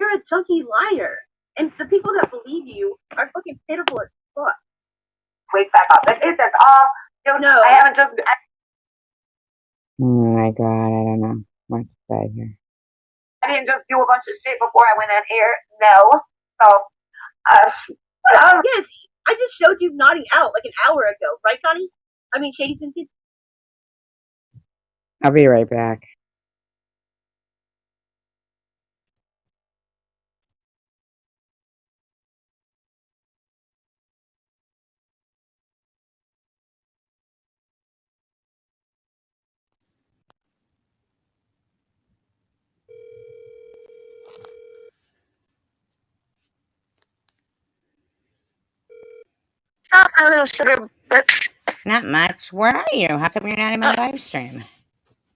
You're a chunky liar. And the people that believe you are fucking pitiful as fuck. Wake back up. It's all. No. I haven't just. Oh my god, I don't know what to say here. I didn't just do a bunch of shit before I went on air. No. So. Yes, I just showed you nodding out like an hour ago, right, Connie? I mean, Shady Vintage. I'll be right back. Stop, my little sugar lips. Not much. Where are you? How come you're not in my live stream?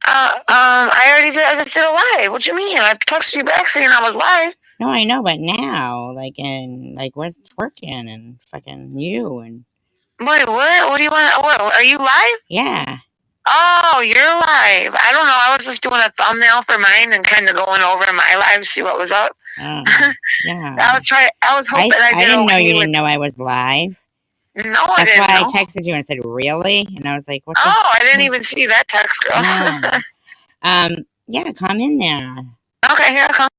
I already did. I just did a live. What you mean? I texted you back saying I was live. No, I know, but now, where's twerking and fucking you and. Wait, what? What do you want? What? Are you live? Yeah. Oh, you're live. I don't know. I was just doing a thumbnail for mine and kind of going over my live, see what was up. Oh, yeah. I was hoping I did. didn't know you didn't know I was live. No, I That's didn't why know. I texted you and said, "Really?" And I was like, "What?" Oh, I didn't even see that text, girl. No. Yeah, come in there. Okay, here I come.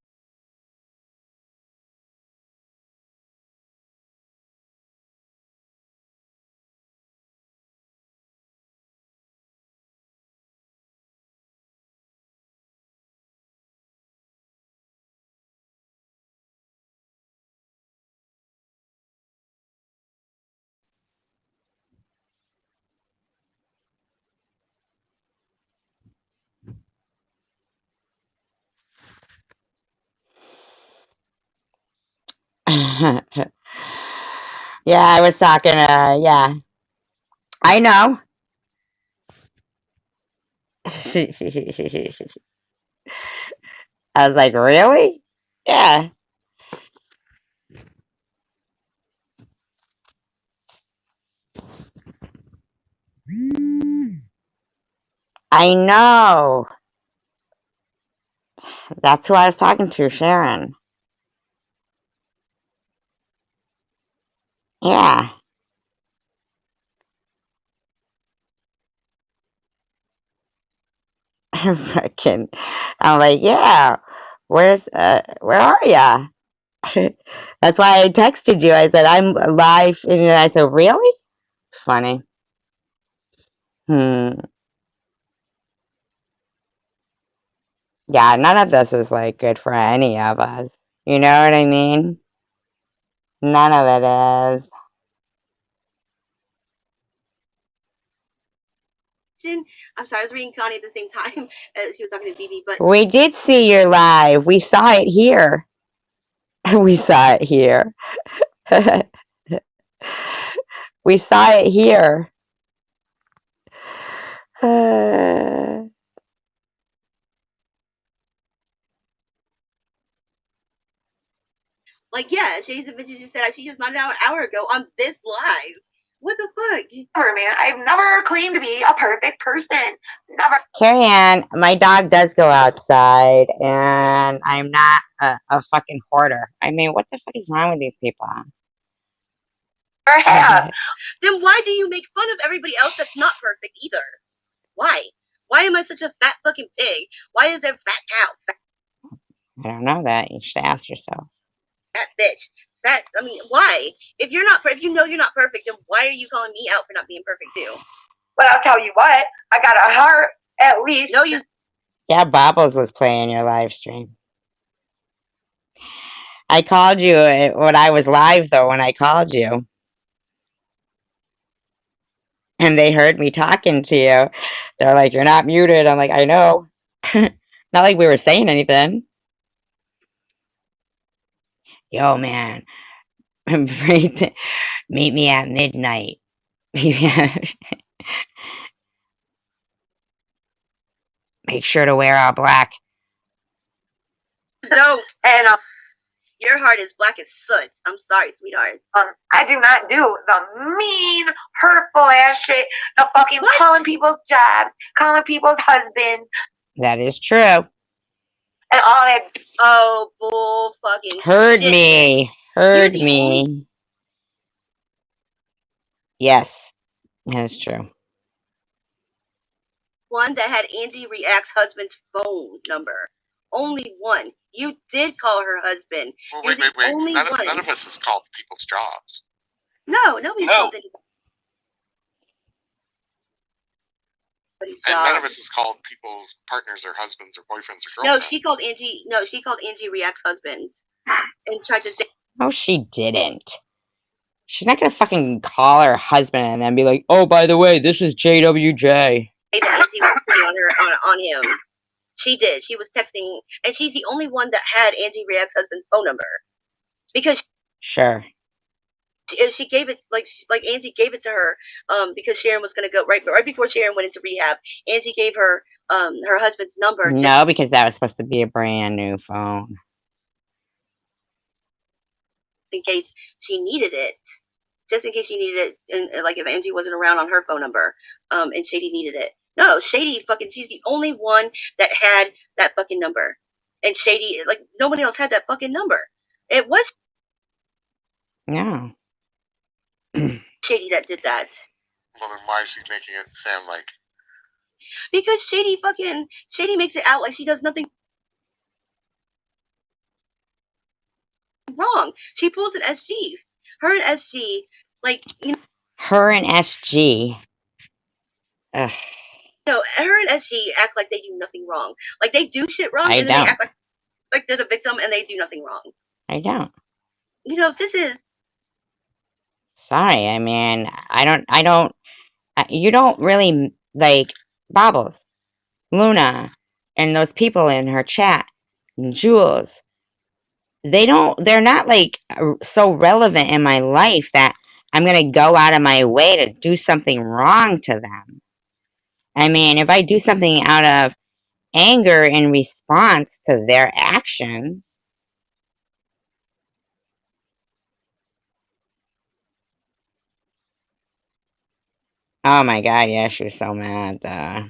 Yeah, I was talking. Yeah, I know. I was like, "Really?" Yeah. I know. That's who I was talking to, Sharon. Yeah. Fucking. I'm like, yeah. Where are ya? That's why I texted you. I said, I'm live. And I said, really? It's funny. Yeah, none of this is like good for any of us. You know what I mean? None of it is. I'm sorry, I was reading Connie at the same time as she was talking to BB, but We did see your live. We saw it here. We saw it here. We saw it here. like, yeah, Shady Vintage just said she just nodded out an hour ago on this live. What the fuck? Never, man. I've never claimed to be a perfect person. Never. Carrie Ann, my dog does go outside, and I'm not a fucking hoarder. I mean, what the fuck is wrong with these people? Then why do you make fun of everybody else that's not perfect either? Why? Why am I such a fat fucking pig? Why is there fat cow? I don't know that. You should ask yourself. Fat bitch. Fat. I mean, why? If you know you're not perfect, then why are you calling me out for not being perfect too? But I'll tell you what. I got a heart at least. No, you. Yeah, Bobbles was playing your live stream. I called you when I was live, though, when I called you. And they heard me talking to you. They're like, you're not muted. I'm like, I know. Not like we were saying anything. Yo, man. Meet me at midnight. Make sure to wear all black. Don't. And your heart is black as soot. I'm sorry, sweetheart. I do not do the mean, hurtful ass shit. The fucking calling people's jobs, calling people's husbands. That is true. and all that. Oh, bull fucking Heard shit. me. Heard me. Yes, that's true. One that had Angie React's husband's phone number. Only one. You did call her husband. Well, You're wait. the only None one. of us has called people's jobs. No, nobody's called anybody's And job. none of us has called people's partners or husbands or boyfriends or No, girlfriends. she called Angie. No, she called Angie React's husband and tried to say No, she didn't. She's not gonna fucking call her husband and then be like, "Oh, by the way, this is JWJ." that Angie was putting on him. She did. She was texting, and she's the only one that had Angie React's husband's phone number because Sure. she gave it like Angie gave it to her because Sharon was gonna go right before Sharon went into rehab. Angie gave her her husband's number No, because that was supposed to be a brand new phone. in case she needed it. Just in case she needed it, and like if Angie wasn't around on her phone number, and Shady needed it. No, Shady fucking, she's the only one that had that fucking number. And Shady, like, nobody else had that fucking number. It was No. Shady that did that. Well, then why is she making it sound like... Because Shady makes it out like she does nothing wrong. She pulls an SG. Her and SG, like, you know. Her and SG. Ugh. No, her and SG act like they do nothing wrong. Like, they do shit wrong, I and then they don't. act like they're the victim, and they do nothing wrong. I don't. You know, this is... Sorry, I mean, you don't really, like, Bobbles, Luna, and those people in her chat, and Jules, they're not, like, so relevant in my life that I'm gonna go out of my way to do something wrong to them. I mean, if I do something out of anger in response to their actions, oh my god, yeah, she was so mad.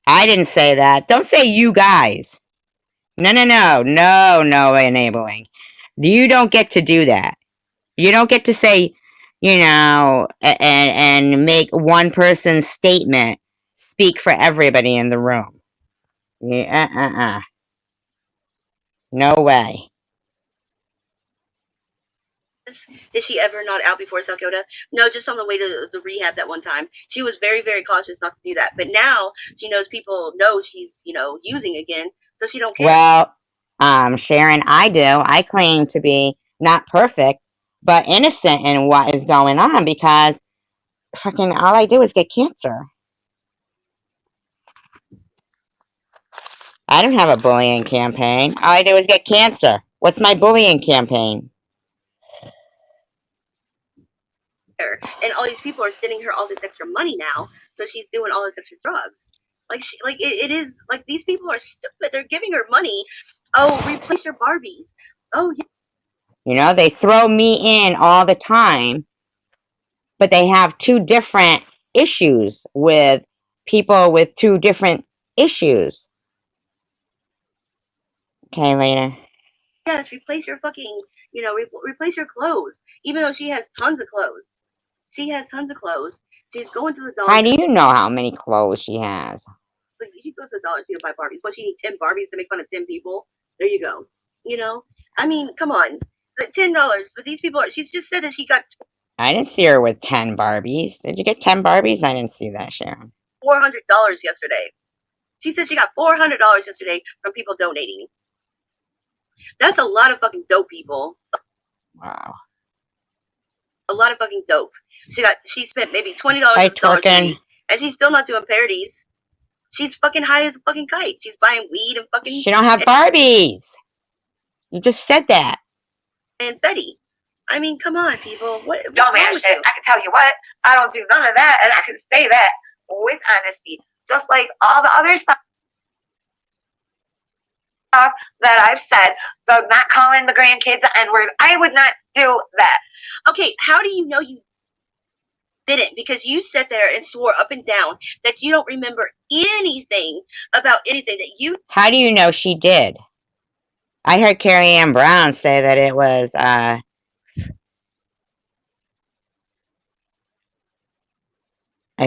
I didn't say that. Don't say you guys. No enabling. You don't get to do that. You don't get to say, you know, and make one person's statement speak for everybody in the room. Yeah, No way. Did she ever not out before South Dakota? No, just on the way to the rehab that one time. She was very, very cautious not to do that. But now she knows people know she's, you know, using again, so she don't care. Well, Sharon, I do. I claim to be not perfect, but innocent in what is going on because fucking all I do is get cancer. I don't have a bullying campaign. All I do is get cancer. What's my bullying campaign? And all these people are sending her all this extra money now, so she's doing all this extra drugs. Like it is like these people are stupid. They're giving her money. Oh, replace your Barbies. Oh yeah. You know, they throw me in all the time, but they have two different issues with people with two different issues. Okay, later. Yes, replace your fucking, you know, replace your clothes. Even though she has tons of clothes. She has tons of clothes. She's going to the Dollar How do you know how many clothes she has? Like, she goes to the Dollar Tree to buy Barbies. What, she needs 10 Barbies to make fun of 10 people? There you go. You know? I mean, come on. $10. But these people are, she's just said that she got I didn't see her with 10 Barbies. Did you get 10 Barbies? I didn't see that, Sharon. $400 yesterday. She said she got $400 yesterday from people donating. That's a lot of fucking dope, people. Wow. A lot of fucking dope. She spent maybe $20 Hi, at the Dollar Twerkin. Tree, and she's still not doing parodies. She's fucking high as a fucking kite. She's buying weed and fucking... She don't have Barbies. You just said that. And Betty. I mean, come on, people. What? Dumbass shit. I can tell you what, I don't do none of that, and I can say that with honesty. Just like all the other stuff. stuff that I've said. So not calling the grandkids the N-word. I would not do that. Okay, how do you know you didn't? Because you sat there and swore up and down that you don't remember anything about anything that you. How do you know she did? I heard Carrie Ann Brown say that it was, I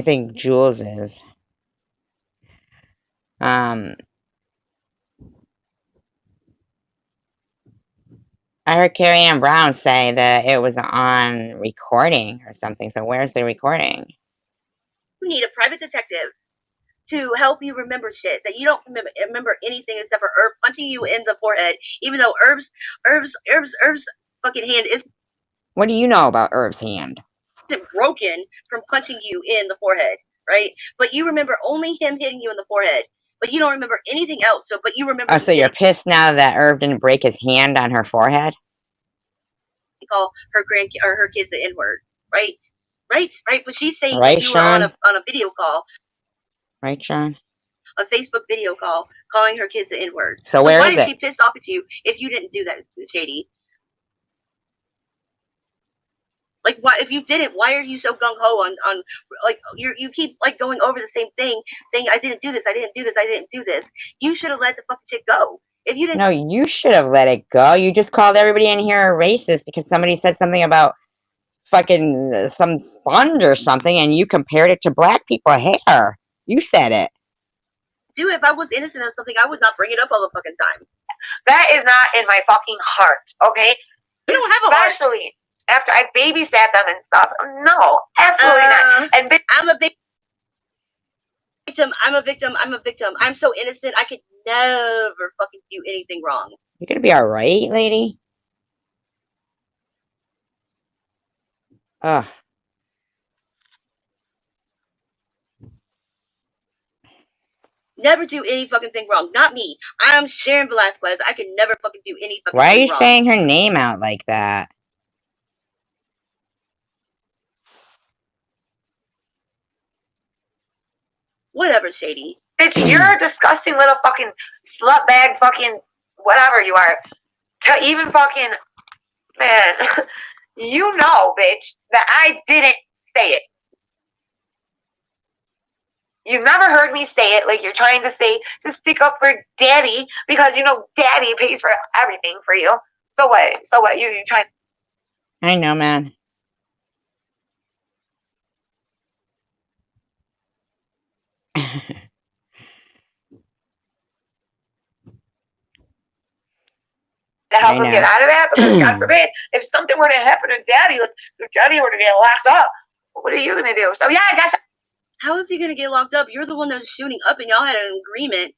think Jules is. I heard Carrie Ann Brown say that it was on recording or something. So where's the recording? You need a private detective to help you remember shit that you don't remember anything except for Herb punching you in the forehead, even though Herb's fucking hand is What do you know about Herb's hand? broken from punching you in the forehead, right? But you remember only him hitting you in the forehead, but you don't remember anything else. So, but you remember. Oh, so you're pissed now that Herb didn't break his hand on her forehead? Call her her kids the N-word, right? Right. But she's saying right, that you Sean? were on a video call. Right, Sean? A Facebook video call calling her kids the N-word. So where why is is it? she pissed off at you if you didn't do that, Shady? Like, why? If you didn't, why are you so gung ho on like you keep like going over the same thing, saying I didn't do this, I didn't do this, I didn't do this. You should have let the fucking shit go. If you didn't. No, you should have let it go. You just called everybody in here a racist because somebody said something about fucking some sponge or something, and you compared it to black people hair. You said it. Do if I was innocent of something, I would not bring it up all the fucking time. That is not in my fucking heart, okay? You don't have a heart. Especially after I babysat them and stuff. No, absolutely not. And I'm a victim. I'm a victim. I'm a victim. I'm so innocent. I could never fucking do anything wrong. You gonna be alright, lady? Ugh. Never do any fucking thing wrong. Not me. I'm Sharon Velasquez. I could never fucking do any fucking Why are thing you wrong. saying her name out like that? Whatever, Shady. bitch, you're a disgusting little fucking slut bag fucking whatever you are. Even fucking, man, you know, bitch, that I didn't say it. You've never heard me say it like you're trying to say to stick up for daddy because you know daddy pays for everything for you. So what? So what? You trying? I know, man. To help him get out of that, because God forbid, if something were to happen to daddy, like if daddy were to get locked up, what are you gonna do? So yeah, I guess. How is he gonna get locked up? You're the one that was shooting up, and y'all had an agreement.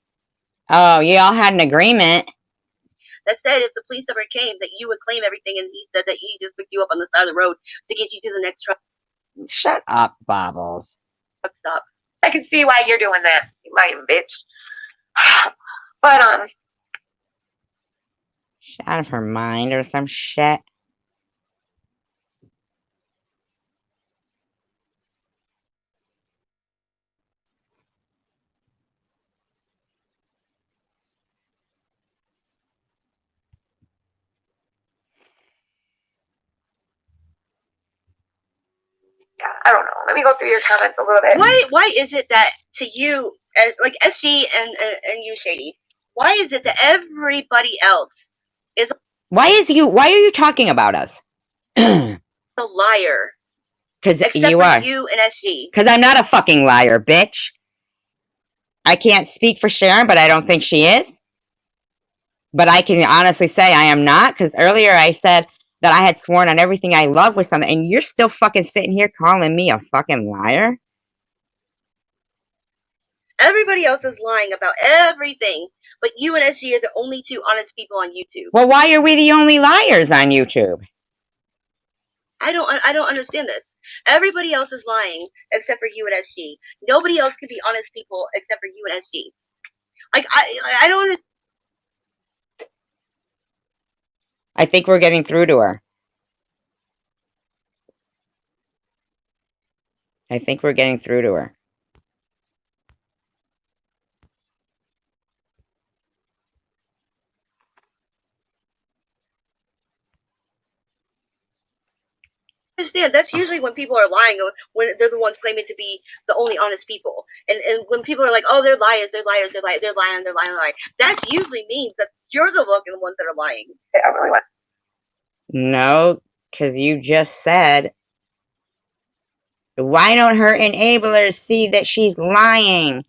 Oh, y'all had an agreement. That said, if the police ever came, that you would claim everything, and he said that he just picked you up on the side of the road to get you to the next truck. Shut up, Bobbles. Stop. I can see why you're doing that, you lying bitch. But She's out of her mind or some shit. I don't know. Let me go through your comments a little bit. Why is it that to you, as like SG and you, Shady, why is it that everybody else is Why are you talking about us? a liar? Because Except you for are. you and SG. Because I'm not a fucking liar, bitch. I can't speak for Sharon, but I don't think she is. But I can honestly say I am not, because earlier I said that I had sworn on everything I love with something, and you're still fucking sitting here calling me a fucking liar? Everybody else is lying about everything, but you and SG are the only two honest people on YouTube. Well, why are we the only liars on YouTube? I don't understand this. Everybody else is lying except for you and SG. Nobody else can be honest people except for you and SG. Like I don't understand. I think we're getting through to her. I think we're getting through to her. understand, that's usually when people are lying, or when they're the ones claiming to be the only honest people. And when people are like, oh, they're liars, they're liars, they're liars, they're lying, they're lying, they're lying. That usually means that you're the fucking ones that are lying. I really want. No, because you just said, why don't her enablers see that she's lying?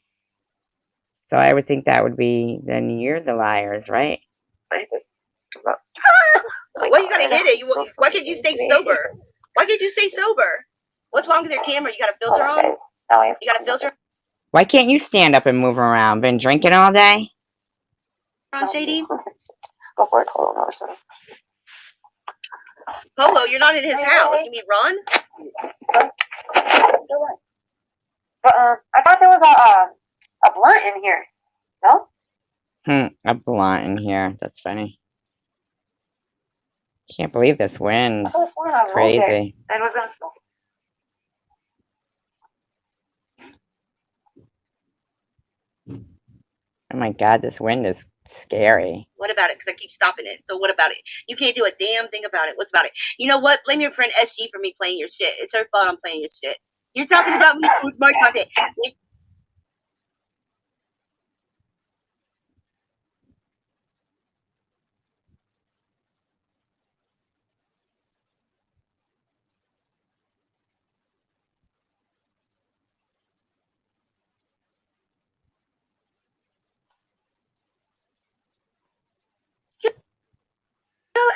So I would think that would be, then you're the liars, right? Why you gotta hit it? Why can't you stay sober? Why can't you stay sober? What's wrong with your camera? You got a filter on? You got a filter Why can't you stand up and move around? Been drinking all day? on, Shady? Go for it. Hold on a second. Polo, you're not in his house. You mean Ron? But I thought there was a blunt in here. No? A blunt in here. That's funny. Can't believe this wind. I could have sworn I It's rolled it crazy. and was gonna smoke. Oh my god, this wind is scary. What about it? Because I keep stopping it. So what about it? You can't do a damn thing about it. What's about it? You know what? Blame your friend SG for me playing your shit. It's her fault I'm playing your shit. You're talking about me with my content.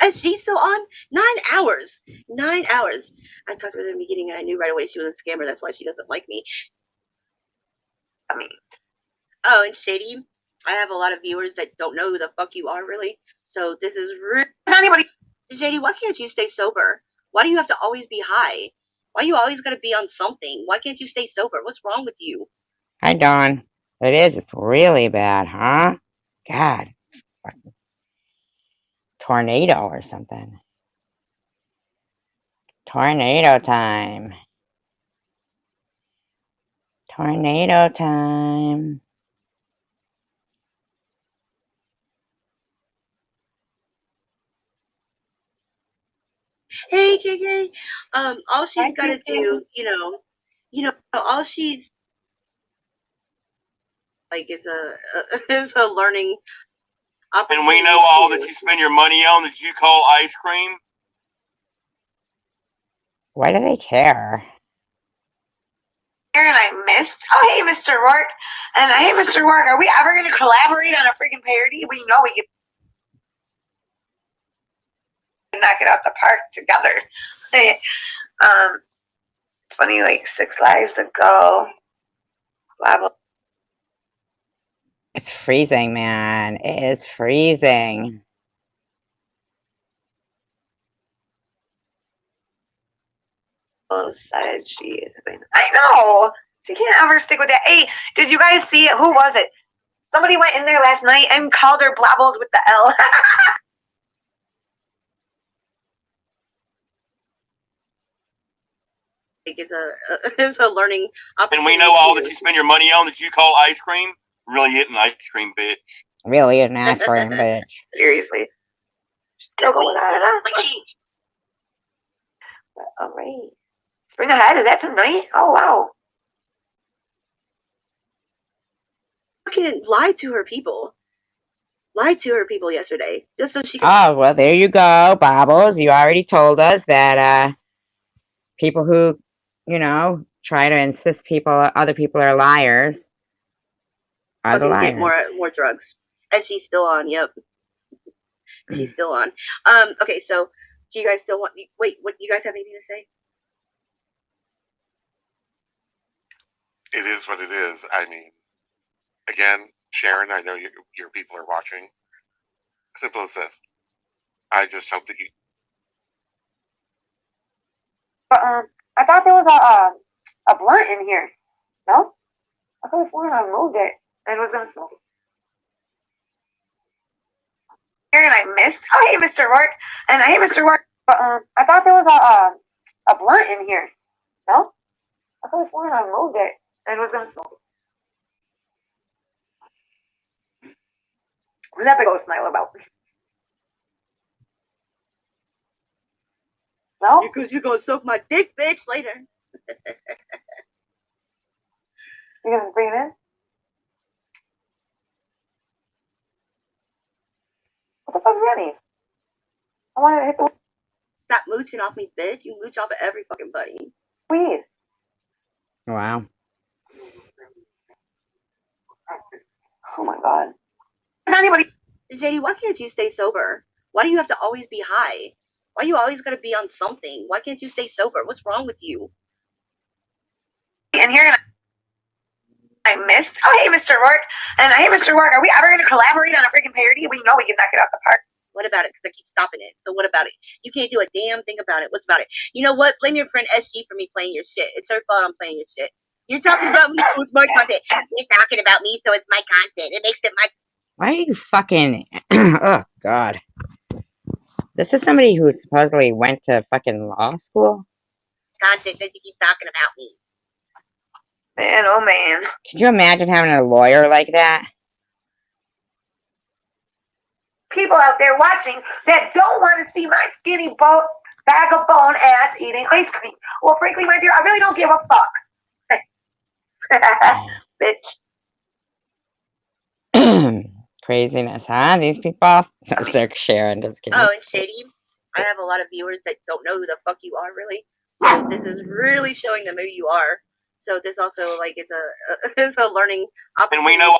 SG still on? 9 hours. 9 hours. I talked to her in the beginning and I knew right away she was a scammer. That's why she doesn't like me. I mean, oh, and Shady, I have a lot of viewers that don't know who the fuck you are, really. So this is rude. Anybody, Shady, why can't you stay sober? Why do you have to always be high? Why you always gotta be on something? Why can't you stay sober? What's wrong with you? Hi, Dawn. It is. It's really bad, huh? God. It's fucking tornado or something. Tornado time. Tornado time. Hey, KK. All she's gotta do, all she's like is a is a learning opportunity. And we know all that you spend your money on that you call ice cream. Why do they care? Aaron, I missed. Oh, hey, Mr. Rourke. And hey, Mr. Rourke, are we ever going to collaborate on a freaking parody? We know we can knock it out the park together. It's funny, like 6 lives ago. It's freezing, man. It is freezing. Said she is. I know. She can't ever stick with that. Hey, did you guys see it? Who was it? Somebody went in there last night and called her Blobbles with the L. Is a learning opportunity. And we know all that you spend your money on that you call ice cream. Really eating ice cream, bitch. Really an ice cream, bitch. Seriously. She's still going on and on. Like she. All right. Spring Ahead, is that tonight? Oh, wow. Fucking lied to her people. Lied to her people yesterday. Just so she could. Oh, well, there you go, Bobbles. You already told us that, people who, try to insist other people are liars are the liars. Get more drugs. And she's still on, yep. She's still on. Okay, so do you guys still want wait, what you guys have anything to say? It is what it is. I mean, again, Sharon, I know your people are watching. Simple as this. I just hope that you. But I thought there was a blunt in here. No? I could have sworn I moved it and was gonna smoke it. Aaron, I missed. Oh, hey, Mr. Rourke. And hey, Mr. Rourke. But I thought there was a blunt in here. No? I could have sworn I moved it and was gonna smoke it. What's that big old smile about? No? Because you're gonna suck my dick, bitch, later. You're gonna bring it in? What the fuck does that mean? I wanted to hit the Stop mooching off me, bitch. You mooch off of every fucking buddy. weed. Wow. Oh my god. Anybody, JD, why can't you stay sober? Why do you have to always be high? Why you always gotta be on something? Why can't you stay sober? What's wrong with you? And here I missed. Oh, hey, Mr. Rourke. And hey, Mr. Rourke, are we ever going to collaborate on a freaking parody? We know we can knock it out the park. What about it? Because I keep stopping it. So what about it? You can't do a damn thing about it. What's about it? You know what? Blame your friend SG for me playing your shit. It's her fault I'm playing your shit. You're talking about me, so it's my content. You're talking about me, so it's my content. It makes it my Why are you fucking... oh, God. This is somebody who supposedly went to fucking law school? content because you keep talking about me. Man, oh man. Could you imagine having a lawyer like that? People out there watching that don't want to see my skinny bag of bone ass eating ice cream. Well, frankly, my dear, I really don't give a fuck. Bitch. Craziness, huh? These people? They're Sharon, just kidding. Oh, and Shady, I have a lot of viewers that don't know who the fuck you are, really. So this is really showing them who you are. So this also, like, is is a learning opportunity. And we know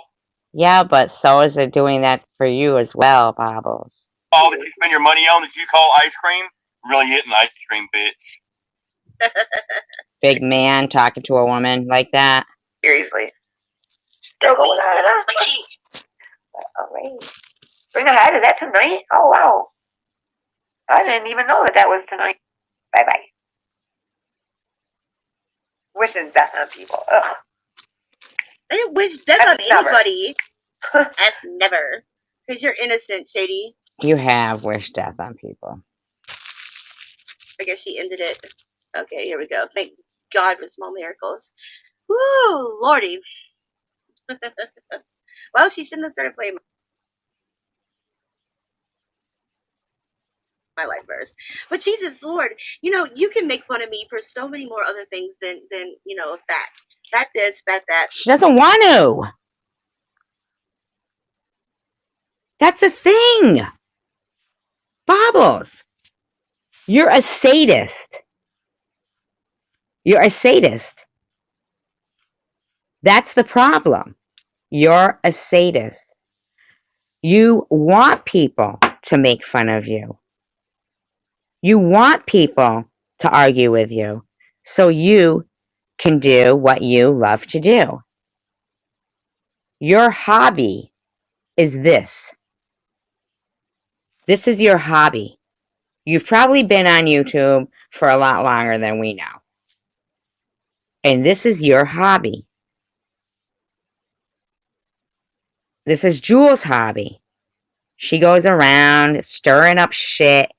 Yeah, but so is it doing that for you as well, Bobbles. all that you spend your money on that you call ice cream, really getting ice cream, bitch. Big man talking to a woman like that. Seriously. Still going on, huh? Alright. Bring ahead, is that tonight? Oh, wow. I didn't even know that was tonight. Bye-bye. Wishing death on people. Ugh. I didn't wish death on Never. anybody. That's never. Because you're innocent, Shady. You have wished death on people. I guess she ended it. Okay, here we go. Thank God for small miracles. Woo, Lordy. Well, she shouldn't have started playing my life verse. But Jesus Lord, you know, you can make fun of me for so many more other things than you know, fat. Fat this, fat that. She doesn't want to. That's a thing. Bobbles. You're a sadist. You're a sadist. That's the problem. You're a sadist. You want people to make fun of you. You want people to argue with you so you can do what you love to do. Your hobby is this. This is your hobby. You've probably been on YouTube for a lot longer than we know. And this is your hobby. This is Jules' hobby. She goes around stirring up shit.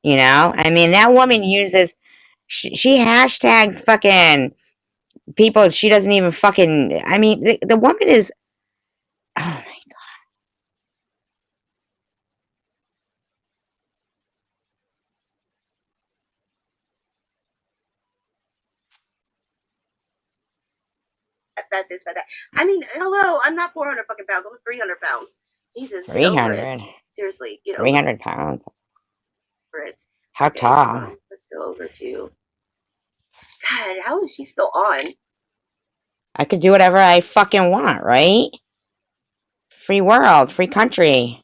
You know? I mean, that woman uses... She hashtags fucking people she doesn't even fucking... I mean, the woman is... Oh, my God. Fat this, fat that. I mean, hello, I'm not 400 fucking pounds. I'm 300 pounds. Jesus, get over it. 300. Seriously, get over 300 pounds. it. How Okay, tall? hold on. Let's go over to... God, how is she still on? I could do whatever I fucking want, right? Free world, free country.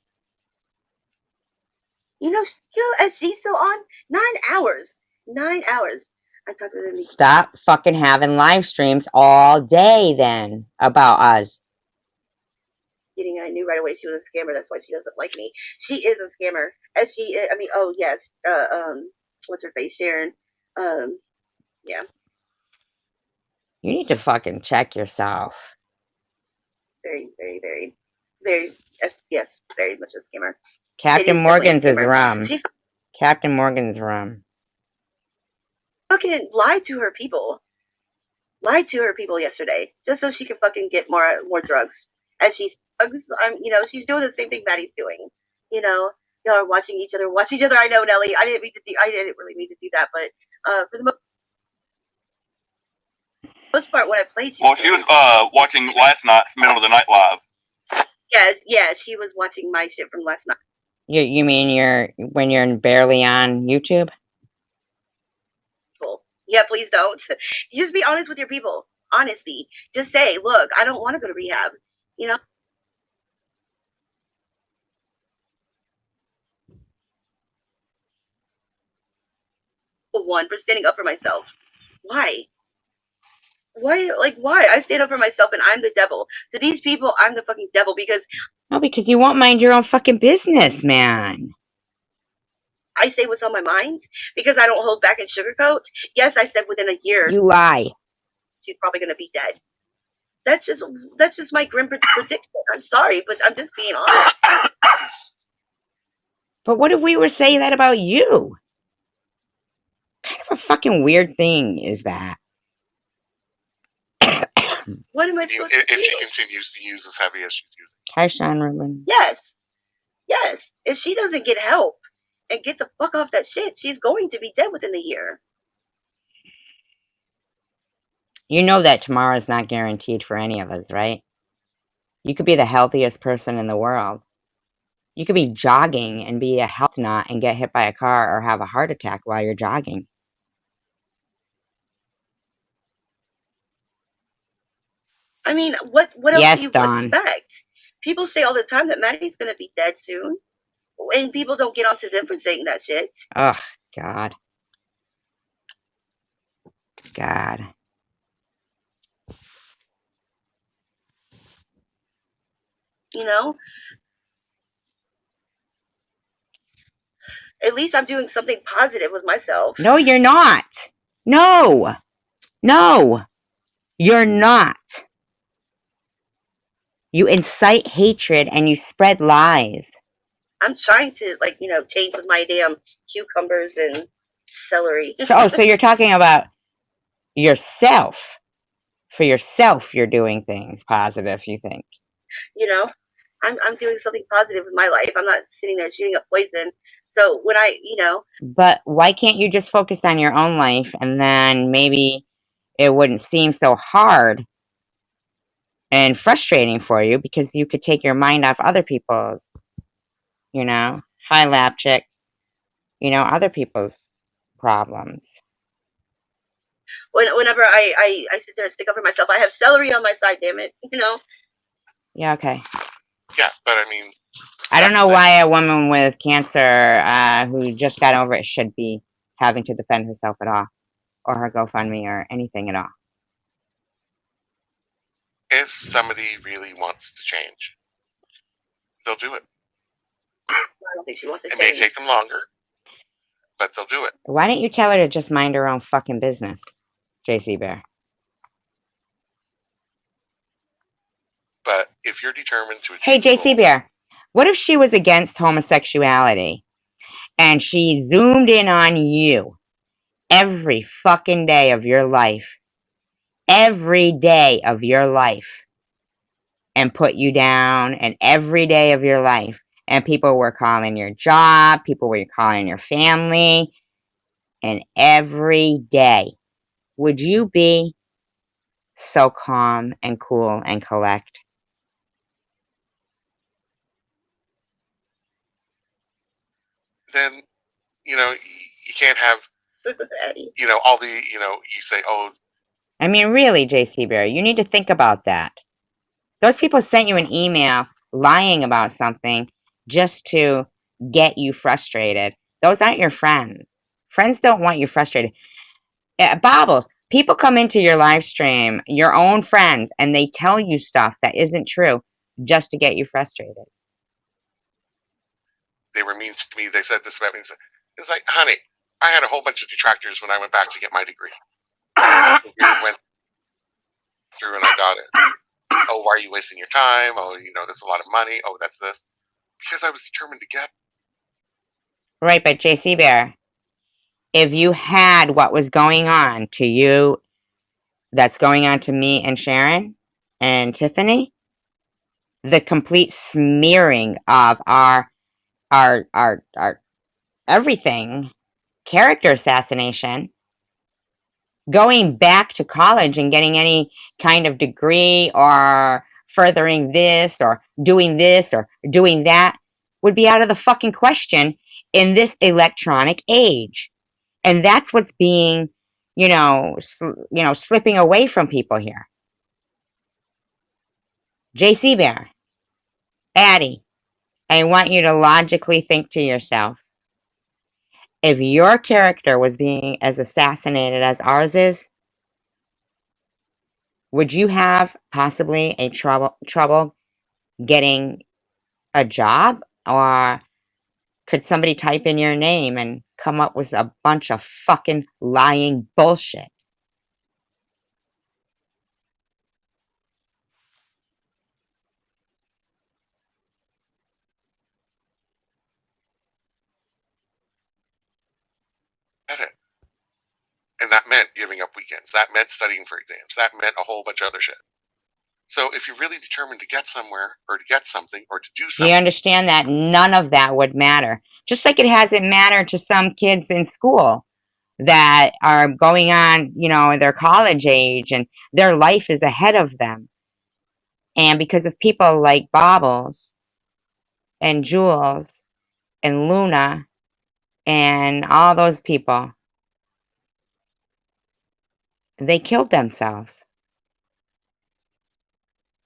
You know, she's still on? 9 hours. 9 hours. I talked to her. Stop fucking having live streams all day then about us. Getting, I knew right away she was a scammer. That's why she doesn't like me. She is a scammer. As she, I mean, oh yes, what's her face, Sharon? Yeah. You need to fucking check yourself. Very, very, very, very, yes, very much a scammer. Captain Morgan's is rum. She Captain Morgan's rum. fucking lied to her people. Lied to her people yesterday, just so she can fucking get more drugs. As she's, you know, she's doing the same thing Maddie's doing. You know, y'all are watching each other. Watch each other. I know, Nelly. I didn't really mean to do that, but for the most part, when I played, Well, she was watching last night's Middle of the Night Live. Yes, she was watching my shit from last night. You mean when you're barely on YouTube? Yeah, please don't. You just be honest with your people. Honesty. Just say, look, I don't want to go to rehab. You know? One for standing up for myself. Why? Why? I stand up for myself and I'm the devil. To these people, I'm the fucking devil because No, because you won't mind your own fucking business, man. I say what's on my mind, because I don't hold back and sugarcoat. Yes, I said within a year You lie. she's probably gonna be dead. That's just my grim prediction. I'm sorry, but I'm just being honest. But what if we were saying that about you? What kind of a fucking weird thing is that? What am I supposed to do? If she continues to use as heavy as she's using. Hi, Sean Rubin. Yes. If she doesn't get help and get the fuck off that shit, she's going to be dead within the year. You know that tomorrow's not guaranteed for any of us, right? You could be the healthiest person in the world. You could be jogging and be a health nut and get hit by a car or have a heart attack while you're jogging. I mean, what else Yes, do you Dawn. expect? People say all the time that Maddie's gonna be dead soon, and people don't get onto them for saying that shit. Ugh, God. God. You know? At least I'm doing something positive with myself. No, you're not. No. No. You're not. You incite hatred and you spread lies. I'm trying to, change with my damn cucumbers and celery. So you're talking about yourself. For yourself, you're doing things positive, you think. You know? I'm doing something positive with my life. I'm not sitting there shooting up poison. So when But why can't you just focus on your own life and then maybe it wouldn't seem so hard and frustrating for you because you could take your mind off other people's, hi lab chick, other people's problems. Whenever I sit there and stick up for myself, I have celery on my side, damn it, Yeah, okay. Yeah, but I mean, I don't know why a woman with cancer who just got over it should be having to defend herself at all, or her GoFundMe, or anything at all. if somebody really wants to change, they'll do it. I don't think she wants to It may change. take them longer, but they'll do it. Why don't you tell her to just mind her own fucking business, JC Bear? But if you're determined to achieve Hey, JC Bear, what if she was against homosexuality and she zoomed in on you every fucking day of your life, and put you down, and every day of your life, and people were calling your job, people were calling your family, and every day, would you be so calm and cool and collect? then, you can't have, all the, you say, oh. I mean, really, JC Bear, you need to think about that. Those people sent you an email lying about something just to get you frustrated. Those aren't your friends. Friends don't want you frustrated. Bobbles, people come into your live stream, your own friends, and they tell you stuff that isn't true just to get you frustrated. They were mean to me. They said this about me. It's like, honey, I had a whole bunch of detractors when I went back to get my degree. Went through and I got it. Oh, why are you wasting your time? Oh, that's a lot of money. Oh, that's this. Because I was determined to get. Right, but JC Bear, if you had what was going on to you, that's going on to me and Sharon and Tiffany, the complete smearing of our our everything, character assassination, going back to college and getting any kind of degree or furthering this or doing that would be out of the fucking question in this electronic age. And that's what's being, slipping away from people here. JC Bear, Addie, I want you to logically think to yourself, if your character was being as assassinated as ours is, would you have possibly a trouble getting a job? Or could somebody type in your name and come up with a bunch of fucking lying bullshit? That's it. And that meant giving up weekends. That meant studying for exams. That meant a whole bunch of other shit. So if you're really determined to get somewhere or to get something or to do Do something, you understand that none of that would matter? Just like it hasn't mattered to some kids in school that are going on, their college age and their life is ahead of them. And because of people like Bobbles and Jules and Luna and all those people, they killed themselves.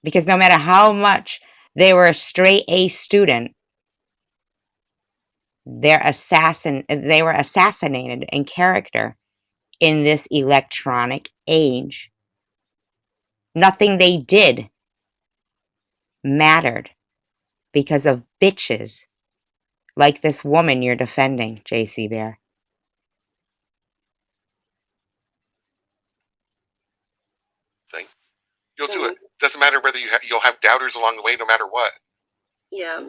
Because no matter how much they were a straight A student, they were assassinated in character in this electronic age. Nothing they did mattered because of bitches like this woman you're defending, JC Bear. thing, you'll do it. Doesn't matter whether you'll have doubters along the way, no matter what. Yeah.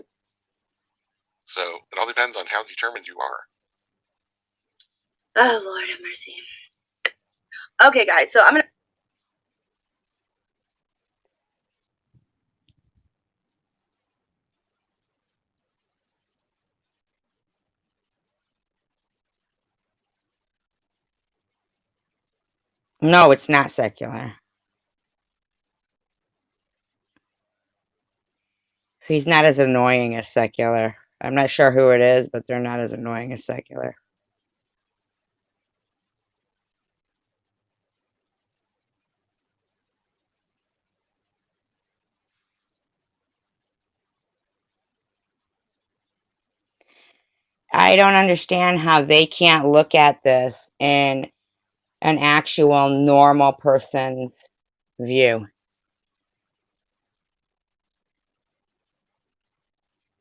So it all depends on how determined you are. Oh, Lord have mercy. Okay, guys, so I'm going to... No, it's not secular. He's not as annoying as secular. I'm not sure who it is, but they're not as annoying as secular. I don't understand how they can't look at this in an actual normal person's view.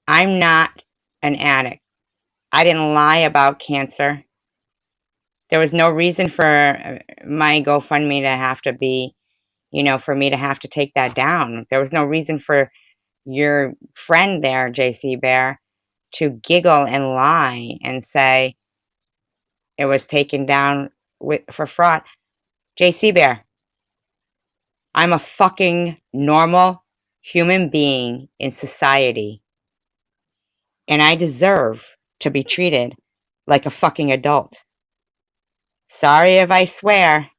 I'm not an addict. I didn't lie about cancer. There was no reason for my GoFundMe to have to be, for me to have to take that down. There was no reason for your friend there, JC Bear, to giggle and lie and say it was taken down for fraud. JC Bear, I'm a fucking normal human being in society, and I deserve to be treated like a fucking adult. Sorry if I swear.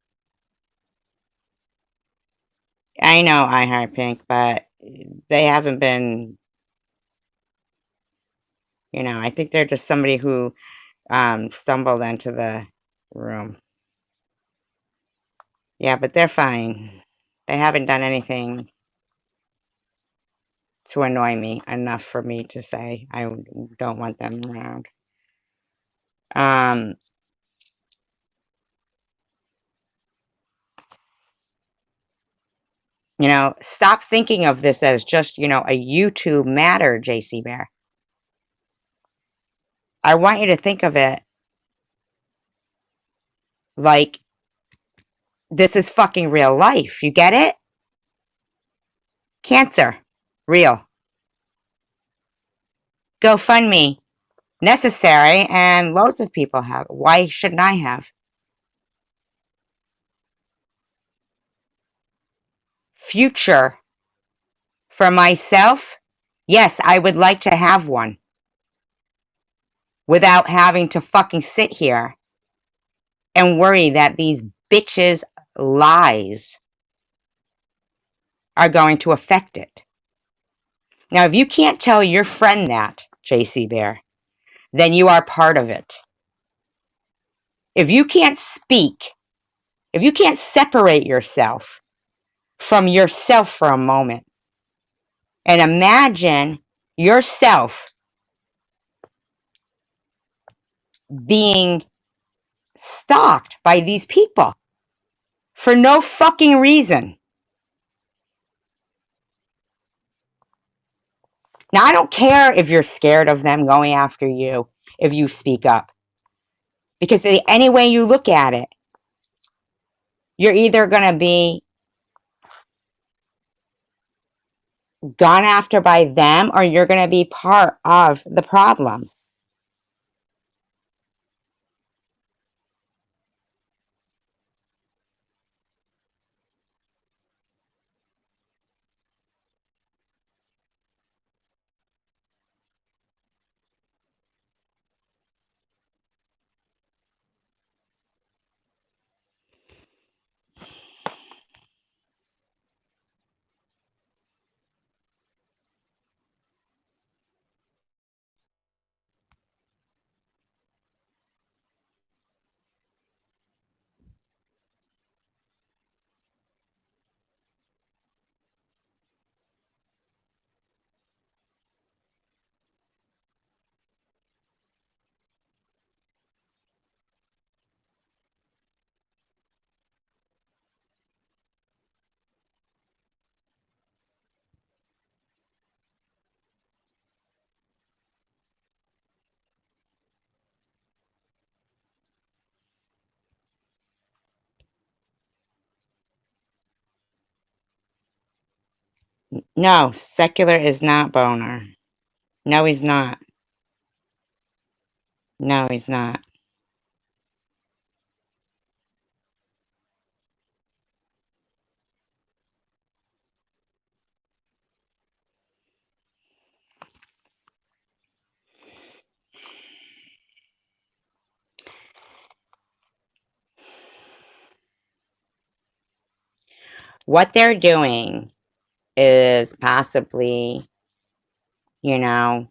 I know I Heart Pink, but they haven't been, I think they're just somebody who stumbled into the room. Yeah, but they're fine. They haven't done anything to annoy me enough for me to say I don't want them around. Stop thinking of this as just, a YouTube matter, JC Bear. I want you to think of it like this is fucking real life. You get it? Cancer. Real. GoFundMe. Necessary, and loads of people have. Why shouldn't I have? Future. For myself? Yes, I would like to have one. without having to fucking sit here and worry that these bitches' lies are going to affect it. Now, if you can't tell your friend that, JC Bear, then you are part of it. If you can't speak, if you can't separate yourself from yourself for a moment and imagine yourself being stalked by these people for no fucking reason. Now, I don't care if you're scared of them going after you if you speak up. Because any way you look at it, you're either going to be gone after by them or you're going to be part of the problem. No, Secular is not Boner. No, he's not. No, he's not. What they're doing is possibly, you know,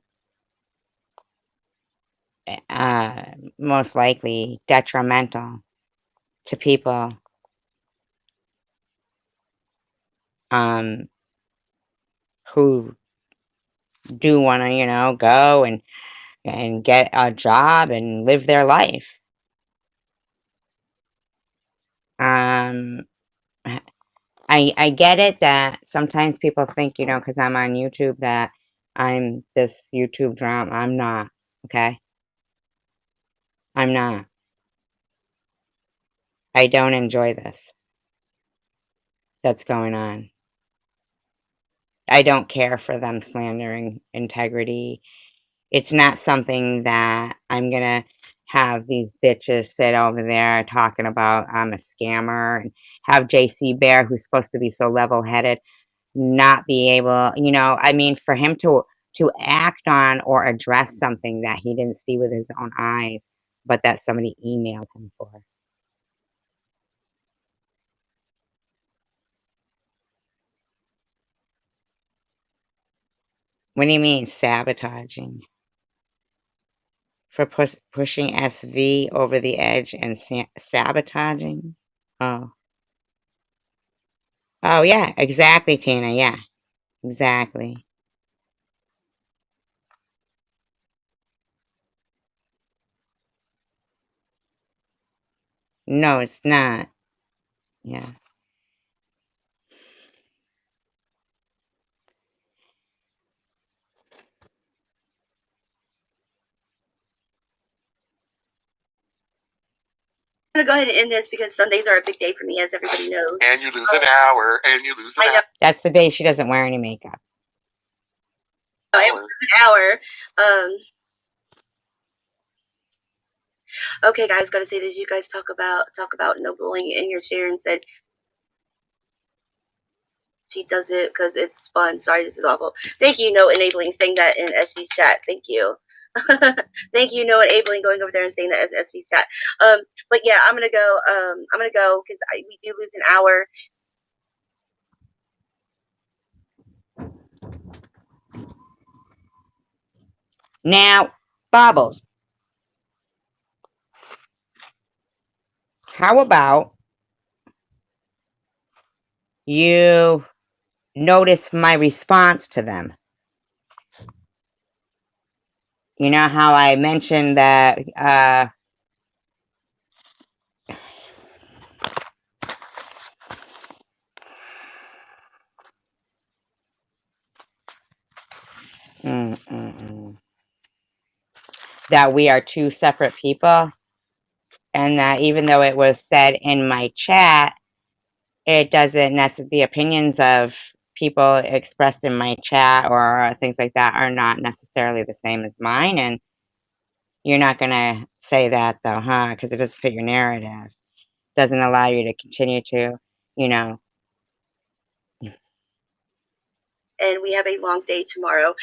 most likely detrimental to people who do want to, go and get a job and live their life. I get it that sometimes people think, because I'm on YouTube that I'm this YouTube drama. I'm not, okay? I'm not. I don't enjoy this that's going on. I don't care for them slandering integrity. It's not something that I'm gonna have these bitches sit over there talking about I'm a scammer and have JC Bear, who's supposed to be so level-headed, not be able, for him to act on or address something that he didn't see with his own eyes, but that somebody emailed him for. What do you mean sabotaging? For pushing SV over the edge and sabotaging? Oh. Oh, yeah, exactly, Tina, yeah, exactly. No, it's not. Yeah. I'm gonna go ahead and end this because Sundays are a big day for me, as everybody knows. And you lose an hour, and you lose an hour. That's the day she doesn't wear any makeup. It was an hour. Okay, guys, gotta say this. You guys talk about no bullying, and your Sharon said She does it because it's fun. Sorry, this is awful. Thank you, No Enabling, saying that in SG's chat. Thank you. Thank you, No Enabling, going over there and saying that in SG's chat. But yeah, I'm gonna go. I'm gonna go because we do lose an hour. Now, Bobbles, how about you notice my response to them? You know how I mentioned that, that we are two separate people, and that even though it was said in my chat, it doesn't necessarily, the opinions of people expressed in my chat or things like that are not necessarily the same as mine, and you're not gonna say that though, huh? Because it doesn't fit your narrative. Doesn't allow you to continue to, you know. And we have a long day tomorrow.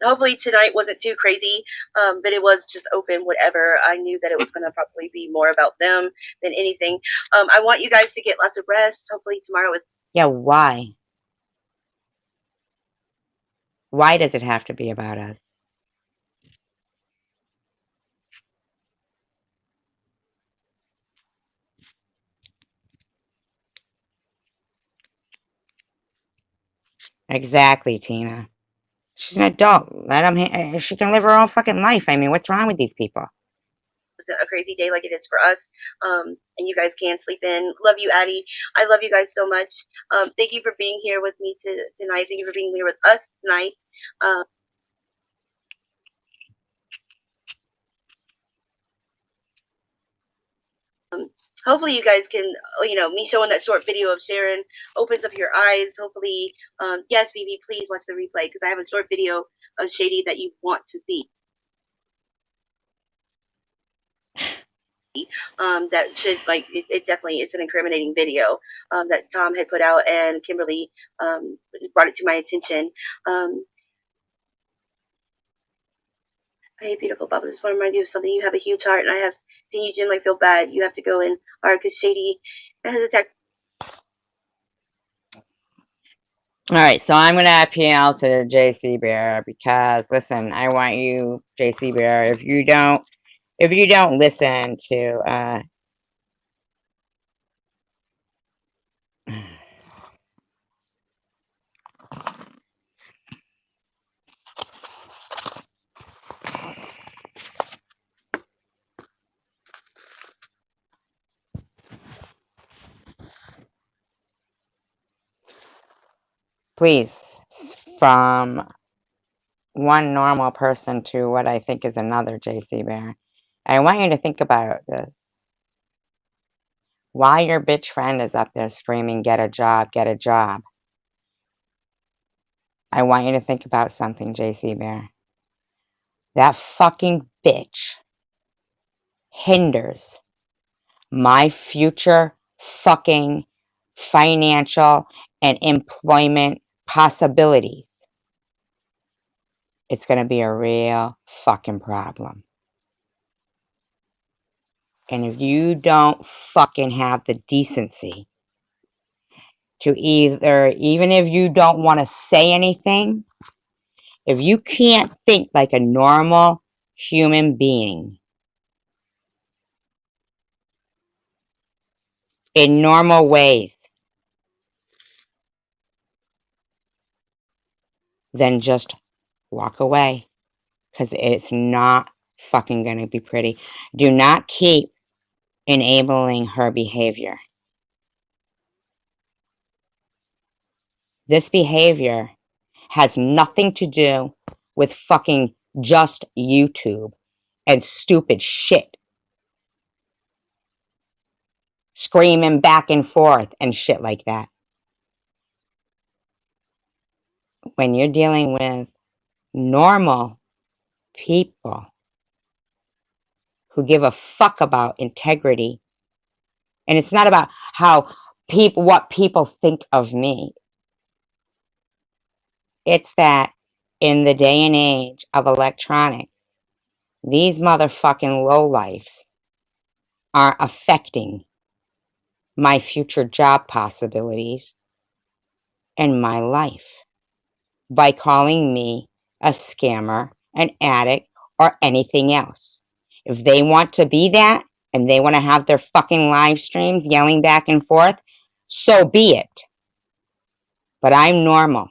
Hopefully tonight wasn't too crazy, but it was just open, whatever. I knew that it was going to probably be more about them than anything. I want you guys to get lots of rest. Hopefully tomorrow is... Yeah, why? Why does it have to be about us? Exactly, Tina. She's an adult. Let them. She can live her own fucking life. I mean, what's wrong with these people? a crazy day like it is for us, and you guys can sleep in. Love you, Addie. I love you guys so much. Thank you for being here with me tonight. Thank you for being here with us tonight. Hopefully you guys can, me showing that short video of Sharon opens up your eyes. Hopefully, yes, Vivi, please watch the replay because I have a short video of Shady that you want to see. That should, like, it definitely, it's an incriminating video that Tom had put out, and Kimberly brought it to my attention. Hey, beautiful Bubbles, just want to remind you of something. You have a huge heart, and I have seen you genuinely feel bad. You have to go in hard because Shady has attacked. All right, so I'm gonna appeal to JC Bear because, listen, I want you, JC Bear, if you don't listen to, please, from one normal person to what I think is another, JC Bear, I want you to think about this. While your bitch friend is up there screaming, get a job, get a job, I want you to think about something, JC Bear. That fucking bitch hinders my future fucking financial and employment possibilities. It's going to be a real fucking problem. And if you don't fucking have the decency to either, even if you don't want to say anything, if you can't think like a normal human being in normal ways, then just walk away, because it's not fucking going to be pretty. Do not keep enabling her behavior. This behavior has nothing to do with fucking just YouTube and stupid shit. Screaming back and forth and shit like that. When you're dealing with normal people who give a fuck about integrity, and it's not about what people think of me. It's that in the day and age of electronics, these motherfucking lowlifes are affecting my future job possibilities and my life by calling me a scammer, an addict, or anything else. If they want to be that and they want to have their fucking live streams yelling back and forth, so be it. But I'm normal.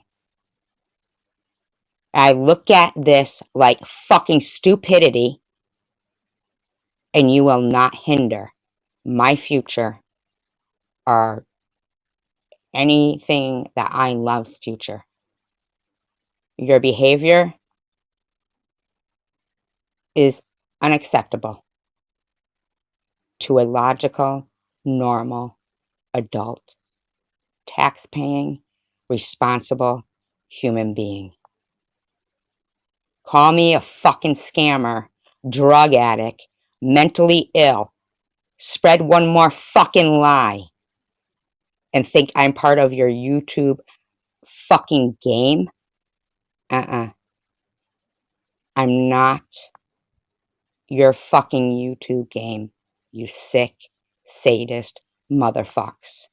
I look at this like fucking stupidity, and you will not hinder my future or anything that I love's future. Your behavior is unacceptable to a logical, normal, adult, tax-paying, responsible human being. Call me a fucking scammer, drug addict, mentally ill, spread one more fucking lie, and think I'm part of your YouTube fucking game? I'm not your fucking YouTube game, you sick, sadist motherfucks.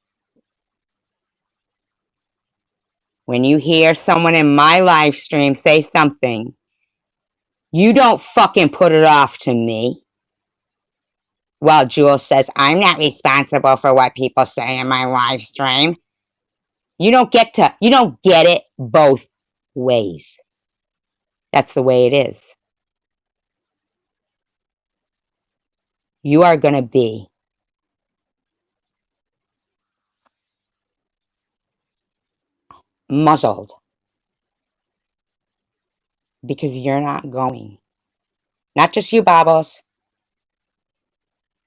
When you hear someone in my live stream say something, you don't fucking put it off to me. Well, Jules says, I'm not responsible for what people say in my live stream. You don't get it both ways. That's the way it is. You are going to be muzzled because you're not going. Not just you, Bobbles.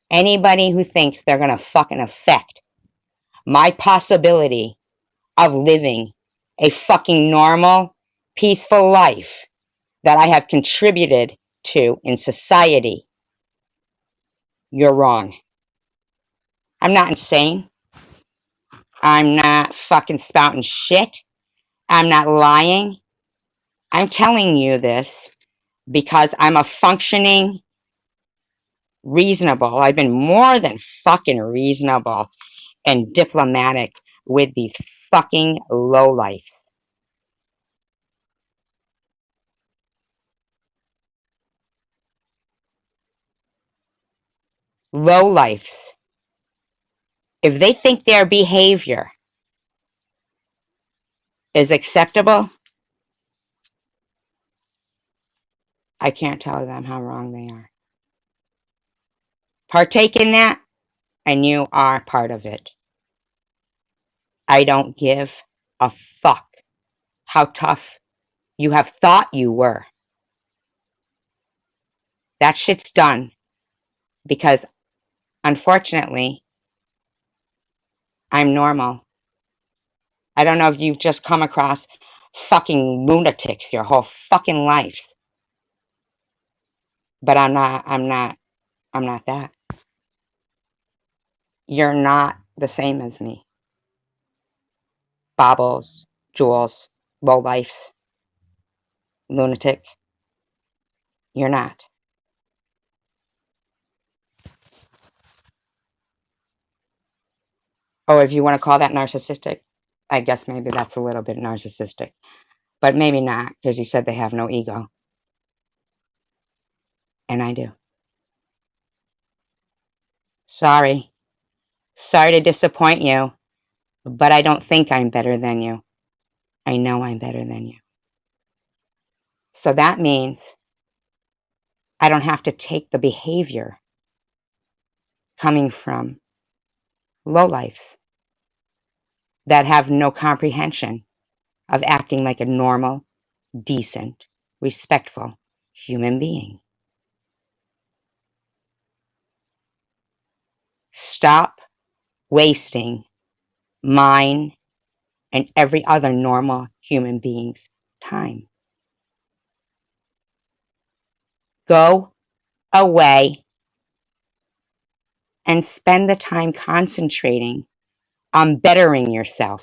Anybody who thinks they're going to fucking affect my possibility of living a fucking normal, peaceful life that I have contributed to in society, you're wrong. I'm not insane. I'm not fucking spouting shit. I'm not lying. I'm telling you this because I'm a functioning, reasonable, I've been more than fucking reasonable and diplomatic with these fucking lowlifes. Lowlifes. If they think their behavior is acceptable, I can't tell them how wrong they are. Partake in that, and you are part of it. I don't give a fuck how tough you have thought you were. That shit's done because, unfortunately, I'm normal. I don't know if you've just come across fucking lunatics your whole fucking lives. But I'm not that. You're not the same as me. Bobbles, Jules, lowlifes, lunatic. You're not. Oh, if you want to call that narcissistic, I guess maybe that's a little bit narcissistic. But maybe not, because you said they have no ego. And I do. Sorry. Sorry to disappoint you, but I don't think I'm better than you. I know I'm better than you. So that means I don't have to take the behavior coming from lowlifes that have no comprehension of acting like a normal, decent, respectful human being. Stop wasting mine and every other normal human being's time. Go away and spend the time concentrating on bettering yourself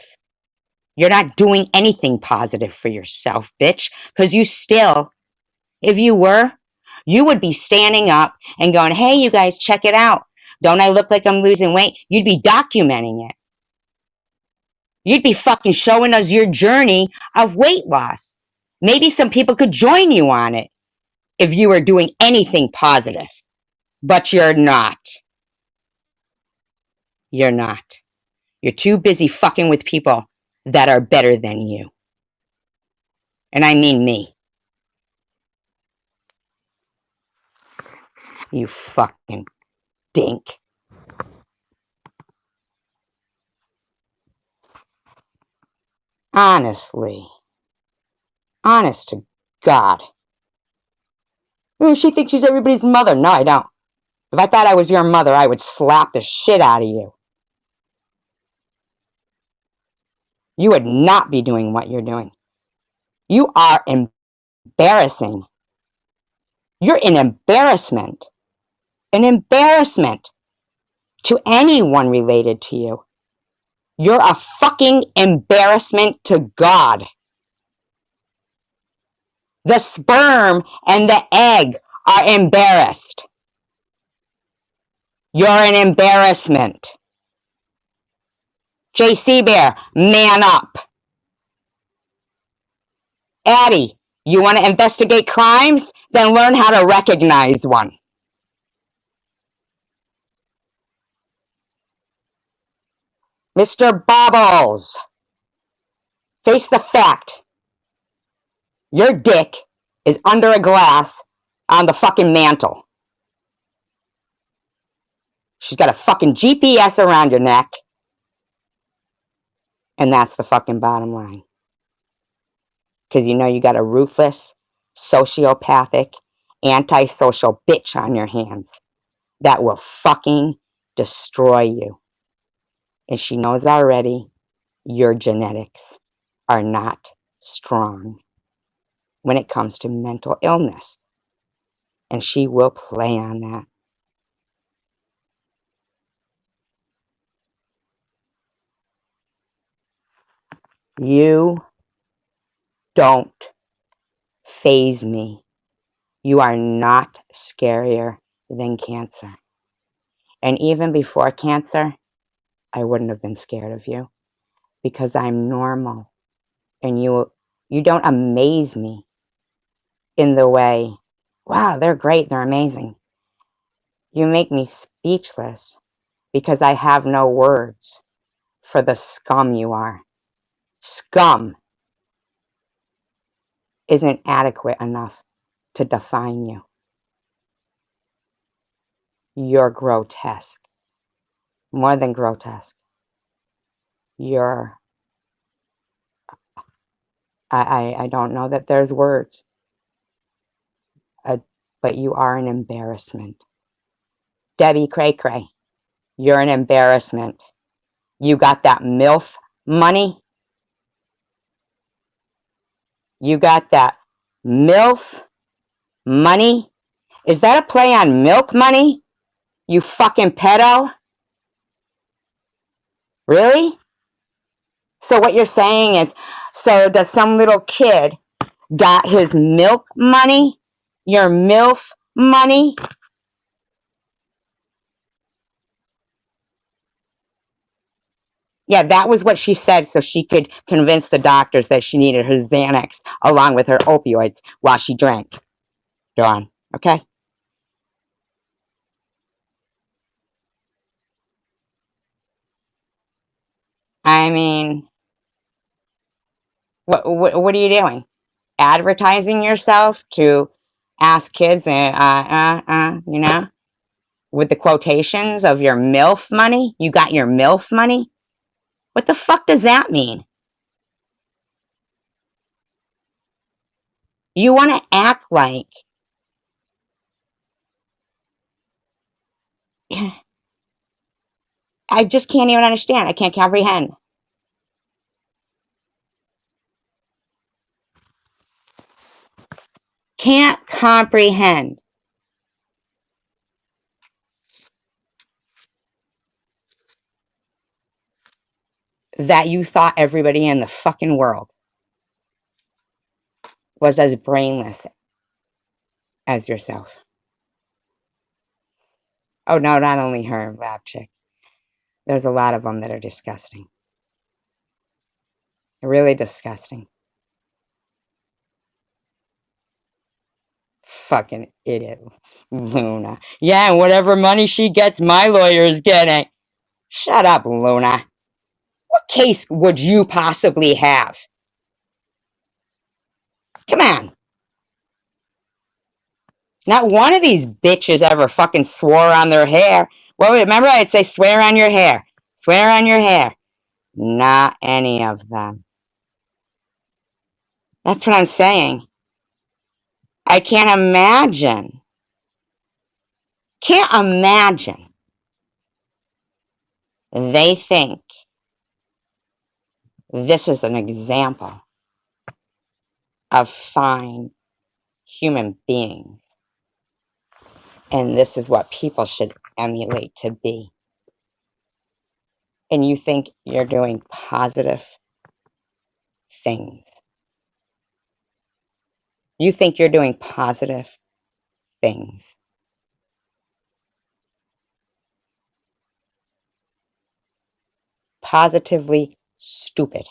You're not doing anything positive for yourself, bitch, because you still, if you were, you would be standing up and going, hey, you guys, check it out. Don't I look like I'm losing weight? You'd be documenting it. You'd be fucking showing us your journey of weight loss. Maybe some people could join you on it if you were doing anything positive. But you're not. You're not. You're too busy fucking with people that are better than you. And I mean me. You fucking dink. Honestly. Honest to God. Oh, she thinks she's everybody's mother. No, I don't. If I thought I was your mother, I would slap the shit out of you. You would not be doing what you're doing. You are embarrassing. You're an embarrassment. An embarrassment to anyone related to you. You're a fucking embarrassment to God. The sperm and the egg are embarrassed. You're an embarrassment. J.C. Bear, man up. Addie, you want to investigate crimes? Then learn how to recognize one. Mr. Bobbles, face the fact. Your dick is under a glass on the fucking mantle. She's got a fucking GPS around your neck. And that's the fucking bottom line. Because you know you got a ruthless, sociopathic, antisocial bitch on your hands that will fucking destroy you. And she knows already your genetics are not strong when it comes to mental illness. And she will play on that. You don't faze me. You are not scarier than cancer. And even before cancer, I wouldn't have been scared of you because I'm normal. And you don't amaze me in the way, wow, they're great, they're amazing. You make me speechless because I have no words for the scum you are. Scum isn't adequate enough to define you. You're grotesque. More than grotesque. You're... I don't know that there's words. But you are an embarrassment. Debbie Cray Cray, you're an embarrassment. You got that MILF money? You got that MILF money? Is that a play on milk money? You fucking pedo? Really? So what you're saying is, so does some little kid got his milk money? Your MILF money? Yeah, that was what she said so she could convince the doctors that she needed her Xanax along with her opioids while she drank. Dawn, okay? I mean, what are you doing? Advertising yourself to ask kids, you know, with the quotations of your MILF money? You got your MILF money? What the fuck does that mean? You want to act like... I just can't even understand. I can't comprehend. Can't comprehend. that you thought everybody in the fucking world was as brainless as yourself. Oh no, not only her, lab chick. There's a lot of them that are disgusting. Really disgusting. Fucking idiot. Luna. Yeah, and whatever money she gets, my lawyer is getting. Shut up, Luna. What case would you possibly have? Come on. Not one of these bitches ever fucking swore on their hair. Well, remember I'd say swear on your hair. Swear on your hair. Not any of them. That's what I'm saying. I can't imagine. Can't imagine. They think this is an example of fine human beings. And this is what people should emulate to be. And you think you're doing positive things. You think you're doing positive things. Positively stupid.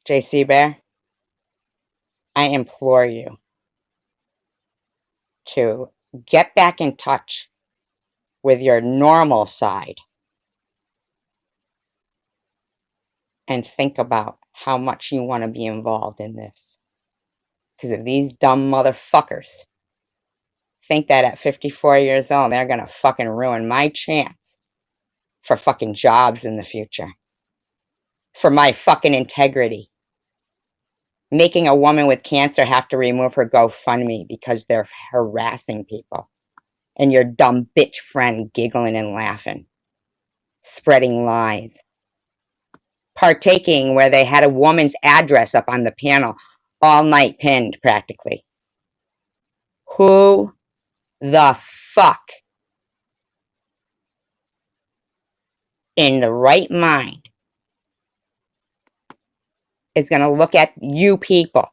JC Bear, I implore you to get back in touch with your normal side and think about how much you want to be involved in this. Because if these dumb motherfuckers think that at 54 years old they're gonna fucking ruin my chance for fucking jobs in the future, for my fucking integrity, making a woman with cancer have to remove her GoFundMe because they're harassing people, and your dumb bitch friend giggling and laughing, spreading lies, partaking where they had a woman's address up on the panel all night pinned practically. Who the fuck in the right mind is going to look at you people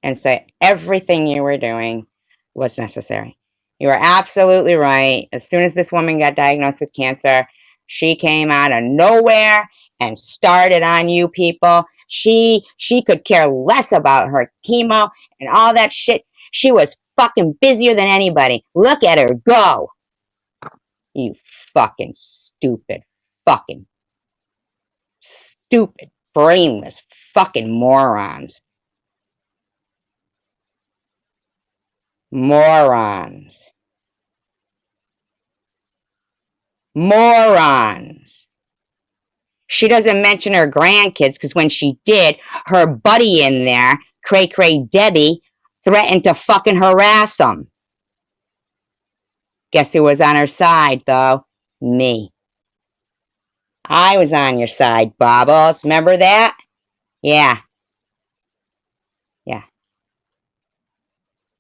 and say everything you were doing was necessary? You were absolutely right. As soon as this woman got diagnosed with cancer, she came out of nowhere and started on you people. She could care less about her chemo and all that shit. She was fucking busier than anybody. Look at her go. You fucking stupid, brainless fucking morons. Morons. She doesn't mention her grandkids because when she did, her buddy in there, Cray Cray Debbie, threatened to fucking harass them. Guess who was on her side, though? Me. I was on your side, Bobbles. Remember that? Yeah.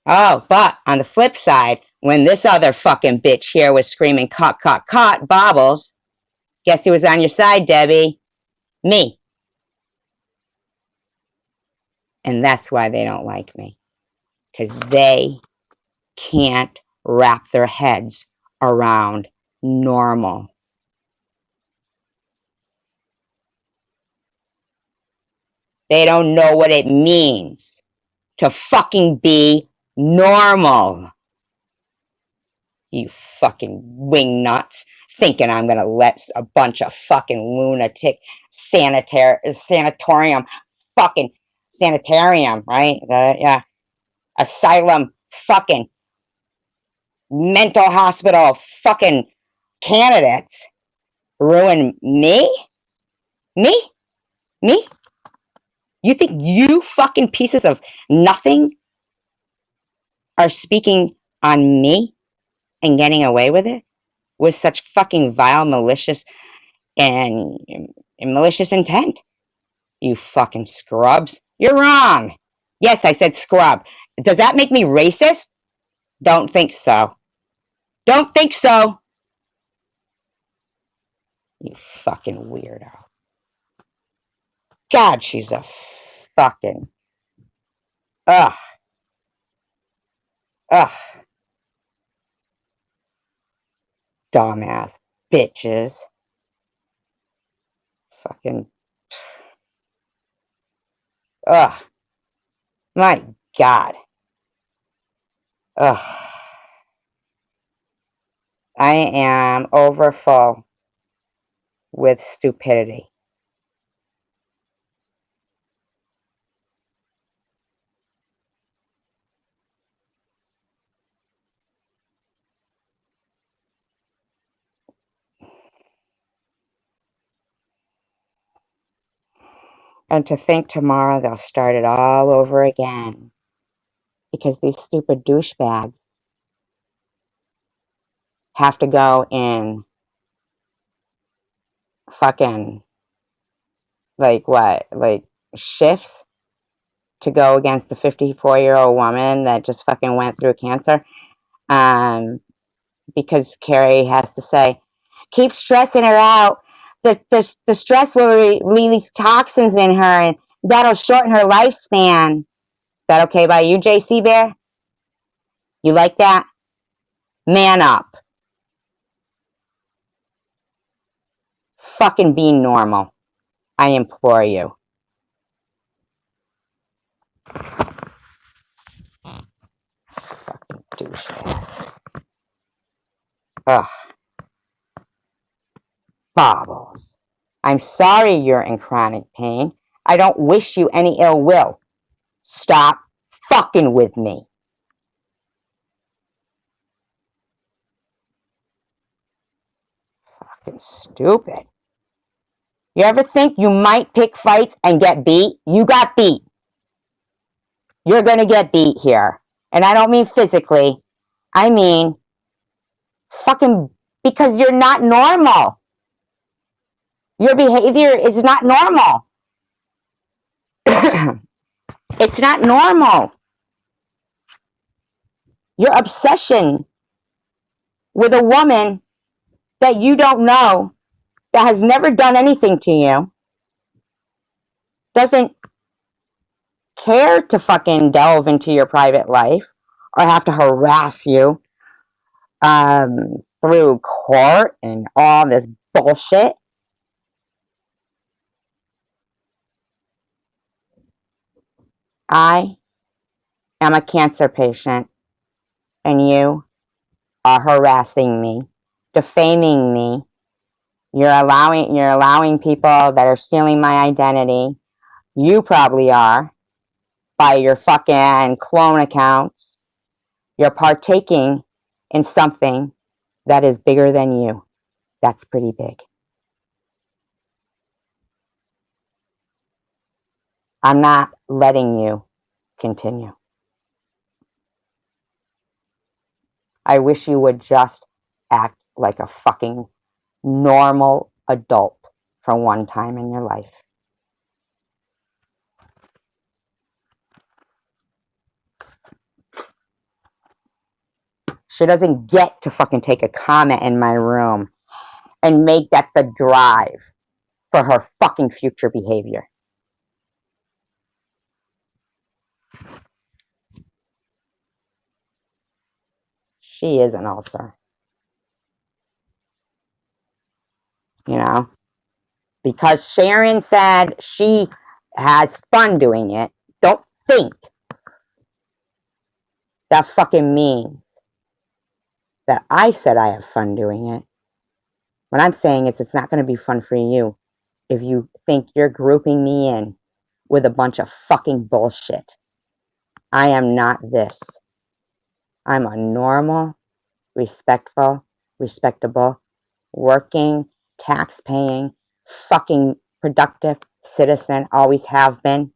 Oh, but on the flip side, when this other fucking bitch here was screaming, caught, Bobbles, guess who was on your side, Debbie? Me. And that's why they don't like me. Because they can't wrap their heads around normal. They don't know what it means to fucking be normal. You fucking wingnuts thinking I'm gonna let a bunch of fucking lunatic sanitarium, right? Yeah. Asylum fucking mental hospital fucking candidates ruin me? Me? You think you fucking pieces of nothing are speaking on me and getting away with it? With such fucking vile, malicious and malicious intent. You fucking scrubs. You're wrong. Yes, I said scrub. Does that make me racist? Don't think so. Don't think so. You fucking weirdo. God, she's a fucking... Ugh. Ugh. Dumbass bitches. Fucking... Ugh. My God. Ugh. I am overfull with stupidity. And to think tomorrow they'll start it all over again. Because these stupid douchebags have to go in fucking, like what, like shifts to go against the 54-year-old woman that just fucking went through cancer. Because Carrie has to say, keep stressing her out. The stress will release toxins in her and that'll shorten her lifespan. Is that okay by you, JC Bear? You like that? Man up. Fucking be normal. I implore you. Fucking douchebag. Ugh. Bobbles. I'm sorry you're in chronic pain. I don't wish you any ill will. Stop fucking with me. Fucking stupid. You ever think you might pick fights and get beat? You got beat. You're gonna get beat here. And I don't mean physically. I mean fucking because you're not normal. Your behavior is not normal. It's not normal. Your obsession with a woman that you don't know, that has never done anything to you, doesn't care to fucking delve into your private life or have to harass you through court and all this bullshit. I am a cancer patient and you are harassing me, defaming me. You're allowing people that are stealing my identity. You probably are, by your fucking clone accounts. You're partaking in something that is bigger than you. That's pretty big. I'm not letting you continue. I wish you would just act like a fucking normal adult for one time in your life. She doesn't get to fucking take a comment in my room and make that the drive for her fucking future behavior. She is an ulcer. You know? Because Sharon said she has fun doing it. Don't think that fucking means that I said I have fun doing it. What I'm saying is it's not going to be fun for you if you think you're grouping me in with a bunch of fucking bullshit. I am not this. I'm a normal, respectful, respectable, working, tax-paying, fucking productive citizen. Always have been.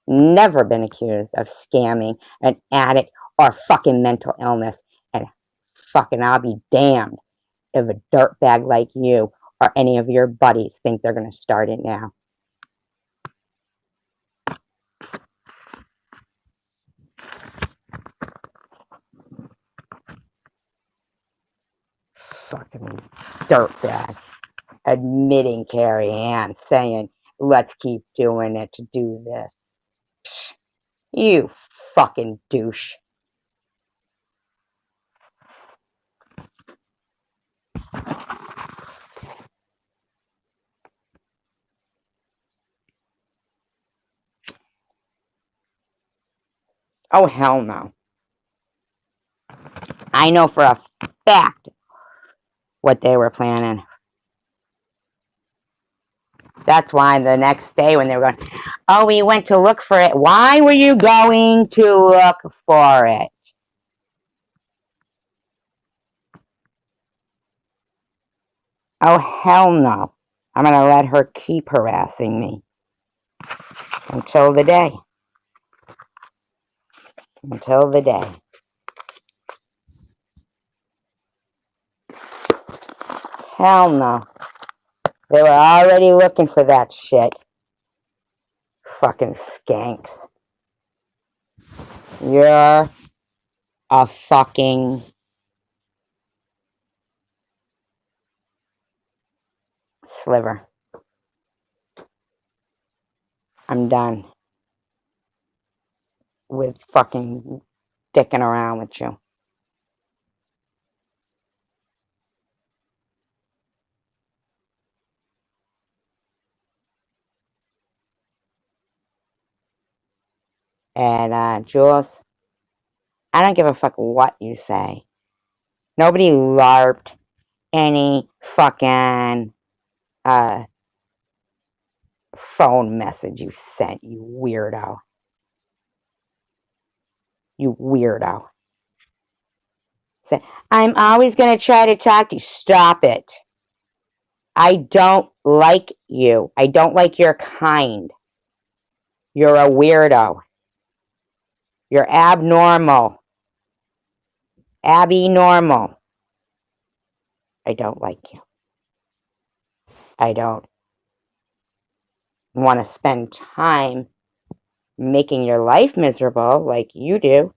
Never been accused of scamming, an addict, or fucking mental illness. And fucking I'll be damned if a dirtbag like you or any of your buddies think they're going to start it now. Fucking dirtbag. Admitting Carrie Ann, saying, let's keep doing it to do this. Psh, you fucking douche. Oh, hell no. I know for a fact what they were planning. That's why the next day when they were going, oh, we went to look for it. Why were you going to look for it? Oh, hell no. I'm going to let her keep harassing me. Until the day. Until the day. Hell no. They were already looking for that shit. Fucking skanks. You're a fucking sliver. I'm done with fucking dicking around with you. And, Jules, I don't give a fuck what you say. Nobody LARPed any fucking, phone message you sent, you weirdo. You weirdo. Say, I'm always gonna try to talk to you. Stop it. I don't like you. I don't like your kind. You're a weirdo. You're abnormal. Abby normal. I don't like you. I don't want to spend time making your life miserable like you do.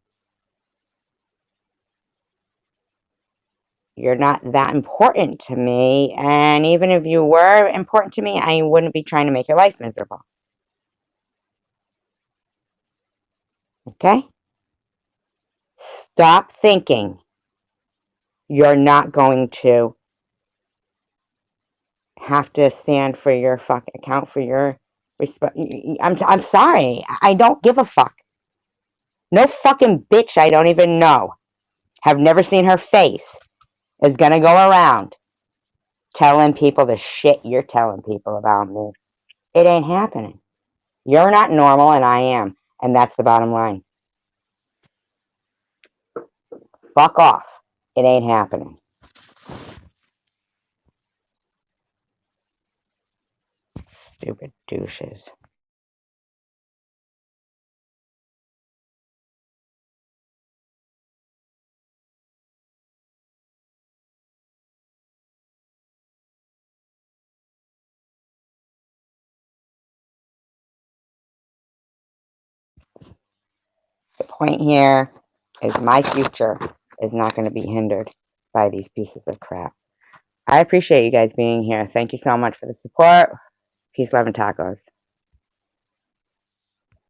You're not that important to me, and even if you were important to me, I wouldn't be trying to make your life miserable. Okay? Stop thinking you're not going to have to stand for your account for your I'm sorry. I don't give a fuck. No fucking bitch I don't even know, have never seen her face, is gonna go around telling people the shit you're telling people about me. It ain't happening. You're not normal and I am, and that's the bottom line. Fuck off. It ain't happening. Stupid douches. The point here is my future is not going to be hindered by these pieces of crap. I appreciate you guys being here. Thank you so much for the support. Peace, love, and tacos.